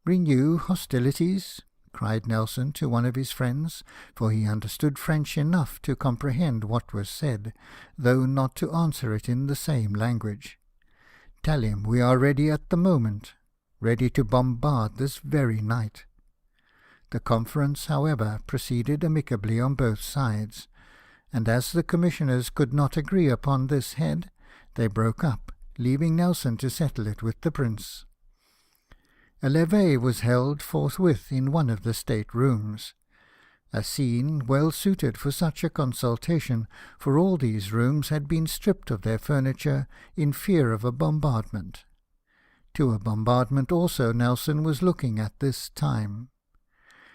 "Renew hostilities?" cried Nelson to one of his friends, for he understood French enough to comprehend what was said, though not to answer it in the same language. "Tell him we are ready at the moment, ready to bombard this very night." The conference, however, proceeded amicably on both sides, and as the commissioners could not agree upon this head, they broke up, leaving Nelson to settle it with the Prince. A levee was held forthwith in one of the state rooms, a scene well suited for such a consultation, for all these rooms had been stripped of their furniture in fear of a bombardment. To a bombardment also Nelson was looking at this time.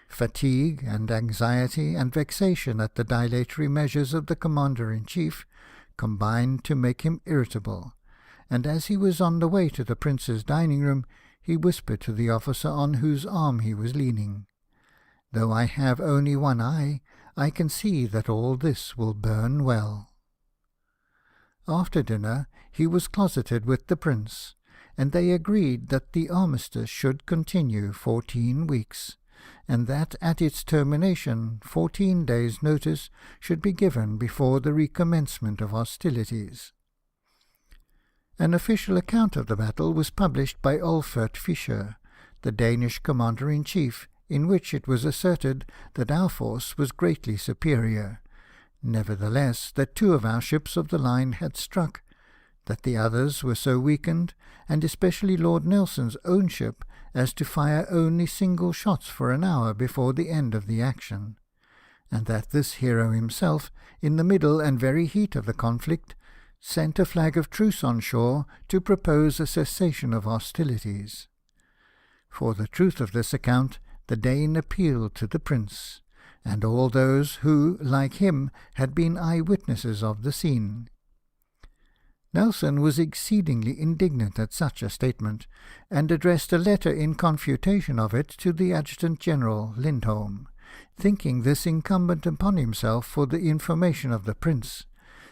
Fatigue and anxiety and vexation at the dilatory measures of the Commander-in-Chief combined to make him irritable, and as he was on the way to the Prince's dining-room, he whispered to the officer on whose arm he was leaning, "Though I have only one eye, I can see that all this will burn well." After dinner he was closeted with the Prince, and they agreed that the armistice should continue 14 weeks, and that at its termination 14 days' notice should be given before the recommencement of hostilities. An official account of the battle was published by Olfert Fischer, the Danish Commander-in-Chief, in which it was asserted that our force was greatly superior, nevertheless that 2 of our ships of the line had struck, that the others were so weakened, and especially Lord Nelson's own ship, as to fire only single shots for an hour before the end of the action, and that this hero himself, in the middle and very heat of the conflict, sent a flag of truce on shore to propose a cessation of hostilities. For the truth of this account, the Dane appealed to the Prince, and all those who, like him, had been eye-witnesses of the scene. Nelson was exceedingly indignant at such a statement, and addressed a letter in confutation of it to the Adjutant-General Lindholm, thinking this incumbent upon himself for the information of the Prince,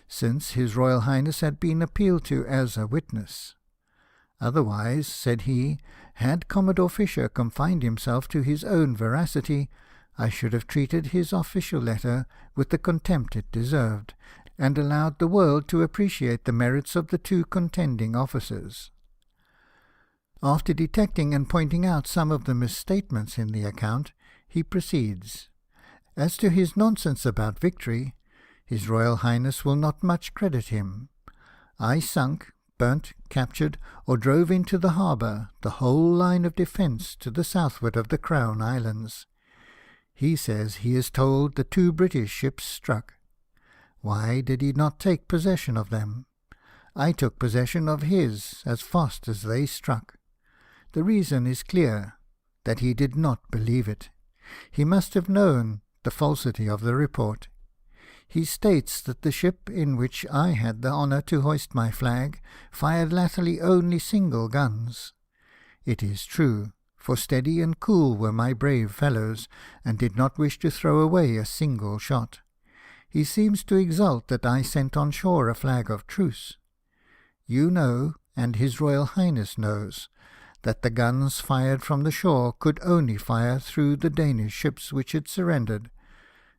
since His Royal Highness had been appealed to as a witness. Otherwise, said he, had Commodore Fisher confined himself to his own veracity, I should have treated his official letter with the contempt it deserved, and allowed the world to appreciate the merits of the 2 contending officers. After detecting and pointing out some of the misstatements in the account, he proceeds: "As to his nonsense about victory, His Royal Highness will not much credit him. I sunk, burnt, captured, or drove into the harbour the whole line of defence to the southward of the Crown Islands. He says he is told the 2 British ships struck. Why did he not take possession of them? I took possession of his as fast as they struck. The reason is clear, that he did not believe it. He must have known the falsity of the report. He states that the ship in which I had the honour to hoist my flag fired latterly only single guns. It is true, for steady and cool were my brave fellows, and did not wish to throw away a single shot. He seems to exult that I sent on shore a flag of truce. You know, and His Royal Highness knows, that the guns fired from the shore could only fire through the Danish ships which had surrendered,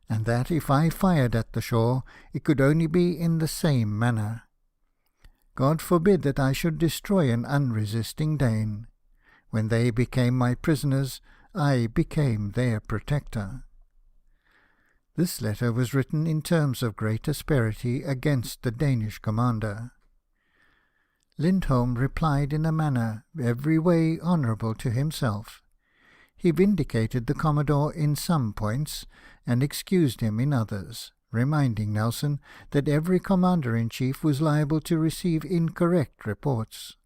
and that if I fired at the shore, it could only be in the same manner. God forbid that I should destroy an unresisting Dane. When they became my prisoners, I became their protector." This letter was written in terms of great asperity against the Danish commander. Lindholm replied in a manner every way honourable to himself. He vindicated the Commodore in some points, and excused him in others, reminding Nelson that every Commander-in-Chief was liable to receive incorrect reports.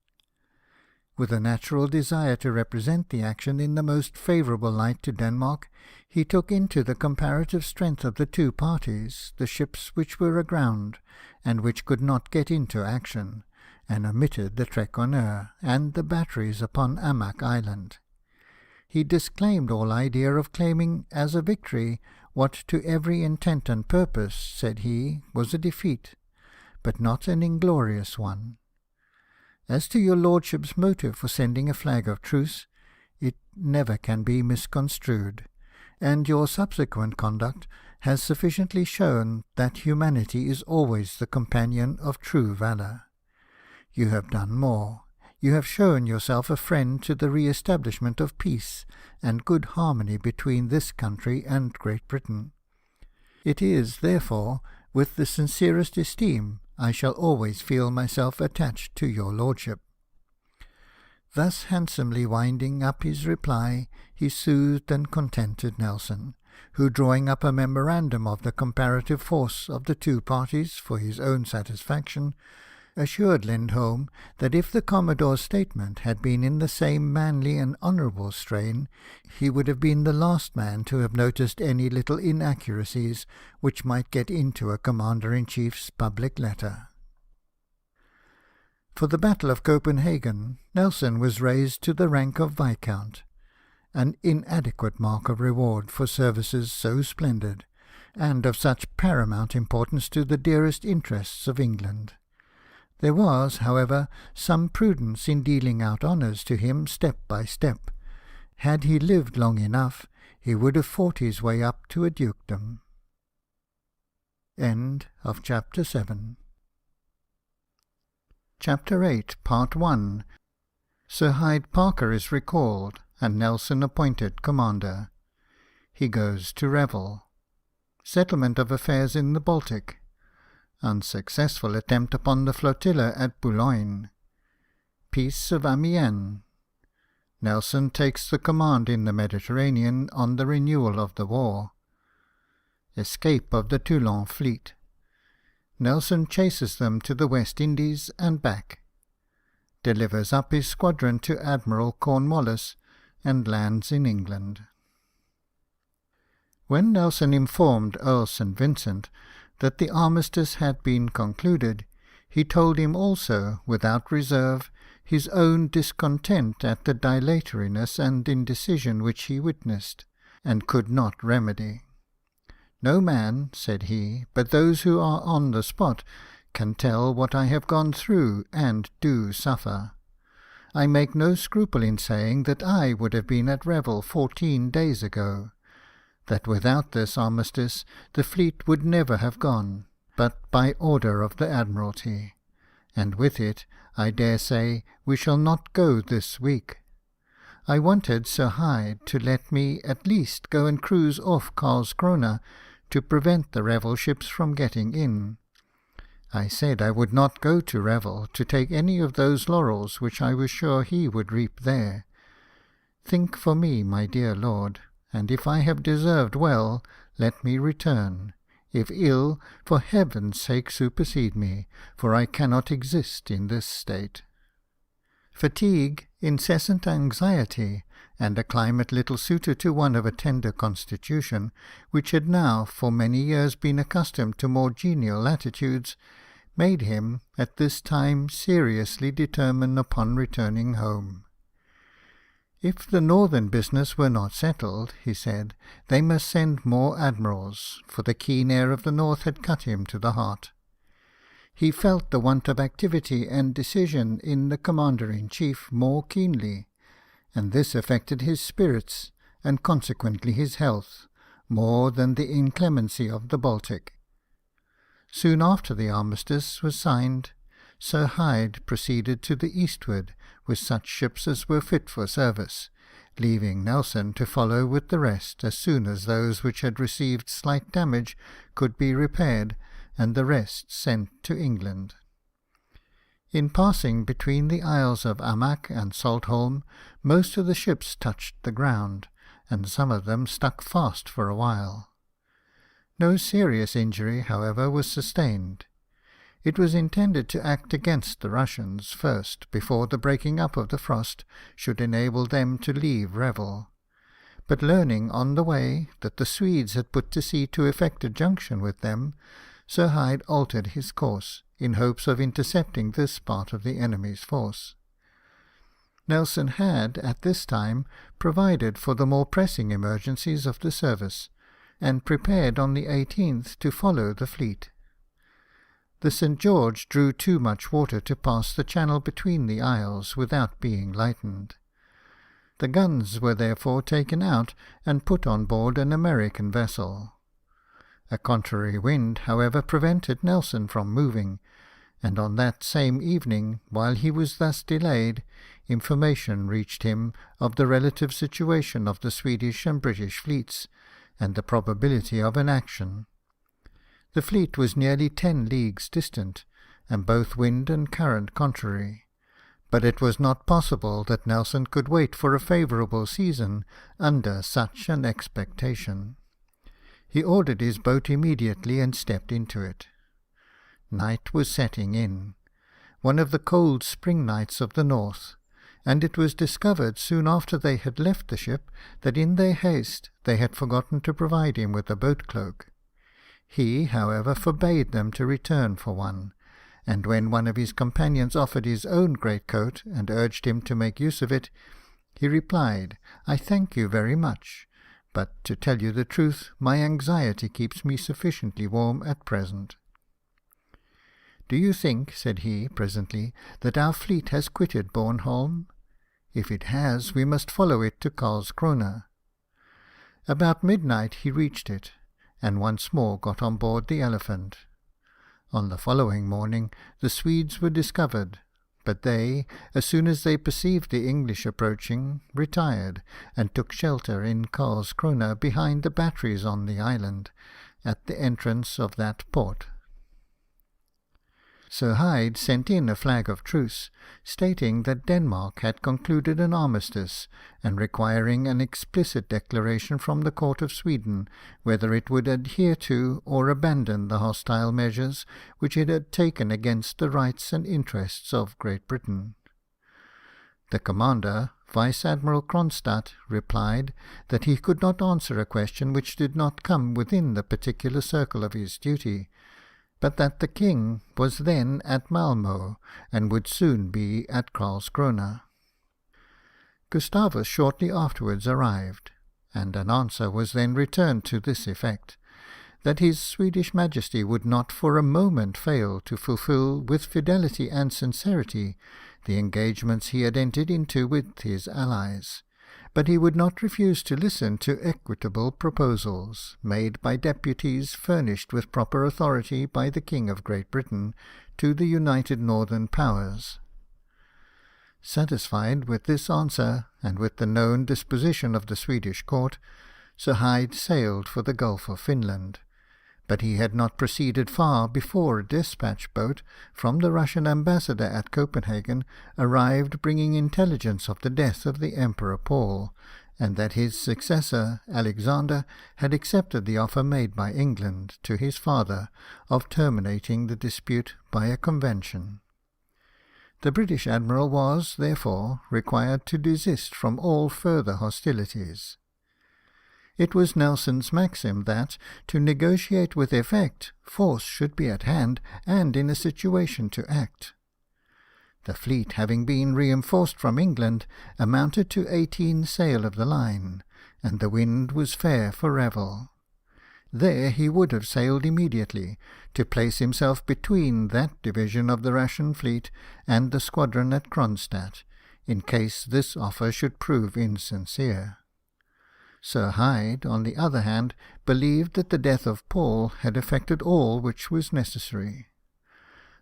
With a natural desire to represent the action in the most favourable light to Denmark, he took into the comparative strength of the 2 parties the ships which were aground, and which could not get into action, and omitted the Trekroner and the batteries upon Amak Island. He disclaimed all idea of claiming as a victory what to every intent and purpose, said he, was a defeat, but not an inglorious one. As to your Lordship's motive for sending a flag of truce, it never can be misconstrued, and your subsequent conduct has sufficiently shown that humanity is always the companion of true valour. You have done more. You have shown yourself a friend to the re-establishment of peace and good harmony between this country and Great Britain. It is, therefore, with the sincerest esteem I shall always feel myself attached to your Lordship. Thus handsomely winding up his reply, he soothed and contented Nelson, who, drawing up a memorandum of the comparative force of the 2 parties for his own satisfaction, assured Lindholm that if the Commodore's statement had been in the same manly and honourable strain, he would have been the last man to have noticed any little inaccuracies which might get into a Commander-in-Chief's public letter. For the Battle of Copenhagen, Nelson was raised to the rank of Viscount, an inadequate mark of reward for services so splendid, and of such paramount importance to the dearest interests of England. There was, however, some prudence in dealing out honours to him step by step. Had he lived long enough, he would have fought his way up to a dukedom. End of Chapter 7. Chapter 8, Part 1. Sir Hyde Parker is recalled, and Nelson appointed commander. He goes to Revel. Settlement of affairs in the Baltic. Unsuccessful attempt upon the flotilla at Boulogne. Peace of Amiens. Nelson takes the command in the Mediterranean on the renewal of the war. Escape of the Toulon fleet. Nelson chases them to the West Indies and back. Delivers up his squadron to Admiral Cornwallis, and lands in England. When Nelson informed Earl St. Vincent that the armistice had been concluded, he told him also, without reserve, his own discontent at the dilatoriness and indecision which he witnessed, and could not remedy. "No man," said he, "but those who are on the spot can tell what I have gone through and do suffer. I make no scruple in saying that I would have been at Revel 14 days ago, that without this armistice the fleet would never have gone, but by order of the Admiralty, and with it, I dare say, we shall not go this week. I wanted Sir Hyde to let me at least go and cruise off Karlskrona to prevent the Revel ships from getting in. I said I would not go to Revel to take any of those laurels which I was sure he would reap there. Think for me, my dear lord, and if I have deserved well, let me return. If ill, for heaven's sake supersede me, for I cannot exist in this state. Fatigue, incessant anxiety, and a climate little suited to one of a tender constitution, which had now for many years been accustomed to more genial latitudes, made him at this time seriously determine upon returning home. If the northern business were not settled, he said, they must send more admirals, for the keen air of the north had cut him to the heart. He felt the want of activity and decision in the commander-in-chief more keenly, and this affected his spirits, and consequently his health, more than the inclemency of the Baltic. Soon after the armistice was signed, Sir Hyde proceeded to the eastward with such ships as were fit for service, leaving Nelson to follow with the rest as soon as those which had received slight damage could be repaired, and the rest sent to England. In passing between the Isles of Amak and Saltholm, most of the ships touched the ground, and some of them stuck fast for a while. No serious injury, however, was sustained. It was intended to act against the Russians first, before the breaking up of the frost should enable them to leave Revel. But learning on the way that the Swedes had put to sea to effect a junction with them, Sir Hyde altered his course, in hopes of intercepting this part of the enemy's force. Nelson had, at this time, provided for the more pressing emergencies of the service, and prepared on the 18th to follow the fleet. The St. George drew too much water to pass the channel between the isles without being lightened. The guns were therefore taken out and put on board an American vessel. A contrary wind, however, prevented Nelson from moving, and on that same evening, while he was thus delayed, information reached him of the relative situation of the Swedish and British fleets, and the probability of an action. The fleet was nearly 10 leagues distant, and both wind and current contrary, but it was not possible that Nelson could wait for a favourable season under such an expectation. He ordered his boat immediately and stepped into it. Night was setting in, one of the cold spring nights of the north, and it was discovered soon after they had left the ship that in their haste they had forgotten to provide him with a boat cloak. He, however, forbade them to return for one, and when one of his companions offered his own greatcoat and urged him to make use of it, he replied, "I thank you very much, but, to tell you the truth, my anxiety keeps me sufficiently warm at present." "Do you think," said he, presently, "that our fleet has quitted Bornholm? If it has, we must follow it to Karlskrona." About midnight he reached it, and once more got on board the Elephant. On the following morning the Swedes were discovered, but they, as soon as they perceived the English approaching, retired, and took shelter in Karlskrona behind the batteries on the island, at the entrance of that port. Sir Hyde sent in a flag of truce, stating that Denmark had concluded an armistice, and requiring an explicit declaration from the Court of Sweden whether it would adhere to or abandon the hostile measures which it had taken against the rights and interests of Great Britain. The commander, Vice-Admiral Kronstadt, replied that he could not answer a question which did not come within the particular circle of his duty, but that the king was then at Malmo, and would soon be at Karlskrona. Gustavus shortly afterwards arrived, and an answer was then returned to this effect, that his Swedish Majesty would not for a moment fail to fulfil with fidelity and sincerity the engagements he had entered into with his allies, but he would not refuse to listen to equitable proposals, made by deputies furnished with proper authority by the King of Great Britain, to the United Northern Powers. Satisfied with this answer, and with the known disposition of the Swedish court, Sir Hyde sailed for the Gulf of Finland. But he had not proceeded far before a despatch boat from the Russian ambassador at Copenhagen arrived, bringing intelligence of the death of the Emperor Paul, and that his successor, Alexander, had accepted the offer made by England to his father of terminating the dispute by a convention. The British admiral was, therefore, required to desist from all further hostilities. It was Nelson's maxim that, to negotiate with effect, force should be at hand and in a situation to act. The fleet, having been reinforced from England, amounted to 18 sail of the line, and the wind was fair for Revel. There he would have sailed immediately, to place himself between that division of the Russian fleet and the squadron at Kronstadt, in case this offer should prove insincere. Sir Hyde, on the other hand, believed that the death of Paul had effected all which was necessary.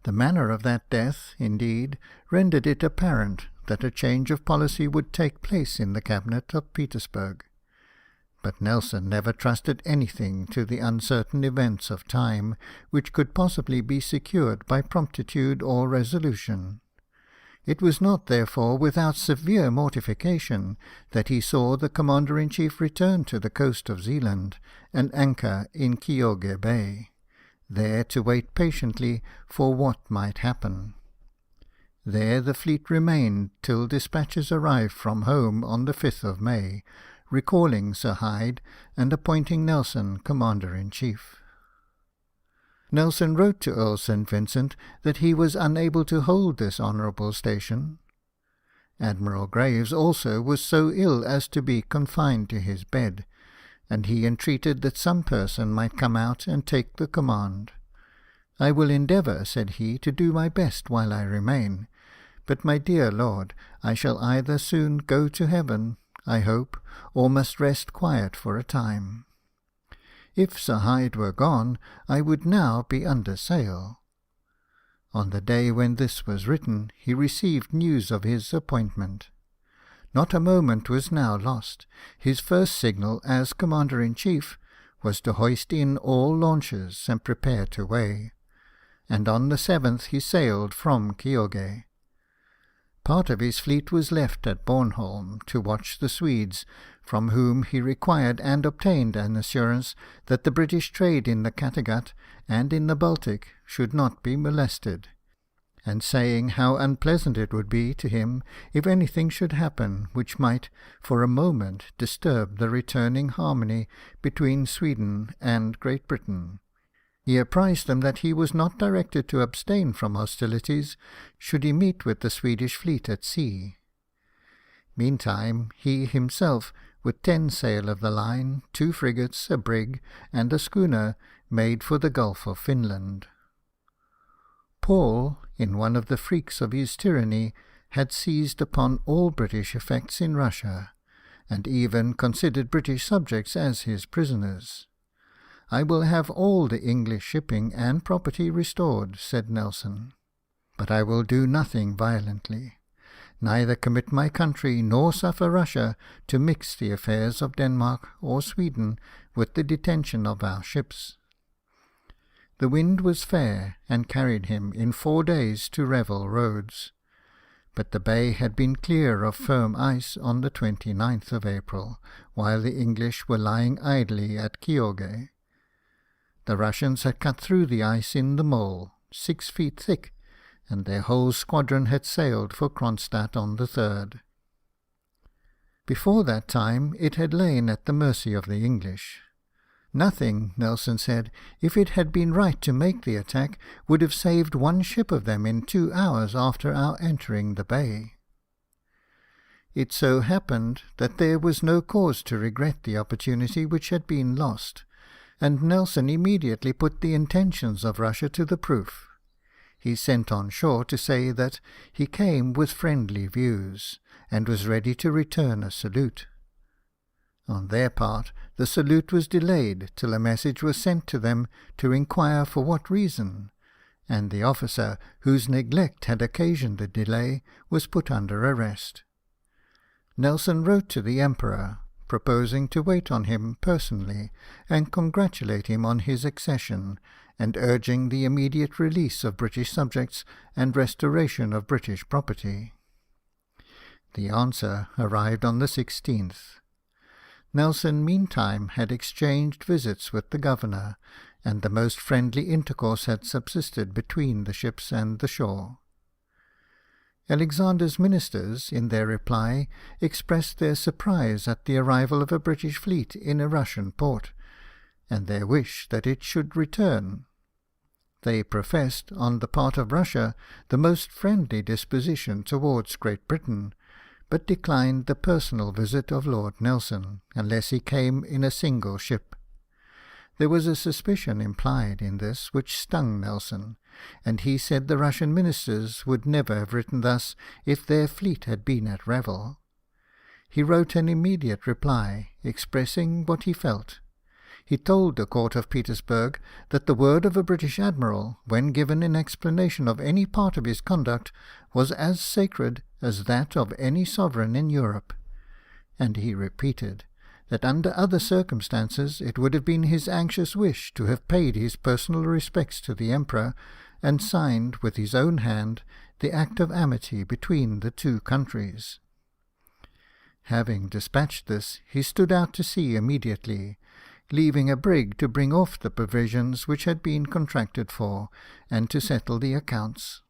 The manner of that death, indeed, rendered it apparent that a change of policy would take place in the cabinet of Petersburg. But Nelson never trusted anything to the uncertain events of time, which could possibly be secured by promptitude or resolution. It was not, therefore, without severe mortification that he saw the Commander-in-Chief return to the coast of Zealand and anchor in Kyoge Bay, there to wait patiently for what might happen. There the fleet remained till dispatches arrived from home on the 5th of May, recalling Sir Hyde and appointing Nelson Commander-in-Chief. Nelson wrote to Earl St. Vincent that he was unable to hold this honourable station. Admiral Graves also was so ill as to be confined to his bed, and he entreated that some person might come out and take the command. "I will endeavour," said he, "to do my best while I remain, but, my dear lord, I shall either soon go to heaven, I hope, or must rest quiet for a time. If Sir Hyde were gone, I would now be under sail." On the day when this was written, he received news of his appointment. Not a moment was now lost. His first signal as Commander-in-Chief was to hoist in all launches and prepare to weigh, and on the 7th he sailed from Kyoge. Part of his fleet was left at Bornholm to watch the Swedes, from whom he required and obtained an assurance that the British trade in the Kattegat and in the Baltic should not be molested, and saying how unpleasant it would be to him if anything should happen which might for a moment disturb the returning harmony between Sweden and Great Britain. He apprised them that he was not directed to abstain from hostilities should he meet with the Swedish fleet at sea. Meantime, he himself, with 10 sail of the line, 2 frigates, a brig, and a schooner, made for the Gulf of Finland. Paul, in one of the freaks of his tyranny, had seized upon all British effects in Russia, and even considered British subjects as his prisoners. "I will have all the English shipping and property restored," said Nelson, "but I will do nothing violently, neither commit my country nor suffer Russia to mix the affairs of Denmark or Sweden with the detention of our ships." The wind was fair, and carried him in 4 days to Revel Roads, but the bay had been clear of firm ice on the 29th of April, while the English were lying idly at Kyoge. The Russians had cut through the ice in the mole, 6 feet thick, and their whole squadron had sailed for Kronstadt on the 3rd. Before that time it had lain at the mercy of the English. Nothing, Nelson said, if it had been right to make the attack, would have saved 1 ship of them in 2 hours after our entering the bay. It so happened that there was no cause to regret the opportunity which had been lost, and Nelson immediately put the intentions of Russia to the proof. He sent on shore to say that he came with friendly views, and was ready to return a salute. On their part, the salute was delayed till a message was sent to them to inquire for what reason, and the officer whose neglect had occasioned the delay was put under arrest. Nelson wrote to the Emperor, proposing to wait on him personally and congratulate him on his accession, and urging the immediate release of British subjects and restoration of British property. The answer arrived on the 16th. Nelson meantime had exchanged visits with the governor, and the most friendly intercourse had subsisted between the ships and the shore. Alexander's ministers, in their reply, expressed their surprise at the arrival of a British fleet in a Russian port, and their wish that it should return. They professed, on the part of Russia, the most friendly disposition towards Great Britain, but declined the personal visit of Lord Nelson, unless he came in a single ship. There was a suspicion implied in this which stung Nelson, and he said the Russian ministers would never have written thus if their fleet had been at Revel. He wrote an immediate reply, expressing what he felt. He told the court of Petersburg that the word of a British admiral, when given in explanation of any part of his conduct, was as sacred as that of any sovereign in Europe, and he repeated that under other circumstances it would have been his anxious wish to have paid his personal respects to the Emperor, and signed with his own hand the act of amity between the two countries. Having dispatched this, he stood out to sea immediately, leaving a brig to bring off the provisions which had been contracted for, and to settle the accounts.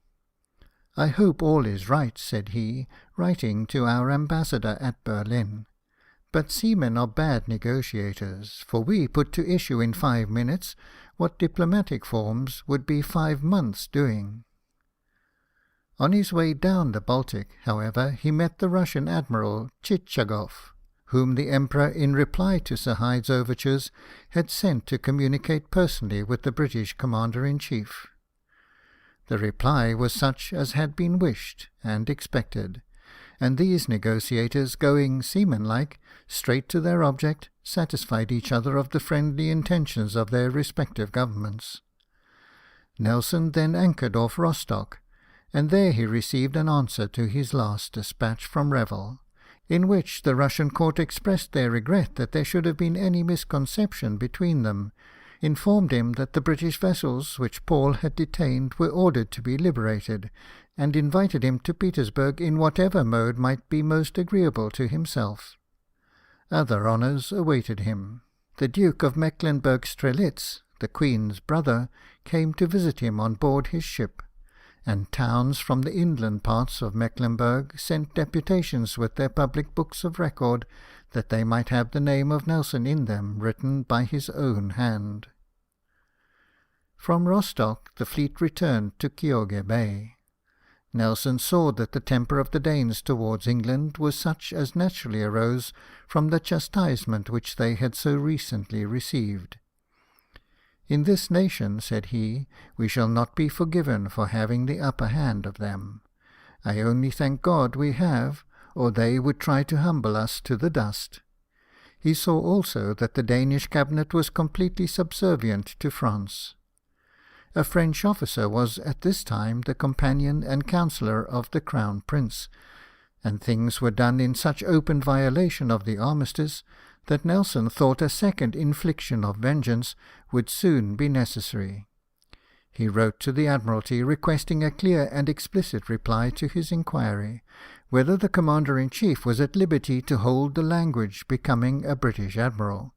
"I hope all is right," said he, writing to our ambassador at Berlin. "But seamen are bad negotiators, for we put to issue in 5 minutes what diplomatic forms would be 5 months doing." On his way down the Baltic, however, he met the Russian Admiral Tchitchagoff, whom the Emperor, in reply to Sir Hyde's overtures, had sent to communicate personally with the British Commander-in-Chief. The reply was such as had been wished and expected, and these negotiators, going, seamanlike, straight to their object, satisfied each other of the friendly intentions of their respective governments. Nelson then anchored off Rostock, and there he received an answer to his last despatch from Revel, in which the Russian court expressed their regret that there should have been any misconception between them, informed him that the British vessels which Paul had detained were ordered to be liberated, and invited him to Petersburg in whatever mode might be most agreeable to himself. Other honours awaited him. The Duke of Mecklenburg-Strelitz, the Queen's brother, came to visit him on board his ship, and towns from the inland parts of Mecklenburg sent deputations with their public books of record, that they might have the name of Nelson in them written by his own hand. From Rostock the fleet returned to Kyoge Bay. Nelson saw that the temper of the Danes towards England was such as naturally arose from the chastisement which they had so recently received. "In this nation," said he, "we shall not be forgiven for having the upper hand of them. I only thank God we have, or they would try to humble us to the dust." He saw also that the Danish cabinet was completely subservient to France. A French officer was at this time the companion and counsellor of the Crown Prince, and things were done in such open violation of the armistice that Nelson thought a second infliction of vengeance would soon be necessary. He wrote to the Admiralty requesting a clear and explicit reply to his inquiry, whether the Commander-in-Chief was at liberty to hold the language becoming a British Admiral,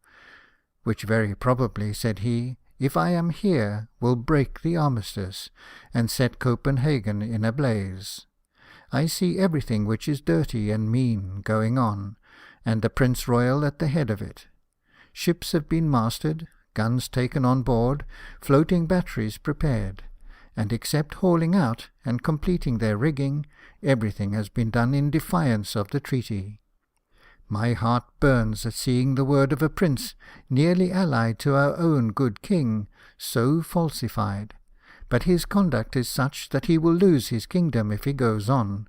"which very probably," said he, "if I am here, will break the armistice, and set Copenhagen in a blaze. I see everything which is dirty and mean going on, and the Prince Royal at the head of it. Ships have been masted, guns taken on board, floating batteries prepared, and except hauling out and completing their rigging, everything has been done in defiance of the treaty. My heart burns at seeing the word of a prince, nearly allied to our own good king, so falsified, but his conduct is such that he will lose his kingdom if he goes on,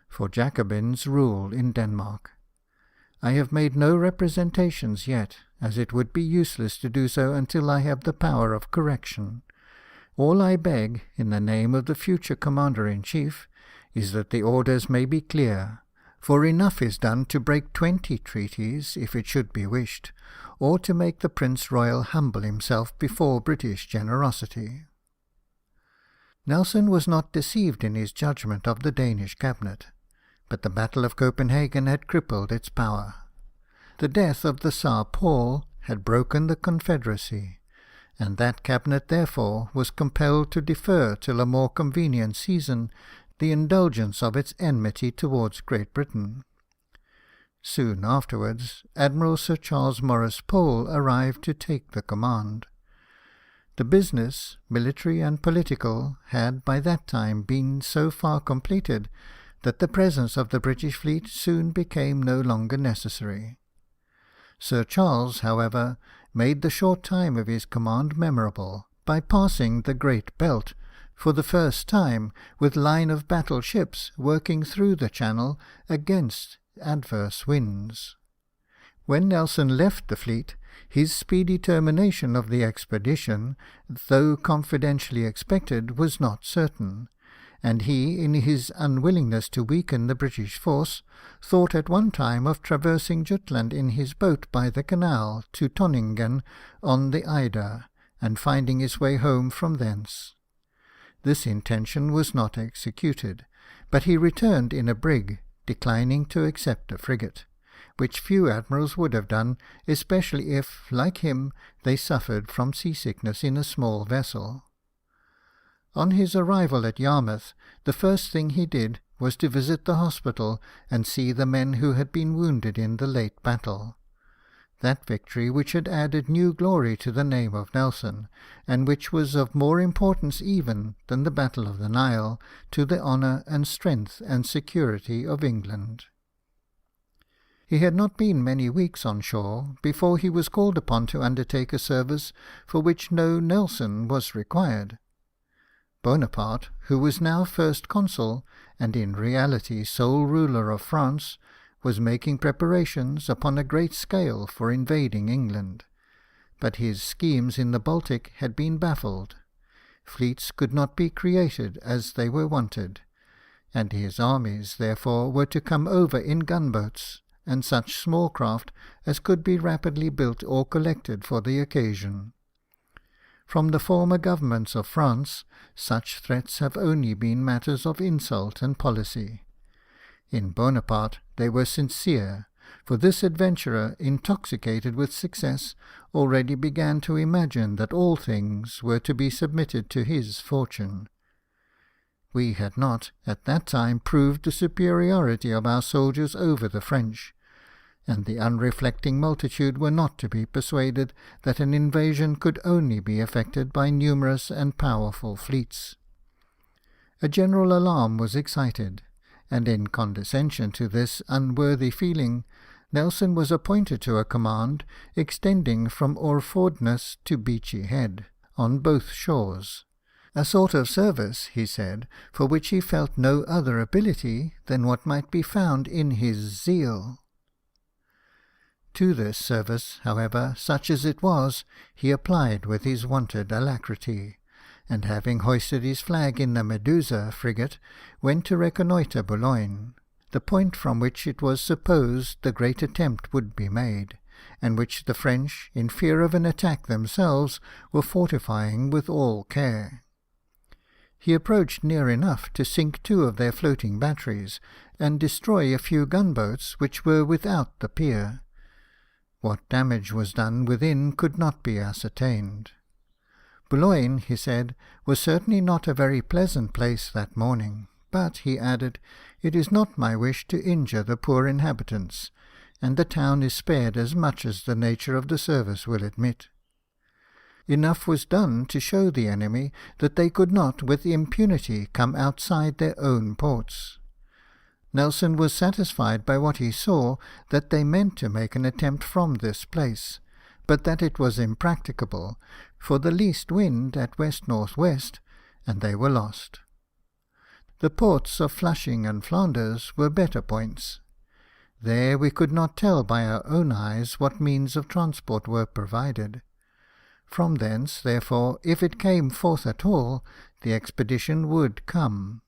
for Jacobins rule in Denmark. I have made no representations yet, as it would be useless to do so until I have the power of correction. All I beg, in the name of the future Commander-in-Chief, is that the orders may be clear, for enough is done to break 20 treaties, if it should be wished, or to make the Prince Royal humble himself before British generosity." Nelson was not deceived in his judgment of the Danish cabinet, but the Battle of Copenhagen had crippled its power. The death of the Tsar Paul had broken the confederacy, and that cabinet therefore was compelled to defer till a more convenient season the indulgence of its enmity towards Great Britain. Soon afterwards, Admiral Sir Charles Maurice Pole arrived to take the command. The business, military and political, had by that time been so far completed that the presence of the British fleet soon became no longer necessary. Sir Charles, however, made the short time of his command memorable by passing the Great Belt, for the first time, with line-of-battle ships working through the Channel against adverse winds. When Nelson left the fleet, his speedy termination of the expedition, though confidentially expected, was not certain, and he, in his unwillingness to weaken the British force, thought at one time of traversing Jutland in his boat by the canal to Tonningen on the Eider, and finding his way home from thence. This intention was not executed, but he returned in a brig, declining to accept a frigate, which few admirals would have done, especially if, like him, they suffered from seasickness in a small vessel. On his arrival at Yarmouth, the first thing he did was to visit the hospital and see the men who had been wounded in the late battle. That victory which had added new glory to the name of Nelson, and which was of more importance even than the Battle of the Nile to the honour and strength and security of England. He had not been many weeks on shore before he was called upon to undertake a service for which no Nelson was required. Bonaparte, who was now First Consul, and in reality sole ruler of France, was making preparations upon a great scale for invading England, but his schemes in the Baltic had been baffled. Fleets could not be created as they were wanted, and his armies, therefore, were to come over in gunboats, and such small craft as could be rapidly built or collected for the occasion. From the former governments of France, such threats have only been matters of insult and policy. In Bonaparte they were sincere, for this adventurer, intoxicated with success, already began to imagine that all things were to be submitted to his fortune. We had not, at that time, proved the superiority of our soldiers over the French, and the unreflecting multitude were not to be persuaded that an invasion could only be effected by numerous and powerful fleets. A general alarm was excited, and in condescension to this unworthy feeling, Nelson was appointed to a command extending from Orfordness to Beachy Head, on both shores. A sort of service, he said, for which he felt no other ability than what might be found in his zeal. To this service, however, such as it was, he applied with his wonted alacrity, and having hoisted his flag in the Medusa frigate, went to reconnoitre Boulogne, the point from which it was supposed the great attempt would be made, and which the French, in fear of an attack themselves, were fortifying with all care. He approached near enough to sink 2 of their floating batteries, and destroy a few gunboats which were without the pier. What damage was done within could not be ascertained. Boulogne, he said, was certainly not a very pleasant place that morning, but, he added, it is not my wish to injure the poor inhabitants, and the town is spared as much as the nature of the service will admit. Enough was done to show the enemy that they could not with impunity come outside their own ports. Nelson was satisfied by what he saw that they meant to make an attempt from this place, but that it was impracticable, for the least wind at W.N.W., and they were lost. The ports of Flushing and Flanders were better points. There we could not tell by our own eyes what means of transport were provided. From thence, therefore, if it came forth at all, the expedition would come.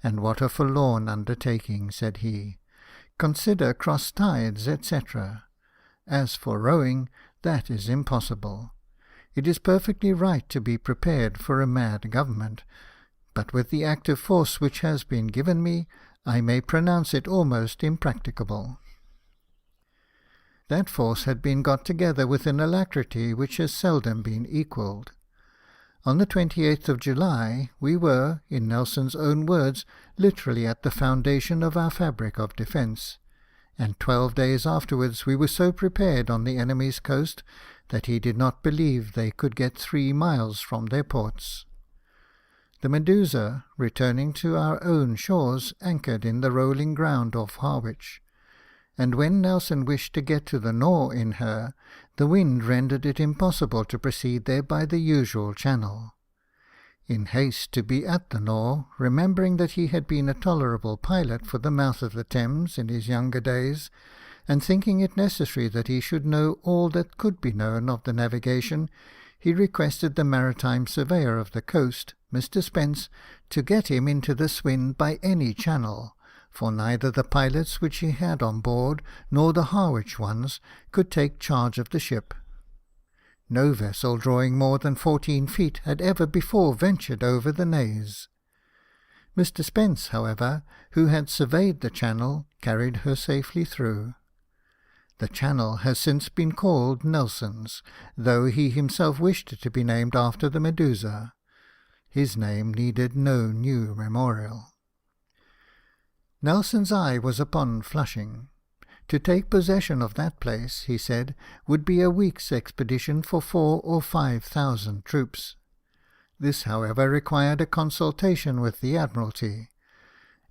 And what a forlorn undertaking, said he. Consider cross tides, etc. As for rowing, that is impossible. It is perfectly right to be prepared for a mad government, but with the active force which has been given me, I may pronounce it almost impracticable. That force had been got together with an alacrity which has seldom been equalled. On the 28th of July we were, in Nelson's own words, literally at the foundation of our fabric of defence, and 12 days afterwards we were so prepared on the enemy's coast that he did not believe they could get 3 miles from their ports. The Medusa, returning to our own shores, anchored in the rolling ground off Harwich, and when Nelson wished to get to the Nore in her, the wind rendered it impossible to proceed there by the usual channel. In haste to be at the Nore, remembering that he had been a tolerable pilot for the mouth of the Thames in his younger days, and thinking it necessary that he should know all that could be known of the navigation, he requested the maritime surveyor of the coast, Mr. Spence, to get him into the Swin by any channel, for neither the pilots which he had on board nor the Harwich ones could take charge of the ship. No vessel drawing more than 14 feet had ever before ventured over the Naze. Mr. Spence, however, who had surveyed the channel, carried her safely through. The channel has since been called Nelson's, though he himself wished it to be named after the Medusa. His name needed no new memorial. Nelson's eye was upon Flushing. To take possession of that place, he said, would be a week's expedition for 4,000 or 5,000 troops. This, however, required a consultation with the Admiralty,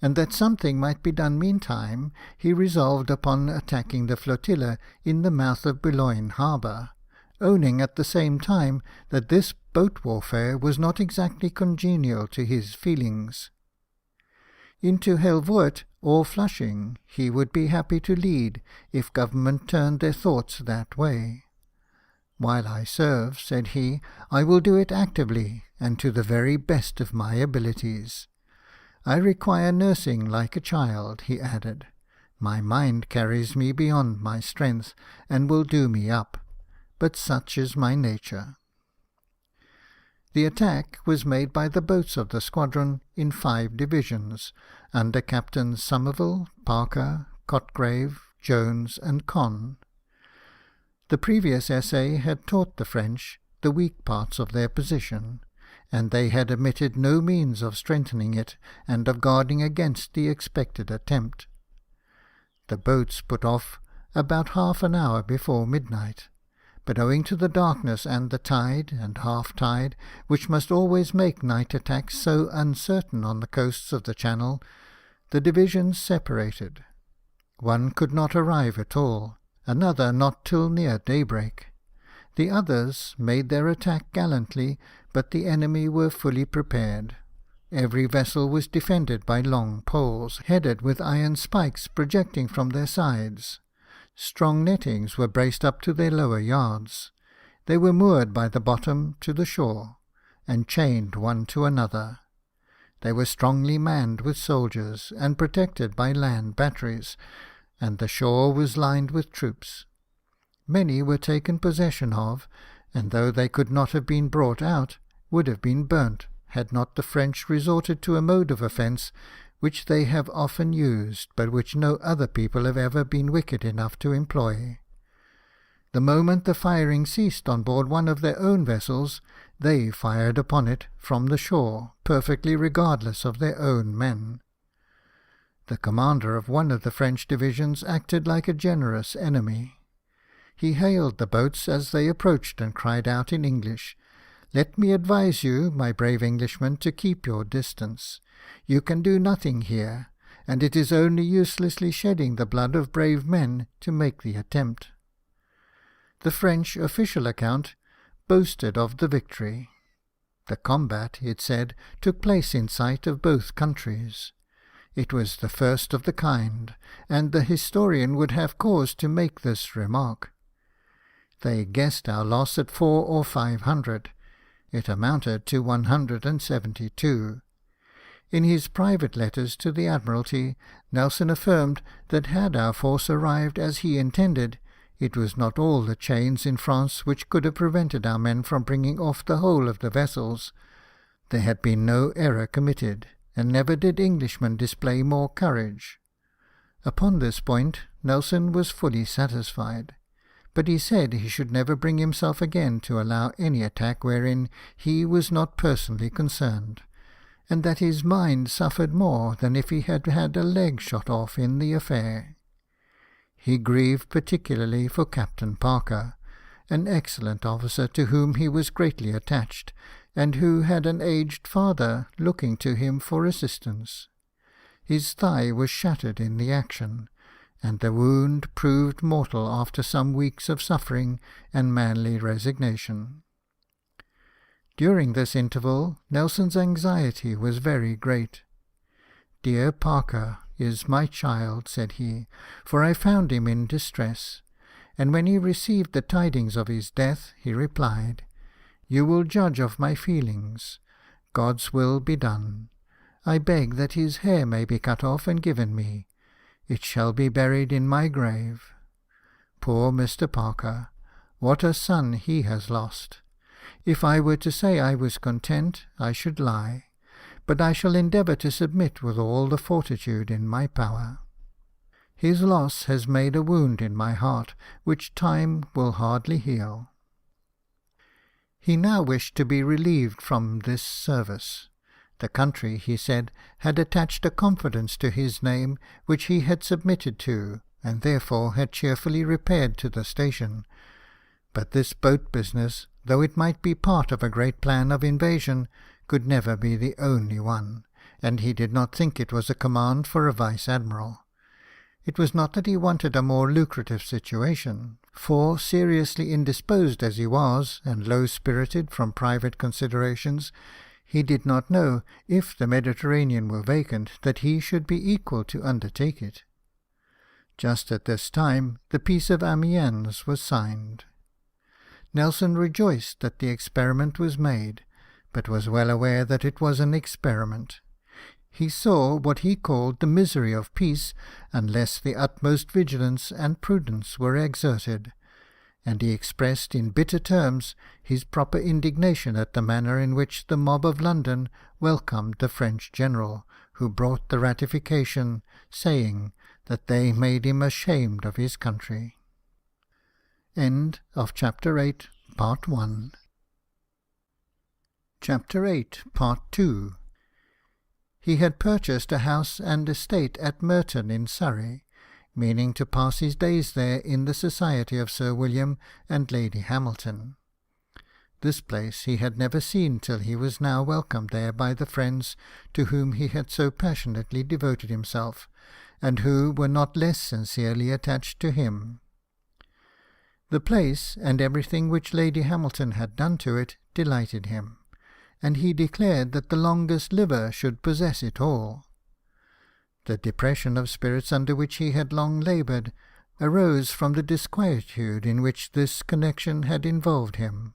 and that something might be done meantime, he resolved upon attacking the flotilla in the mouth of Boulogne harbour, owning at the same time that this boat warfare was not exactly congenial to his feelings. Into Helvoet or Flushing he would be happy to lead, if government turned their thoughts that way. While I serve, said he, I will do it actively, and to the very best of my abilities. I require nursing like a child, he added. My mind carries me beyond my strength, and will do me up, but such is my nature. The attack was made by the boats of the squadron in 5 divisions, under Captains Somerville, Parker, Cotgrave, Jones, and Conn. The previous essay had taught the French the weak parts of their position, and they had omitted no means of strengthening it and of guarding against the expected attempt. The boats put off about half an hour before midnight, but owing to the darkness and the tide and half-tide, which must always make night attacks so uncertain on the coasts of the Channel, the divisions separated. One could not arrive at all, another not till near daybreak. The others made their attack gallantly, but the enemy were fully prepared. Every vessel was defended by long poles, headed with iron spikes projecting from their sides. Strong nettings were braced up to their lower yards. They were moored by the bottom to the shore, and chained one to another. They were strongly manned with soldiers, and protected by land batteries, and the shore was lined with troops. Many were taken possession of, and though they could not have been brought out, would have been burnt, had not the French resorted to a mode of offence which they have often used, but which no other people have ever been wicked enough to employ. The moment the firing ceased on board one of their own vessels, they fired upon it from the shore, perfectly regardless of their own men. The commander of one of the French divisions acted like a generous enemy. He hailed the boats as they approached, and cried out in English, "Let me advise you, my brave Englishmen, to keep your distance. You can do nothing here, and it is only uselessly shedding the blood of brave men to make the attempt." The French official account boasted of the victory. The combat, it said, took place in sight of both countries. It was the first of the kind, and the historian would have cause to make this remark. They guessed our loss at 400 or 500. It amounted to 172. In his private letters to the Admiralty, Nelson affirmed that had our force arrived as he intended, it was not all the chains in France which could have prevented our men from bringing off the whole of the vessels. There had been no error committed, and never did Englishmen display more courage. Upon this point Nelson was fully satisfied, but he said he should never bring himself again to allow any attack wherein he was not personally concerned, and that his mind suffered more than if he had had a leg shot off in the affair. He grieved particularly for Captain Parker, an excellent officer to whom he was greatly attached, and who had an aged father looking to him for assistance. His thigh was shattered in the action, and the wound proved mortal after some weeks of suffering and manly resignation. During this interval, Nelson's anxiety was very great. "Dear Parker is my child," said he, "for I found him in distress." And when he received the tidings of his death, he replied, "You will judge of my feelings. God's will be done. I beg that his hair may be cut off and given me. It shall be buried in my grave. Poor Mr. Parker, what a son he has lost. If I were to say I was content, I should lie, but I shall endeavour to submit with all the fortitude in my power. His loss has made a wound in my heart, which time will hardly heal." He now wished to be relieved from this service. The country, he said, had attached a confidence to his name which he had submitted to, and therefore had cheerfully repaired to the station. But this boat business, though it might be part of a great plan of invasion, could never be the only one, and he did not think it was a command for a vice-admiral. It was not that he wanted a more lucrative situation, for, seriously indisposed as he was, and low-spirited from private considerations, he did not know, if the Mediterranean were vacant, that he should be equal to undertake it. Just at this time the Peace of Amiens was signed. Nelson rejoiced that the experiment was made, but was well aware that it was an experiment. He saw what he called the misery of peace unless the utmost vigilance and prudence were exerted, and he expressed in bitter terms his proper indignation at the manner in which the mob of London welcomed the French general, who brought the ratification, saying that they made him ashamed of his country. End of Chapter 8, Part 1. Chapter 8, Part 2. He had purchased a house and estate at Merton in Surrey, meaning to pass his days there in the society of Sir William and Lady Hamilton. This place he had never seen till he was now welcomed there by the friends to whom he had so passionately devoted himself, and who were not less sincerely attached to him. The place, and everything which Lady Hamilton had done to it, delighted him, and he declared that the longest liver should possess it all. The depression of spirits under which he had long laboured arose from the disquietude in which this connection had involved him,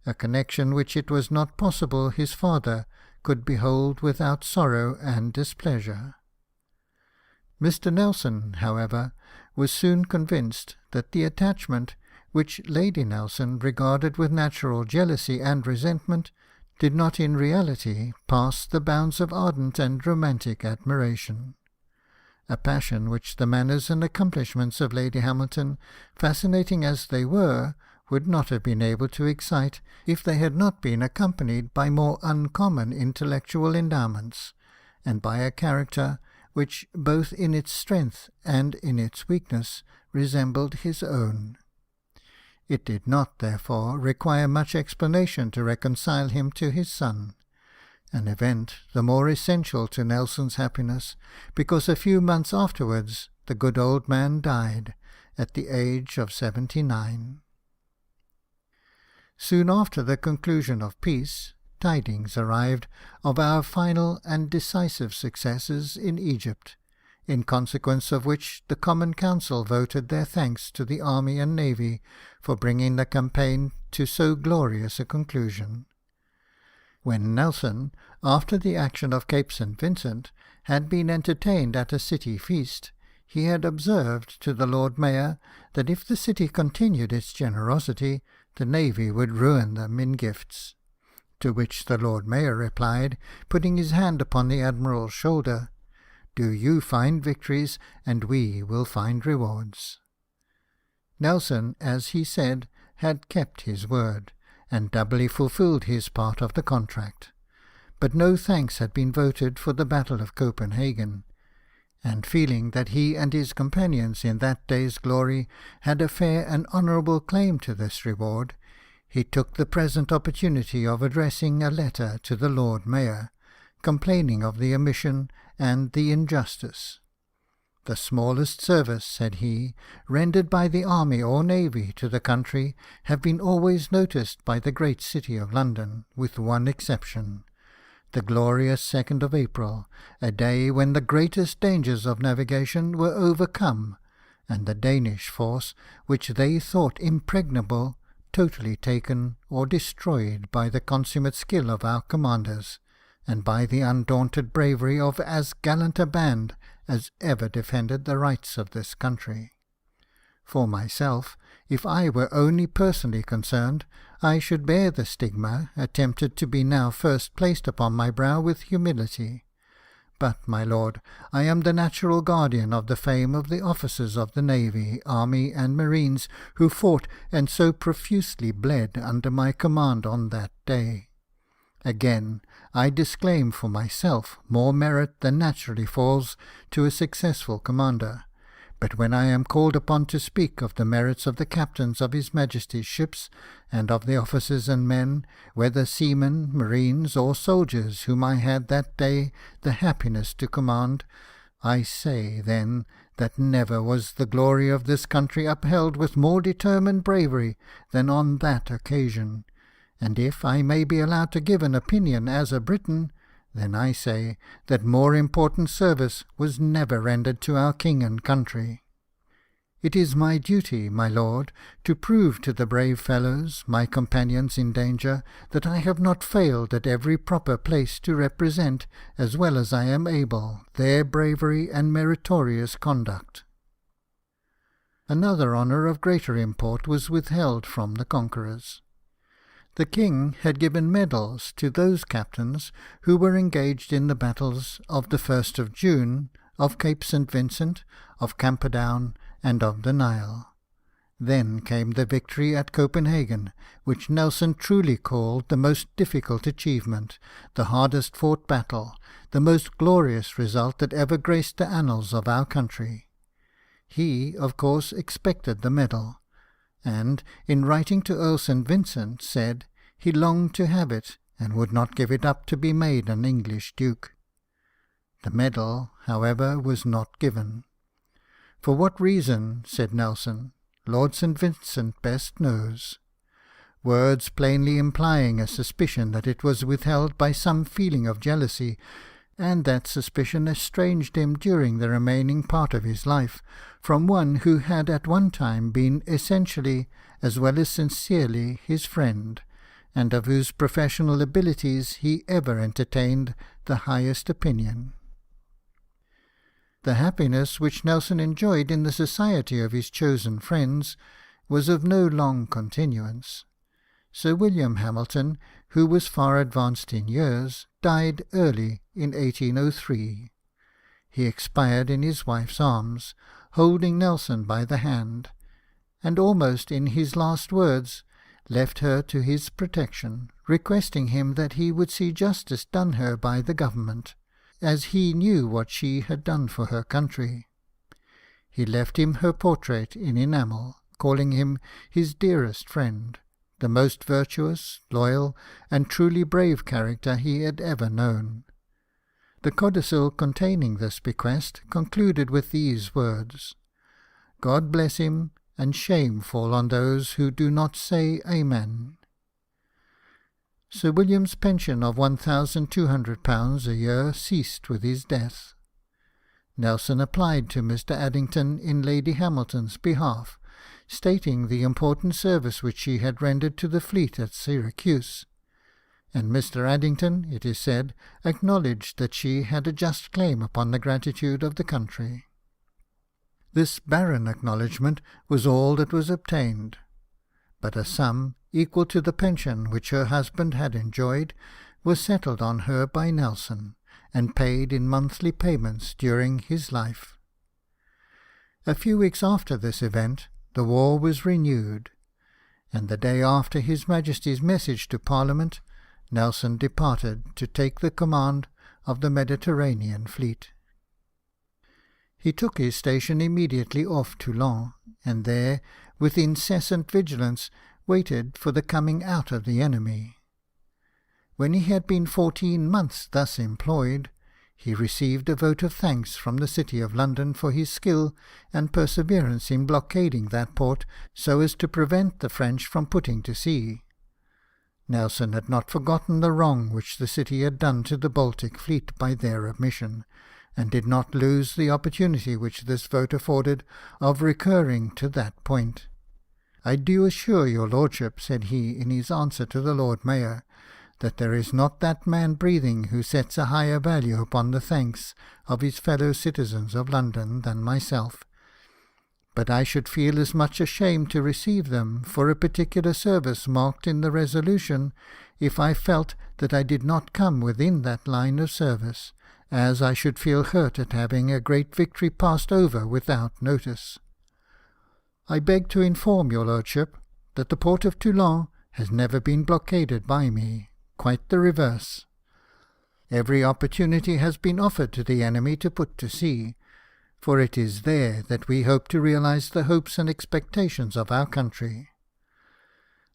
a connection which it was not possible his father could behold without sorrow and displeasure. Mr. Nelson, however, was soon convinced that the attachment, which Lady Nelson regarded with natural jealousy and resentment, did not in reality pass the bounds of ardent and romantic admiration, a passion which the manners and accomplishments of Lady Hamilton, fascinating as they were, would not have been able to excite if they had not been accompanied by more uncommon intellectual endowments, and by a character which, both in its strength and in its weakness, resembled his own. It did not, therefore, require much explanation to reconcile him to his son, an event the more essential to Nelson's happiness, because a few months afterwards the good old man died, at the age of 79. Soon after the conclusion of peace, tidings arrived of our final and decisive successes in Egypt, in consequence of which the Common Council voted their thanks to the army and navy for bringing the campaign to so glorious a conclusion. When Nelson, after the action of Cape St. Vincent, had been entertained at a city feast, he had observed to the Lord Mayor that if the city continued its generosity, the navy would ruin them in gifts. To which the Lord Mayor replied, putting his hand upon the Admiral's shoulder, "Do you find victories, and we will find rewards." Nelson, as he said, had kept his word, and doubly fulfilled his part of the contract. But no thanks had been voted for the Battle of Copenhagen, and feeling that he and his companions in that day's glory had a fair and honourable claim to this reward, he took the present opportunity of addressing a letter to the Lord Mayor, complaining of the omission and the injustice. "The smallest service," said he, "rendered by the army or navy to the country have been always noticed by the great city of London, with one exception, the glorious 2nd of April, a day when the greatest dangers of navigation were overcome, and the Danish force, which they thought impregnable, totally taken or destroyed by the consummate skill of our commanders, and by the undaunted bravery of as gallant a band as ever defended the rights of this country. For myself, if I were only personally concerned, I should bear the stigma attempted to be now first placed upon my brow with humility. But, my lord, I am the natural guardian of the fame of the officers of the Navy, Army, and Marines, who fought and so profusely bled under my command on that day. Again, I disclaim for myself more merit than naturally falls to a successful commander. But when I am called upon to speak of the merits of the captains of His Majesty's ships, and of the officers and men, whether seamen, marines, or soldiers, whom I had that day the happiness to command, I say, then, that never was the glory of this country upheld with more determined bravery than on that occasion. And if I may be allowed to give an opinion as a Briton, then I say that more important service was never rendered to our king and country. It is my duty, my lord, to prove to the brave fellows, my companions in danger, that I have not failed at every proper place to represent, as well as I am able, their bravery and meritorious conduct." Another honour of greater import was withheld from the conquerors. The king had given medals to those captains who were engaged in the battles of the 1st of June, of Cape St. Vincent, of Camperdown, and of the Nile. Then came the victory at Copenhagen, which Nelson truly called the most difficult achievement, the hardest fought battle, the most glorious result that ever graced the annals of our country. He, of course, expected the medal, and, in writing to Earl St. Vincent, said he longed to have it, and would not give it up to be made an English duke. The medal, however, was not given. For what reason, said Nelson, Lord St. Vincent best knows. Words plainly implying a suspicion that it was withheld by some feeling of jealousy, and that suspicion estranged him during the remaining part of his life from one who had at one time been essentially, as well as sincerely, his friend, and of whose professional abilities he ever entertained the highest opinion. The happiness which Nelson enjoyed in the society of his chosen friends was of no long continuance. Sir William Hamilton, who was far advanced in years, died early in 1803. He expired in his wife's arms, holding Nelson by the hand, and almost in his last words left her to his protection, requesting him that he would see justice done her by the government, as he knew what she had done for her country. He left him her portrait in enamel, calling him his dearest friend, the most virtuous, loyal, and truly brave character he had ever known. The codicil containing this bequest concluded with these words: "God bless him, and shame fall on those who do not say Amen." Sir William's pension of £1,200 a year ceased with his death. Nelson applied to Mr. Addington in Lady Hamilton's behalf, stating the important service which she had rendered to the fleet at Syracuse, and Mr. Addington, it is said, acknowledged that she had a just claim upon the gratitude of the country. This barren acknowledgment was all that was obtained, but a sum, equal to the pension which her husband had enjoyed, was settled on her by Nelson, and paid in monthly payments during his life. A few weeks after this event, the war was renewed, and the day after His Majesty's message to Parliament, Nelson departed to take the command of the Mediterranean fleet. He took his station immediately off Toulon, and there, with incessant vigilance, waited for the coming out of the enemy. When he had been 14 months thus employed, he received a vote of thanks from the City of London for his skill and perseverance in blockading that port so as to prevent the French from putting to sea. Nelson had not forgotten the wrong which the city had done to the Baltic fleet by their omission, and did not lose the opportunity which this vote afforded of recurring to that point. "I do assure your lordship," said he in his answer to the Lord Mayor, "that there is not that man breathing who sets a higher value upon the thanks of his fellow citizens of London than myself. But I should feel as much ashamed to receive them for a particular service marked in the resolution, if I felt that I did not come within that line of service, as I should feel hurt at having a great victory passed over without notice. I beg to inform your lordship that the port of Toulon has never been blockaded by me, quite the reverse. Every opportunity has been offered to the enemy to put to sea, for it is there that we hope to realize the hopes and expectations of our country."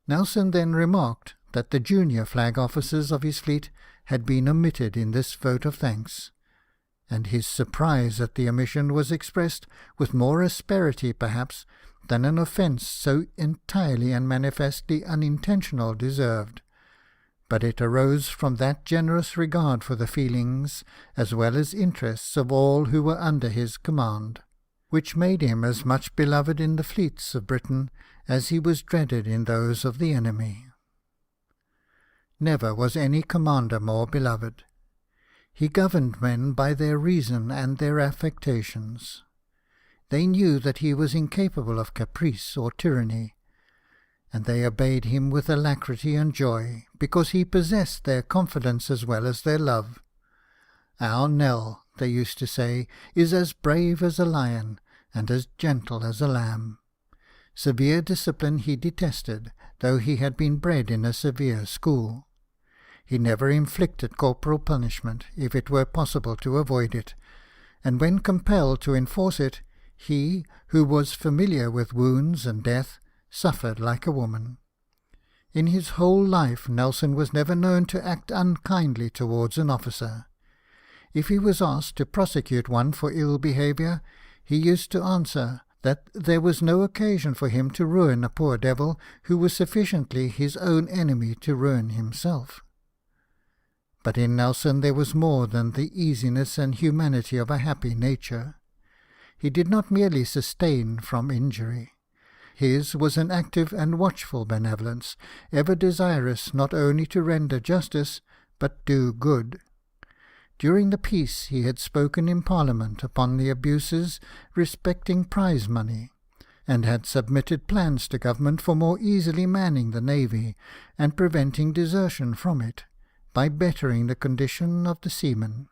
Nelson then remarked that the junior flag officers of his fleet had been omitted in this vote of thanks, and his surprise at the omission was expressed with more asperity, perhaps, than an offence so entirely and manifestly unintentional deserved. But it arose from that generous regard for the feelings as well as interests of all who were under his command, which made him as much beloved in the fleets of Britain as he was dreaded in those of the enemy. Never was any commander more beloved. He governed men by their reason and their affectations. They knew that he was incapable of caprice or tyranny, and they obeyed him with alacrity and joy, because he possessed their confidence as well as their love. "Our Nell," they used to say, "is as brave as a lion, and as gentle as a lamb." Severe discipline he detested, though he had been bred in a severe school. He never inflicted corporal punishment, if it were possible to avoid it, and when compelled to enforce it, he, who was familiar with wounds and death, suffered like a woman. In his whole life Nelson was never known to act unkindly towards an officer. If he was asked to prosecute one for ill behaviour, he used to answer that there was no occasion for him to ruin a poor devil who was sufficiently his own enemy to ruin himself. But in Nelson there was more than the easiness and humanity of a happy nature. He did not merely sustain from injury. His was an active and watchful benevolence, ever desirous not only to render justice, but do good. During the peace he had spoken in Parliament upon the abuses respecting prize money, and had submitted plans to Government for more easily manning the navy, and preventing desertion from it, by bettering the condition of the seamen.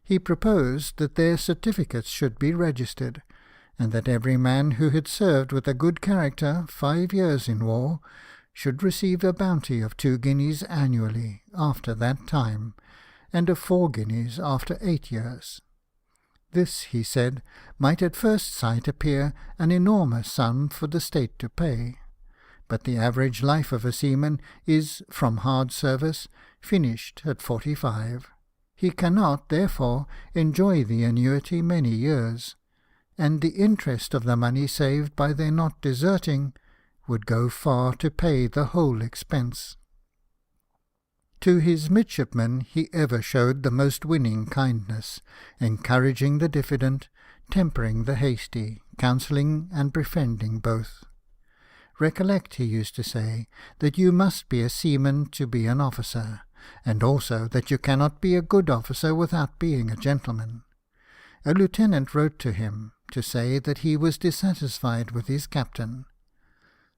He proposed that their certificates should be registered, and that every man who had served with a good character 5 years in war should receive a bounty of 2 guineas annually after that time, and of 4 guineas after 8 years. This, he said, might at first sight appear an enormous sum for the state to pay, but the average life of a seaman is, from hard service, finished at 45. He cannot, therefore, enjoy the annuity many years, and the interest of the money saved by their not deserting would go far to pay the whole expense. To his midshipmen he ever showed the most winning kindness, encouraging the diffident, tempering the hasty, counselling and befriending both. Recollect, he used to say, that you must be a seaman to be an officer, and also that you cannot be a good officer without being a gentleman. A lieutenant wrote to him to say that he was dissatisfied with his captain.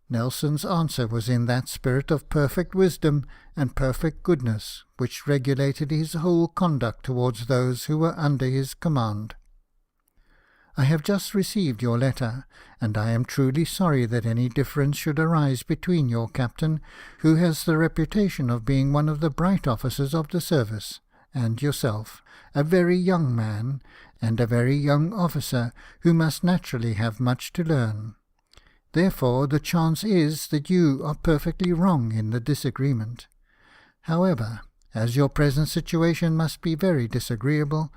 Nelson's answer was in that spirit of perfect wisdom and perfect goodness which regulated his whole conduct towards those who were under his command. I have just received your letter, and I am truly sorry that any difference should arise between your captain, who has the reputation of being one of the bright officers of the service, and yourself, a very young man, and a very young officer, who must naturally have much to learn. Therefore the chance is that you are perfectly wrong in the disagreement. However, as your present situation must be very disagreeable,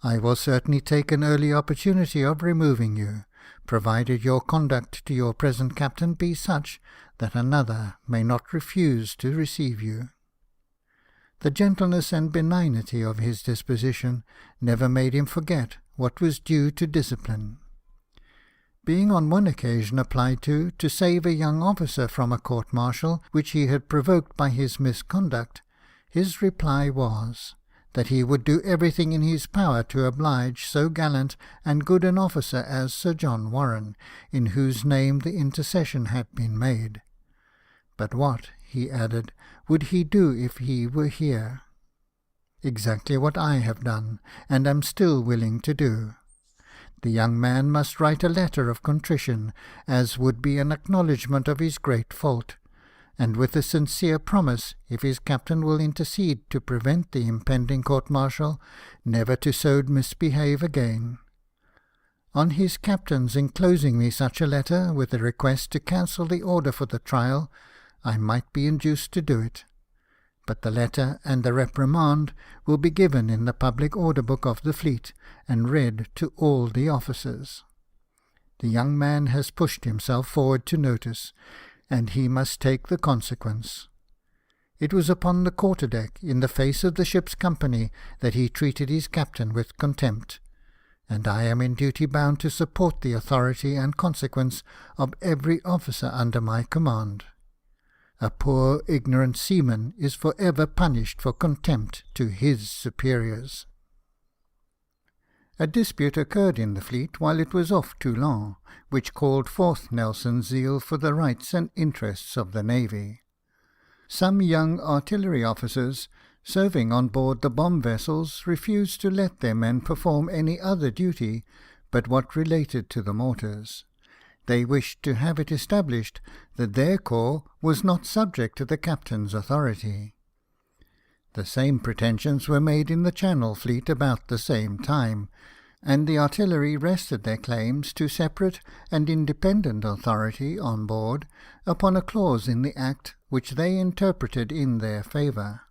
I will certainly take an early opportunity of removing you, provided your conduct to your present captain be such that another may not refuse to receive you. The gentleness and benignity of his disposition never made him forget what was due to discipline. Being on one occasion applied to save a young officer from a court-martial which he had provoked by his misconduct, his reply was, that he would do everything in his power to oblige so gallant and good an officer as Sir John Warren, in whose name the intercession had been made. But what, he added, would he do if he were here? Exactly what I have done, and am still willing to do. The young man must write a letter of contrition, as would be an acknowledgment of his great fault, and with a sincere promise, if his captain will intercede to prevent the impending court-martial, never to so misbehave again. On his captain's enclosing me such a letter, with a request to cancel the order for the trial, I might be induced to do it. But the letter and the reprimand will be given in the public Audiobook of the fleet, and read to all the officers. The young man has pushed himself forward to notice, and he must take the consequence. It was upon the quarter-deck, in the face of the ship's company, that he treated his captain with contempt, and I am in duty bound to support the authority and consequence of every officer under my command. A poor ignorant seaman is for ever punished for contempt to his superiors. A dispute occurred in the fleet while it was off Toulon, which called forth Nelson's zeal for the rights and interests of the navy. Some young artillery officers, serving on board the bomb vessels, refused to let their men perform any other duty but what related to the mortars. They wished to have it established that their corps was not subject to the captain's authority. The same pretensions were made in the Channel fleet about the same time, and the artillery rested their claims to separate and independent authority on board upon a clause in the Act which they interpreted in their favour.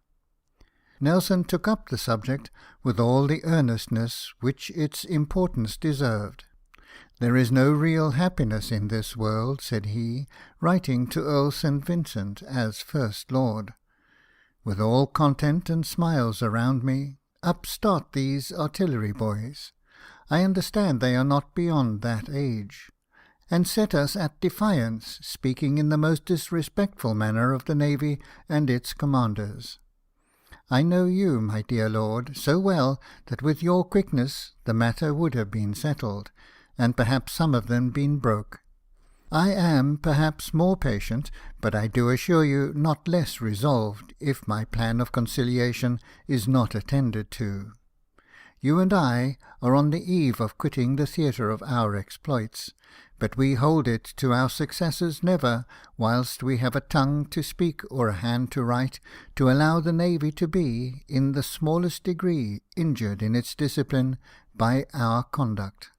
Nelson took up the subject with all the earnestness which its importance deserved. "There is no real happiness in this world," said he, writing to Earl St. Vincent as First Lord. "With all content and smiles around me, up start these artillery boys. I understand they are not beyond that age, and set us at defiance, speaking in the most disrespectful manner of the navy and its commanders. I know you, my dear lord, so well that with your quickness the matter would have been settled, and perhaps some of them been broke. I am, perhaps, more patient, but I do assure you not less resolved, if my plan of conciliation is not attended to. You and I are on the eve of quitting the theatre of our exploits, but we hold it to our successors never, whilst we have a tongue to speak or a hand to write, to allow the navy to be, in the smallest degree, injured in its discipline by our conduct."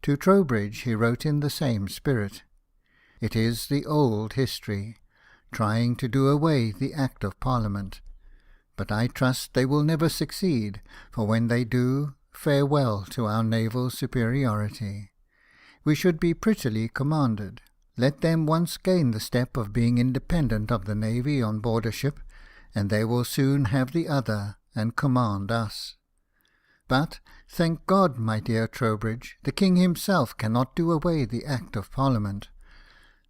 To Trowbridge he wrote in the same spirit. It is the old history, trying to do away the Act of Parliament. But I trust they will never succeed, for when they do, farewell to our naval superiority. We should be prettily commanded. Let them once gain the step of being independent of the navy on board a ship, and they will soon have the other, and command us. But, thank God, my dear Trowbridge, the King himself cannot do away the Act of Parliament.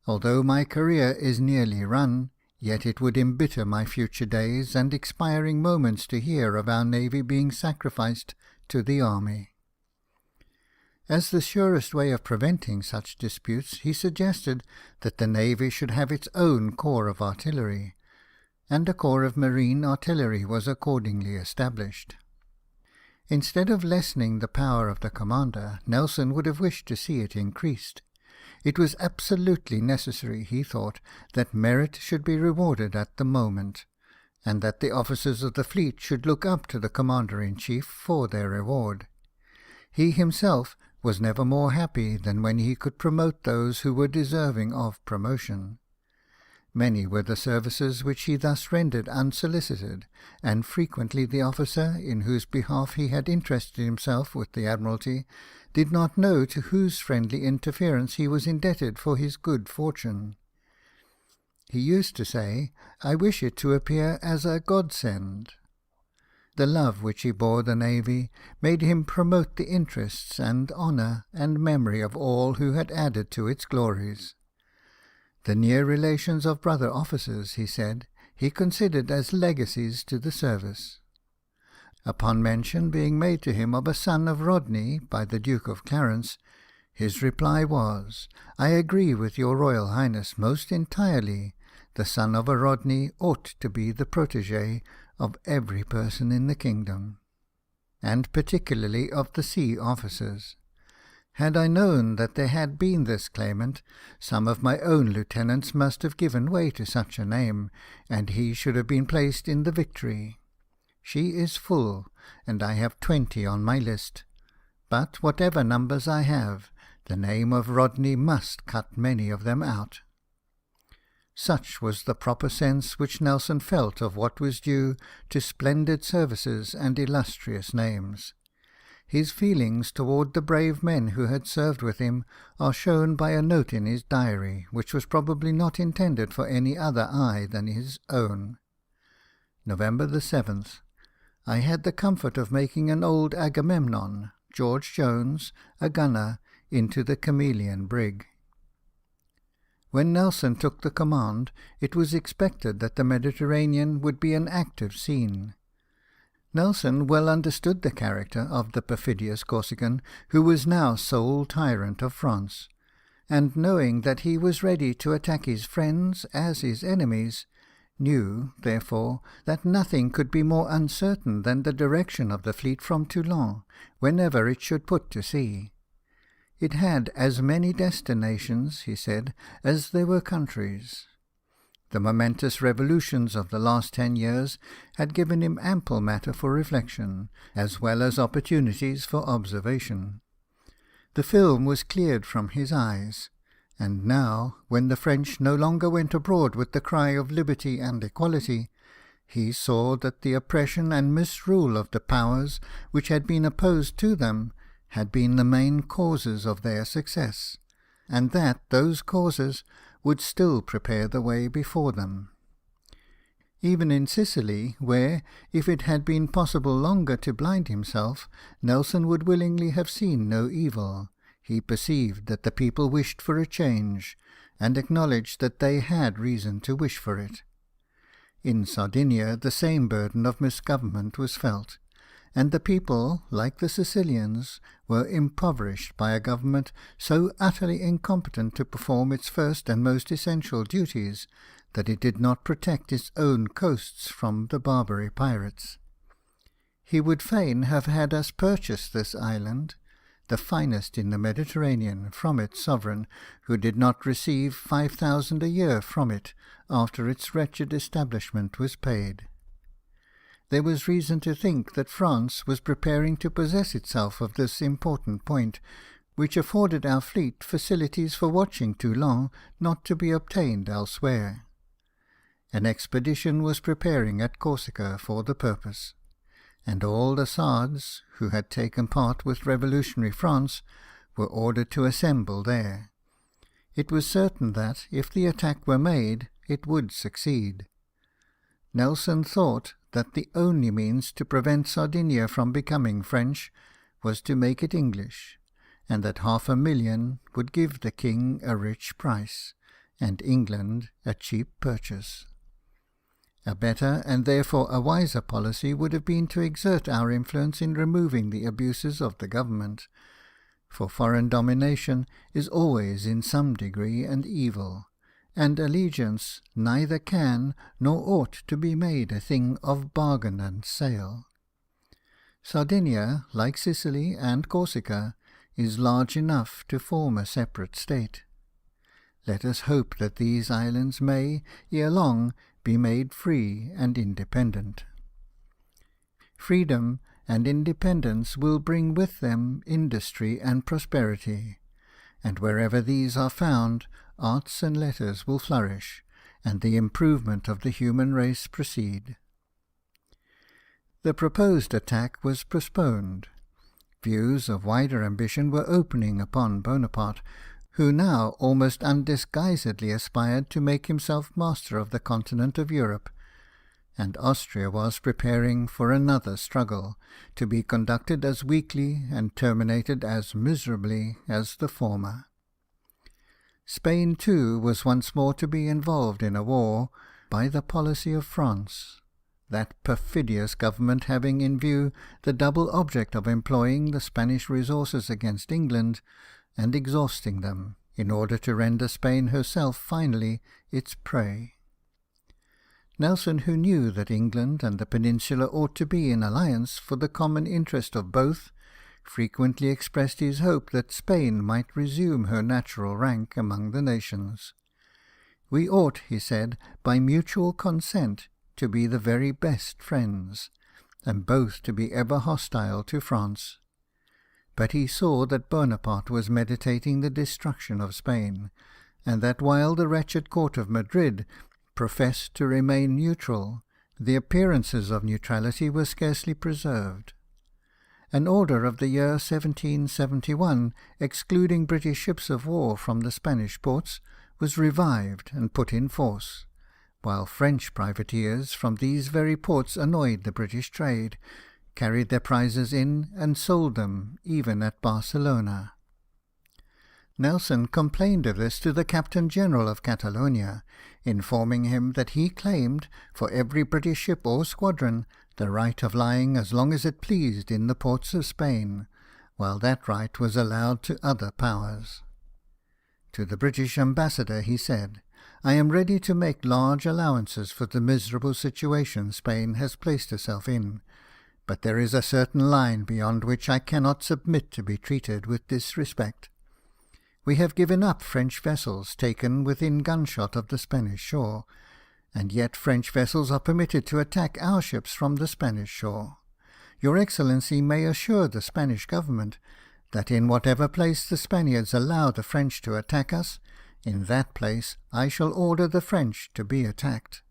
Although my career is nearly run, yet it would embitter my future days and expiring moments to hear of our navy being sacrificed to the army." As the surest way of preventing such disputes, he suggested that the navy should have its own corps of artillery, and a corps of marine artillery was accordingly established. Instead of lessening the power of the commander, Nelson would have wished to see it increased. It was absolutely necessary, he thought, that merit should be rewarded at the moment, and that the officers of the fleet should look up to the Commander-in-Chief for their reward. He himself was never more happy than when he could promote those who were deserving of promotion. Many were the services which he thus rendered unsolicited, and frequently the officer in whose behalf he had interested himself with the Admiralty did not know to whose friendly interference he was indebted for his good fortune. He used to say, "I wish it to appear as a godsend." The love which he bore the navy made him promote the interests and honour and memory of all who had added to its glories. The near relations of brother officers, he said, he considered as legacies to the service. Upon mention being made to him of a son of Rodney by the Duke of Clarence, his reply was, "I agree with your Royal Highness most entirely. The son of a Rodney ought to be the protégé of every person in the kingdom, and particularly of the sea officers. Had I known that there had been this claimant, some of my own lieutenants must have given way to such a name, and he should have been placed in the Victory. She is full, and I have 20 on my list. But whatever numbers I have, the name of Rodney must cut many of them out." Such was the proper sense which Nelson felt of what was due to splendid services and illustrious names. His feelings toward the brave men who had served with him are shown by a note in his diary, which was probably not intended for any other eye than his own. November the 7th. I had the comfort of making an old Agamemnon, George Jones, a gunner, into the Chameleon brig. When Nelson took the command, it was expected that the Mediterranean would be an active scene. Nelson well understood the character of the perfidious Corsican, who was now sole tyrant of France, and knowing that he was ready to attack his friends as his enemies, knew, therefore, that nothing could be more uncertain than the direction of the fleet from Toulon, whenever it should put to sea. It had as many destinations, he said, as there were countries. The momentous revolutions of the last 10 years had given him ample matter for reflection, as well as opportunities for observation. The film was cleared from his eyes, and now, when the French no longer went abroad with the cry of liberty and equality, he saw that the oppression and misrule of the powers which had been opposed to them had been the main causes of their success, and that those causes would still prepare the way before them. Even in Sicily, where, if it had been possible longer to blind himself, Nelson would willingly have seen no evil, he perceived that the people wished for a change, and acknowledged that they had reason to wish for it. In Sardinia the same burden of misgovernment was felt, and the people, like the Sicilians, were impoverished by a government so utterly incompetent to perform its first and most essential duties that it did not protect its own coasts from the Barbary pirates. He would fain have had us purchase this island, the finest in the Mediterranean, from its sovereign, who did not receive 5,000 a year from it after its wretched establishment was paid. There was reason to think that France was preparing to possess itself of this important point, which afforded our fleet facilities for watching Toulon not to be obtained elsewhere. An expedition was preparing at Corsica for the purpose, and all the Sards, who had taken part with revolutionary France, were ordered to assemble there. It was certain that, if the attack were made, it would succeed. Nelson thought that the only means to prevent Sardinia from becoming French was to make it English, and that 500,000 would give the king a rich price, and England a cheap purchase. A better, and therefore a wiser policy, would have been to exert our influence in removing the abuses of the government, for foreign domination is always in some degree an evil, and allegiance neither can nor ought to be made a thing of bargain and sale. Sardinia, like Sicily and Corsica, is large enough to form a separate state. Let us hope that these islands may, ere long, be made free and independent. Freedom and independence will bring with them industry and prosperity, and wherever these are found, arts and letters will flourish, and the improvement of the human race proceed. The proposed attack was postponed. Views of wider ambition were opening upon Bonaparte, who now almost undisguisedly aspired to make himself master of the continent of Europe, and Austria was preparing for another struggle, to be conducted as weakly and terminated as miserably as the former. Spain, too, was once more to be involved in a war by the policy of France, that perfidious government having in view the double object of employing the Spanish resources against England, and exhausting them, in order to render Spain herself finally its prey. Nelson, who knew that England and the Peninsula ought to be in alliance for the common interest of both, frequently expressed his hope that Spain might resume her natural rank among the nations. We ought, he said, by mutual consent, to be the very best friends, and both to be ever hostile to France. But he saw that Bonaparte was meditating the destruction of Spain, and that while the wretched court of Madrid professed to remain neutral, the appearances of neutrality were scarcely preserved. An order of the year 1771, excluding British ships of war from the Spanish ports, was revived and put in force, while French privateers from these very ports annoyed the British trade, carried their prizes in, and sold them even at Barcelona. Nelson complained of this to the Captain-General of Catalonia, informing him that he claimed, for every British ship or squadron, the right of lying as long as it pleased in the ports of Spain, while that right was allowed to other powers. To the British ambassador he said, "I am ready to make large allowances for the miserable situation Spain has placed herself in, but there is a certain line beyond which I cannot submit to be treated with disrespect. We have given up French vessels taken within gunshot of the Spanish shore, and yet French vessels are permitted to attack our ships from the Spanish shore. Your Excellency may assure the Spanish government that in whatever place the Spaniards allow the French to attack us, in that place I shall order the French to be attacked."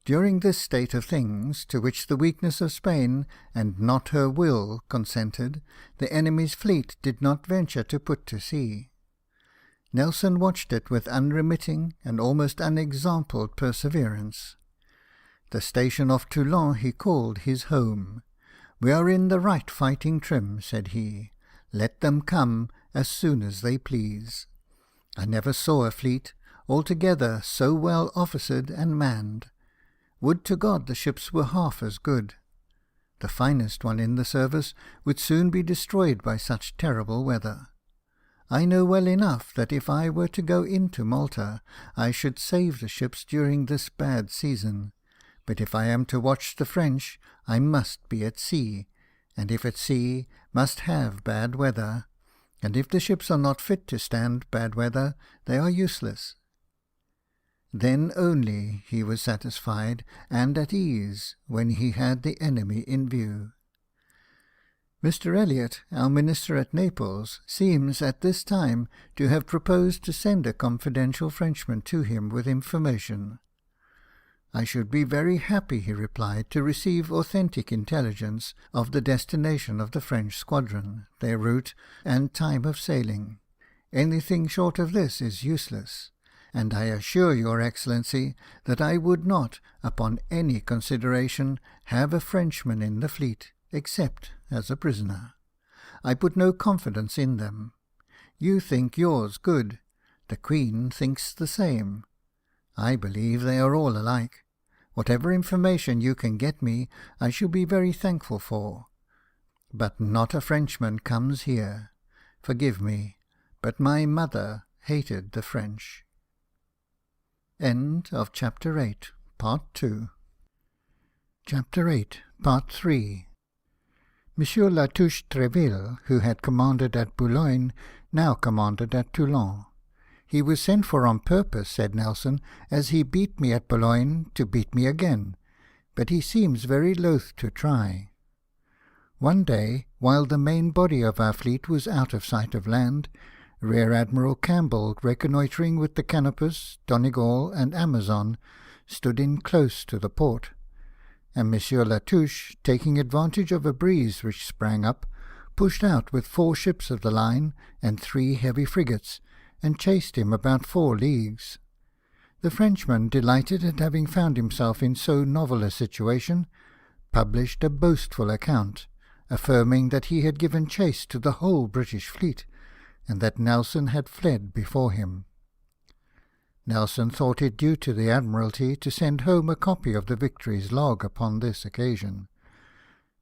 During this state of things, to which the weakness of Spain, and not her will, consented, the enemy's fleet did not venture to put to sea. Nelson watched it with unremitting and almost unexampled perseverance. The station of Toulon he called his home. "We are in the right fighting trim," said he. "Let them come as soon as they please. I never saw a fleet, altogether, so well officered and manned. Would to God the ships were half as good. The finest one in the service would soon be destroyed by such terrible weather. I know well enough that if I were to go into Malta, I should save the ships during this bad season. But if I am to watch the French, I must be at sea, and if at sea, must have bad weather. And if the ships are not fit to stand bad weather, they are useless." Then only he was satisfied and at ease when he had the enemy in view. Mr. Elliot, our minister at Naples, seems at this time to have proposed to send a confidential Frenchman to him with information. "I should be very happy," he replied, "to receive authentic intelligence of the destination of the French squadron, their route, and time of sailing. Anything short of this is useless, and I assure your Excellency that I would not, upon any consideration, have a Frenchman in the fleet, except as a prisoner. I put no confidence in them. You think yours good. The Queen thinks the same. I believe they are all alike. Whatever information you can get me, I shall be very thankful for. But not a Frenchman comes here. Forgive me, but my mother hated the French. End of Chapter 8, Part 2. Chapter 8, Part 3. Monsieur Latouche Treville, who had commanded at Boulogne, now commanded at Toulon. He was sent for on purpose, said Nelson, as he beat me at Boulogne, to beat me again, but he seems very loath to try. One day, while the main body of our fleet was out of sight of land, Rear Admiral Campbell, reconnoitring with the Canopus, Donegal, and Amazon, stood in close to the port, and Monsieur Latouche, taking advantage of a breeze which sprang up, pushed out with 4 ships of the line and 3 heavy frigates, and chased him about 4 leagues. The Frenchman, delighted at having found himself in so novel a situation, published a boastful account, affirming that he had given chase to the whole British fleet, and that Nelson had fled before him. Nelson thought it due to the Admiralty to send home a copy of the Victory's log upon this occasion.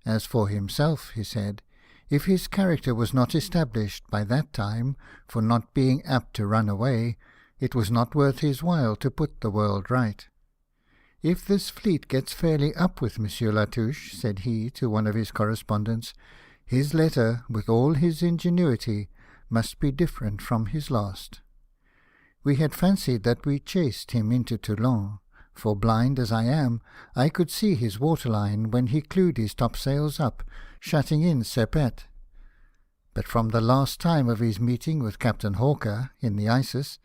As for himself, he said, if his character was not established by that time for not being apt to run away, it was not worth his while to put the world right. If this fleet gets fairly up with Monsieur Latouche, said he to one of his correspondents, his letter, with all his ingenuity, must be different from his last. We had fancied that we chased him into Toulon, for blind as I am, I could see his waterline when he clewed his topsails up, shutting in Sepet. But from the last time of his meeting with Captain Hawker in the Isis,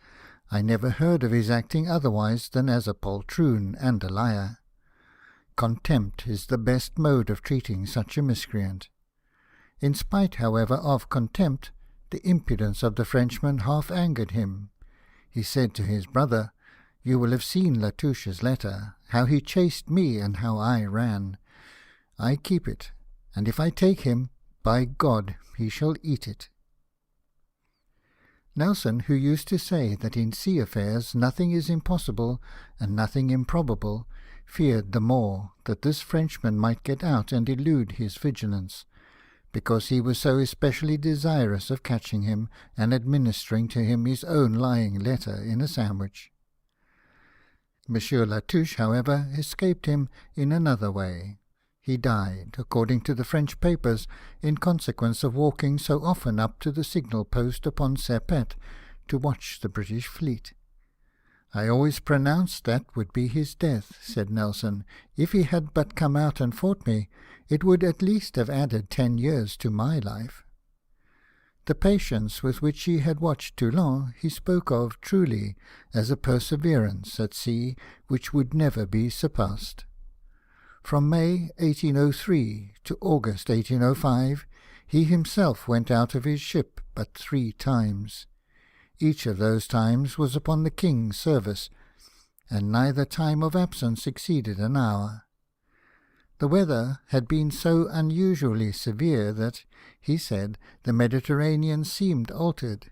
I never heard of his acting otherwise than as a poltroon and a liar. Contempt is the best mode of treating such a miscreant. In spite, however, of contempt, the impudence of the Frenchman half angered him. He said to his brother, "You will have seen Latouche's letter, how he chased me and how I ran. I keep it, and if I take him, by God, he shall eat it." Nelson, who used to say that in sea affairs nothing is impossible and nothing improbable, feared the more that this Frenchman might get out and elude his vigilance, because he was so especially desirous of catching him and administering to him his own lying letter in a sandwich. Monsieur Latouche, however, escaped him in another way. He died, according to the French papers, in consequence of walking so often up to the signal post upon Sepet to watch the British fleet. "I always pronounced that would be his death," said Nelson. "If he had but come out and fought me, it would at least have added 10 years to my life." The patience with which he had watched Toulon he spoke of truly as a perseverance at sea which would never be surpassed. From May 1803 to August 1805, he himself went out of his ship but 3 times. Each of those times was upon the King's service, and neither time of absence exceeded an hour. The weather had been so unusually severe that, he said, the Mediterranean seemed altered.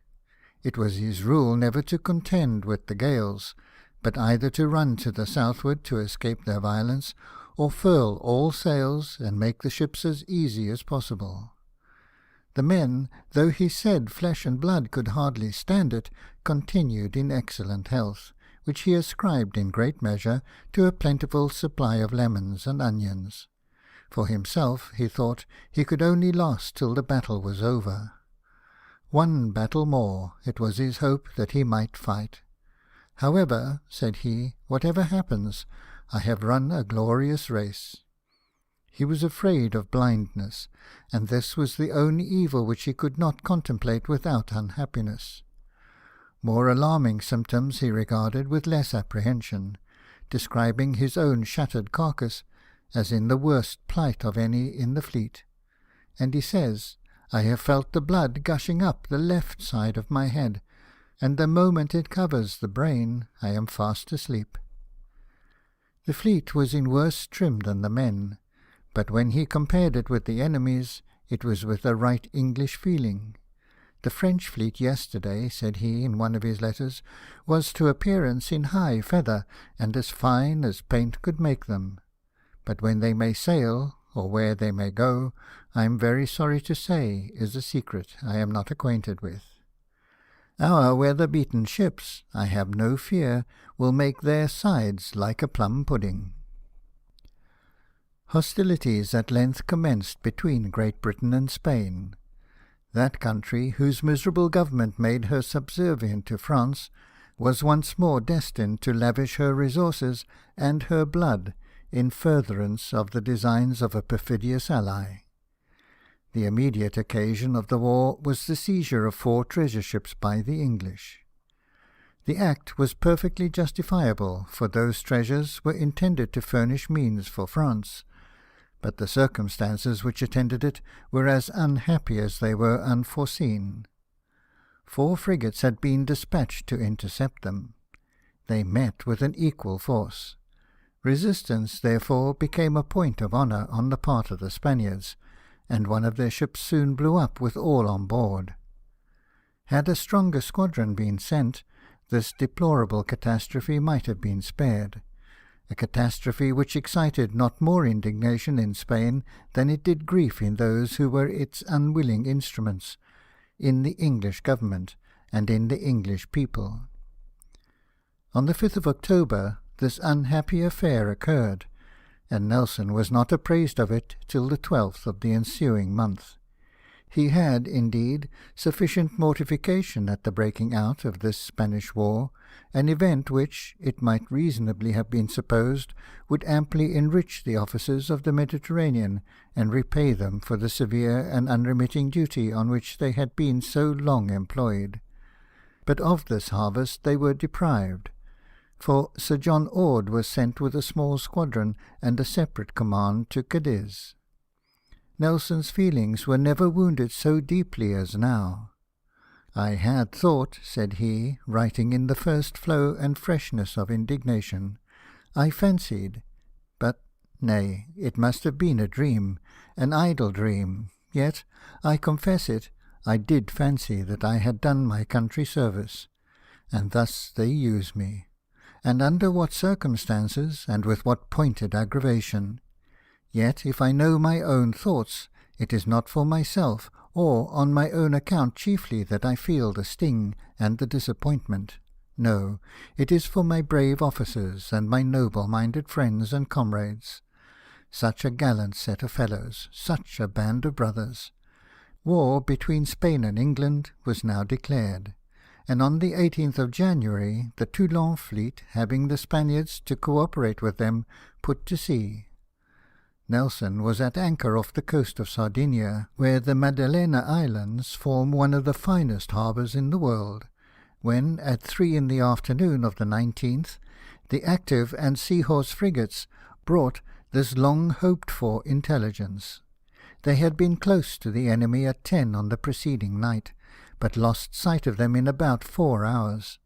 It was his rule never to contend with the gales, but either to run to the southward to escape their violence, or furl all sails and make the ships as easy as possible. The men, though he said flesh and blood could hardly stand it, continued in excellent health, which he ascribed in great measure to a plentiful supply of lemons and onions. For himself, he thought, he could only last till the battle was over. One battle more, it was his hope that he might fight. "However," said he, "whatever happens, I have run a glorious race." He was afraid of blindness, and this was the only evil which he could not contemplate without unhappiness. More alarming symptoms he regarded with less apprehension, describing his own shattered carcass as in the worst plight of any in the fleet. And he says, "I have felt the blood gushing up the left side of my head, and the moment it covers the brain, I am fast asleep." The fleet was in worse trim than the men, but when he compared it with the enemy's, it was with a right English feeling. "The French fleet yesterday," said he in one of his letters, "was to appearance in high feather, and as fine as paint could make them. But when they may sail, or where they may go, I am very sorry to say, is a secret I am not acquainted with. Our weather-beaten ships, I have no fear, will make their sides like a plum pudding." Hostilities at length commenced between Great Britain and Spain. That country, whose miserable government made her subservient to France, was once more destined to lavish her resources and her blood in furtherance of the designs of a perfidious ally. The immediate occasion of the war was the seizure of 4 treasure ships by the English. The act was perfectly justifiable, for those treasures were intended to furnish means for France, but the circumstances which attended it were as unhappy as they were unforeseen. 4 frigates had been despatched to intercept them. They met with an equal force. Resistance, therefore, became a point of honour on the part of the Spaniards, and one of their ships soon blew up with all on board. Had a stronger squadron been sent, this deplorable catastrophe might have been spared, a catastrophe which excited not more indignation in Spain than it did grief in those who were its unwilling instruments, in the English government and in the English people. On the 5th of October this unhappy affair occurred, and Nelson was not apprised of it till the 12th of the ensuing month. He had, indeed, sufficient mortification at the breaking out of this Spanish war, an event which, it might reasonably have been supposed, would amply enrich the officers of the Mediterranean, and repay them for the severe and unremitting duty on which they had been so long employed. But of this harvest they were deprived, for Sir John Orde was sent with a small squadron and a separate command to Cadiz. Nelson's feelings were never wounded so deeply as now. "I had thought," said he, writing in the first flow and freshness of indignation, "I fancied, but, nay, it must have been a dream, an idle dream, yet, I confess it, I did fancy that I had done my country service, and thus they use me. And under what circumstances, and with what pointed aggravation? Yet, if I know my own thoughts, it is not for myself, or on my own account chiefly, that I feel the sting and the disappointment. No, it is for my brave officers and my noble-minded friends and comrades. Such a gallant set of fellows, such a band of brothers. War between Spain and England was now declared, and on the 18th of January the Toulon fleet, having the Spaniards to cooperate with them, put to sea. Nelson was at anchor off the coast of Sardinia, where the Maddalena Islands form one of the finest harbours in the world, when, at 3 in the afternoon of the 19th, the Active and Seahorse frigates brought this long-hoped-for intelligence. They had been close to the enemy at 10 on the preceding night, but lost sight of them in about 4 hours.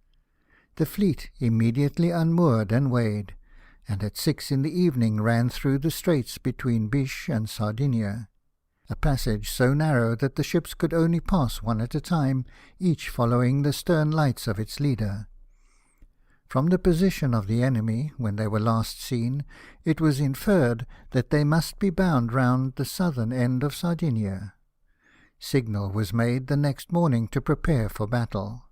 The fleet immediately unmoored and weighed, and at 6 in the evening ran through the straits between Biche and Sardinia, a passage so narrow that the ships could only pass one at a time, each following the stern lights of its leader. From the position of the enemy, when they were last seen, it was inferred that they must be bound round the southern end of Sardinia. Signal was made the next morning to prepare for battle.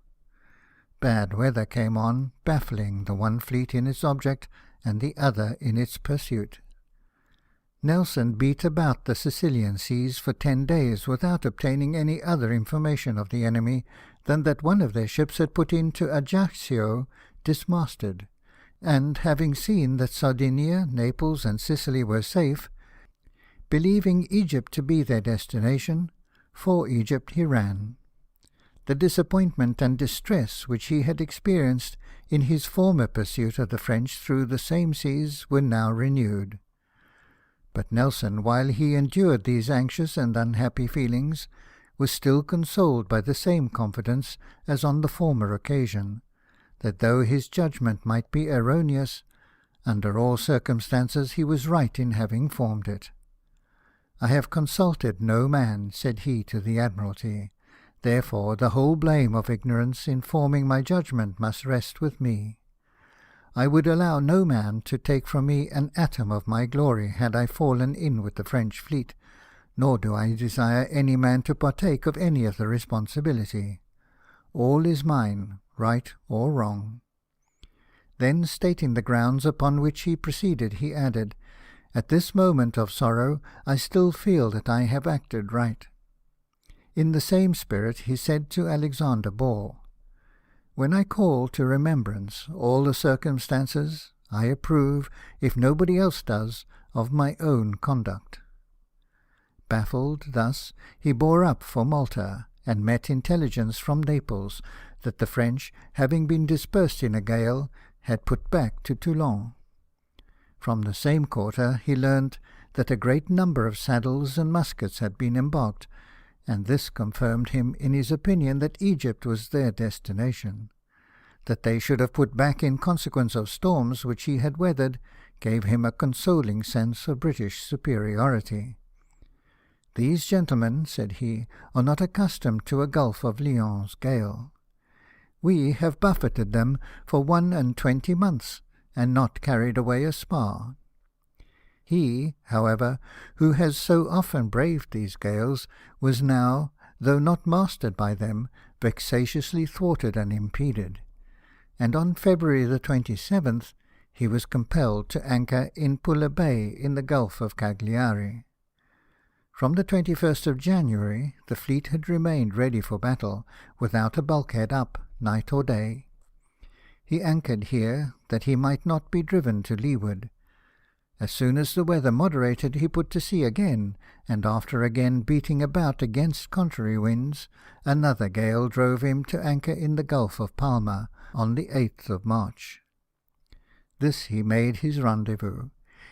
Bad weather came on, baffling the one fleet in its object and the other in its pursuit. Nelson beat about the Sicilian seas for 10 days without obtaining any other information of the enemy than that one of their ships had put into Ajaccio, dismasted, and having seen that Sardinia, Naples, and Sicily were safe, believing Egypt to be their destination, for Egypt he ran. The disappointment and distress which he had experienced in his former pursuit of the French through the same seas were now renewed. But Nelson, while he endured these anxious and unhappy feelings, was still consoled by the same confidence as on the former occasion, that though his judgment might be erroneous, under all circumstances he was right in having formed it. "I have consulted no man," said he to the Admiralty, "therefore the whole blame of ignorance in forming my judgment must rest with me. I would allow no man to take from me an atom of my glory had I fallen in with the French fleet, nor do I desire any man to partake of any of the responsibility. All is mine, right or wrong." Then, stating the grounds upon which he proceeded, he added, "At this moment of sorrow I still feel that I have acted right." In the same spirit he said to Alexander Ball, "When I call to remembrance all the circumstances, I approve, if nobody else does, of my own conduct." Baffled thus, he bore up for Malta, and met intelligence from Naples that the French, having been dispersed in a gale, had put back to Toulon. From the same quarter he learned that a great number of saddles and muskets had been embarked, and this confirmed him in his opinion that Egypt was their destination. That they should have put back in consequence of storms which he had weathered gave him a consoling sense of British superiority. "These gentlemen," said he, "are not accustomed to a Gulf of Lyons gale. We have buffeted them for 21 months, and not carried away a spar." He, however, who has so often braved these gales, was now, though not mastered by them, vexatiously thwarted and impeded, and on February the 27th he was compelled to anchor in Pulla Bay in the Gulf of Cagliari. From the 21st of January the fleet had remained ready for battle, without a bulkhead up, night or day. He anchored here that he might not be driven to leeward. As soon as the weather moderated he put to sea again, and after again beating about against contrary winds, another gale drove him to anchor in the Gulf of Palma on the 8th of March. This he made his rendezvous.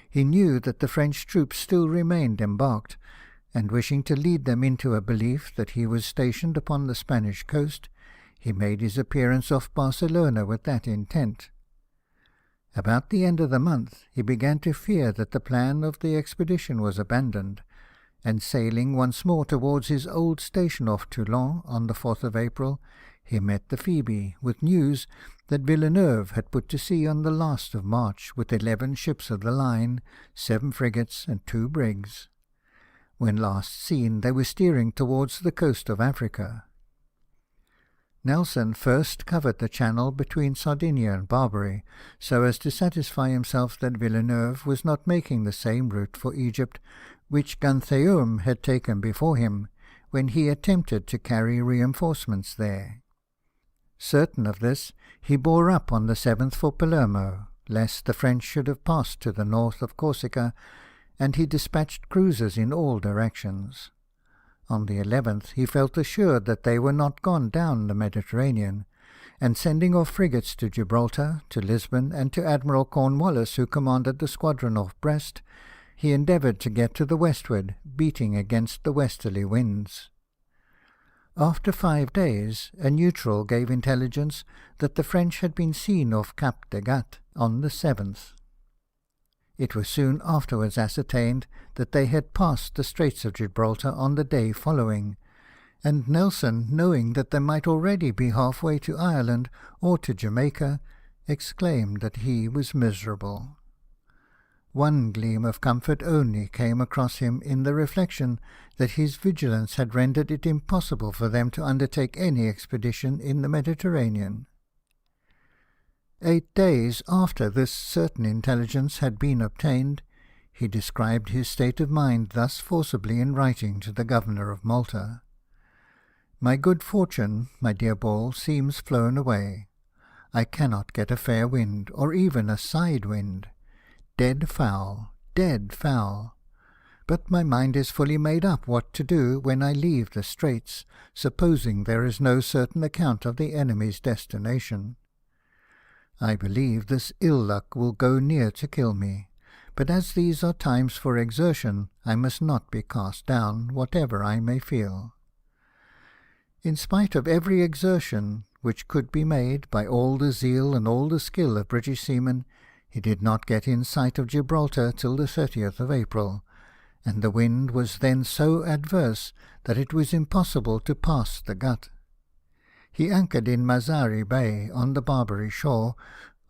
He knew that the French troops still remained embarked, and wishing to lead them into a belief that he was stationed upon the Spanish coast, he made his appearance off Barcelona with that intent. About the end of the month he began to fear that the plan of the expedition was abandoned, and sailing once more towards his old station off Toulon on the 4th of April, he met the Phoebe with news that Villeneuve had put to sea on the last of March with 11 ships of the line, 7 frigates and 2 brigs. When last seen they were steering towards the coast of Africa. Nelson first covered the channel between Sardinia and Barbary, so as to satisfy himself that Villeneuve was not making the same route for Egypt which Gantheaume had taken before him, when he attempted to carry reinforcements there. Certain of this, he bore up on the 7th for Palermo, lest the French should have passed to the north of Corsica, and he dispatched cruisers in all directions. On the 11th he felt assured that they were not gone down the Mediterranean, and sending off frigates to Gibraltar, to Lisbon, and to Admiral Cornwallis, who commanded the squadron off Brest, he endeavoured to get to the westward, beating against the westerly winds. After 5 days, a neutral gave intelligence that the French had been seen off Cap de Gat on the 7th. It was soon afterwards ascertained that they had passed the Straits of Gibraltar on the day following, and Nelson, knowing that they might already be half-way to Ireland or to Jamaica, exclaimed that he was miserable. One gleam of comfort only came across him in the reflection that his vigilance had rendered it impossible for them to undertake any expedition in the Mediterranean. 8 days after this certain intelligence had been obtained, he described his state of mind thus forcibly in writing to the Governor of Malta: "My good fortune, my dear Ball, seems flown away. I cannot get a fair wind, or even a side wind. Dead foul, dead foul. But my mind is fully made up what to do when I leave the Straits, supposing there is no certain account of the enemy's destination. I believe this ill luck will go near to kill me, but as these are times for exertion, I must not be cast down, whatever I may feel. In spite of every exertion which could be made by all the zeal and all the skill of British seamen, he did not get in sight of Gibraltar till the 30th of April, and the wind was then so adverse that it was impossible to pass the Gut. He anchored in Mazari Bay on the Barbary shore,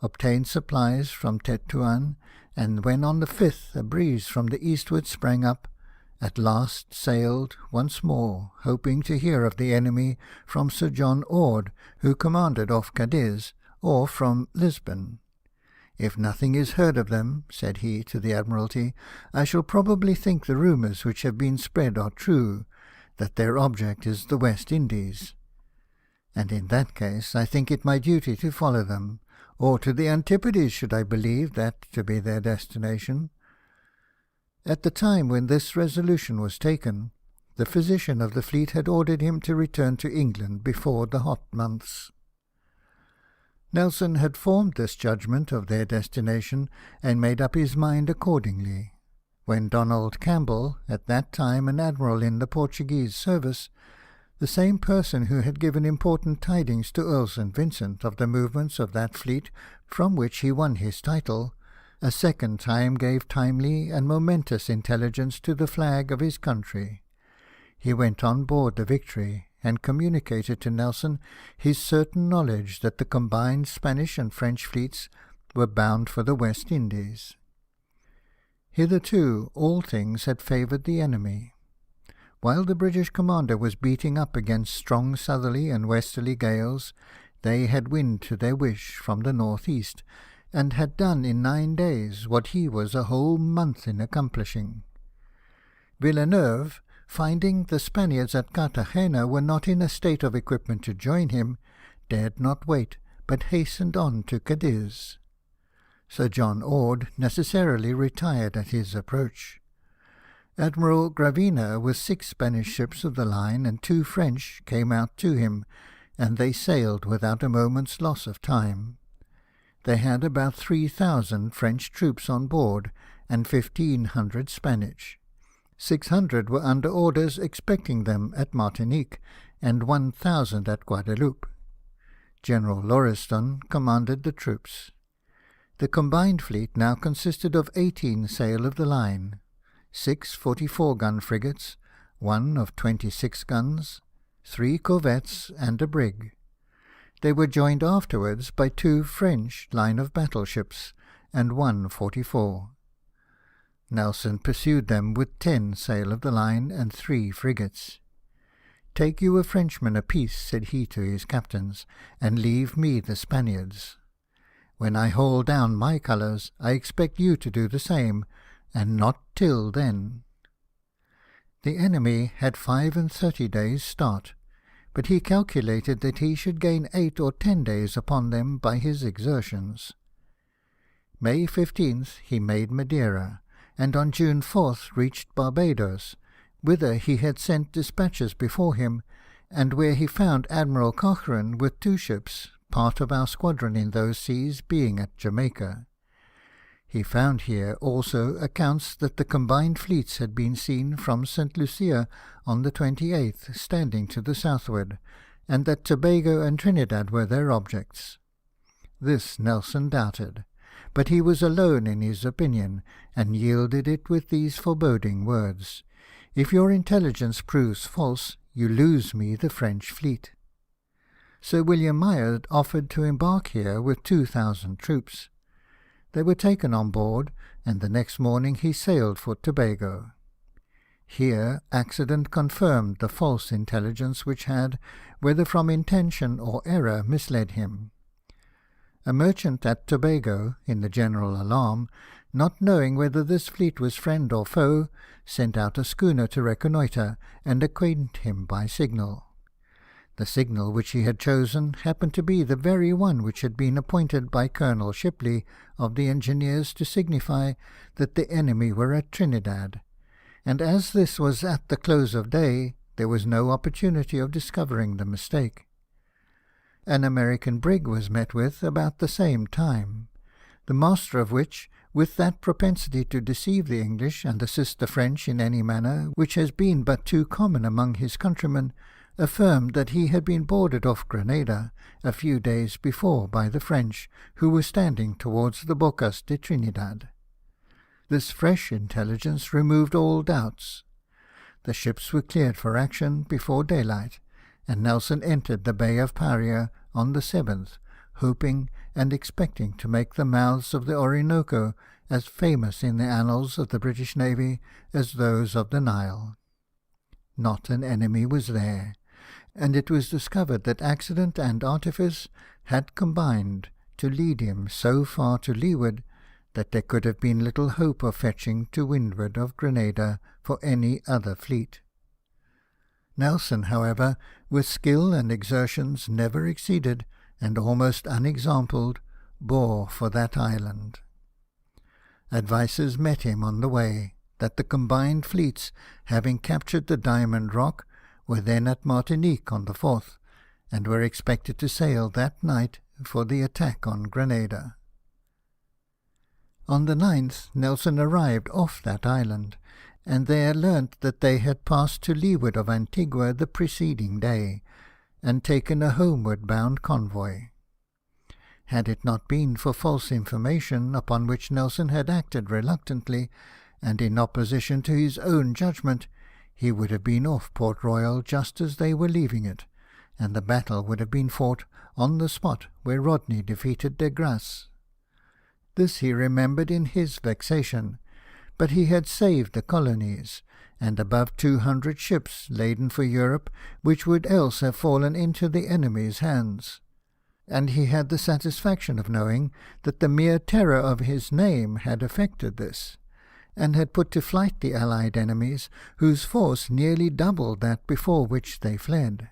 obtained supplies from Tetuan, and when on the 5th a breeze from the eastward sprang up, at last sailed once more, hoping to hear of the enemy from Sir John Orde, who commanded off Cadiz, or from Lisbon. "If nothing is heard of them," said he to the Admiralty, "I shall probably think the rumours which have been spread are true, that their object is the West Indies. And in that case I think it my duty to follow them, or to the Antipodes, should I believe that to be their destination." At the time when this resolution was taken, the physician of the fleet had ordered him to return to England before the hot months. Nelson had formed this judgment of their destination, and made up his mind accordingly, when Donald Campbell, at that time an admiral in the Portuguese service, the same person who had given important tidings to Earl St. Vincent of the movements of that fleet from which he won his title, a second time gave timely and momentous intelligence to the flag of his country. He went on board the Victory, and communicated to Nelson his certain knowledge that the combined Spanish and French fleets were bound for the West Indies. Hitherto all things had favoured the enemy. While the British commander was beating up against strong southerly and westerly gales, they had wind to their wish from the north-east, and had done in 9 days what he was a whole month in accomplishing. Villeneuve, finding the Spaniards at Cartagena were not in a state of equipment to join him, dared not wait, but hastened on to Cadiz. Sir John Orde necessarily retired at his approach. Admiral Gravina, with 6 Spanish ships of the line and 2 French, came out to him, and they sailed without a moment's loss of time. They had about 3,000 French troops on board, and 1,500 Spanish. 600 were under orders expecting them at Martinique, and 1,000 at Guadeloupe. General Lauriston commanded the troops. The combined fleet now consisted of 18 sail of the line, 6 44-gun frigates, 1 of 26 guns, 3 corvettes, and a brig. They were joined afterwards by 2 French line of battle ships, and 1 44. Nelson pursued them with 10 sail of the line and 3 frigates. "Take you a Frenchman apiece," said he to his captains, "and leave me the Spaniards. When I haul down my colours, I expect you to do the same, and not till then." The enemy had 35 days' start, but he calculated that he should gain 8 or 10 days upon them by his exertions. May 15th he made Madeira, and on June 4th reached Barbadoes, whither he had sent dispatches before him, and where he found Admiral Cochrane with 2 ships, part of our squadron in those seas being at Jamaica. He found here also accounts that the combined fleets had been seen from St. Lucia on the 28th, standing to the southward, and that Tobago and Trinidad were their objects. This Nelson doubted, but he was alone in his opinion, and yielded it with these foreboding words: "If your intelligence proves false, you lose me the French fleet." Sir William Meyer offered to embark here with 2,000 troops. They were taken on board, and the next morning he sailed for Tobago. Here accident confirmed the false intelligence which had, whether from intention or error, misled him. A merchant at Tobago, in the general alarm, not knowing whether this fleet was friend or foe, sent out a schooner to reconnoitre and acquaint him by signal. The signal which he had chosen happened to be the very one which had been appointed by Colonel Shipley of the Engineers to signify that the enemy were at Trinidad, and as this was at the close of day, there was no opportunity of discovering the mistake. An American brig was met with about the same time, the master of which, with that propensity to deceive the English and assist the French in any manner which has been but too common among his countrymen, affirmed that he had been boarded off Grenada a few days before by the French, who were standing towards the Bocas de Trinidad. This fresh intelligence removed all doubts. The ships were cleared for action before daylight, and Nelson entered the Bay of Paria on the 7th, hoping and expecting to make the mouths of the Orinoco as famous in the annals of the British Navy as those of the Nile. Not an enemy was there, and it was discovered that accident and artifice had combined to lead him so far to leeward that there could have been little hope of fetching to windward of Grenada for any other fleet. Nelson, however, with skill and exertions never exceeded, and almost unexampled, bore for that island. Advices met him on the way that the combined fleets, having captured the Diamond Rock, were then at Martinique on the 4th, and were expected to sail that night for the attack on Grenada. On the 9th, Nelson arrived off that island, and there learnt that they had passed to leeward of Antigua the preceding day, and taken a homeward-bound convoy. Had it not been for false information, upon which Nelson had acted reluctantly, and in opposition to his own judgment, he would have been off Port Royal just as they were leaving it, and the battle would have been fought on the spot where Rodney defeated de Grasse. This he remembered in his vexation, but he had saved the colonies, and above 200 ships laden for Europe, which would else have fallen into the enemy's hands. And he had the satisfaction of knowing that the mere terror of his name had effected this, and had put to flight the allied enemies, whose force nearly doubled that before which they fled.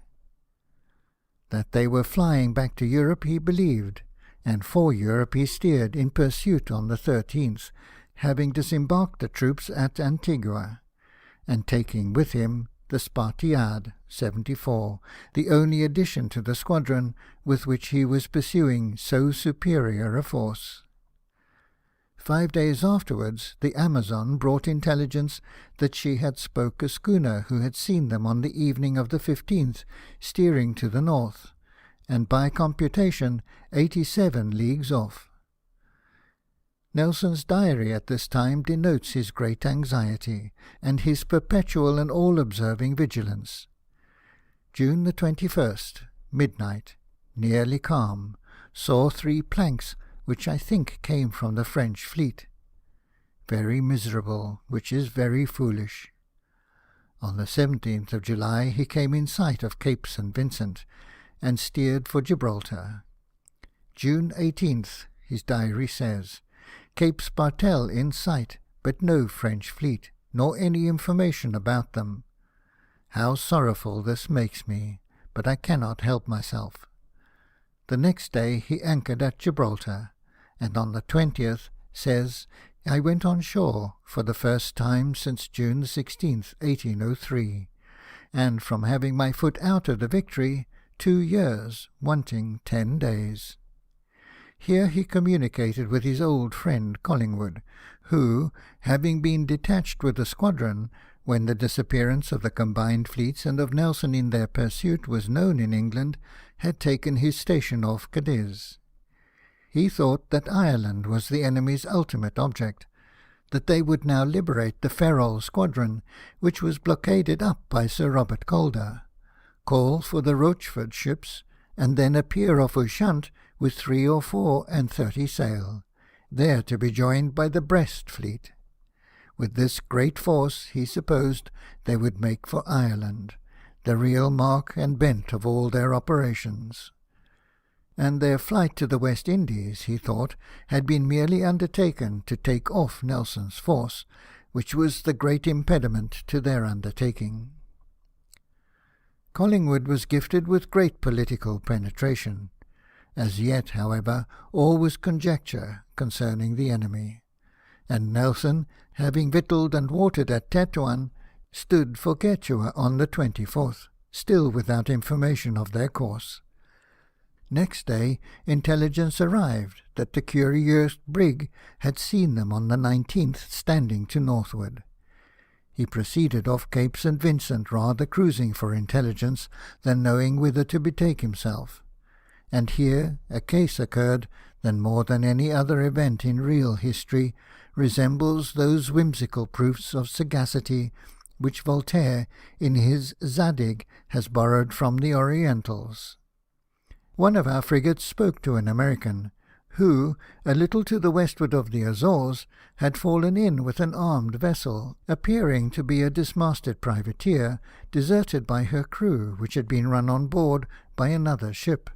That they were flying back to Europe he believed, and for Europe he steered in pursuit on the 13th, having disembarked the troops at Antigua, and taking with him the Spartiate 74, the only addition to the squadron with which he was pursuing so superior a force. 5 days afterwards, the Amazon brought intelligence that she had spoke a schooner who had seen them on the evening of the 15th, steering to the north, and by computation 87 leagues off. Nelson's diary at this time denotes his great anxiety, and his perpetual and all-observing vigilance. June the 21st, midnight, nearly calm, saw 3 planks, which I think came from the French fleet. Very miserable, which is very foolish. On the 17th of July he came in sight of Cape St. Vincent, and steered for Gibraltar. June 18th, his diary says, Cape Spartel in sight, but no French fleet, nor any information about them. How sorrowful this makes me, but I cannot help myself. The next day he anchored at Gibraltar, and on the 20th says, I went on shore for the first time since June 16th, 1803, and from having my foot out of the Victory, 2 years, wanting 10 days. Here he communicated with his old friend Collingwood, who, having been detached with a squadron, when the disappearance of the combined fleets and of Nelson in their pursuit was known in England, had taken his station off Cadiz. He thought that Ireland was the enemy's ultimate object, that they would now liberate the Ferrol squadron, which was blockaded up by Sir Robert Calder, call for the Rochefort ships, and then appear off Ushant with 3 or 4 and 30 sail, there to be joined by the Brest fleet. With this great force, he supposed, they would make for Ireland, the real mark and bent of all their operations. And their flight to the West Indies, he thought, had been merely undertaken to take off Nelson's force, which was the great impediment to their undertaking. Collingwood was gifted with great political penetration. As yet, however, all was conjecture concerning the enemy, and Nelson, having victualled and watered at Tetuan, stood for Quechua on the 24th, still without information of their course. Next day, intelligence arrived that the Curieux brig had seen them on the 19th standing to northward. He proceeded off Cape St. Vincent rather cruising for intelligence than knowing whither to betake himself. And here a case occurred that more than any other event in real history resembles those whimsical proofs of sagacity which Voltaire, in his Zadig, has borrowed from the Orientals. One of our frigates spoke to an American, who, a little to the westward of the Azores, had fallen in with an armed vessel, appearing to be a dismasted privateer, deserted by her crew, which had been run on board by another ship,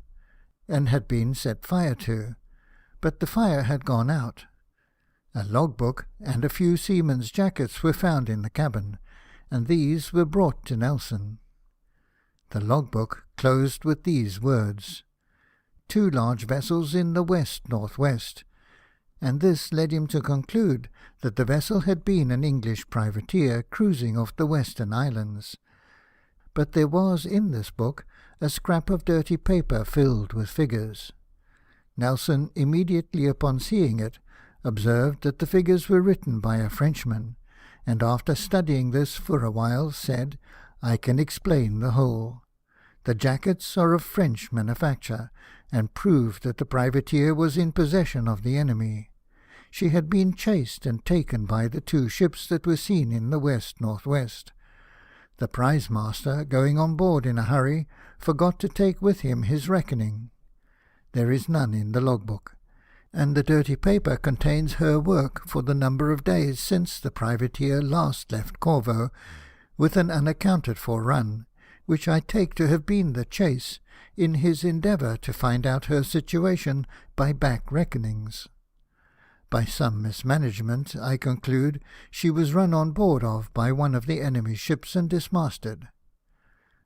and had been set fire to, but the fire had gone out. A logbook and a few seamen's jackets were found in the cabin, and these were brought to Nelson. The logbook closed with these words: "2 large vessels in the west-northwest," and this led him to conclude that the vessel had been an English privateer cruising off the Western Islands. But there was in this book a scrap of dirty paper filled with figures. Nelson, immediately upon seeing it, observed that the figures were written by a Frenchman, and after studying this for a while, said, "I can explain the whole. The jackets are of French manufacture, and prove that the privateer was in possession of the enemy. She had been chased and taken by the 2 ships that were seen in the west-northwest. The prize-master, going on board in a hurry, forgot to take with him his reckoning. There is none in the logbook, and the dirty paper contains her work for the number of days since the privateer last left Corvo, with an unaccounted-for run, which I take to have been the chase, in his endeavour to find out her situation by back reckonings. By some mismanagement, I conclude, she was run on board of by one of the enemy's ships and dismasted.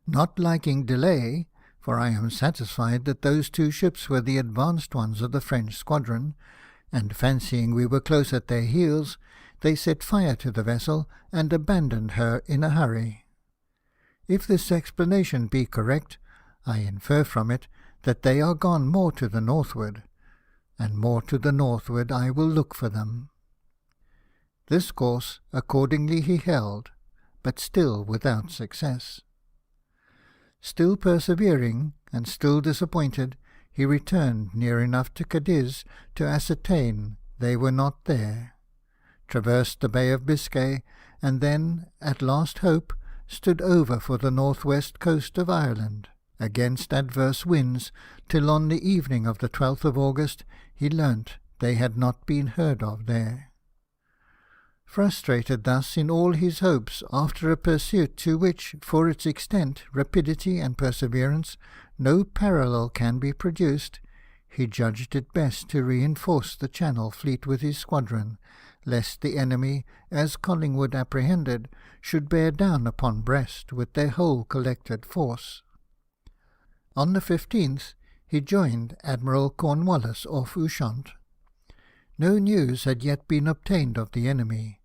Not liking delay, for I am satisfied that those 2 ships were the advanced ones of the French squadron, and fancying we were close at their heels, they set fire to the vessel and abandoned her in a hurry. If this explanation be correct, I infer from it that they are gone more to the northward, and more to the northward I will look for them." This course accordingly he held, but still without success. Still persevering, and still disappointed, he returned near enough to Cadiz to ascertain they were not there, traversed the Bay of Biscay, and then, at last hope, stood over for the northwest coast of Ireland, against adverse winds, till on the evening of the 12th of August he learnt they had not been heard of there. Frustrated thus in all his hopes after a pursuit to which, for its extent, rapidity, and perseverance, no parallel can be produced, he judged it best to reinforce the Channel fleet with his squadron, lest the enemy, as Collingwood apprehended, should bear down upon Brest with their whole collected force. On the 15th he joined Admiral Cornwallis off Ushant. No news had yet been obtained of the enemy,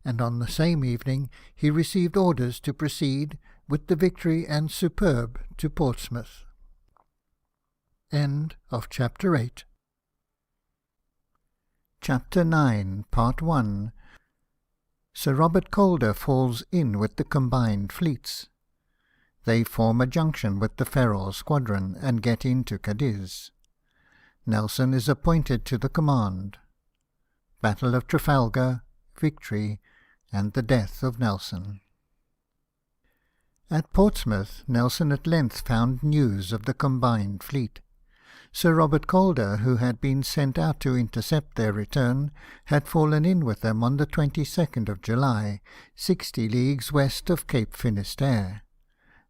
and on the same evening he received orders to proceed with the Victory and Superb to Portsmouth. End of Chapter 8. Chapter 9, Part 1. Sir Robert Calder falls in with the combined fleets. They form a junction with the Ferrol squadron, and get into Cadiz. Nelson is appointed to the command. Battle of Trafalgar, Victory, and the death of Nelson. At Portsmouth, Nelson at length found news of the combined fleet. Sir Robert Calder, who had been sent out to intercept their return, had fallen in with them on the 22nd of July, 60 leagues west of Cape Finisterre.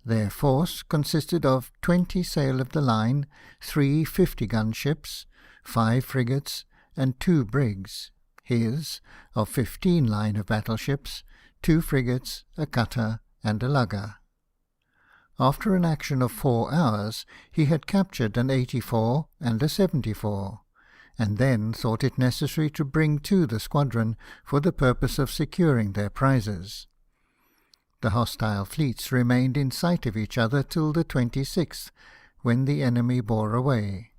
Their force consisted of 20 sail of the line, 3 50-gun ships, 5 frigates, and 2 brigs. His, of 15 line of battleships, 2 frigates, a cutter, and a lugger. After an action of 4 hours, he had captured an 84 and a 74, and then thought it necessary to bring to the squadron for the purpose of securing their prizes. The hostile fleets remained in sight of each other till the 26th, when the enemy bore away.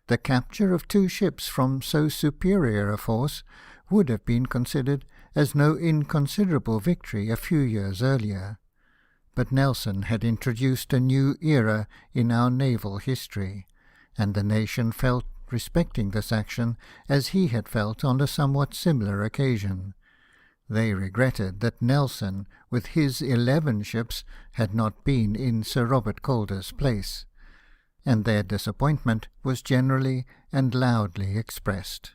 The capture of 2 ships from so superior a force would have been considered as no inconsiderable victory a few years earlier. But Nelson had introduced a new era in our naval history, and the nation felt respecting this action as he had felt on a somewhat similar occasion. They regretted that Nelson, with his 11 ships, had not been in Sir Robert Calder's place, and their disappointment was generally and loudly expressed.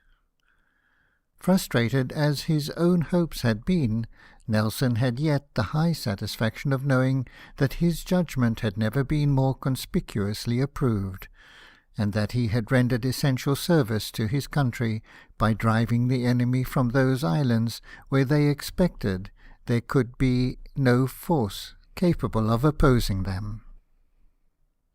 Frustrated as his own hopes had been, Nelson had yet the high satisfaction of knowing that his judgment had never been more conspicuously approved, and that he had rendered essential service to his country by driving the enemy from those islands where they expected there could be no force capable of opposing them.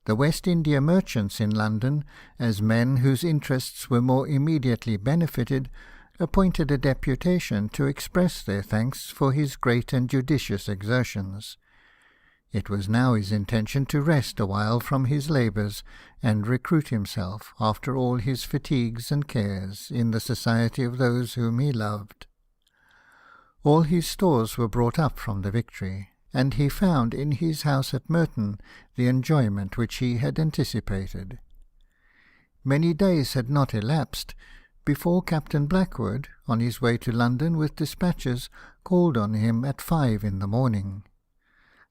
The West India merchants in London, as men whose interests were more immediately benefited, appointed a deputation to express their thanks for his great and judicious exertions. It was now his intention to rest a while from his labours, and recruit himself, after all his fatigues and cares, in the society of those whom he loved. All his stores were brought up from the Victory, and he found in his house at Merton the enjoyment which he had anticipated. Many days had not elapsed before Captain Blackwood, on his way to London with dispatches, called on him at 5 in the morning.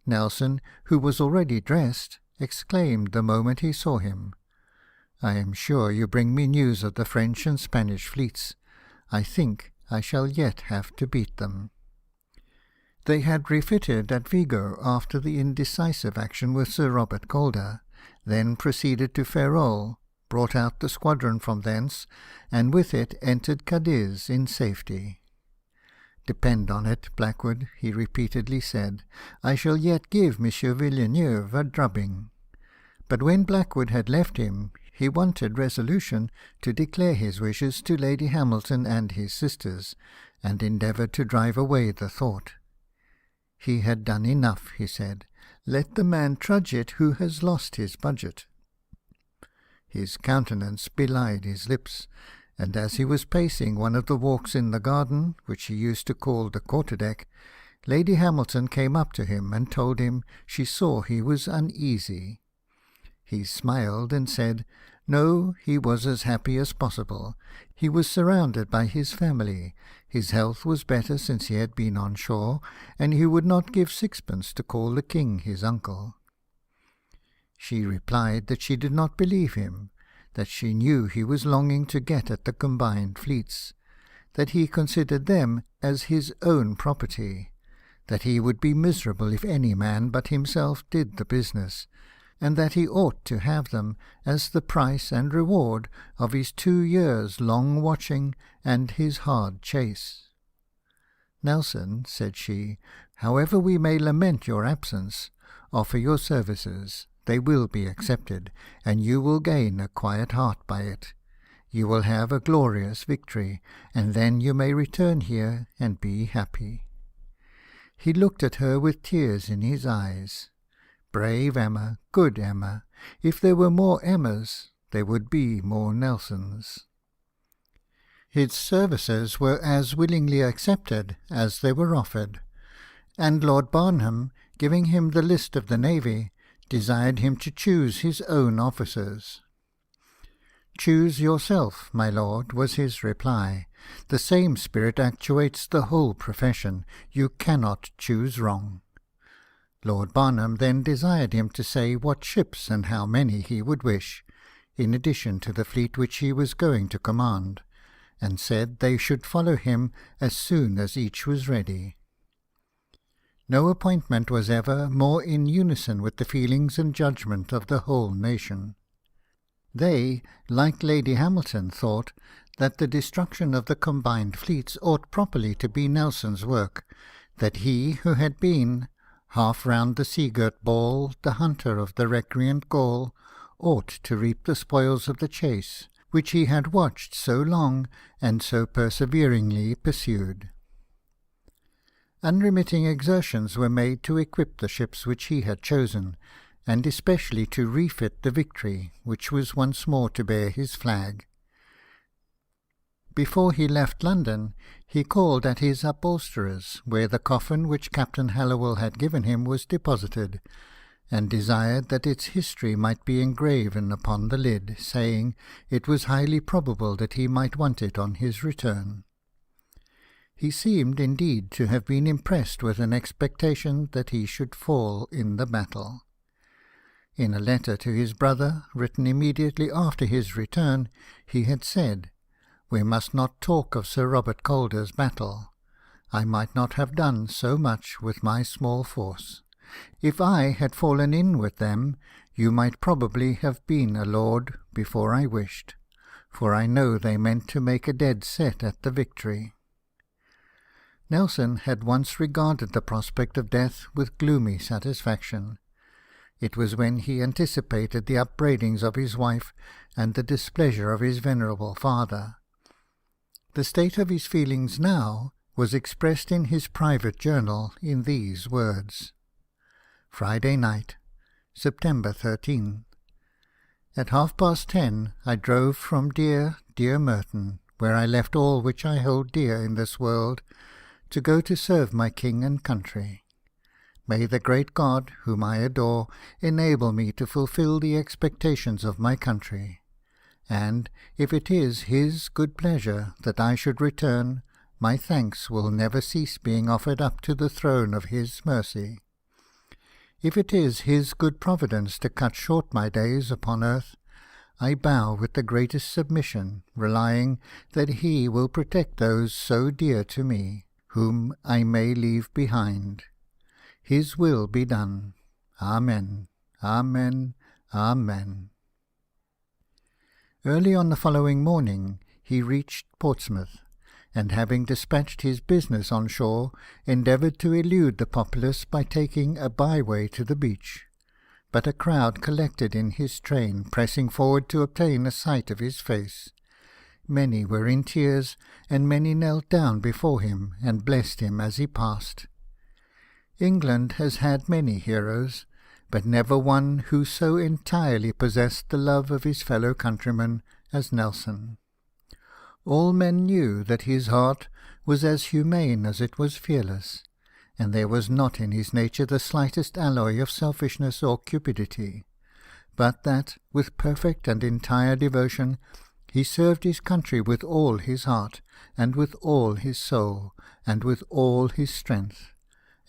Nelson, who was already dressed, exclaimed the moment he saw him, "I am sure you bring me news of the French and Spanish fleets. I think I shall yet have to beat them." They had refitted at Vigo after the indecisive action with Sir Robert Calder, then proceeded to Ferrol, brought out the squadron from thence, and with it entered Cadiz in safety. "Depend on it, Blackwood," he repeatedly said, "I shall yet give Monsieur Villeneuve a drubbing." But when Blackwood had left him, he wanted resolution to declare his wishes to Lady Hamilton and his sisters, and endeavoured to drive away the thought. He had done enough, he said. Let the man trudge it who has lost his budget. His countenance belied his lips, and as he was pacing one of the walks in the garden, which he used to call the quarter-deck, Lady Hamilton came up to him and told him she saw he was uneasy. He smiled and said, no, he was as happy as possible. He was surrounded by his family. His health was better since he had been on shore, and he would not give sixpence to call the king his uncle. She replied that she did not believe him, that she knew he was longing to get at the combined fleets, that he considered them as his own property, that he would be miserable if any man but himself did the business, and that he ought to have them as the price and reward of his 2 years' long watching and his hard chase. "Nelson," said she, "however we may lament your absence, offer your services. They will be accepted, and you will gain a quiet heart by it. You will have a glorious victory, and then you may return here and be happy." He looked at her with tears in his eyes. Brave Emma, good Emma. If there were more Emmas, there would be more Nelsons. His services were as willingly accepted as they were offered, and Lord Barnham, giving him the list of the navy, desired him to choose his own officers. "Choose yourself, my lord," was his reply. "The same spirit actuates the whole profession. You cannot choose wrong." Lord Barnham then desired him to say what ships and how many he would wish, in addition to the fleet which he was going to command, and said they should follow him as soon as each was ready. No appointment was ever more in unison with the feelings and judgment of the whole nation. They, like Lady Hamilton, thought that the destruction of the combined fleets ought properly to be Nelson's work, that he who had been, half round the sea-girt ball, the hunter of the recreant Gaul, ought to reap the spoils of the chase, which he had watched so long and so perseveringly pursued. Unremitting exertions were made to equip the ships which he had chosen, and especially to refit the Victory, which was once more to bear his flag. Before he left London, he called at his upholsterer's, where the coffin which Captain Hallowell had given him was deposited, and desired that its history might be engraven upon the lid, saying it was highly probable that he might want it on his return. He seemed indeed to have been impressed with an expectation that he should fall in the battle. In a letter to his brother, written immediately after his return, he had said, "We must not talk of Sir Robert Calder's battle. I might not have done so much with my small force. If I had fallen in with them, you might probably have been a lord before I wished, for I know they meant to make a dead set at the victory." Nelson had once regarded the prospect of death with gloomy satisfaction. It was when he anticipated the upbraidings of his wife and the displeasure of his venerable father. The state of his feelings now was expressed in his private journal in these words: "Friday night, September 13. At 10:30 I drove from dear Merton, where I left all which I hold dear in this world, to go to serve my king and country. May the great God, whom I adore, enable me to fulfil the expectations of my country. And, if it is his good pleasure that I should return, my thanks will never cease being offered up to the throne of his mercy. If it is his good providence to cut short my days upon earth, I bow with the greatest submission, relying that he will protect those so dear to me, whom I may leave behind. His will be done. Amen. Amen. Amen." Early on the following morning he reached Portsmouth, and having dispatched his business on shore, endeavoured to elude the populace by taking a byway to the beach. But a crowd collected in his train, pressing forward to obtain a sight of his face. Many were in tears, and many knelt down before him and blessed him as he passed. England has had many heroes, but never one who so entirely possessed the love of his fellow countrymen as Nelson. All men knew that his heart was as humane as it was fearless, and there was not in his nature the slightest alloy of selfishness or cupidity, but that, with perfect and entire devotion, he served his country with all his heart, and with all his soul, and with all his strength,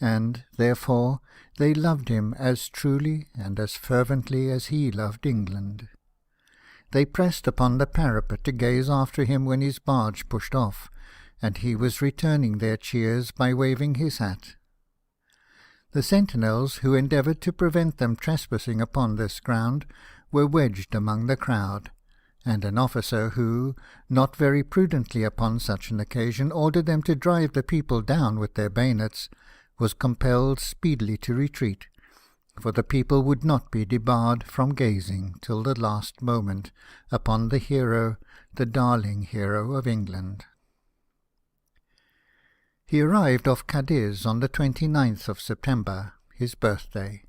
and, therefore, they loved him as truly and as fervently as he loved England. They pressed upon the parapet to gaze after him when his barge pushed off, and he was returning their cheers by waving his hat. The sentinels, who endeavoured to prevent them trespassing upon this ground, were wedged among the crowd, and an officer who, not very prudently upon such an occasion, ordered them to drive the people down with their bayonets, was compelled speedily to retreat, for the people would not be debarred from gazing till the last moment upon the hero, the darling hero of England. He arrived off Cadiz on the 29th of September, his birthday.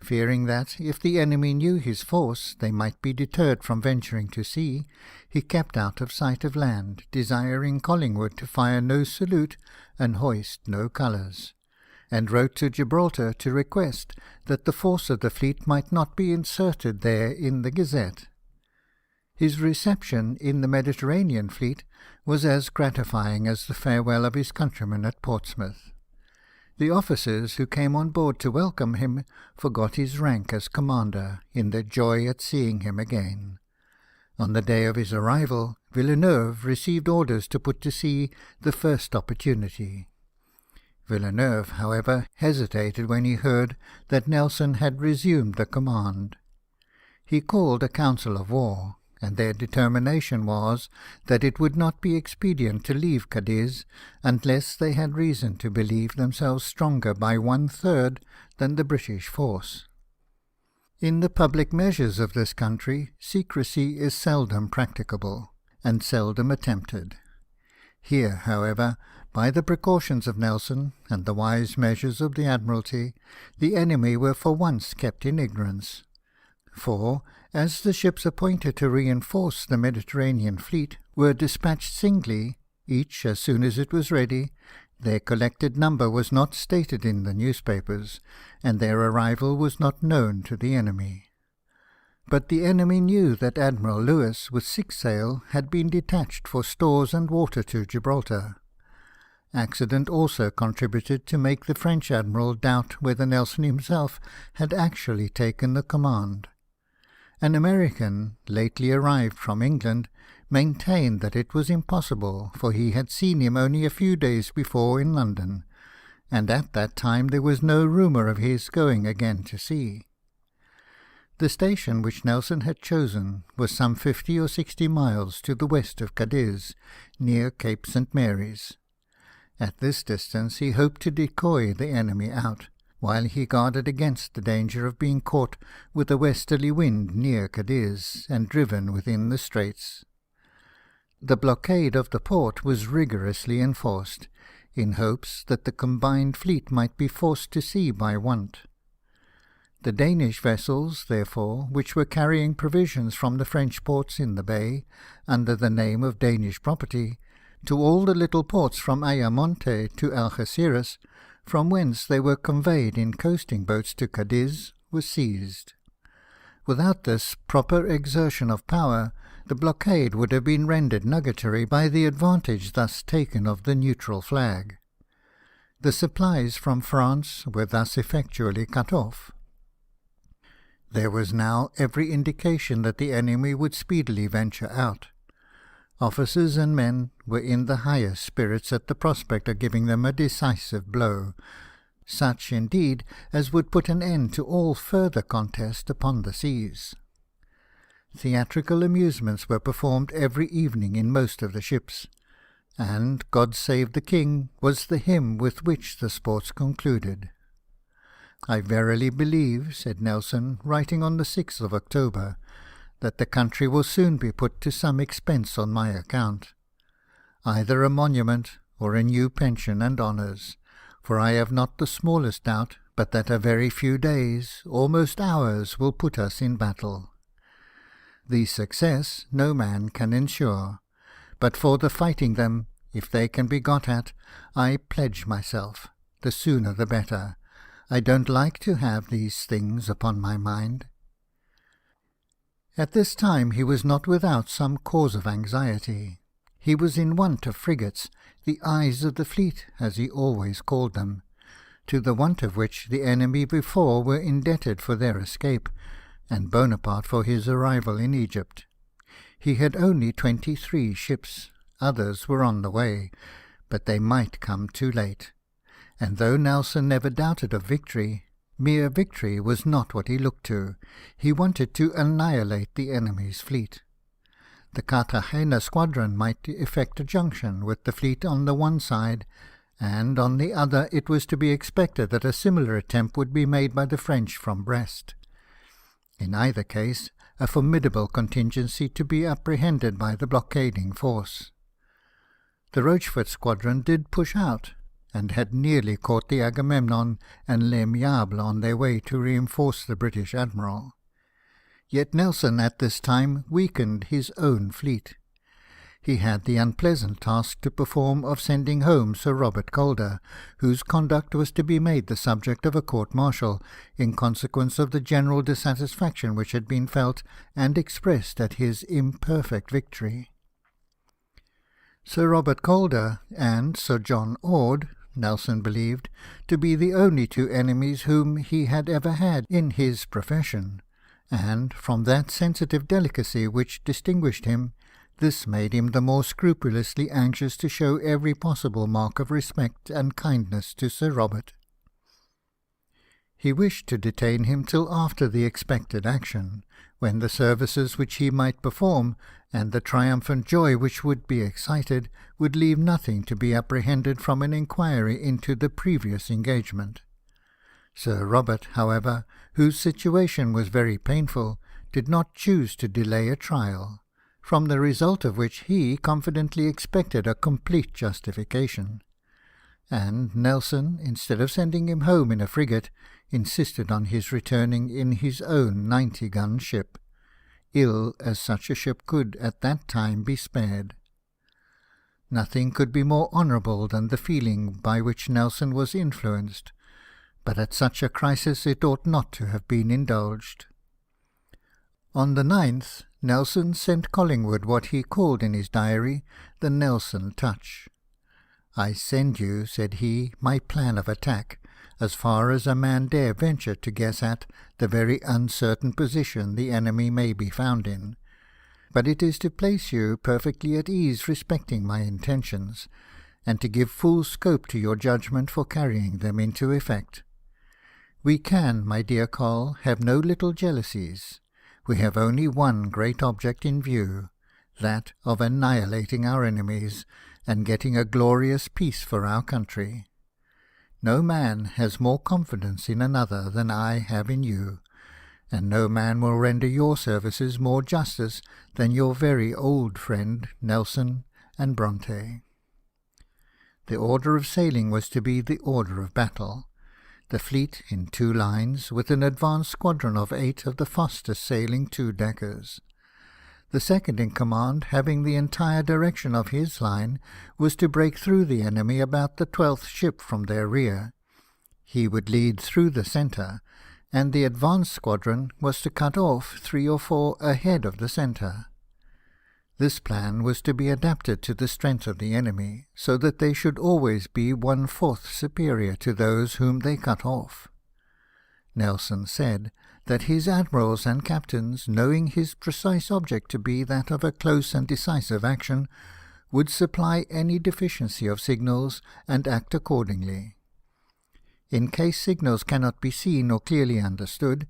Fearing that, if the enemy knew his force, they might be deterred from venturing to sea, he kept out of sight of land, desiring Collingwood to fire no salute and hoist no colours, and wrote to Gibraltar to request that the force of the fleet might not be inserted there in the Gazette. His reception in the Mediterranean fleet was as gratifying as the farewell of his countrymen at Portsmouth. The officers who came on board to welcome him forgot his rank as commander in their joy at seeing him again. On the day of his arrival, Villeneuve received orders to put to sea the first opportunity. Villeneuve, however, hesitated when he heard that Nelson had resumed the command. He called a council of war, and their determination was that it would not be expedient to leave Cadiz unless they had reason to believe themselves stronger by 1/3 than the British force. In the public measures of this country, secrecy is seldom practicable, and seldom attempted. Here, however, by the precautions of Nelson and the wise measures of the Admiralty, the enemy were for once kept in ignorance. For, As the ships appointed to reinforce the Mediterranean fleet were dispatched singly, each as soon as it was ready, their collected number was not stated in the newspapers, and their arrival was not known to the enemy. But the enemy knew that Admiral Lewis, with 6 sail, had been detached for stores and water to Gibraltar. Accident also contributed to make the French admiral doubt whether Nelson himself had actually taken the command. An American, lately arrived from England, maintained that it was impossible, for he had seen him only a few days before in London, and at that time there was no rumour of his going again to sea. The station which Nelson had chosen was some 50 or 60 miles to the west of Cadiz, near Cape St. Mary's. At this distance he hoped to decoy the enemy out, while he guarded against the danger of being caught with a westerly wind near Cadiz, and driven within the straits. The blockade of the port was rigorously enforced, in hopes that the combined fleet might be forced to sea by want. The Danish vessels, therefore, which were carrying provisions from the French ports in the bay, under the name of Danish property, to all the little ports from Ayamonte to Algeciras, from whence they were conveyed in coasting boats to Cadiz, were seized. Without this proper exertion of power, the blockade would have been rendered nugatory by the advantage thus taken of the neutral flag. The supplies from France were thus effectually cut off. There was now every indication that the enemy would speedily venture out. Officers and men were in the highest spirits at the prospect of giving them a decisive blow, such, indeed, as would put an end to all further contest upon the seas. Theatrical amusements were performed every evening in most of the ships, and "God Save the King" was the hymn with which the sports concluded. "I verily believe," said Nelson, writing on the 6th of October, "that the country will soon be put to some expense on my account, either a monument or a new pension and honours, for I have not the smallest doubt but that a very few days, almost hours, will put us in battle. The success no man can ensure, but for the fighting them, if they can be got at, I pledge myself, the sooner the better. I don't like to have these things upon my mind." At this time he was not without some cause of anxiety. He was in want of frigates, the eyes of the fleet, as he always called them, to the want of which the enemy before were indebted for their escape, and Bonaparte for his arrival in Egypt. He had only 23 ships, others were on the way, but they might come too late. And though Nelson never doubted of victory, mere victory was not what he looked to. He wanted to annihilate the enemy's fleet. The Cartagena squadron might effect a junction with the fleet on the one side, and on the other it was to be expected that a similar attempt would be made by the French from Brest. In either case, a formidable contingency to be apprehended by the blockading force. The Rochefort squadron did push out, and had nearly caught the Agamemnon and l'Aimable on their way to reinforce the British admiral. Yet Nelson at this time weakened his own fleet. He had the unpleasant task to perform of sending home Sir Robert Calder, whose conduct was to be made the subject of a court-martial, in consequence of the general dissatisfaction which had been felt and expressed at his imperfect victory. Sir Robert Calder and Sir John Orde, Nelson believed to be the only 2 enemies whom he had ever had in his profession, and from that sensitive delicacy which distinguished him, this made him the more scrupulously anxious to show every possible mark of respect and kindness to Sir Robert. He wished to detain him till after the expected action, when the services which he might perform, and the triumphant joy which would be excited, would leave nothing to be apprehended from an inquiry into the previous engagement. Sir Robert, however, whose situation was very painful, did not choose to delay a trial, from the result of which he confidently expected a complete justification. And Nelson, instead of sending him home in a frigate, insisted on his returning in his own 90-gun ship. ill as such a ship could at that time be spared. Nothing could be more honourable than the feeling by which Nelson was influenced, but at such a crisis it ought not to have been indulged. On the 9th, Nelson sent Collingwood what he called in his diary the Nelson touch. "I send you," said he, "my plan of attack, as far as a man dare venture to guess at the very uncertain position the enemy may be found in. But it is to place you perfectly at ease respecting my intentions, and to give full scope to your judgment for carrying them into effect. We can, my dear Coll, have no little jealousies. We have only one great object in view, that of annihilating our enemies, and getting a glorious peace for our country. No man has more confidence in another than I have in you, and no man will render your services more justice than your very old friend Nelson and Bronte." The order of sailing was to be the order of battle. The fleet in 2 lines, with an advanced squadron of 8 of the fastest sailing 2-deckers. The second in command, having the entire direction of his line, was to break through the enemy about the 12th ship from their rear. He would lead through the centre, and the advanced squadron was to cut off 3 or 4 ahead of the centre. This plan was to be adapted to the strength of the enemy, so that they should always be 1/4 superior to those whom they cut off. Nelson said that his admirals and captains, knowing his precise object to be that of a close and decisive action, would supply any deficiency of signals and act accordingly. In case signals cannot be seen or clearly understood,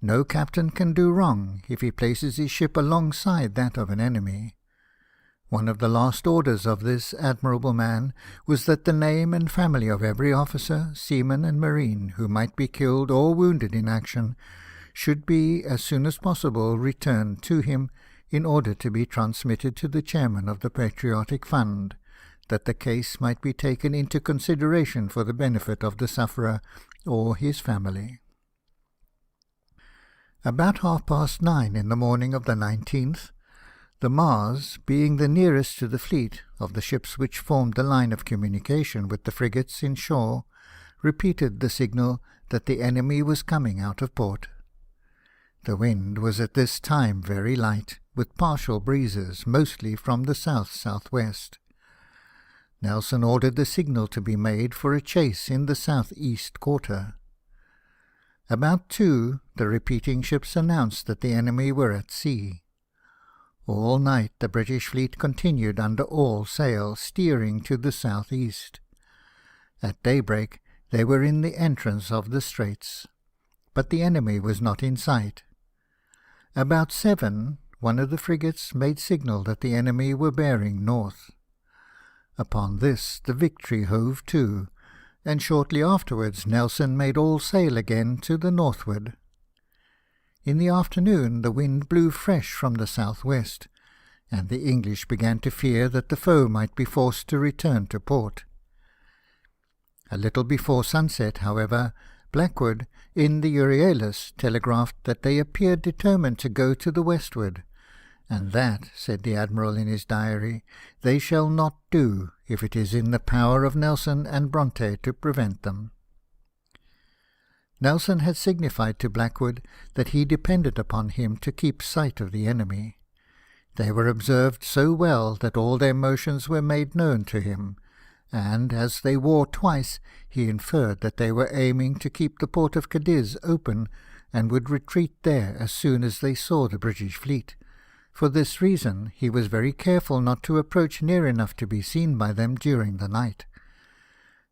no captain can do wrong if he places his ship alongside that of an enemy. One of the last orders of this admirable man was that the name and family of every officer, seaman, and marine who might be killed or wounded in action should be, as soon as possible, returned to him, in order to be transmitted to the chairman of the Patriotic Fund, that the case might be taken into consideration for the benefit of the sufferer or his family. About 9:30 in the morning of the 19th, the Mars, being the nearest to the fleet of the ships which formed the line of communication with the frigates in shore, repeated the signal that the enemy was coming out of port. The wind was at this time very light, with partial breezes, mostly from the south-southwest. Nelson ordered the signal to be made for a chase in the south-east quarter. About 2, the repeating ships announced that the enemy were at sea. All night the British fleet continued under all sail, steering to the south-east. At daybreak they were in the entrance of the straits, but the enemy was not in sight. About 7, one of the frigates made signal that the enemy were bearing north. Upon this the Victory hove to, and shortly afterwards Nelson made all sail again to the northward. In the afternoon the wind blew fresh from the south-west, and the English began to fear that the foe might be forced to return to port. A little before sunset, however, Blackwood, in the Euryalus, telegraphed that they appeared determined to go to the westward, and that, said the Admiral in his diary, they shall not do if it is in the power of Nelson and Bronte to prevent them. Nelson had signified to Blackwood that he depended upon him to keep sight of the enemy. They were observed so well that all their motions were made known to him, and as they wore twice, he inferred that they were aiming to keep the port of Cadiz open, and would retreat there as soon as they saw the British fleet. For this reason he was very careful not to approach near enough to be seen by them during the night.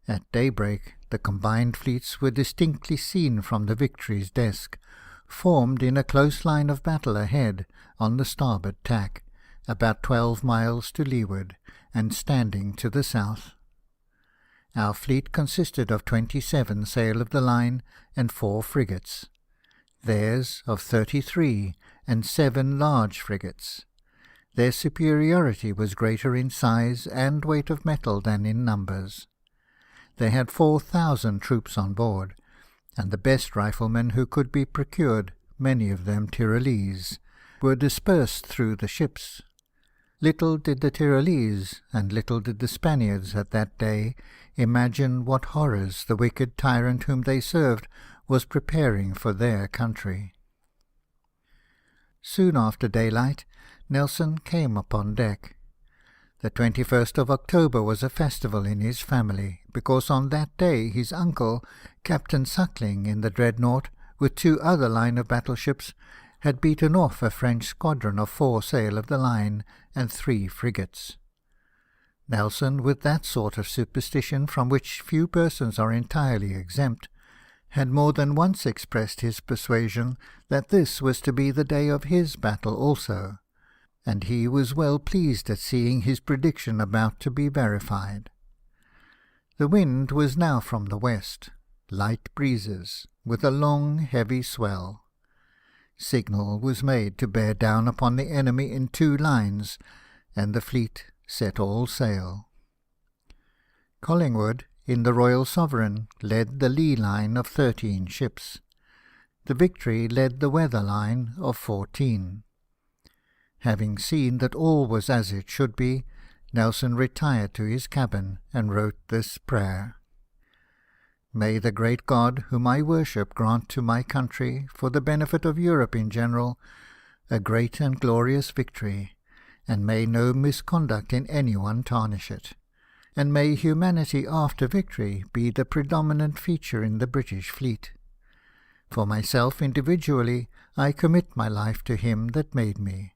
At daybreak the combined fleets were distinctly seen from the Victory's desk, formed in a close line of battle ahead, on the starboard tack, about 12 miles to leeward, and standing to the south. Our fleet consisted of 27 sail of the line and 4 frigates, theirs of 33, and 7 large frigates. Their superiority was greater in size and weight of metal than in numbers. They had 4,000 troops on board, and the best riflemen who could be procured, many of them Tyrolese, were dispersed through the ships. Little did the Tyrolese, and little did the Spaniards at that day, imagine what horrors the wicked tyrant whom they served was preparing for their country. Soon after daylight, Nelson came upon deck. The 21st of October was a festival in his family, because on that day his uncle, Captain Suckling, in the Dreadnought, with 2 other line of battleships, had beaten off a French squadron of 4 sail of the line and 3 frigates. Nelson, with that sort of superstition from which few persons are entirely exempt, had more than once expressed his persuasion that this was to be the day of his battle also, and he was well pleased at seeing his prediction about to be verified. The wind was now from the west, light breezes, with a long heavy swell. Signal was made to bear down upon the enemy in 2 lines, and the fleet set all sail. Collingwood, in the Royal Sovereign, led the lee line of 13 ships. The Victory led the weather line of 14. Having seen that all was as it should be, Nelson retired to his cabin and wrote this prayer: "May the great God, whom I worship, grant to my country, for the benefit of Europe in general, a great and glorious victory, and may no misconduct in any one tarnish it. And may humanity after victory be the predominant feature in the British fleet. For myself individually, I commit my life to him that made me,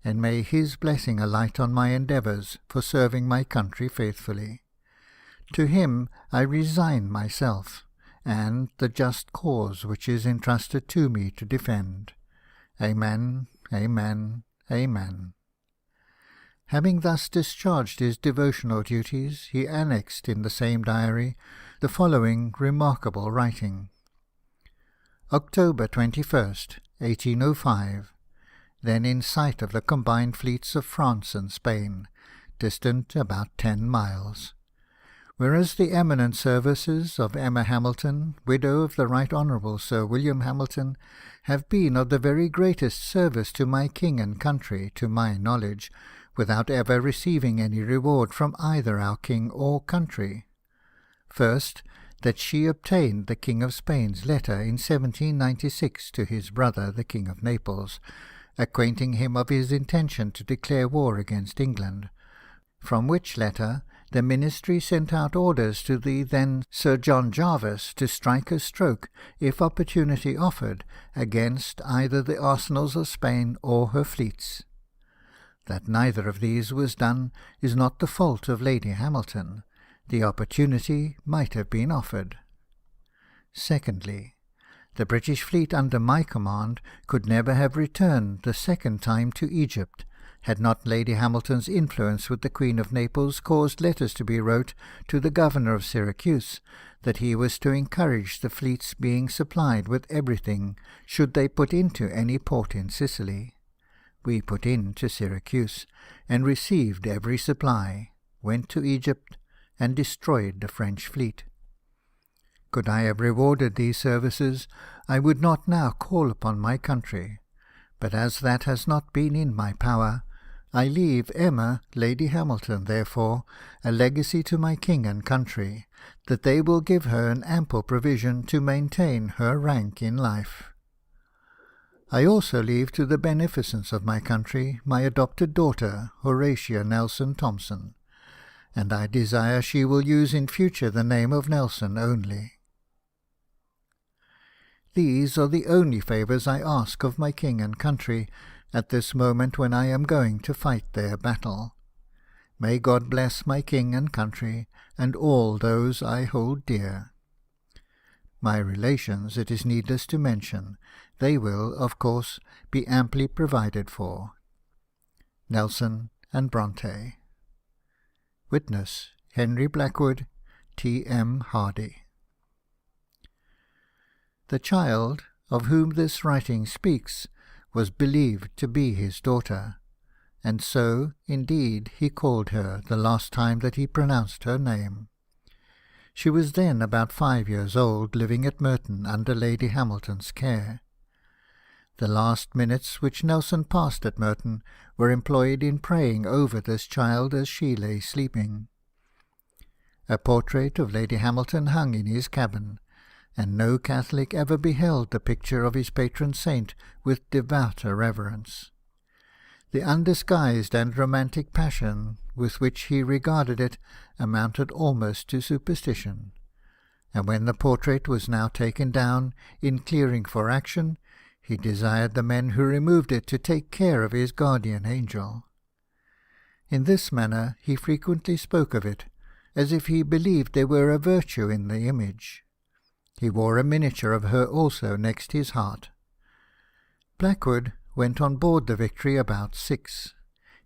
and may his blessing alight on my endeavours for serving my country faithfully. To him I resign myself, and the just cause which is entrusted to me to defend. Amen, amen, amen." Having thus discharged his devotional duties, he annexed in the same diary the following remarkable writing: October 21st, 1805. Then in sight of the combined fleets of France and Spain, distant about 10 miles. Whereas the eminent services of Emma Hamilton, widow of the Right Honourable Sir William Hamilton, have been of the very greatest service to my king and country, to my knowledge, without ever receiving any reward from either our king or country. First, that she obtained the King of Spain's letter in 1796 to his brother, the King of Naples, acquainting him of his intention to declare war against England, from which letter the Ministry sent out orders to the then Sir John Jervis to strike a stroke, if opportunity offered, against either the arsenals of Spain or her fleets. That neither of these was done is not the fault of Lady Hamilton. The opportunity might have been offered. Secondly, the British fleet under my command could never have returned the second time to Egypt, had not Lady Hamilton's influence with the Queen of Naples caused letters to be wrote to the Governor of Syracuse, that he was to encourage the fleet's being supplied with everything, should they put into any port in Sicily. We put in to Syracuse, and received every supply, went to Egypt, and destroyed the French fleet. Could I have rewarded these services, I would not now call upon my country, but as that has not been in my power, I leave Emma, Lady Hamilton, therefore, a legacy to my king and country, that they will give her an ample provision to maintain her rank in life. I also leave to the beneficence of my country my adopted daughter, Horatio Nelson Thompson, and I desire she will use in future the name of Nelson only. These are the only favours I ask of my king and country at this moment when I am going to fight their battle. May God bless my king and country, and all those I hold dear. My relations, it is needless to mention. They will, of course, be amply provided for. Nelson and Bronte. Witness, Henry Blackwood, T.M. Hardy. The child, of whom this writing speaks, was believed to be his daughter, and so, indeed, he called her the last time that he pronounced her name. She was then about 5 years old, living at Merton under Lady Hamilton's care. The last minutes which Nelson passed at Merton were employed in praying over this child as she lay sleeping. A portrait of Lady Hamilton hung in his cabin, and no Catholic ever beheld the picture of his patron saint with devouter reverence. The undisguised and romantic passion with which he regarded it amounted almost to superstition, and when the portrait was now taken down in clearing for action, he desired the men who removed it to take care of his guardian angel. In this manner he frequently spoke of it, as if he believed there were a virtue in the image. He wore a miniature of her also next his heart. Blackwood went on board the Victory about 6.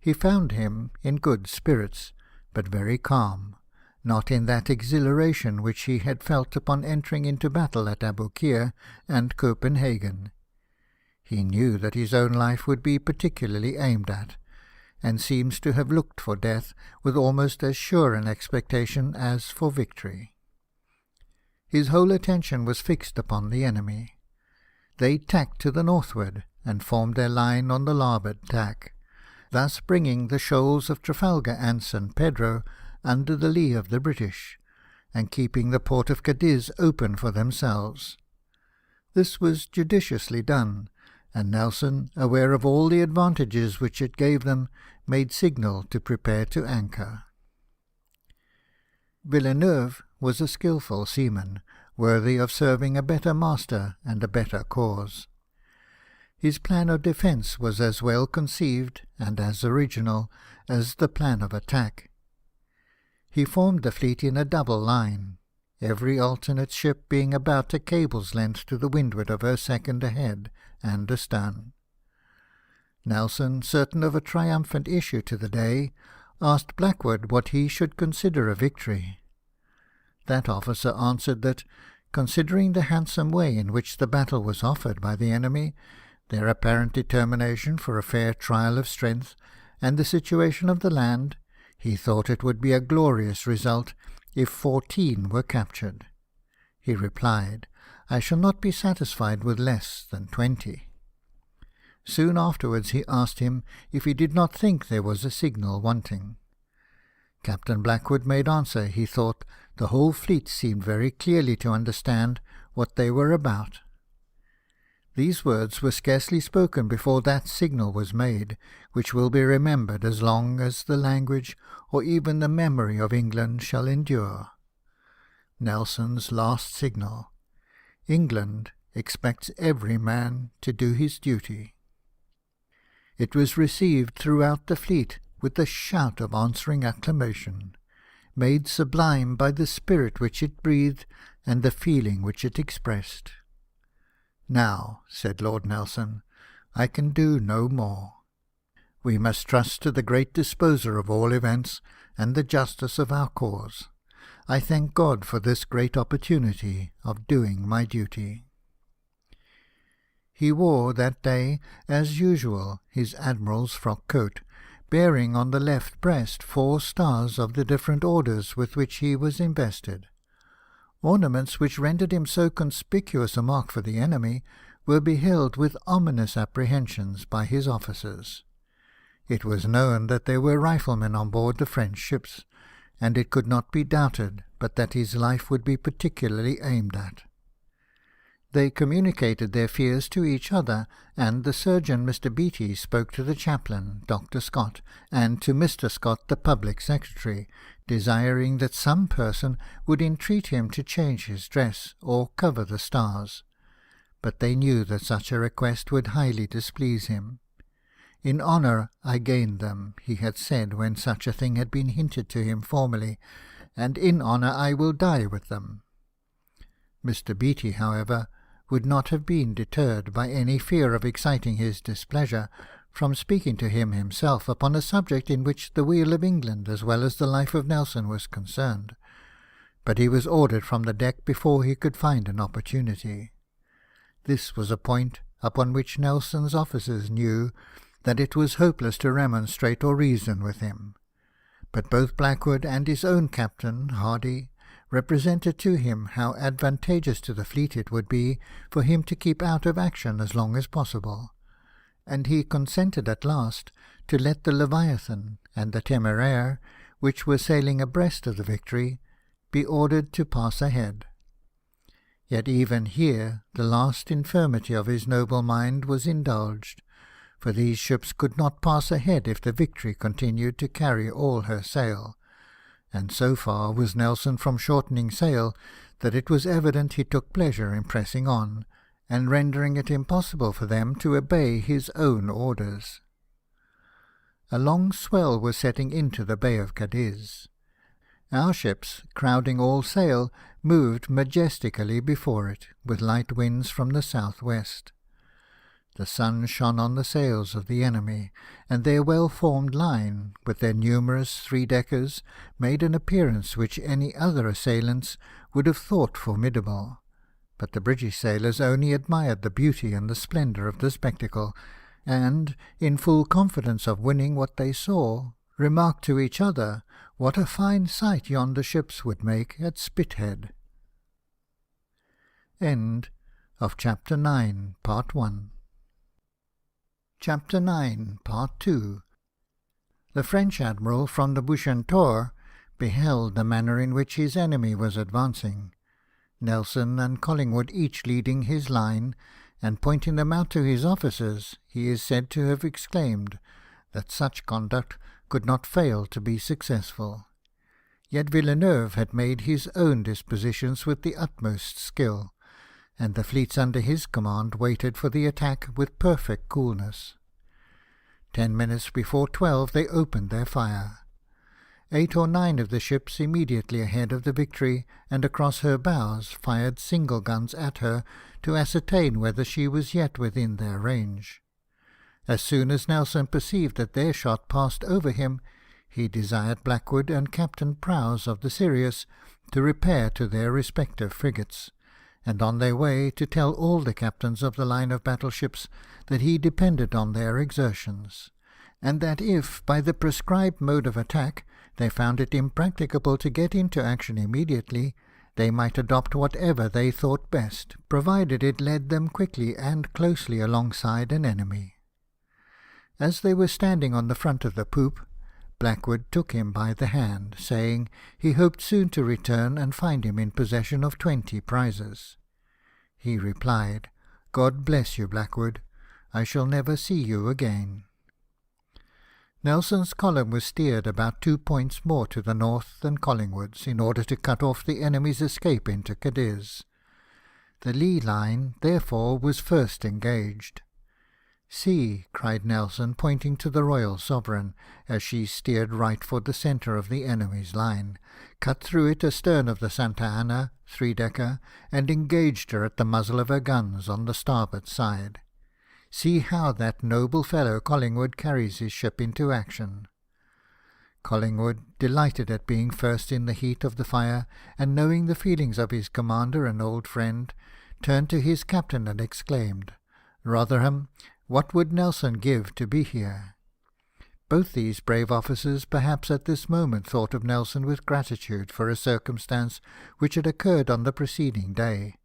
He found him in good spirits, but very calm, not in that exhilaration which he had felt upon entering into battle at Aboukir and Copenhagen. He knew that his own life would be particularly aimed at, and seems to have looked for death with almost as sure an expectation as for victory. His whole attention was fixed upon the enemy. They tacked to the northward, and formed their line on the larboard tack, thus bringing the shoals of Trafalgar and St. Pedro under the lee of the British, and keeping the port of Cadiz open for themselves. This was judiciously done, and Nelson, aware of all the advantages which it gave them, made signal to prepare to anchor. Villeneuve was a skilful seaman, worthy of serving a better master and a better cause. His plan of defence was as well conceived and as original as the plan of attack. He formed the fleet in a double line, every alternate ship being about a cable's length to the windward of her second ahead and astern. Nelson, certain of a triumphant issue to the day, asked Blackwood what he should consider a victory. That officer answered that, considering the handsome way in which the battle was offered by the enemy, their apparent determination for a fair trial of strength, and the situation of the land, he thought it would be a glorious result if 14 were captured. He replied, "I shall not be satisfied with less than 20. Soon afterwards he asked him if he did not think there was a signal wanting. Captain Blackwood made answer he thought the whole fleet seemed very clearly to understand what they were about. These words were scarcely spoken before that signal was made, which will be remembered as long as the language or even the memory of England shall endure. Nelson's last signal. England expects every man to do his duty. It was received throughout the fleet with a shout of answering acclamation, made sublime by the spirit which it breathed and the feeling which it expressed. "Now," said Lord Nelson, "I can do no more. We must trust to the great disposer of all events and the justice of our cause. I thank God for this great opportunity of doing my duty." He wore that day, as usual, his admiral's frock coat, bearing on the left breast 4 stars of the different orders with which he was invested. Ornaments which rendered him so conspicuous a mark for the enemy were beheld with ominous apprehensions by his officers. It was known that there were riflemen on board the French ships, and it could not be doubted but that his life would be particularly aimed at. They communicated their fears to each other, and the surgeon, Mr. Beattie, spoke to the chaplain, Dr. Scott, and to Mr. Scott, the public secretary, desiring that some person would entreat him to change his dress, or cover the stars. But they knew that such a request would highly displease him. "In honour I gained them," he had said when such a thing had been hinted to him formerly, "and in honour I will die with them." Mr. Beattie, however, would not have been deterred by any fear of exciting his displeasure from speaking to him himself upon a subject in which the weal of England as well as the life of Nelson was concerned, but he was ordered from the deck before he could find an opportunity. This was a point upon which Nelson's officers knew that it was hopeless to remonstrate or reason with him. But both Blackwood and his own captain, Hardy, represented to him how advantageous to the fleet it would be for him to keep out of action as long as possible, and he consented at last to let the Leviathan and the Temeraire, which were sailing abreast of the Victory, be ordered to pass ahead. Yet even here the last infirmity of his noble mind was indulged, for these ships could not pass ahead if the Victory continued to carry all her sail, and so far was Nelson from shortening sail that it was evident he took pleasure in pressing on, and rendering it impossible for them to obey his own orders. A long swell was setting into the Bay of Cadiz. Our ships, crowding all sail, moved majestically before it, with light winds from the south-west. The sun shone on the sails of the enemy, and their well-formed line, with their numerous three-deckers, made an appearance which any other assailants would have thought formidable. But the British sailors only admired the beauty and the splendour of the spectacle, and, in full confidence of winning what they saw, remarked to each other what a fine sight yonder ships would make at Spithead. End of Chapter 9, Part 1. Chapter 9, Part 2. The French admiral from the Bucentaure beheld the manner in which his enemy was advancing, Nelson and Collingwood each leading his line, and pointing them out to his officers, he is said to have exclaimed that such conduct could not fail to be successful. Yet Villeneuve had made his own dispositions with the utmost skill, and the fleets under his command waited for the attack with perfect coolness. 10 minutes before 12 they opened their fire. 8 or 9 of the ships immediately ahead of the Victory and across her bows fired single guns at her to ascertain whether she was yet within their range. As soon as Nelson perceived that their shot passed over him, he desired Blackwood and Captain Prowse of the Sirius to repair to their respective frigates, and on their way to tell all the captains of the line of battleships that he depended on their exertions, and that if, by the prescribed mode of attack, they found it impracticable to get into action immediately, they might adopt whatever they thought best, provided it led them quickly and closely alongside an enemy. As they were standing on the front of the poop, Blackwood took him by the hand, saying he hoped soon to return and find him in possession of 20 prizes. He replied, "God bless you, Blackwood. I shall never see you again." Nelson's column was steered about 2 points more to the north than Collingwood's, in order to cut off the enemy's escape into Cadiz. The lee line, therefore, was first engaged. "See," cried Nelson, pointing to the Royal Sovereign, as she steered right for the centre of the enemy's line, cut through it astern of the Santa Ana, 3-decker, and engaged her at the muzzle of her guns on the starboard side. "See how that noble fellow Collingwood carries his ship into action." Collingwood, delighted at being first in the heat of the fire, and knowing the feelings of his commander and old friend, turned to his captain and exclaimed, "Rotherham, what would Nelson give to be here?" Both these brave officers perhaps at this moment thought of Nelson with gratitude for a circumstance which had occurred on the preceding day.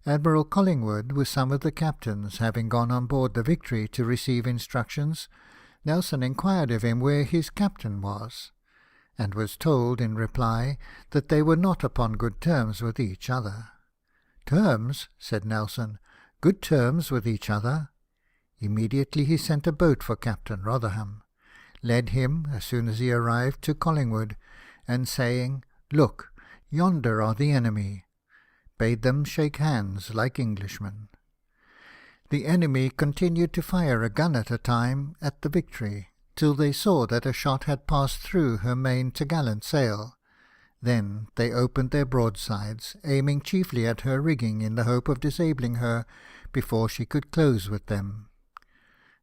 Admiral Collingwood, with some of the captains, having gone on board the Victory to receive instructions, Nelson inquired of him where his captain was, and was told in reply that they were not upon good terms with each other. "Terms?" said Nelson. "Good terms with each other?" Immediately he sent a boat for Captain Rotherham, led him, as soon as he arrived, to Collingwood, and saying, "Look, yonder are the enemy," bade them shake hands like Englishmen. The enemy continued to fire a gun at a time at the Victory, till they saw that a shot had passed through her main topgallant sail. Then they opened their broadsides, aiming chiefly at her rigging in the hope of disabling her before she could close with them.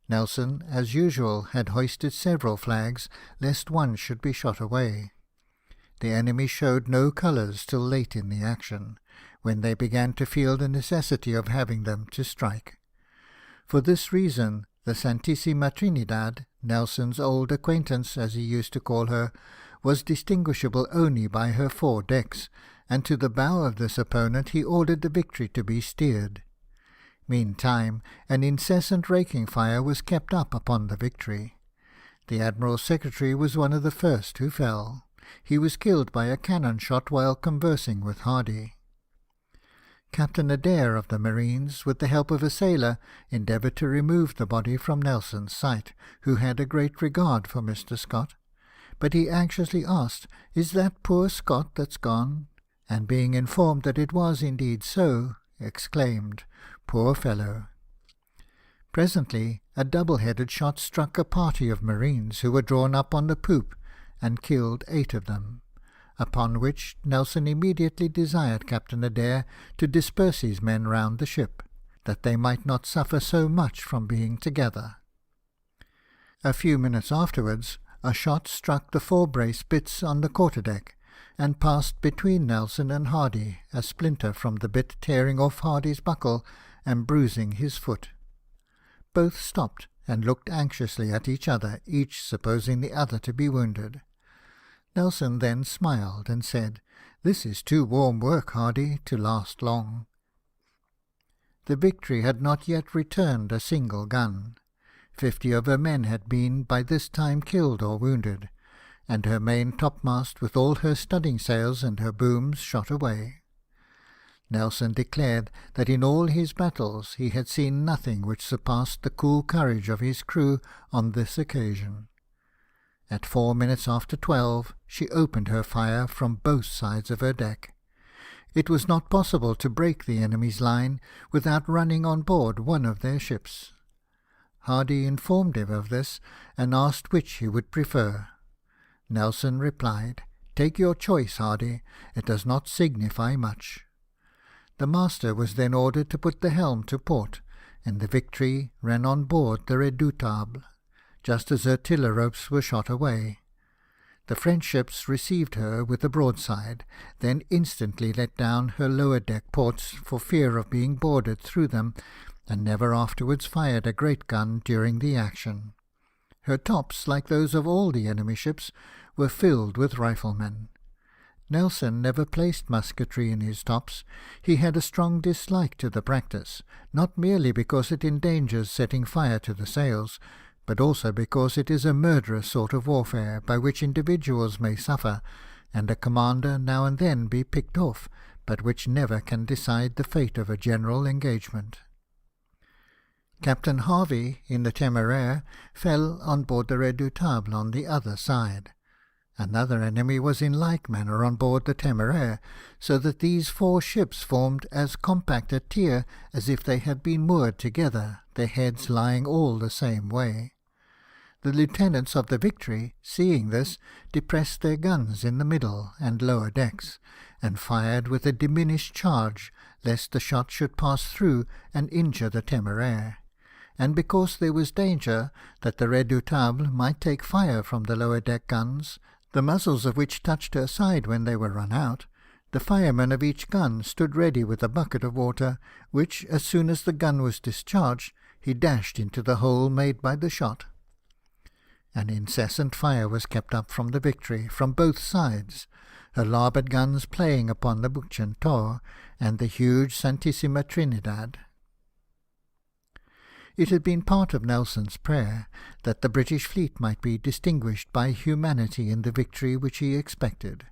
Nelson, as usual, had hoisted several flags, lest one should be shot away. The enemy showed no colours till late in the action, when they began to feel the necessity of having them to strike. For this reason, the Santissima Trinidad, Nelson's old acquaintance, as he used to call her, was distinguishable only by her 4 decks, and to the bow of this opponent he ordered the Victory to be steered. Meantime, an incessant raking fire was kept up upon the Victory. The Admiral's secretary was one of the first who fell. He was killed by a cannon shot while conversing with Hardy. Captain Adair of the Marines, with the help of a sailor, endeavoured to remove the body from Nelson's sight, who had a great regard for Mr. Scott. But he anxiously asked, "Is that poor Scott that's gone?" And being informed that it was indeed so, exclaimed, "Poor fellow!" Presently a double-headed shot struck a party of marines who were drawn up on the poop, and killed 8 of them, upon which Nelson immediately desired Captain Adair to disperse his men round the ship, that they might not suffer so much from being together. A few minutes afterwards a shot struck the fore-brace bitts on the quarter-deck, and passed between Nelson and Hardy, a splinter from the bit tearing off Hardy's buckle and bruising his foot. Both stopped and looked anxiously at each other, each supposing the other to be wounded. Nelson then smiled and said, "This is too warm work, Hardy, to last long." The Victory had not yet returned a single gun. 50 of her men had been by this time killed or wounded, and her main topmast, with all her studding sails and her booms, shot away. Nelson declared that in all his battles he had seen nothing which surpassed the cool courage of his crew on this occasion. At 4 minutes after 12, she opened her fire from both sides of her deck. It was not possible to break the enemy's line without running on board one of their ships. Hardy informed him of this, and asked which he would prefer. Nelson replied, "Take your choice, Hardy, it does not signify much." The master was then ordered to put the helm to port, and the Victory ran on board the Redoutable, just as her tiller ropes were shot away. The French ships received her with a broadside, then instantly let down her lower deck ports for fear of being boarded through them, and never afterwards fired a great gun during the action. Her tops, like those of all the enemy ships, were filled with riflemen. Nelson never placed musketry in his tops. He had a strong dislike to the practice, not merely because it endangers setting fire to the sails, but also because it is a murderous sort of warfare, by which individuals may suffer, and a commander now and then be picked off, but which never can decide the fate of a general engagement. Captain Harvey, in the Temeraire, fell on board the Redoutable on the other side. Another enemy was in like manner on board the Temeraire, so that these 4 ships formed as compact a tier as if they had been moored together, their heads lying all the same way. The lieutenants of the Victory, seeing this, depressed their guns in the middle and lower decks, and fired with a diminished charge, lest the shot should pass through and injure the Temeraire. And because there was danger that the Redoutable might take fire from the lower deck guns, the muzzles of which touched her side when they were run out, the fireman of each gun stood ready with a bucket of water, which, as soon as the gun was discharged, he dashed into the hole made by the shot. An incessant fire was kept up from the Victory, from both sides, her larboard guns playing upon the Bucentaure and the huge Santissima Trinidad. It had been part of Nelson's prayer that the British fleet might be distinguished by humanity in the victory which he expected.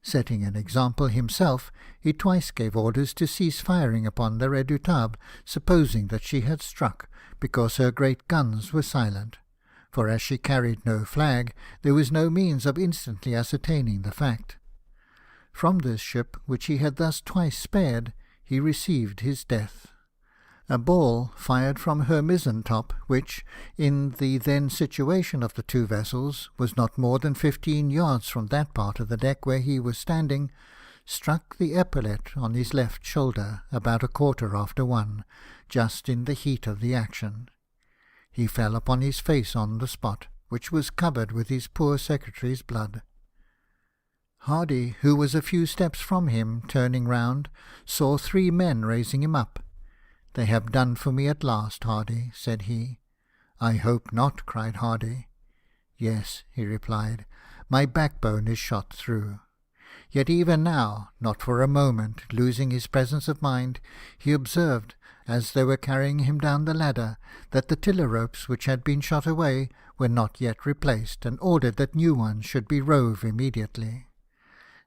Setting an example himself, he twice gave orders to cease firing upon the Redoutable, supposing that she had struck, because her great guns were silent, for as she carried no flag, there was no means of instantly ascertaining the fact. From this ship, which he had thus twice spared, he received his death. A ball fired from her mizzen-top, which, in the then situation of the 2 vessels, was not more than 15 yards from that part of the deck where he was standing, struck the epaulette on his left shoulder about 1:15, just in the heat of the action. He fell upon his face on the spot, which was covered with his poor secretary's blood. Hardy, who was a few steps from him, turning round, saw 3 men raising him up. "They have done for me at last, Hardy," said he. "I hope not," cried Hardy. "Yes," he replied, "my backbone is shot through." Yet even now, not for a moment losing his presence of mind, he observed, as they were carrying him down the ladder, that the tiller ropes which had been shot away were not yet replaced, and ordered that new ones should be rove immediately.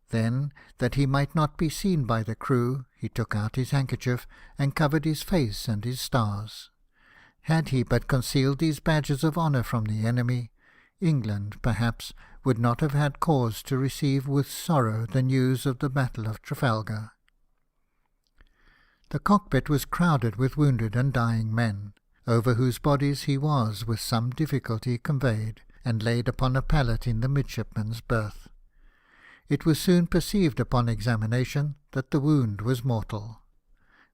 Then, that he might not be seen by the crew, he took out his handkerchief and covered his face and his stars. Had he but concealed these badges of honour from the enemy, England, perhaps, would not have had cause to receive with sorrow the news of the Battle of Trafalgar. The cockpit was crowded with wounded and dying men, over whose bodies he was with some difficulty conveyed, and laid upon a pallet in the midshipman's berth. It was soon perceived upon examination that the wound was mortal.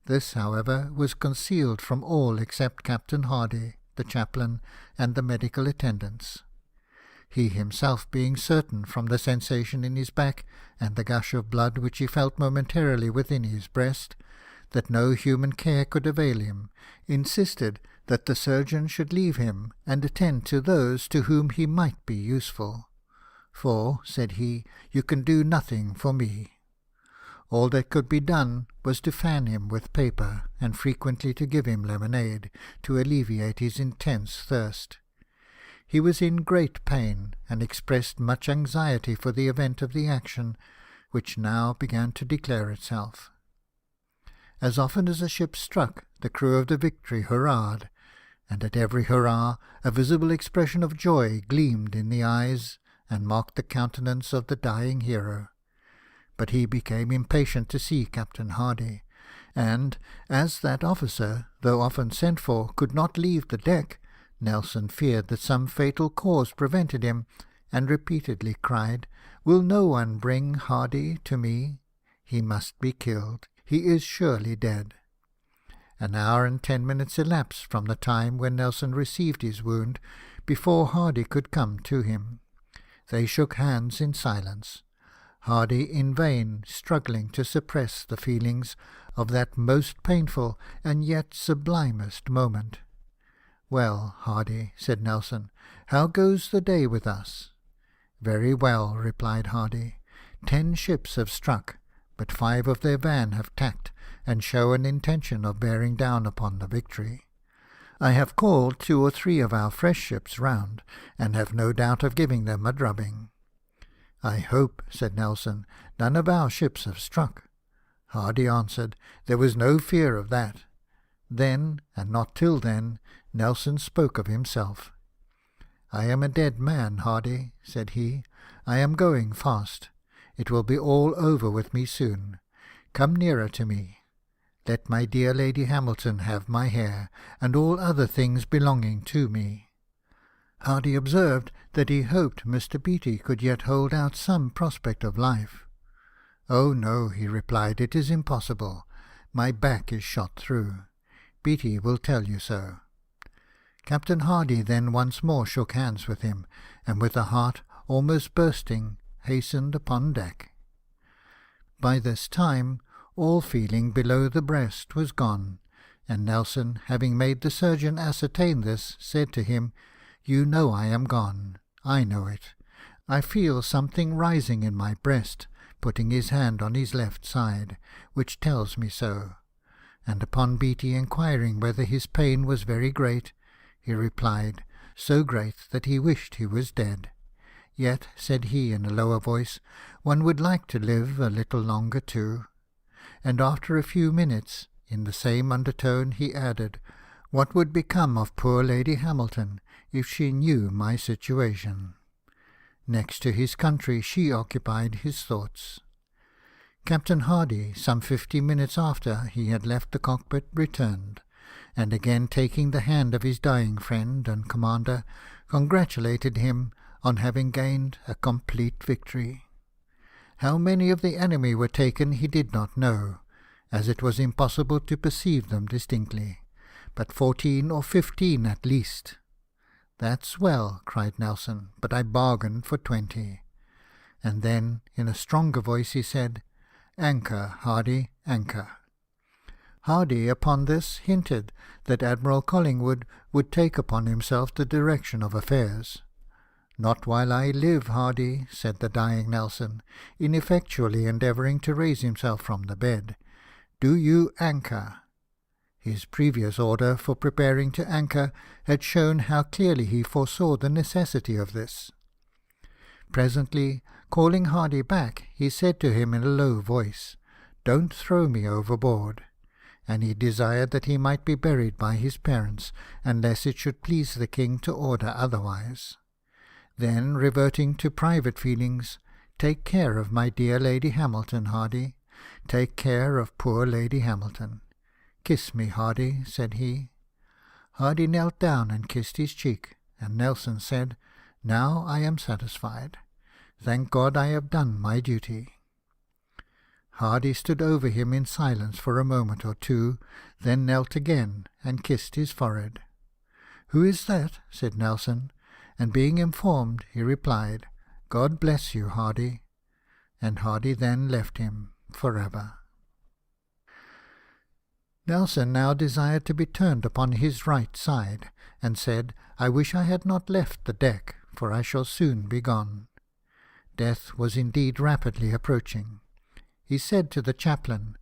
This, however, was concealed from all except Captain Hardy, the chaplain, and the medical attendants. He himself being certain, from the sensation in his back and the gush of blood which he felt momentarily within his breast, that no human care could avail him, insisted that the surgeon should leave him and attend to those to whom he might be useful. "For," said he, "you can do nothing for me." All that could be done was to fan him with paper, and frequently to give him lemonade, to alleviate his intense thirst. He was in great pain, and expressed much anxiety for the event of the action, which now began to declare itself. As often as a ship struck, the crew of the Victory hurrahed, and at every hurrah a visible expression of joy gleamed in the eyes and marked the countenance of the dying hero. But he became impatient to see Captain Hardy, and, as that officer, though often sent for, could not leave the deck, Nelson feared that some fatal cause prevented him, and repeatedly cried, "Will no one bring Hardy to me? He must be killed. He is surely dead." An hour and 10 minutes elapsed from the time when Nelson received his wound before Hardy could come to him. They shook hands in silence, Hardy in vain struggling to suppress the feelings of that most painful and yet sublimest moment. "Well, Hardy," said Nelson, "how goes the day with us?" "Very well," replied Hardy. 10 ships have struck, but 5 of their van have tacked, and show an intention of bearing down upon the Victory. I have called 2 or 3 of our fresh ships round, and have no doubt of giving them a drubbing." "I hope," said Nelson, "none of our ships have struck." Hardy answered, "There was no fear of that." Then, and not till then, Nelson spoke of himself. "I am a dead man, Hardy," said he. "I am going fast. It will be all over with me soon. Come nearer to me. Let my dear Lady Hamilton have my hair, and all other things belonging to me." Hardy observed that he hoped Mr. Beatty could yet hold out some prospect of life. "Oh no," he replied, "it is impossible. My back is shot through. Beatty will tell you so." Captain Hardy then once more shook hands with him, and with a heart almost bursting, hastened upon deck. By this time, all feeling below the breast was gone, and Nelson, having made the surgeon ascertain this, said to him, "You know I am gone. I know it. I feel something rising in my breast," putting his hand on his left side, "which tells me so." And upon Beatty inquiring whether his pain was very great, he replied, "So great that he wished he was dead. Yet," said he in a lower voice, "one would like to live a little longer too." And after a few minutes, in the same undertone, he added, "What would become of poor Lady Hamilton if she knew my situation?" Next to his country, she occupied his thoughts. Captain Hardy, some 50 minutes after he had left the cockpit, returned, and again taking the hand of his dying friend and commander, congratulated him on having gained a complete victory. How many of the enemy were taken he did not know, as it was impossible to perceive them distinctly, but 14 or 15 at least. "That's well," cried Nelson, "but I bargained for 20. And then, in a stronger voice, he said, "Anchor, Hardy, anchor." Hardy, upon this, hinted that Admiral Collingwood would take upon himself the direction of affairs. "Not while I live, Hardy," said the dying Nelson, ineffectually endeavouring to raise himself from the bed. "Do you anchor." His previous order for preparing to anchor had shown how clearly he foresaw the necessity of this. Presently, calling Hardy back, he said to him in a low voice, "Don't throw me overboard," and he desired that he might be buried by his parents, unless it should please the king to order otherwise. Then, reverting to private feelings, "Take care of my dear Lady Hamilton, Hardy. Take care of poor Lady Hamilton. Kiss me, Hardy," said he. Hardy knelt down and kissed his cheek, and Nelson said, "Now I am satisfied. Thank God I have done my duty." Hardy stood over him in silence for a moment or two, then knelt again and kissed his forehead. "Who is that?" said Nelson, and being informed, he replied, "God bless you, Hardy." And Hardy then left him for ever. Nelson now desired to be turned upon his right side, and said, "I wish I had not left the deck, for I shall soon be gone." Death was indeed rapidly approaching. He said to the chaplain,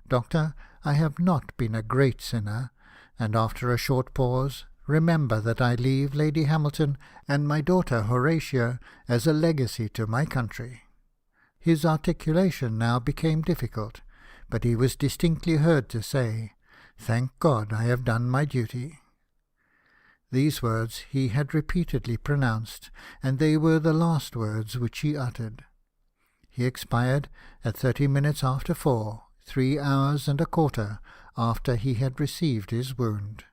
"Doctor, I have not been a great sinner," and after a short pause, "remember that I leave Lady Hamilton and my daughter Horatio as a legacy to my country." His articulation now became difficult, but he was distinctly heard to say, "Thank God I have done my duty." These words he had repeatedly pronounced, and they were the last words which he uttered. He expired at 30 minutes after 4, 3 hours and a quarter after he had received his wound.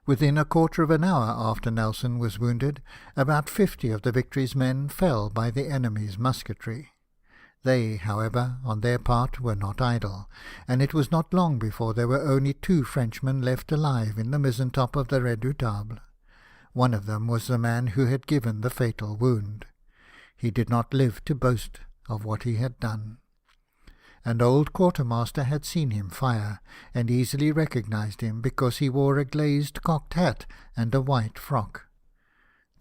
Within a quarter of an hour after Nelson was wounded, about 50 of the Victory's men fell by the enemy's musketry. They, however, on their part were not idle, and it was not long before there were only 2 Frenchmen left alive in the mizentop of the Redoutable. One of them was the man who had given the fatal wound. He did not live to boast of what he had done. An old quartermaster had seen him fire, and easily recognized him, because he wore a glazed cocked hat and a white frock.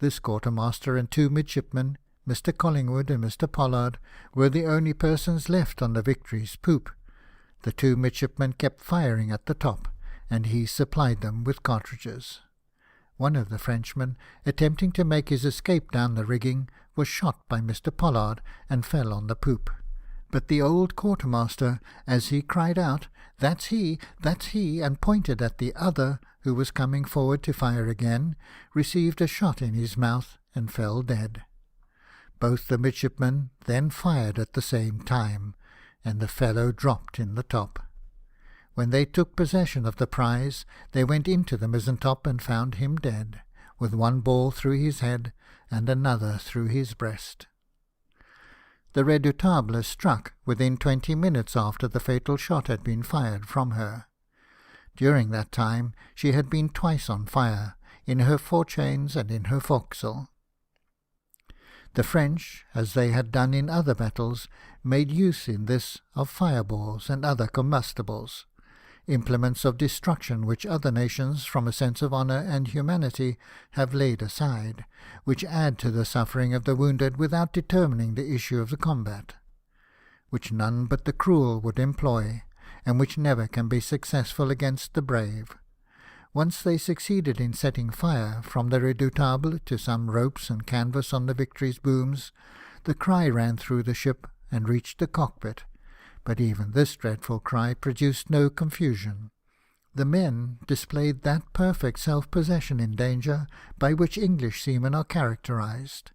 This quartermaster and 2 midshipmen, Mr. Collingwood and Mr. Pollard, were the only persons left on the Victory's poop. The 2 midshipmen kept firing at the top, and he supplied them with cartridges. One of the Frenchmen, attempting to make his escape down the rigging, was shot by Mr. Pollard and fell on the poop. But the old quartermaster, as he cried out, that's he," and pointed at the other, who was coming forward to fire again, received a shot in his mouth and fell dead. Both the midshipmen then fired at the same time, and the fellow dropped in the top. When they took possession of the prize, they went into the mizentop and found him dead, with 1 ball through his head and another through his breast. The Redoutable struck within 20 minutes after the fatal shot had been fired from her. During that time she had been twice on fire, in her forechains and in her forecastle. The French, as they had done in other battles, made use in this of fireballs and other combustibles, implements of destruction which other nations, from a sense of honour and humanity, have laid aside, which add to the suffering of the wounded without determining the issue of the combat, which none but the cruel would employ, and which never can be successful against the brave. Once they succeeded in setting fire, from the Redoutable, to some ropes and canvas on the Victory's booms. The cry ran through the ship and reached the cockpit, but even this dreadful cry produced no confusion. The men displayed that perfect self-possession in danger by which English seamen are characterized.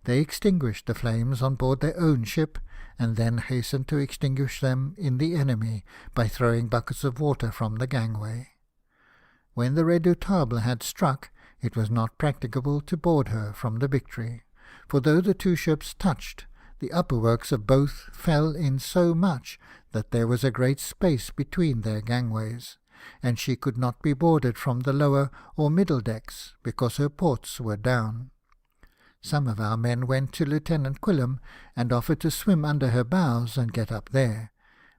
They extinguished the flames on board their own ship, and then hastened to extinguish them in the enemy by throwing buckets of water from the gangway. When the Redoutable had struck, it was not practicable to board her from the Victory, for though the 2 ships touched, the upper works of both fell in so much that there was a great space between their gangways, and she could not be boarded from the lower or middle decks, because her ports were down. Some of our men went to Lieutenant Quillam and offered to swim under her bows and get up there,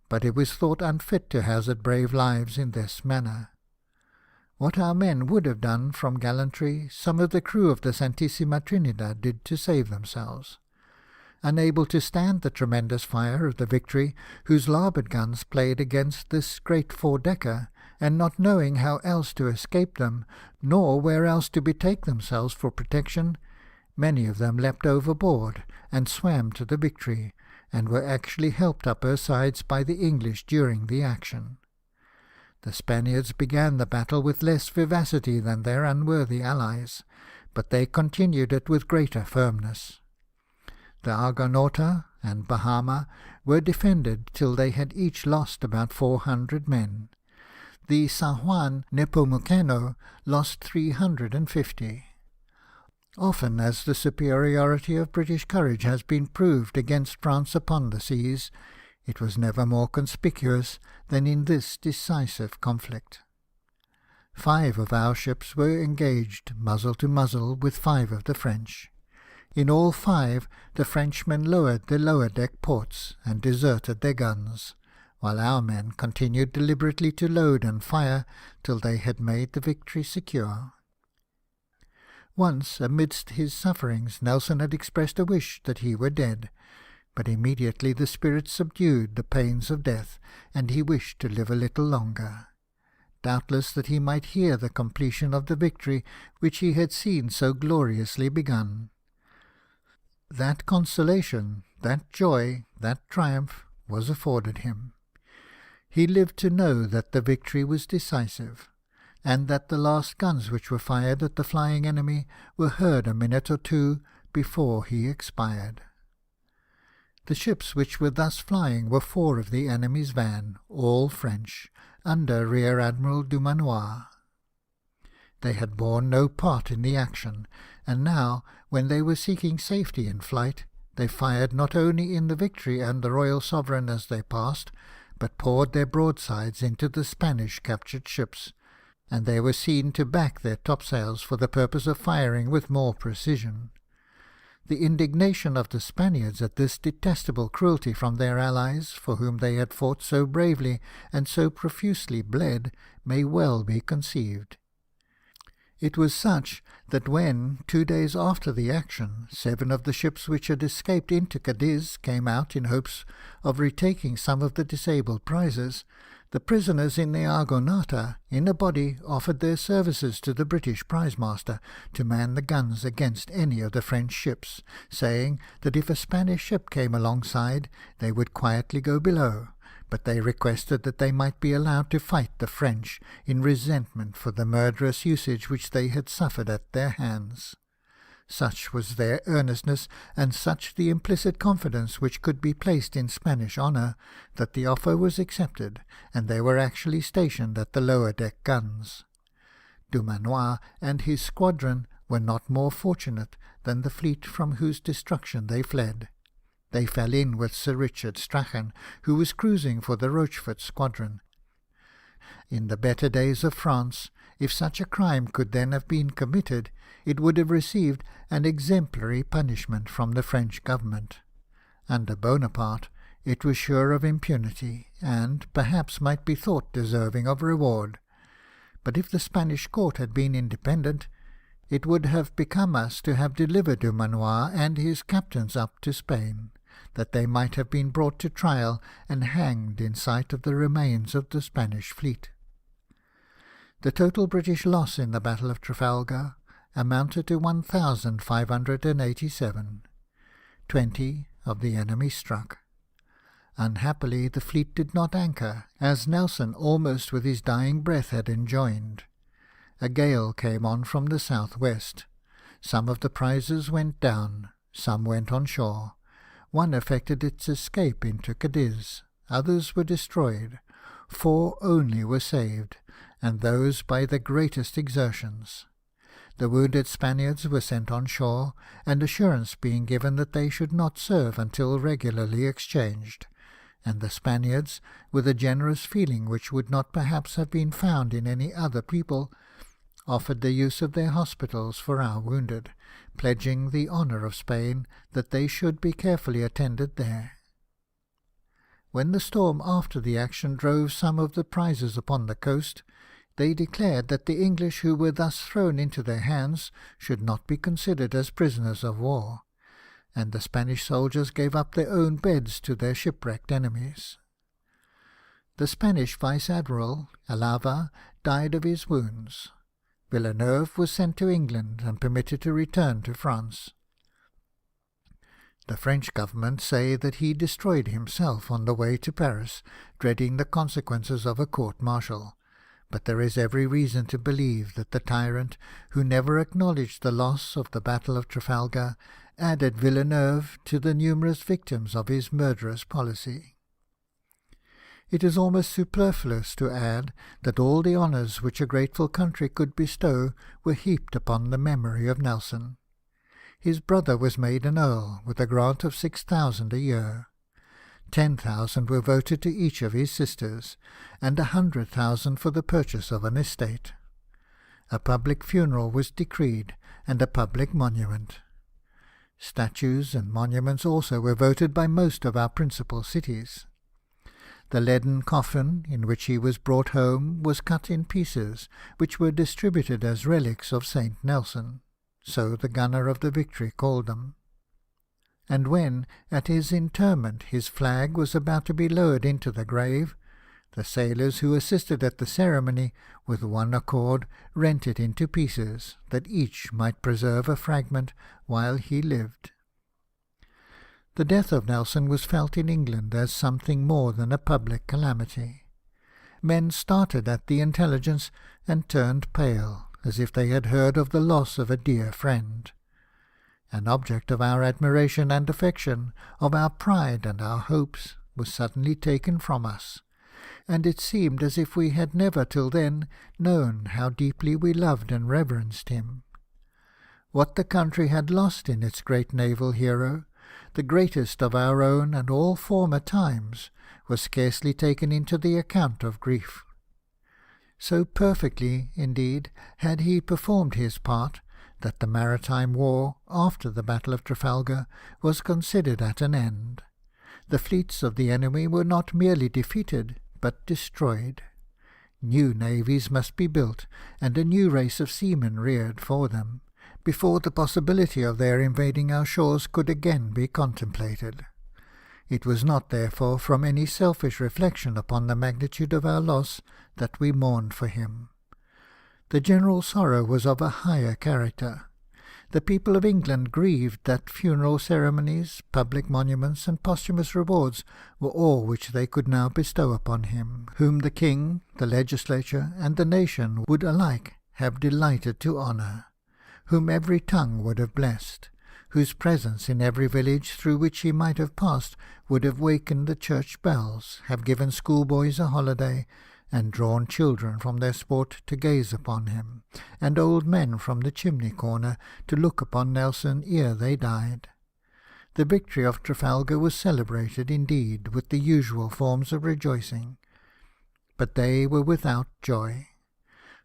but it was thought unfit to hazard brave lives in this manner. What our men would have done from gallantry, some of the crew of the Santissima Trinidad did to save themselves. Unable to stand the tremendous fire of the Victory, whose larboard guns played against this great four-decker, and not knowing how else to escape them, nor where else to betake themselves for protection, many of them leapt overboard and swam to the Victory, and were actually helped up her sides by the English during the action. The Spaniards began the battle with less vivacity than their unworthy allies, but they continued it with greater firmness. The Argonauta and Bahama were defended till they had each lost about 400 men. The San Juan Nepomuceno lost 350. Often as the superiority of British courage has been proved against France upon the seas, it was never more conspicuous than in this decisive conflict. 5 of our ships were engaged muzzle to muzzle with 5 of the French. In all 5, the Frenchmen lowered their lower deck ports and deserted their guns, while our men continued deliberately to load and fire till they had made the Victory secure. Once, amidst his sufferings, Nelson had expressed a wish that he were dead, but immediately the spirit subdued the pains of death, and he wished to live a little longer, doubtless that he might hear the completion of the Victory which he had seen so gloriously begun. That consolation, that joy, that triumph was afforded him. He lived to know that the Victory was decisive, and that the last guns which were fired at the flying enemy were heard a minute or 2 before he expired. The ships which were thus flying were 4 of the enemy's van, all French, under Rear Admiral Dumanoir. They had borne no part in the action, and now, when they were seeking safety in flight, they fired not only in the Victory and the Royal Sovereign as they passed, but poured their broadsides into the Spanish captured ships, and they were seen to back their topsails for the purpose of firing with more precision. The indignation of the Spaniards at this detestable cruelty from their allies, for whom they had fought so bravely and so profusely bled, may well be conceived. It was such that when, 2 days after the action, 7 of the ships which had escaped into Cadiz came out in hopes of retaking some of the disabled prizes, the prisoners in the Argonauta, in a body, offered their services to the British prize-master to man the guns against any of the French ships, saying that if a Spanish ship came alongside, they would quietly go below, but they requested that they might be allowed to fight the French in resentment for the murderous usage which they had suffered at their hands. Such was their earnestness, and such the implicit confidence which could be placed in Spanish honour, that the offer was accepted, and they were actually stationed at the lower deck guns. Dumanoir and his squadron were not more fortunate than the fleet from whose destruction they fled. They fell in with Sir Richard Strachan, who was cruising for the Rochefort squadron. In the better days of France, if such a crime could then have been committed, it would have received an exemplary punishment from the French government. Under Bonaparte, it was sure of impunity, and perhaps might be thought deserving of reward. But if the Spanish court had been independent, it would have become us to have delivered Dumanoir and his captains up to Spain, that they might have been brought to trial and hanged in sight of the remains of the Spanish fleet. The total British loss in the Battle of Trafalgar amounted to 1,587. 20 of the enemy struck. Unhappily, the fleet did not anchor, as Nelson almost with his dying breath had enjoined. A gale came on from the south-west. Some of the prizes went down, some went on shore. One effected its escape into Cadiz, others were destroyed. 4 only were saved, and those by the greatest exertions. The wounded Spaniards were sent on shore, and assurance being given that they should not serve until regularly exchanged, and the Spaniards, with a generous feeling which would not perhaps have been found in any other people, offered the use of their hospitals for our wounded, pledging the honour of Spain that they should be carefully attended there. When the storm after the action drove some of the prizes upon the coast, They declared that the English who were thus thrown into their hands should not be considered as prisoners of war, and the Spanish soldiers gave up their own beds to their shipwrecked enemies. The Spanish Vice-Admiral, Alava, died of his wounds. Villeneuve was sent to England and permitted to return to France. The French government say that he destroyed himself on the way to Paris, dreading the consequences of a court-martial, but there is every reason to believe that the tyrant, who never acknowledged the loss of the Battle of Trafalgar, added Villeneuve to the numerous victims of his murderous policy. It is almost superfluous to add that all the honours which a grateful country could bestow were heaped upon the memory of Nelson. His brother was made an earl, with a grant of 6,000 a year. 10,000 were voted to each of his sisters, and 100,000 for the purchase of an estate. A public funeral was decreed, and a public monument. Statues and monuments also were voted by most of our principal cities. The leaden coffin in which he was brought home was cut in pieces, which were distributed as relics of St. Nelson, so the gunner of the Victory called them. And when, at his interment, his flag was about to be lowered into the grave, the sailors who assisted at the ceremony, with one accord, rent it into pieces, that each might preserve a fragment while he lived. The death of Nelson was felt in England as something more than a public calamity. Men started at the intelligence and turned pale, as if they had heard of the loss of a dear friend. An object of our admiration and affection, of our pride and our hopes, was suddenly taken from us, and it seemed as if we had never till then known how deeply we loved and reverenced him. What the country had lost in its great naval hero, the greatest of our own and all former times, was scarcely taken into the account of grief. So perfectly, indeed, had he performed his part, that the Maritime War, after the Battle of Trafalgar, was considered at an end. The fleets of the enemy were not merely defeated, but destroyed. New navies must be built, and a new race of seamen reared for them, before the possibility of their invading our shores could again be contemplated. It was not, therefore, from any selfish reflection upon the magnitude of our loss that we mourned for him. The general sorrow was of a higher character. The people of England grieved that funeral ceremonies, public monuments, and posthumous rewards were all which they could now bestow upon him, whom the king, the legislature, and the nation would alike have delighted to honour, whom every tongue would have blessed, whose presence in every village through which he might have passed would have wakened the church bells, have given schoolboys a holiday, and drawn children from their sport to gaze upon him, and old men from the chimney-corner to look upon Nelson ere they died. The victory of Trafalgar was celebrated, indeed, with the usual forms of rejoicing, but they were without joy.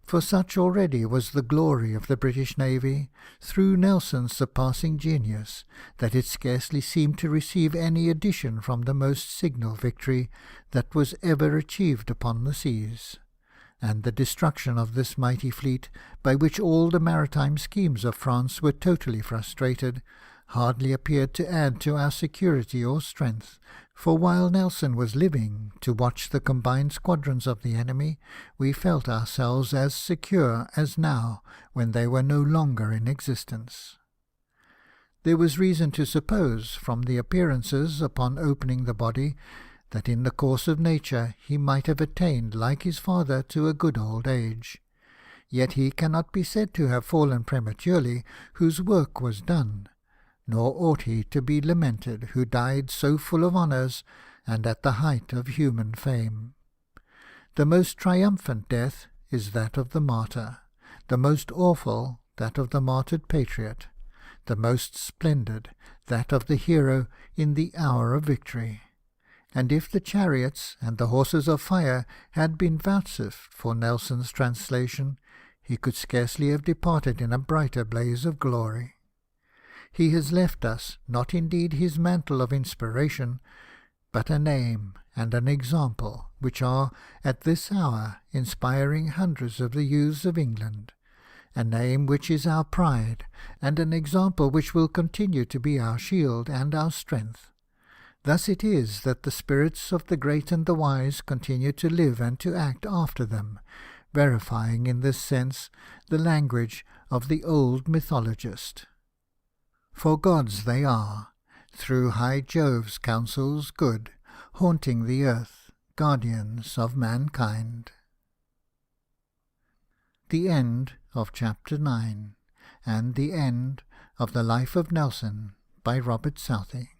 For such already was the glory of the British Navy, through Nelson's surpassing genius, that it scarcely seemed to receive any addition from the most signal victory that was ever achieved upon the seas. And the destruction of this mighty fleet, by which all the maritime schemes of France were totally frustrated, hardly appeared to add to our security or strength, for while Nelson was living, to watch the combined squadrons of the enemy, we felt ourselves as secure as now, when they were no longer in existence. There was reason to suppose, from the appearances upon opening the body, that in the course of nature he might have attained, like his father, to a good old age. Yet he cannot be said to have fallen prematurely, whose work was done, nor ought he to be lamented who died so full of honours and at the height of human fame. The most triumphant death is that of the martyr, the most awful that of the martyred patriot, the most splendid that of the hero in the hour of victory. And if the chariots and the horses of fire had been vouchsafed for Nelson's translation, he could scarcely have departed in a brighter blaze of glory. He has left us, not indeed his mantle of inspiration, but a name and an example which are at this hour inspiring hundreds of the youths of England, a name which is our pride, and an example which will continue to be our shield and our strength. Thus it is that the spirits of the great and the wise continue to live and to act after them, verifying in this sense the language of the old mythologist. For gods they are, through high Jove's counsels good, haunting the earth, guardians of mankind. The end of Chapter 9, and the end of the Life of Nelson by Robert Southey.